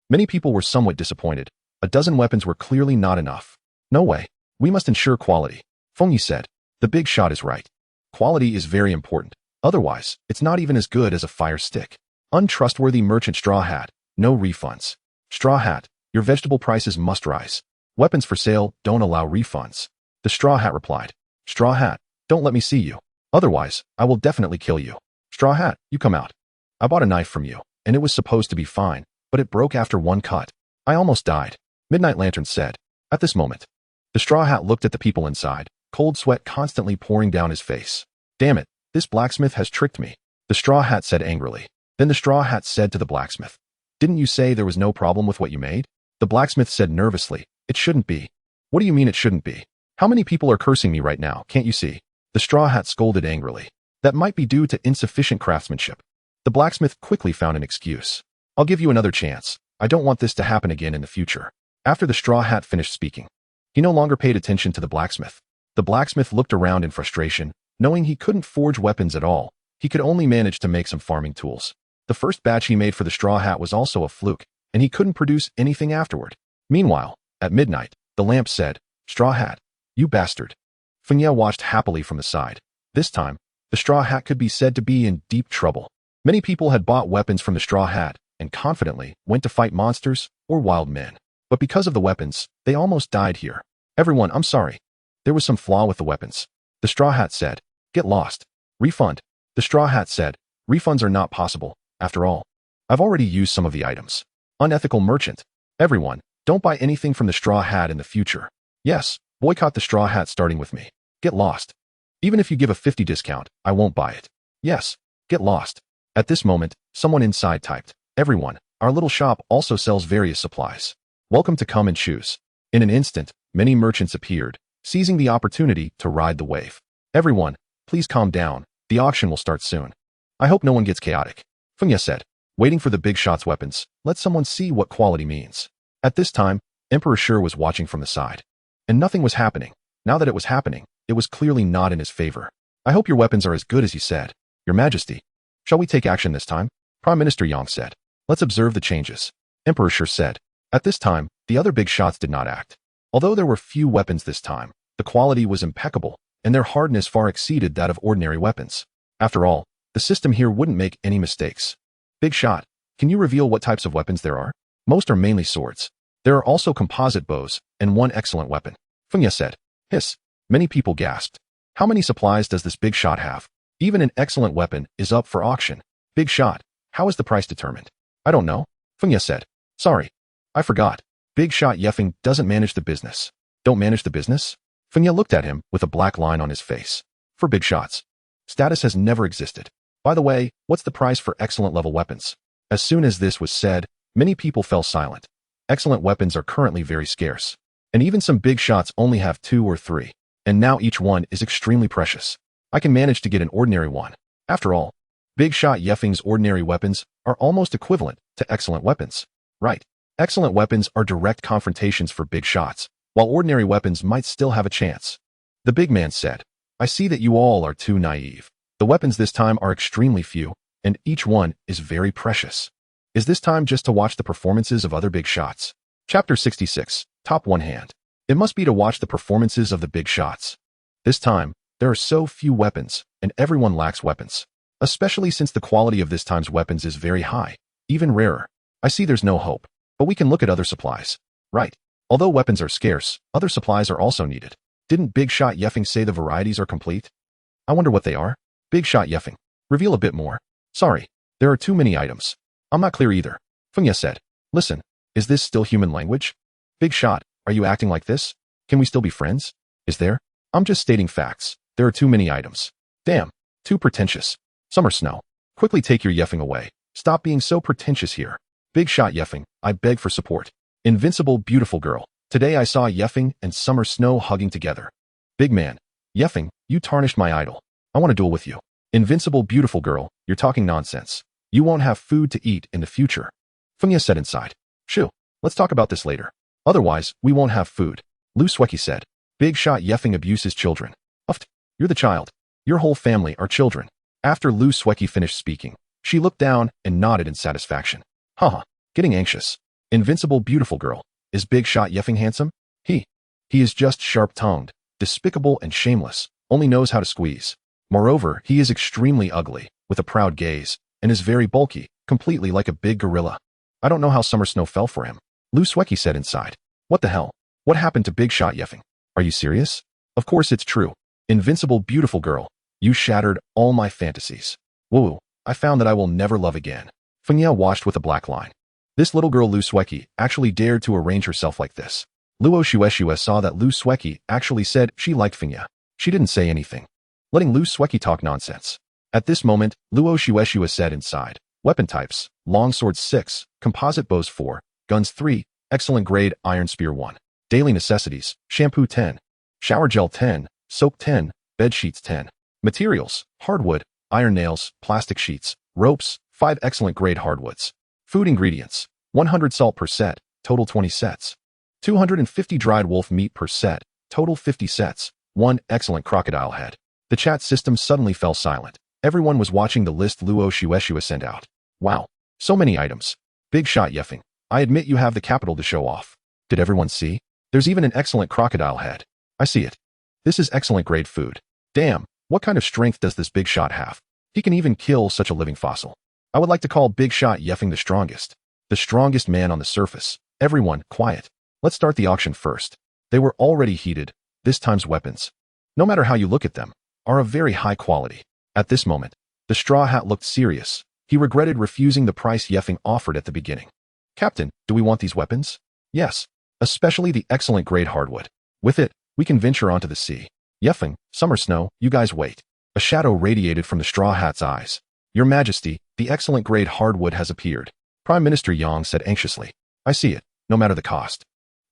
Many people were somewhat disappointed. A dozen weapons were clearly not enough. No way. We must ensure quality. Feng Yi said. The big shot is right. Quality is very important. Otherwise, it's not even as good as a fire stick. Untrustworthy merchant straw hat. No refunds. Straw hat, your vegetable prices must rise. Weapons for sale don't allow refunds. The straw hat replied. Straw hat, don't let me see you. Otherwise, I will definitely kill you. Straw hat, you come out. I bought a knife from you, and it was supposed to be fine, but it broke after one cut. I almost died. Midnight Lantern said. At this moment, the straw hat looked at the people inside, cold sweat constantly pouring down his face. Damn it, this blacksmith has tricked me. The straw hat said angrily. Then the straw hat said to the blacksmith. Didn't you say there was no problem with what you made? The blacksmith said nervously. It shouldn't be. What do you mean it shouldn't be? How many people are cursing me right now, can't you see? The straw hat scolded angrily. That might be due to insufficient craftsmanship. The blacksmith quickly found an excuse. I'll give you another chance. I don't want this to happen again in the future. After the straw hat finished speaking, he no longer paid attention to the blacksmith. The blacksmith looked around in frustration, knowing he couldn't forge weapons at all. He could only manage to make some farming tools. The first batch he made for the straw hat was also a fluke, and he couldn't produce anything afterward. Meanwhile, at midnight, the lamp said, Straw hat, you bastard. Feng Ye watched happily from the side. This time, the straw hat could be said to be in deep trouble. Many people had bought weapons from the straw hat and confidently went to fight monsters or wild men. But because of the weapons, they almost died here. Everyone, I'm sorry. There was some flaw with the weapons. The straw hat said, get lost. Refund. The straw hat said, refunds are not possible. After all, I've already used some of the items. Unethical merchant. Everyone, don't buy anything from the straw hat in the future. Yes, boycott the straw hat starting with me. Get lost. Even if you give a 50 discount, I won't buy it. Yes, get lost. At this moment, someone inside typed, everyone, our little shop also sells various supplies. Welcome to come and choose. In an instant, many merchants appeared, seizing the opportunity to ride the wave. Everyone, please calm down. The auction will start soon. I hope no one gets chaotic. Feng Ye said, waiting for the big shot's weapons. Let someone see what quality means. At this time, Emperor Shi was watching from the side. And nothing was happening. Now that it was happening, it was clearly not in his favor. I hope your weapons are as good as you said. Your Majesty. Shall we take action this time? Prime Minister Yang said. Let's observe the changes. Emperor Shi said. At this time, the other big shots did not act. Although there were few weapons this time, the quality was impeccable, and their hardness far exceeded that of ordinary weapons. After all, the system here wouldn't make any mistakes. Big shot, can you reveal what types of weapons there are? Most are mainly swords. There are also composite bows, and one excellent weapon. Feng Ye said. Hiss. Many people gasped. How many supplies does this big shot have? Even an excellent weapon is up for auction. Big shot, how is the price determined? I don't know. Feng Ye said. Sorry. I forgot. Big shot Yefeng doesn't manage the business. Don't manage the business? Feng Ye looked at him with a black line on his face. For big shots. Status has never existed. By the way, what's the price for excellent level weapons? As soon as this was said, many people fell silent. Excellent weapons are currently very scarce. And even some big shots only have 2 or 3. And now each one is extremely precious. I can manage to get an ordinary one. After all, big shot Yefeng's ordinary weapons are almost equivalent to excellent weapons. Right. Excellent weapons are direct confrontations for big shots, while ordinary weapons might still have a chance. The big man said, I see that you all are too naive. The weapons this time are extremely few, and each one is very precious. Is this time just to watch the performances of other big shots? Chapter 66, Top 1 Hand. It must be to watch the performances of the big shots. This time, there are so few weapons, and everyone lacks weapons. Especially since the quality of this time's weapons is very high, even rarer. I see there's no hope, but we can look at other supplies. Right. Although weapons are scarce, other supplies are also needed. Didn't Big Shot Yefeng say the varieties are complete? I wonder what they are. Big Shot Yefeng. Reveal a bit more. Sorry, there are too many items. I'm not clear either. Feng Ye said. Listen, is this still human language? Big Shot, are you acting like this? Can we still be friends? Is there? I'm just stating facts. There are too many items. Damn, too pretentious. Summer Snow. Quickly take your Yefeng away. Stop being so pretentious here. Big shot Yeffing, I beg for support. Invincible beautiful girl. Today I saw Yeffing and Summer Snow hugging together. Big man. Yeffing, you tarnished my idol. I want to duel with you. Invincible beautiful girl, you're talking nonsense. You won't have food to eat in the future. Fengya said inside. Shoo, let's talk about this later. Otherwise, we won't have food. Lu Sueki said. Big shot Yeffing abuses children. Uft, you're the child. Your whole family are children. After Lu Sueki finished speaking, she looked down and nodded in satisfaction. Haha, getting anxious. Invincible beautiful girl. Is Big shot Yeffing handsome? He is just sharp-tongued, despicable and shameless, only knows how to squeeze. Moreover, he is extremely ugly, with a proud gaze, and is very bulky, completely like a big gorilla. I don't know how Summer Snow fell for him. Lu Sueki said inside. What the hell? What happened to Big shot Yeffing? Are you serious? Of course it's true. Invincible beautiful girl. You shattered all my fantasies. Woo, I found that I will never love again. Fengya watched with a black line. This little girl Lu Sueki actually dared to arrange herself like this. Luo Shueshue saw that Lu Sueki actually said she liked Fengya. She didn't say anything, letting Lu Sueki talk nonsense. At this moment, Luo Shueshue said inside. Weapon types, longsword 6, composite bows 4, guns 3, excellent grade iron spear 1. Daily necessities, shampoo 10, shower gel 10, soap 10, bed sheets 10. Materials, hardwood, iron nails, plastic sheets, ropes, 5 excellent grade hardwoods. Food ingredients, 100 salt per set, total 20 sets. 250 dried wolf meat per set, total 50 sets. 1 excellent crocodile head. The chat system suddenly fell silent. Everyone was watching the list Luo Shueshue sent out. Wow, so many items. Big shot Yeffing. I admit you have the capital to show off. Did everyone see? There's even an excellent crocodile head. I see it. This is excellent grade food. Damn, what kind of strength does this big shot have? He can even kill such a living fossil. I would like to call Big shot Yeffing the strongest. The strongest man on the surface. Everyone, quiet. Let's start the auction first. They were already heated. This time's weapons, no matter how you look at them, are of very high quality. At this moment, the straw hat looked serious. He regretted refusing the price Yeffing offered at the beginning. Captain, do we want these weapons? Yes, especially the excellent grade hardwood. With it, we can venture onto the sea. Yeffing, Summer Snow, you guys wait. A shadow radiated from the straw hat's eyes. Your Majesty, the excellent grade hardwood has appeared. Prime Minister Yang said anxiously. I see it, no matter the cost.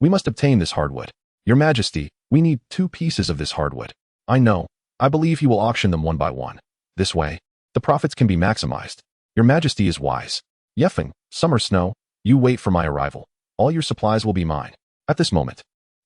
We must obtain this hardwood. Your Majesty, we need 2 pieces of this hardwood. I know. I believe he will auction them one by one. This way, the profits can be maximized. Your Majesty is wise. Yeffing, Summer Snow, you wait for my arrival. All your supplies will be mine. At this moment,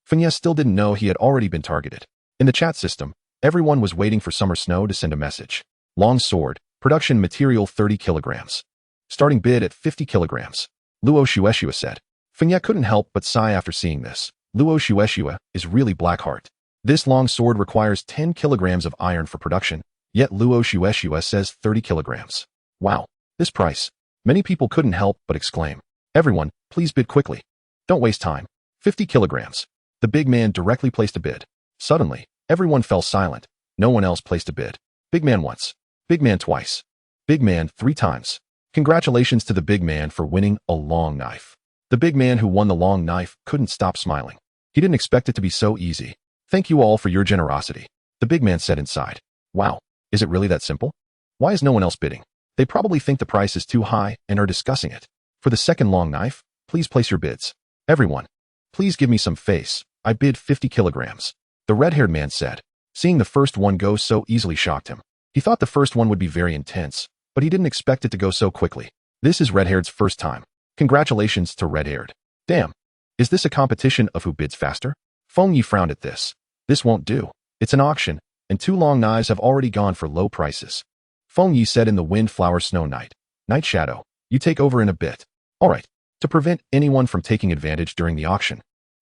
Fengya still didn't know he had already been targeted. In the chat system, everyone was waiting for Summer Snow to send a message. Long sword, production material 30 kilograms. Starting bid at 50 kilograms. Luo Shueshue said. Fengya couldn't help but sigh after seeing this. Luo Shueshue is really Blackheart. This long sword requires 10 kilograms of iron for production, yet Luo Shueshue says 30 kilograms. Wow, this price. Many people couldn't help but exclaim. Everyone, please bid quickly. Don't waste time. 50 kilograms. The big man directly placed a bid. Suddenly, everyone fell silent. No one else placed a bid. Big man once. Big man twice. Big man 3 times. Congratulations to the big man for winning a long knife. The big man who won the long knife couldn't stop smiling. He didn't expect it to be so easy. Thank you all for your generosity. The big man said inside. Wow, is it really that simple? Why is no one else bidding? They probably think the price is too high and are discussing it. For the second long knife, please place your bids. Everyone, please give me some face. I bid 50 kilograms. The red-haired man said. Seeing the first one go so easily shocked him. He thought the first one would be very intense, but he didn't expect it to go so quickly. This is red-haired's first time. Congratulations to red-haired. Damn. Is this a competition of who bids faster? Feng Yi frowned at this. This won't do. It's an auction, and 2 long knives have already gone for low prices. Feng Yi said in the Windflower Snow Night. Night Shadow, you take over in a bit. Alright. To prevent anyone from taking advantage during the auction,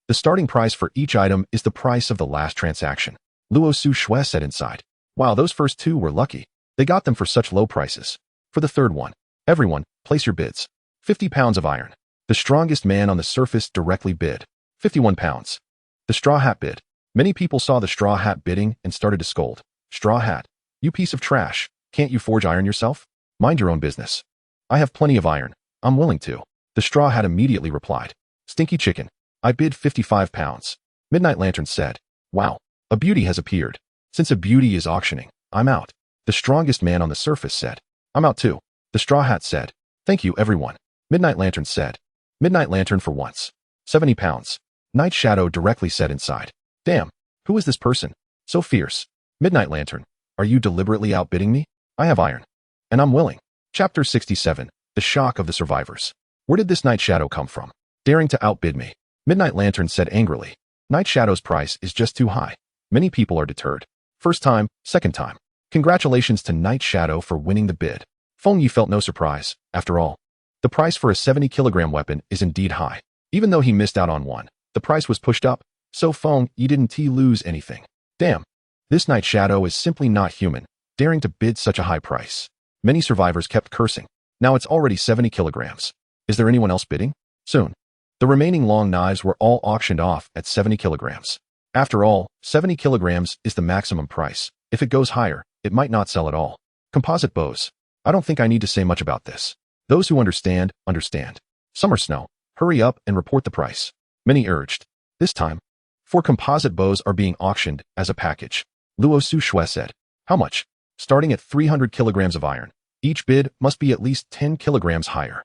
the starting price for each item is the price of the last transaction. Luo Su Shui said inside. Wow, those first 2 were lucky. They got them for such low prices. For the third one, everyone, place your bids. 50 pounds of iron. The strongest man on the surface directly bid. 51 pounds. The straw hat bid. Many people saw the straw hat bidding and started to scold. Straw hat, you piece of trash. Can't you forge iron yourself? Mind your own business. I have plenty of iron. I'm willing to. The straw hat immediately replied. Stinky chicken. I bid 55 pounds. Midnight Lantern said. Wow, a beauty has appeared. Since a beauty is auctioning, I'm out. The strongest man on the surface said. I'm out too. The straw hat said. Thank you everyone. Midnight Lantern said. Midnight Lantern for once. 70 pounds. Night Shadow directly said inside. Damn, who is this person? So fierce. Midnight Lantern, are you deliberately outbidding me? I have iron. And I'm willing. Chapter 67. The shock of the survivors. Where did this Night Shadow come from? Daring to outbid me. Midnight Lantern said angrily. Night Shadow's price is just too high. Many people are deterred. First time, second time. Congratulations to Night Shadow for winning the bid. Feng Yi felt no surprise. After all, the price for a 70-kilogram weapon is indeed high. Even though he missed out on one, the price was pushed up, so Feng Yi didn't lose anything. Damn. This Night Shadow is simply not human, daring to bid such a high price. Many survivors kept cursing. Now it's already 70 kilograms. Is there anyone else bidding? Soon. The remaining long knives were all auctioned off at 70 kilograms. After all, 70 kilograms is the maximum price. If it goes higher, it might not sell at all. Composite bows. I don't think I need to say much about this. Those who understand, understand. Summer Snow, hurry up and report the price. Many urged. This time, 4 composite bows are being auctioned as a package. Luo Su Shui said. How much? Starting at 300 kilograms of iron. Each bid must be at least 10 kilograms higher.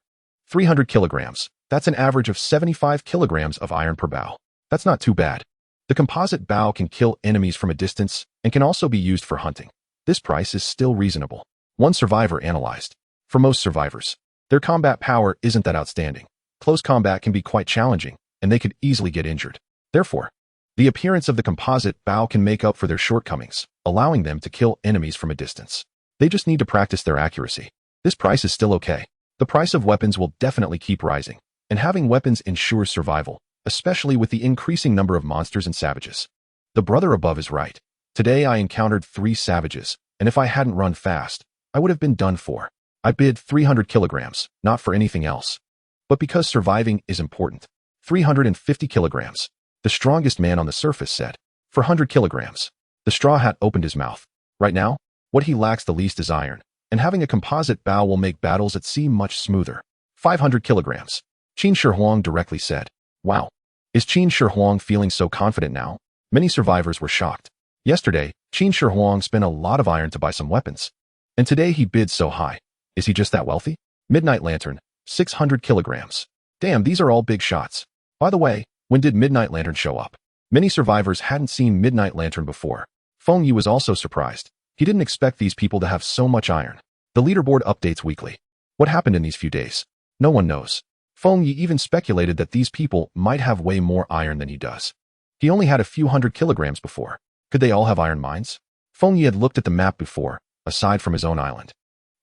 300 kilograms. That's an average of 75 kilograms of iron per bow. That's not too bad. The composite bow can kill enemies from a distance and can also be used for hunting. This price is still reasonable. One survivor analyzed. For most survivors, their combat power isn't that outstanding. Close combat can be quite challenging, and they could easily get injured. Therefore, the appearance of the composite bow can make up for their shortcomings, allowing them to kill enemies from a distance. They just need to practice their accuracy. This price is still okay. The price of weapons will definitely keep rising, and having weapons ensures survival, especially with the increasing number of monsters and savages. The brother above is right. Today I encountered 3 savages, and if I hadn't run fast, I would have been done for. I bid 300 kilograms, not for anything else, but because surviving is important. 350 kilograms. The strongest man on the surface said. For 100 kilograms. The straw hat opened his mouth. Right now, what he lacks the least is iron, and having a composite bow will make battles at sea much smoother. 500 kilograms. Qin Shi Huang directly said. Wow. Is Qin Shi Huang feeling so confident now? Many survivors were shocked. Yesterday, Qin Shi Huang spent a lot of iron to buy some weapons. And today he bid so high. Is he just that wealthy? Midnight Lantern. 600 kilograms. Damn, these are all big shots. By the way, when did Midnight Lantern show up? Many survivors hadn't seen Midnight Lantern before. Feng Yi was also surprised. He didn't expect these people to have so much iron. The leaderboard updates weekly. What happened in these few days? No one knows. Feng Yi even speculated that these people might have way more iron than he does. He only had a few hundred kilograms before. Could they all have iron mines? Feng Yi had looked at the map before, aside from his own island.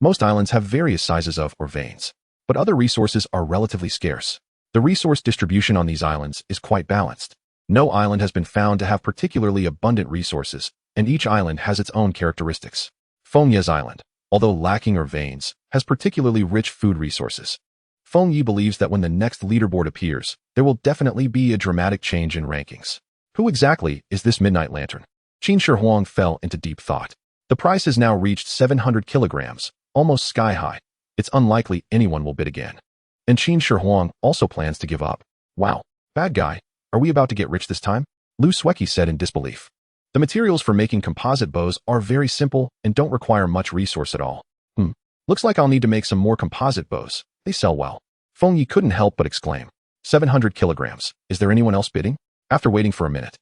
Most islands have various sizes of or veins, but other resources are relatively scarce. The resource distribution on these islands is quite balanced. No island has been found to have particularly abundant resources, and each island has its own characteristics. Feng Yi's island, although lacking or veins, has particularly rich food resources. Feng Yi believes that when the next leaderboard appears, there will definitely be a dramatic change in rankings. Who exactly is this Midnight Lantern? Qin Shi Huang fell into deep thought. The price has now reached 700 kilograms, almost sky high. It's unlikely anyone will bid again. And Qin Shi Huang also plans to give up. Wow, bad guy, are we about to get rich this time? Lu Sueki said in disbelief. The materials for making composite bows are very simple and don't require much resource at all. Looks like I'll need to make some more composite bows. They sell well. Feng Yi couldn't help but exclaim. 700 kilograms. Is there anyone else bidding? After waiting for a minute,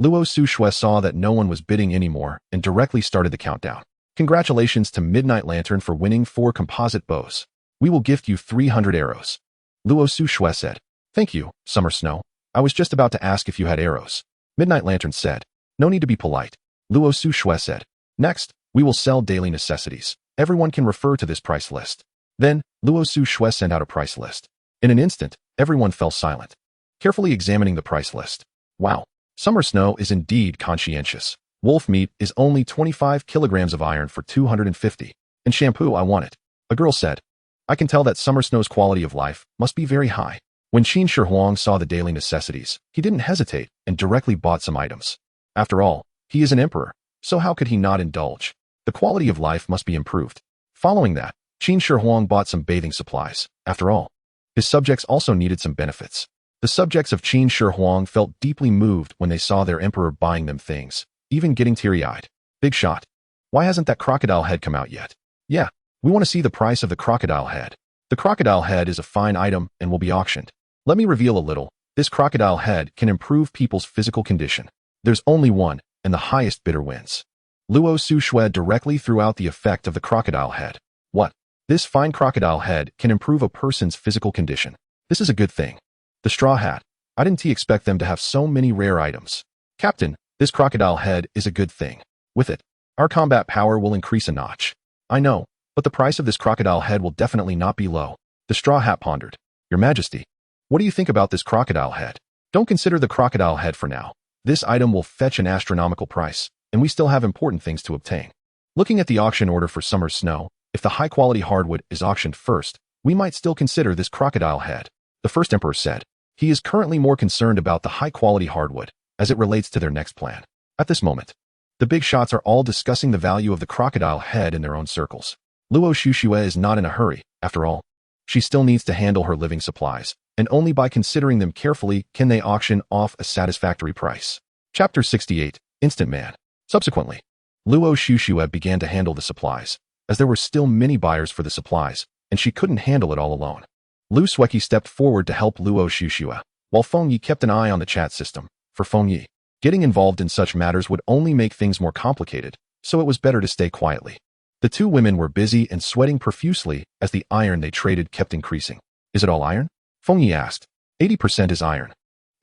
Luo Su Shui saw that no one was bidding anymore and directly started the countdown. Congratulations to Midnight Lantern for winning 4 composite bows. We will gift you 300 arrows. Luo Su Shui said. Thank you, Summer Snow. I was just about to ask if you had arrows. Midnight Lantern said. No need to be polite. Luo Su Shui said. Next, we will sell daily necessities. Everyone can refer to this price list. Then, Luo Su Shui sent out a price list. In an instant, everyone fell silent, carefully examining the price list. Wow, Summer Snow is indeed conscientious. Wolf meat is only 25 kilograms of iron for 250. And shampoo, I want it. A girl said. I can tell that Summer Snow's quality of life must be very high. When Qin Shi Huang saw the daily necessities, he didn't hesitate and directly bought some items. After all, he is an emperor, so how could he not indulge? The quality of life must be improved. Following that, Qin Shi Huang bought some bathing supplies. After all, his subjects also needed some benefits. The subjects of Qin Shi Huang felt deeply moved when they saw their emperor buying them things, even getting teary-eyed. Big shot. Why hasn't that crocodile head come out yet? Yeah, we want to see the price of the crocodile head. The crocodile head is a fine item and will be auctioned. Let me reveal a little. This crocodile head can improve people's physical condition. There's only one, and the highest bidder wins. Luo Sushui directly threw out the effect of the crocodile head. What? This fine crocodile head can improve a person's physical condition. This is a good thing. The straw hat. I didn't expect them to have so many rare items. Captain, this crocodile head is a good thing. With it, our combat power will increase a notch. I know, but the price of this crocodile head will definitely not be low. The straw hat pondered. Your Majesty, what do you think about this crocodile head? Don't consider the crocodile head for now. This item will fetch an astronomical price, and we still have important things to obtain. Looking at the auction order for summer snow, if the high-quality hardwood is auctioned first, we might still consider this crocodile head. The first emperor said. He is currently more concerned about the high-quality hardwood, as it relates to their next plan. At this moment, the big shots are all discussing the value of the crocodile head in their own circles. Luo Sushui is not in a hurry, after all. She still needs to handle her living supplies, and only by considering them carefully can they auction off a satisfactory price. Chapter 68, Instant Man. Subsequently, Luo Sushui began to handle the supplies, as there were still many buyers for the supplies, and she couldn't handle it all alone. Lu Sueki stepped forward to help Luo Sushui, while Feng Yi kept an eye on the chat system. For Feng Yi, getting involved in such matters would only make things more complicated, so it was better to stay quietly. The two women were busy and sweating profusely as the iron they traded kept increasing. Is it all iron? Feng Yi asked. 80% is iron.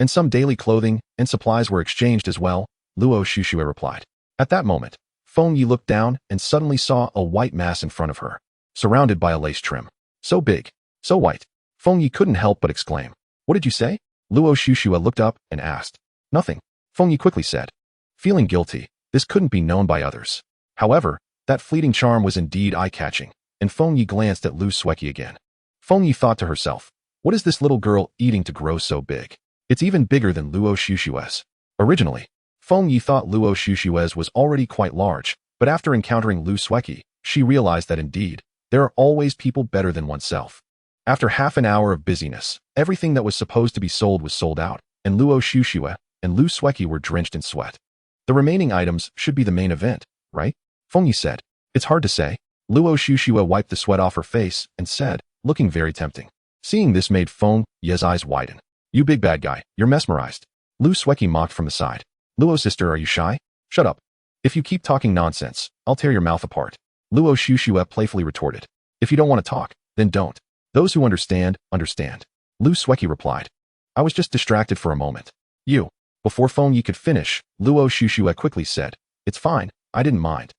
And some daily clothing and supplies were exchanged as well, Luo Sushui replied. At that moment, Feng Yi looked down and suddenly saw a white mass in front of her, surrounded by a lace trim. So big, so white. Feng Yi couldn't help but exclaim. What did you say? Luo Sushui looked up and asked. Nothing, Feng Yi quickly said. Feeling guilty, this couldn't be known by others. However, that fleeting charm was indeed eye-catching, and Feng Yi glanced at Lu Sueki again. Feng Yi thought to herself, what is this little girl eating to grow so big? It's even bigger than Luo Sushui's. Originally, Feng Yi thought Luo Sushui's was already quite large, but after encountering Lu Sueki, she realized that indeed, there are always people better than oneself. After half an hour of busyness, everything that was supposed to be sold was sold out, and Luo Sushui and Lu Sueki were drenched in sweat. The remaining items should be the main event, right? Feng Yi said. It's hard to say. Luo Sushui wiped the sweat off her face and said, looking very tempting. Seeing this made Feng Yi's eyes widen. You big bad guy, you're mesmerized. Lu Sueki mocked from the side. Luo sister, are you shy? Shut up. If you keep talking nonsense, I'll tear your mouth apart. Luo Sushui playfully retorted. If you don't want to talk, then don't. Those who understand, understand. Lu Sueki replied. I was just distracted for a moment. You. Before Feng Yi could finish, Luo Sushui quickly said, it's fine, I didn't mind.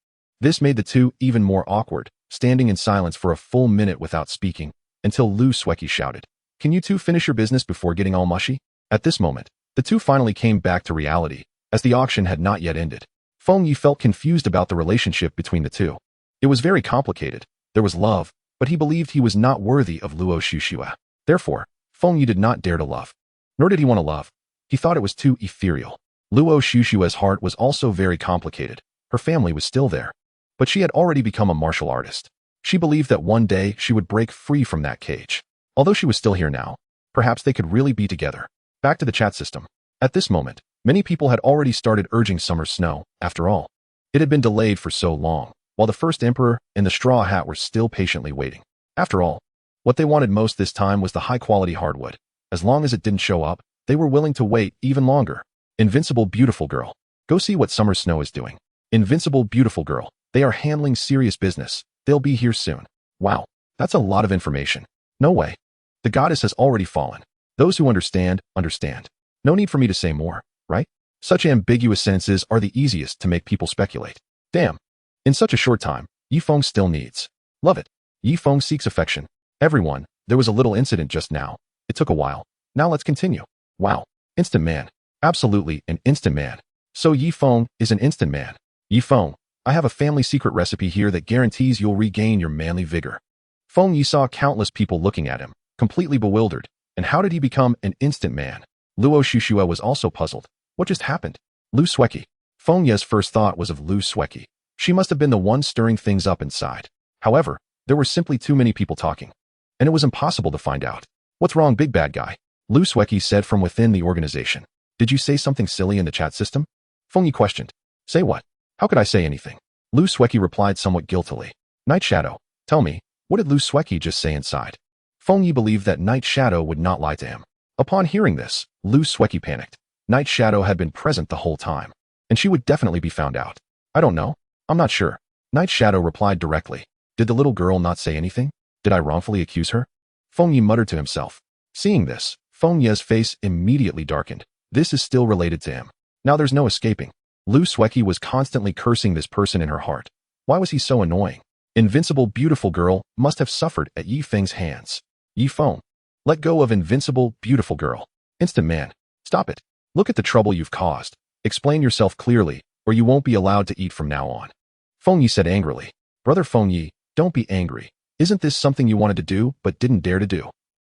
This made the two even more awkward, standing in silence for a full minute without speaking, until Lu Sueki shouted, can you two finish your business before getting all mushy? At this moment, the two finally came back to reality, as the auction had not yet ended. Feng Yi felt confused about the relationship between the two. It was very complicated. There was love, but he believed he was not worthy of Luo Sushui. Therefore, Feng Yi did not dare to love. Nor did he want to love. He thought it was too ethereal. Luo Sushui's heart was also very complicated. Her family was still there. But she had already become a martial artist. She believed that one day she would break free from that cage. Although she was still here now, perhaps they could really be together. Back to the chat system. At this moment, many people had already started urging summer snow, after all. It had been delayed for so long, while the first emperor and the straw hat were still patiently waiting. After all, what they wanted most this time was the high-quality hardwood. As long as it didn't show up, they were willing to wait even longer. Invincible beautiful girl. Go see what summer snow is doing. Invincible beautiful girl. They are handling serious business. They'll be here soon. Wow, that's a lot of information. No way. The goddess has already fallen. Those who understand, understand. No need for me to say more, right? Such ambiguous sentences are the easiest to make people speculate. Damn. In such a short time, Yi Feng still needs. Love it. Yi Feng seeks affection. Everyone, there was a little incident just now. It took a while. Now let's continue. Wow. Instant man. Absolutely an instant man. So Yi Feng is an instant man. Yi Feng, I have a family secret recipe here that guarantees you'll regain your manly vigor. Feng Yi saw countless people looking at him, completely bewildered. And how did he become an instant man? Luo Sushui was also puzzled. What just happened? Lu Sueki. Feng Yi's first thought was of Lu Sueki. She must have been the one stirring things up inside. However, there were simply too many people talking. And it was impossible to find out. What's wrong, big bad guy? Lu Sueki said from within the organization. Did you say something silly in the chat system? Feng Yi questioned. Say what? How could I say anything? Lu Sueki replied somewhat guiltily. Night Shadow, tell me, what did Lu Sueki just say inside? Feng Yi believed that Night Shadow would not lie to him. Upon hearing this, Lu Sueki panicked. Night Shadow had been present the whole time, and she would definitely be found out. I don't know. I'm not sure. Night Shadow replied directly. Did the little girl not say anything? Did I wrongfully accuse her? Feng Yi muttered to himself. Seeing this, Feng Ye's face immediately darkened. This is still related to him. Now there's no escaping. Lu Sueki was constantly cursing this person in her heart. Why was he so annoying? Invincible beautiful girl must have suffered at Yi Feng's hands. Yi Feng. Let go of invincible beautiful girl. Instant man. Stop it. Look at the trouble you've caused. Explain yourself clearly, or you won't be allowed to eat from now on. Feng Yi said angrily. Brother Feng Yi, don't be angry. Isn't this something you wanted to do but didn't dare to do?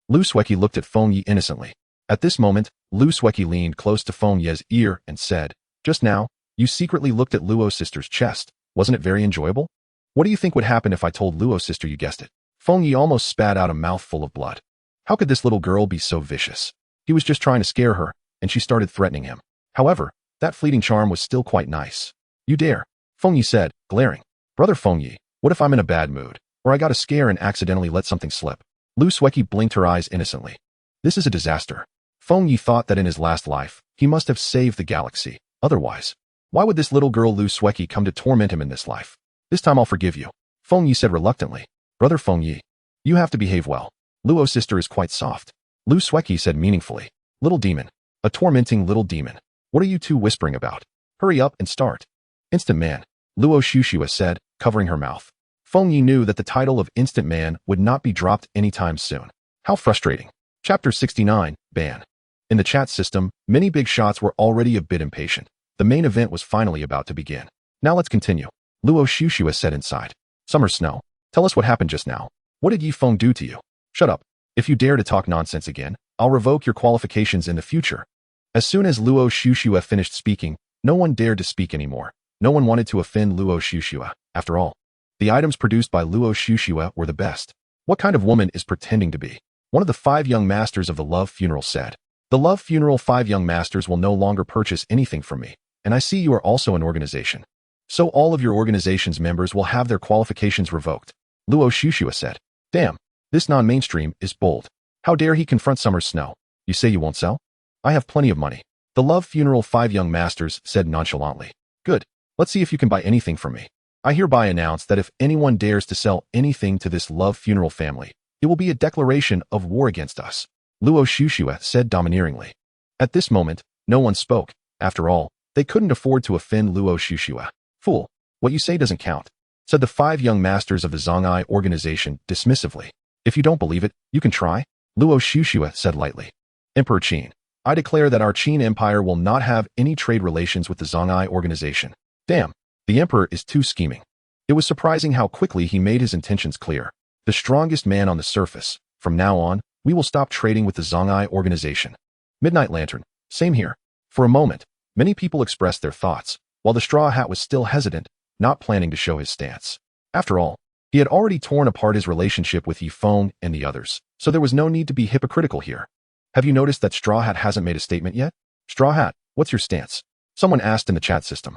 Lu Sueki looked at Feng Yi innocently. At this moment, Lu Sueki leaned close to Feng Ye's ear and said, Just now, you secretly looked at Luo's sister's chest. Wasn't it very enjoyable? What do you think would happen if I told Luo's sister you guessed it? Feng Yi almost spat out a mouthful of blood. How could this little girl be so vicious? He was just trying to scare her, and she started threatening him. However, that fleeting charm was still quite nice. You dare? Feng Yi said, glaring. Brother Feng Yi, what if I'm in a bad mood, or I got a scare and accidentally let something slip? Lu Sueki blinked her eyes innocently. This is a disaster. Feng Yi thought that in his last life, he must have saved the galaxy. Otherwise, why would this little girl Lu Sueki come to torment him in this life? This time I'll forgive you. Feng Yi said reluctantly. Brother Feng Yi, you have to behave well. Luo's sister is quite soft. Lu Sueki said meaningfully. Little demon. A tormenting little demon. What are you two whispering about? Hurry up and start. Instant man. Luo Shushua said, covering her mouth. Feng Yi knew that the title of Instant Man would not be dropped anytime soon. How frustrating. Chapter 69, Ban. In the chat system, many big shots were already a bit impatient. The main event was finally about to begin. Now let's continue. Luo Shushua said inside. Summer Snow, tell us what happened just now. What did Yi Feng do to you? Shut up. If you dare to talk nonsense again, I'll revoke your qualifications in the future. As soon as Luo Shushua finished speaking, no one dared to speak anymore. No one wanted to offend Luo Shushua. After all, the items produced by Luo Shushua were the best. What kind of woman is pretending to be? One of the 5 young masters of the Love Funeral said. The Love Funeral 5 young masters will no longer purchase anything from me, and I see you are also an organization. So all of your organization's members will have their qualifications revoked. Luo Shushua said. Damn, this non-mainstream is bold. How dare he confront Summer Snow? You say you won't sell? I have plenty of money. The Love Funeral 5 young masters said nonchalantly. Good. Let's see if you can buy anything from me. I hereby announce that if anyone dares to sell anything to this Love Funeral family, it will be a declaration of war against us. Luo Shushua said domineeringly. At this moment, no one spoke. After all, they couldn't afford to offend Luo Shushua. Fool, what you say doesn't count, said the 5 young masters of the Zongai organization dismissively. If you don't believe it, you can try, Luo Shushua said lightly. Emperor Qin, I declare that our Qin Empire will not have any trade relations with the Zongai organization. Damn, the emperor is too scheming. It was surprising how quickly he made his intentions clear. The strongest man on the surface. From now on, we will stop trading with the Zongai organization. Midnight Lantern, same here. For a moment, many people expressed their thoughts, while the Straw Hat was still hesitant, not planning to show his stance. After all, he had already torn apart his relationship with Yi Feng and the others, so there was no need to be hypocritical here. Have you noticed that Straw Hat hasn't made a statement yet? Straw Hat, what's your stance? Someone asked in the chat system.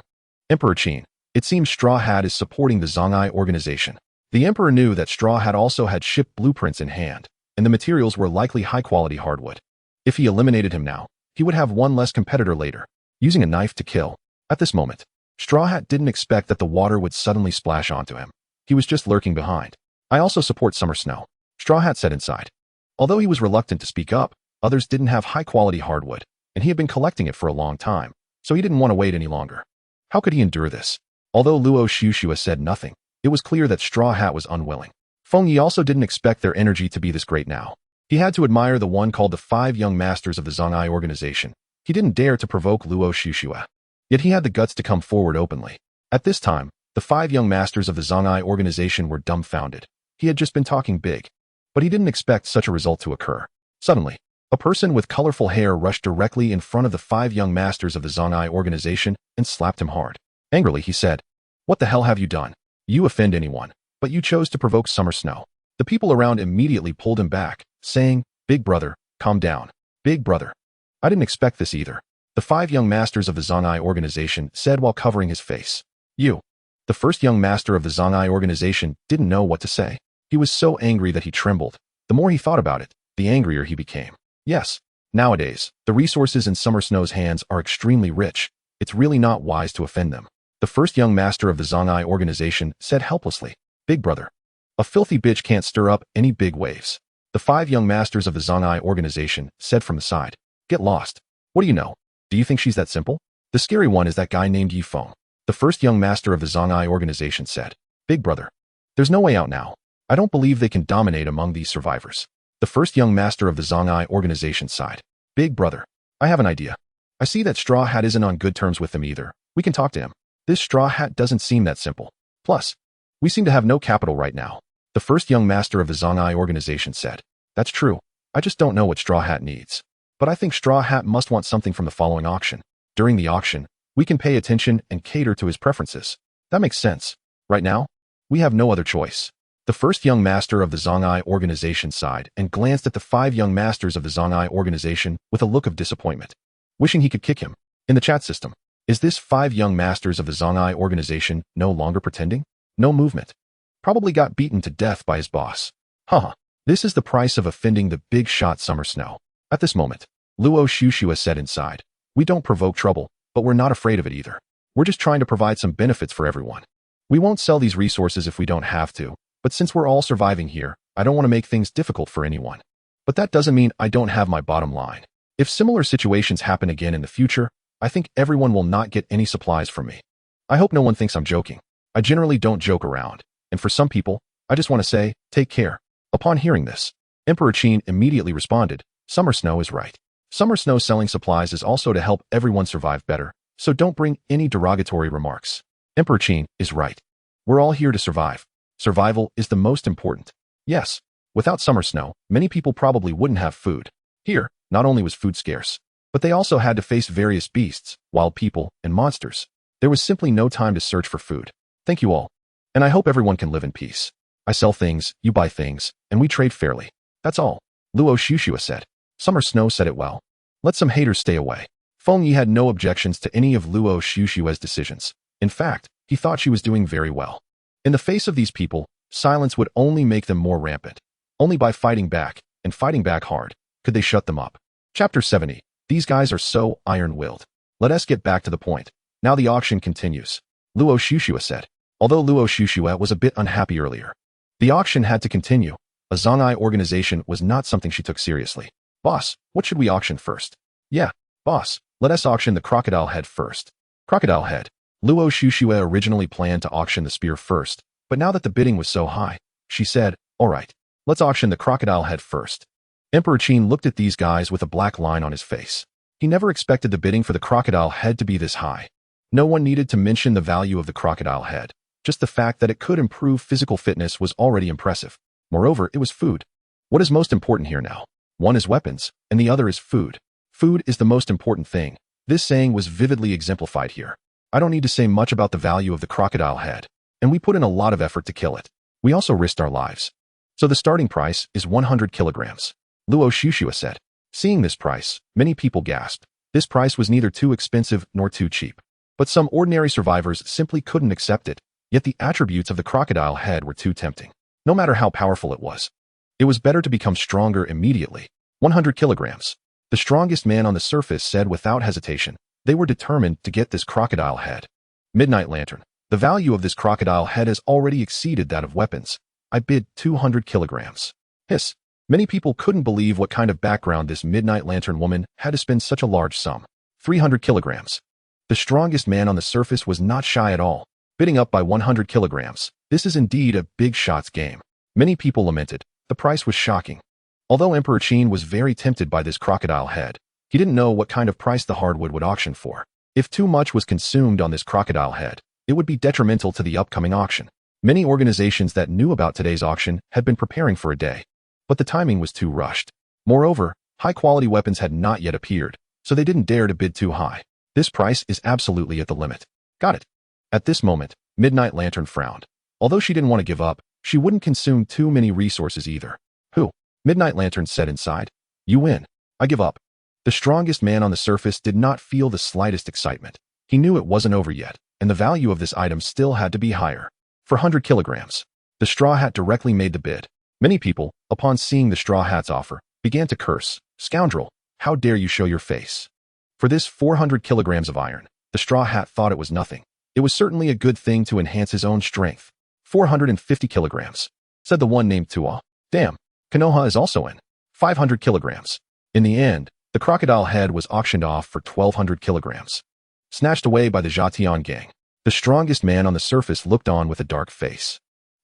Emperor Qin, it seems Straw Hat is supporting the Zongai organization. The emperor knew that Straw Hat also had ship blueprints in hand, and the materials were likely high-quality hardwood. If he eliminated him now, he would have one less competitor later, using a knife to kill. At this moment, Straw Hat didn't expect that the water would suddenly splash onto him. He was just lurking behind. I also support Summer Snow, Straw Hat said inside. Although he was reluctant to speak up, others didn't have high-quality hardwood, and he had been collecting it for a long time, so he didn't want to wait any longer. How could he endure this? Although Luo Shushua said nothing, it was clear that Straw Hat was unwilling. Feng Yi also didn't expect their energy to be this great now. He had to admire the one called the 5 young masters of the Zongai organization. He didn't dare to provoke Luo Shushua. Yet he had the guts to come forward openly. At this time, the 5 young masters of the Zongai organization were dumbfounded. He had just been talking big. But he didn't expect such a result to occur. Suddenly, a person with colorful hair rushed directly in front of the 5 young masters of the Zongai organization and slapped him hard. Angrily, he said, "What the hell have you done? You offend anyone, but you chose to provoke Summer Snow." The people around immediately pulled him back, saying, "Big brother, calm down. Big brother. I didn't expect this either," the 5 young masters of the Zongai organization said while covering his face. "You." The first young master of the Zongai organization didn't know what to say. He was so angry that he trembled. The more he thought about it, the angrier he became. Yes, nowadays, the resources in Summer Snow's hands are extremely rich. It's really not wise to offend them. The first young master of the Zongai organization said helplessly, "Big brother, a filthy bitch can't stir up any big waves." The 5 young masters of the Zongai organization said from the side, "Get lost. What do you know? Do you think she's that simple? The scary one is that guy named Yifeng." The first young master of the Zongai organization said, "Big brother, there's no way out now. I don't believe they can dominate among these survivors." The first young master of the Zongai organization sighed, "Big brother, I have an idea. I see that Straw Hat isn't on good terms with them either. We can talk to him. This Straw Hat doesn't seem that simple. Plus, we seem to have no capital right now." The first young master of the Zongai organization said, "That's true. I just don't know what Straw Hat needs. But I think Straw Hat must want something from the following auction. During the auction, we can pay attention and cater to his preferences. That makes sense. Right now, we have no other choice." The first young master of the Zongai organization sighed and glanced at the 5 young masters of the Zongai organization with a look of disappointment, wishing he could kick him. In the chat system, is this 5 young masters of the Zongai organization no longer pretending? No movement. Probably got beaten to death by his boss. Haha. This is the price of offending the big shot Summer Snow. At this moment, Luo Shushua said inside, "We don't provoke trouble, but we're not afraid of it either. We're just trying to provide some benefits for everyone. We won't sell these resources if we don't have to, but since we're all surviving here, I don't want to make things difficult for anyone. But that doesn't mean I don't have my bottom line. If similar situations happen again in the future, I think everyone will not get any supplies from me. I hope no one thinks I'm joking. I generally don't joke around, and for some people, I just want to say, take care." Upon hearing this, Emperor Qin immediately responded, "Summer Snow is right. Summer Snow selling supplies is also to help everyone survive better, so don't bring any derogatory remarks. Emperor Qin is right. We're all here to survive. Survival is the most important. Yes, without Summer Snow, many people probably wouldn't have food. Here, not only was food scarce, but they also had to face various beasts, wild people, and monsters. There was simply no time to search for food. Thank you all. And I hope everyone can live in peace. I sell things, you buy things, and we trade fairly. That's all." Luo Shushua said. Summer Snow said it well. Let some haters stay away. Feng Yi had no objections to any of Luo Shushua's decisions. In fact, he thought she was doing very well. In the face of these people, silence would only make them more rampant. Only by fighting back, and fighting back hard, could they shut them up. Chapter 70. These guys are so iron-willed. Let us get back to the point. Now the auction continues. Luo Shushua said. Although Luo Shushua was a bit unhappy earlier, the auction had to continue. A Zongai organization was not something she took seriously. "Boss, what should we auction first?" "Yeah, boss, let us auction the crocodile head first." Crocodile head. Luo Shushua originally planned to auction the spear first, but now that the bidding was so high, she said, "All right, let's auction the crocodile head first." Emperor Qin looked at these guys with a black line on his face. He never expected the bidding for the crocodile head to be this high. No one needed to mention the value of the crocodile head. Just the fact that it could improve physical fitness was already impressive. Moreover, it was food. What is most important here now? One is weapons, and the other is food. Food is the most important thing. This saying was vividly exemplified here. I don't need to say much about the value of the crocodile head, and we put in a lot of effort to kill it. We also risked our lives. So the starting price is 100 kilograms. Luo Shushua said. Seeing this price, many people gasped. This price was neither too expensive nor too cheap. But some ordinary survivors simply couldn't accept it, yet the attributes of the crocodile head were too tempting. No matter how powerful it was better to become stronger immediately. 100 kilograms. The strongest man on the surface said without hesitation. They were determined to get this crocodile head. Midnight Lantern. The value of this crocodile head has already exceeded that of weapons. I bid 200 kilograms. Hiss. Many people couldn't believe what kind of background this Midnight Lantern woman had to spend such a large sum. 300 kilograms. The strongest man on the surface was not shy at all, bidding up by 100 kilograms. This is indeed a big shots game. Many people lamented. The price was shocking. Although Emperor Qin was very tempted by this crocodile head, he didn't know what kind of price the hardwood would auction for. If too much was consumed on this crocodile head, it would be detrimental to the upcoming auction. Many organizations that knew about today's auction had been preparing for a day, but the timing was too rushed. Moreover, high-quality weapons had not yet appeared, so they didn't dare to bid too high. This price is absolutely at the limit. Got it. At this moment, Midnight Lantern frowned. Although she didn't want to give up, she wouldn't consume too many resources either. Who? Midnight Lantern said inside. You win. I give up. The strongest man on the surface did not feel the slightest excitement. He knew it wasn't over yet, and the value of this item still had to be higher. For 100 kilograms. The Straw Hat directly made the bid. Many people, upon seeing the Straw Hat's offer, began to curse. Scoundrel, how dare you show your face? For this 400 kilograms of iron, the Straw Hat thought it was nothing. It was certainly a good thing to enhance his own strength. 450 kilograms, said the one named Tua. Damn, Konoha is also in. 500 kilograms. In the end, the crocodile head was auctioned off for 1,200 kilograms. Snatched away by the Jatian gang. The strongest man on the surface looked on with a dark face.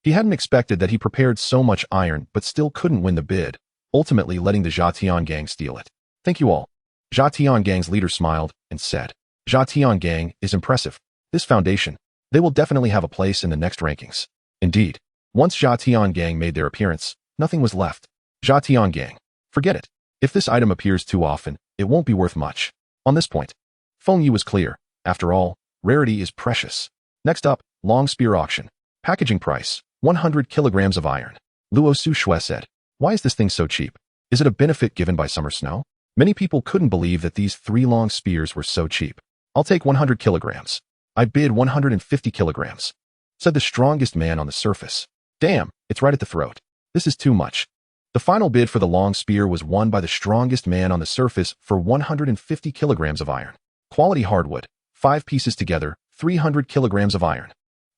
He hadn't expected that he prepared so much iron but still couldn't win the bid, ultimately letting the Jatian gang steal it. Thank you all. Jatian gang's leader smiled and said, Jatian gang is impressive. This foundation, they will definitely have a place in the next rankings. Indeed, once Jatian gang made their appearance, nothing was left. Jatian gang, forget it. If this item appears too often, it won't be worth much. On this point, Feng Yu was clear. After all, rarity is precious. Next up, long spear auction. Packaging price, 100 kilograms of iron. Luo Su Shui said, why is this thing so cheap? Is it a benefit given by summer snow? Many people couldn't believe that these 3 long spears were so cheap. I'll take 100 kilograms. I bid 150 kilograms, said the strongest man on the surface. Damn, it's right at the throat. This is too much. The final bid for the long spear was won by the strongest man on the surface for 150 kilograms of iron. Quality hardwood, 5 pieces together, 300 kilograms of iron.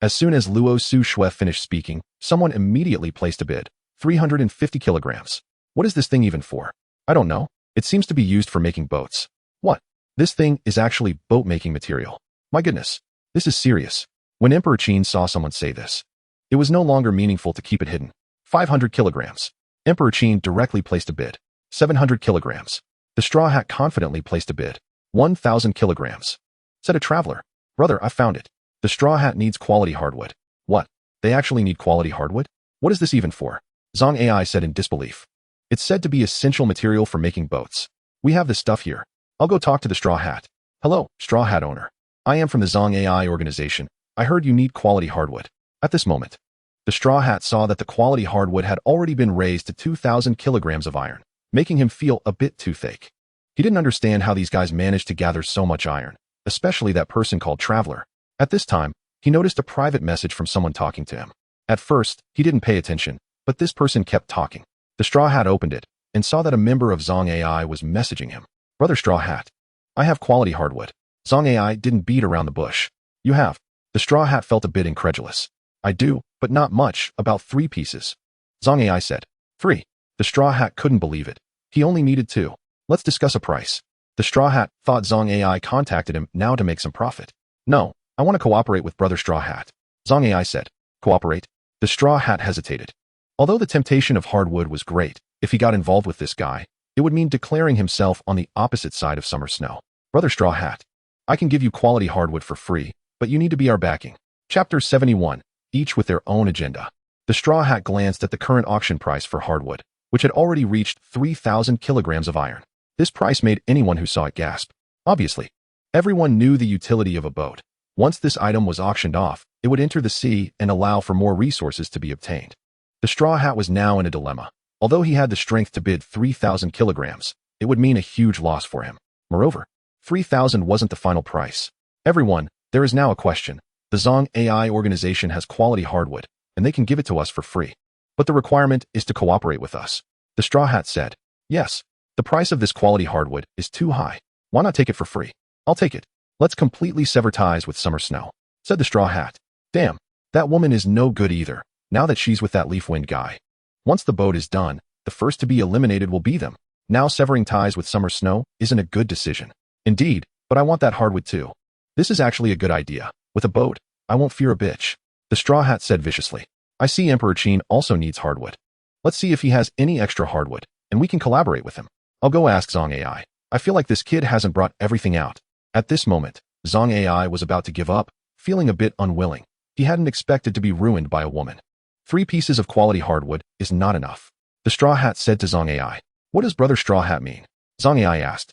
As soon as Luo Su Shui finished speaking, someone immediately placed a bid. 350 kilograms. What is this thing even for? I don't know. It seems to be used for making boats. What? This thing is actually boat-making material. My goodness. This is serious. When Emperor Qin saw someone say this, it was no longer meaningful to keep it hidden. 500 kilograms. Emperor Qin directly placed a bid. 700 kilograms. The Straw Hat confidently placed a bid. 1,000 kilograms. Said a traveler. Brother, I found it. The Straw Hat needs quality hardwood. What? They actually need quality hardwood? What is this even for? Zhang Ai said in disbelief. It's said to be essential material for making boats. We have this stuff here. I'll go talk to the Straw Hat. Hello, Straw Hat owner. I am from the Zhang AI organization. I heard you need quality hardwood. At this moment, the Straw Hat saw that the quality hardwood had already been raised to 2,000 kilograms of iron, making him feel a bit toothache. He didn't understand how these guys managed to gather so much iron, especially that person called Traveler. At this time, he noticed a private message from someone talking to him. At first, he didn't pay attention, but this person kept talking. The Straw Hat opened it and saw that a member of Zhang AI was messaging him. Brother Straw Hat, I have quality hardwood. Zhang AI didn't beat around the bush. You have. The Straw Hat felt a bit incredulous. I do, but not much, about 3 pieces. Zhang AI said. 3. The Straw Hat couldn't believe it. He only needed 2. Let's discuss a price. The Straw Hat thought Zhang AI contacted him now to make some profit. No, I want to cooperate with Brother Straw Hat. Zhang AI said. Cooperate? The Straw Hat hesitated. Although the temptation of hardwood was great, if he got involved with this guy, it would mean declaring himself on the opposite side of summer snow. Brother Straw Hat, I can give you quality hardwood for free, but you need to be our backing. Chapter 71, each with their own agenda. The Straw Hat glanced at the current auction price for hardwood, which had already reached 3,000 kilograms of iron. This price made anyone who saw it gasp. Obviously, everyone knew the utility of a boat. Once this item was auctioned off, it would enter the sea and allow for more resources to be obtained. The Straw Hat was now in a dilemma. Although he had the strength to bid 3,000 kilograms, it would mean a huge loss for him. Moreover, 3,000 wasn't the final price. Everyone, there is now a question. The Zhang AI organization has quality hardwood, and they can give it to us for free. But the requirement is to cooperate with us. The Straw Hat said, yes, the price of this quality hardwood is too high. Why not take it for free? I'll take it. Let's completely sever ties with summer snow, said the Straw Hat. Damn, that woman is no good either, now that she's with that leaf wind guy. Once the boat is done, the first to be eliminated will be them. Now severing ties with summer snow isn't a good decision. Indeed, but I want that hardwood too. This is actually a good idea. With a boat, I won't fear a bitch. The Straw Hat said viciously. I see Emperor Qin also needs hardwood. Let's see if he has any extra hardwood, and we can collaborate with him. I'll go ask Zhang AI. I feel like this kid hasn't brought everything out. At this moment, Zhang AI was about to give up, feeling a bit unwilling. He hadn't expected to be ruined by a woman. 3 pieces of quality hardwood is not enough. The Straw Hat said to Zhang AI. What does Brother Straw Hat mean? Zhang AI asked.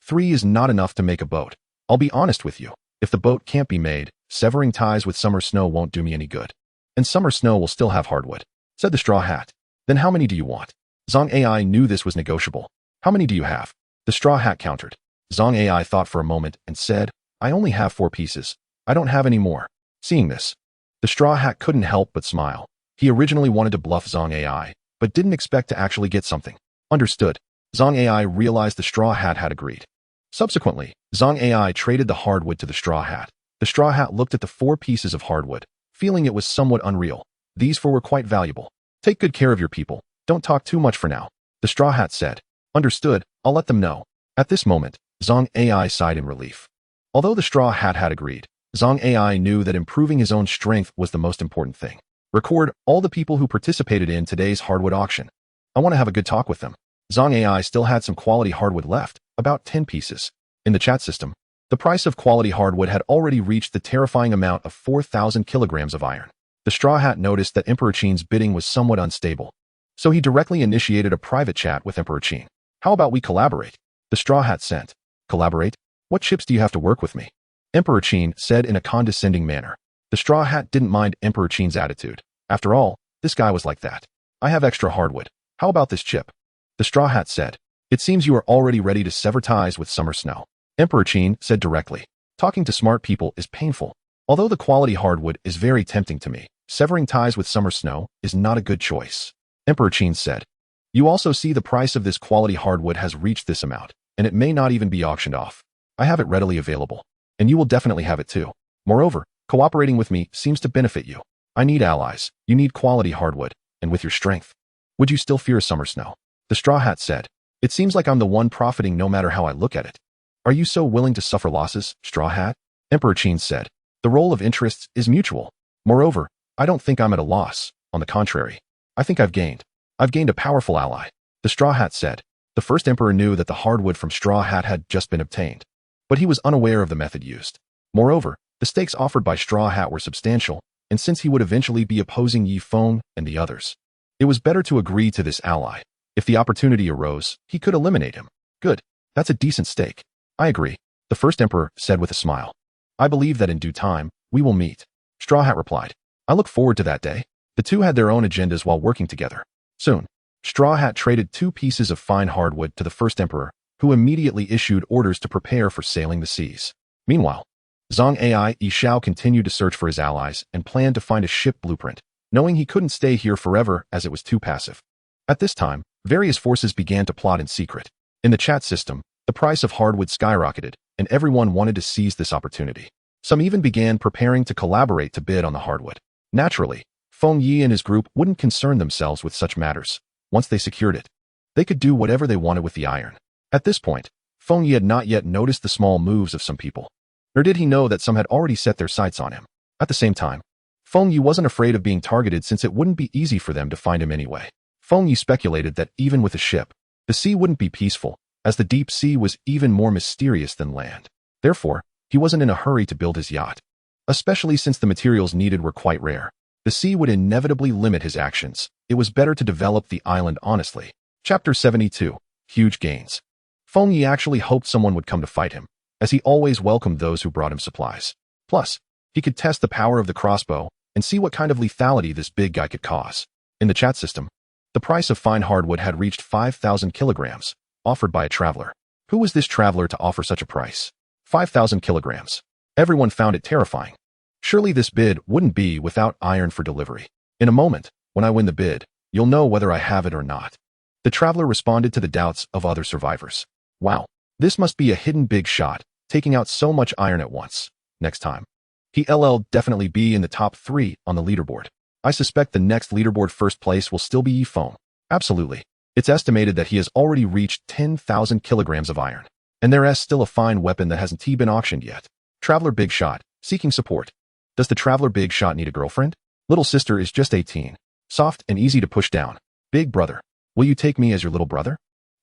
3 is not enough to make a boat. I'll be honest with you. If the boat can't be made, severing ties with summer snow won't do me any good. And summer snow will still have hardwood, said the Straw Hat. Then how many do you want? Zhang AI knew this was negotiable. How many do you have? The Straw Hat countered. Zhang AI thought for a moment and said, I only have 4 pieces. I don't have any more. Seeing this, the Straw Hat couldn't help but smile. He originally wanted to bluff Zhang AI, but didn't expect to actually get something. Understood. Zong AI realized the Straw Hat had agreed. Subsequently, Zong AI traded the hardwood to the Straw Hat. The Straw Hat looked at the 4 pieces of hardwood, feeling it was somewhat unreal. These 4 were quite valuable. Take good care of your people. Don't talk too much for now. The Straw Hat said. Understood, I'll let them know. At this moment, Zong AI sighed in relief. Although the Straw Hat had agreed, Zong AI knew that improving his own strength was the most important thing. Record all the people who participated in today's hardwood auction. I want to have a good talk with them. Zong AI still had some quality hardwood left, about 10 pieces. In the chat system, the price of quality hardwood had already reached the terrifying amount of 4,000 kilograms of iron. The Straw Hat noticed that Emperor Qin's bidding was somewhat unstable, so he directly initiated a private chat with Emperor Qin. How about we collaborate? The Straw Hat sent. Collaborate? What chips do you have to work with me? Emperor Qin said in a condescending manner. The Straw Hat didn't mind Emperor Qin's attitude. After all, this guy was like that. I have extra hardwood. How about this chip? The Straw Hat said. It seems you are already ready to sever ties with Summer Snow. Emperor Qin said directly. Talking to smart people is painful. Although the quality hardwood is very tempting to me, severing ties with Summer Snow is not a good choice. Emperor Qin said. You also see the price of this quality hardwood has reached this amount, and it may not even be auctioned off. I have it readily available, and you will definitely have it too. Moreover, cooperating with me seems to benefit you. I need allies. You need quality hardwood, and with your strength. Would you still fear Summer Snow? The Straw Hat said. It seems like I'm the one profiting no matter how I look at it. Are you so willing to suffer losses, Straw Hat? Emperor Qin said. The role of interests is mutual. Moreover, I don't think I'm at a loss. On the contrary, I think I've gained a powerful ally. The Straw Hat said. The first emperor knew that the hardwood from Straw Hat had just been obtained, but he was unaware of the method used. Moreover, the stakes offered by Straw Hat were substantial, and since he would eventually be opposing Yi Feng and the others, it was better to agree to this ally. If the opportunity arose, he could eliminate him. Good. That's a decent stake. I agree, the first emperor said with a smile. I believe that in due time, we will meet. Straw Hat replied. I look forward to that day. The two had their own agendas while working together. Soon, Straw Hat traded 2 pieces of fine hardwood to the first emperor, who immediately issued orders to prepare for sailing the seas. Meanwhile, Zong AI Yishao continued to search for his allies and planned to find a ship blueprint, knowing he couldn't stay here forever as it was too passive. At this time, various forces began to plot in secret. In the chat system, the price of hardwood skyrocketed, and everyone wanted to seize this opportunity. Some even began preparing to collaborate to bid on the hardwood. Naturally, Feng Yi and his group wouldn't concern themselves with such matters. Once they secured it, they could do whatever they wanted with the iron. At this point, Feng Yi had not yet noticed the small moves of some people, nor did he know that some had already set their sights on him. At the same time, Feng Yi wasn't afraid of being targeted since it wouldn't be easy for them to find him anyway. Feng Yi speculated that even with a ship, the sea wouldn't be peaceful, as the deep sea was even more mysterious than land. Therefore, he wasn't in a hurry to build his yacht, especially since the materials needed were quite rare. The sea would inevitably limit his actions. It was better to develop the island honestly. Chapter 72. Huge Gains. Feng Yi actually hoped someone would come to fight him, as he always welcomed those who brought him supplies. Plus, he could test the power of the crossbow and see what kind of lethality this big guy could cause. In the chat system, the price of fine hardwood had reached 5,000 kilograms, offered by a traveler. Who was this traveler to offer such a price? 5,000 kilograms. Everyone found it terrifying. Surely this bid wouldn't be without iron for delivery. In a moment, when I win the bid, you'll know whether I have it or not. The traveler responded to the doubts of other survivors. Wow, this must be a hidden big shot, taking out so much iron at once. Next time, he'll definitely be in the top 3 on the leaderboard. I suspect the next leaderboard first place will still be Yi Feng. Absolutely. It's estimated that he has already reached 10,000 kilograms of iron, and there is still a fine weapon that hasn't been auctioned yet. Traveler Big Shot, seeking support. Does the Traveler Big Shot need a girlfriend? Little sister is just 18. Soft and easy to push down. Big brother, will you take me as your little brother?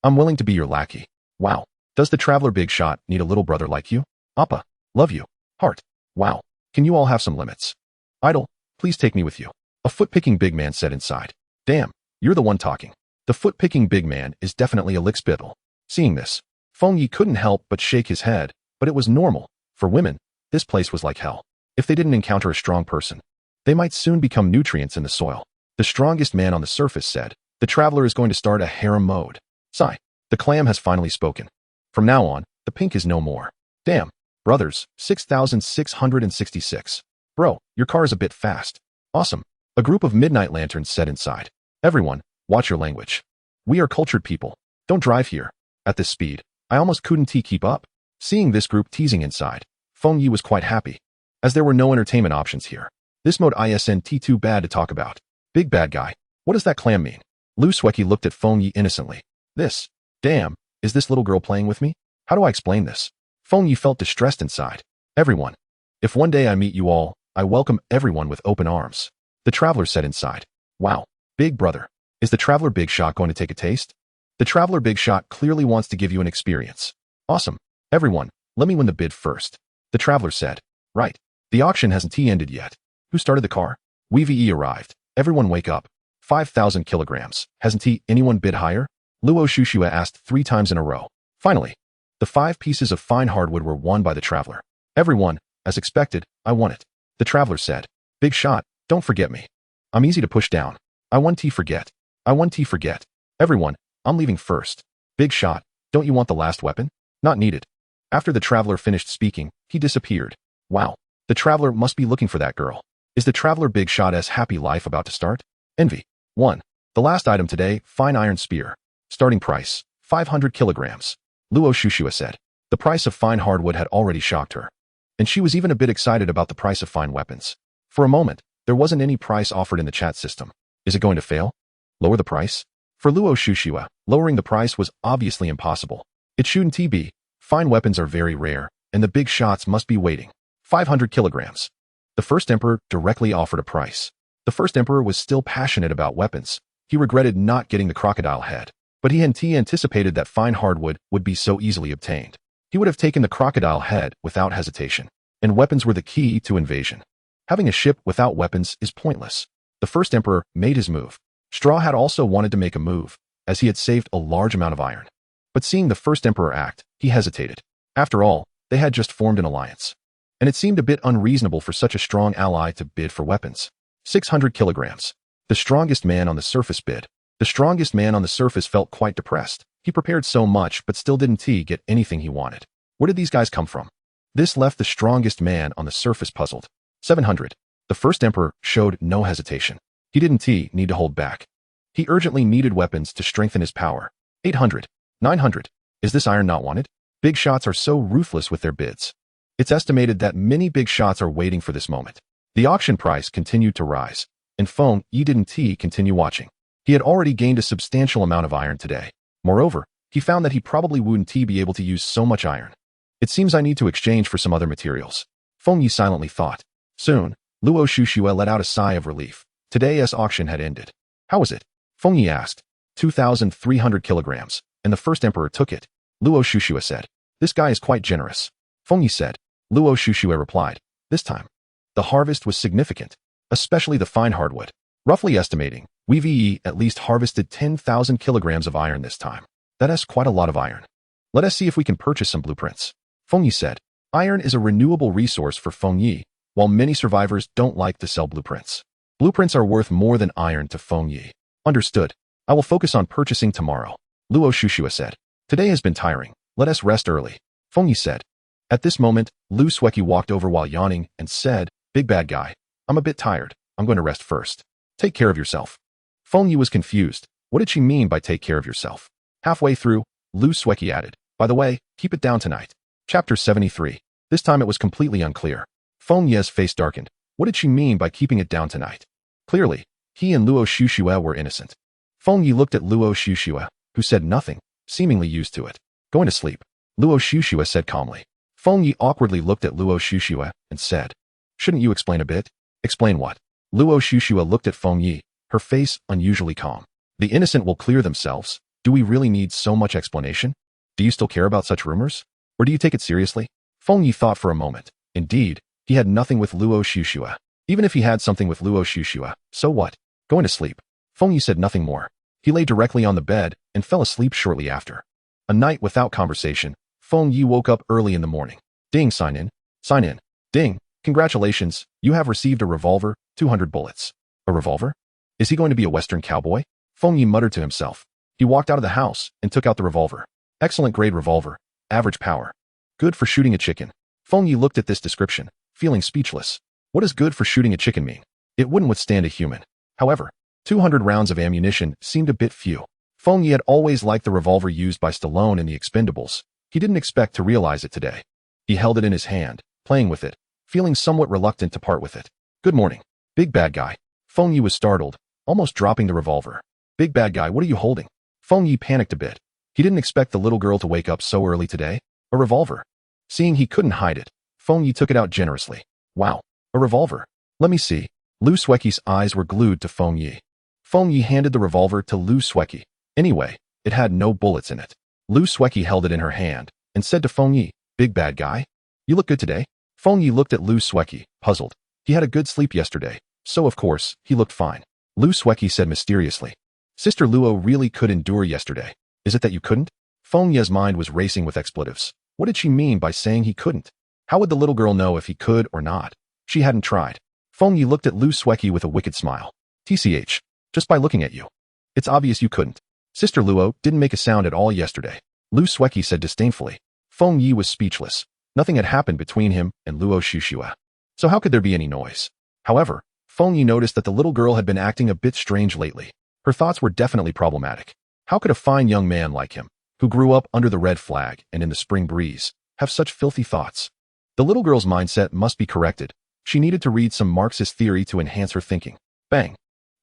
I'm willing to be your lackey. Wow. Does the Traveler Big Shot need a little brother like you? Appa, love you. Heart. Wow. Can you all have some limits? Idol, please take me with you. A foot-picking big man said inside. Damn, you're the one talking. The foot-picking big man is definitely a lickspittle. Seeing this, Feng Yi couldn't help but shake his head, but it was normal. For women, this place was like hell. If they didn't encounter a strong person, they might soon become nutrients in the soil. The strongest man on the surface said, the traveler is going to start a harem mode. Sigh. The clam has finally spoken. From now on, the pink is no more. Damn. Brothers, 6,666. Bro, your car is a bit fast. Awesome. A group of midnight lanterns said inside. Everyone, Watch your language. We are cultured people. Don't drive here. At this speed, I almost couldn't keep up. Seeing this group teasing inside, Feng Yi was quite happy, as there were no entertainment options here. This mode isn't too bad to talk about. Big bad guy. What does that clam mean? Lu Sueki looked at Feng Yi innocently. This. Damn, is this little girl playing with me? How do I explain this? Feng Yi felt distressed inside. Everyone. If one day I meet you all, I welcome everyone with open arms. The traveler said inside. Wow. Big brother. Is the traveler Big Shot going to take a taste? The traveler Big Shot clearly wants to give you an experience. Awesome. Everyone, let me win the bid first. The traveler said. Right. The auction hasn't ended yet. Who started the car? WVE arrived. Everyone wake up. 5,000 kilograms. Hasn't anyone bid higher? Luo Shushua asked 3 times in a row. Finally, the 5 pieces of fine hardwood were won by the traveler. Everyone, as expected, I won it. The traveler said. Big Shot, don't forget me. I'm easy to push down. I want to forget. I want to forget. Everyone, I'm leaving first. Big Shot, don't you want the last weapon? Not needed. After the traveler finished speaking, he disappeared. Wow. The traveler must be looking for that girl. Is the traveler Big Shot's happy life about to start? Envy. 1. The last item today, fine iron spear. Starting price, 500 kilograms. Luo Shushua said. The price of fine hardwood had already shocked her. And she was even a bit excited about the price of fine weapons. For a moment, there wasn't any price offered in the chat system. Is it going to fail? Lower the price? For Luo Shushua, lowering the price was obviously impossible. It shouldn't be. Fine weapons are very rare, and the big shots must be waiting. 500 kilograms. The first emperor directly offered a price. The first emperor was still passionate about weapons. He regretted not getting the crocodile head, but he hadn't anticipated that fine hardwood would be so easily obtained. He would have taken the crocodile head without hesitation, and weapons were the key to invasion. Having a ship without weapons is pointless. The first emperor made his move. Straw had also wanted to make a move, as he had saved a large amount of iron. But seeing the first emperor act, he hesitated. After all, they had just formed an alliance. And it seemed a bit unreasonable for such a strong ally to bid for weapons. 600 kilograms. The strongest man on the surface bid. The strongest man on the surface felt quite depressed. He prepared so much but still didn't get anything he wanted. Where did these guys come from? This left the strongest man on the surface puzzled. 700. The first emperor showed no hesitation. He didn't need to hold back. He urgently needed weapons to strengthen his power. 800. 900. Is this iron not wanted? Big shots are so ruthless with their bids. It's estimated that many big shots are waiting for this moment. The auction price continued to rise, and Feng Yi didn't continue watching. He had already gained a substantial amount of iron today. Moreover, he found that he probably wouldn't be able to use so much iron. It seems I need to exchange for some other materials. Feng Yi silently thought. Soon, Luo Shushua let out a sigh of relief. Today's auction had ended. How was it? Feng Yi asked. 2,300 kilograms, and the first emperor took it. Luo Shushua said. This guy is quite generous. Feng Yi said. Luo Shushua replied. This time, the harvest was significant, especially the fine hardwood. Roughly estimating, WVE at least harvested 10,000 kilograms of iron this time. That is quite a lot of iron. Let us see if we can purchase some blueprints. Feng Yi said. Iron is a renewable resource for Feng Yi, while many survivors don't like to sell blueprints. Blueprints are worth more than iron to Feng Yi. Understood. I will focus on purchasing tomorrow. Luo Shushua said. Today has been tiring. Let us rest early. Feng Yi said. At this moment, Lu Sueki walked over while yawning and said, Big bad guy, I'm a bit tired. I'm going to rest first. Take care of yourself. Feng Yi was confused. What did she mean by take care of yourself? Halfway through, Lu Sueki added, by the way, keep it down tonight. Chapter 73. This time it was completely unclear. Feng Yi's face darkened. What did she mean by keeping it down tonight? Clearly, he and Luo Shushua were innocent. Feng Yi looked at Luo Shushua, who said nothing, seemingly used to it. Going to sleep. Luo Shushua said calmly. Feng Yi awkwardly looked at Luo Shushua and said, Shouldn't you explain a bit? Explain what? Luo Shushua looked at Feng Yi, her face unusually calm. The innocent will clear themselves. Do we really need so much explanation? Do you still care about such rumors? Or do you take it seriously? Feng Yi thought for a moment. Indeed, he had nothing with Luo Shushua. Even if he had something with Luo Shushua, so what? Going to sleep. Feng Yi said nothing more. He lay directly on the bed and fell asleep shortly after. A night without conversation. Feng Yi woke up early in the morning. Ding, sign in. Sign in. Ding. Congratulations, you have received a revolver, 200 bullets. A revolver? Is he going to be a Western cowboy? Feng Yi muttered to himself. He walked out of the house and took out the revolver. Excellent grade revolver. Average power. Good for shooting a chicken. Feng Yi looked at this description, feeling speechless. What does good for shooting a chicken mean? It wouldn't withstand a human. However, 200 rounds of ammunition seemed a bit few. Feng Yi had always liked the revolver used by Stallone in The Expendables. He didn't expect to realize it today. He held it in his hand, playing with it, feeling somewhat reluctant to part with it. Good morning, big bad guy. Feng Yi was startled, almost dropping the revolver. Big bad guy, what are you holding? Feng Yi panicked a bit. He didn't expect the little girl to wake up so early today. A revolver. Seeing he couldn't hide it, Feng Yi took it out generously. Wow, a revolver. Let me see. Lu Sueki's eyes were glued to Feng Yi. Feng Yi handed the revolver to Lu Sueki. Anyway, it had no bullets in it. Lu Sueki held it in her hand and said to Feng Yi, big bad guy, you look good today. Feng Yi looked at Lu Sueki, puzzled. He had a good sleep yesterday, so of course, he looked fine. Lu Sueki said mysteriously. Sister Luo really could endure yesterday. Is it that you couldn't? Feng Yi's mind was racing with expletives. What did she mean by saying he couldn't? How would the little girl know if he could or not? She hadn't tried. Feng Yi looked at Lu Sueki with a wicked smile. TCH, just by looking at you. It's obvious you couldn't. Sister Luo didn't make a sound at all yesterday. Lu Sueki said disdainfully. Feng Yi was speechless. Nothing had happened between him and Luo Shushua. So how could there be any noise? However, Feng Yi noticed that the little girl had been acting a bit strange lately. Her thoughts were definitely problematic. How could a fine young man like him, who grew up under the red flag and in the spring breeze, have such filthy thoughts? The little girl's mindset must be corrected. She needed to read some Marxist theory to enhance her thinking. Bang!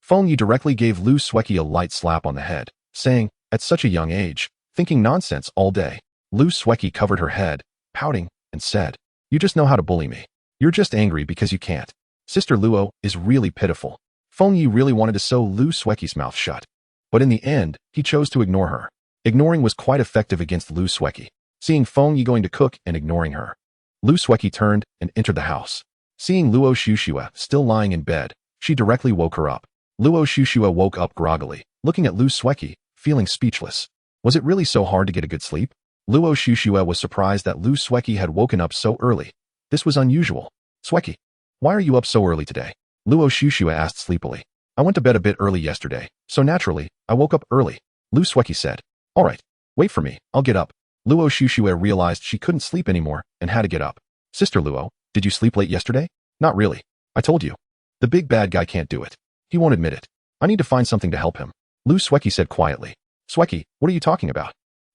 Feng Yi directly gave Lu Sueki a light slap on the head, saying, at such a young age, thinking nonsense all day. Lu Sueki covered her head, pouting, and said, you just know how to bully me. You're just angry because you can't. Sister Luo is really pitiful. Feng Yi really wanted to sew Lu Sueki's mouth shut. But in the end, he chose to ignore her. Ignoring was quite effective against Lu Sueki. Seeing Feng Yi going to cook and ignoring her, Lu Sueki turned and entered the house. Seeing Luo Shushua still lying in bed, she directly woke her up. Luo Shushua woke up groggily, looking at Lu Sueki, feeling speechless. Was it really so hard to get a good sleep? Luo Shushua was surprised that Lu Sueki had woken up so early. This was unusual. Sueki, why are you up so early today? Luo Shushua asked sleepily. I went to bed a bit early yesterday, so naturally, I woke up early. Lu Sueki said. All right, wait for me, I'll get up. Luo Shushua realized she couldn't sleep anymore and had to get up. Sister Luo, did you sleep late yesterday? Not really. I told you. The big bad guy can't do it. He won't admit it. I need to find something to help him. Lu Sueki said quietly. Sueki, what are you talking about?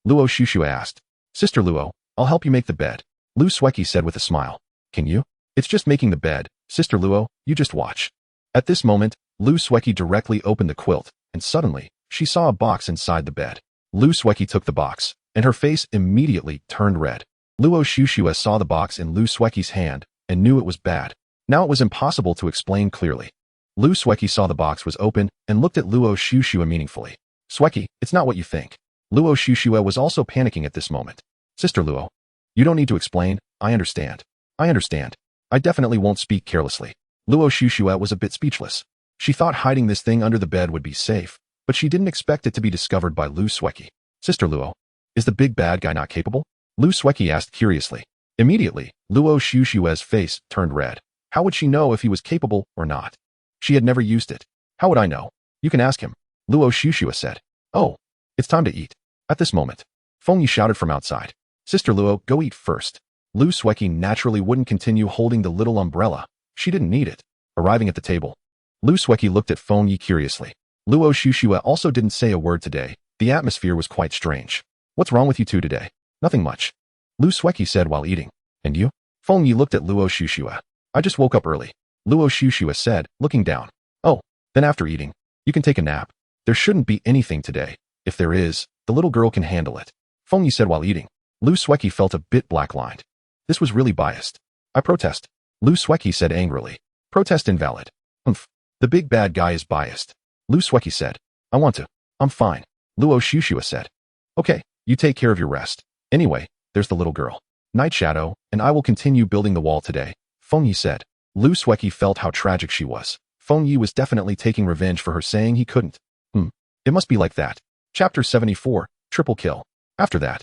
Luo Shushua asked. Sister Luo, I'll help you make the bed. Lu Sueki said with a smile. Can you? It's just making the bed. Sister Luo, you just watch. At this moment, Lu Sueki directly opened the quilt, and suddenly, she saw a box inside the bed. Lu Sueki took the box, and her face immediately turned red. Luo Shushua saw the box in Lu Sueki's hand and knew it was bad. Now it was impossible to explain clearly. Lu Sueki saw the box was open and looked at Luo Shushua meaningfully. Sueki, it's not what you think. Luo Shushua was also panicking at this moment. Sister Luo, you don't need to explain. I understand. I understand. I definitely won't speak carelessly. Luo Shushua was a bit speechless. She thought hiding this thing under the bed would be safe, but she didn't expect it to be discovered by Lu Sueki. Sister Luo, is the big bad guy not capable? Lu Sueki asked curiously. Immediately, Luo Shushua's face turned red. How would she know if he was capable or not? She had never used it. How would I know? You can ask him. Luo Shushua said. Oh, it's time to eat. At this moment, Feng Yi shouted from outside. Sister Luo, go eat first. Lu Sueki naturally wouldn't continue holding the little umbrella. She didn't need it. Arriving at the table, Lu Sueki looked at Feng Yi curiously. Luo Shushua also didn't say a word today. The atmosphere was quite strange. What's wrong with you two today? Nothing much. Lu Sueki said while eating. And you? Feng Yi looked at Luo Shushua. I just woke up early. Luo Shushua said, looking down. Oh, then after eating, you can take a nap. There shouldn't be anything today. If there is, the little girl can handle it. Feng Yi said while eating. Lu Sueki felt a bit black-lined. This was really biased. I protest. Lu Sueki said angrily. Protest invalid. Humph. The big bad guy is biased. Lu Sueki said. I want to. I'm fine. Luo Shushua said. Okay, you take care of your rest. Anyway, there's the little girl. Night Shadow, and I will continue building the wall today, Feng Yi said. Lu Sueki felt how tragic she was. Feng Yi was definitely taking revenge for her saying he couldn't. It must be like that. Chapter 74, Triple Kill. After that,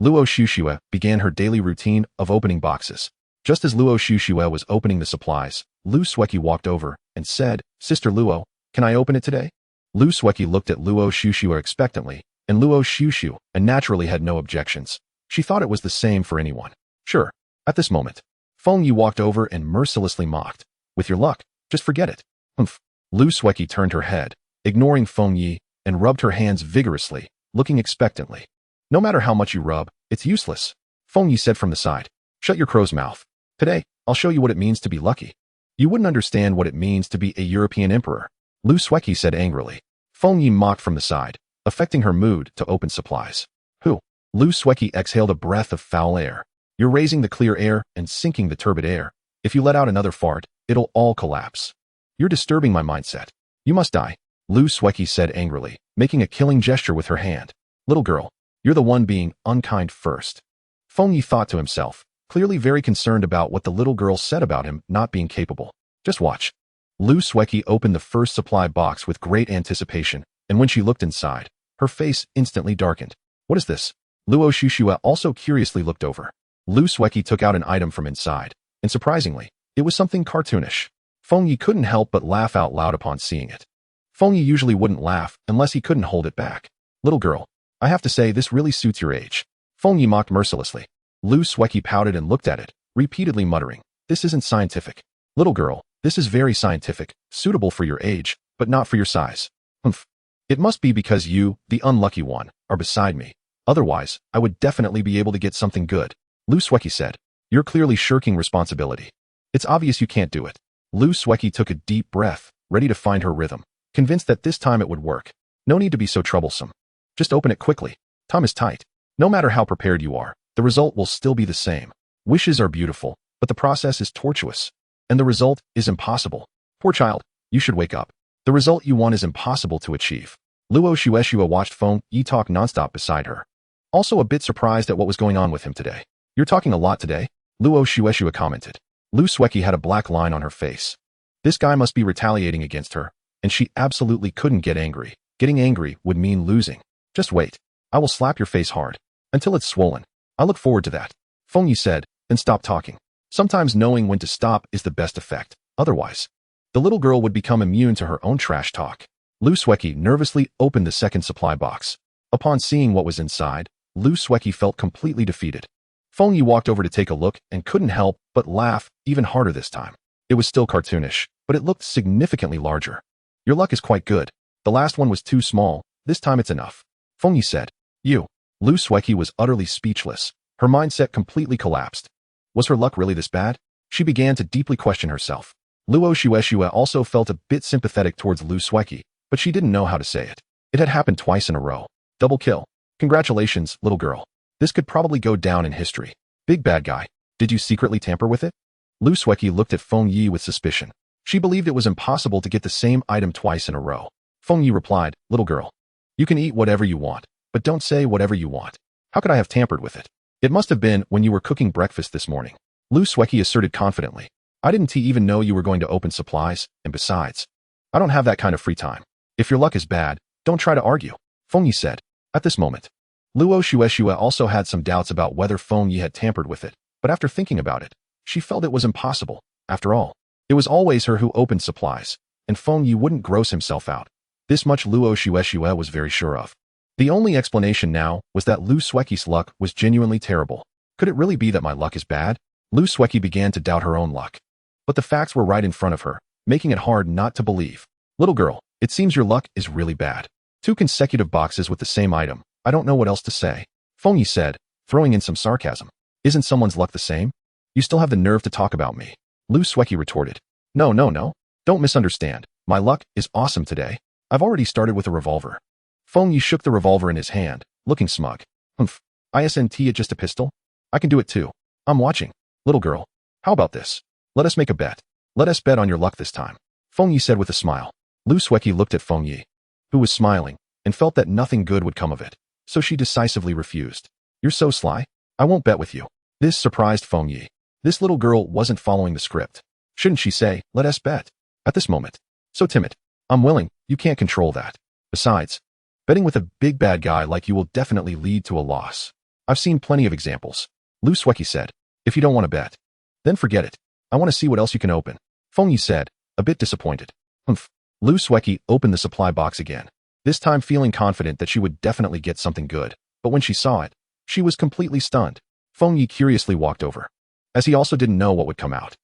Luo Shushua began her daily routine of opening boxes. Just as Luo Shushua was opening the supplies, Lu Sueki walked over and said, Sister Luo, can I open it today? Lu Sueki looked at Luo Shushua expectantly, and Luo Shushu naturally had no objections. She thought it was the same for anyone. Sure. At this moment, Feng Yi walked over and mercilessly mocked. With your luck, just forget it. Humph. Lu Sueki turned her head, ignoring Feng Yi, and rubbed her hands vigorously, looking expectantly. No matter how much you rub, it's useless, Feng Yi said from the side. Shut your crow's mouth. Today, I'll show you what it means to be lucky. You wouldn't understand what it means to be a European emperor, Lu Sueki said angrily. Feng Yi mocked from the side, affecting her mood to open supplies. Who? Lu Sueki exhaled a breath of foul air. You're raising the clear air and sinking the turbid air. If you let out another fart, it'll all collapse. You're disturbing my mindset. You must die, Lu Sueki said angrily, making a killing gesture with her hand. Little girl, you're the one being unkind first. Feng Yi thought to himself, clearly very concerned about what the little girl said about him not being capable. Just watch. Lu Sueki opened the first supply box with great anticipation, and when she looked inside, her face instantly darkened. What is this? Luo Shushua also curiously looked over. Lu Sueki took out an item from inside, and surprisingly, it was something cartoonish. Feng Yi couldn't help but laugh out loud upon seeing it. Feng Yi usually wouldn't laugh unless he couldn't hold it back. Little girl, I have to say this really suits your age. Feng Yi mocked mercilessly. Lu Sueki pouted and looked at it, repeatedly muttering, this isn't scientific. Little girl, this is very scientific, suitable for your age, but not for your size. Humph. It must be because you, the unlucky one, are beside me. Otherwise, I would definitely be able to get something good. Lu Sueki said. You're clearly shirking responsibility. It's obvious you can't do it. Lu Sueki took a deep breath, ready to find her rhythm, convinced that this time it would work. No need to be so troublesome. Just open it quickly. Time is tight. No matter how prepared you are, the result will still be the same. Wishes are beautiful, but the process is tortuous. And the result is impossible. Poor child, you should wake up. The result you want is impossible to achieve. Luo Shueshua watched Feng Yi talk nonstop beside her. Also a bit surprised at what was going on with him today. You're talking a lot today, Luo Shueshua commented. Lu Sueki had a black line on her face. This guy must be retaliating against her, and she absolutely couldn't get angry. Getting angry would mean losing. Just wait. I will slap your face hard. Until it's swollen. I look forward to that. Feng Yi said, then stopped talking. Sometimes knowing when to stop is the best effect. Otherwise, the little girl would become immune to her own trash talk. Lu Sueki nervously opened the second supply box. Upon seeing what was inside, Lu Sueki felt completely defeated. Feng Yi walked over to take a look and couldn't help but laugh even harder this time. It was still cartoonish, but it looked significantly larger. Your luck is quite good. The last one was too small. This time it's enough. Feng Yi said. You. Lu Sueki was utterly speechless. Her mindset completely collapsed. Was her luck really this bad? She began to deeply question herself. Luo Shueshua also felt a bit sympathetic towards Lu Sueki, but she didn't know how to say it. It had happened twice in a row. Double kill. Congratulations, little girl. This could probably go down in history. Big bad guy. Did you secretly tamper with it? Lu Sueki looked at Feng Yi with suspicion. She believed it was impossible to get the same item twice in a row. Feng Yi replied, little girl. You can eat whatever you want, but don't say whatever you want. How could I have tampered with it? It must have been when you were cooking breakfast this morning. Lu Sueki asserted confidently. I didn't even know you were going to open supplies, and besides, I don't have that kind of free time. If your luck is bad, don't try to argue, Feng Yi said. At this moment, Luo Shueshua also had some doubts about whether Feng Yi had tampered with it, but after thinking about it, she felt it was impossible. After all, it was always her who opened supplies, and Feng Yi wouldn't gross himself out. This much Luo Shueshua was very sure of. The only explanation now was that Lu Sueki's luck was genuinely terrible. Could it really be that my luck is bad? Lu Sueki began to doubt her own luck. But the facts were right in front of her, making it hard not to believe. Little girl, it seems your luck is really bad. 2 consecutive boxes with the same item. I don't know what else to say. Feng Yi said, throwing in some sarcasm. Isn't someone's luck the same? You still have the nerve to talk about me. Lu Sueki retorted. No. Don't misunderstand. My luck is awesome today. I've already started with a revolver. Feng Yi shook the revolver in his hand, looking smug. Humph. Isn't it just a pistol? I can do it too. I'm watching. Little girl. How about this? Let us make a bet. Let us bet on your luck this time. Feng Yi said with a smile. Lu Sueki looked at Feng Yi, who was smiling, and felt that nothing good would come of it. So she decisively refused. You're so sly. I won't bet with you. This surprised Feng Yi. This little girl wasn't following the script. Shouldn't she say, let us bet? At this moment. So timid. I'm willing. You can't control that. Besides, betting with a big bad guy like you will definitely lead to a loss. I've seen plenty of examples. Lu Sueki said. If you don't want to bet, then forget it. I want to see what else you can open. Feng Yi said, a bit disappointed. Humph. Lu Sueki opened the supply box again, this time feeling confident that she would definitely get something good. But when she saw it, she was completely stunned. Feng Yi curiously walked over, as he also didn't know what would come out.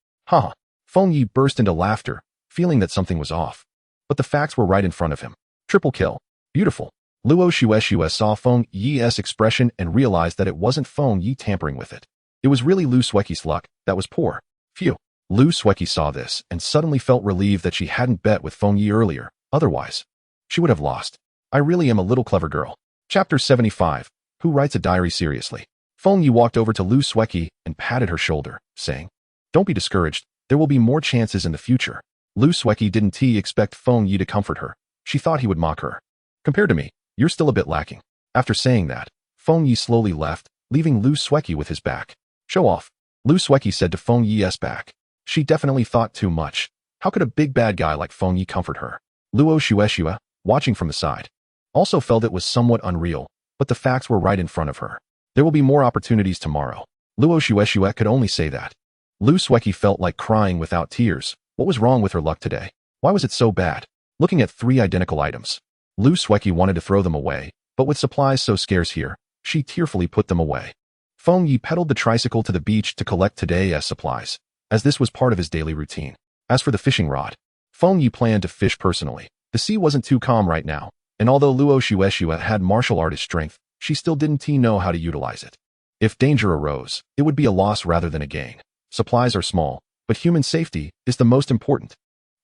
Feng Yi burst into laughter, feeling that something was off. But the facts were right in front of him. Triple kill. Beautiful. Luo Shueshue saw Feng Yi's expression and realized that it wasn't Feng Yi tampering with it. It was really Lu Sueki's luck that was poor. Phew. Lu Sueki saw this and suddenly felt relieved that she hadn't bet with Feng Yi earlier, otherwise she would have lost. I really am a little clever girl. Chapter 75. Who writes a diary seriously? Feng Yi walked over to Lu Sueki and patted her shoulder, saying, "Don't be discouraged, there will be more chances in the future." Lu Sueki didn't expect Feng Yi to comfort her. She thought he would mock her. "Compared to me, you're still a bit lacking." After saying that, Feng Yi slowly left, leaving Lu Sueki with his back. "Show off," Lu Sueki said to Feng Yi's back. She definitely thought too much. How could a big bad guy like Feng Yi comfort her? Luo Shueshue, watching from the side, also felt it was somewhat unreal, but the facts were right in front of her. There will be more opportunities tomorrow. Luo Shueshue could only say that. Lu Sueki felt like crying without tears. What was wrong with her luck today? Why was it so bad? Looking at 3 identical items, Lu Sueki wanted to throw them away, but with supplies so scarce here, she tearfully put them away. Feng Yi pedaled the tricycle to the beach to collect today's supplies, as this was part of his daily routine. As for the fishing rod, Feng Yi planned to fish personally. The sea wasn't too calm right now, and although Luo Shueshue had martial artist strength, she still didn't know how to utilize it. If danger arose, it would be a loss rather than a gain. Supplies are small, but human safety is the most important.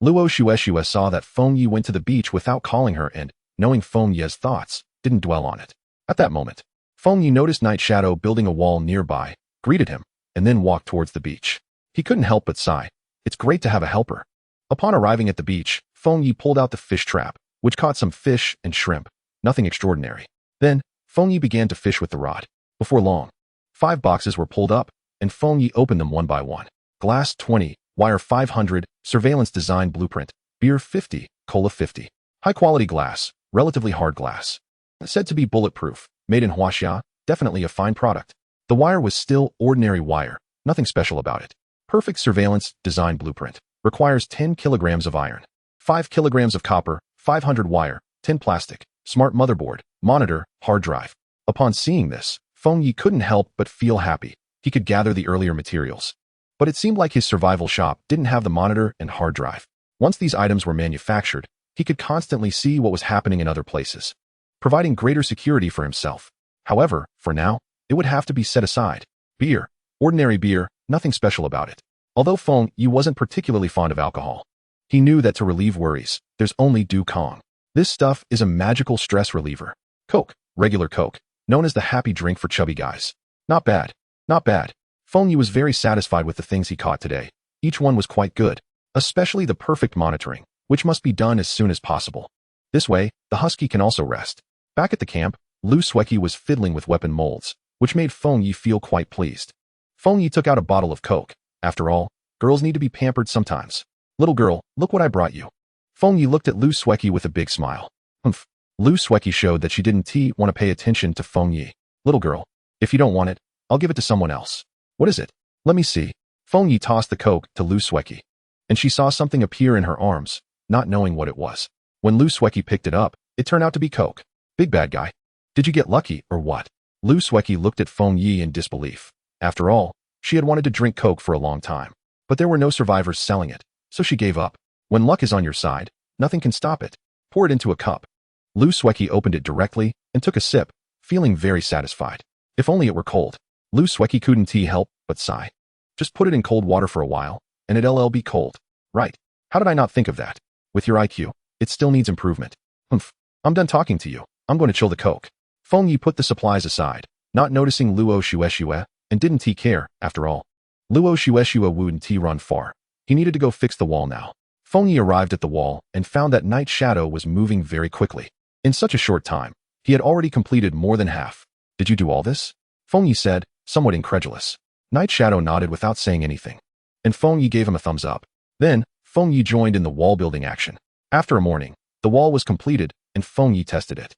Luo Shueshue saw that Feng Yi went to the beach without calling her and, knowing Feng Yi's thoughts, didn't dwell on it. At that moment, Feng Yi noticed Night Shadow building a wall nearby, greeted him, and then walked towards the beach. He couldn't help but sigh. It's great to have a helper. Upon arriving at the beach, Feng Yi pulled out the fish trap, which caught some fish and shrimp. Nothing extraordinary. Then, Feng Yi began to fish with the rod. Before long, 5 boxes were pulled up, and Feng Yi opened them one by one. Glass 20, wire 500, surveillance design blueprint, beer 50, cola 50. High-quality glass, relatively hard glass. Said to be bulletproof, made in Huaxia, definitely a fine product. The wire was still ordinary wire, nothing special about it. Perfect surveillance design blueprint. Requires 10 kilograms of iron, 5 kilograms of copper, 500 wire, 10 plastic, smart motherboard, monitor, hard drive. Upon seeing this, Feng Yi couldn't help but feel happy. He could gather the earlier materials. But it seemed like his survival shop didn't have the monitor and hard drive. Once these items were manufactured, he could constantly see what was happening in other places, providing greater security for himself. However, for now, it would have to be set aside. Beer. Ordinary beer, nothing special about it. Although Feng Yi wasn't particularly fond of alcohol, he knew that to relieve worries, there's only Kong. This stuff is a magical stress reliever. Coke, regular Coke, known as the happy drink for chubby guys. Not bad, not bad. Feng Yi was very satisfied with the things he caught today. Each one was quite good, especially the perfect monitoring, which must be done as soon as possible. This way, the husky can also rest. Back at the camp, Lu Sueki was fiddling with weapon molds, which made Feng Yi feel quite pleased. Feng Yi took out a bottle of Coke. After all, girls need to be pampered sometimes. Little girl, look what I brought you. Feng Yi looked at Lu Sueki with a big smile. Humph. Lu Sueki showed that she didn't want to pay attention to Feng Yi. Little girl, if you don't want it, I'll give it to someone else. What is it? Let me see. Feng Yi tossed the Coke to Lu Sueki, and she saw something appear in her arms, not knowing what it was. When Lu Sueki picked it up, it turned out to be Coke. Big bad guy. Did you get lucky, or what? Lu Sueki looked at Feng Yi in disbelief. After all, she had wanted to drink Coke for a long time, but there were no survivors selling it, so she gave up. When luck is on your side, nothing can stop it. Pour it into a cup. Lu Sueki opened it directly and took a sip, feeling very satisfied. If only it were cold. Lu Sueki couldn't help but sigh. Just put it in cold water for a while, and it'll be cold. Right. How did I not think of that? With your IQ, it still needs improvement. Humph. I'm done talking to you. I'm going to chill the Coke. Feng Yi put the supplies aside, not noticing Luo Shueshue, and didn't care, after all. Luo Shueshue wouldn't run far. He needed to go fix the wall now. Feng Yi arrived at the wall and found that Night Shadow was moving very quickly. In such a short time, he had already completed more than half. Did you do all this? Feng Yi said, somewhat incredulous. Night Shadow nodded without saying anything, and Feng Yi gave him a thumbs up. Then, Feng Yi joined in the wall building action. After a morning, the wall was completed, and Feng Yi tested it.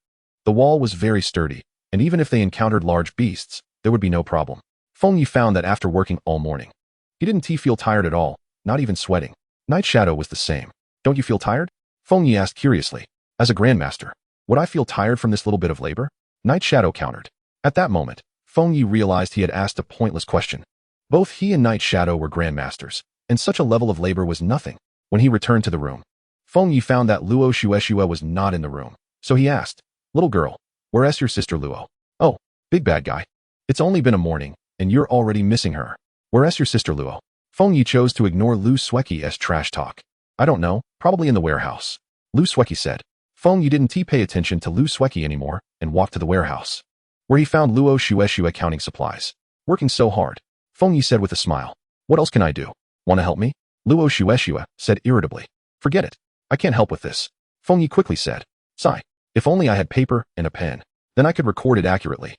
The wall was very sturdy, and even if they encountered large beasts, there would be no problem. Feng Yi found that after working all morning, he didn't feel tired at all, not even sweating. Night Shadow was the same. Don't you feel tired? Feng Yi asked curiously. As a grandmaster, would I feel tired from this little bit of labor? Night Shadow countered. At that moment, Feng Yi realized he had asked a pointless question. Both he and Night Shadow were grandmasters, and such a level of labor was nothing. When he returned to the room, Feng Yi found that Luo Shueshue was not in the room. So he asked, "Little girl, where's your sister Luo?" "Oh, big bad guy. It's only been a morning, and you're already missing her. Where's your sister Luo?" Feng Yi chose to ignore Lu Sueki's trash talk. "I don't know, probably in the warehouse," Lu Sueki said. Feng Yi didn't pay attention to Lu Sueki anymore and walked to the warehouse, where he found Luo Shueshu counting supplies. "Working so hard," Feng Yi said with a smile. "What else can I do? Want to help me?" Luo Shueshu said irritably. "Forget it. I can't help with this," Feng Yi quickly said. "Sigh. If only I had paper and a pen, then I could record it accurately."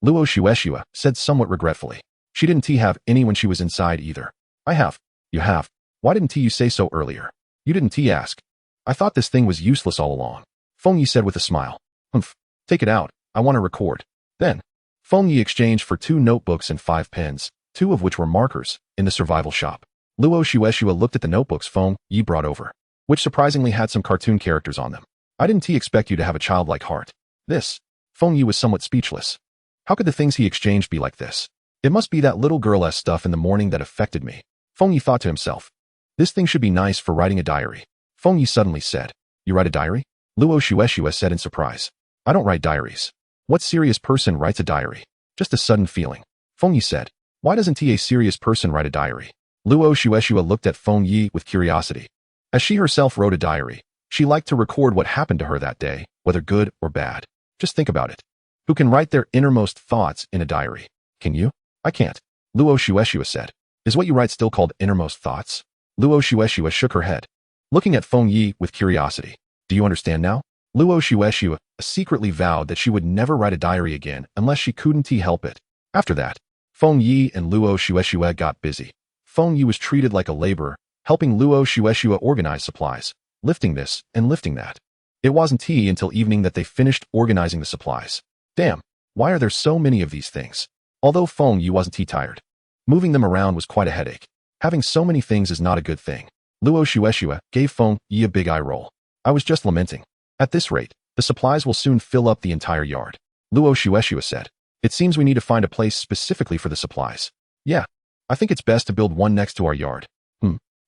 Luo Shueshu said somewhat regretfully. She didn't have any when she was inside either. "I have." "You have? Why didn't you say so earlier?" "You didn't ask." "I thought this thing was useless all along," Feng Yi said with a smile. "Humph. Take it out. I want to record." Then, Feng Yi exchanged for 2 notebooks and 5 pens, 2 of which were markers, in the survival shop. Luo Shueshu looked at the notebooks Feng Yi brought over, which surprisingly had some cartoon characters on them. "I didn't expect you to have a childlike heart." This, Feng Yi was somewhat speechless. How could the things he exchanged be like this? It must be that little girl's stuff in the morning that affected me, Feng Yi thought to himself. This thing should be nice for writing a diary. Feng Yi suddenly said, "You write a diary?" Luo Shueshu said in surprise. "I don't write diaries." "What serious person writes a diary?" "Just a sudden feeling," Feng Yi said. "Why doesn't a serious person write a diary?" Luo Shueshu looked at Feng Yi with curiosity. As she herself wrote a diary, she liked to record what happened to her that day, whether good or bad. Just think about it. Who can write their innermost thoughts in a diary? Can you? "I can't," Luo Shueshu said. "Is what you write still called innermost thoughts?" Luo Shueshu shook her head, looking at Feng Yi with curiosity. "Do you understand now?" Luo Shueshu secretly vowed that she would never write a diary again unless she couldn't help it. After that, Feng Yi and Luo Shueshu got busy. Feng Yi was treated like a laborer, helping Luo Shueshu organize supplies, lifting this and lifting that. It wasn't until evening that they finished organizing the supplies. Damn, why are there so many of these things? Although Feng Yi wasn't tired, moving them around was quite a headache. Having so many things is not a good thing. Luo Shueshu gave Feng Yi a big eye roll. "I was just lamenting. At this rate, the supplies will soon fill up the entire yard," Luo Shueshu said. "It seems we need to find a place specifically for the supplies." "Yeah, I think it's best to build one next to our yard."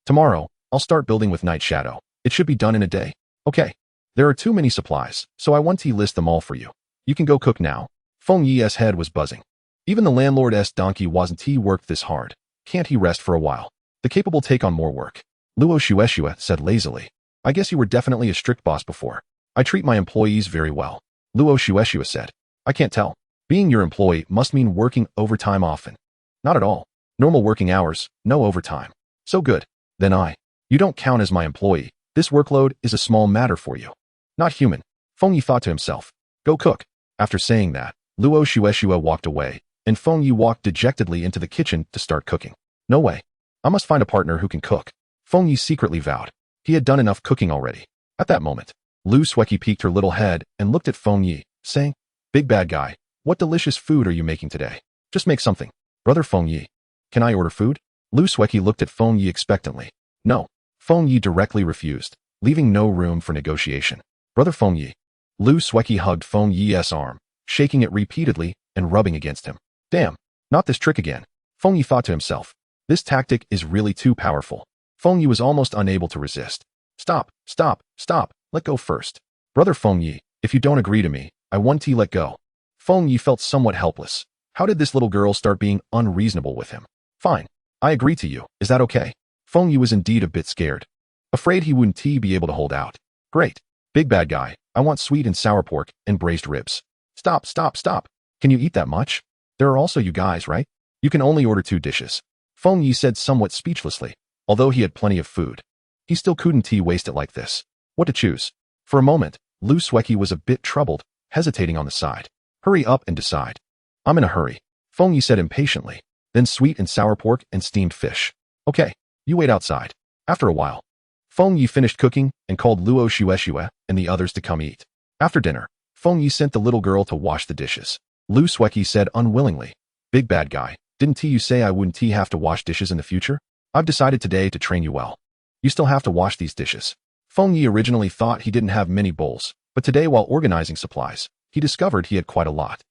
Tomorrow, I'll start building with Night Shadow. It should be done in a day." "Okay. There are too many supplies, so I want to list them all for you. You can go cook now." Feng Yi's head was buzzing. Even the landlord's donkey wasn't worked this hard. Can't he rest for a while? The capable take on more work. Luo Shueshu said lazily. "I guess you were definitely a strict boss before." "I treat my employees very well," Luo Shueshu said. "I can't tell. Being your employee must mean working overtime often." "Not at all. Normal working hours, no overtime." "So good. Then you don't count as my employee. This workload is a small matter for you." "Not human," Feng Yi thought to himself. "Go cook." After saying that, Luo Shueshu walked away, and Feng Yi walked dejectedly into the kitchen to start cooking. "No way. I must find a partner who can cook," Feng Yi secretly vowed. He had done enough cooking already. At that moment, Lu Sueki peeked her little head and looked at Feng Yi, saying, "Big bad guy, what delicious food are you making today? Just make something." "Brother Feng Yi, can I order food?" Lu Sueki looked at Feng Yi expectantly. "No." Feng Yi directly refused, leaving no room for negotiation. "Brother Feng Yi." Lu Sueki hugged Feng Yi's arm, shaking it repeatedly and rubbing against him. Damn, not this trick again. Feng Yi thought to himself. This tactic is really too powerful. Feng Yi was almost unable to resist. "Stop, stop, stop, let go first. Brother Feng Yi, if you don't agree to me, I want to let go." Feng Yi felt somewhat helpless. How did this little girl start being unreasonable with him? "Fine, I agree to you, is that okay?" Feng Yi was indeed a bit scared, afraid he wouldn't be able to hold out. "Great. Big bad guy, I want sweet and sour pork and braised ribs." "Stop, stop, stop. Can you eat that much? There are also you guys, right? You can only order 2 dishes. Feng Yi said somewhat speechlessly. Although he had plenty of food, he still couldn't waste it like this. What to choose? For a moment, Lu Sueki was a bit troubled, hesitating on the side. "Hurry up and decide." "I'm in a hurry," Feng Yi said impatiently. "Then sweet and sour pork and steamed fish." "Okay, you wait outside." After a while, Feng Yi finished cooking and called Luo Shueshu and the others to come eat. After dinner, Feng Yi sent the little girl to wash the dishes. Lu Sueki said unwillingly, "Big bad guy, didn't you say I wouldn't have to wash dishes in the future? I've decided today to train you well. You still have to wash these dishes." Feng Yi originally thought he didn't have many bowls, but today while organizing supplies, he discovered he had quite a lot.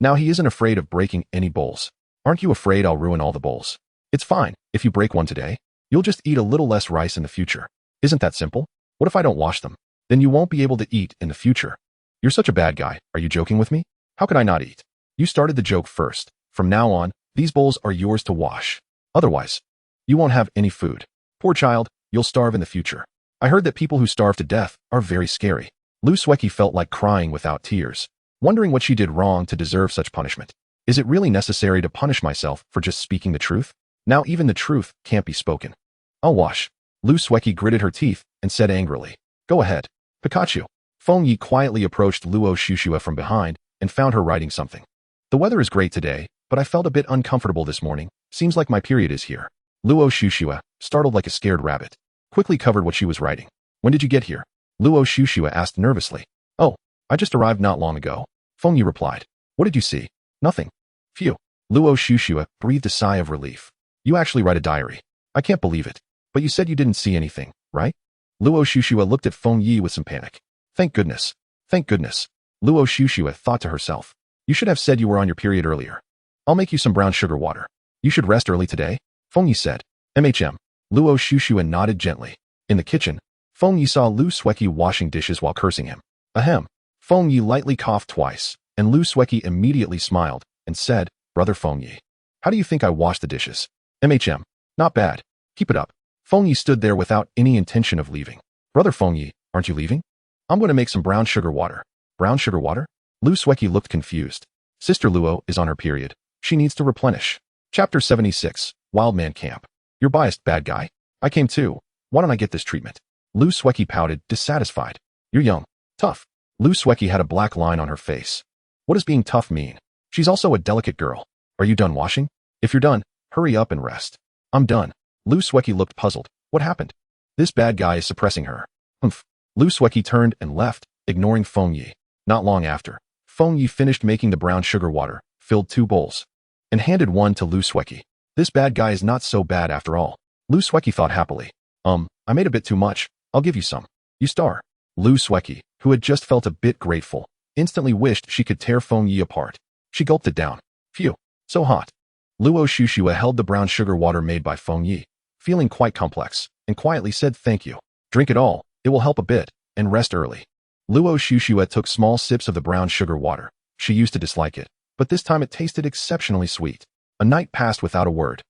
Now he isn't afraid of breaking any bowls. "Aren't you afraid I'll ruin all the bowls?" "It's fine, if you break one today. You'll just eat a little less rice in the future. Isn't that simple? What if I don't wash them? Then you won't be able to eat in the future." You're such a bad guy. Are you joking with me? How could I not eat? You started the joke first. From now on, these bowls are yours to wash. Otherwise, you won't have any food. Poor child, you'll starve in the future. I heard that people who starve to death are very scary. Lu Sueki felt like crying without tears, wondering what she did wrong to deserve such punishment. Is it really necessary to punish myself for just speaking the truth? Now even the truth can't be spoken. I'll wash. Lu Sueki gritted her teeth and said angrily. Go ahead. Pikachu. Feng Yi quietly approached Luo Shushua from behind and found her writing something. The weather is great today, but I felt a bit uncomfortable this morning. Seems like my period is here. Luo Shushua, startled like a scared rabbit, quickly covered what she was writing. When did you get here? Luo Shushua asked nervously. Oh, I just arrived not long ago. Feng Yi replied. What did you see? Nothing. Phew. Luo Shushua breathed a sigh of relief. You actually write a diary. I can't believe it. But you said you didn't see anything, right? Luo Shushua looked at Feng Yi with some panic. Thank goodness. Thank goodness. Luo Shushua thought to herself. You should have said you were on your period earlier. I'll make you some brown sugar water. You should rest early today, Feng Yi said. MHM. Luo Shushua nodded gently. In the kitchen, Feng Yi saw Lu Sueki washing dishes while cursing him. Ahem. Feng Yi lightly coughed twice, and Lu Sueki immediately smiled and said, Brother Feng Yi, how do you think I wash the dishes? MHM. Not bad. Keep it up. Feng Yi stood there without any intention of leaving. Brother Feng Yi, aren't you leaving? I'm going to make some brown sugar water. Brown sugar water? Lu Sueki looked confused. Sister Luo is on her period. She needs to replenish. Chapter 76, Wildman Camp. You're biased, bad guy. I came too. Why don't I get this treatment? Lu Sueki pouted, dissatisfied. You're young. Tough. Lu Sueki had a black line on her face. What does being tough mean? She's also a delicate girl. Are you done washing? If you're done, hurry up and rest. I'm done. Lu Sueki looked puzzled. What happened? This bad guy is suppressing her. Humph. Lu Sueki turned and left, ignoring Feng Yi. Not long after, Feng Yi finished making the brown sugar water, filled 2 bowls, and handed one to Lu Sueki. This bad guy is not so bad after all. Lu Sueki thought happily. I made a bit too much. I'll give you some. You star. Lu Sueki, who had just felt a bit grateful, instantly wished she could tear Feng Yi apart. She gulped it down. Phew. So hot. Luo Shushua held the brown sugar water made by Feng Yi, feeling quite complex, and quietly said thank you. Drink it all. It will help a bit, and rest early. Luo Shushua took small sips of the brown sugar water. She used to dislike it, but this time it tasted exceptionally sweet. A night passed without a word.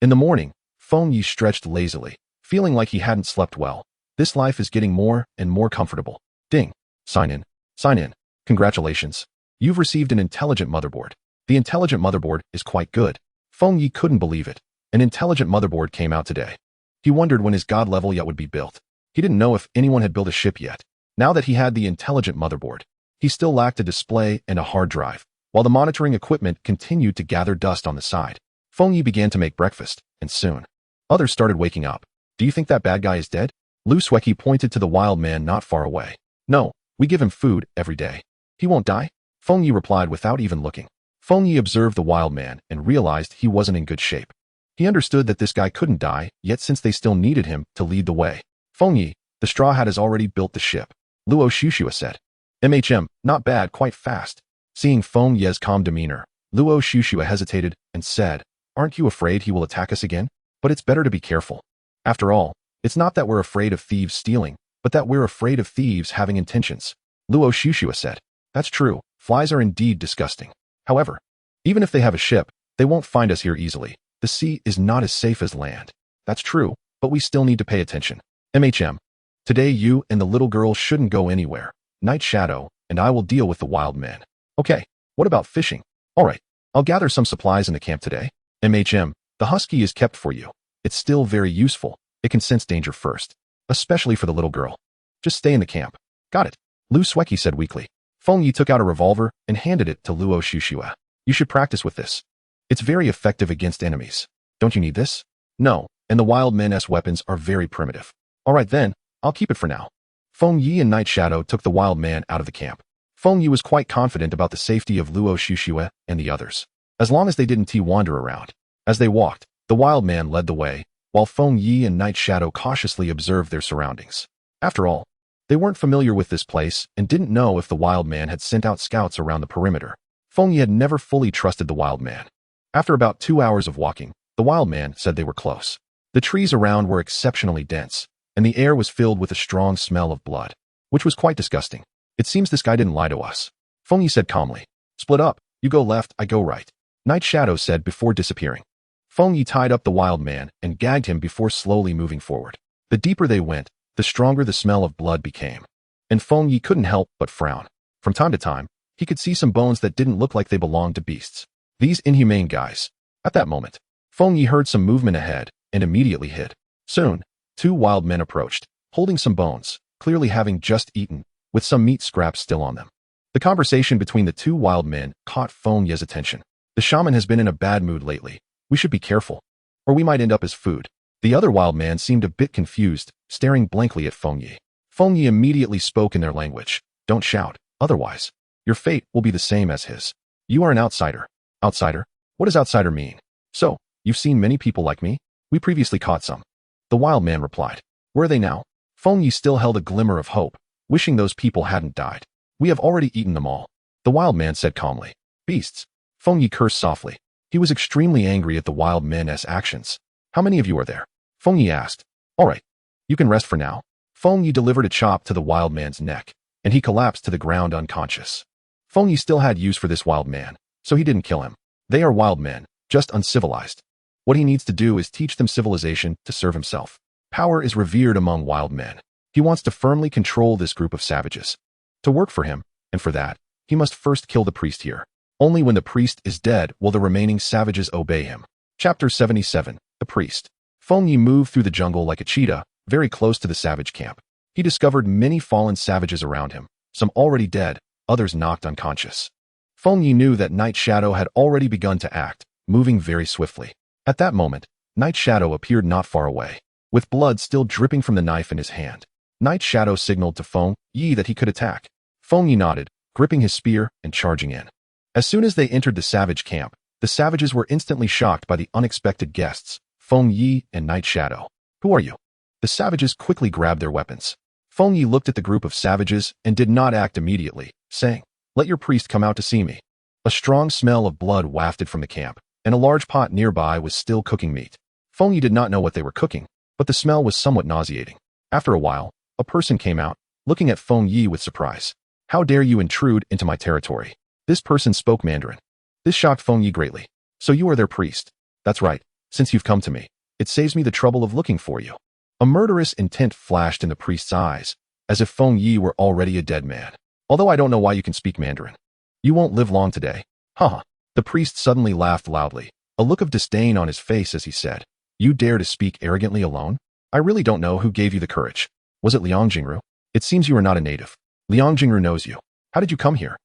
In the morning, Feng Yi stretched lazily, feeling like he hadn't slept well. This life is getting more and more comfortable. Ding. Sign in. Sign in. Congratulations. You've received an intelligent motherboard. The intelligent motherboard is quite good. Feng Yi couldn't believe it. An intelligent motherboard came out today. He wondered when his god level yacht would be built. He didn't know if anyone had built a ship yet. Now that he had the intelligent motherboard, he still lacked a display and a hard drive, while the monitoring equipment continued to gather dust on the side. Feng Yi began to make breakfast, and soon, others started waking up. Do you think that bad guy is dead? Lu Sueki pointed to the wild man not far away. No, we give him food every day. He won't die? Feng Yi replied without even looking. Feng Yi observed the wild man and realized he wasn't in good shape. He understood that this guy couldn't die, yet since they still needed him to lead the way. Feng Yi, the straw hat has already built the ship. Luo Shushua said. MHM, not bad, quite fast. Seeing Feng Ye's calm demeanor, Luo Shushua hesitated and said, Aren't you afraid he will attack us again? But it's better to be careful. After all, it's not that we're afraid of thieves stealing, but that we're afraid of thieves having intentions. Luo Shushua said. That's true, flies are indeed disgusting. However, even if they have a ship, they won't find us here easily. The sea is not as safe as land. That's true, but we still need to pay attention. MHM. Today you and the little girl shouldn't go anywhere. Night Shadow, and I will deal with the wild men. Okay, what about fishing? Alright, I'll gather some supplies in the camp today. MHM, the husky is kept for you. It's still very useful. It can sense danger first, especially for the little girl. Just stay in the camp. Got it. Lu Sueki said weakly. Feng Yi took out a revolver and handed it to Luo Shushua. You should practice with this. It's very effective against enemies. Don't you need this? No, and the wild men's weapons are very primitive. Alright then, I'll keep it for now. Feng Yi and Night Shadow took the wild man out of the camp. Feng Yi was quite confident about the safety of Luo Shushua and the others, as long as they didn't wander around. As they walked, the wild man led the way, while Feng Yi and Night Shadow cautiously observed their surroundings. After all, they weren't familiar with this place and didn't know if the wild man had sent out scouts around the perimeter. Feng Yi had never fully trusted the wild man. After about 2 hours of walking, the wild man said they were close. The trees around were exceptionally dense, and the air was filled with a strong smell of blood, which was quite disgusting. It seems this guy didn't lie to us. Feng Yi said calmly. Split up. You go left, I go right. Night Shadow said before disappearing. Feng Yi tied up the wild man and gagged him before slowly moving forward. The deeper they went, the stronger the smell of blood became. And Feng Yi couldn't help but frown. From time to time, he could see some bones that didn't look like they belonged to beasts. These inhumane guys. At that moment, Feng Yi heard some movement ahead and immediately hid. Soon, two wild men approached, holding some bones, clearly having just eaten, with some meat scraps still on them. The conversation between the two wild men caught Feng Yi's attention. The shaman has been in a bad mood lately. We should be careful, or we might end up as food. The other wild man seemed a bit confused, staring blankly at Feng Yi. Feng Yi immediately spoke in their language. Don't shout, otherwise, your fate will be the same as his. You are an outsider. Outsider? What does outsider mean? So, you've seen many people like me? We previously caught some. The wild man replied. Where are they now? Feng Yi still held a glimmer of hope, wishing those people hadn't died. We have already eaten them all. The wild man said calmly. Beasts. Feng Yi cursed softly. He was extremely angry at the wild men's actions. How many of you are there? Feng Yi asked. All right. You can rest for now. Feng Yi delivered a chop to the wild man's neck, and he collapsed to the ground unconscious. Feng Yi still had use for this wild man, so he didn't kill him. They are wild men, just uncivilized. What he needs to do is teach them civilization to serve himself. Power is revered among wild men. He wants to firmly control this group of savages. To work for him, and for that, he must first kill the priest here. Only when the priest is dead will the remaining savages obey him. Chapter 77. The Priest. Feng Yi moved through the jungle like a cheetah, very close to the savage camp. He discovered many fallen savages around him, some already dead, others knocked unconscious. Feng Yi knew that Night Shadow had already begun to act, moving very swiftly. At that moment, Night Shadow appeared not far away, with blood still dripping from the knife in his hand. Night Shadow signaled to Feng Yi that he could attack. Feng Yi nodded, gripping his spear and charging in. As soon as they entered the savage camp, the savages were instantly shocked by the unexpected guests, Feng Yi and Night Shadow. Who are you? The savages quickly grabbed their weapons. Feng Yi looked at the group of savages and did not act immediately, saying, Let your priest come out to see me. A strong smell of blood wafted from the camp, and a large pot nearby was still cooking meat. Feng Yi did not know what they were cooking, but the smell was somewhat nauseating. After a while, a person came out, looking at Feng Yi with surprise. How dare you intrude into my territory? This person spoke Mandarin. This shocked Feng Yi greatly. So you are their priest. That's right. Since you've come to me, it saves me the trouble of looking for you. A murderous intent flashed in the priest's eyes, as if Feng Yi were already a dead man. Although I don't know why you can speak Mandarin. You won't live long today. Haha. The priest suddenly laughed loudly, a look of disdain on his face as he said, You dare to speak arrogantly alone? I really don't know who gave you the courage. Was it Liang Jingru? It seems you are not a native. Liang Jingru knows you. How did you come here?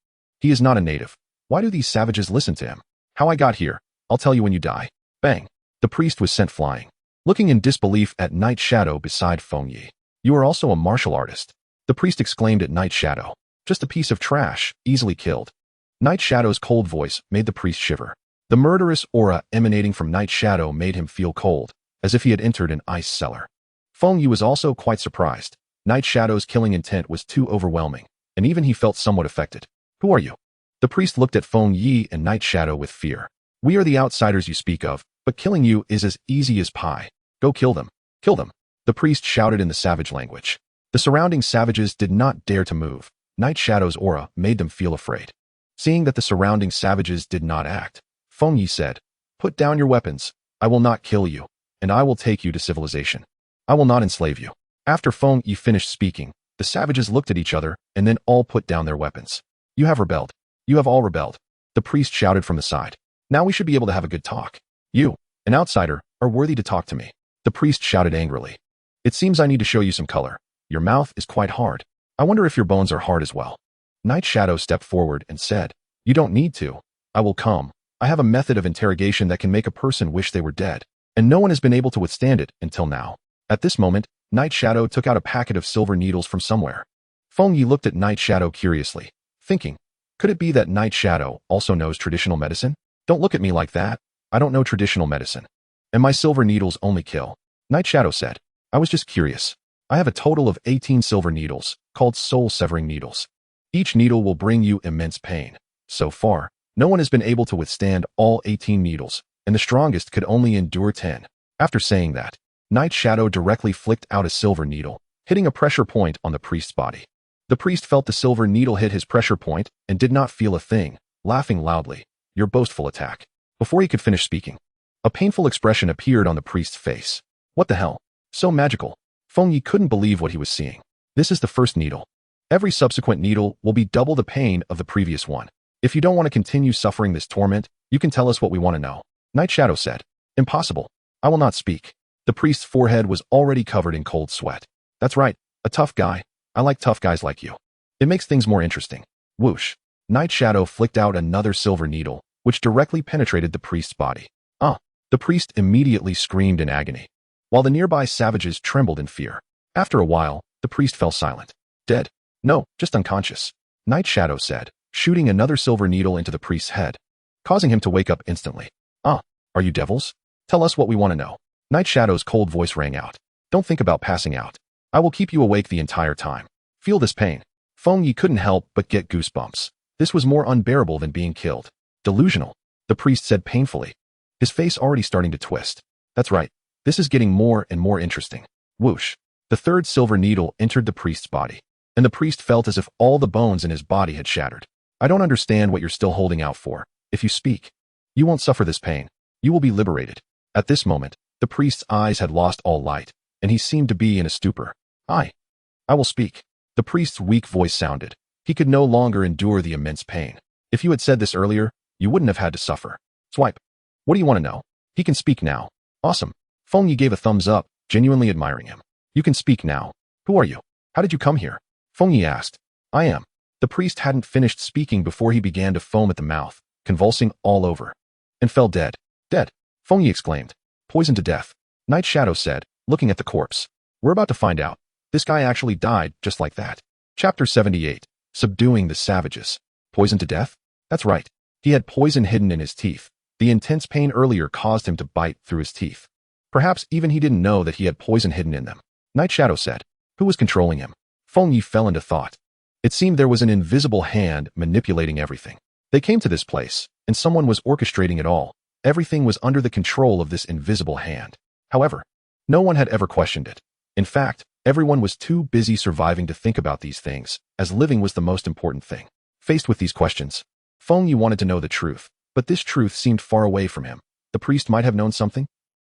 He is not a native. Why do these savages listen to him? How I got here, I'll tell you when you die. Bang. The priest was sent flying, looking in disbelief at Night Shadow beside Feng Yi. You are also a martial artist. The priest exclaimed at Night Shadow. Just a piece of trash, easily killed. Night Shadow's cold voice made the priest shiver. The murderous aura emanating from Night Shadow made him feel cold, as if he had entered an ice cellar. Feng Yi was also quite surprised. Night Shadow's killing intent was too overwhelming, and even he felt somewhat affected. Who are you? The priest looked at Feng Yi and Night Shadow with fear. We are the outsiders you speak of, but killing you is as easy as pie. Go kill them. Kill them. The priest shouted in the savage language. The surrounding savages did not dare to move. Night Shadow's aura made them feel afraid. Seeing that the surrounding savages did not act, Feng Yi said, Put down your weapons. I will not kill you, and I will take you to civilization. I will not enslave you. After Feng Yi finished speaking, the savages looked at each other and then all put down their weapons. You have rebelled. You have all rebelled. The priest shouted from the side. Now we should be able to have a good talk. You, an outsider, are worthy to talk to me. The priest shouted angrily. It seems I need to show you some color. Your mouth is quite hard. I wonder if your bones are hard as well. Night Shadow stepped forward and said, You don't need to. I will come. I have a method of interrogation that can make a person wish they were dead, and no one has been able to withstand it until now. At this moment, Night Shadow took out a packet of silver needles from somewhere. Feng Yi looked at Night Shadow curiously, thinking, could it be that Night Shadow also knows traditional medicine? Don't look at me like that. I don't know traditional medicine. And my silver needles only kill. Night Shadow said, I was just curious. I have a total of 18 silver needles, called soul-severing needles. Each needle will bring you immense pain. So far, no one has been able to withstand all 18 needles, and the strongest could only endure 10. After saying that, Night Shadow directly flicked out a silver needle, hitting a pressure point on the priest's body. The priest felt the silver needle hit his pressure point and did not feel a thing, laughing loudly. Your boastful attack. Before he could finish speaking, a painful expression appeared on the priest's face. What the hell? So magical. Feng Yi couldn't believe what he was seeing. This is the first needle. Every subsequent needle will be double the pain of the previous one. If you don't want to continue suffering this torment, you can tell us what we want to know. Night Shadow said. Impossible. I will not speak. The priest's forehead was already covered in cold sweat. That's right, a tough guy. I like tough guys like you. It makes things more interesting. Whoosh. Night Shadow flicked out another silver needle, which directly penetrated the priest's body. The priest immediately screamed in agony, while the nearby savages trembled in fear. After a while, the priest fell silent. Dead? No, just unconscious. Night Shadow said, shooting another silver needle into the priest's head, causing him to wake up instantly. Are you devils? Tell us what we want to know. Night Shadow's cold voice rang out. Don't think about passing out. I will keep you awake the entire time. Feel this pain. Feng Yi couldn't help but get goosebumps. This was more unbearable than being killed. Delusional, the priest said painfully, his face already starting to twist. That's right. This is getting more and more interesting. Whoosh. The third silver needle entered the priest's body, and the priest felt as if all the bones in his body had shattered. I don't understand what you're still holding out for. If you speak, you won't suffer this pain. You will be liberated. At this moment, the priest's eyes had lost all light, and he seemed to be in a stupor. I will speak. The priest's weak voice sounded. He could no longer endure the immense pain. If you had said this earlier, you wouldn't have had to suffer. Swipe. What do you want to know? He can speak now. Awesome. Feng Yi gave a thumbs up, genuinely admiring him. You can speak now. Who are you? How did you come here? Feng Yi asked. I am. The priest hadn't finished speaking before he began to foam at the mouth, convulsing all over, and fell dead. Dead. Feng Yi exclaimed. Poisoned to death. Night Shadow said, looking at the corpse. We're about to find out. This guy actually died just like that. Chapter 78. Subduing the savages. Poisoned to death? That's right. He had poison hidden in his teeth. The intense pain earlier caused him to bite through his teeth. Perhaps even he didn't know that he had poison hidden in them. Night Shadow said. Who was controlling him? Feng Yi fell into thought. It seemed there was an invisible hand manipulating everything. They came to this place, and someone was orchestrating it all. Everything was under the control of this invisible hand. However, no one had ever questioned it. In fact, everyone was too busy surviving to think about these things, as living was the most important thing. Faced with these questions, Feng Yi wanted to know the truth, but this truth seemed far away from him. The priest might have known something,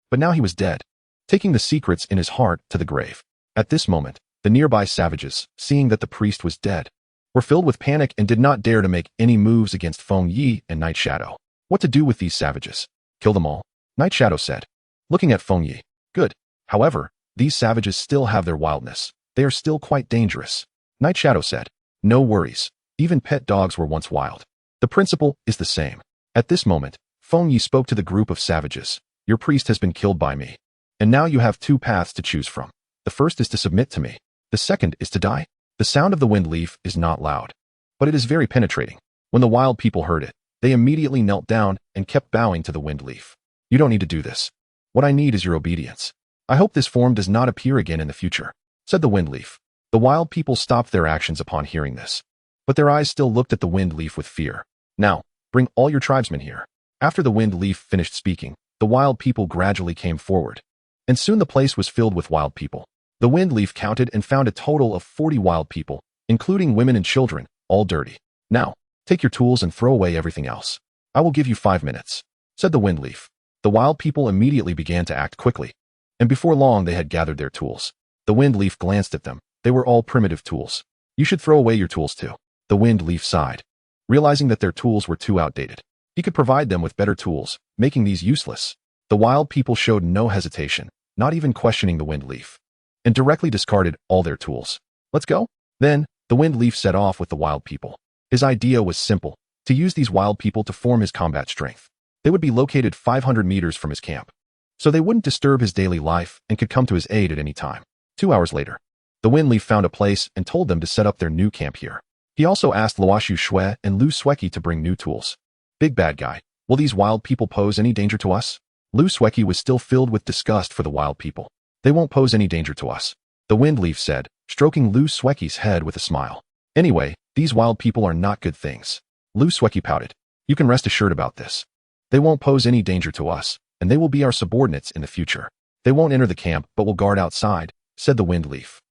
but now he was dead, taking the secrets in his heart to the grave. At this moment, the nearby savages, seeing that the priest was dead, were filled with panic and did not dare to make any moves against Feng Yi and Night Shadow. What to do with these savages? Kill them all? Night Shadow said, looking at Feng Yi. Good. However, these savages still have their wildness. They are still quite dangerous. Night Shadow said, no worries. Even pet dogs were once wild. The principle is the same. At this moment, Feng Yi spoke to the group of savages. Your priest has been killed by me. And now you have two paths to choose from. The first is to submit to me. The second is to die. The sound of the wind leaf is not loud, but it is very penetrating. When the wild people heard it, they immediately knelt down and kept bowing to the wind leaf. You don't need to do this. What I need is your obedience. I hope this form does not appear again in the future, said the wind leaf. The wild people stopped their actions upon hearing this, but their eyes still looked at the wind leaf with fear. Now, bring all your tribesmen here. After the wind leaf finished speaking, the wild people gradually came forward, and soon the place was filled with wild people. The wind leaf counted and found a total of 40 wild people, including women and children, all dirty. Now, take your tools and throw away everything else. I will give you 5 minutes, said the wind leaf. The wild people immediately began to act quickly, and before long they had gathered their tools. The wind leaf glanced at them. They were all primitive tools. You should throw away your tools too. The wind leaf sighed, realizing that their tools were too outdated. He could provide them with better tools, making these useless. The wild people showed no hesitation, not even questioning the wind leaf, and directly discarded all their tools. Let's go. Then, the wind leaf set off with the wild people. His idea was simple, to use these wild people to form his combat strength. They would be located 500 meters from his camp, so they wouldn't disturb his daily life and could come to his aid at any time. 2 hours later, the wind leaf found a place and told them to set up their new camp here. He also asked Luoshu Shui and Lu Sweki to bring new tools. Big bad guy, will these wild people pose any danger to us? Lu Sweki was still filled with disgust for the wild people. They won't pose any danger to us, the wind leaf said, stroking Lu Sweki's head with a smile. Anyway, these wild people are not good things. Lu Sweki pouted. You can rest assured about this. They won't pose any danger to us, and they will be our subordinates in the future. They won't enter the camp but will guard outside, said the wind leaf.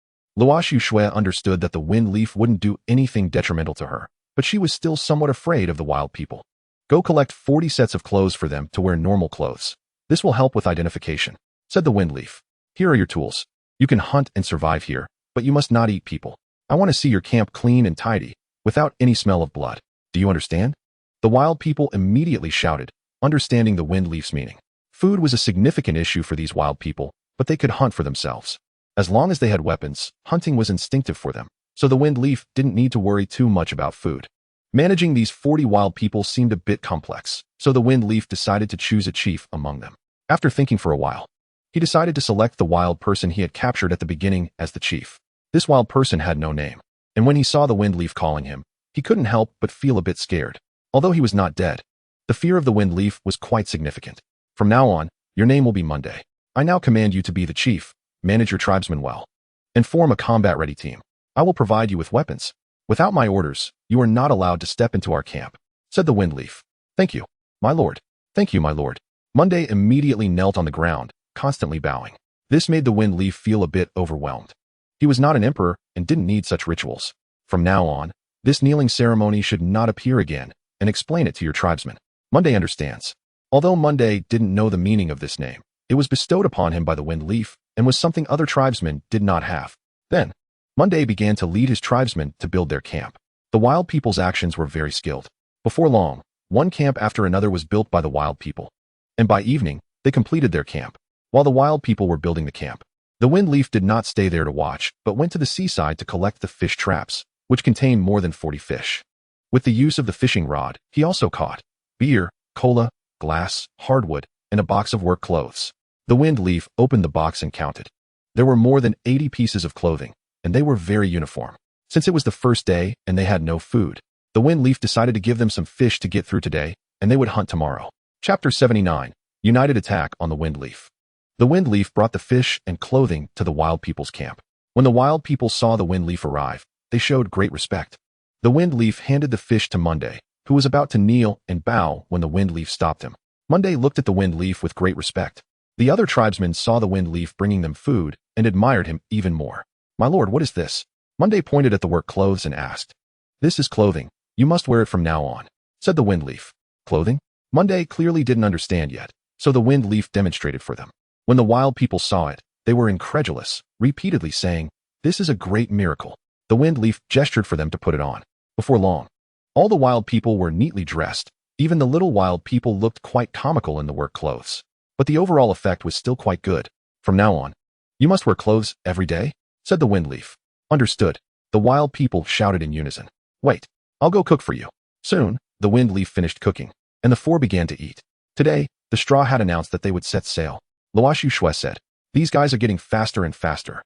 Luoxu Shui understood that the wind leaf wouldn't do anything detrimental to her, but she was still somewhat afraid of the wild people. Go collect 40 sets of clothes for them to wear normal clothes. This will help with identification, said the wind leaf. Here are your tools. You can hunt and survive here, but you must not eat people. I want to see your camp clean and tidy, without any smell of blood. Do you understand? The wild people immediately shouted, understanding the wind leaf's meaning. Food was a significant issue for these wild people, but they could hunt for themselves. As long as they had weapons, hunting was instinctive for them, so the wind leaf didn't need to worry too much about food. Managing these 40 wild people seemed a bit complex, so the wind leaf decided to choose a chief among them. After thinking for a while, he decided to select the wild person he had captured at the beginning as the chief. This wild person had no name, and when he saw the wind leaf calling him, he couldn't help but feel a bit scared. Although he was not dead, the fear of the wind leaf was quite significant. From now on, your name will be Monday. I now command you to be the chief, manage your tribesmen well, and form a combat-ready team. I will provide you with weapons. Without my orders, you are not allowed to step into our camp, said the wind leaf. Thank you, my lord. Thank you, my lord. Monday immediately knelt on the ground, constantly bowing. This made the wind leaf feel a bit overwhelmed. He was not an emperor and didn't need such rituals. From now on, this kneeling ceremony should not appear again, and explain it to your tribesmen. Monday understands. Although Monday didn't know the meaning of this name, it was bestowed upon him by the wind leaf and was something other tribesmen did not have. Then, Monday began to lead his tribesmen to build their camp. The wild people's actions were very skilled. Before long, one camp after another was built by the wild people. And by evening, they completed their camp. While the wild people were building the camp, the wind leaf did not stay there to watch, but went to the seaside to collect the fish traps, which contained more than 40 fish. With the use of the fishing rod, he also caught beer, cola, glass, hardwood, and a box of work clothes. The wind leaf opened the box and counted. There were more than 80 pieces of clothing, and they were very uniform. Since it was the first day and they had no food, the wind leaf decided to give them some fish to get through today, and they would hunt tomorrow. Chapter 79. United Attack on the Wind Leaf. The wind leaf brought the fish and clothing to the wild people's camp. When the wild people saw the wind leaf arrive, they showed great respect. The wind leaf handed the fish to Monday, who was about to kneel and bow when the wind leaf stopped him. Monday looked at the wind leaf with great respect. The other tribesmen saw the wind leaf bringing them food and admired him even more. My lord, what is this? Monday pointed at the work clothes and asked. This is clothing. You must wear it from now on, said the wind leaf. Clothing? Monday clearly didn't understand yet, so the wind leaf demonstrated for them. When the wild people saw it, they were incredulous, repeatedly saying, this is a great miracle. The wind leaf gestured for them to put it on. Before long, all the wild people were neatly dressed. Even the little wild people looked quite comical in the work clothes. But the overall effect was still quite good. From now on, you must wear clothes every day, said the wind leaf. Understood. The wild people shouted in unison. Wait, I'll go cook for you. Soon, the wind leaf finished cooking, and the four began to eat. Today, the Straw Hat announced that they would set sail. Luoxu Shui said, these guys are getting faster and faster.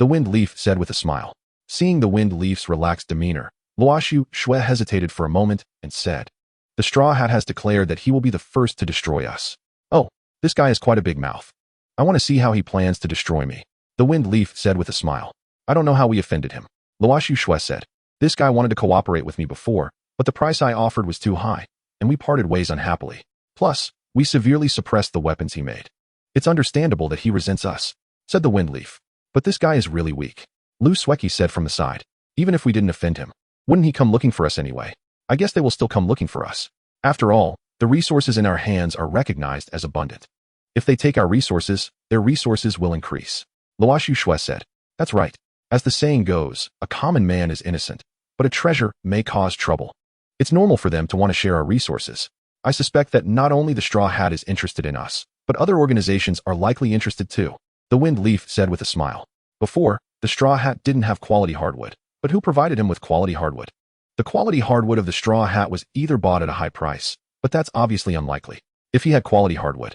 The wind leaf said with a smile. Seeing the wind leaf's relaxed demeanor, Luoxu Shui hesitated for a moment and said, the Straw Hat has declared that he will be the first to destroy us. Oh, this guy has quite a big mouth. I want to see how he plans to destroy me. The wind leaf said with a smile. I don't know how we offended him. Luoxu Shui said, this guy wanted to cooperate with me before, but the price I offered was too high, and we parted ways unhappily. Plus, we severely suppressed the weapons he made. It's understandable that he resents us, said the wind leaf. But this guy is really weak. Lu Sweki said from the side. Even if we didn't offend him, wouldn't he come looking for us anyway? I guess they will still come looking for us. After all, the resources in our hands are recognized as abundant. If they take our resources, their resources will increase. Luoxu Shui said, that's right. As the saying goes, a common man is innocent, but a treasure may cause trouble. It's normal for them to want to share our resources. I suspect that not only the Straw Hat is interested in us, but other organizations are likely interested too, the wind leaf said with a smile. Before, the Straw Hat didn't have quality hardwood, but who provided him with quality hardwood? The quality hardwood of the Straw Hat was either bought at a high price, but that's obviously unlikely. If he had quality hardwood,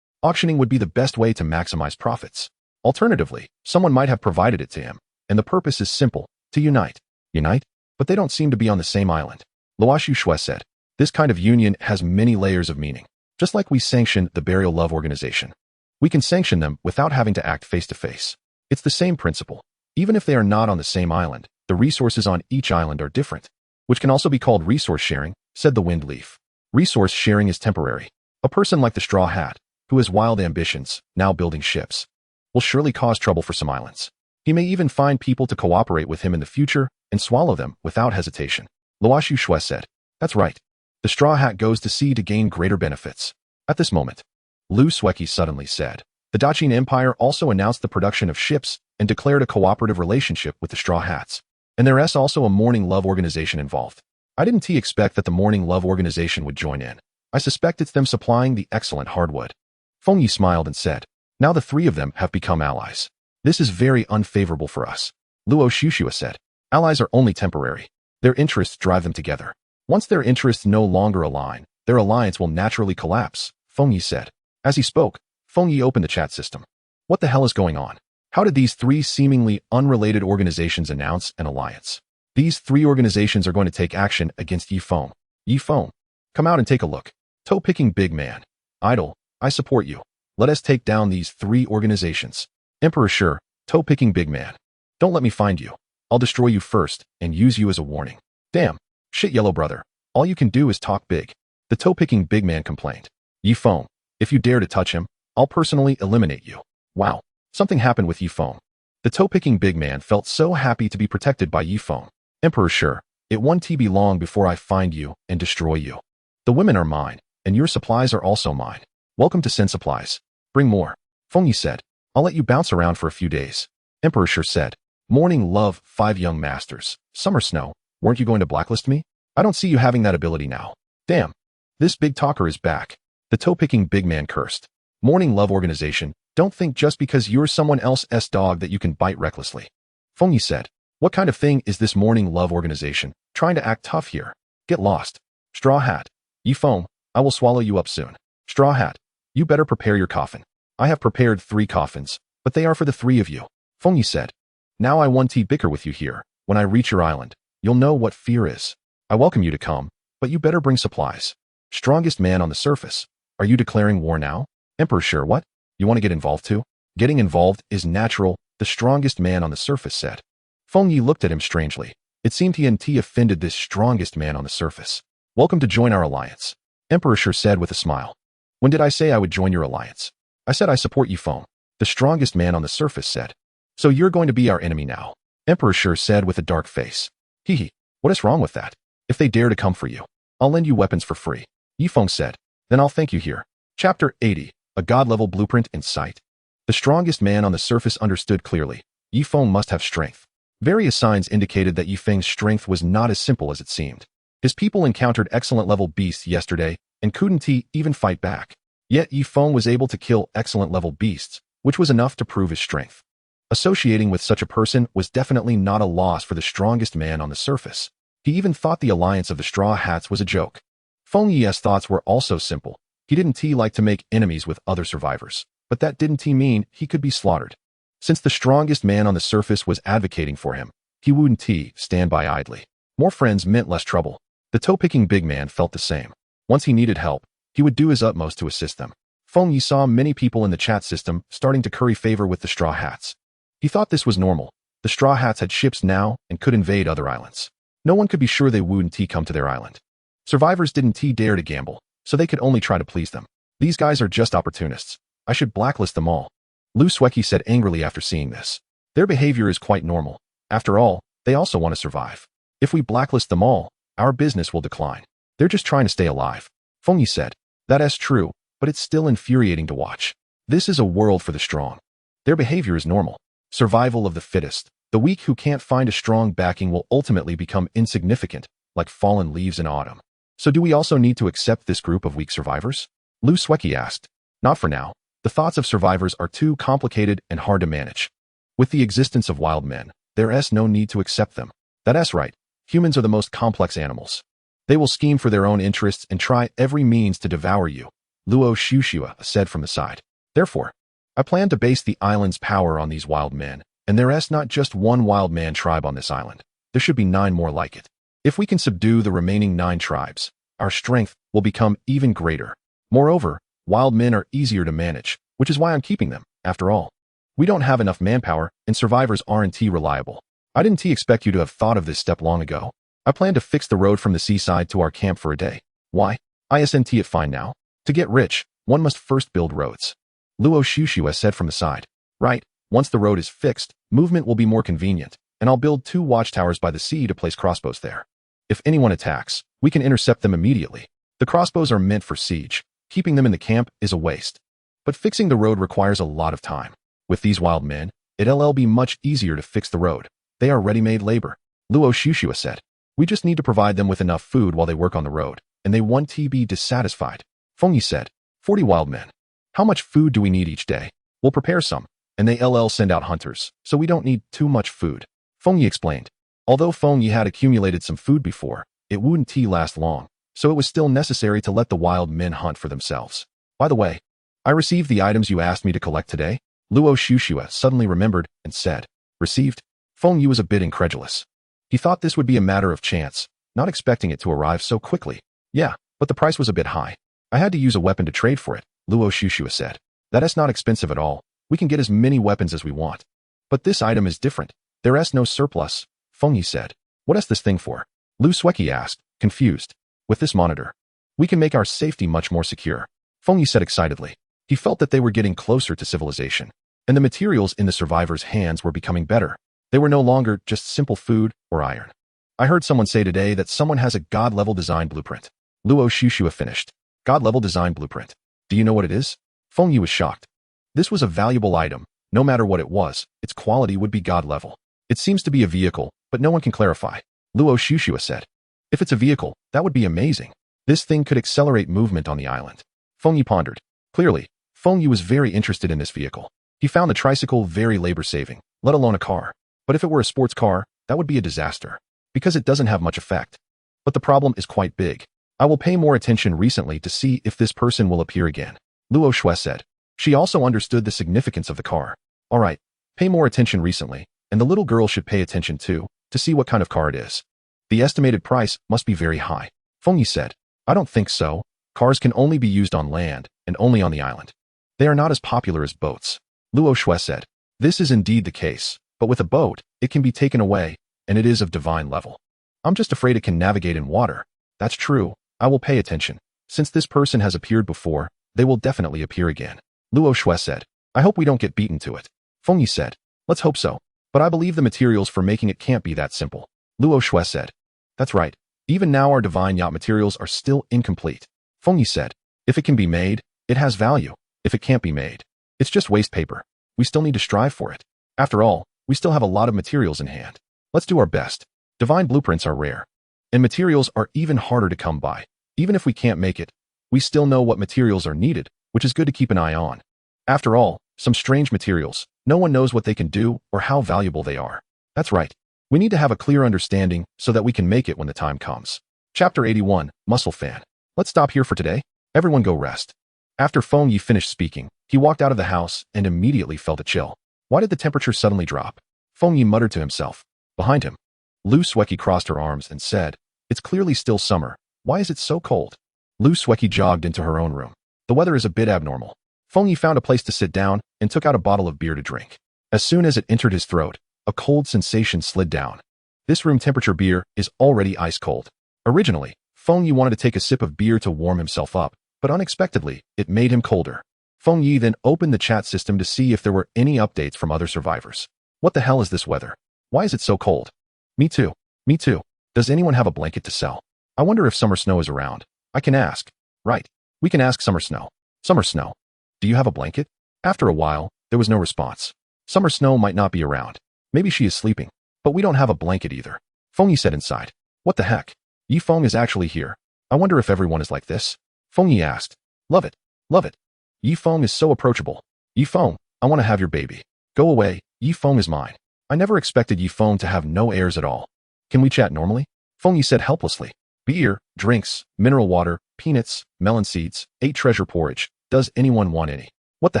auctioning would be the best way to maximize profits. Alternatively, someone might have provided it to him, and the purpose is simple, to unite. Unite? But they don't seem to be on the same island. Luoxu Shui said, this kind of union has many layers of meaning. Just like we sanction the Burial Love Organization. We can sanction them without having to act face to face. It's the same principle. Even if they are not on the same island, the resources on each island are different, which can also be called resource sharing, said the wind leaf. Resource sharing is temporary. A person like the Straw Hat, who has wild ambitions, now building ships, will surely cause trouble for some islands. He may even find people to cooperate with him in the future and swallow them without hesitation. Luoshu Shui said, "That's right. The Straw Hat goes to sea to gain greater benefits." At this moment, Lu Sueki suddenly said, "The Daqin Empire also announced the production of ships and declared a cooperative relationship with the Straw Hats. And there's also a Morning Love organization involved. I didn't expect that the Morning Love organization would join in. I suspect it's them supplying the excellent hardwood." Feng Yi smiled and said, "Now the three of them have become allies. This is very unfavorable for us." Luo Shushua said, "Allies are only temporary. Their interests drive them together. Once their interests no longer align, their alliance will naturally collapse," Feng Yi said. As he spoke, Feng Yi opened the chat system. What the hell is going on? How did these three seemingly unrelated organizations announce an alliance? These three organizations are going to take action against Yi Feng. Yi Feng, come out and take a look. Toe-picking big man. Idol, I support you. Let us take down these three organizations. Emperor Sure, toe-picking big man. Don't let me find you. I'll destroy you first and use you as a warning. Damn. Shit, yellow brother. All you can do is talk big. The toe-picking big man complained. Yi Feng, if you dare to touch him, I'll personally eliminate you. Wow. Something happened with Yi Feng. The toe-picking big man felt so happy to be protected by Yi Feng. Emperor Sure, it won't be long before I find you and destroy you. The women are mine, and your supplies are also mine. Welcome to Send Supplies. Bring more. Feng Yi said, I'll let you bounce around for a few days. Emperor Sure said, Morning Love, 5 young masters. Summer Snow, weren't you going to blacklist me? I don't see you having that ability now. Damn. This big talker is back. The toe-picking big man cursed. Morning Love organization, don't think just because you're someone else's dog that you can bite recklessly. Feng Yi said, what kind of thing is this Morning Love organization, trying to act tough here? Get lost. Straw Hat. Yi Feng, I will swallow you up soon. Straw Hat, you better prepare your coffin. I have prepared 3 coffins, but they are for the 3 of you. Feng Yi said, now I want to bicker with you here. When I reach your island, you'll know what fear is. I welcome you to come, but you better bring supplies. Strongest man on the surface. Are you declaring war now? Emperor Sure, what? You want to get involved too? Getting involved is natural, the strongest man on the surface said. Feng Yi looked at him strangely. It seemed he hadn't offended this strongest man on the surface. Welcome to join our alliance. Emperor Sure said with a smile. When did I say I would join your alliance? I said I support you, Feng. The strongest man on the surface said. So you're going to be our enemy now. Emperor Sure said with a dark face. Hee, what is wrong with that? If they dare to come for you, I'll lend you weapons for free. Yi Feng said. Then I'll thank you here. Chapter 80. A God-level blueprint in sight. The strongest man on the surface understood clearly. Yi Feng must have strength. Various signs indicated that Yi Feng's strength was not as simple as it seemed. His people encountered excellent-level beasts yesterday and couldn't even fight back. Yet Yi Feng was able to kill excellent-level beasts, which was enough to prove his strength. Associating with such a person was definitely not a loss for the strongest man on the surface. He even thought the alliance of the Straw Hats was a joke. Feng Yi's thoughts were also simple. He didn't like to make enemies with other survivors, but that didn't mean he could be slaughtered. Since the strongest man on the surface was advocating for him, he wouldn't stand by idly. More friends meant less trouble. The toe-picking big man felt the same. Once he needed help, he would do his utmost to assist them. Feng Yi saw many people in the chat system starting to curry favor with the Straw Hats. He thought this was normal. The Straw Hats had ships now and could invade other islands. No one could be sure they wouldn't come to their island. Survivors didn't dare to gamble, so they could only try to please them. These guys are just opportunists. I should blacklist them all. Lu Sueki said angrily after seeing this. Their behavior is quite normal. After all, they also want to survive. If we blacklist them all, our business will decline. They're just trying to stay alive. Feng Yi said, that's true, but it's still infuriating to watch. This is a world for the strong. Their behavior is normal. Survival of the fittest. The weak who can't find a strong backing will ultimately become insignificant, like fallen leaves in autumn. So do we also need to accept this group of weak survivors? Lu Sueki asked. Not for now. The thoughts of survivors are too complicated and hard to manage. With the existence of wild men, there's no need to accept them. That's right. Humans are the most complex animals. They will scheme for their own interests and try every means to devour you, Luo Shushua said from the side. Therefore, I plan to base the island's power on these wild men, and there's not just one wild man tribe on this island. There should be 9 more like it. If we can subdue the remaining 9 tribes, our strength will become even greater. Moreover, wild men are easier to manage, which is why I'm keeping them. After all, we don't have enough manpower, and survivors aren't reliable. I didn't expect you to have thought of this step long ago. I plan to fix the road from the seaside to our camp for a day. Why? Isn't it fine now? To get rich, one must first build roads. Luo Shushua said from the side. Right, once the road is fixed, Movement will be more convenient, and I'll build 2 watchtowers by the sea to place crossbows there. If anyone attacks, we can intercept them immediately. The crossbows are meant for siege. Keeping them in the camp is a waste. But fixing the road requires a lot of time. With these wild men, it'll be much easier to fix the road. They are ready-made labor. Luo Shushua said. We just need to provide them with enough food while they work on the road, and they won't be dissatisfied. Fengyi said. 40 wild men. How much food do we need each day? We'll prepare some, and they'll send out hunters, so we don't need too much food. Fengyi explained. Although Fengyi had accumulated some food before, it wouldn't last long, so it was still necessary to let the wild men hunt for themselves. By the way, I received the items you asked me to collect today? Luo Shushua suddenly remembered and said. Received? Fengyi was a bit incredulous. He thought this would be a matter of chance, not expecting it to arrive so quickly. Yeah, but the price was a bit high. I had to use a weapon to trade for it, Luo Shushua said. That's not expensive at all. We can get as many weapons as we want. But this item is different. There's no surplus, Fengyi said. What is this thing for? Lu Sueki asked, confused. With this monitor, we can make our safety much more secure, Fengyi said excitedly. He felt that they were getting closer to civilization, and the materials in the survivors' hands were becoming better. They were no longer just simple food or iron. I heard someone say today that someone has a god-level design blueprint. Luo Shushua finished. God-level design blueprint. Do you know what it is? Fengyi was shocked. This was a valuable item. No matter what it was, its quality would be god-level. It seems to be a vehicle, but no one can clarify. Luo Shushua said. If it's a vehicle, that would be amazing. This thing could accelerate movement on the island. Fengyi pondered. Clearly, Fengyi was very interested in this vehicle. He found the tricycle very labor-saving, let alone a car. But if it were a sports car, that would be a disaster, because it doesn't have much effect. But the problem is quite big. I will pay more attention recently to see if this person will appear again, Luo Shui said. She also understood the significance of the car. All right, pay more attention recently, and the little girl should pay attention too, to see what kind of car it is. The estimated price must be very high, Fengyi said. I don't think so. Cars can only be used on land, and only on the island. They are not as popular as boats, Luo Shui said. This is indeed the case, but with a boat, it can be taken away, and it is of divine level. I'm just afraid it can navigate in water. That's true. I will pay attention. Since this person has appeared before, they will definitely appear again, Luo Shui said. I hope we don't get beaten to it, Fengyi said. Let's hope so. But I believe the materials for making it can't be that simple, Luo Shui said. That's right. Even now our divine yacht materials are still incomplete, Fengyi said. If it can be made, it has value. If it can't be made, it's just waste paper. We still need to strive for it. After all, we still have a lot of materials in hand. Let's do our best. Divine blueprints are rare, and materials are even harder to come by. Even if we can't make it, we still know what materials are needed, which is good to keep an eye on. After all, some strange materials, no one knows what they can do or how valuable they are. That's right. We need to have a clear understanding so that we can make it when the time comes. Chapter 81, Muscle Fan. Let's stop here for today. Everyone go rest. After Fengyi finished speaking, he walked out of the house and immediately felt a chill. Why did the temperature suddenly drop? Fengyi muttered to himself. Behind him, Lu Sueki crossed her arms and said, It's clearly still summer. Why is it so cold? Lu Sueki jogged into her own room. The weather is a bit abnormal. Fengyi found a place to sit down and took out a bottle of beer to drink. As soon as it entered his throat, a cold sensation slid down. This room temperature beer is already ice cold. Originally, Fengyi wanted to take a sip of beer to warm himself up, but unexpectedly, it made him colder. Fengyi then opened the chat system to see if there were any updates from other survivors. What the hell is this weather? Why is it so cold? Me too. Me too. Does anyone have a blanket to sell? I wonder if Summer Snow is around. I can ask. Right. We can ask Summer Snow. Summer Snow. Do you have a blanket? After a while, there was no response. Summer Snow might not be around. Maybe she is sleeping. But we don't have a blanket either. Fengyi said inside. What the heck? Yifeng is actually here. I wonder if everyone is like this. Fengyi asked. Love it. Love it. Yifeng is so approachable. Yifeng, I want to have your baby. Go away. Yifeng is mine. I never expected Yifeng to have no heirs at all. Can we chat normally? Fengyi said helplessly. Beer, drinks, mineral water, peanuts, melon seeds, 8 treasure porridge. Does anyone want any? What the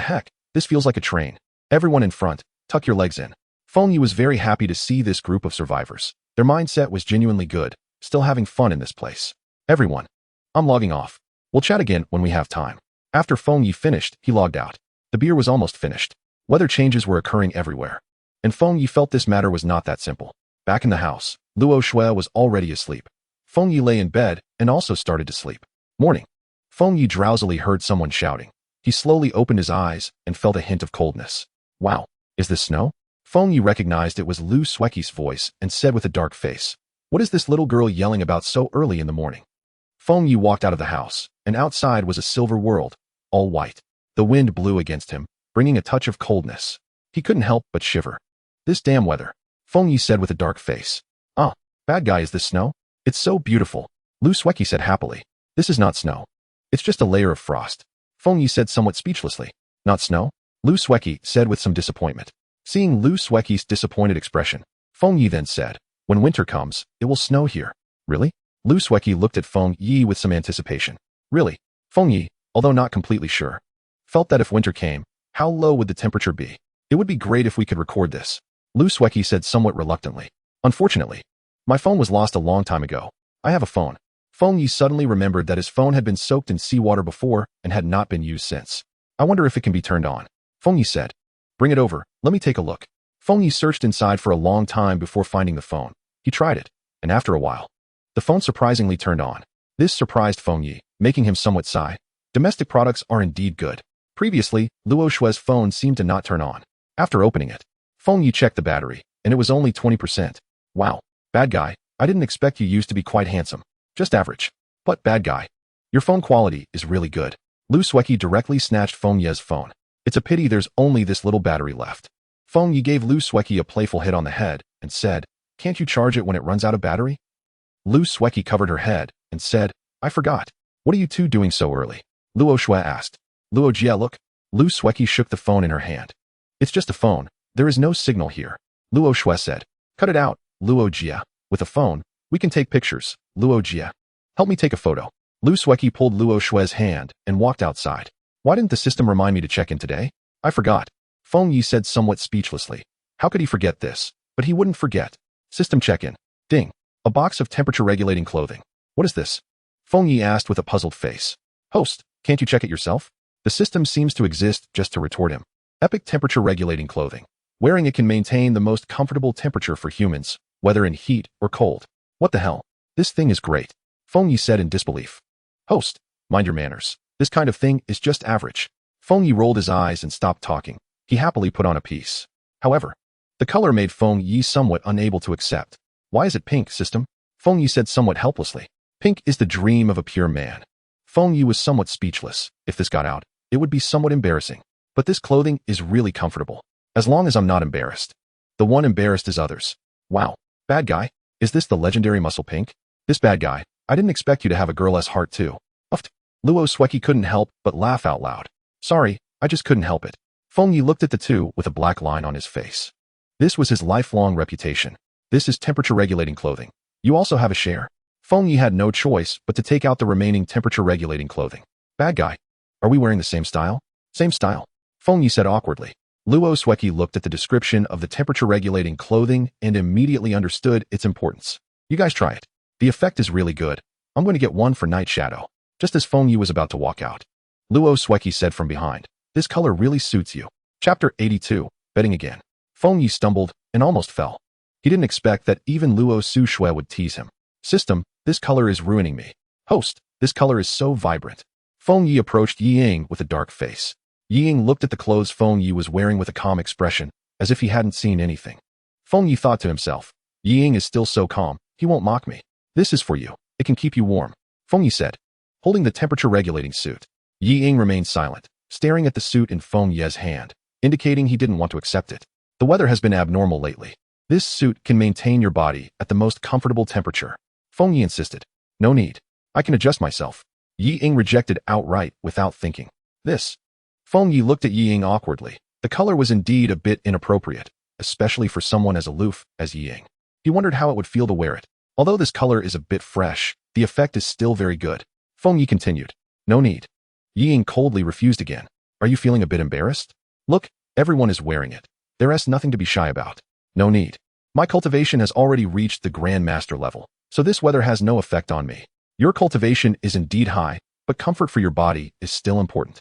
heck? This feels like a train. Everyone in front, tuck your legs in. Fengyi was very happy to see this group of survivors. Their mindset was genuinely good, still having fun in this place. Everyone. I'm logging off. We'll chat again when we have time. After Fengyi finished, he logged out. The beer was almost finished. Weather changes were occurring everywhere. And Fengyi felt this matter was not that simple. Back in the house, Luo Shui was already asleep. Fengyi lay in bed and also started to sleep. Morning. Fengyi drowsily heard someone shouting. He slowly opened his eyes and felt a hint of coldness. Wow, is this snow? Feng Yi recognized it was Lu Sueki's voice and said with a dark face, "What is this little girl yelling about so early in the morning?" Feng Yi walked out of the house, and outside was a silver world, all white. The wind blew against him, bringing a touch of coldness. He couldn't help but shiver. "This damn weather," Feng Yi said with a dark face. "Ah, bad guy, is this snow? It's so beautiful," Lu Sueki said happily. "This is not snow. It's just a layer of frost," Feng Yi said somewhat speechlessly. "Not snow?" Lu Sueki said with some disappointment. Seeing Lu Sueki's disappointed expression, Feng Yi then said, "When winter comes, it will snow here." "Really?" Lu Sueki looked at Feng Yi with some anticipation. "Really?" Feng Yi, although not completely sure, felt that if winter came, how low would the temperature be? "It would be great if we could record this," Lu Sueki said somewhat reluctantly. "Unfortunately, my phone was lost a long time ago. I have a phone." Feng Yi suddenly remembered that his phone had been soaked in seawater before and had not been used since. "I wonder if it can be turned on," Feng Yi said. "Bring it over, let me take a look." Feng Yi searched inside for a long time before finding the phone. He tried it, and after a while, the phone surprisingly turned on. This surprised Feng Yi, making him somewhat sigh. Domestic products are indeed good. Previously, Luo Shue's phone seemed to not turn on. After opening it, Feng Yi checked the battery, and it was only 20%. "Wow, bad guy, I didn't expect you used to be quite handsome. Just average. But bad guy, your phone quality is really good." Lu Sueki directly snatched Feng Yi's phone. "It's a pity there's only this little battery left." Feng Yi gave Lu Sueki a playful hit on the head and said, "Can't you charge it when it runs out of battery?" Lu Sueki covered her head and said, "I forgot. What are you two doing so early?" Luo Shue asked. "Luo Jia, look." Lu Sueki shook the phone in her hand. "It's just a phone. There is no signal here," Luo Shue said. "Cut it out, Luo Jia. With a phone, we can take pictures, Luo Jia. Help me take a photo." Lu Sueki pulled Luo Shue's hand and walked outside. "Why didn't the system remind me to check in today?" "I forgot," Feng Yi said somewhat speechlessly. How could he forget this? But he wouldn't forget. System check-in. Ding. A box of temperature-regulating clothing. "What is this?" Feng Yi asked with a puzzled face. "Host, can't you check it yourself?" The system seems to exist just to retort him. Epic temperature-regulating clothing. Wearing it can maintain the most comfortable temperature for humans, whether in heat or cold. "What the hell? This thing is great," Feng Yi said in disbelief. "Host, mind your manners. This kind of thing is just average." Feng Yi rolled his eyes and stopped talking. He happily put on a piece. However, the color made Feng Yi somewhat unable to accept. "Why is it pink, system?" Feng Yi said somewhat helplessly. "Pink is the dream of a pure man." Feng Yi was somewhat speechless. If this got out, it would be somewhat embarrassing. But this clothing is really comfortable. As long as I'm not embarrassed. The one embarrassed is others. "Wow, bad guy, is this the legendary muscle pink?" "This bad guy, I didn't expect you to have a girl-less heart too." Uffed. Luo Sueki couldn't help but laugh out loud. "Sorry, I just couldn't help it." Feng Yi looked at the two with a black line on his face. This was his lifelong reputation. "This is temperature-regulating clothing. You also have a share." Feng Yi had no choice but to take out the remaining temperature-regulating clothing. "Bad guy, are we wearing the same style?" "Same style," Feng Yi said awkwardly. Luo Sueki looked at the description of the temperature-regulating clothing and immediately understood its importance. "You guys try it. The effect is really good. I'm going to get one for Night Shadow." Just as Feng Yi was about to walk out, Luo Sueki said from behind, "This color really suits you." Chapter 82, Betting Again. Feng Yi stumbled and almost fell. He didn't expect that even Luo Su Shui would tease him. "System, this color is ruining me." "Host, this color is so vibrant." Feng Yi approached Yi Ying with a dark face. Yi Ying looked at the clothes Feng Yi was wearing with a calm expression, as if he hadn't seen anything. Feng Yi thought to himself, Yi Ying is still so calm, he won't mock me. "This is for you. It can keep you warm," Feng Yi said, holding the temperature-regulating suit. Yi Ying remained silent, staring at the suit in Feng Yi's hand, indicating he didn't want to accept it. "The weather has been abnormal lately. This suit can maintain your body at the most comfortable temperature," Feng Yi insisted. "No need. I can adjust myself." Yi Ying rejected outright without thinking. "This." Feng Yi looked at Yi Ying awkwardly. The color was indeed a bit inappropriate, especially for someone as aloof as Yi Ying. He wondered how it would feel to wear it. Although this color is a bit fresh, the effect is still very good. Feng Yi continued. "No need." Yi Ying coldly refused again. "Are you feeling a bit embarrassed? Look, everyone is wearing it. There is nothing to be shy about." "No need. My cultivation has already reached the Grand Master level, so this weather has no effect on me. Your cultivation is indeed high, but comfort for your body is still important,"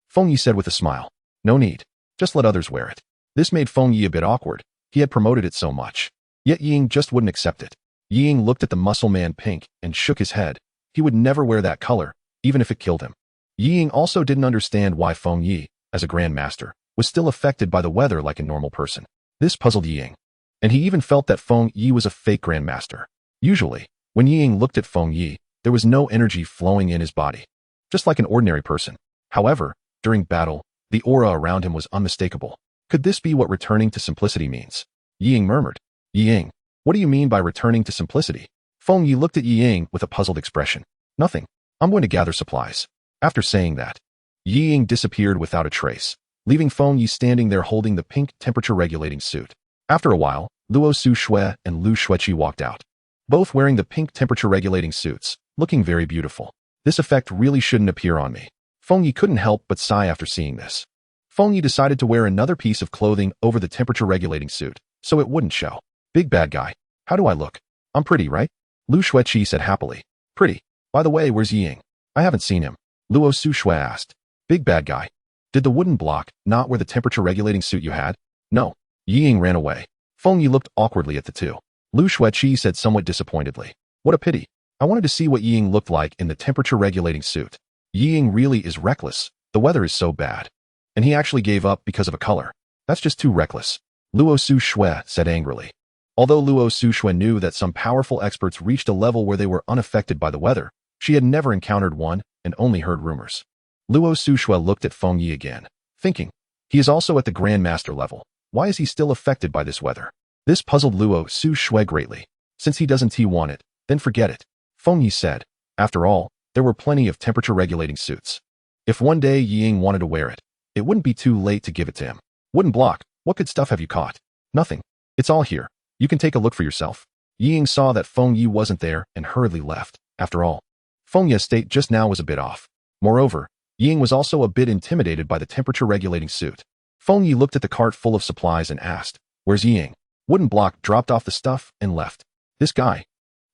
Feng Yi said with a smile. "No need. Just let others wear it." This made Feng Yi a bit awkward. He had promoted it so much. Yet Yi Ying just wouldn't accept it. Yi Ying looked at the muscle man pink and shook his head. He would never wear that color, even if it killed him. Yi Ying also didn't understand why Feng Yi, as a Grand Master, was still affected by the weather like a normal person. This puzzled Ying. And he even felt that Feng Yi was a fake grandmaster. Usually, when Ying looked at Feng Yi, there was no energy flowing in his body, just like an ordinary person. However, during battle, the aura around him was unmistakable. Could this be what returning to simplicity means? Ying murmured. Ying, what do you mean by returning to simplicity? Feng Yi looked at Ying with a puzzled expression. Nothing. I'm going to gather supplies. After saying that, Ying disappeared without a trace, leaving Feng Yi standing there holding the pink temperature-regulating suit. After a while, Luo Su-shui and Lu Xueqi walked out, both wearing the pink temperature-regulating suits, looking very beautiful. This effect really shouldn't appear on me. Feng Yi couldn't help but sigh after seeing this. Feng Yi decided to wear another piece of clothing over the temperature-regulating suit, so it wouldn't show. Big bad guy. How do I look? I'm pretty, right? Lu Xueqi said happily. Pretty. By the way, where's Ying? I haven't seen him. Luo Su-shui asked. Big bad guy. Did the wooden block not wear the temperature-regulating suit you had? No. Ying ran away. Feng Yi looked awkwardly at the two. Lu Xueqi said somewhat disappointedly. What a pity. I wanted to see what Ying looked like in the temperature-regulating suit. Ying really is reckless. The weather is so bad. And he actually gave up because of a color. That's just too reckless. Luo Su-shui said angrily. Although Luo Su-shui knew that some powerful experts reached a level where they were unaffected by the weather, she had never encountered one and only heard rumors. Luo Su-shui looked at Feng Yi again, thinking, he is also at the Grandmaster level. Why is he still affected by this weather? This puzzled Luo Su-shui greatly. Since he doesn't want it, then forget it. Feng Yi said. After all, there were plenty of temperature-regulating suits. If one day Ying wanted to wear it, it wouldn't be too late to give it to him. Wooden block, what good stuff have you caught? Nothing. It's all here. You can take a look for yourself. Ying saw that Feng Yi wasn't there and hurriedly left. After all, Feng Yi's state just now was a bit off. Moreover, Ying was also a bit intimidated by the temperature-regulating suit. Feng Yi looked at the cart full of supplies and asked, where's Ying? Wooden block dropped off the stuff and left. This guy.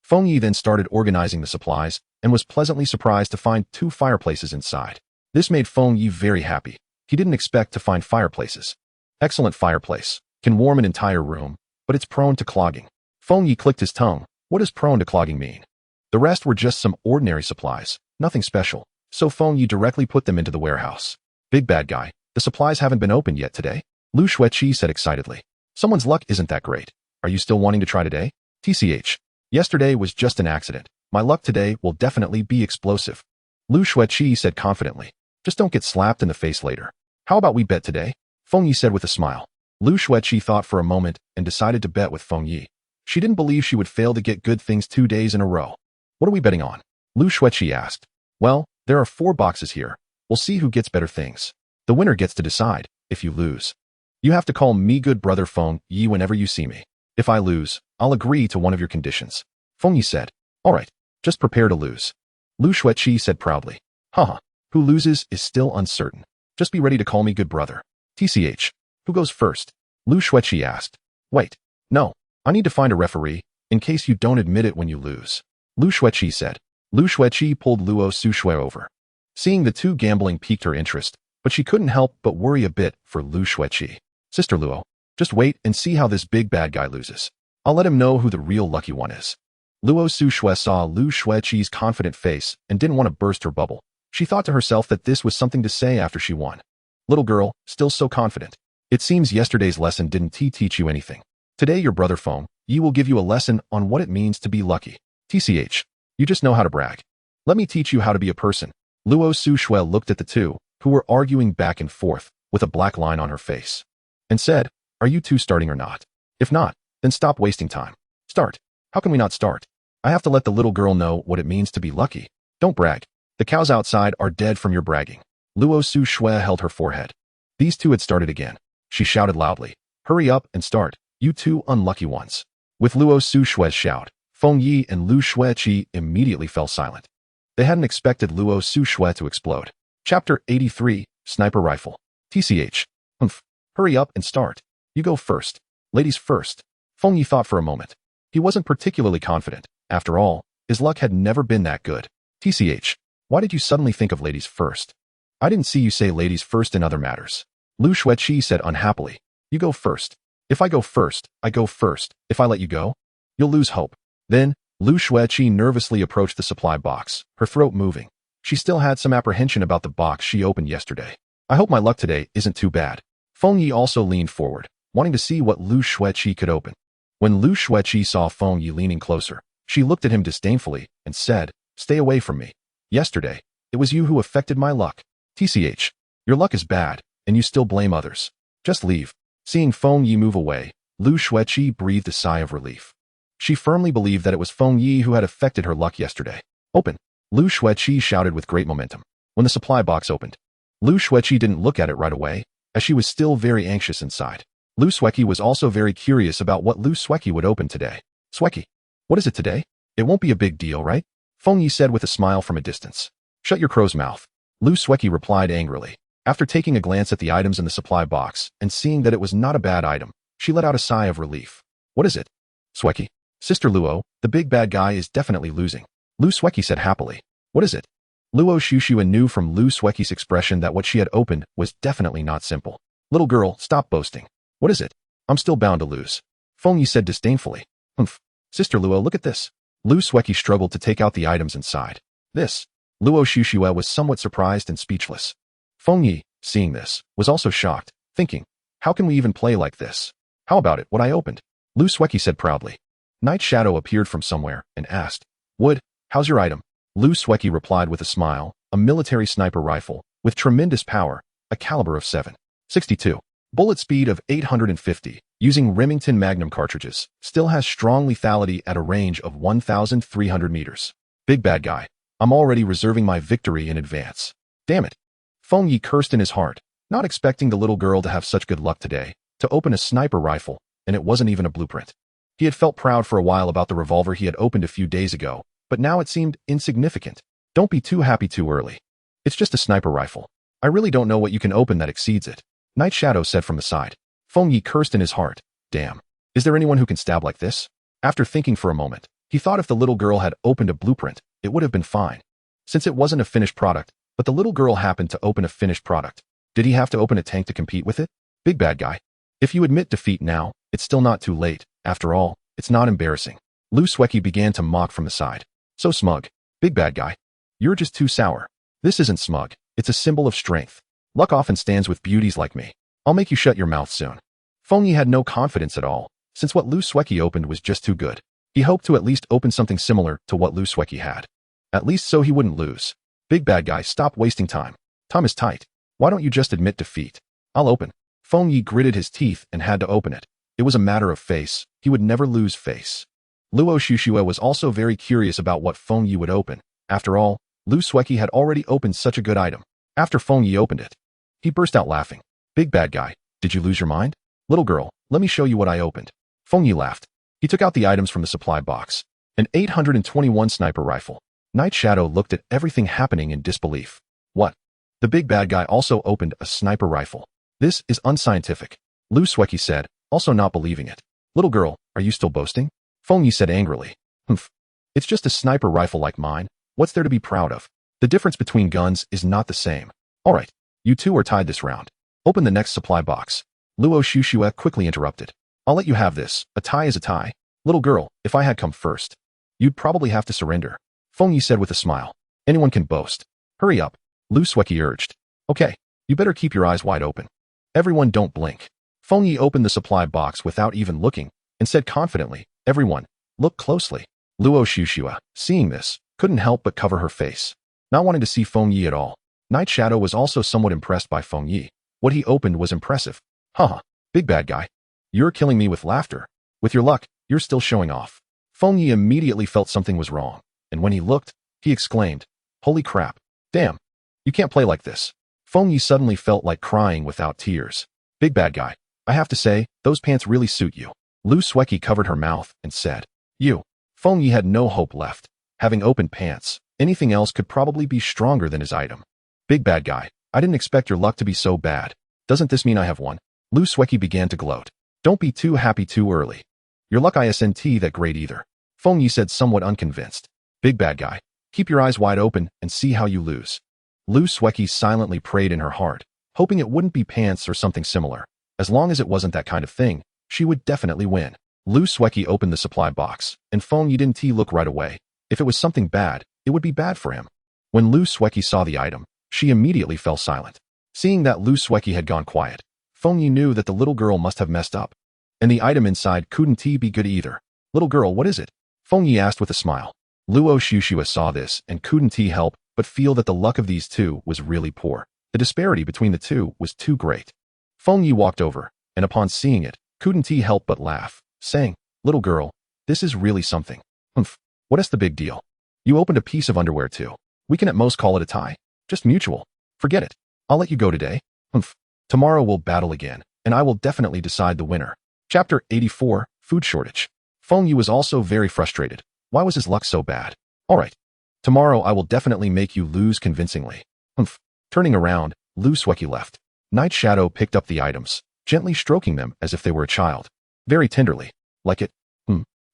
Feng Yi then started organizing the supplies and was pleasantly surprised to find 2 fireplaces inside. This made Feng Yi very happy. He didn't expect to find fireplaces. Excellent fireplace. Can warm an entire room, but it's prone to clogging. Feng Yi clicked his tongue. What does prone to clogging mean? The rest were just some ordinary supplies, nothing special, so Feng Yi directly put them into the warehouse. Big bad guy, the supplies haven't been opened yet today? Lu Xueqi said excitedly. Someone's luck isn't that great. Are you still wanting to try today? TCH. Yesterday was just an accident. My luck today will definitely be explosive. Lu Xueqi said confidently. Just don't get slapped in the face later. How about we bet today? Feng Yi said with a smile. Lu Xueqi thought for a moment and decided to bet with Feng Yi. She didn't believe she would fail to get good things 2 days in a row. What are we betting on? Lu Xueqi asked. Well, there are 4 boxes here. We'll see who gets better things. The winner gets to decide. If you lose, you have to call me good brother Feng Yi whenever you see me. If I lose, I'll agree to one of your conditions. Feng Yi said. All right, just prepare to lose. Lu Xueqi said proudly. Haha, who loses is still uncertain. Just be ready to call me good brother. TCH. Who goes first? Lu Xueqi asked. Wait, no, I need to find a referee, in case you don't admit it when you lose. Lu Xueqi said. Lu Xueqi pulled Luo Su-shui over. Seeing the 2 gambling piqued her interest, but she couldn't help but worry a bit for Lu Xueqi. Sister Luo, just wait and see how this big bad guy loses. I'll let him know who the real lucky one is. Luo Su-shui saw Lu Xueqi's confident face and didn't want to burst her bubble. She thought to herself that this was something to say after she won. Little girl, still so confident. It seems yesterday's lesson didn't teach you anything. Today your brother Feng Yi will give you a lesson on what it means to be lucky. TCH. You just know how to brag. Let me teach you how to be a person. Luo Su-shui looked at the 2, who were arguing back and forth, with a black line on her face, and said, are you 2 starting or not? If not, then stop wasting time. Start. How can we not start? I have to let the little girl know what it means to be lucky. Don't brag. The cows outside are dead from your bragging. Luo Su-shui held her forehead. These 2 had started again. She shouted loudly. Hurry up and start, you 2 unlucky ones. With Luo Su-shui's shout, Feng Yi and Lu Xueqi immediately fell silent. They hadn't expected Luo Su-shui to explode. Chapter 83, Sniper Rifle. TCH. Hurry up and start. You go first. Ladies first. Feng Yi thought for a moment. He wasn't particularly confident. After all, his luck had never been that good. TCH. Why did you suddenly think of ladies first? I didn't see you say ladies first in other matters. Lu Xueqi said unhappily. You go first. If I go first, I go first. If I let you go, you'll lose hope. Then, Lu Xueqi nervously approached the supply box, her throat moving. She still had some apprehension about the box she opened yesterday. I hope my luck today isn't too bad. Feng Yi also leaned forward, wanting to see what Lu Xueqi could open. When Lu Xueqi saw Feng Yi leaning closer, she looked at him disdainfully and said, "Stay away from me. Yesterday, it was you who affected my luck. TCH, your luck is bad, and you still blame others. Just leave." Seeing Feng Yi move away, Lu Xueqi breathed a sigh of relief. She firmly believed that it was Feng Yi who had affected her luck yesterday. "Open!" Lu Xueqi shouted with great momentum. When the supply box opened, Lu Xueqi didn't look at it right away, as she was still very anxious inside. Lu Xueqi was also very curious about what Lu Xueqi would open today. "Xueqi, what is it today? It won't be a big deal, right?" Feng Yi said with a smile from a distance. "Shut your crow's mouth," Lu Xueqi replied angrily. After taking a glance at the items in the supply box and seeing that it was not a bad item, she let out a sigh of relief. "What is it?" "Xueqi, Sister Luo, the big bad guy is definitely losing," Lu Xueqi said happily. "What is it?" Luo Xuxue knew from Lu Xueqi's expression that what she had opened was definitely not simple. "Little girl, stop boasting. What is it?" "I'm still bound to lose," Feng Yi said disdainfully. "Humph. Sister Luo, look at this." Lu Xueqi struggled to take out the items inside. "This." Luo Xuxue was somewhat surprised and speechless. Feng Yi, seeing this, was also shocked, thinking, "How can we even play like this? How about it, what I opened?" Lu Xueqi said proudly. Night Shadow appeared from somewhere and asked, "Wood, how's your item?" Lu Xueqi replied with a smile, "A military sniper rifle, with tremendous power, a caliber of 7.62. Bullet speed of 850, using Remington Magnum cartridges, still has strong lethality at a range of 1,300 meters. Big bad guy, I'm already reserving my victory in advance. Damn it." Feng Yi cursed in his heart, not expecting the little girl to have such good luck today, to open a sniper rifle, and it wasn't even a blueprint. He had felt proud for a while about the revolver he had opened a few days ago, but now it seemed insignificant. "Don't be too happy too early. It's just a sniper rifle. I really don't know what you can open that exceeds it," Night Shadow said from the side. Feng Yi cursed in his heart. Damn. Is there anyone who can stab like this? After thinking for a moment, he thought if the little girl had opened a blueprint, it would have been fine. Since it wasn't a finished product, but the little girl happened to open a finished product, did he have to open a tank to compete with it? Big bad guy. If you admit defeat now, it's still not too late. After all, it's not embarrassing. Lu Xueqi began to mock from the side. "So smug. Big bad guy. You're just too sour. This isn't smug. It's a symbol of strength. Luck often stands with beauties like me. I'll make you shut your mouth soon." Feng Yi had no confidence at all, since what Lu Xueqi opened was just too good. He hoped to at least open something similar to what Lu Xueqi had. At least so he wouldn't lose. "Big bad guy, stop wasting time. Time is tight. Why don't you just admit defeat? I'll open." Feng Yi gritted his teeth and had to open it. It was a matter of face. He would never lose face. Luo Xuxue was also very curious about what Feng Yi would open. After all, Lu Xueqi had already opened such a good item. After Feng Yi opened it, he burst out laughing. "Big bad guy, did you lose your mind? Little girl, let me show you what I opened." Feng Yi laughed. He took out the items from the supply box. An 821 sniper rifle. Night Shadow looked at everything happening in disbelief. "What?" The big bad guy also opened a sniper rifle. "This is unscientific," Lu Xueqi said, also not believing it. "Little girl, are you still boasting?" Feng Yi said angrily. "Humph. It's just a sniper rifle like mine. What's there to be proud of? The difference between guns is not the same. All right, you two are tied this round. Open the next supply box." Luo Xuxue quickly interrupted. "I'll let you have this. A tie is a tie. Little girl, if I had come first, you'd probably have to surrender," Feng Yi said with a smile. "Anyone can boast. Hurry up," Lu Xueqi urged. "Okay, you better keep your eyes wide open. Everyone don't blink." Feng Yi opened the supply box without even looking and said confidently, "Everyone, look closely." Luo Xuxue, seeing this, couldn't help but cover her face, not wanting to see Feng Yi at all. Night Shadow was also somewhat impressed by Feng Yi. What he opened was impressive. "Haha, big bad guy. You're killing me with laughter. With your luck, you're still showing off." Feng Yi immediately felt something was wrong, and when he looked, he exclaimed, "Holy crap. Damn. You can't play like this." Feng Yi suddenly felt like crying without tears. "Big bad guy, I have to say, those pants really suit you." Lu Xueqi covered her mouth and said, "You." Feng Yi had no hope left. Having opened pants, anything else could probably be stronger than his item. "Big bad guy, I didn't expect your luck to be so bad. Doesn't this mean I have won?" Lu Xueqi began to gloat. "Don't be too happy too early. Your luck isn't that great either," Feng Yi said somewhat unconvinced. "Big bad guy, keep your eyes wide open and see how you lose." Lu Xueqi silently prayed in her heart, hoping it wouldn't be pants or something similar. As long as it wasn't that kind of thing, she would definitely win. Lu Xueqi opened the supply box, and Feng Yi didn't look right away. If it was something bad, it would be bad for him. When Lu Xueqi saw the item, she immediately fell silent. Seeing that Lu Xueqi had gone quiet, Feng Yi knew that the little girl must have messed up. And the item inside couldn't be good either. Little girl, what is it? Feng Yi asked with a smile. Luo Xuxue saw this and couldn't help but feel that the luck of these two was really poor. The disparity between the two was too great. Feng Yi walked over, and upon seeing it, couldn't help but laugh, saying, Little girl, this is really something. What is the big deal? You opened a piece of underwear too. We can at most call it a tie. Just mutual. Forget it. I'll let you go today. Tomorrow we'll battle again, and I will definitely decide the winner. Chapter 84, Food Shortage. Feng Yi was also very frustrated. Why was his luck so bad? Alright. Tomorrow I will definitely make you lose convincingly. Turning around, Lu Sueki left. Night Shadow picked up the items, gently stroking them as if they were a child. Very tenderly. Like it?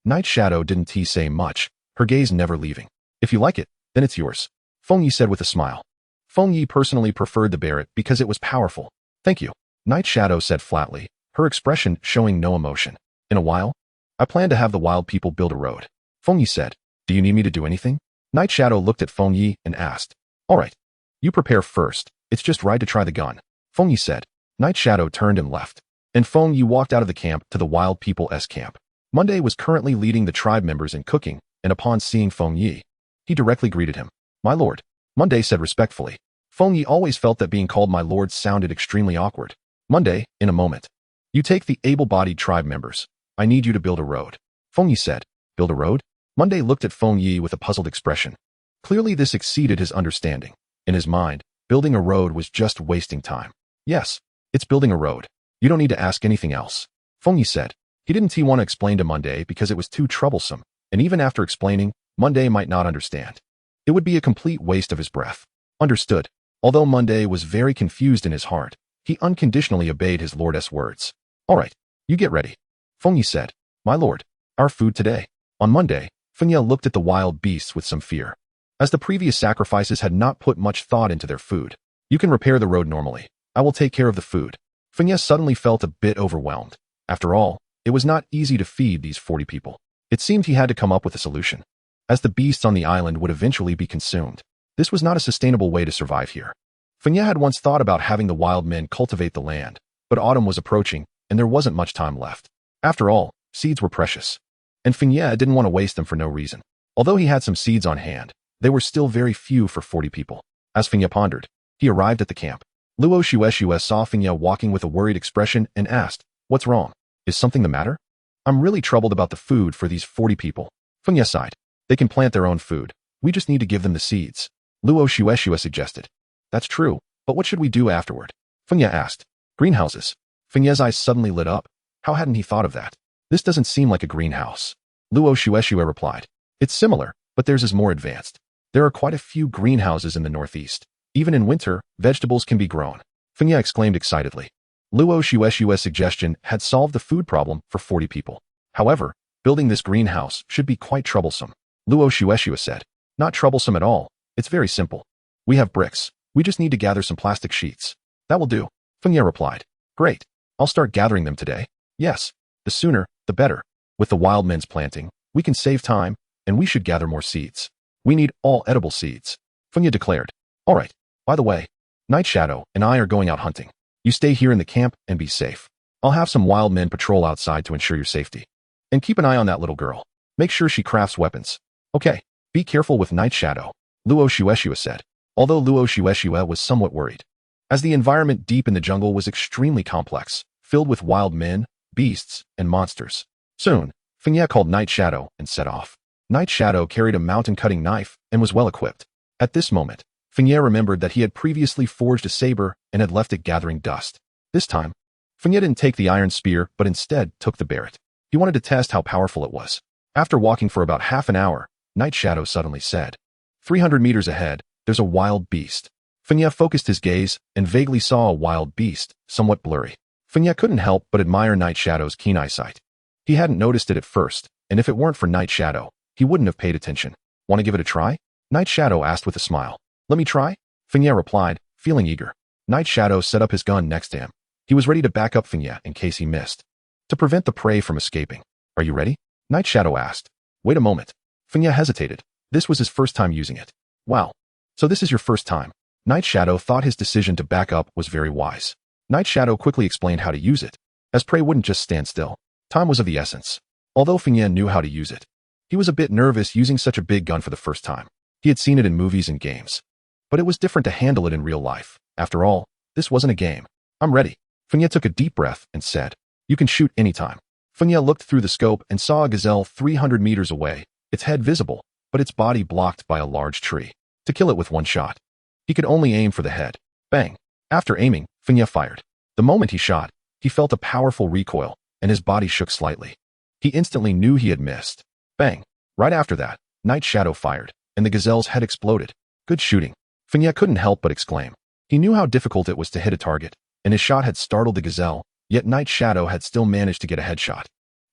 Night Shadow didn't say much, her gaze never leaving. If you like it, then it's yours. Feng Yi said with a smile. Feng Yi personally preferred the Barrett because it was powerful. Thank you. Night Shadow said flatly, her expression showing no emotion. In a while, I plan to have the wild people build a road. Feng Yi said, do you need me to do anything? Night Shadow looked at Feng Yi and asked. Alright. You prepare first, it's just right to try the gun. Feng Yi said. Night Shadow turned and left. And Feng Yi walked out of the camp to the wild people's camp. Monday was currently leading the tribe members in cooking, and upon seeing Feng Yi, he directly greeted him. My lord. Monday said respectfully. Feng Yi always felt that being called my lord sounded extremely awkward. Monday, in a moment. You take the able-bodied tribe members. I need you to build a road. Feng Yi said. Build a road? Monday looked at Feng Yi with a puzzled expression. Clearly this exceeded his understanding. In his mind, building a road was just wasting time. Yes, it's building a road. You don't need to ask anything else. Feng Yi said. He didn't want to explain to Monday because it was too troublesome, and even after explaining, Monday might not understand. It would be a complete waste of his breath. Understood. Although Monday was very confused in his heart, he unconditionally obeyed his lord's words. Alright, you get ready. Feng Yi said. My lord, our food today. On Monday, Feng Yi looked at the wild beasts with some fear. As the previous sacrifices had not put much thought into their food. You can repair the road normally. I will take care of the food. Feng Yi suddenly felt a bit overwhelmed. After all, it was not easy to feed these 40 people. It seemed he had to come up with a solution. As the beasts on the island would eventually be consumed, this was not a sustainable way to survive here. Feng Yi had once thought about having the wild men cultivate the land, but autumn was approaching, and there wasn't much time left. After all, seeds were precious. And Feng Yi didn't want to waste them for no reason. Although he had some seeds on hand, they were still very few for 40 people. As Feng Yi pondered, he arrived at the camp. Luo Xuexue saw Feng Yi walking with a worried expression and asked, What's wrong? Is something the matter? I'm really troubled about the food for these 40 people. Feng Yi sighed. They can plant their own food. We just need to give them the seeds. Luo Xuexue suggested. That's true, but what should we do afterward? Feng Yi asked. Greenhouses. Feng Yi's eyes suddenly lit up. How hadn't he thought of that? This doesn't seem like a greenhouse. Luo Xuexue replied. It's similar, but theirs is more advanced. There are quite a few greenhouses in the northeast. Even in winter, vegetables can be grown. Feng Yi exclaimed excitedly. Luo Xuexue's suggestion had solved the food problem for 40 people. However, building this greenhouse should be quite troublesome. Luo Xuexue said. Not troublesome at all. It's very simple. We have bricks. We just need to gather some plastic sheets. That will do. Feng Yi replied. Great. I'll start gathering them today. Yes. The sooner, the better. With the wild men's planting, we can save time, and we should gather more seeds. We need all edible seeds. Feng Yi declared. Alright. By the way, Night Shadow and I are going out hunting. You stay here in the camp and be safe. I'll have some wild men patrol outside to ensure your safety. And keep an eye on that little girl. Make sure she crafts weapons. Okay. Be careful with Night Shadow, Luo Xuexue said. Although Luo Xuexue was somewhat worried. As the environment deep in the jungle was extremely complex, filled with wild men, beasts, and monsters. Soon, Feng Yi called Night Shadow and set off. Night Shadow carried a mountain-cutting knife and was well equipped. At this moment, Feng Yi remembered that he had previously forged a saber and had left it gathering dust. This time, Feng Yi didn't take the iron spear but instead took the Barrett. He wanted to test how powerful it was. After walking for about half an hour, Night Shadow suddenly said, 300 meters ahead, there's a wild beast. Feng Yi focused his gaze and vaguely saw a wild beast, somewhat blurry. Feng Yi couldn't help but admire Night Shadow's keen eyesight. He hadn't noticed it at first, and if it weren't for Night Shadow, he wouldn't have paid attention. Want to give it a try? Night Shadow asked with a smile. Let me try? Feng Yi replied, feeling eager. Night Shadow set up his gun next to him. He was ready to back up Feng Yi in case he missed. To prevent the prey from escaping. Are you ready? Night Shadow asked. Wait a moment. Feng Yi hesitated. This was his first time using it. Wow. So this is your first time. Night Shadow thought his decision to back up was very wise. Night Shadow quickly explained how to use it, as prey wouldn't just stand still. Time was of the essence. Although Feng Ye knew how to use it, he was a bit nervous using such a big gun for the first time. He had seen it in movies and games, but it was different to handle it in real life. After all, this wasn't a game. I'm ready. Feng Ye took a deep breath and said, "You can shoot anytime." Feng Ye looked through the scope and saw a gazelle 300 meters away, its head visible, but its body blocked by a large tree. To kill it with one shot, he could only aim for the head. Bang! After aiming, Feng Ye fired. The moment he shot, he felt a powerful recoil, and his body shook slightly. He instantly knew he had missed. Bang! Right after that, Night Shadow fired, and the gazelle's head exploded. Good shooting. Feng Ye couldn't help but exclaim. He knew how difficult it was to hit a target, and his shot had startled the gazelle, yet Night Shadow had still managed to get a headshot.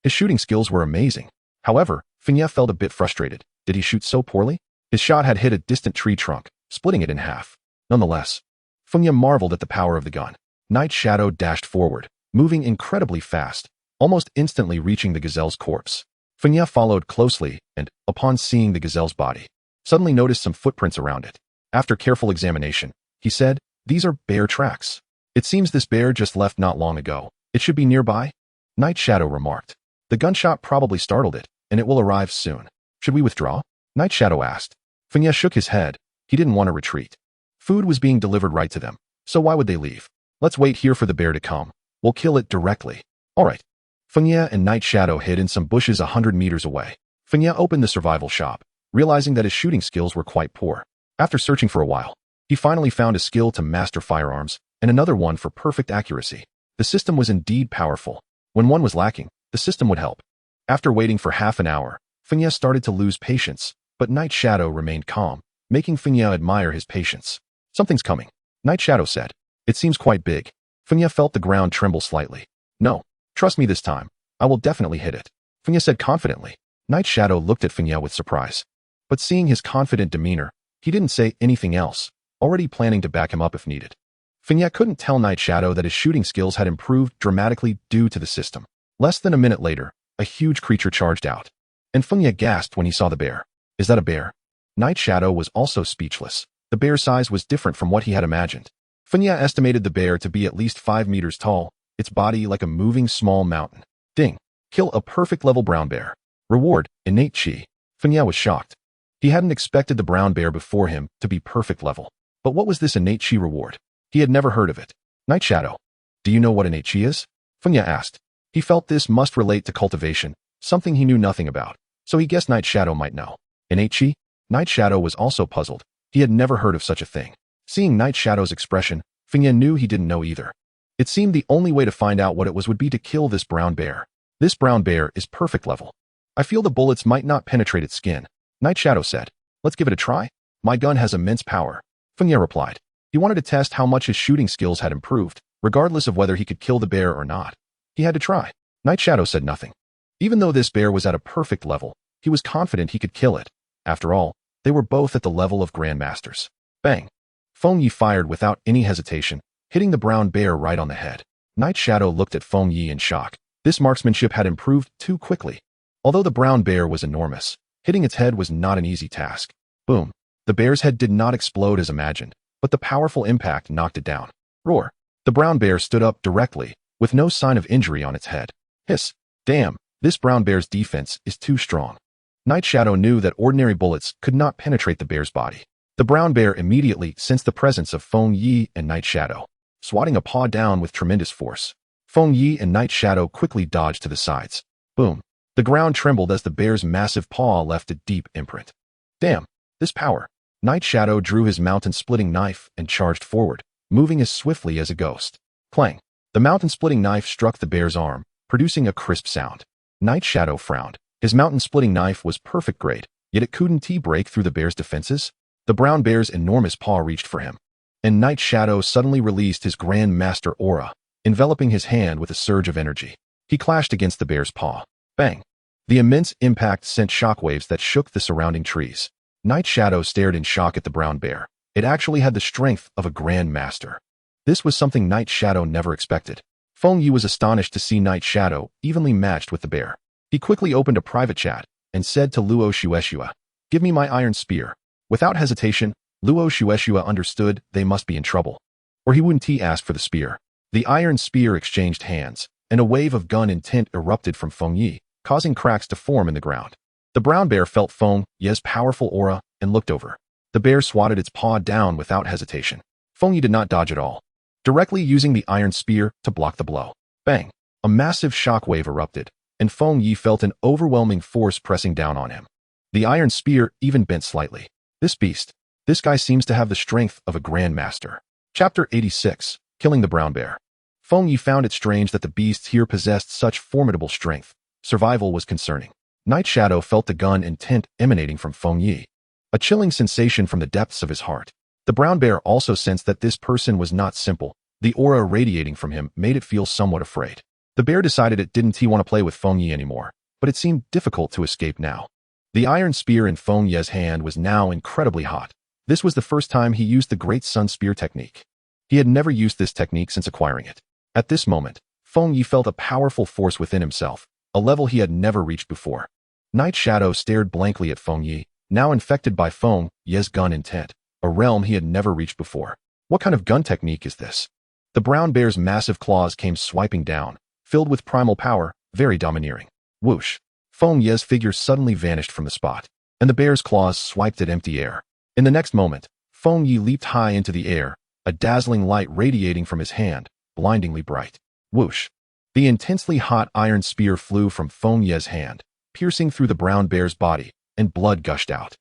His shooting skills were amazing. However, Feng Ye felt a bit frustrated. Did he shoot so poorly? His shot had hit a distant tree trunk, splitting it in half. Nonetheless, Feng Ye marveled at the power of the gun. Night Shadow dashed forward, moving incredibly fast, almost instantly reaching the gazelle's corpse. Feng Ye followed closely and, upon seeing the gazelle's body, suddenly noticed some footprints around it. After careful examination, he said, "These are bear tracks. It seems this bear just left not long ago. It should be nearby." Night Shadow remarked. "The gunshot probably startled it, and it will arrive soon. Should we withdraw?" Night Shadow asked. Feng Ye shook his head. He didn't want to retreat. Food was being delivered right to them, so why would they leave? "Let's wait here for the bear to come. We'll kill it directly." "All right." Feng Ye and Night Shadow hid in some bushes 100 meters away. Feng Ye opened the survival shop, realizing that his shooting skills were quite poor. After searching for a while, he finally found a skill to master firearms and another one for perfect accuracy. The system was indeed powerful. When one was lacking, the system would help. After waiting for half an hour, Feng Ye started to lose patience, but Night Shadow remained calm, making Feng Ye admire his patience. "Something's coming," Night Shadow said. "It seems quite big." Feng Ye felt the ground tremble slightly. "No, trust me this time. I will definitely hit it," Feng Ye said confidently. Night Shadow looked at Feng Ye with surprise. But seeing his confident demeanor, he didn't say anything else, already planning to back him up if needed. Feng Ye couldn't tell Night Shadow that his shooting skills had improved dramatically due to the system. Less than a minute later, a huge creature charged out, and Feng Ye gasped when he saw the bear. "Is that a bear?" Night Shadow was also speechless. The bear's size was different from what he had imagined. Feng Ye estimated the bear to be at least 5 meters tall, its body like a moving small mountain. Ding! Kill a perfect level brown bear. Reward, innate chi. Feng Ye was shocked. He hadn't expected the brown bear before him to be perfect level. But what was this innate chi reward? He had never heard of it. Night Shadow, do you know what innate chi is? Feng Ye asked. He felt this must relate to cultivation, something he knew nothing about, so he guessed Night Shadow might know. Innate chi? Night Shadow was also puzzled. He had never heard of such a thing. Seeing Night Shadow's expression, Feng Ye knew he didn't know either. It seemed the only way to find out what it was would be to kill this brown bear. This brown bear is perfect level. I feel the bullets might not penetrate its skin. Night Shadow said. Let's give it a try. My gun has immense power. Feng Ye replied. He wanted to test how much his shooting skills had improved, regardless of whether he could kill the bear or not. He had to try. Night Shadow said nothing. Even though this bear was at a perfect level, he was confident he could kill it. After all, they were both at the level of grandmasters. Bang! Feng Ye fired without any hesitation, hitting the brown bear right on the head. Night Shadow looked at Feng Ye in shock. This marksmanship had improved too quickly. Although the brown bear was enormous, hitting its head was not an easy task. Boom! The bear's head did not explode as imagined, but the powerful impact knocked it down. Roar! The brown bear stood up directly, with no sign of injury on its head. Hiss! Damn, this brown bear's defense is too strong. Night Shadow knew that ordinary bullets could not penetrate the bear's body. The brown bear immediately sensed the presence of Feng Ye and Night Shadow, swatting a paw down with tremendous force. Feng Ye and Night Shadow quickly dodged to the sides. Boom! The ground trembled as the bear's massive paw left a deep imprint. Damn, this power! Night Shadow drew his mountain-splitting knife and charged forward, moving as swiftly as a ghost. Clang! The mountain-splitting knife struck the bear's arm, producing a crisp sound. Night Shadow frowned. His mountain-splitting knife was perfect grade, yet it couldn't break through the bear's defenses. The brown bear's enormous paw reached for him, and Night Shadow suddenly released his Grand Master aura, enveloping his hand with a surge of energy. He clashed against the bear's paw. Bang! The immense impact sent shockwaves that shook the surrounding trees. Night Shadow stared in shock at the brown bear. It actually had the strength of a Grand Master. This was something Night Shadow never expected. Feng Ye was astonished to see Night Shadow evenly matched with the bear. He quickly opened a private chat and said to Luo Shueshua, "Give me my iron spear." Without hesitation, Luo Shueshua understood they must be in trouble, or he wouldn't ask for the spear. The iron spear exchanged hands, and a wave of gun intent erupted from Feng Yi, causing cracks to form in the ground. The brown bear felt Feng Yi's powerful aura and looked over. The bear swatted its paw down without hesitation. Feng Yi did not dodge at all, directly using the iron spear to block the blow. Bang! A massive shockwave erupted, and Feng Yi felt an overwhelming force pressing down on him. The iron spear even bent slightly. This guy seems to have the strength of a grandmaster. Chapter 86, Killing the Brown Bear. Feng Yi found it strange that the beasts here possessed such formidable strength. Survival was concerning. Night Shadow felt the gun intent emanating from Feng Yi, a chilling sensation from the depths of his heart. The brown bear also sensed that this person was not simple. The aura radiating from him made it feel somewhat afraid. The bear decided it didn't want to play with Feng Yi anymore, but it seemed difficult to escape now. The iron spear in Feng Yi's hand was now incredibly hot. This was the first time he used the Great Sun Spear technique. He had never used this technique since acquiring it. At this moment, Feng Yi felt a powerful force within himself, a level he had never reached before. Night Shadow stared blankly at Feng Yi, now infected by Feng Yi's gun intent, a realm he had never reached before. What kind of gun technique is this? The brown bear's massive claws came swiping down, filled with primal power, very domineering. Whoosh! Feng Yi's figure suddenly vanished from the spot, and the bear's claws swiped at empty air. In the next moment, Feng Yi leaped high into the air, a dazzling light radiating from his hand, blindingly bright. Whoosh! The intensely hot iron spear flew from Feng Yi's hand, piercing through the brown bear's body, and blood gushed out.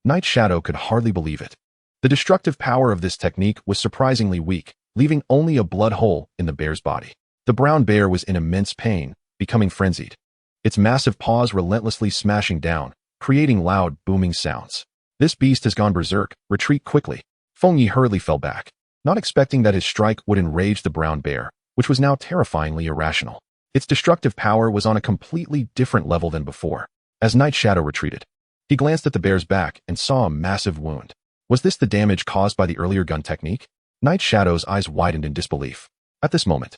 Night Shadow could hardly believe it. The destructive power of this technique was surprisingly weak, leaving only a blood hole in the bear's body. The brown bear was in immense pain, becoming frenzied. Its massive paws relentlessly smashing down, creating loud, booming sounds. This beast has gone berserk. Retreat quickly. Feng Yi hurriedly fell back, not expecting that his strike would enrage the brown bear, which was now terrifyingly irrational. Its destructive power was on a completely different level than before. As Night Shadow retreated, he glanced at the bear's back and saw a massive wound. Was this the damage caused by the earlier gun technique? Night Shadow's eyes widened in disbelief. At this moment,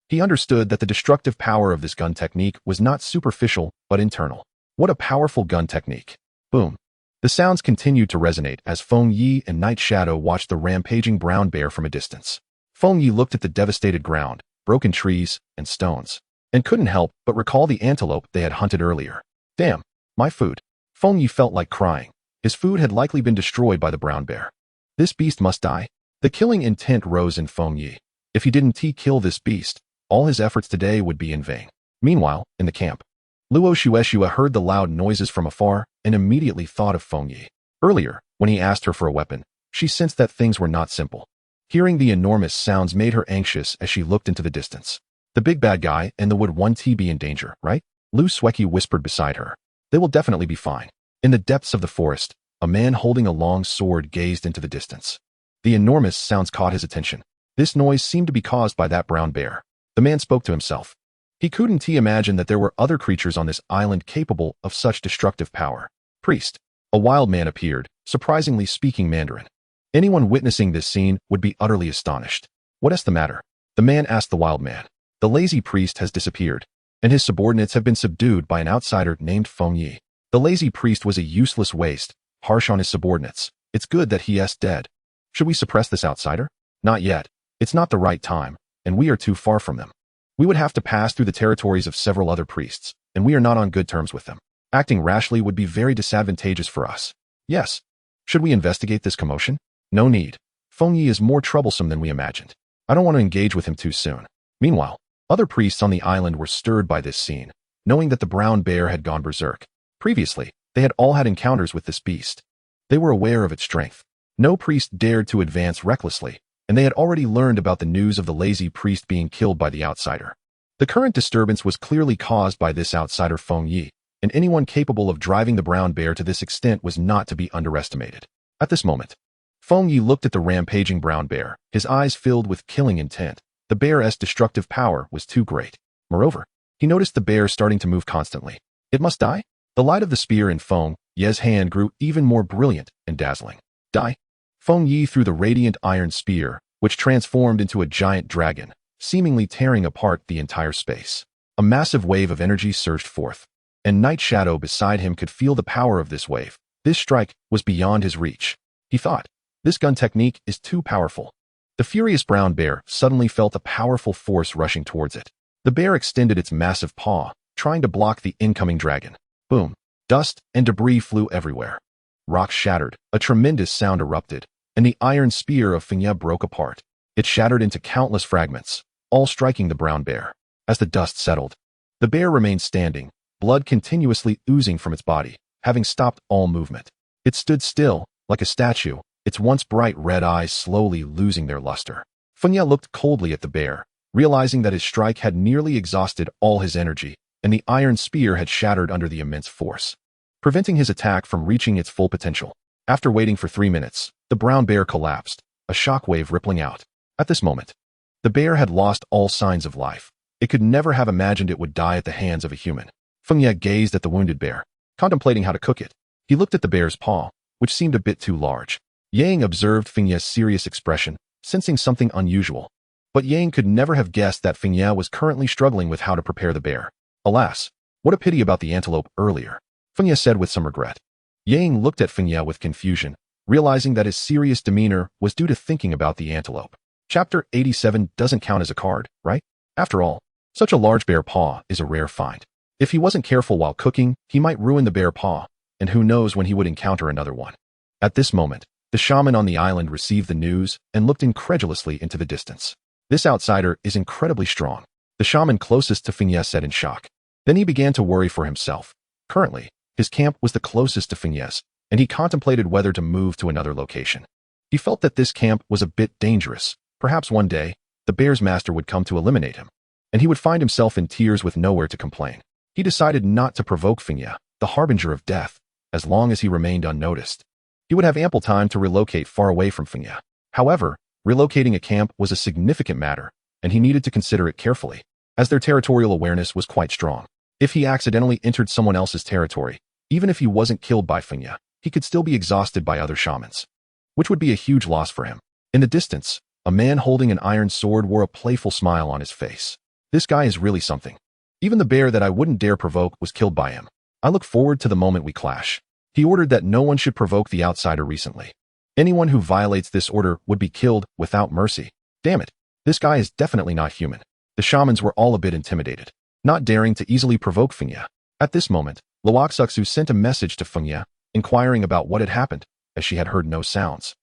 he understood that the destructive power of this gun technique was not superficial, but internal. What a powerful gun technique. Boom. The sounds continued to resonate as Feng Yi and Night Shadow watched the rampaging brown bear from a distance. Feng Yi looked at the devastated ground, broken trees, and stones, and couldn't help but recall the antelope they had hunted earlier. Damn, my food. Feng Yi felt like crying. His food had likely been destroyed by the brown bear. This beast must die. The killing intent rose in Feng Yi. If he didn't kill this beast, all his efforts today would be in vain. Meanwhile, in the camp, Luo Shueshua heard the loud noises from afar and immediately thought of Feng Yi. Earlier, when he asked her for a weapon, she sensed that things were not simple. Hearing the enormous sounds made her anxious as she looked into the distance. The big bad guy and the would one be in danger, right? Lu Sweki whispered beside her. They will definitely be fine. In the depths of the forest, a man holding a long sword gazed into the distance. The enormous sounds caught his attention. This noise seemed to be caused by that brown bear. The man spoke to himself. He couldn't imagine that there were other creatures on this island capable of such destructive power. Priest. A wild man appeared, surprisingly speaking Mandarin. Anyone witnessing this scene would be utterly astonished. What is the matter? The man asked the wild man. The lazy priest has disappeared, and his subordinates have been subdued by an outsider named Feng Yi. The lazy priest was a useless waste, harsh on his subordinates. It's good that he is dead. Should we suppress this outsider? Not yet. It's not the right time, and we are too far from them. We would have to pass through the territories of several other priests, and we are not on good terms with them. Acting rashly would be very disadvantageous for us. Yes. Should we investigate this commotion? No need. Feng Yi is more troublesome than we imagined. I don't want to engage with him too soon. Meanwhile, other priests on the island were stirred by this scene, knowing that the brown bear had gone berserk. Previously, they had all had encounters with this beast. They were aware of its strength. No priest dared to advance recklessly, and they had already learned about the news of the lazy priest being killed by the outsider. The current disturbance was clearly caused by this outsider Feng Yi, and anyone capable of driving the brown bear to this extent was not to be underestimated. At this moment, Feng Yi looked at the rampaging brown bear, his eyes filled with killing intent. The bear's destructive power was too great. Moreover, he noticed the bear starting to move constantly. It must die? The light of the spear in Feng Yi's hand grew even more brilliant and dazzling. Die? Feng Yi threw the radiant iron spear, which transformed into a giant dragon, seemingly tearing apart the entire space. A massive wave of energy surged forth, and Night Shadow beside him could feel the power of this wave. This strike was beyond his reach. He thought, this gun technique is too powerful. The furious brown bear suddenly felt a powerful force rushing towards it. The bear extended its massive paw, trying to block the incoming dragon. Boom! Dust and debris flew everywhere. Rocks shattered, a tremendous sound erupted, and the iron spear of Fengya broke apart. It shattered into countless fragments, all striking the brown bear. As the dust settled, the bear remained standing, blood continuously oozing from its body, having stopped all movement. It stood still, like a statue, its once bright red eyes slowly losing their luster. Fengya looked coldly at the bear, realizing that his strike had nearly exhausted all his energy, and the iron spear had shattered under the immense force, preventing his attack from reaching its full potential. After waiting for 3 minutes, the brown bear collapsed, a shockwave rippling out. At this moment, the bear had lost all signs of life. It could never have imagined it would die at the hands of a human. Fengya gazed at the wounded bear, contemplating how to cook it. He looked at the bear's paw, which seemed a bit too large. Yang observed Fengya's serious expression, sensing something unusual. But Yang could never have guessed that Fengya was currently struggling with how to prepare the bear. Alas, what a pity about the antelope earlier, Fengya said with some regret. Yang looked at Fengya with confusion, realizing that his serious demeanor was due to thinking about the antelope. Chapter 87 doesn't count as a card, right? After all, such a large bear paw is a rare find. If he wasn't careful while cooking, he might ruin the bear paw, and who knows when he would encounter another one. At this moment, the shaman on the island received the news and looked incredulously into the distance. This outsider is incredibly strong, the shaman closest to Fengya said in shock. Then he began to worry for himself. Currently, his camp was the closest to Fengya's, and he contemplated whether to move to another location. He felt that this camp was a bit dangerous. Perhaps one day, the bear's master would come to eliminate him, and he would find himself in tears with nowhere to complain. He decided not to provoke Fengya, the harbinger of death, as long as he remained unnoticed. He would have ample time to relocate far away from Fengya. However, relocating a camp was a significant matter, and he needed to consider it carefully, as their territorial awareness was quite strong. If he accidentally entered someone else's territory, even if he wasn't killed by Fengya, he could still be exhausted by other shamans, which would be a huge loss for him. In the distance, a man holding an iron sword wore a playful smile on his face. This guy is really something. Even the bear that I wouldn't dare provoke was killed by him. I look forward to the moment we clash. He ordered that no one should provoke the outsider recently. Anyone who violates this order would be killed without mercy. Damn it, this guy is definitely not human. The shamans were all a bit intimidated, not daring to easily provoke Fengya. At this moment, Luoxuxu sent a message to Fengya, inquiring about what had happened, as she had heard no sounds,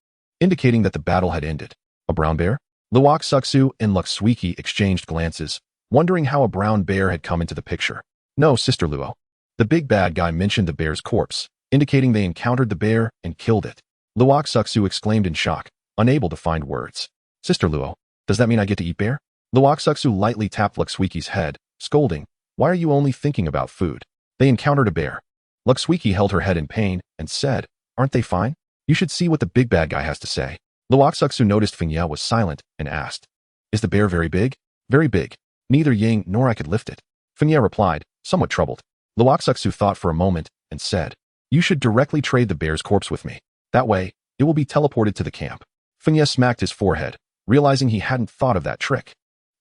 indicating that the battle had ended. A brown bear? Luoxuxu and Luxuiki exchanged glances, wondering how a brown bear had come into the picture. No, Sister Luo. The big bad guy mentioned the bear's corpse, indicating they encountered the bear and killed it. Luoxuxu exclaimed in shock, unable to find words. Sister Luo, does that mean I get to eat bear? Luoxuxu lightly tapped Luxuiki's head, scolding, why are you only thinking about food? They encountered a bear. Luxuiki held her head in pain and said, aren't they fine? You should see what the big bad guy has to say. Luoxuxu noticed Fengya was silent and asked, is the bear very big? Very big. Neither Yang nor I could lift it. Fengya replied, somewhat troubled. Luoxuxu thought for a moment and said, you should directly trade the bear's corpse with me. That way, it will be teleported to the camp. Fengya smacked his forehead, realizing he hadn't thought of that trick.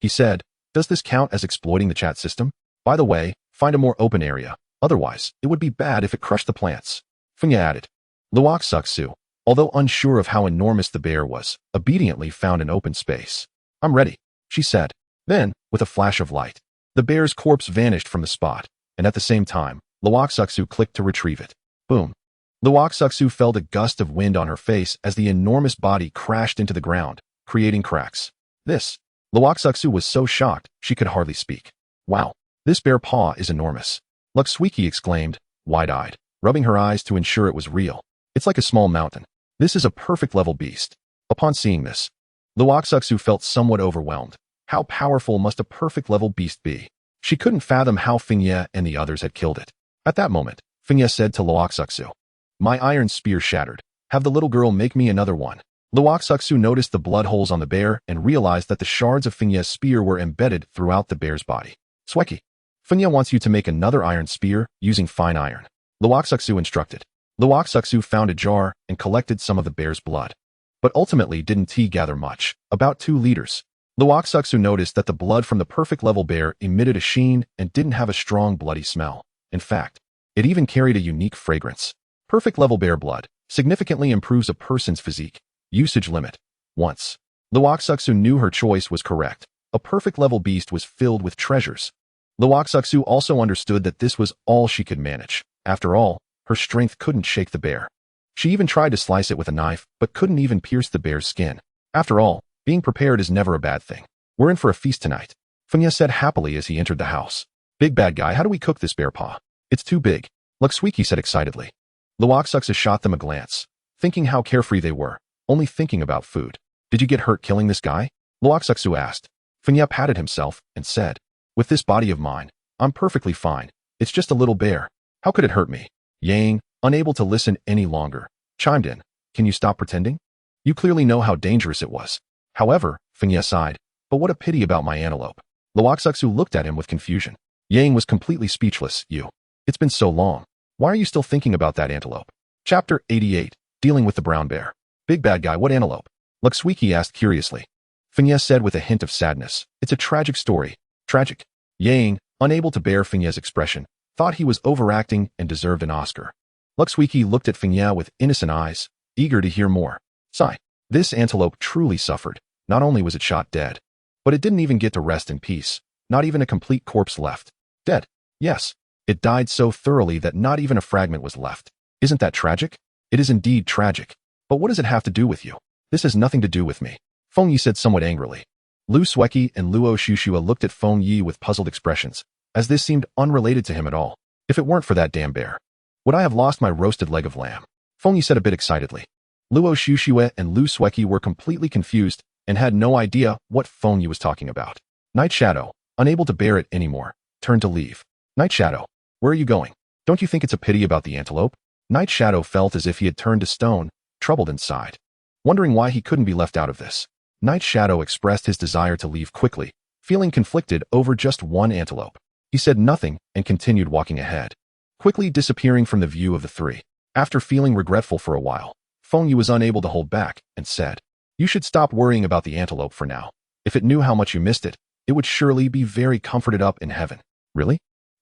He said, does this count as exploiting the chat system? By the way, find a more open area. Otherwise, it would be bad if it crushed the plants. Fengya added. Luoxuxu, although unsure of how enormous the bear was, obediently found an open space. I'm ready, she said. Then, with a flash of light, the bear's corpse vanished from the spot, and at the same time, Luoxuxu clicked to retrieve it. Boom. Luoxuxu felt a gust of wind on her face as the enormous body crashed into the ground, creating cracks. Luoxuxu was so shocked she could hardly speak. Wow, this bear paw is enormous. Luxuiki exclaimed, wide-eyed, rubbing her eyes to ensure it was real. It's like a small mountain. This is a perfect level beast. Upon seeing this, Luoxuxu felt somewhat overwhelmed. How powerful must a perfect level beast be? She couldn't fathom how Fengya and the others had killed it. At that moment, Fengya said to Luoxuxu, my iron spear shattered. Have the little girl make me another one. Luoxuxu noticed the blood holes on the bear and realized that the shards of Fengya's spear were embedded throughout the bear's body. Sweki, Fengya wants you to make another iron spear using fine iron. Luoxuxu instructed. Luoxuxu found a jar and collected some of the bear's blood. But ultimately didn't gather much, about 2 liters. Luoxuxu noticed that the blood from the perfect level bear emitted a sheen and didn't have a strong bloody smell. In fact, it even carried a unique fragrance. Perfect level bear blood significantly improves a person's physique. Usage limit. Once. Luoxuxu knew her choice was correct. A perfect level beast was filled with treasures. Luoxuxu also understood that this was all she could manage. After all, her strength couldn't shake the bear. She even tried to slice it with a knife, but couldn't even pierce the bear's skin. After all, being prepared is never a bad thing. We're in for a feast tonight, Fenya said happily as he entered the house. Big bad guy, how do we cook this bear paw? It's too big, Luxwiki said excitedly. Luoxuxu shot them a glance, thinking how carefree they were, only thinking about food. Did you get hurt killing this guy? Luoxuxu asked. Fenya patted himself and said, with this body of mine, I'm perfectly fine. It's just a little bear. How could it hurt me? Yang, unable to listen any longer, chimed in. Can you stop pretending? You clearly know how dangerous it was. However, Fenya sighed, but what a pity about my antelope. Luoxuxu looked at him with confusion. Yang was completely speechless. It's been so long. Why are you still thinking about that antelope? Chapter 88, Dealing with the Brown Bear. Big bad guy, what antelope? Luxwiki asked curiously. Fenya said with a hint of sadness. It's a tragic story. Tragic? Yang, unable to bear Fenya's expression, thought he was overacting and deserved an Oscar. Luxwiki looked at Fenya with innocent eyes, eager to hear more. Sigh. This antelope truly suffered. Not only was it shot dead, but it didn't even get to rest in peace. Not even a complete corpse left. Dead. Yes. It died so thoroughly that not even a fragment was left. Isn't that tragic? It is indeed tragic. But what does it have to do with you? This has nothing to do with me, Feng Yi said somewhat angrily. Lu Sueki and Luo Shushua looked at Feng Yi with puzzled expressions, as this seemed unrelated to him at all. If it weren't for that damn bear, would I have lost my roasted leg of lamb? Feng Yi said a bit excitedly. Luo Shushua and Lu Sueki were completely confused and had no idea what Feng Yi was talking about. Night Shadow, unable to bear it anymore, turned to leave. Night Shadow, where are you going? Don't you think it's a pity about the antelope? Night Shadow felt as if he had turned to stone, troubled inside, wondering why he couldn't be left out of this. Night Shadow expressed his desire to leave quickly, feeling conflicted over just one antelope. He said nothing and continued walking ahead, quickly disappearing from the view of the three. After feeling regretful for a while, Feng Yi was unable to hold back and said, you should stop worrying about the antelope for now. If it knew how much you missed it, it would surely be very comforted up in heaven. Really?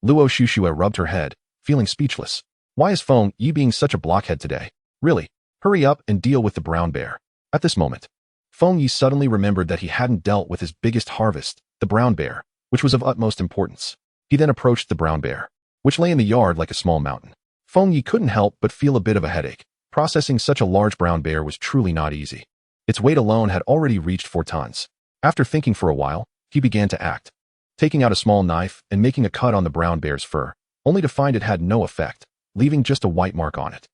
Luo Shushua rubbed her head, feeling speechless. Why is Feng Yi being such a blockhead today? Really? Hurry up and deal with the brown bear. At this moment, Feng Yi suddenly remembered that he hadn't dealt with his biggest harvest, the brown bear, which was of utmost importance. He then approached the brown bear, which lay in the yard like a small mountain. Feng Yi couldn't help but feel a bit of a headache. Processing such a large brown bear was truly not easy. Its weight alone had already reached 4 tons. After thinking for a while, he began to act, taking out a small knife and making a cut on the brown bear's fur, only to find it had no effect, leaving just a white mark on it.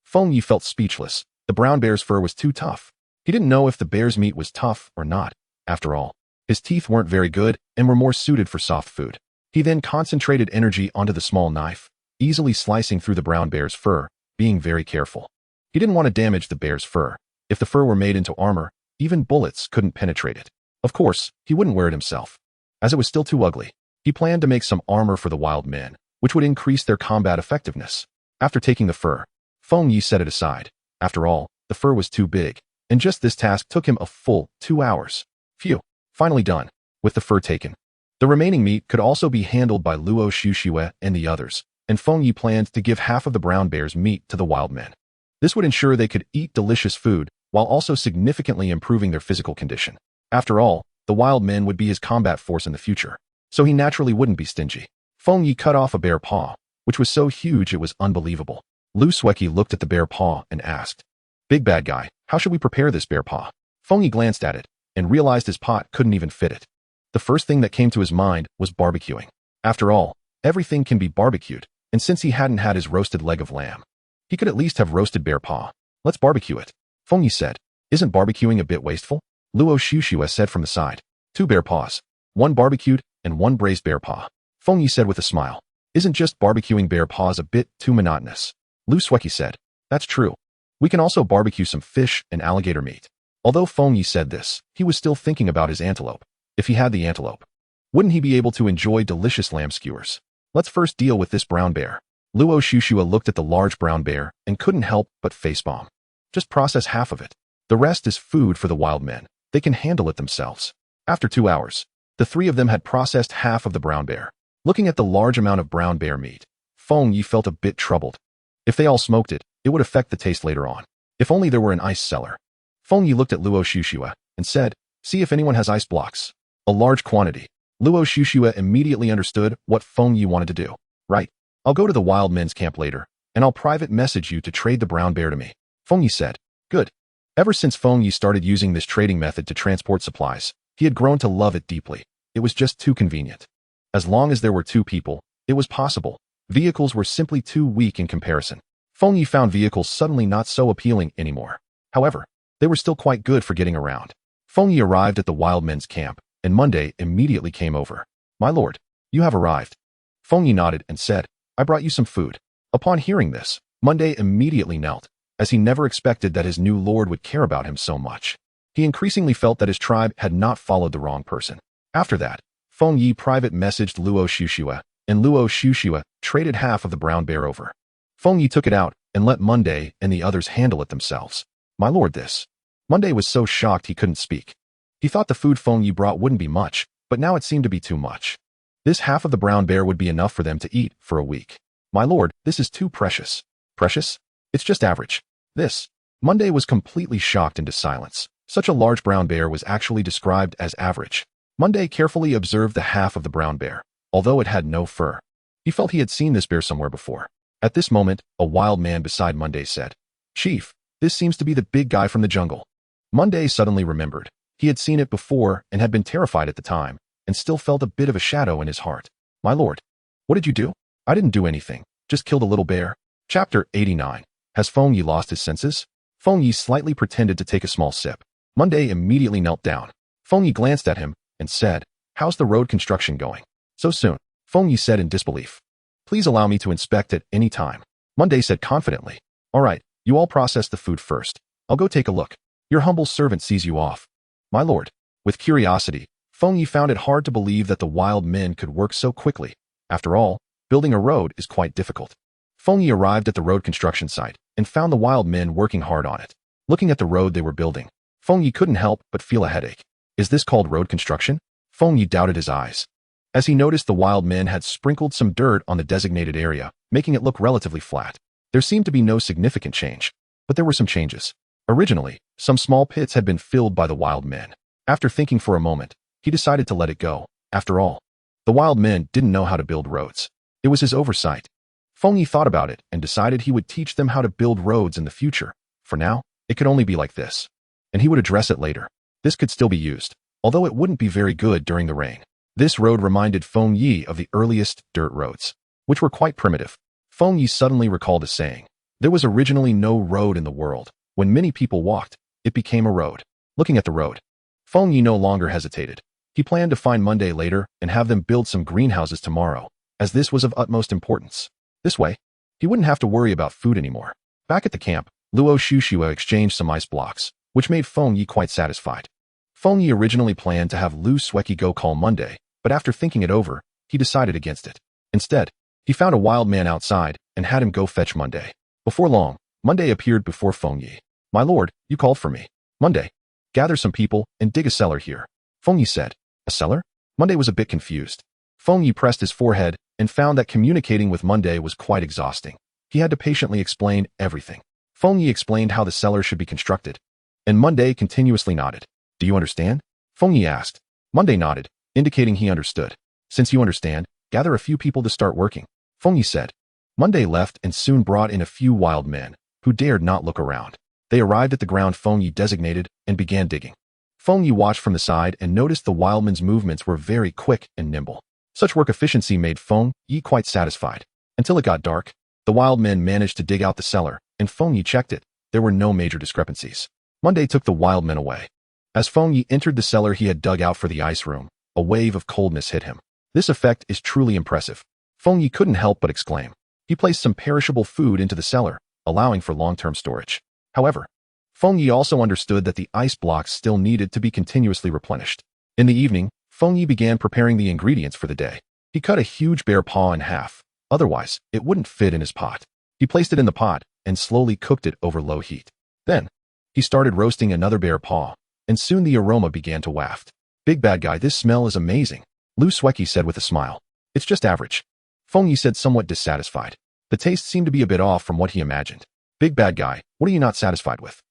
Feng Yi felt speechless. The brown bear's fur was too tough. He didn't know if the bear's meat was tough or not. After all, his teeth weren't very good and were more suited for soft food. He then concentrated energy onto the small knife, easily slicing through the brown bear's fur, being very careful. He didn't want to damage the bear's fur. If the fur were made into armor, even bullets couldn't penetrate it. Of course, he wouldn't wear it himself, as it was still too ugly. He planned to make some armor for the wild men, which would increase their combat effectiveness. After taking the fur, Feng Yi set it aside. After all, the fur was too big, and just this task took him a full 2 hours. Phew, finally done. With the fur taken, the remaining meat could also be handled by Luo Shushua and the others, and Feng Yi planned to give half of the brown bear's meat to the wild men. This would ensure they could eat delicious food, while also significantly improving their physical condition. After all, the wild men would be his combat force in the future, so he naturally wouldn't be stingy. Feng Yi cut off a bear paw, which was so huge it was unbelievable. Lu Sueki looked at the bear paw and asked, Big bad guy, how should we prepare this bear paw? Feng Yi glanced at it and realized his pot couldn't even fit it. The first thing that came to his mind was barbecuing. After all, everything can be barbecued, and since he hadn't had his roasted leg of lamb, he could at least have roasted bear paw. Let's barbecue it, Feng Yi said. Isn't barbecuing a bit wasteful? Luo Shushua said from the side. 2 bear paws, 1 barbecued and 1 braised bear paw, Feng Yi said with a smile. Isn't just barbecuing bear paws a bit too monotonous? Lu Sueki said. That's true. We can also barbecue some fish and alligator meat. Although Feng Yi said this, he was still thinking about his antelope. If he had the antelope, wouldn't he be able to enjoy delicious lamb skewers? Let's first deal with this brown bear. Luo Shushua looked at the large brown bear and couldn't help but facepalm. Just process half of it. The rest is food for the wild men. They can handle it themselves. After 2 hours, the 3 of them had processed half of the brown bear. Looking at the large amount of brown bear meat, Feng Yi felt a bit troubled. If they all smoked it, it would affect the taste later on. If only there were an ice cellar. Feng Yi looked at Luo Shushua and said, "See if anyone has ice blocks." A large quantity. Luo Shushua immediately understood what Feng Yi wanted to do. "Right. I'll go to the wild men's camp later, and I'll private message you to trade the brown bear to me." Feng Yi said, "Good." Ever since Feng Yi started using this trading method to transport supplies, he had grown to love it deeply. It was just too convenient. As long as there were two people, it was possible. Vehicles were simply too weak in comparison. Feng Yi found vehicles suddenly not so appealing anymore. However, they were still quite good for getting around. Feng Yi arrived at the wild men's camp, and Monday immediately came over. "My lord, you have arrived." Feng Yi nodded and said, "I brought you some food." Upon hearing this, Monday immediately knelt, as he never expected that his new lord would care about him so much. He increasingly felt that his tribe had not followed the wrong person. After that, Feng Yi private messaged Luo Shushua, and Luo Shushua traded half of the brown bear over. Feng Yi took it out and let Monday and the others handle it themselves. "My lord, this." Monday was so shocked he couldn't speak. He thought the food Feng Yi brought wouldn't be much, but now it seemed to be too much. This half of the brown bear would be enough for them to eat for a week. "My lord, this is too precious." "Precious? It's just average." "This." Monday was completely shocked into silence. Such a large brown bear was actually described as average. Monday carefully observed the half of the brown bear, although it had no fur. He felt he had seen this bear somewhere before. At this moment, a wild man beside Monday said, "Chief, this seems to be the big guy from the jungle." Monday suddenly remembered. He had seen it before and had been terrified at the time, and still felt a bit of a shadow in his heart. "My lord, what did you do?" "I didn't do anything, just killed a little bear." Chapter 89. Has Feng Yi lost his senses? Feng Yi slightly pretended to take a small sip. Monday immediately knelt down. Feng Yi glanced at him and said, "How's the road construction going?" "So soon," Feng Yi said in disbelief. "Please allow me to inspect at any time." Monday said confidently, "All right, you all process the food first. I'll go take a look. Your humble servant sees you off." "My lord." With curiosity, Feng Yi found it hard to believe that the wild men could work so quickly. After all, building a road is quite difficult. Feng Yi arrived at the road construction site and found the wild men working hard on it. Looking at the road they were building, Feng Yi couldn't help but feel a headache. Is this called road construction? Feng Yi doubted his eyes. As he noticed the wild men had sprinkled some dirt on the designated area, making it look relatively flat. There seemed to be no significant change, but there were some changes. Originally, some small pits had been filled by the wild men. After thinking for a moment, he decided to let it go. After all, the wild men didn't know how to build roads. It was his oversight. Feng Yi thought about it and decided he would teach them how to build roads in the future. For now, it could only be like this. And he would address it later. This could still be used, although it wouldn't be very good during the rain. This road reminded Feng Yi of the earliest dirt roads, which were quite primitive. Feng Yi suddenly recalled a saying. There was originally no road in the world. When many people walked, it became a road. Looking at the road, Feng Yi no longer hesitated. He planned to find Monday later and have them build some greenhouses tomorrow, as this was of utmost importance. This way, he wouldn't have to worry about food anymore. Back at the camp, Luo Shushua exchanged some ice blocks, which made Feng Yi quite satisfied. Feng Yi originally planned to have Lu Sueki go call Monday, but after thinking it over, he decided against it. Instead, he found a wild man outside and had him go fetch Monday. Before long, Monday appeared before Feng Yi. "My lord, you called for me." "Monday, gather some people and dig a cellar here," Feng Yi said. "A cellar?" Monday was a bit confused. Feng Yi pressed his forehead and found that communicating with Monday was quite exhausting. He had to patiently explain everything. Feng Yi explained how the cellar should be constructed, and Monday continuously nodded. "Do you understand?" Feng Yi asked. Monday nodded, indicating he understood. "Since you understand, gather a few people to start working," Feng Yi said. Monday left and soon brought in a few wild men, who dared not look around. They arrived at the ground Feng Yi designated and began digging. Feng Yi watched from the side and noticed the wildmen's movements were very quick and nimble. Such work efficiency made Feng Yi quite satisfied. Until it got dark, the wild men managed to dig out the cellar, and Feng Yi checked it. There were no major discrepancies. Monday took the wild men away. As Feng Yi entered the cellar he had dug out for the ice room, a wave of coldness hit him. This effect is truly impressive. Feng Yi couldn't help but exclaim. He placed some perishable food into the cellar, allowing for long-term storage. However, Feng Yi also understood that the ice blocks still needed to be continuously replenished. In the evening, Feng Yi began preparing the ingredients for the day. He cut a huge bear paw in half, otherwise it wouldn't fit in his pot. He placed it in the pot and slowly cooked it over low heat. Then, he started roasting another bear paw, and soon the aroma began to waft. "Big bad guy, this smell is amazing," Lu Sueki said with a smile. "It's just average," Feng Yi said somewhat dissatisfied. The taste seemed to be a bit off from what he imagined. "Big bad guy, what are you not satisfied with?"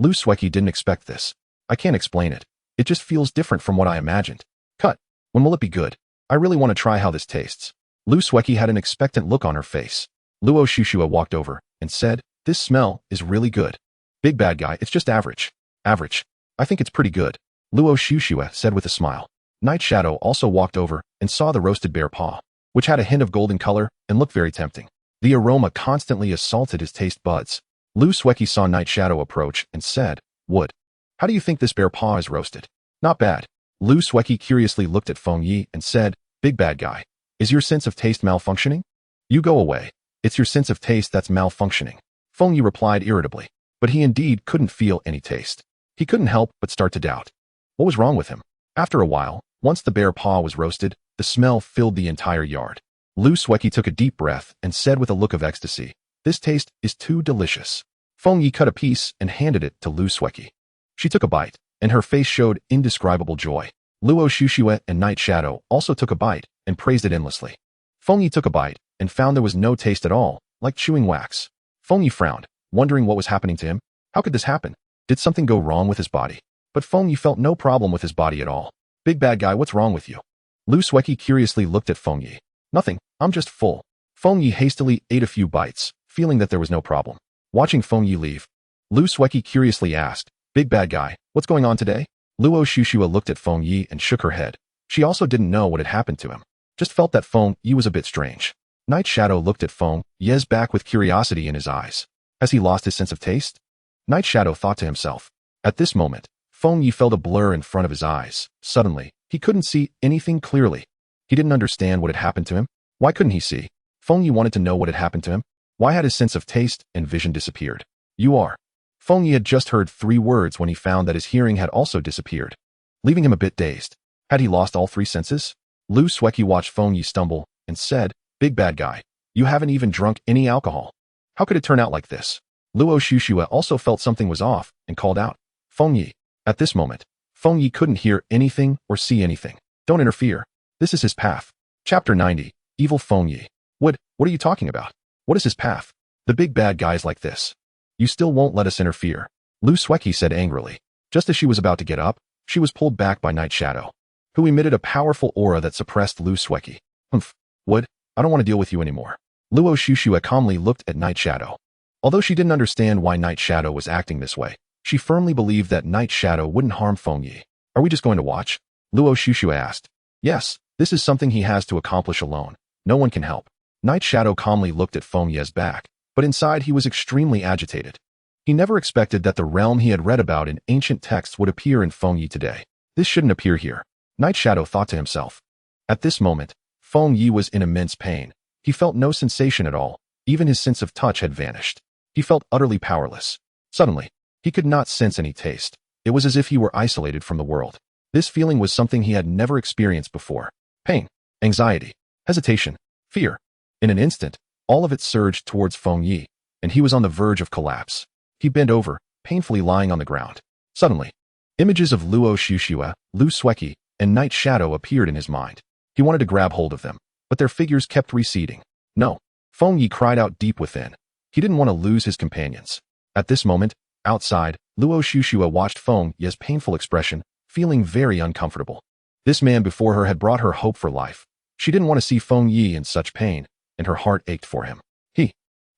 Lu Sueki didn't expect this. I can't explain it. It just feels different from what I imagined. Cut. When will it be good? I really want to try how this tastes. Lu Sueki had an expectant look on her face. Luo Shushua walked over and said, this smell is really good. Big bad guy, it's just average. Average. I think it's pretty good. Luo Shushua said with a smile. Night Shadow also walked over and saw the roasted bear paw, which had a hint of golden color and looked very tempting. The aroma constantly assaulted his taste buds. Lu Sueki saw Night Shadow approach and said, Wood. How do you think this bear paw is roasted? Not bad. Lu Sueki curiously looked at Feng Yi and said, Big bad guy, is your sense of taste malfunctioning? You go away. It's your sense of taste that's malfunctioning. Feng Yi replied irritably, but he indeed couldn't feel any taste. He couldn't help but start to doubt. What was wrong with him? After a while, once the bear paw was roasted, the smell filled the entire yard. Lu Sueki took a deep breath and said with a look of ecstasy, this taste is too delicious. Feng Yi cut a piece and handed it to Lu Sueki. She took a bite, and her face showed indescribable joy. Luo Shushua and Night Shadow also took a bite and praised it endlessly. Feng Yi took a bite and found there was no taste at all, like chewing wax. Feng Yi frowned, wondering what was happening to him. How could this happen? Did something go wrong with his body? But Feng Yi felt no problem with his body at all. Big bad guy, what's wrong with you? Lu Sueki curiously looked at Feng Yi. Nothing, I'm just full. Feng Yi hastily ate a few bites, feeling that there was no problem. Watching Feng Yi leave, Lu Sueki curiously asked, Big bad guy, what's going on today? Luo Shushua looked at Feng Yi and shook her head. She also didn't know what had happened to him. Just felt that Feng Yi was a bit strange. Night Shadow looked at Feng Yi's back with curiosity in his eyes. Has he lost his sense of taste? Night Shadow thought to himself. At this moment, Feng Yi felt a blur in front of his eyes. Suddenly, he couldn't see anything clearly. He didn't understand what had happened to him. Why couldn't he see? Feng Yi wanted to know what had happened to him. Why had his sense of taste and vision disappeared? You are. Feng Yi had just heard 3 words when he found that his hearing had also disappeared, leaving him a bit dazed. Had he lost all 3 senses? Lu Sueki watched Feng Yi stumble and said, Big bad guy, you haven't even drunk any alcohol. How could it turn out like this? Luo Shushua also felt something was off and called out, Feng Yi. At this moment, Feng Yi couldn't hear anything or see anything. Don't interfere. This is his path. Chapter 90, Evil Feng Yi. What are you talking about? What is his path? The big bad guy's like this. You still won't let us interfere. Lu Sueki said angrily. Just as she was about to get up, she was pulled back by Night Shadow, who emitted a powerful aura that suppressed Lu Sueki. Humph. Wood, I don't want to deal with you anymore. Luo Shushua calmly looked at Night Shadow. Although she didn't understand why Night Shadow was acting this way, she firmly believed that Night Shadow wouldn't harm Feng Yi. Are we just going to watch? Luo Shushua asked. Yes, this is something he has to accomplish alone. No one can help. Night Shadow calmly looked at Feng Yi's back, but inside he was extremely agitated. He never expected that the realm he had read about in ancient texts would appear in Feng Yi today. This shouldn't appear here. Night Shadow thought to himself. At this moment, Feng Yi was in immense pain. He felt no sensation at all. Even his sense of touch had vanished. He felt utterly powerless. Suddenly, he could not sense any taste. It was as if he were isolated from the world. This feeling was something he had never experienced before. Pain, anxiety, hesitation, fear. In an instant, all of it surged towards Feng Yi, and he was on the verge of collapse. He bent over, painfully lying on the ground. Suddenly, images of Luo Shushua, Lu Sueki, and Night Shadow appeared in his mind. He wanted to grab hold of them, but their figures kept receding. No. Feng Yi cried out deep within. He didn't want to lose his companions. At this moment, outside, Luo Shushua watched Feng Yi's painful expression, feeling very uncomfortable. This man before her had brought her hope for life. She didn't want to see Feng Yi in such pain, and her heart ached for him.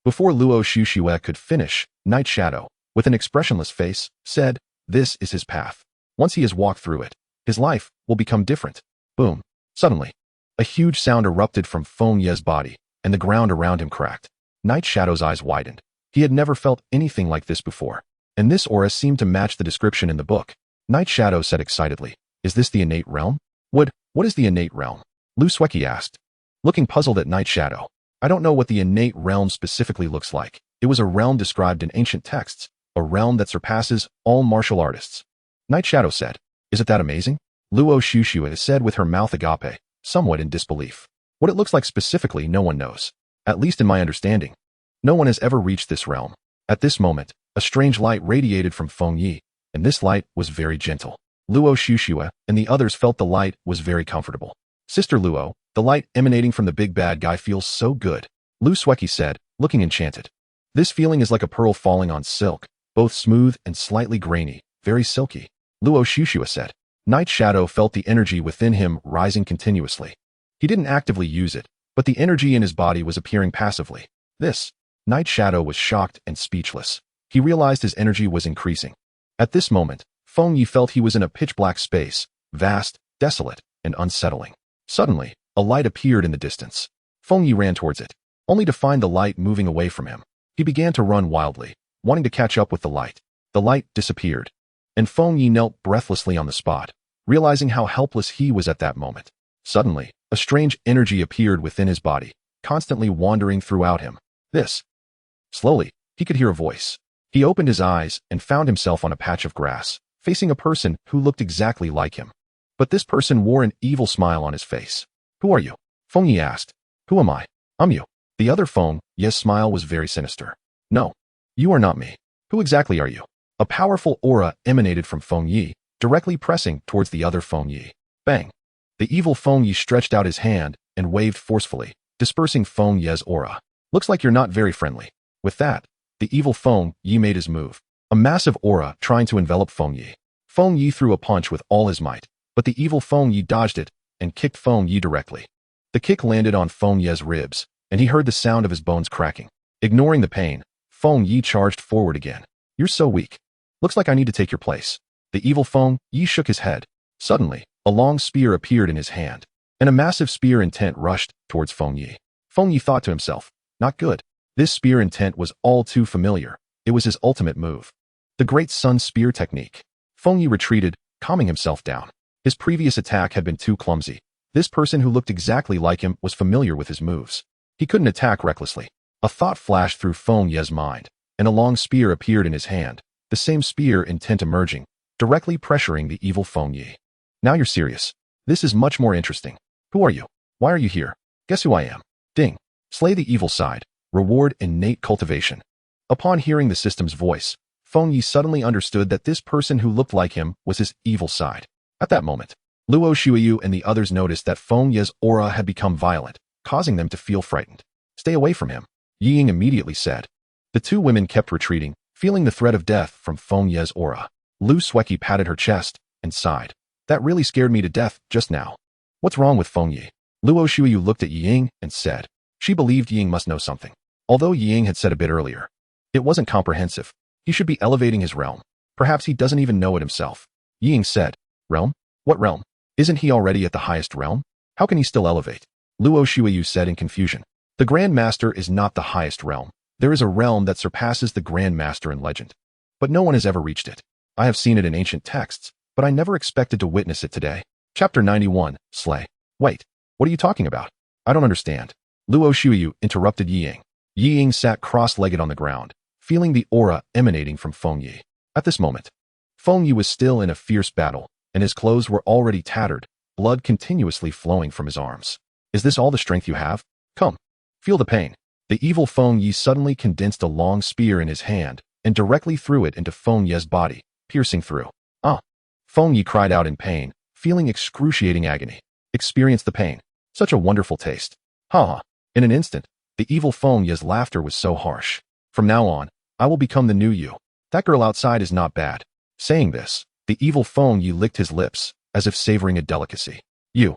Before Luo Shushua could finish, Night Shadow, with an expressionless face, said, This is his path. Once he has walked through it, his life will become different. Boom. Suddenly, a huge sound erupted from Feng Yi's body, and the ground around him cracked. Night Shadow's eyes widened. He had never felt anything like this before, and this aura seemed to match the description in the book. Night Shadow said excitedly, Is this the innate realm? What is the innate realm? Lu Sueki asked, looking puzzled at Night Shadow. I don't know what the innate realm specifically looks like. It was a realm described in ancient texts, a realm that surpasses all martial artists. Night Shadow said, Is it that amazing? Luo Shushua said with her mouth agape, somewhat in disbelief. What it looks like specifically no one knows. At least in my understanding. No one has ever reached this realm. At this moment, a strange light radiated from Feng Yi, and this light was very gentle. Luo Shushua and the others felt the light was very comfortable. Sister Luo, the light emanating from the big bad guy feels so good. Lu Sueki said, looking enchanted. This feeling is like a pearl falling on silk. both smooth and slightly grainy, very silky. Luo Shushua said. Night Shadow felt the energy within him rising continuously. He didn't actively use it, but the energy in his body was appearing passively. Night Shadow was shocked and speechless. He realized his energy was increasing. At this moment, Feng Yi felt he was in a pitch-black space, vast, desolate, and unsettling. Suddenly, a light appeared in the distance. Feng Yi ran towards it, only to find the light moving away from him. He began to run wildly, wanting to catch up with the light. The light disappeared, and Feng Yi knelt breathlessly on the spot, realizing how helpless he was at that moment. Suddenly, a strange energy appeared within his body, constantly wandering throughout him. Slowly, he could hear a voice. He opened his eyes and found himself on a patch of grass, facing a person who looked exactly like him. But this person wore an evil smile on his face. Who are you? Feng Yi asked. Who am I? I'm you. The other Feng Yi's smile was very sinister. No, you are not me. Who exactly are you? A powerful aura emanated from Feng Yi, directly pressing towards the other Feng Yi. Bang! The evil Feng Yi stretched out his hand and waved forcefully, dispersing Feng Yi's aura. Looks like you're not very friendly. With that, the evil Feng Yi made his move. A massive aura trying to envelop Feng Yi. Feng Yi threw a punch with all his might, but the evil Feng Yi dodged it and kicked Feng Yi directly. The kick landed on Feng Yi's ribs, and he heard the sound of his bones cracking. Ignoring the pain, Feng Yi charged forward again. You're so weak. Looks like I need to take your place. The evil Feng Yi shook his head. Suddenly, a long spear appeared in his hand, and a massive spear intent rushed towards Feng Yi. Feng Yi thought to himself, not good. This spear intent was all too familiar. It was his ultimate move. The Great Sun Spear technique. Feng Yi retreated, calming himself down. His previous attack had been too clumsy. This person who looked exactly like him was familiar with his moves. He couldn't attack recklessly. A thought flashed through Feng Yi's mind, and a long spear appeared in his hand, the same spear intent emerging, directly pressuring the evil Feng Yi. Now you're serious. This is much more interesting. Who are you? Why are you here? Guess who I am. Ding. Slay the evil side. Reward innate cultivation. Upon hearing the system's voice, Feng Yi suddenly understood that this person who looked like him was his evil side. At that moment, Luo Shuiyu and the others noticed that Feng Yi's aura had become violent, causing them to feel frightened. Stay away from him, Yi Ying immediately said. The two women kept retreating, feeling the threat of death from Feng Yi's aura. Lu Sueki patted her chest and sighed. That really scared me to death just now. What's wrong with Feng Yi? Luo Shuiyu looked at Yi Ying and said. She believed Yi Ying must know something. Although Yi Ying had said a bit earlier, it wasn't comprehensive. He should be elevating his realm. Perhaps he doesn't even know it himself. Yi Ying said, Realm? What realm? Isn't he already at the highest realm? How can he still elevate? Luo Shuiyu said in confusion. The Grand Master is not the highest realm. There is a realm that surpasses the Grand Master in legend. But no one has ever reached it. I have seen it in ancient texts, but I never expected to witness it today. Chapter 91, Slay. Wait, what are you talking about? I don't understand. Luo Shuiyu interrupted Yi Ying. Yi Ying sat cross-legged on the ground, feeling the aura emanating from Feng Yi. At this moment, Feng Yi was still in a fierce battle, and his clothes were already tattered, blood continuously flowing from his arms. Is this all the strength you have? Come, feel the pain. The evil Feng Yi suddenly condensed a long spear in his hand and directly threw it into Feng Yi's body, piercing through. Ah! Feng Yi cried out in pain, feeling excruciating agony. Experience the pain. Such a wonderful taste. Ha ha. In an instant, the evil Feng Yi's laughter was so harsh. From now on, I will become the new you. That girl outside is not bad. Saying this, the evil Feng Yi licked his lips, as if savoring a delicacy. You.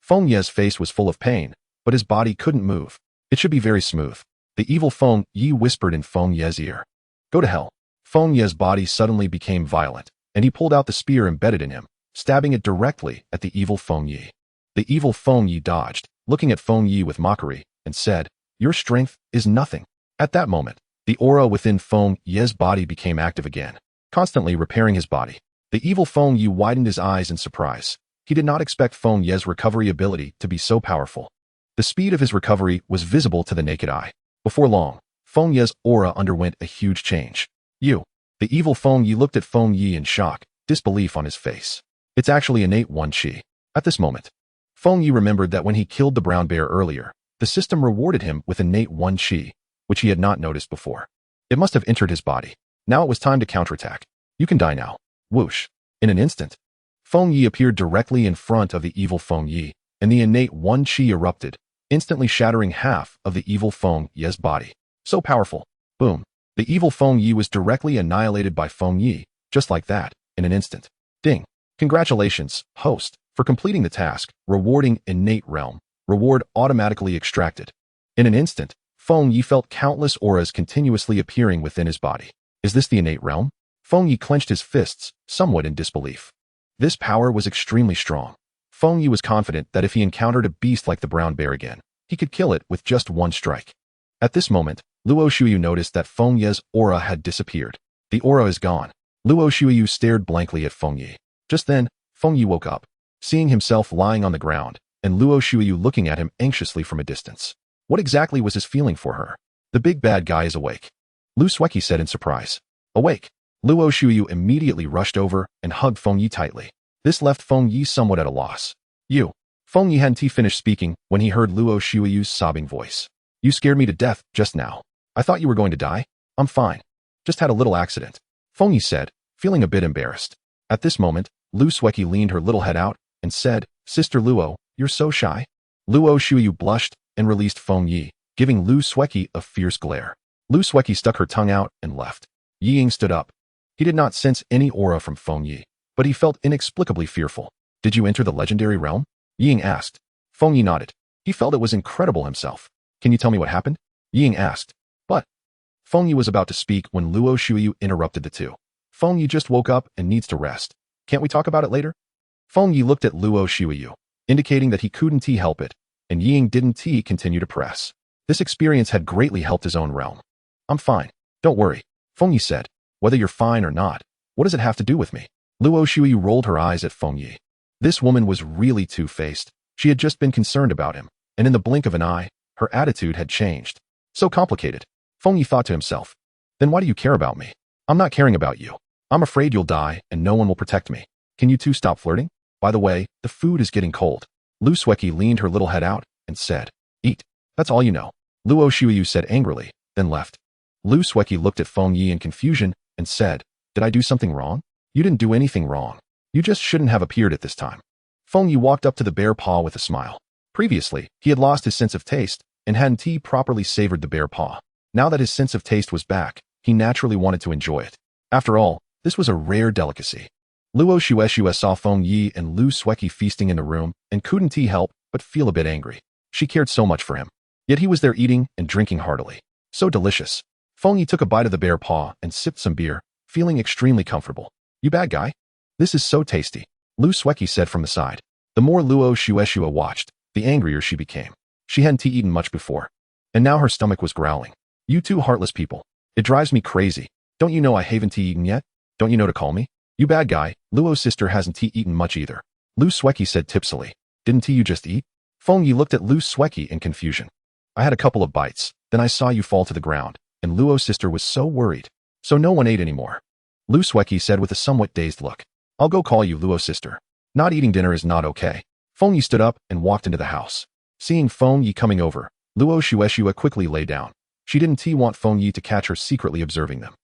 Feng Yi's face was full of pain, but his body couldn't move. It should be very smooth. The evil Feng Yi whispered in Feng Yi's ear. Go to hell. Feng Yi's body suddenly became violent, and he pulled out the spear embedded in him, stabbing it directly at the evil Feng Yi. The evil Feng Yi dodged, looking at Feng Yi with mockery, and said, Your strength is nothing. At that moment, the aura within Feng Yi's body became active again, constantly repairing his body. The evil Feng Yi widened his eyes in surprise. He did not expect Feng Yi's recovery ability to be so powerful. The speed of his recovery was visible to the naked eye. Before long, Feng Yi's aura underwent a huge change. You. The evil Feng Yi looked at Feng Yi in shock, disbelief on his face. It's actually innate one chi. At this moment, Feng Yi remembered that when he killed the brown bear earlier, the system rewarded him with innate one chi, which he had not noticed before. It must have entered his body. Now it was time to counterattack. You can die now. Whoosh. In an instant, Feng Yi appeared directly in front of the evil Feng Yi, and the innate one chi erupted, instantly shattering half of the evil Feng Yi's body. So powerful. Boom. The evil Feng Yi was directly annihilated by Feng Yi, just like that, in an instant. Ding. Congratulations, host, for completing the task, rewarding innate realm. Reward automatically extracted. In an instant, Feng Yi felt countless auras continuously appearing within his body. Is this the innate realm? Feng Yi clenched his fists, somewhat in disbelief. This power was extremely strong. Feng Yi was confident that if he encountered a beast like the brown bear again, he could kill it with just one strike. At this moment, Luo Shuyu noticed that Feng Yi's aura had disappeared. The aura is gone. Luo Shuyu stared blankly at Feng Yi. Just then, Feng Yi woke up, seeing himself lying on the ground, and Luo Shuyu looking at him anxiously from a distance. What exactly was his feeling for her? The big bad guy is awake. Lu Sueki said in surprise. Awake. Luo Shuyu immediately rushed over and hugged Feng Yi tightly. This left Feng Yi somewhat at a loss. You. Feng Yi hadn't finished speaking when he heard Luo Shuyu's sobbing voice. You scared me to death just now. I thought you were going to die. I'm fine. Just had a little accident. Feng Yi said, feeling a bit embarrassed. At this moment, Lu Sueki leaned her little head out and said, Sister Luo, you're so shy. Luo Shuyu blushed and released Feng Yi, giving Lu Sueki a fierce glare. Lu Sueki stuck her tongue out and left. Yi Ying stood up. He did not sense any aura from Feng Yi, but he felt inexplicably fearful. Did you enter the legendary realm? Yi Ying asked. Feng Yi nodded. He felt it was incredible himself. Can you tell me what happened? Yi Ying asked. But Feng Yi was about to speak when Luo Shuyu interrupted the two. Feng Yi just woke up and needs to rest. Can't we talk about it later? Feng Yi looked at Luo Shuyu, indicating that he couldn't help it, and Yi Ying didn't continue to press. This experience had greatly helped his own realm. I'm fine. Don't worry, Feng Yi said. Whether you're fine or not, what does it have to do with me? Luo Shuyu rolled her eyes at Feng Yi. This woman was really two-faced. She had just been concerned about him, and in the blink of an eye, her attitude had changed. So complicated. Feng Yi thought to himself. Then why do you care about me? I'm not caring about you. I'm afraid you'll die and no one will protect me. Can you two stop flirting? By the way, the food is getting cold. Lu Sueki leaned her little head out and said, Eat. That's all you know. Luo Shuyu said angrily, then left. Lu Sueki looked at Feng Yi in confusion and said, Did I do something wrong? You didn't do anything wrong. You just shouldn't have appeared at this time. Feng Yi walked up to the bear paw with a smile. Previously, he had lost his sense of taste and hadn't properly savored the bear paw. Now that his sense of taste was back, he naturally wanted to enjoy it. After all, this was a rare delicacy. Luo Shueshua saw Feng Yi and Lu Sueki feasting in the room and couldn't help but feel a bit angry. She cared so much for him. Yet he was there eating and drinking heartily. So delicious. Feng Yi took a bite of the bear paw and sipped some beer, feeling extremely comfortable. You bad guy? This is so tasty, Lu Sueki said from the side. The more Luo Shueshua watched, the angrier she became. She hadn't eaten much before, and now her stomach was growling. You two heartless people. It drives me crazy. Don't you know I haven't eaten yet? Don't you know to call me? You bad guy, Luo's sister hasn't eaten much either. Lu Sueki said tipsily. Didn't you just eat? Feng Yi looked at Lu Sueki in confusion. I had a couple of bites, then I saw you fall to the ground, and Luo's sister was so worried. So no one ate anymore. Lu Sueki said with a somewhat dazed look. I'll go call you Luo's sister. Not eating dinner is not okay. Feng Yi stood up and walked into the house. Seeing Feng Yi coming over, Luo Shueshua quickly lay down. She didn't want Feng Yi to catch her secretly observing them.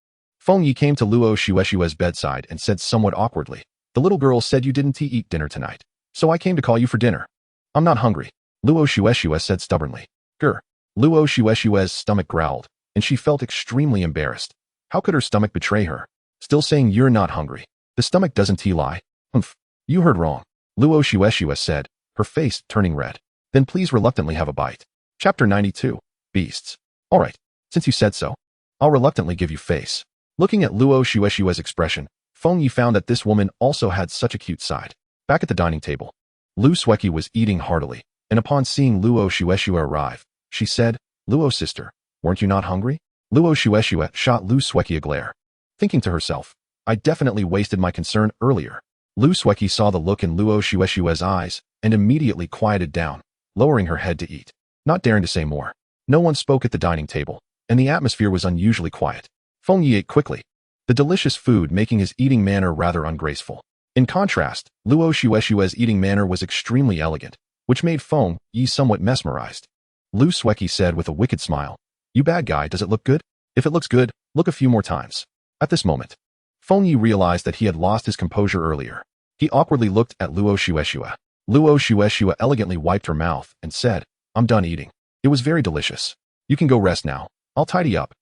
Feng Yi came to Luo Shueshua's bedside and said somewhat awkwardly, The little girl said you didn't eat dinner tonight, so I came to call you for dinner. I'm not hungry, Luo Shueshua said stubbornly. Grr. Luo Shueshua's stomach growled, and she felt extremely embarrassed. How could her stomach betray her? Still saying you're not hungry. The stomach doesn't lie. Humph. You heard wrong, Luo Shueshua said, her face turning red. Then please reluctantly have a bite. Chapter 92. Beasts. Alright, since you said so, I'll reluctantly give you face. Looking at Luo Shueshua's expression, Feng Yi found that this woman also had such a cute side. Back at the dining table, Lu Sueki was eating heartily, and upon seeing Luo Shueshua arrive, she said, Luo sister, weren't you not hungry? Luo Shueshua shot Lu Sueki a glare. Thinking to herself, I definitely wasted my concern earlier. Lu Sueki saw the look in Luo Shueshua's eyes and immediately quieted down, lowering her head to eat, not daring to say more. No one spoke at the dining table, and the atmosphere was unusually quiet. Feng Yi ate quickly, the delicious food making his eating manner rather ungraceful. In contrast, Luo Shueshua's eating manner was extremely elegant, which made Feng Yi somewhat mesmerized. Lu Sueki said with a wicked smile, You bad guy, does it look good? If it looks good, look a few more times. At this moment, Feng Yi realized that he had lost his composure earlier. He awkwardly looked at Luo Shueshua. Luo Shueshua elegantly wiped her mouth and said, I'm done eating. It was very delicious. You can go rest now. I'll tidy up.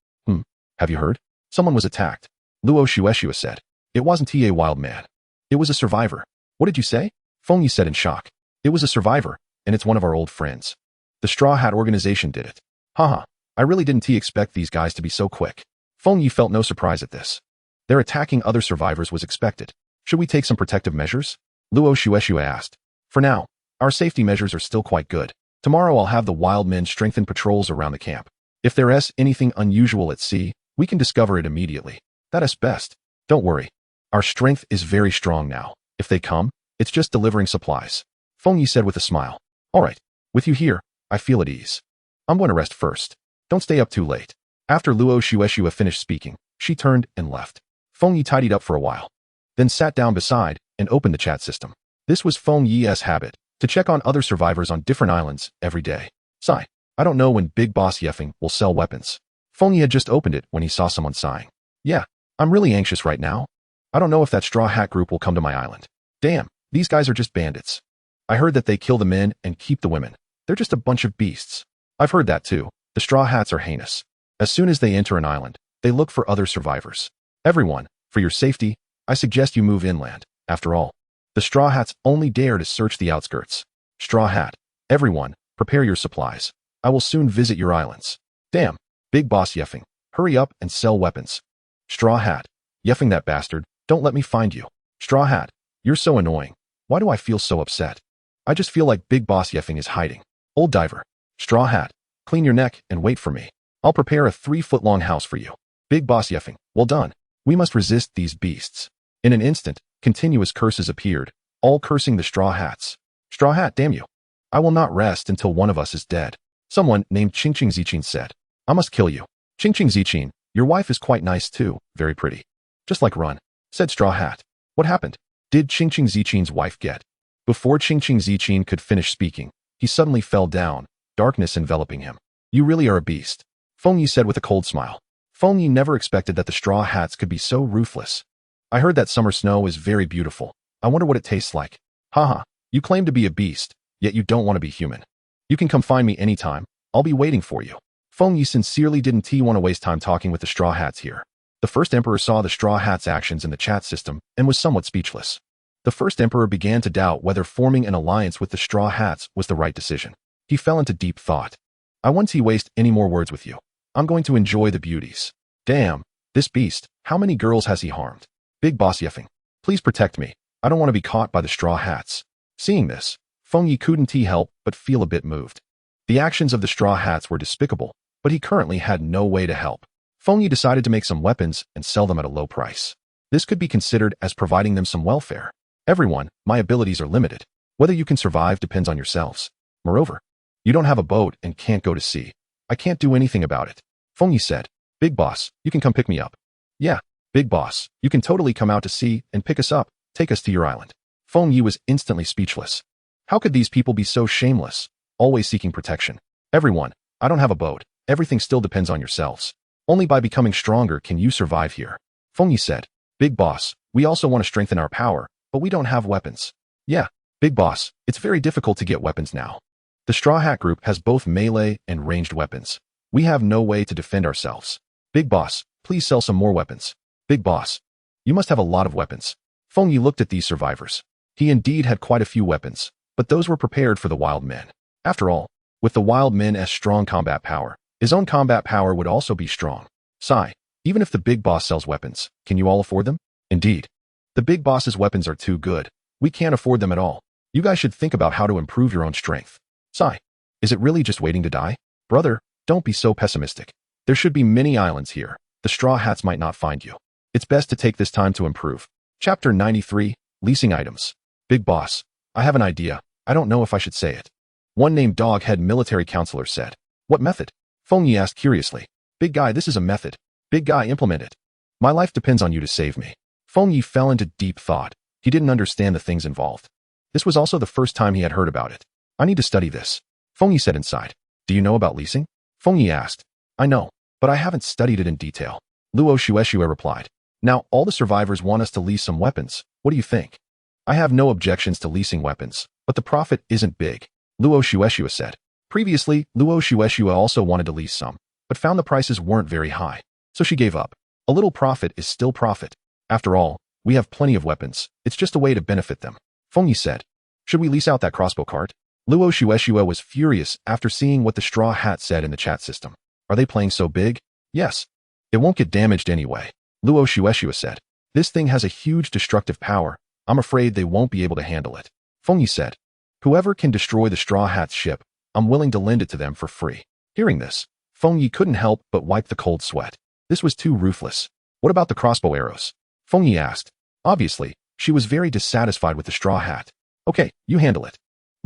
Have you heard? Someone was attacked. Luo Shueshua said. It wasn't a wild man. It was a survivor. What did you say? Feng Yi said in shock. It was a survivor, and it's one of our old friends. The Straw Hat organization did it. Haha, I really didn't expect these guys to be so quick. Feng Yi felt no surprise at this. Their attacking other survivors was expected. Should we take some protective measures? Luo Shueshua asked. For now, our safety measures are still quite good. Tomorrow I'll have the wild men strengthen patrols around the camp. If there is anything unusual at sea, we can discover it immediately. That is best. Don't worry. Our strength is very strong now. If they come, it's just delivering supplies. Feng Yi said with a smile. All right. With you here, I feel at ease. I'm going to rest first. Don't stay up too late. After Luo Shueshua finished speaking, she turned and left. Feng Yi tidied up for a while, then sat down beside and opened the chat system. This was Feng Yi's habit, to check on other survivors on different islands every day. Sigh. I don't know when Big Boss Yeffing will sell weapons. Feng Yi had just opened it when he saw someone sighing. Yeah, I'm really anxious right now. I don't know if that Straw Hat group will come to my island. Damn, these guys are just bandits. I heard that they kill the men and keep the women. They're just a bunch of beasts. I've heard that too. The Straw Hats are heinous. As soon as they enter an island, they look for other survivors. Everyone, for your safety, I suggest you move inland. After all, the Straw Hats only dare to search the outskirts. Straw Hat, everyone, prepare your supplies. I will soon visit your islands. Damn, Big Boss Yeffing, hurry up and sell weapons. Straw Hat, Yeffing that bastard, don't let me find you. Straw Hat, you're so annoying. Why do I feel so upset? I just feel like Big Boss Yeffing is hiding. Old Diver, Straw Hat, clean your neck and wait for me. I'll prepare a 3-foot-long house for you. Big Boss Yeffing, well done. We must resist these beasts. In an instant, continuous curses appeared, all cursing the Straw Hats. Straw Hat, damn you. I will not rest until one of us is dead. Someone named Qingqing Zichin said. I must kill you. Qingqing Zichin, your wife is quite nice too, very pretty. Just like Run, said Straw Hat. What happened? Did Qingqing Zichin's wife get? Before Qingqing Zichin could finish speaking, he suddenly fell down, darkness enveloping him. You really are a beast. Feng Yi said with a cold smile. Feng Yi never expected that the Straw Hats could be so ruthless. I heard that summer snow is very beautiful. I wonder what it tastes like. Haha, you claim to be a beast, yet you don't want to be human. You can come find me anytime. I'll be waiting for you. Feng Yi sincerely didn't want to waste time talking with the Straw Hats here. The first emperor saw the Straw Hats' actions in the chat system and was somewhat speechless. The first emperor began to doubt whether forming an alliance with the Straw Hats was the right decision. He fell into deep thought. I won't waste any more words with you. I'm going to enjoy the beauties. Damn, this beast, how many girls has he harmed? Big Boss Yeffing, please protect me. I don't want to be caught by the Straw Hats. Seeing this, Feng Yi couldn't help but feel a bit moved. The actions of the Straw Hats were despicable, but he currently had no way to help. Feng Yi decided to make some weapons and sell them at a low price. This could be considered as providing them some welfare. Everyone, my abilities are limited. Whether you can survive depends on yourselves. Moreover, you don't have a boat and can't go to sea. I can't do anything about it. Feng Yi said, Big Boss, you can come pick me up. Yeah, Big Boss, you can totally come out to sea and pick us up, take us to your island. Feng Yi was instantly speechless. How could these people be so shameless, always seeking protection? Everyone, I don't have a boat. Everything still depends on yourselves. Only by becoming stronger can you survive here. Feng Yi said, Big Boss, we also want to strengthen our power, but we don't have weapons. Yeah, Big Boss, it's very difficult to get weapons now. The Straw Hat Group has both melee and ranged weapons. We have no way to defend ourselves. Big Boss, please sell some more weapons. Big Boss, you must have a lot of weapons. Feng Yi looked at these survivors. He indeed had quite a few weapons, but those were prepared for the wild men. After all, with the wild men as strong combat power, his own combat power would also be strong. Sigh, even if the Big Boss sells weapons, can you all afford them? Indeed. The Big Boss's weapons are too good. We can't afford them at all. You guys should think about how to improve your own strength. Sigh, is it really just waiting to die? Brother, don't be so pessimistic. There should be many islands here. The Straw Hats might not find you. It's best to take this time to improve. Chapter 93, Leasing Items. Big Boss, I have an idea. I don't know if I should say it. One named Doghead Military Counselor said. What method? Feng Yi asked curiously. Big Guy, this is a method. Big Guy, implement it. My life depends on you to save me. Feng Yi fell into deep thought. He didn't understand the things involved. This was also the first time he had heard about it. I need to study this. Feng Yi said inside. Do you know about leasing? Feng Yi asked. I know, but I haven't studied it in detail. Luo Shueshua replied. Now, all the survivors want us to lease some weapons. What do you think? I have no objections to leasing weapons, but the profit isn't big. Luo Shueshua said. Previously, Luo Shueshua also wanted to lease some, but found the prices weren't very high. So she gave up. A little profit is still profit. After all, we have plenty of weapons. It's just a way to benefit them. Feng Yi said. Should we lease out that crossbow cart? Luo Shueshue was furious after seeing what the straw hat said in the chat system. Are they playing so big? Yes. It won't get damaged anyway. Luo Shueshue said. This thing has a huge destructive power. I'm afraid they won't be able to handle it. Feng Yi said. Whoever can destroy the straw hat's ship, I'm willing to lend it to them for free. Hearing this, Feng Yi couldn't help but wipe the cold sweat. This was too ruthless. What about the crossbow arrows? Feng Yi asked. Obviously, she was very dissatisfied with the straw hat. Okay, you handle it.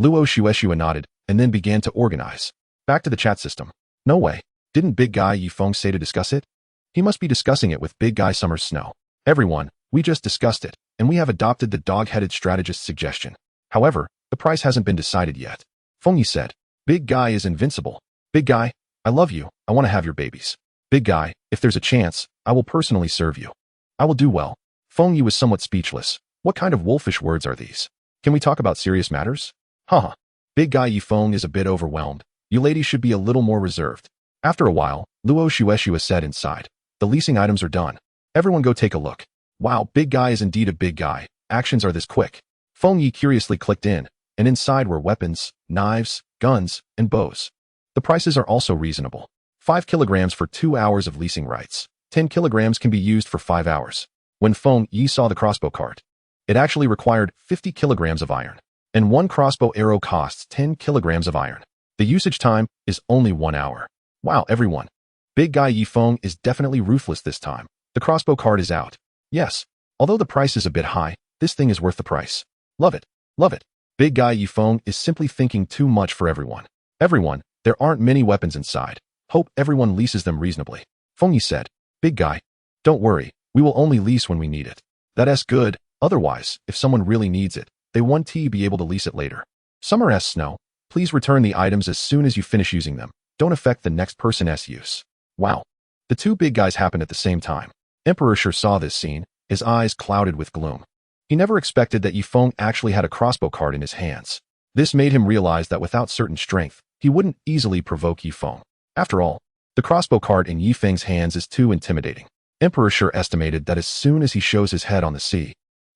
Luo Shueshue nodded and then began to organize. Back to the chat system. No way. Didn't Big Guy Yifeng say to discuss it? He must be discussing it with Big Guy Summer Snow. Everyone, we just discussed it, and we have adopted the dog-headed strategist's suggestion. However, the price hasn't been decided yet. Feng Yi said. Big Guy is invincible. Big Guy, I love you. I want to have your babies. Big Guy, if there's a chance, I will personally serve you. I will do well. Feng Yi was somewhat speechless. What kind of wolfish words are these? Can we talk about serious matters? Haha. Big Guy Yifeng is a bit overwhelmed. You ladies should be a little more reserved. After a while, Luo Shueshue said inside. The leasing items are done. Everyone go take a look. Wow, Big Guy is indeed a big guy. Actions are this quick. Feng Yi curiously clicked in, and inside were weapons, knives, guns, and bows. The prices are also reasonable. 5 kilograms for 2 hours of leasing rights. 10 kilograms can be used for 5 hours. When Feng Yi saw the crossbow cart, it actually required 50 kilograms of iron, and one crossbow arrow costs 10 kilograms of iron. The usage time is only 1 hour. Wow, everyone. Big Guy Yifeng is definitely ruthless this time. The crossbow cart is out. Yes, although the price is a bit high, this thing is worth the price. Love it. Love it. Big Guy Yifeng is simply thinking too much for everyone. Everyone, there aren't many weapons inside. Hope everyone leases them reasonably. Feng Yi said. Big Guy, don't worry. We will only lease when we need it. That's good. Otherwise, if someone really needs it, they won't be able to lease it later. Summer S. Snow, please return the items as soon as you finish using them. Don't affect the next person's use. Wow. The two big guys happened at the same time. Emperor sure saw this scene, his eyes clouded with gloom. He never expected that Yifeng actually had a crossbow cart in his hands. This made him realize that without certain strength, he wouldn't easily provoke Yifeng. After all, the crossbow cart in Yifeng's hands is too intimidating. Emperor sure estimated that as soon as he shows his head on the sea,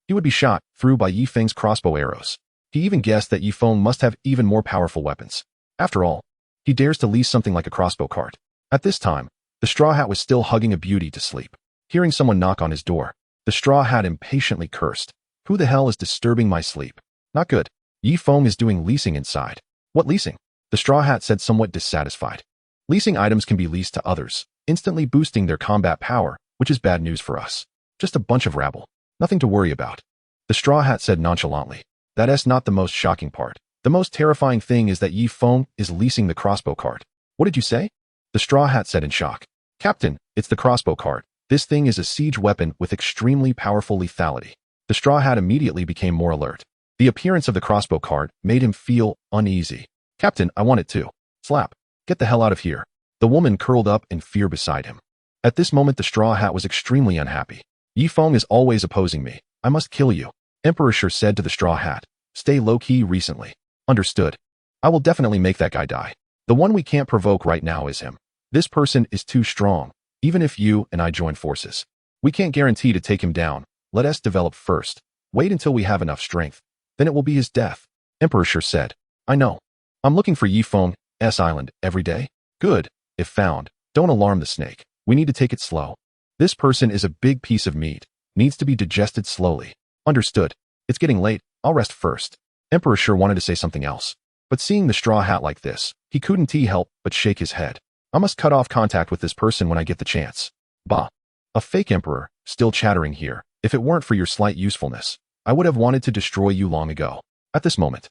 he would be shot through by Yifeng's crossbow arrows. He even guessed that Yifeng must have even more powerful weapons. After all, he dares to lease something like a crossbow cart. At this time, the straw hat was still hugging a beauty to sleep. Hearing someone knock on his door, the straw hat impatiently cursed. Who the hell is disturbing my sleep? Not good. Yifeng is doing leasing inside. What leasing? The straw hat said somewhat dissatisfied. Leasing items can be leased to others, instantly boosting their combat power, which is bad news for us. Just a bunch of rabble. Nothing to worry about. The straw hat said nonchalantly. That's not the most shocking part. The most terrifying thing is that Yifeng is leasing the crossbow cart. What did you say? The straw hat said in shock. Captain, it's the crossbow cart. This thing is a siege weapon with extremely powerful lethality. The straw hat immediately became more alert. The appearance of the crossbow cart made him feel uneasy. Captain, I want it too. Slap. Get the hell out of here. The woman curled up in fear beside him. At this moment the straw hat was extremely unhappy. Yifeng is always opposing me. I must kill you. Emperor sure said to the straw hat. Stay low-key recently. Understood. I will definitely make that guy die. The one we can't provoke right now is him. This person is too strong. Even if you and I join forces, we can't guarantee to take him down. Let us develop first. Wait until we have enough strength. Then it will be his death. Emperor sure said. I know. I'm looking for Yifeng's island every day. Good. If found, don't alarm the snake. We need to take it slow. This person is a big piece of meat. Needs to be digested slowly. Understood. It's getting late. I'll rest first. Emperor sure wanted to say something else. But seeing the straw hat like this, he couldn't help but shake his head. I must cut off contact with this person when I get the chance. Bah. A fake emperor, still chattering here. If it weren't for your slight usefulness, I would have wanted to destroy you long ago. At this moment,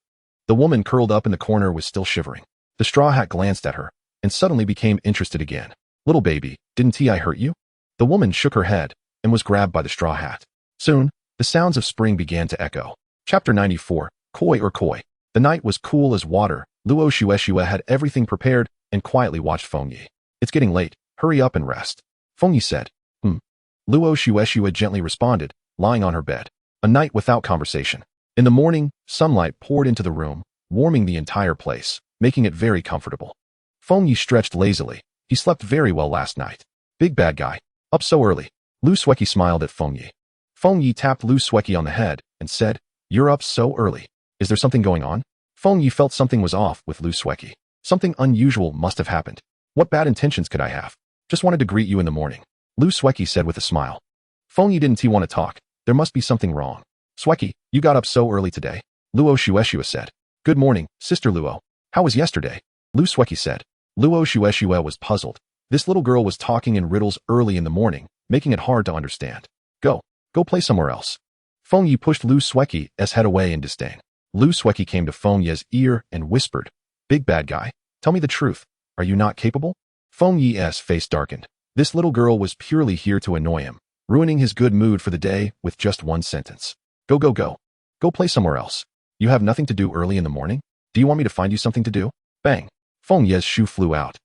the woman curled up in the corner was still shivering. The straw hat glanced at her, and suddenly became interested again. Little baby, didn't I hurt you? The woman shook her head, and was grabbed by the straw hat. Soon, the sounds of spring began to echo. Chapter 94, Koi or Koi. The night was cool as water. Luo Shueshue had everything prepared, and quietly watched Feng Yi. It's getting late. Hurry up and rest. Feng Yi said. Luo Shueshue gently responded, lying on her bed. A night without conversation. In the morning, sunlight poured into the room, warming the entire place, making it very comfortable. Feng Yi stretched lazily. He slept very well last night. Big bad guy. Up so early. Lu Sueki smiled at Feng Yi. Feng Yi tapped Lu Sueki on the head and said, "You're up so early. Is there something going on?" Feng Yi felt something was off with Lu Sueki. Something unusual must have happened. What bad intentions could I have? Just wanted to greet you in the morning, Lu Sueki said with a smile. Feng Yi didn't want to talk. There must be something wrong. Sueki, you got up so early today, Luo Shueshua said. Good morning, Sister Luo. How was yesterday? Lu Sueki said. Luo Shueshua was puzzled. This little girl was talking in riddles early in the morning, making it hard to understand. Go play somewhere else. Feng Yi pushed Lu Sueki's head away in disdain. Lu Sueki came to Feng Yi's ear and whispered, Big bad guy, tell me the truth. Are you not capable? Feng Yi's face darkened. This little girl was purely here to annoy him, ruining his good mood for the day with just one sentence. Go. Go play somewhere else. You have nothing to do early in the morning? Do you want me to find you something to do? Bang. Feng Yi's shoe flew out.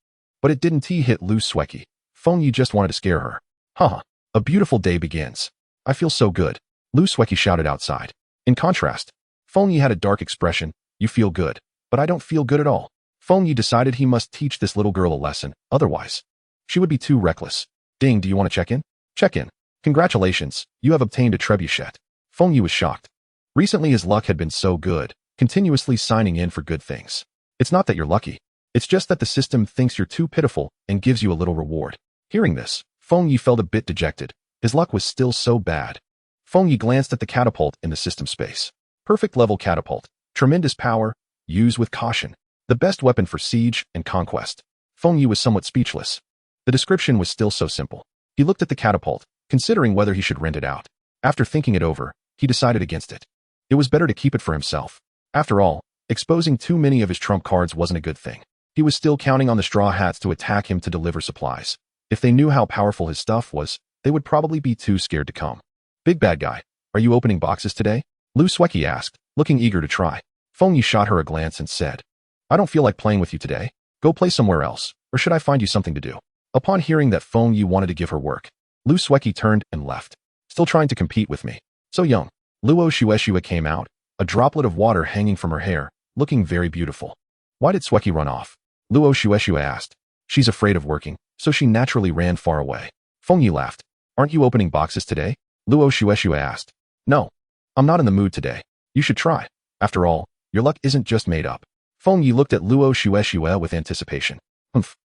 But it didn't hit Lu Sueki. Feng Yi just wanted to scare her. Haha. A beautiful day begins. I feel so good. Lu Sueki shouted outside. In contrast, Feng Yi had a dark expression. You feel good. But I don't feel good at all. Feng Yi decided he must teach this little girl a lesson, otherwise she would be too reckless. Ding, do you want to check in? Check in. Congratulations, you have obtained a trebuchet. Feng Yi was shocked. Recently his luck had been so good, continuously signing in for good things. It's not that you're lucky. It's just that the system thinks you're too pitiful and gives you a little reward. Hearing this, Feng Yi felt a bit dejected. His luck was still so bad. Feng Yi glanced at the catapult in the system space. Perfect level catapult. Tremendous power. Use with caution. The best weapon for siege and conquest. Feng Yi was somewhat speechless. The description was still so simple. He looked at the catapult, considering whether he should rent it out. After thinking it over, he decided against it. It was better to keep it for himself. After all, exposing too many of his trump cards wasn't a good thing. He was still counting on the Straw Hats to attack him to deliver supplies. If they knew how powerful his stuff was, they would probably be too scared to come. Big bad guy, are you opening boxes today? Lu Sueki asked, looking eager to try. Feng Yi shot her a glance and said, I don't feel like playing with you today. Go play somewhere else, or should I find you something to do? Upon hearing that Feng Yi wanted to give her work, Lu Sueki turned and left. Still trying to compete with me. So young. Luo Shueshua came out, a droplet of water hanging from her hair, looking very beautiful. Why did Sueki run off? Luo Shueshua asked. She's afraid of working, so she naturally ran far away. Feng Yi laughed. Aren't you opening boxes today? Luo Shueshua asked. No. I'm not in the mood today. You should try. After all, your luck isn't just made up. Feng Yi looked at Luo Shueshua with anticipation.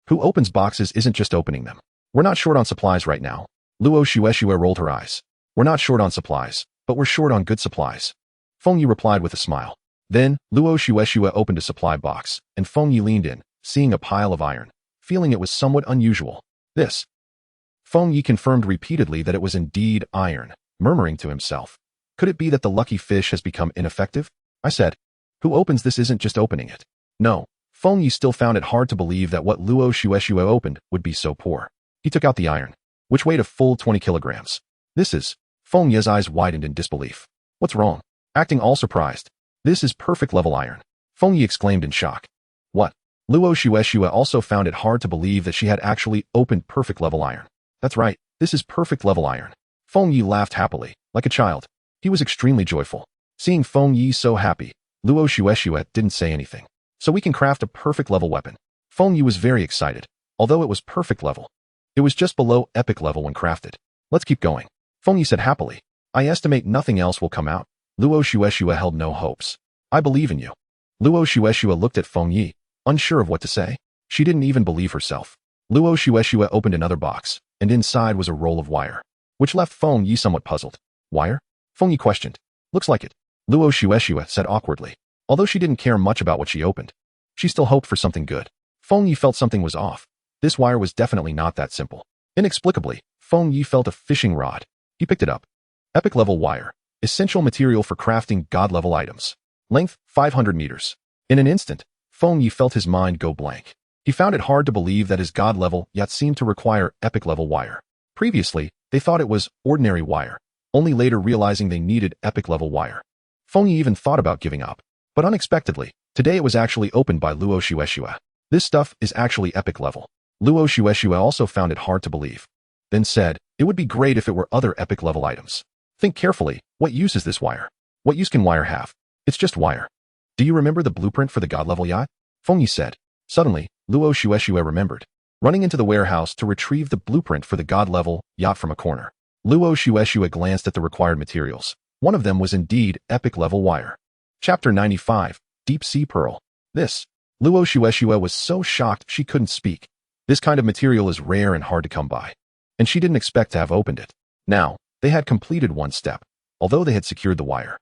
Who opens boxes isn't just opening them. We're not short on supplies right now. Luo Shueshua rolled her eyes. We're not short on supplies, but we're short on good supplies. Feng Yi replied with a smile. Then, Luo Shueshua opened a supply box, and Feng Yi leaned in, seeing a pile of iron, feeling it was somewhat unusual. This. Feng Yi confirmed repeatedly that it was indeed iron, murmuring to himself. Could it be that the lucky fish has become ineffective? I said. Who opens this isn't just opening it. No. Feng Yi still found it hard to believe that what Luo Shueshua opened would be so poor. He took out the iron, which weighed a full 20 kilograms. This is. Feng Yi's eyes widened in disbelief. What's wrong? Acting all surprised. This is perfect level iron. Feng Yi exclaimed in shock. What? Luo Shueshua also found it hard to believe that she had actually opened perfect level iron. That's right, this is perfect level iron. Feng Yi laughed happily, like a child. He was extremely joyful. Seeing Feng Yi so happy, Luo Shueshua didn't say anything. So we can craft a perfect level weapon. Feng Yi was very excited, although it was perfect level. It was just below epic level when crafted. Let's keep going. Feng Yi said happily. I estimate nothing else will come out. Luo Shueshua held no hopes. I believe in you. Luo Shueshua looked at Feng Yi, unsure of what to say. She didn't even believe herself. Luo Shueshua opened another box, and inside was a roll of wire, which left Feng Yi somewhat puzzled. Wire? Feng Yi questioned. Looks like it. Luo Shueshua said awkwardly. Although she didn't care much about what she opened, she still hoped for something good. Feng Yi felt something was off. This wire was definitely not that simple. Inexplicably, Feng Yi felt a fishing rod. He picked it up. Epic level wire. Essential material for crafting god level items. Length 500 meters. In an instant, Feng Yi felt his mind go blank. He found it hard to believe that his god level yet seemed to require epic level wire. Previously, they thought it was ordinary wire, only later realizing they needed epic level wire. Feng Yi even thought about giving up. But unexpectedly, today it was actually opened by Luo Shueshua. This stuff is actually epic level. Luo Shueshua also found it hard to believe. Then said, it would be great if it were other epic level items. Think carefully, what use is this wire? What use can wire have? It's just wire. Do you remember the blueprint for the god level yacht? Feng Yi said. Suddenly, Luo Shueshua remembered. running into the warehouse to retrieve the blueprint for the god-level yacht from a corner. Luo Shueshue glanced at the required materials. One of them was indeed epic-level wire. Chapter 95, Deep Sea Pearl. Luo Shueshue was so shocked she couldn't speak. This kind of material is rare and hard to come by, and she didn't expect to have opened it. Now, they had completed one step, although they had secured the wire.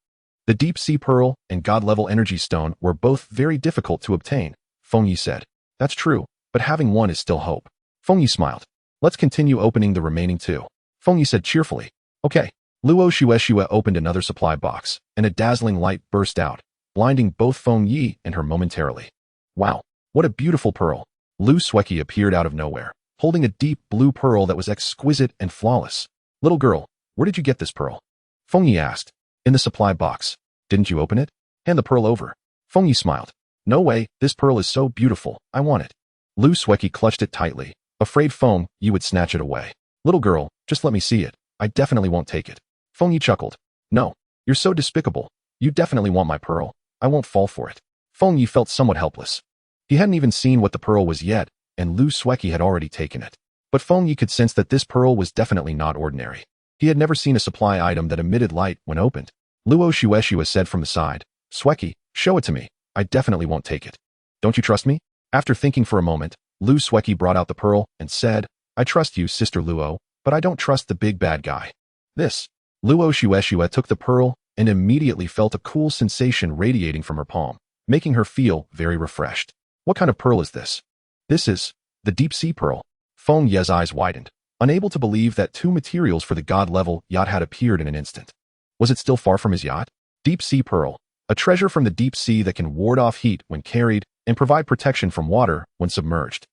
The Deep Sea Pearl and God-level Energy Stone were both very difficult to obtain, Feng Yi said. That's true, but having one is still hope. Feng Yi smiled. Let's continue opening the remaining two. Feng Yi said cheerfully. Okay. Luo Shueshue opened another supply box, and a dazzling light burst out, blinding both Feng Yi and her momentarily. Wow, what a beautiful pearl. Lu Sueki appeared out of nowhere, holding a deep blue pearl that was exquisite and flawless. Little girl, where did you get this pearl? Feng Yi asked. In the supply box. Didn't you open it? Hand the pearl over. Feng Yi smiled. No way, this pearl is so beautiful, I want it. Lu Sueki clutched it tightly, afraid Feng Yi would snatch it away. Little girl, just let me see it. I definitely won't take it. Feng Yi chuckled. No, you're so despicable. You definitely want my pearl. I won't fall for it. Feng Yi felt somewhat helpless. He hadn't even seen what the pearl was yet, and Lu Sueki had already taken it. But Feng Yi could sense that this pearl was definitely not ordinary. He had never seen a supply item that emitted light when opened. Luo Shueshue said from the side, Sueki, show it to me. I definitely won't take it. Don't you trust me? After thinking for a moment, Lu Sueki brought out the pearl and said, I trust you, Sister Luo, but I don't trust the big bad guy. Luo Shueshue took the pearl and immediately felt a cool sensation radiating from her palm, making her feel very refreshed. What kind of pearl is this? This is the Deep Sea Pearl. Feng Ye's eyes widened, unable to believe that two materials for the god-level yacht had appeared in an instant. Was it still far from his yacht? Deep Sea Pearl, a treasure from the deep sea that can ward off heat when carried and provide protection from water when submerged.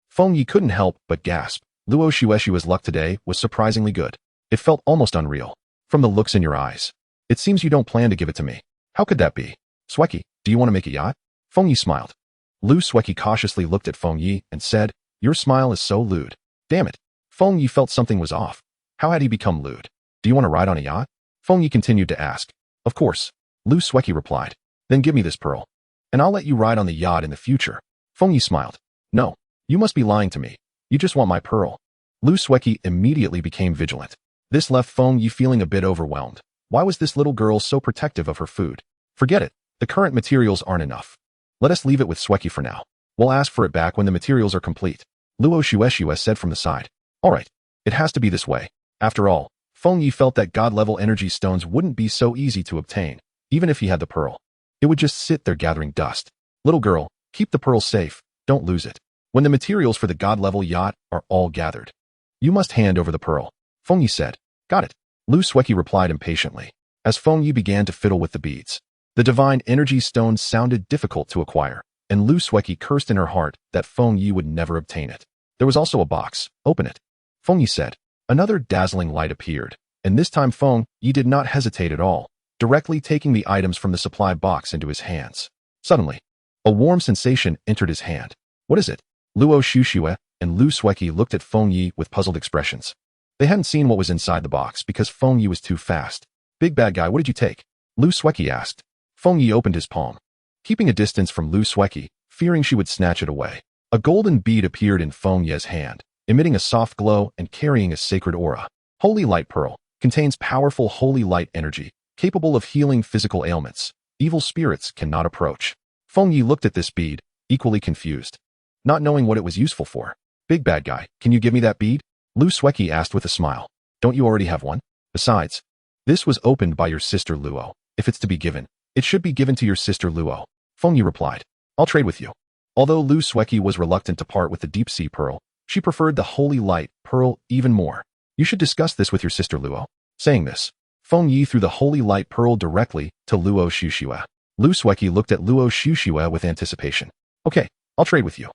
Feng Yi couldn't help but gasp. Luo Shueshue's luck today was surprisingly good. It felt almost unreal. From the looks in your eyes. It seems you don't plan to give it to me. How could that be? Sueki, do you want to make a yacht? Feng Yi smiled. Lu Sueki cautiously looked at Feng Yi and said, Your smile is so lewd. Damn it. Feng Yi felt something was off. How had he become lewd? Do you want to ride on a yacht? Feng Yi continued to ask. Of course. Lu Sueki replied. Then give me this pearl. And I'll let you ride on the yacht in the future. Feng Yi smiled. No. You must be lying to me. You just want my pearl. Lu Sueki immediately became vigilant. This left Feng Yi feeling a bit overwhelmed. Why was this little girl so protective of her food? Forget it. The current materials aren't enough. Let us leave it with Sueki for now. We'll ask for it back when the materials are complete. Luo Shueshue said from the side. All right. It has to be this way. After all, Feng Yi felt that god-level energy stones wouldn't be so easy to obtain, even if he had the pearl. It would just sit there gathering dust. Little girl, keep the pearl safe. Don't lose it. When the materials for the god-level yacht are all gathered, you must hand over the pearl. Feng Yi said. Got it. Lu Sueki replied impatiently, as Feng Yi began to fiddle with the beads. The divine energy stones sounded difficult to acquire, and Lu Sueki cursed in her heart that Feng Yi would never obtain it. There was also a box. Open it. Feng Yi said. Another dazzling light appeared, and this time Feng Yi did not hesitate at all, directly taking the items from the supply box into his hands. Suddenly, a warm sensation entered his hand. What is it? Luo Shueshue and Lu Sueki looked at Feng Yi with puzzled expressions. They hadn't seen what was inside the box because Feng Yi was too fast. Big bad guy, what did you take? Lu Sueki asked. Feng Yi opened his palm, keeping a distance from Lu Sueki, fearing she would snatch it away. A golden bead appeared in Feng Ye's hand, emitting a soft glow and carrying a sacred aura. Holy Light Pearl contains powerful holy light energy, capable of healing physical ailments. Evil spirits cannot approach. Feng Yi looked at this bead, equally confused, not knowing what it was useful for. Big bad guy, can you give me that bead? Lu Sueki asked with a smile. Don't you already have one? Besides, this was opened by your sister Luo. If it's to be given, it should be given to your sister Luo. Feng Yi replied. I'll trade with you. Although Lu Sueki was reluctant to part with the Deep Sea Pearl, she preferred the Holy Light Pearl even more. You should discuss this with your sister Luo. Saying this, Feng Yi threw the Holy Light Pearl directly to Luo Shueshue. Lu Sueki looked at Luo Shueshue with anticipation. Okay, I'll trade with you.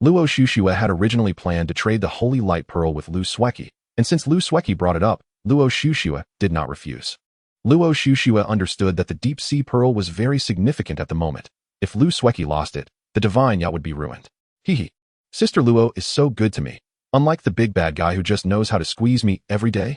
Luo Shueshue had originally planned to trade the Holy Light Pearl with Lu Sueki, and since Lu Sueki brought it up, Luo Shueshue did not refuse. Luo Shueshue understood that the Deep Sea Pearl was very significant at the moment. If Lu Sueki lost it, the divine yacht would be ruined. Hee. Sister Luo is so good to me. Unlike the big bad guy who just knows how to squeeze me every day.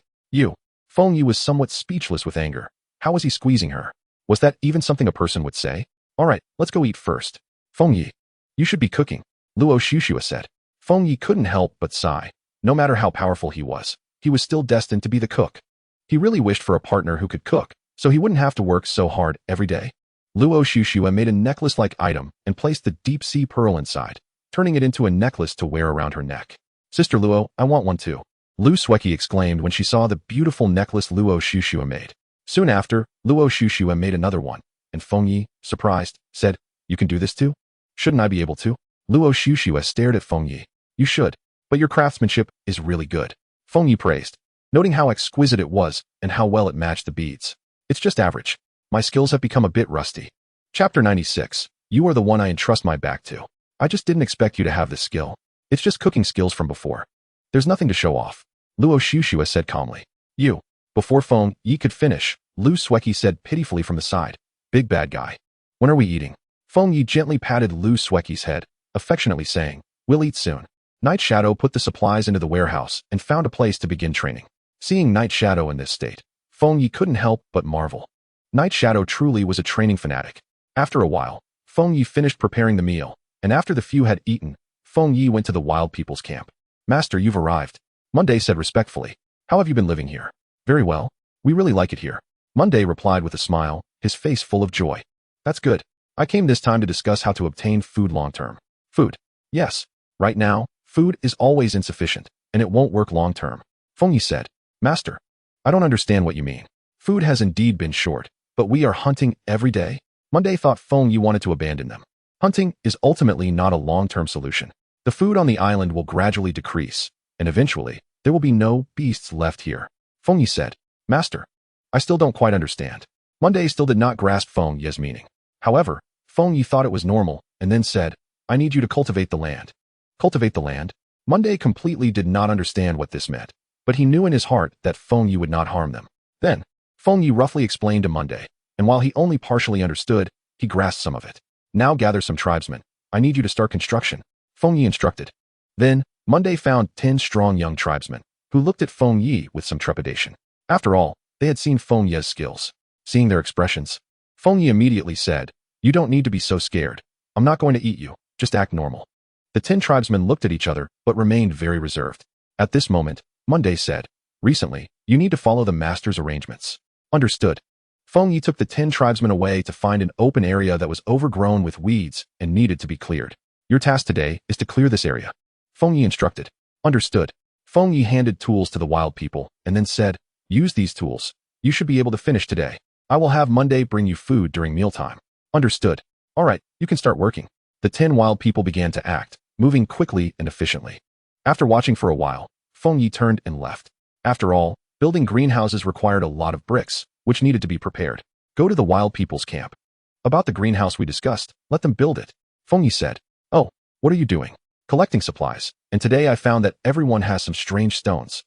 Feng Yi was somewhat speechless with anger. How was he squeezing her? Was that even something a person would say? All right, let's go eat first. Feng Yi, you should be cooking. Luo Shueshue said. Feng Yi couldn't help but sigh. No matter how powerful he was still destined to be the cook. He really wished for a partner who could cook, so he wouldn't have to work so hard every day. Luo Xuxue made a necklace-like item and placed the deep-sea pearl inside, turning it into a necklace to wear around her neck. "Sister Luo, I want one too," Lu Sueki exclaimed when she saw the beautiful necklace Luo Xuxue made. Soon after, Luo Xuxue made another one, and Feng Yi, surprised, said, "You can do this too? Shouldn't I be able to?" Luo Xuxue stared at Feng Yi. "You should, but your craftsmanship is really good," Feng Yi praised, noting how exquisite it was and how well it matched the beads. "It's just average. My skills have become a bit rusty." Chapter 96. You are the one I entrust my back to. I just didn't expect you to have this skill. It's just cooking skills from before. There's nothing to show off, Luo Xuxue said calmly. "You." Before Feng Yi could finish, Lu Sueki said pitifully from the side, "Big bad guy. When are we eating?" Feng Yi gently patted Lu Sueki's head, affectionately saying, "We'll eat soon." Night Shadow put the supplies into the warehouse and found a place to begin training. Seeing Night Shadow in this state, Feng Yi couldn't help but marvel. Night Shadow truly was a training fanatic. After a while, Feng Yi finished preparing the meal, and after the few had eaten, Feng Yi went to the wild people's camp. "Master, you've arrived," Monday said respectfully. "How have you been living here?" "Very well. We really like it here," Monday replied with a smile, his face full of joy. "That's good. I came this time to discuss how to obtain food long-term." "Food?" "Yes. Right now, food is always insufficient, and it won't work long-term," Feng Yi said. "Master, I don't understand what you mean. Food has indeed been short, but we are hunting every day." Monday thought Feng Yi wanted to abandon them. Hunting is ultimately not a long-term solution. The food on the island will gradually decrease, and eventually, there will be no beasts left here. Feng Yi said, "Master, I still don't quite understand." Monday still did not grasp Feng Yi's meaning. However, Feng Yi thought it was normal, and then said, "I need you to cultivate the land." Cultivate the land? Monday completely did not understand what this meant, but he knew in his heart that Feng Yi would not harm them. Then, Feng Yi roughly explained to Monday, and while he only partially understood, he grasped some of it. "Now gather some tribesmen. I need you to start construction," Feng Yi instructed. Then, Monday found 10 strong young tribesmen, who looked at Feng Yi with some trepidation. After all, they had seen Feng Yi's skills. Seeing their expressions, Feng Yi immediately said, "You don't need to be so scared. I'm not going to eat you, just act normal." The 10 tribesmen looked at each other, but remained very reserved. At this moment, Monday said, "Recently, you need to follow the master's arrangements." Understood. Feng Yi took the 10 tribesmen away to find an open area that was overgrown with weeds and needed to be cleared. "Your task today is to clear this area," Feng Yi instructed. Understood. Feng Yi handed tools to the wild people and then said, "Use these tools. You should be able to finish today. I will have Monday bring you food during mealtime." Understood. "All right, you can start working." The 10 wild people began to act, moving quickly and efficiently. After watching for a while, Feng Yi turned and left. After all, building greenhouses required a lot of bricks, which needed to be prepared. "Go to the wild people's camp. About the greenhouse we discussed, let them build it," Feng Yi said. "Oh, what are you doing?" "Collecting supplies, and today I found that everyone has some strange stones,"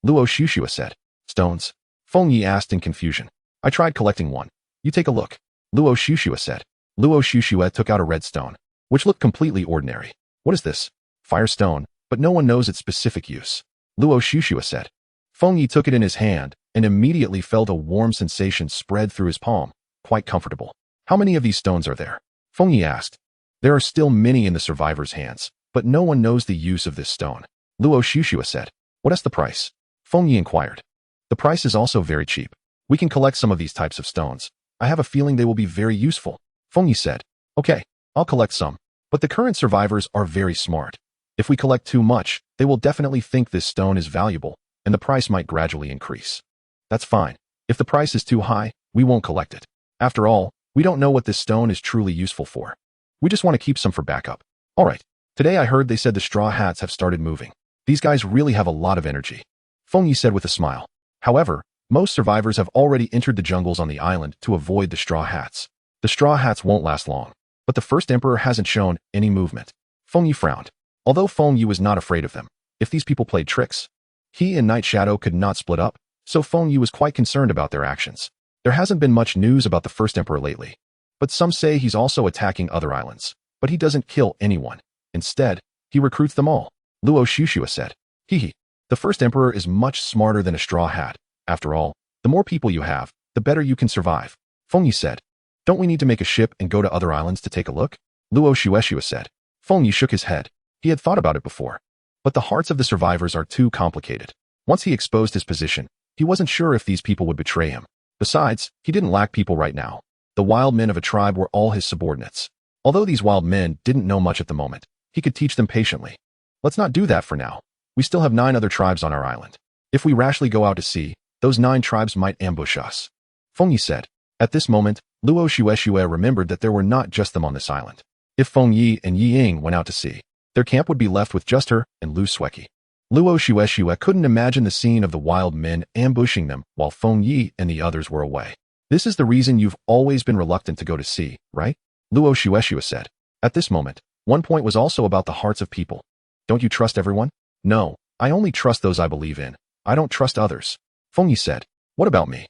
Luo Xuxue said. "Stones?" Feng Yi asked in confusion. "I tried collecting one. You take a look," Luo Xuxue said. Luo Xuxue took out a red stone, which looked completely ordinary. "What is this?" "Firestone, but no one knows its specific use," Luo Xuxue said. Feng Yi took it in his hand and immediately felt a warm sensation spread through his palm, quite comfortable. "How many of these stones are there?" Feng Yi asked. "There are still many in the survivors' hands, but no one knows the use of this stone," Luo Xuxue said. "What is the price?" Feng Yi inquired. "The price is also very cheap. We can collect some of these types of stones. I have a feeling they will be very useful," Feng Yi said. "Okay, I'll collect some, but the current survivors are very smart. If we collect too much, they will definitely think this stone is valuable, and the price might gradually increase." "That's fine. If the price is too high, we won't collect it. After all, we don't know what this stone is truly useful for. We just want to keep some for backup." "All right. Today I heard they said the straw hats have started moving. These guys really have a lot of energy," Feng Yi said with a smile. However, most survivors have already entered the jungles on the island to avoid the straw hats. The straw hats won't last long, but the first emperor hasn't shown any movement. Feng Yi frowned. Although Feng Yi was not afraid of them, if these people played tricks, he and Night Shadow could not split up, so Feng Yi was quite concerned about their actions. There hasn't been much news about the first emperor lately, but some say he's also attacking other islands, but he doesn't kill anyone. Instead, he recruits them all, Luo Xuxue said. "Hehe. The first emperor is much smarter than a straw hat. After all, the more people you have, the better you can survive," Feng Yi said. "Don't we need to make a ship and go to other islands to take a look?" Luo Xuexue said. Feng Yi shook his head. He had thought about it before. But the hearts of the survivors are too complicated. Once he exposed his position, he wasn't sure if these people would betray him. Besides, he didn't lack people right now. The wild men of a tribe were all his subordinates. Although these wild men didn't know much at the moment, he could teach them patiently. Let's not do that for now. We still have 9 other tribes on our island. If we rashly go out to sea, those 9 tribes might ambush us. Feng Yi said. At this moment, Luo Xuexue remembered that there were not just them on this island. If Feng Yi and Yi Ying went out to sea, their camp would be left with just her and Lu Sueki. Luo Xuexue couldn't imagine the scene of the wild men ambushing them while Feng Yi and the others were away. This is the reason you've always been reluctant to go to sea, right? Luo Xuexue said. At this moment, one point was also about the hearts of people. Don't you trust everyone? No, I only trust those I believe in. I don't trust others. Feng Yi said. What about me?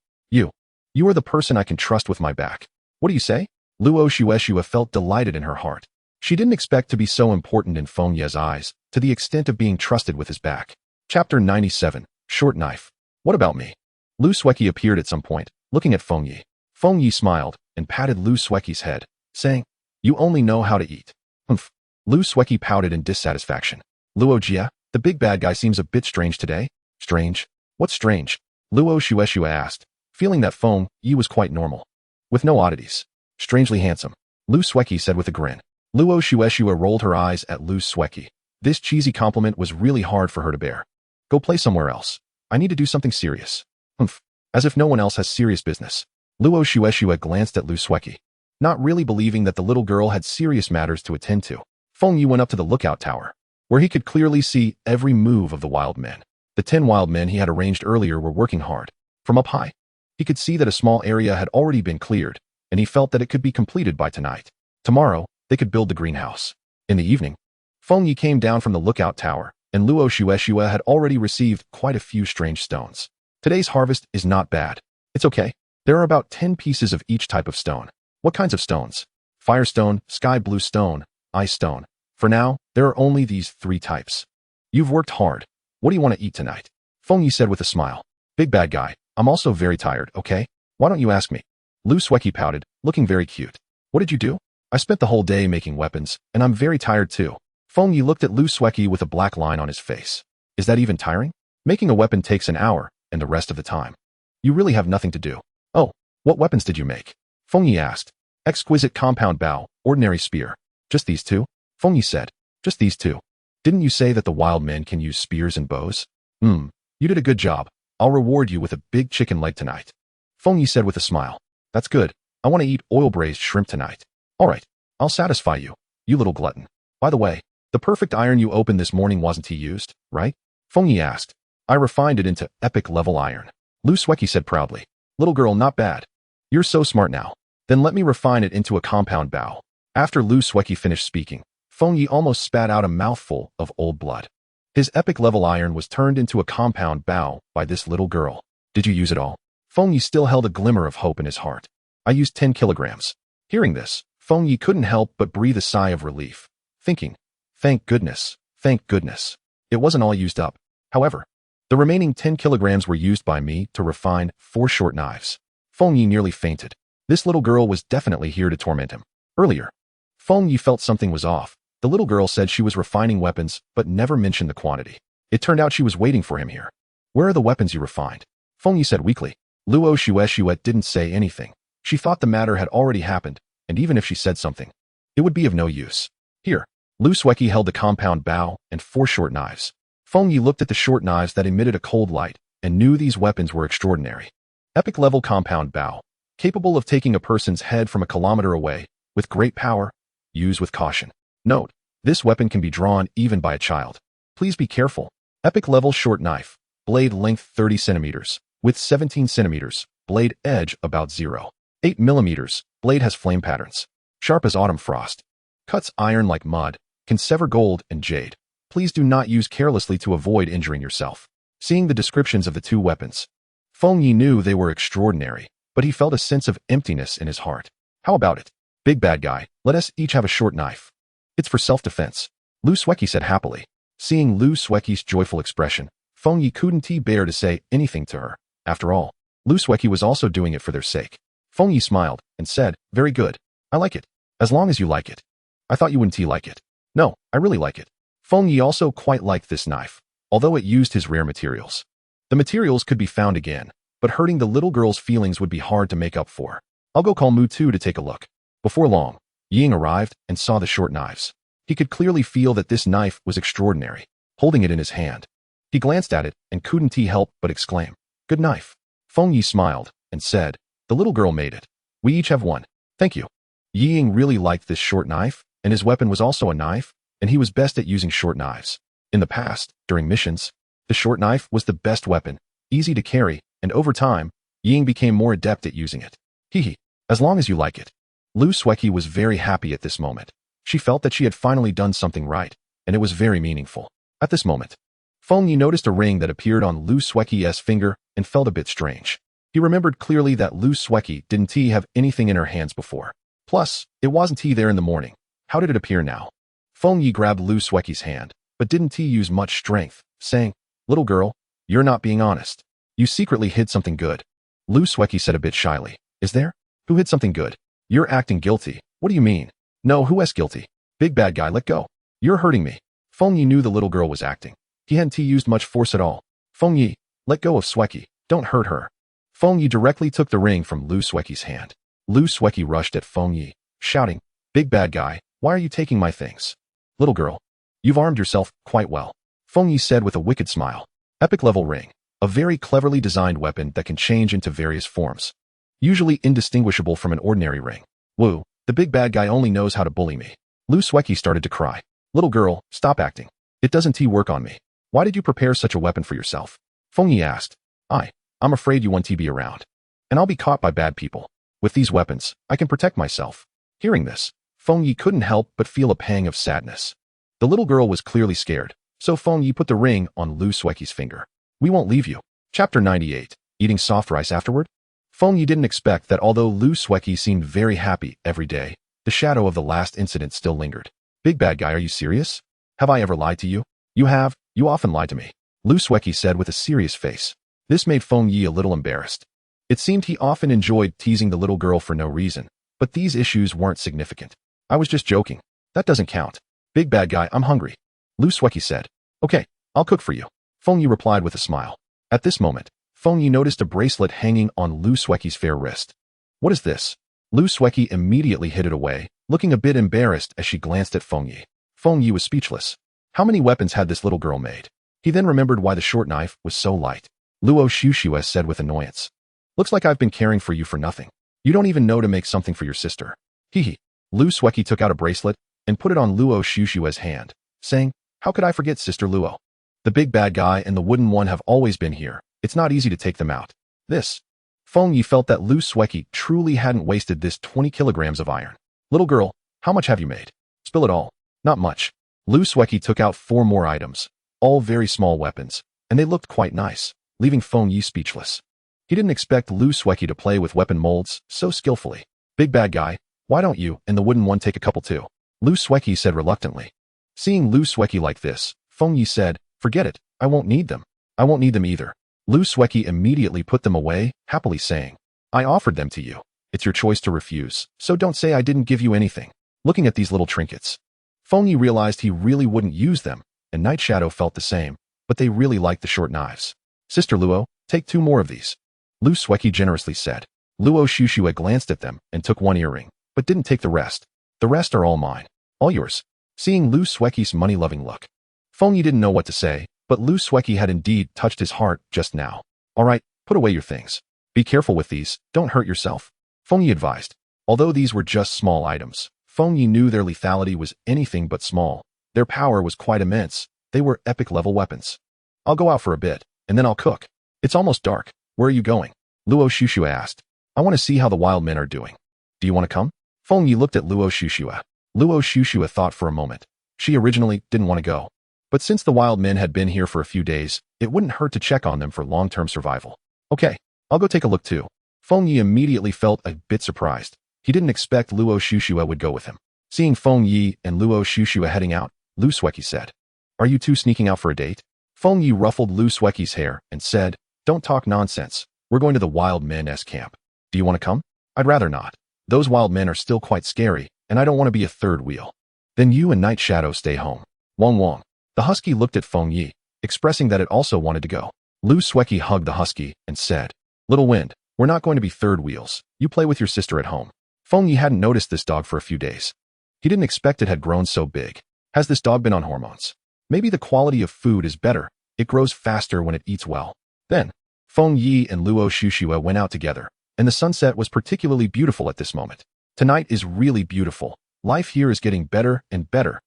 You are the person I can trust with my back. What do you say? Luo Xuexue felt delighted in her heart. She didn't expect to be so important in Feng Yi's eyes, to the extent of being trusted with his back. Chapter 97, Short Knife. What about me? Lu Sueki appeared at some point, looking at Feng Yi. Feng Yi smiled and patted Lu Sueki's head, saying, You only know how to eat. Humph. Lu Sueki pouted in dissatisfaction. Luo Jia, the big bad guy seems a bit strange today. Strange? What's strange? Luo Xuexue asked, feeling that Feng Yi was quite normal, with no oddities. Strangely handsome, Lu Sueki said with a grin. Luo Xuexue rolled her eyes at Lu Sueki. This cheesy compliment was really hard for her to bear. Go play somewhere else. I need to do something serious. Humph. As if no one else has serious business. Luo Xuexue glanced at Lu Sueki, not really believing that the little girl had serious matters to attend to. Feng Yi went up to the lookout tower, where he could clearly see every move of the wild men. The 10 wild men he had arranged earlier were working hard. From up high, he could see that a small area had already been cleared, and he felt that it could be completed by tonight. Tomorrow, they could build the greenhouse. In the evening, Feng Yi came down from the lookout tower, and Luo Xuexue had already received quite a few strange stones. Today's harvest is not bad. It's okay. There are about 10 pieces of each type of stone. What kinds of stones? Firestone, sky blue stone, ice stone. For now, there are only these 3 types. You've worked hard. What do you want to eat tonight? Feng Yi said with a smile. Big bad guy, I'm also very tired, okay? Why don't you ask me? Lu Sueki pouted, looking very cute. What did you do? I spent the whole day making weapons, and I'm very tired too. Feng Yi looked at Lu Sueki with a black line on his face. Is that even tiring? Making a weapon takes an hour, and the rest of the time. You really have nothing to do. Oh, what weapons did you make? Feng Yi asked. Exquisite compound bow, ordinary spear. Just these 2? Feng Yi said. Just these 2. Didn't you say that the wild men can use spears and bows? You did a good job. I'll reward you with a big chicken leg tonight. Feng Yi said with a smile. That's good. I want to eat oil-braised shrimp tonight. All right, I'll satisfy you, you little glutton. By the way, the perfect iron you opened this morning wasn't he used, right? Feng Yi asked. I refined it into epic level iron. Lu Sueki said proudly. Little girl, not bad. You're so smart now. Then let me refine it into a compound bow. After Lu Sueki finished speaking, Feng Yi almost spat out a mouthful of old blood. His epic level iron was turned into a compound bow by this little girl. Did you use it all? Feng Yi still held a glimmer of hope in his heart. I used 10 kilograms. Hearing this, Feng Yi couldn't help but breathe a sigh of relief, thinking, thank goodness, thank goodness. It wasn't all used up. However, the remaining 10 kilograms were used by me to refine 4 short knives. Feng Yi nearly fainted. This little girl was definitely here to torment him. Earlier, Feng Yi felt something was off. The little girl said she was refining weapons, but never mentioned the quantity. It turned out she was waiting for him here. Where are the weapons you refined? Feng Yi said weakly. Luo Xuexue didn't say anything. She thought the matter had already happened, and even if she said something, it would be of no use. Here, Lu Sueki held the compound bow and 4 short knives. Feng Yi looked at the short knives that emitted a cold light and knew these weapons were extraordinary. Epic level compound bow, capable of taking a person's head from a kilometer away, with great power, use with caution. Note, this weapon can be drawn even by a child. Please be careful. Epic level short knife, blade length 30 centimeters, width 17 centimeters, blade edge about 0.8 millimeters, blade has flame patterns, sharp as autumn frost, cuts iron like mud, can sever gold and jade. Please do not use carelessly to avoid injuring yourself. Seeing the descriptions of the 2 weapons, Feng Yi knew they were extraordinary, but he felt a sense of emptiness in his heart. How about it? Big bad guy, let us each have a short knife. It's for self-defense, Lu Sueki said happily. Seeing Lu Sueki's joyful expression, Feng Yi couldn't bear to say anything to her. After all, Lu Sueki was also doing it for their sake. Feng Yi smiled and said, very good. I like it. As long as you like it. I thought you wouldn't like it. No, I really like it. Feng Yi also quite liked this knife, although it used his rare materials. The materials could be found again, but hurting the little girl's feelings would be hard to make up for. I'll go call Mu Tu to take a look. Before long, Ying arrived and saw the short knives. He could clearly feel that this knife was extraordinary, holding it in his hand. He glanced at it and couldn't help but exclaim, "Good knife." Feng Yi smiled and said, "The little girl made it. We each have one. Thank you." Ying really liked this short knife, and his weapon was also a knife, and he was best at using short knives. In the past, during missions, the short knife was the best weapon, easy to carry, and over time, Ying became more adept at using it. Hehe, as long as you like it. Lu Sueki was very happy at this moment. She felt that she had finally done something right, and it was very meaningful. At this moment, Feng Yi noticed a ring that appeared on Lu Sueki's finger and felt a bit strange. He remembered clearly that Lu Sueki didn't have anything in her hands before. Plus, it wasn't there in the morning. How did it appear now? Feng Yi grabbed Lu Sueki's hand, but didn't use much strength, saying, "Little girl, you're not being honest. You secretly hid something good." Lu Sueki said a bit shyly, "Is there? Who hid something good? You're acting guilty. What do you mean?" "No, who is guilty? Big bad guy, let go. You're hurting me." Feng Yi knew the little girl was acting. He hadn't used much force at all. "Feng Yi, let go of Sueki. Don't hurt her." Feng Yi directly took the ring from Lu Sueki's hand. Lu Sueki rushed at Feng Yi, shouting, "Big bad guy, why are you taking my things?" "Little girl, you've armed yourself quite well," Feng Yi said with a wicked smile. Epic level ring, a very cleverly designed weapon that can change into various forms. Usually indistinguishable from an ordinary ring. "Woo, the big bad guy only knows how to bully me." Lu Sueki started to cry. "Little girl, stop acting. It doesn't work on me. Why did you prepare such a weapon for yourself?" Feng Yi asked. I'm afraid you won't be around. And I'll be caught by bad people. With these weapons, I can protect myself." Hearing this, Feng Yi couldn't help but feel a pang of sadness. The little girl was clearly scared, so Feng Yi put the ring on Lu Sueki's finger. "We won't leave you." Chapter 98. Eating soft rice afterward? Feng Yi didn't expect that although Lu Sueki seemed very happy every day, the shadow of the last incident still lingered. "Big bad guy, are you serious? Have I ever lied to you?" "You have. You often lie to me," Lu Sueki said with a serious face. This made Feng Yi a little embarrassed. It seemed he often enjoyed teasing the little girl for no reason, but these issues weren't significant. "I was just joking. That doesn't count." "Big bad guy, I'm hungry," Lu Sueki said. "Okay, I'll cook for you," Feng Yi replied with a smile. At this moment, Feng Yi noticed a bracelet hanging on Lu Sueki's fair wrist. "What is this?" Lu Sueki immediately hid it away, looking a bit embarrassed as she glanced at Feng Yi. Feng Yi was speechless. How many weapons had this little girl made? He then remembered why the short knife was so light. Luo Shushue said with annoyance. "Looks like I've been caring for you for nothing. You don't even know to make something for your sister." Hehe. Lu Sueki took out a bracelet and put it on Luo Shushue's hand, saying, "How could I forget Sister Luo? The big bad guy and the wooden one have always been here. It's not easy to take them out." This. Feng Yi felt that Lu Sueki truly hadn't wasted this 20 kilograms of iron. "Little girl, how much have you made?" "Spill it all." "Not much." Lu Sueki took out 4 more items, all very small weapons, and they looked quite nice, leaving Feng Yi speechless. He didn't expect Lu Sueki to play with weapon molds so skillfully. "Big bad guy, why don't you and the wooden one take a couple too?" Lu Sueki said reluctantly. Seeing Lu Sueki like this, Feng Yi said, "Forget it, I won't need them." "I won't need them either." Lu Sueki immediately put them away, happily saying, "I offered them to you. It's your choice to refuse, so don't say I didn't give you anything." Looking at these little trinkets, Feng Yi realized he really wouldn't use them, and Night Shadow felt the same, but they really liked the short knives. "Sister Luo, take 2 more of these," Lu Sueki generously said. Luo Shushue glanced at them and took 1 earring, but didn't take the rest. "The rest are all mine. All yours." Seeing Lu Sueki's money-loving look, Feng Yi didn't know what to say, but Lu Sueki had indeed touched his heart just now. "All right, put away your things. Be careful with these, don't hurt yourself," Feng Yi advised. Although these were just small items, Feng Yi knew their lethality was anything but small. Their power was quite immense. They were epic-level weapons. "I'll go out for a bit, and then I'll cook. It's almost dark. Where are you going?" Luo Shushue asked. "I want to see how the wild men are doing." "Do you want to come?" Feng Yi looked at Luo Shushue. Luo Shushue thought for a moment. She originally didn't want to go. But since the wild men had been here for a few days, it wouldn't hurt to check on them for long-term survival. "Okay, I'll go take a look too." Feng Yi immediately felt a bit surprised. He didn't expect Luo Shushue would go with him. Seeing Feng Yi and Luo Shushue heading out, Lu Sueki said, "Are you two sneaking out for a date?" Feng Yi ruffled Lu Sueki's hair and said, "Don't talk nonsense. We're going to the wild men's camp. Do you want to come?" "I'd rather not. Those wild men are still quite scary, and I don't want to be a third wheel." "Then you and Night Shadow stay home." "Wong Wong." The husky looked at Feng Yi, expressing that it also wanted to go. Lu Sueki hugged the husky and said, "Little Wind, we're not going to be third wheels. You play with your sister at home." Feng Yi hadn't noticed this dog for a few days. He didn't expect it had grown so big. Has this dog been on hormones? Maybe the quality of food is better. It grows faster when it eats well. Then, Feng Yi and Luo Shushua went out together, and the sunset was particularly beautiful at this moment. "Tonight is really beautiful. Life here is getting better and better,"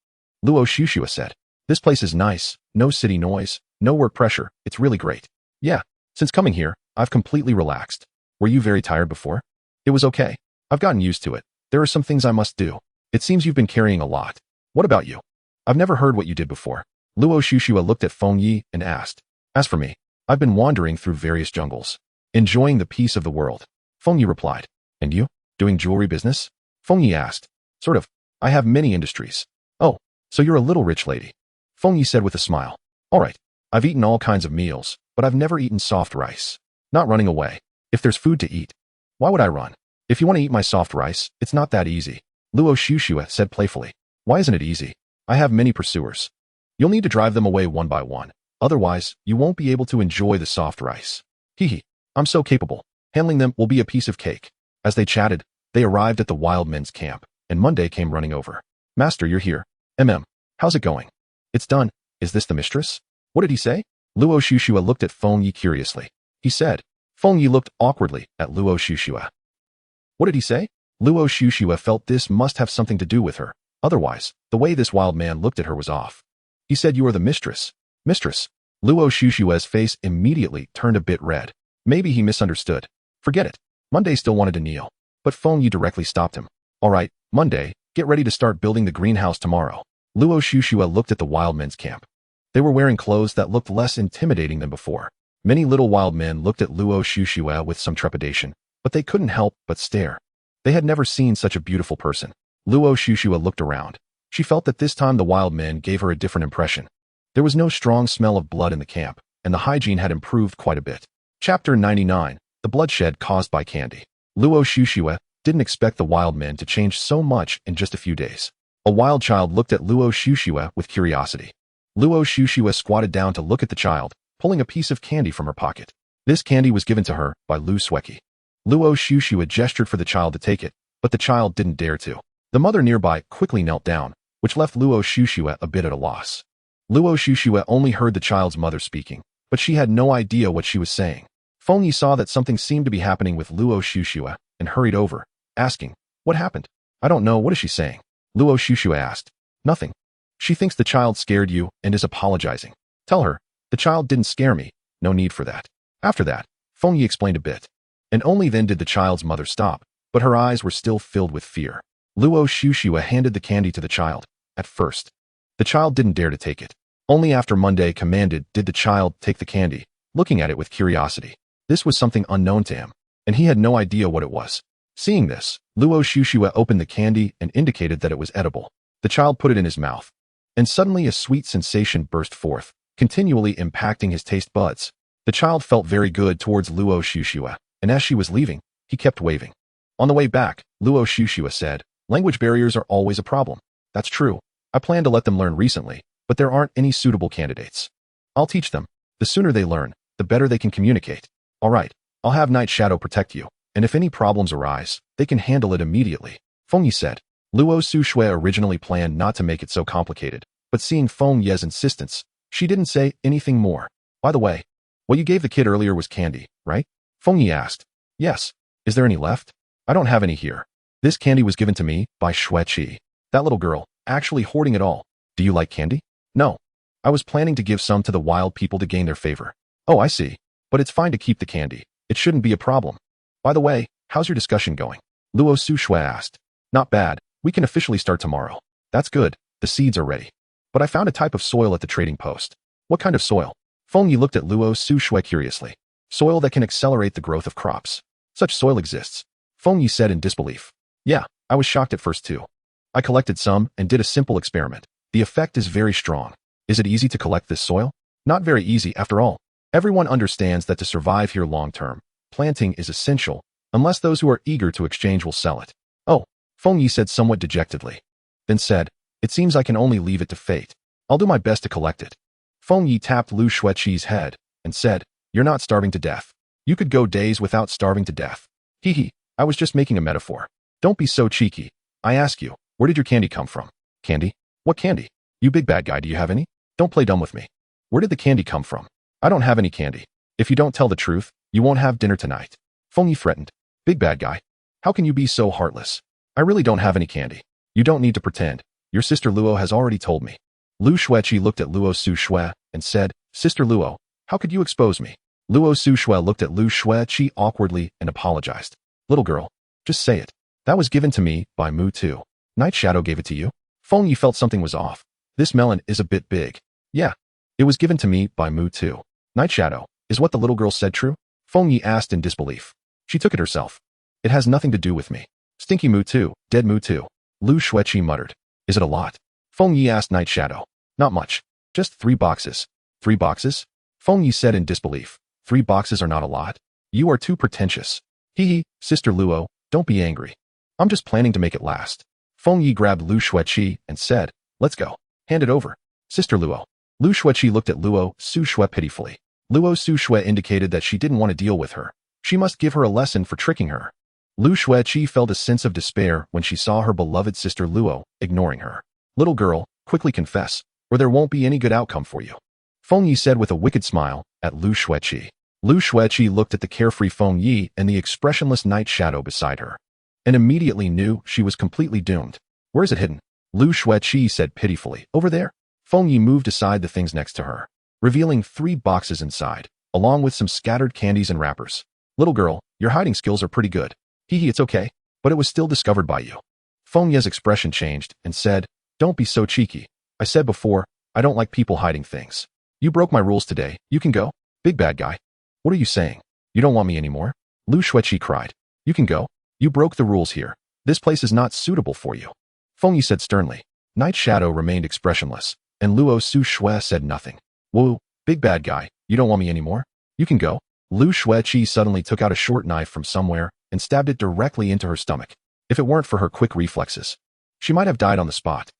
Luo Shushua said. "This place is nice, no city noise, no work pressure, it's really great." "Yeah, since coming here, I've completely relaxed." "Were you very tired before?" "It was okay. I've gotten used to it. There are some things I must do. It seems you've been carrying a lot. What about you?" "I've never heard what you did before." Luo Shushua looked at Feng Yi and asked, "As for me, I've been wandering through various jungles, enjoying the peace of the world." Feng Yi replied. "And you? Doing jewelry business?" Feng Yi asked. "Sort of. I have many industries." "Oh, so you're a little rich lady," Feng Yi said with a smile. "All right. I've eaten all kinds of meals, but I've never eaten soft rice. Not running away. If there's food to eat, why would I run? If you want to eat my soft rice, it's not that easy," Luo Shushua said playfully. "Why isn't it easy? I have many pursuers. You'll need to drive them away one by one. Otherwise, you won't be able to enjoy the soft rice." "Hee. I'm so capable. Handling them will be a piece of cake." As they chatted, they arrived at the wild men's camp, and Monday came running over. "Master, you're here. How's it going?" "It's done. Is this the mistress?" "What did he say?" Luo Shushua looked at Feng Yi curiously. "He said." Feng Yi looked awkwardly at Luo Shushua. "What did he say?" Luo Shushua felt this must have something to do with her. Otherwise, the way this wild man looked at her was off. "He said you are the mistress." "Mistress?" Luo Shushua's face immediately turned a bit red. Maybe he misunderstood. Forget it. Monday still wanted to kneel, but Feng Yi directly stopped him. "All right, Monday, get ready to start building the greenhouse tomorrow." Luo Shushua looked at the wild men's camp. They were wearing clothes that looked less intimidating than before. Many little wild men looked at Luo Shushua with some trepidation, but they couldn't help but stare. They had never seen such a beautiful person. Luo Shushua looked around. She felt that this time the wild men gave her a different impression. There was no strong smell of blood in the camp, and the hygiene had improved quite a bit. Chapter 99, The Bloodshed Caused by Candy. Luo Shushua didn't expect the wild men to change so much in just a few days. A wild child looked at Luo Shushua with curiosity. Luo Shushua squatted down to look at the child, pulling a piece of candy from her pocket. This candy was given to her by Lu Sueki. Luo Shushua gestured for the child to take it, but the child didn't dare to. The mother nearby quickly knelt down, which left Luo Shushua a bit at a loss. Luo Shushua only heard the child's mother speaking, but she had no idea what she was saying. Feng Yi saw that something seemed to be happening with Luo Shushua and hurried over, asking, "What happened?" "I don't know. What is she saying?" Luo Shushua asked. "Nothing. She thinks the child scared you and is apologizing." "Tell her, the child didn't scare me. No need for that." After that, Feng Yi explained a bit. And only then did the child's mother stop, but her eyes were still filled with fear. Luo Shushua handed the candy to the child. At first, the child didn't dare to take it. Only after Monday commanded did the child take the candy, looking at it with curiosity. This was something unknown to him, and he had no idea what it was. Seeing this, Luo Shushua opened the candy and indicated that it was edible. The child put it in his mouth, and suddenly a sweet sensation burst forth, continually impacting his taste buds. The child felt very good towards Luo Shushua, and as she was leaving, he kept waving. On the way back, Luo Shushua said, "Language barriers are always a problem." "That's true. I plan to let them learn recently, but there aren't any suitable candidates. I'll teach them. The sooner they learn, the better they can communicate." "All right, I'll have Night Shadow protect you, and if any problems arise, they can handle it immediately," Feng Yi said. Luo Shushua originally planned not to make it so complicated, but seeing Feng Yi's insistence, she didn't say anything more. "By the way, what you gave the kid earlier was candy, right?" Feng Yi asked. "Yes. Is there any left?" "I don't have any here. This candy was given to me by Xue Qi. That little girl, actually hoarding it all. Do you like candy?" "No. I was planning to give some to the wild people to gain their favor." "Oh, I see. But it's fine to keep the candy. It shouldn't be a problem. By the way, how's your discussion going?" Luo Shushua asked. "Not bad. We can officially start tomorrow." "That's good. The seeds are ready. But I found a type of soil at the trading post." "What kind of soil?" Feng Yi looked at Luo Shushua curiously. "Soil that can accelerate the growth of crops. Such soil exists," Feng Yi said in disbelief. "Yeah, I was shocked at first too. I collected some and did a simple experiment. The effect is very strong." "Is it easy to collect this soil?" "Not very easy after all. Everyone understands that to survive here long term, planting is essential, unless those who are eager to exchange will sell it." "Oh," Feng Yi said somewhat dejectedly. Then said, "It seems I can only leave it to fate." I'll do my best to collect it. Feng Yi tapped Lu Xueqi's head and said, "You're not starving to death. You could go days without starving to death." Hee hee, I was just making a metaphor. Don't be so cheeky. I ask you, where did your candy come from? Candy? What candy? You big bad guy, do you have any? Don't play dumb with me. Where did the candy come from? I don't have any candy. If you don't tell the truth, you won't have dinner tonight. Feng Yi threatened. Big bad guy. How can you be so heartless? I really don't have any candy. You don't need to pretend. Your sister Luo has already told me. Lu Xueqi looked at Luo Su Xue and said, Sister Luo, how could you expose me? Luo Su Xue looked at Lu Xueqi awkwardly and apologized. Little girl, just say it. That was given to me by Mu Tu. Night Shadow gave it to you? Feng Yi felt something was off. This melon is a bit big. Yeah. It was given to me by Mu Tu. Night Shadow, is what the little girl said true? Feng Yi asked in disbelief. She took it herself. It has nothing to do with me. Stinky Mu Tu, dead Mu Tu. Lu Xueqi muttered. Is it a lot? Feng Yi asked Night Shadow. Not much. Just 3 boxes. 3 boxes? Feng Yi said in disbelief. 3 boxes are not a lot. You are too pretentious. Hee hee, Sister Luo, don't be angry. I'm just planning to make it last. Feng Yi grabbed Lu Xueqi and said, let's go. Hand it over. Sister Luo. Lu Xueqi looked at Luo Su Xue pitifully. Luo Su Xue indicated that she didn't want to deal with her. She must give her a lesson for tricking her. Lu Xueqi felt a sense of despair when she saw her beloved sister Luo ignoring her. Little girl, quickly confess, or there won't be any good outcome for you. Feng Yi said with a wicked smile at Lu Xueqi. Lu Xueqi looked at the carefree Feng Yi and the expressionless Night Shadow beside her, and immediately knew she was completely doomed. Where is it hidden? Lu Xueqi said pitifully. Over there. Feng Yi moved aside the things next to her, revealing 3 boxes inside, along with some scattered candies and wrappers. Little girl, your hiding skills are pretty good. Hee hee, it's okay, but it was still discovered by you. Feng Yi's expression changed and said, don't be so cheeky. I said before, I don't like people hiding things. You broke my rules today, you can go. Big bad guy. What are you saying? You don't want me anymore? Lu Xueqi cried. You can go. You broke the rules here. This place is not suitable for you. Feng Yi said sternly. Night Shadow remained expressionless, and Luo Su Xue said nothing. Whoa, big bad guy, you don't want me anymore? You can go. Lu Xueqi suddenly took out a short knife from somewhere and stabbed it directly into her stomach. If it weren't for her quick reflexes, she might have died on the spot.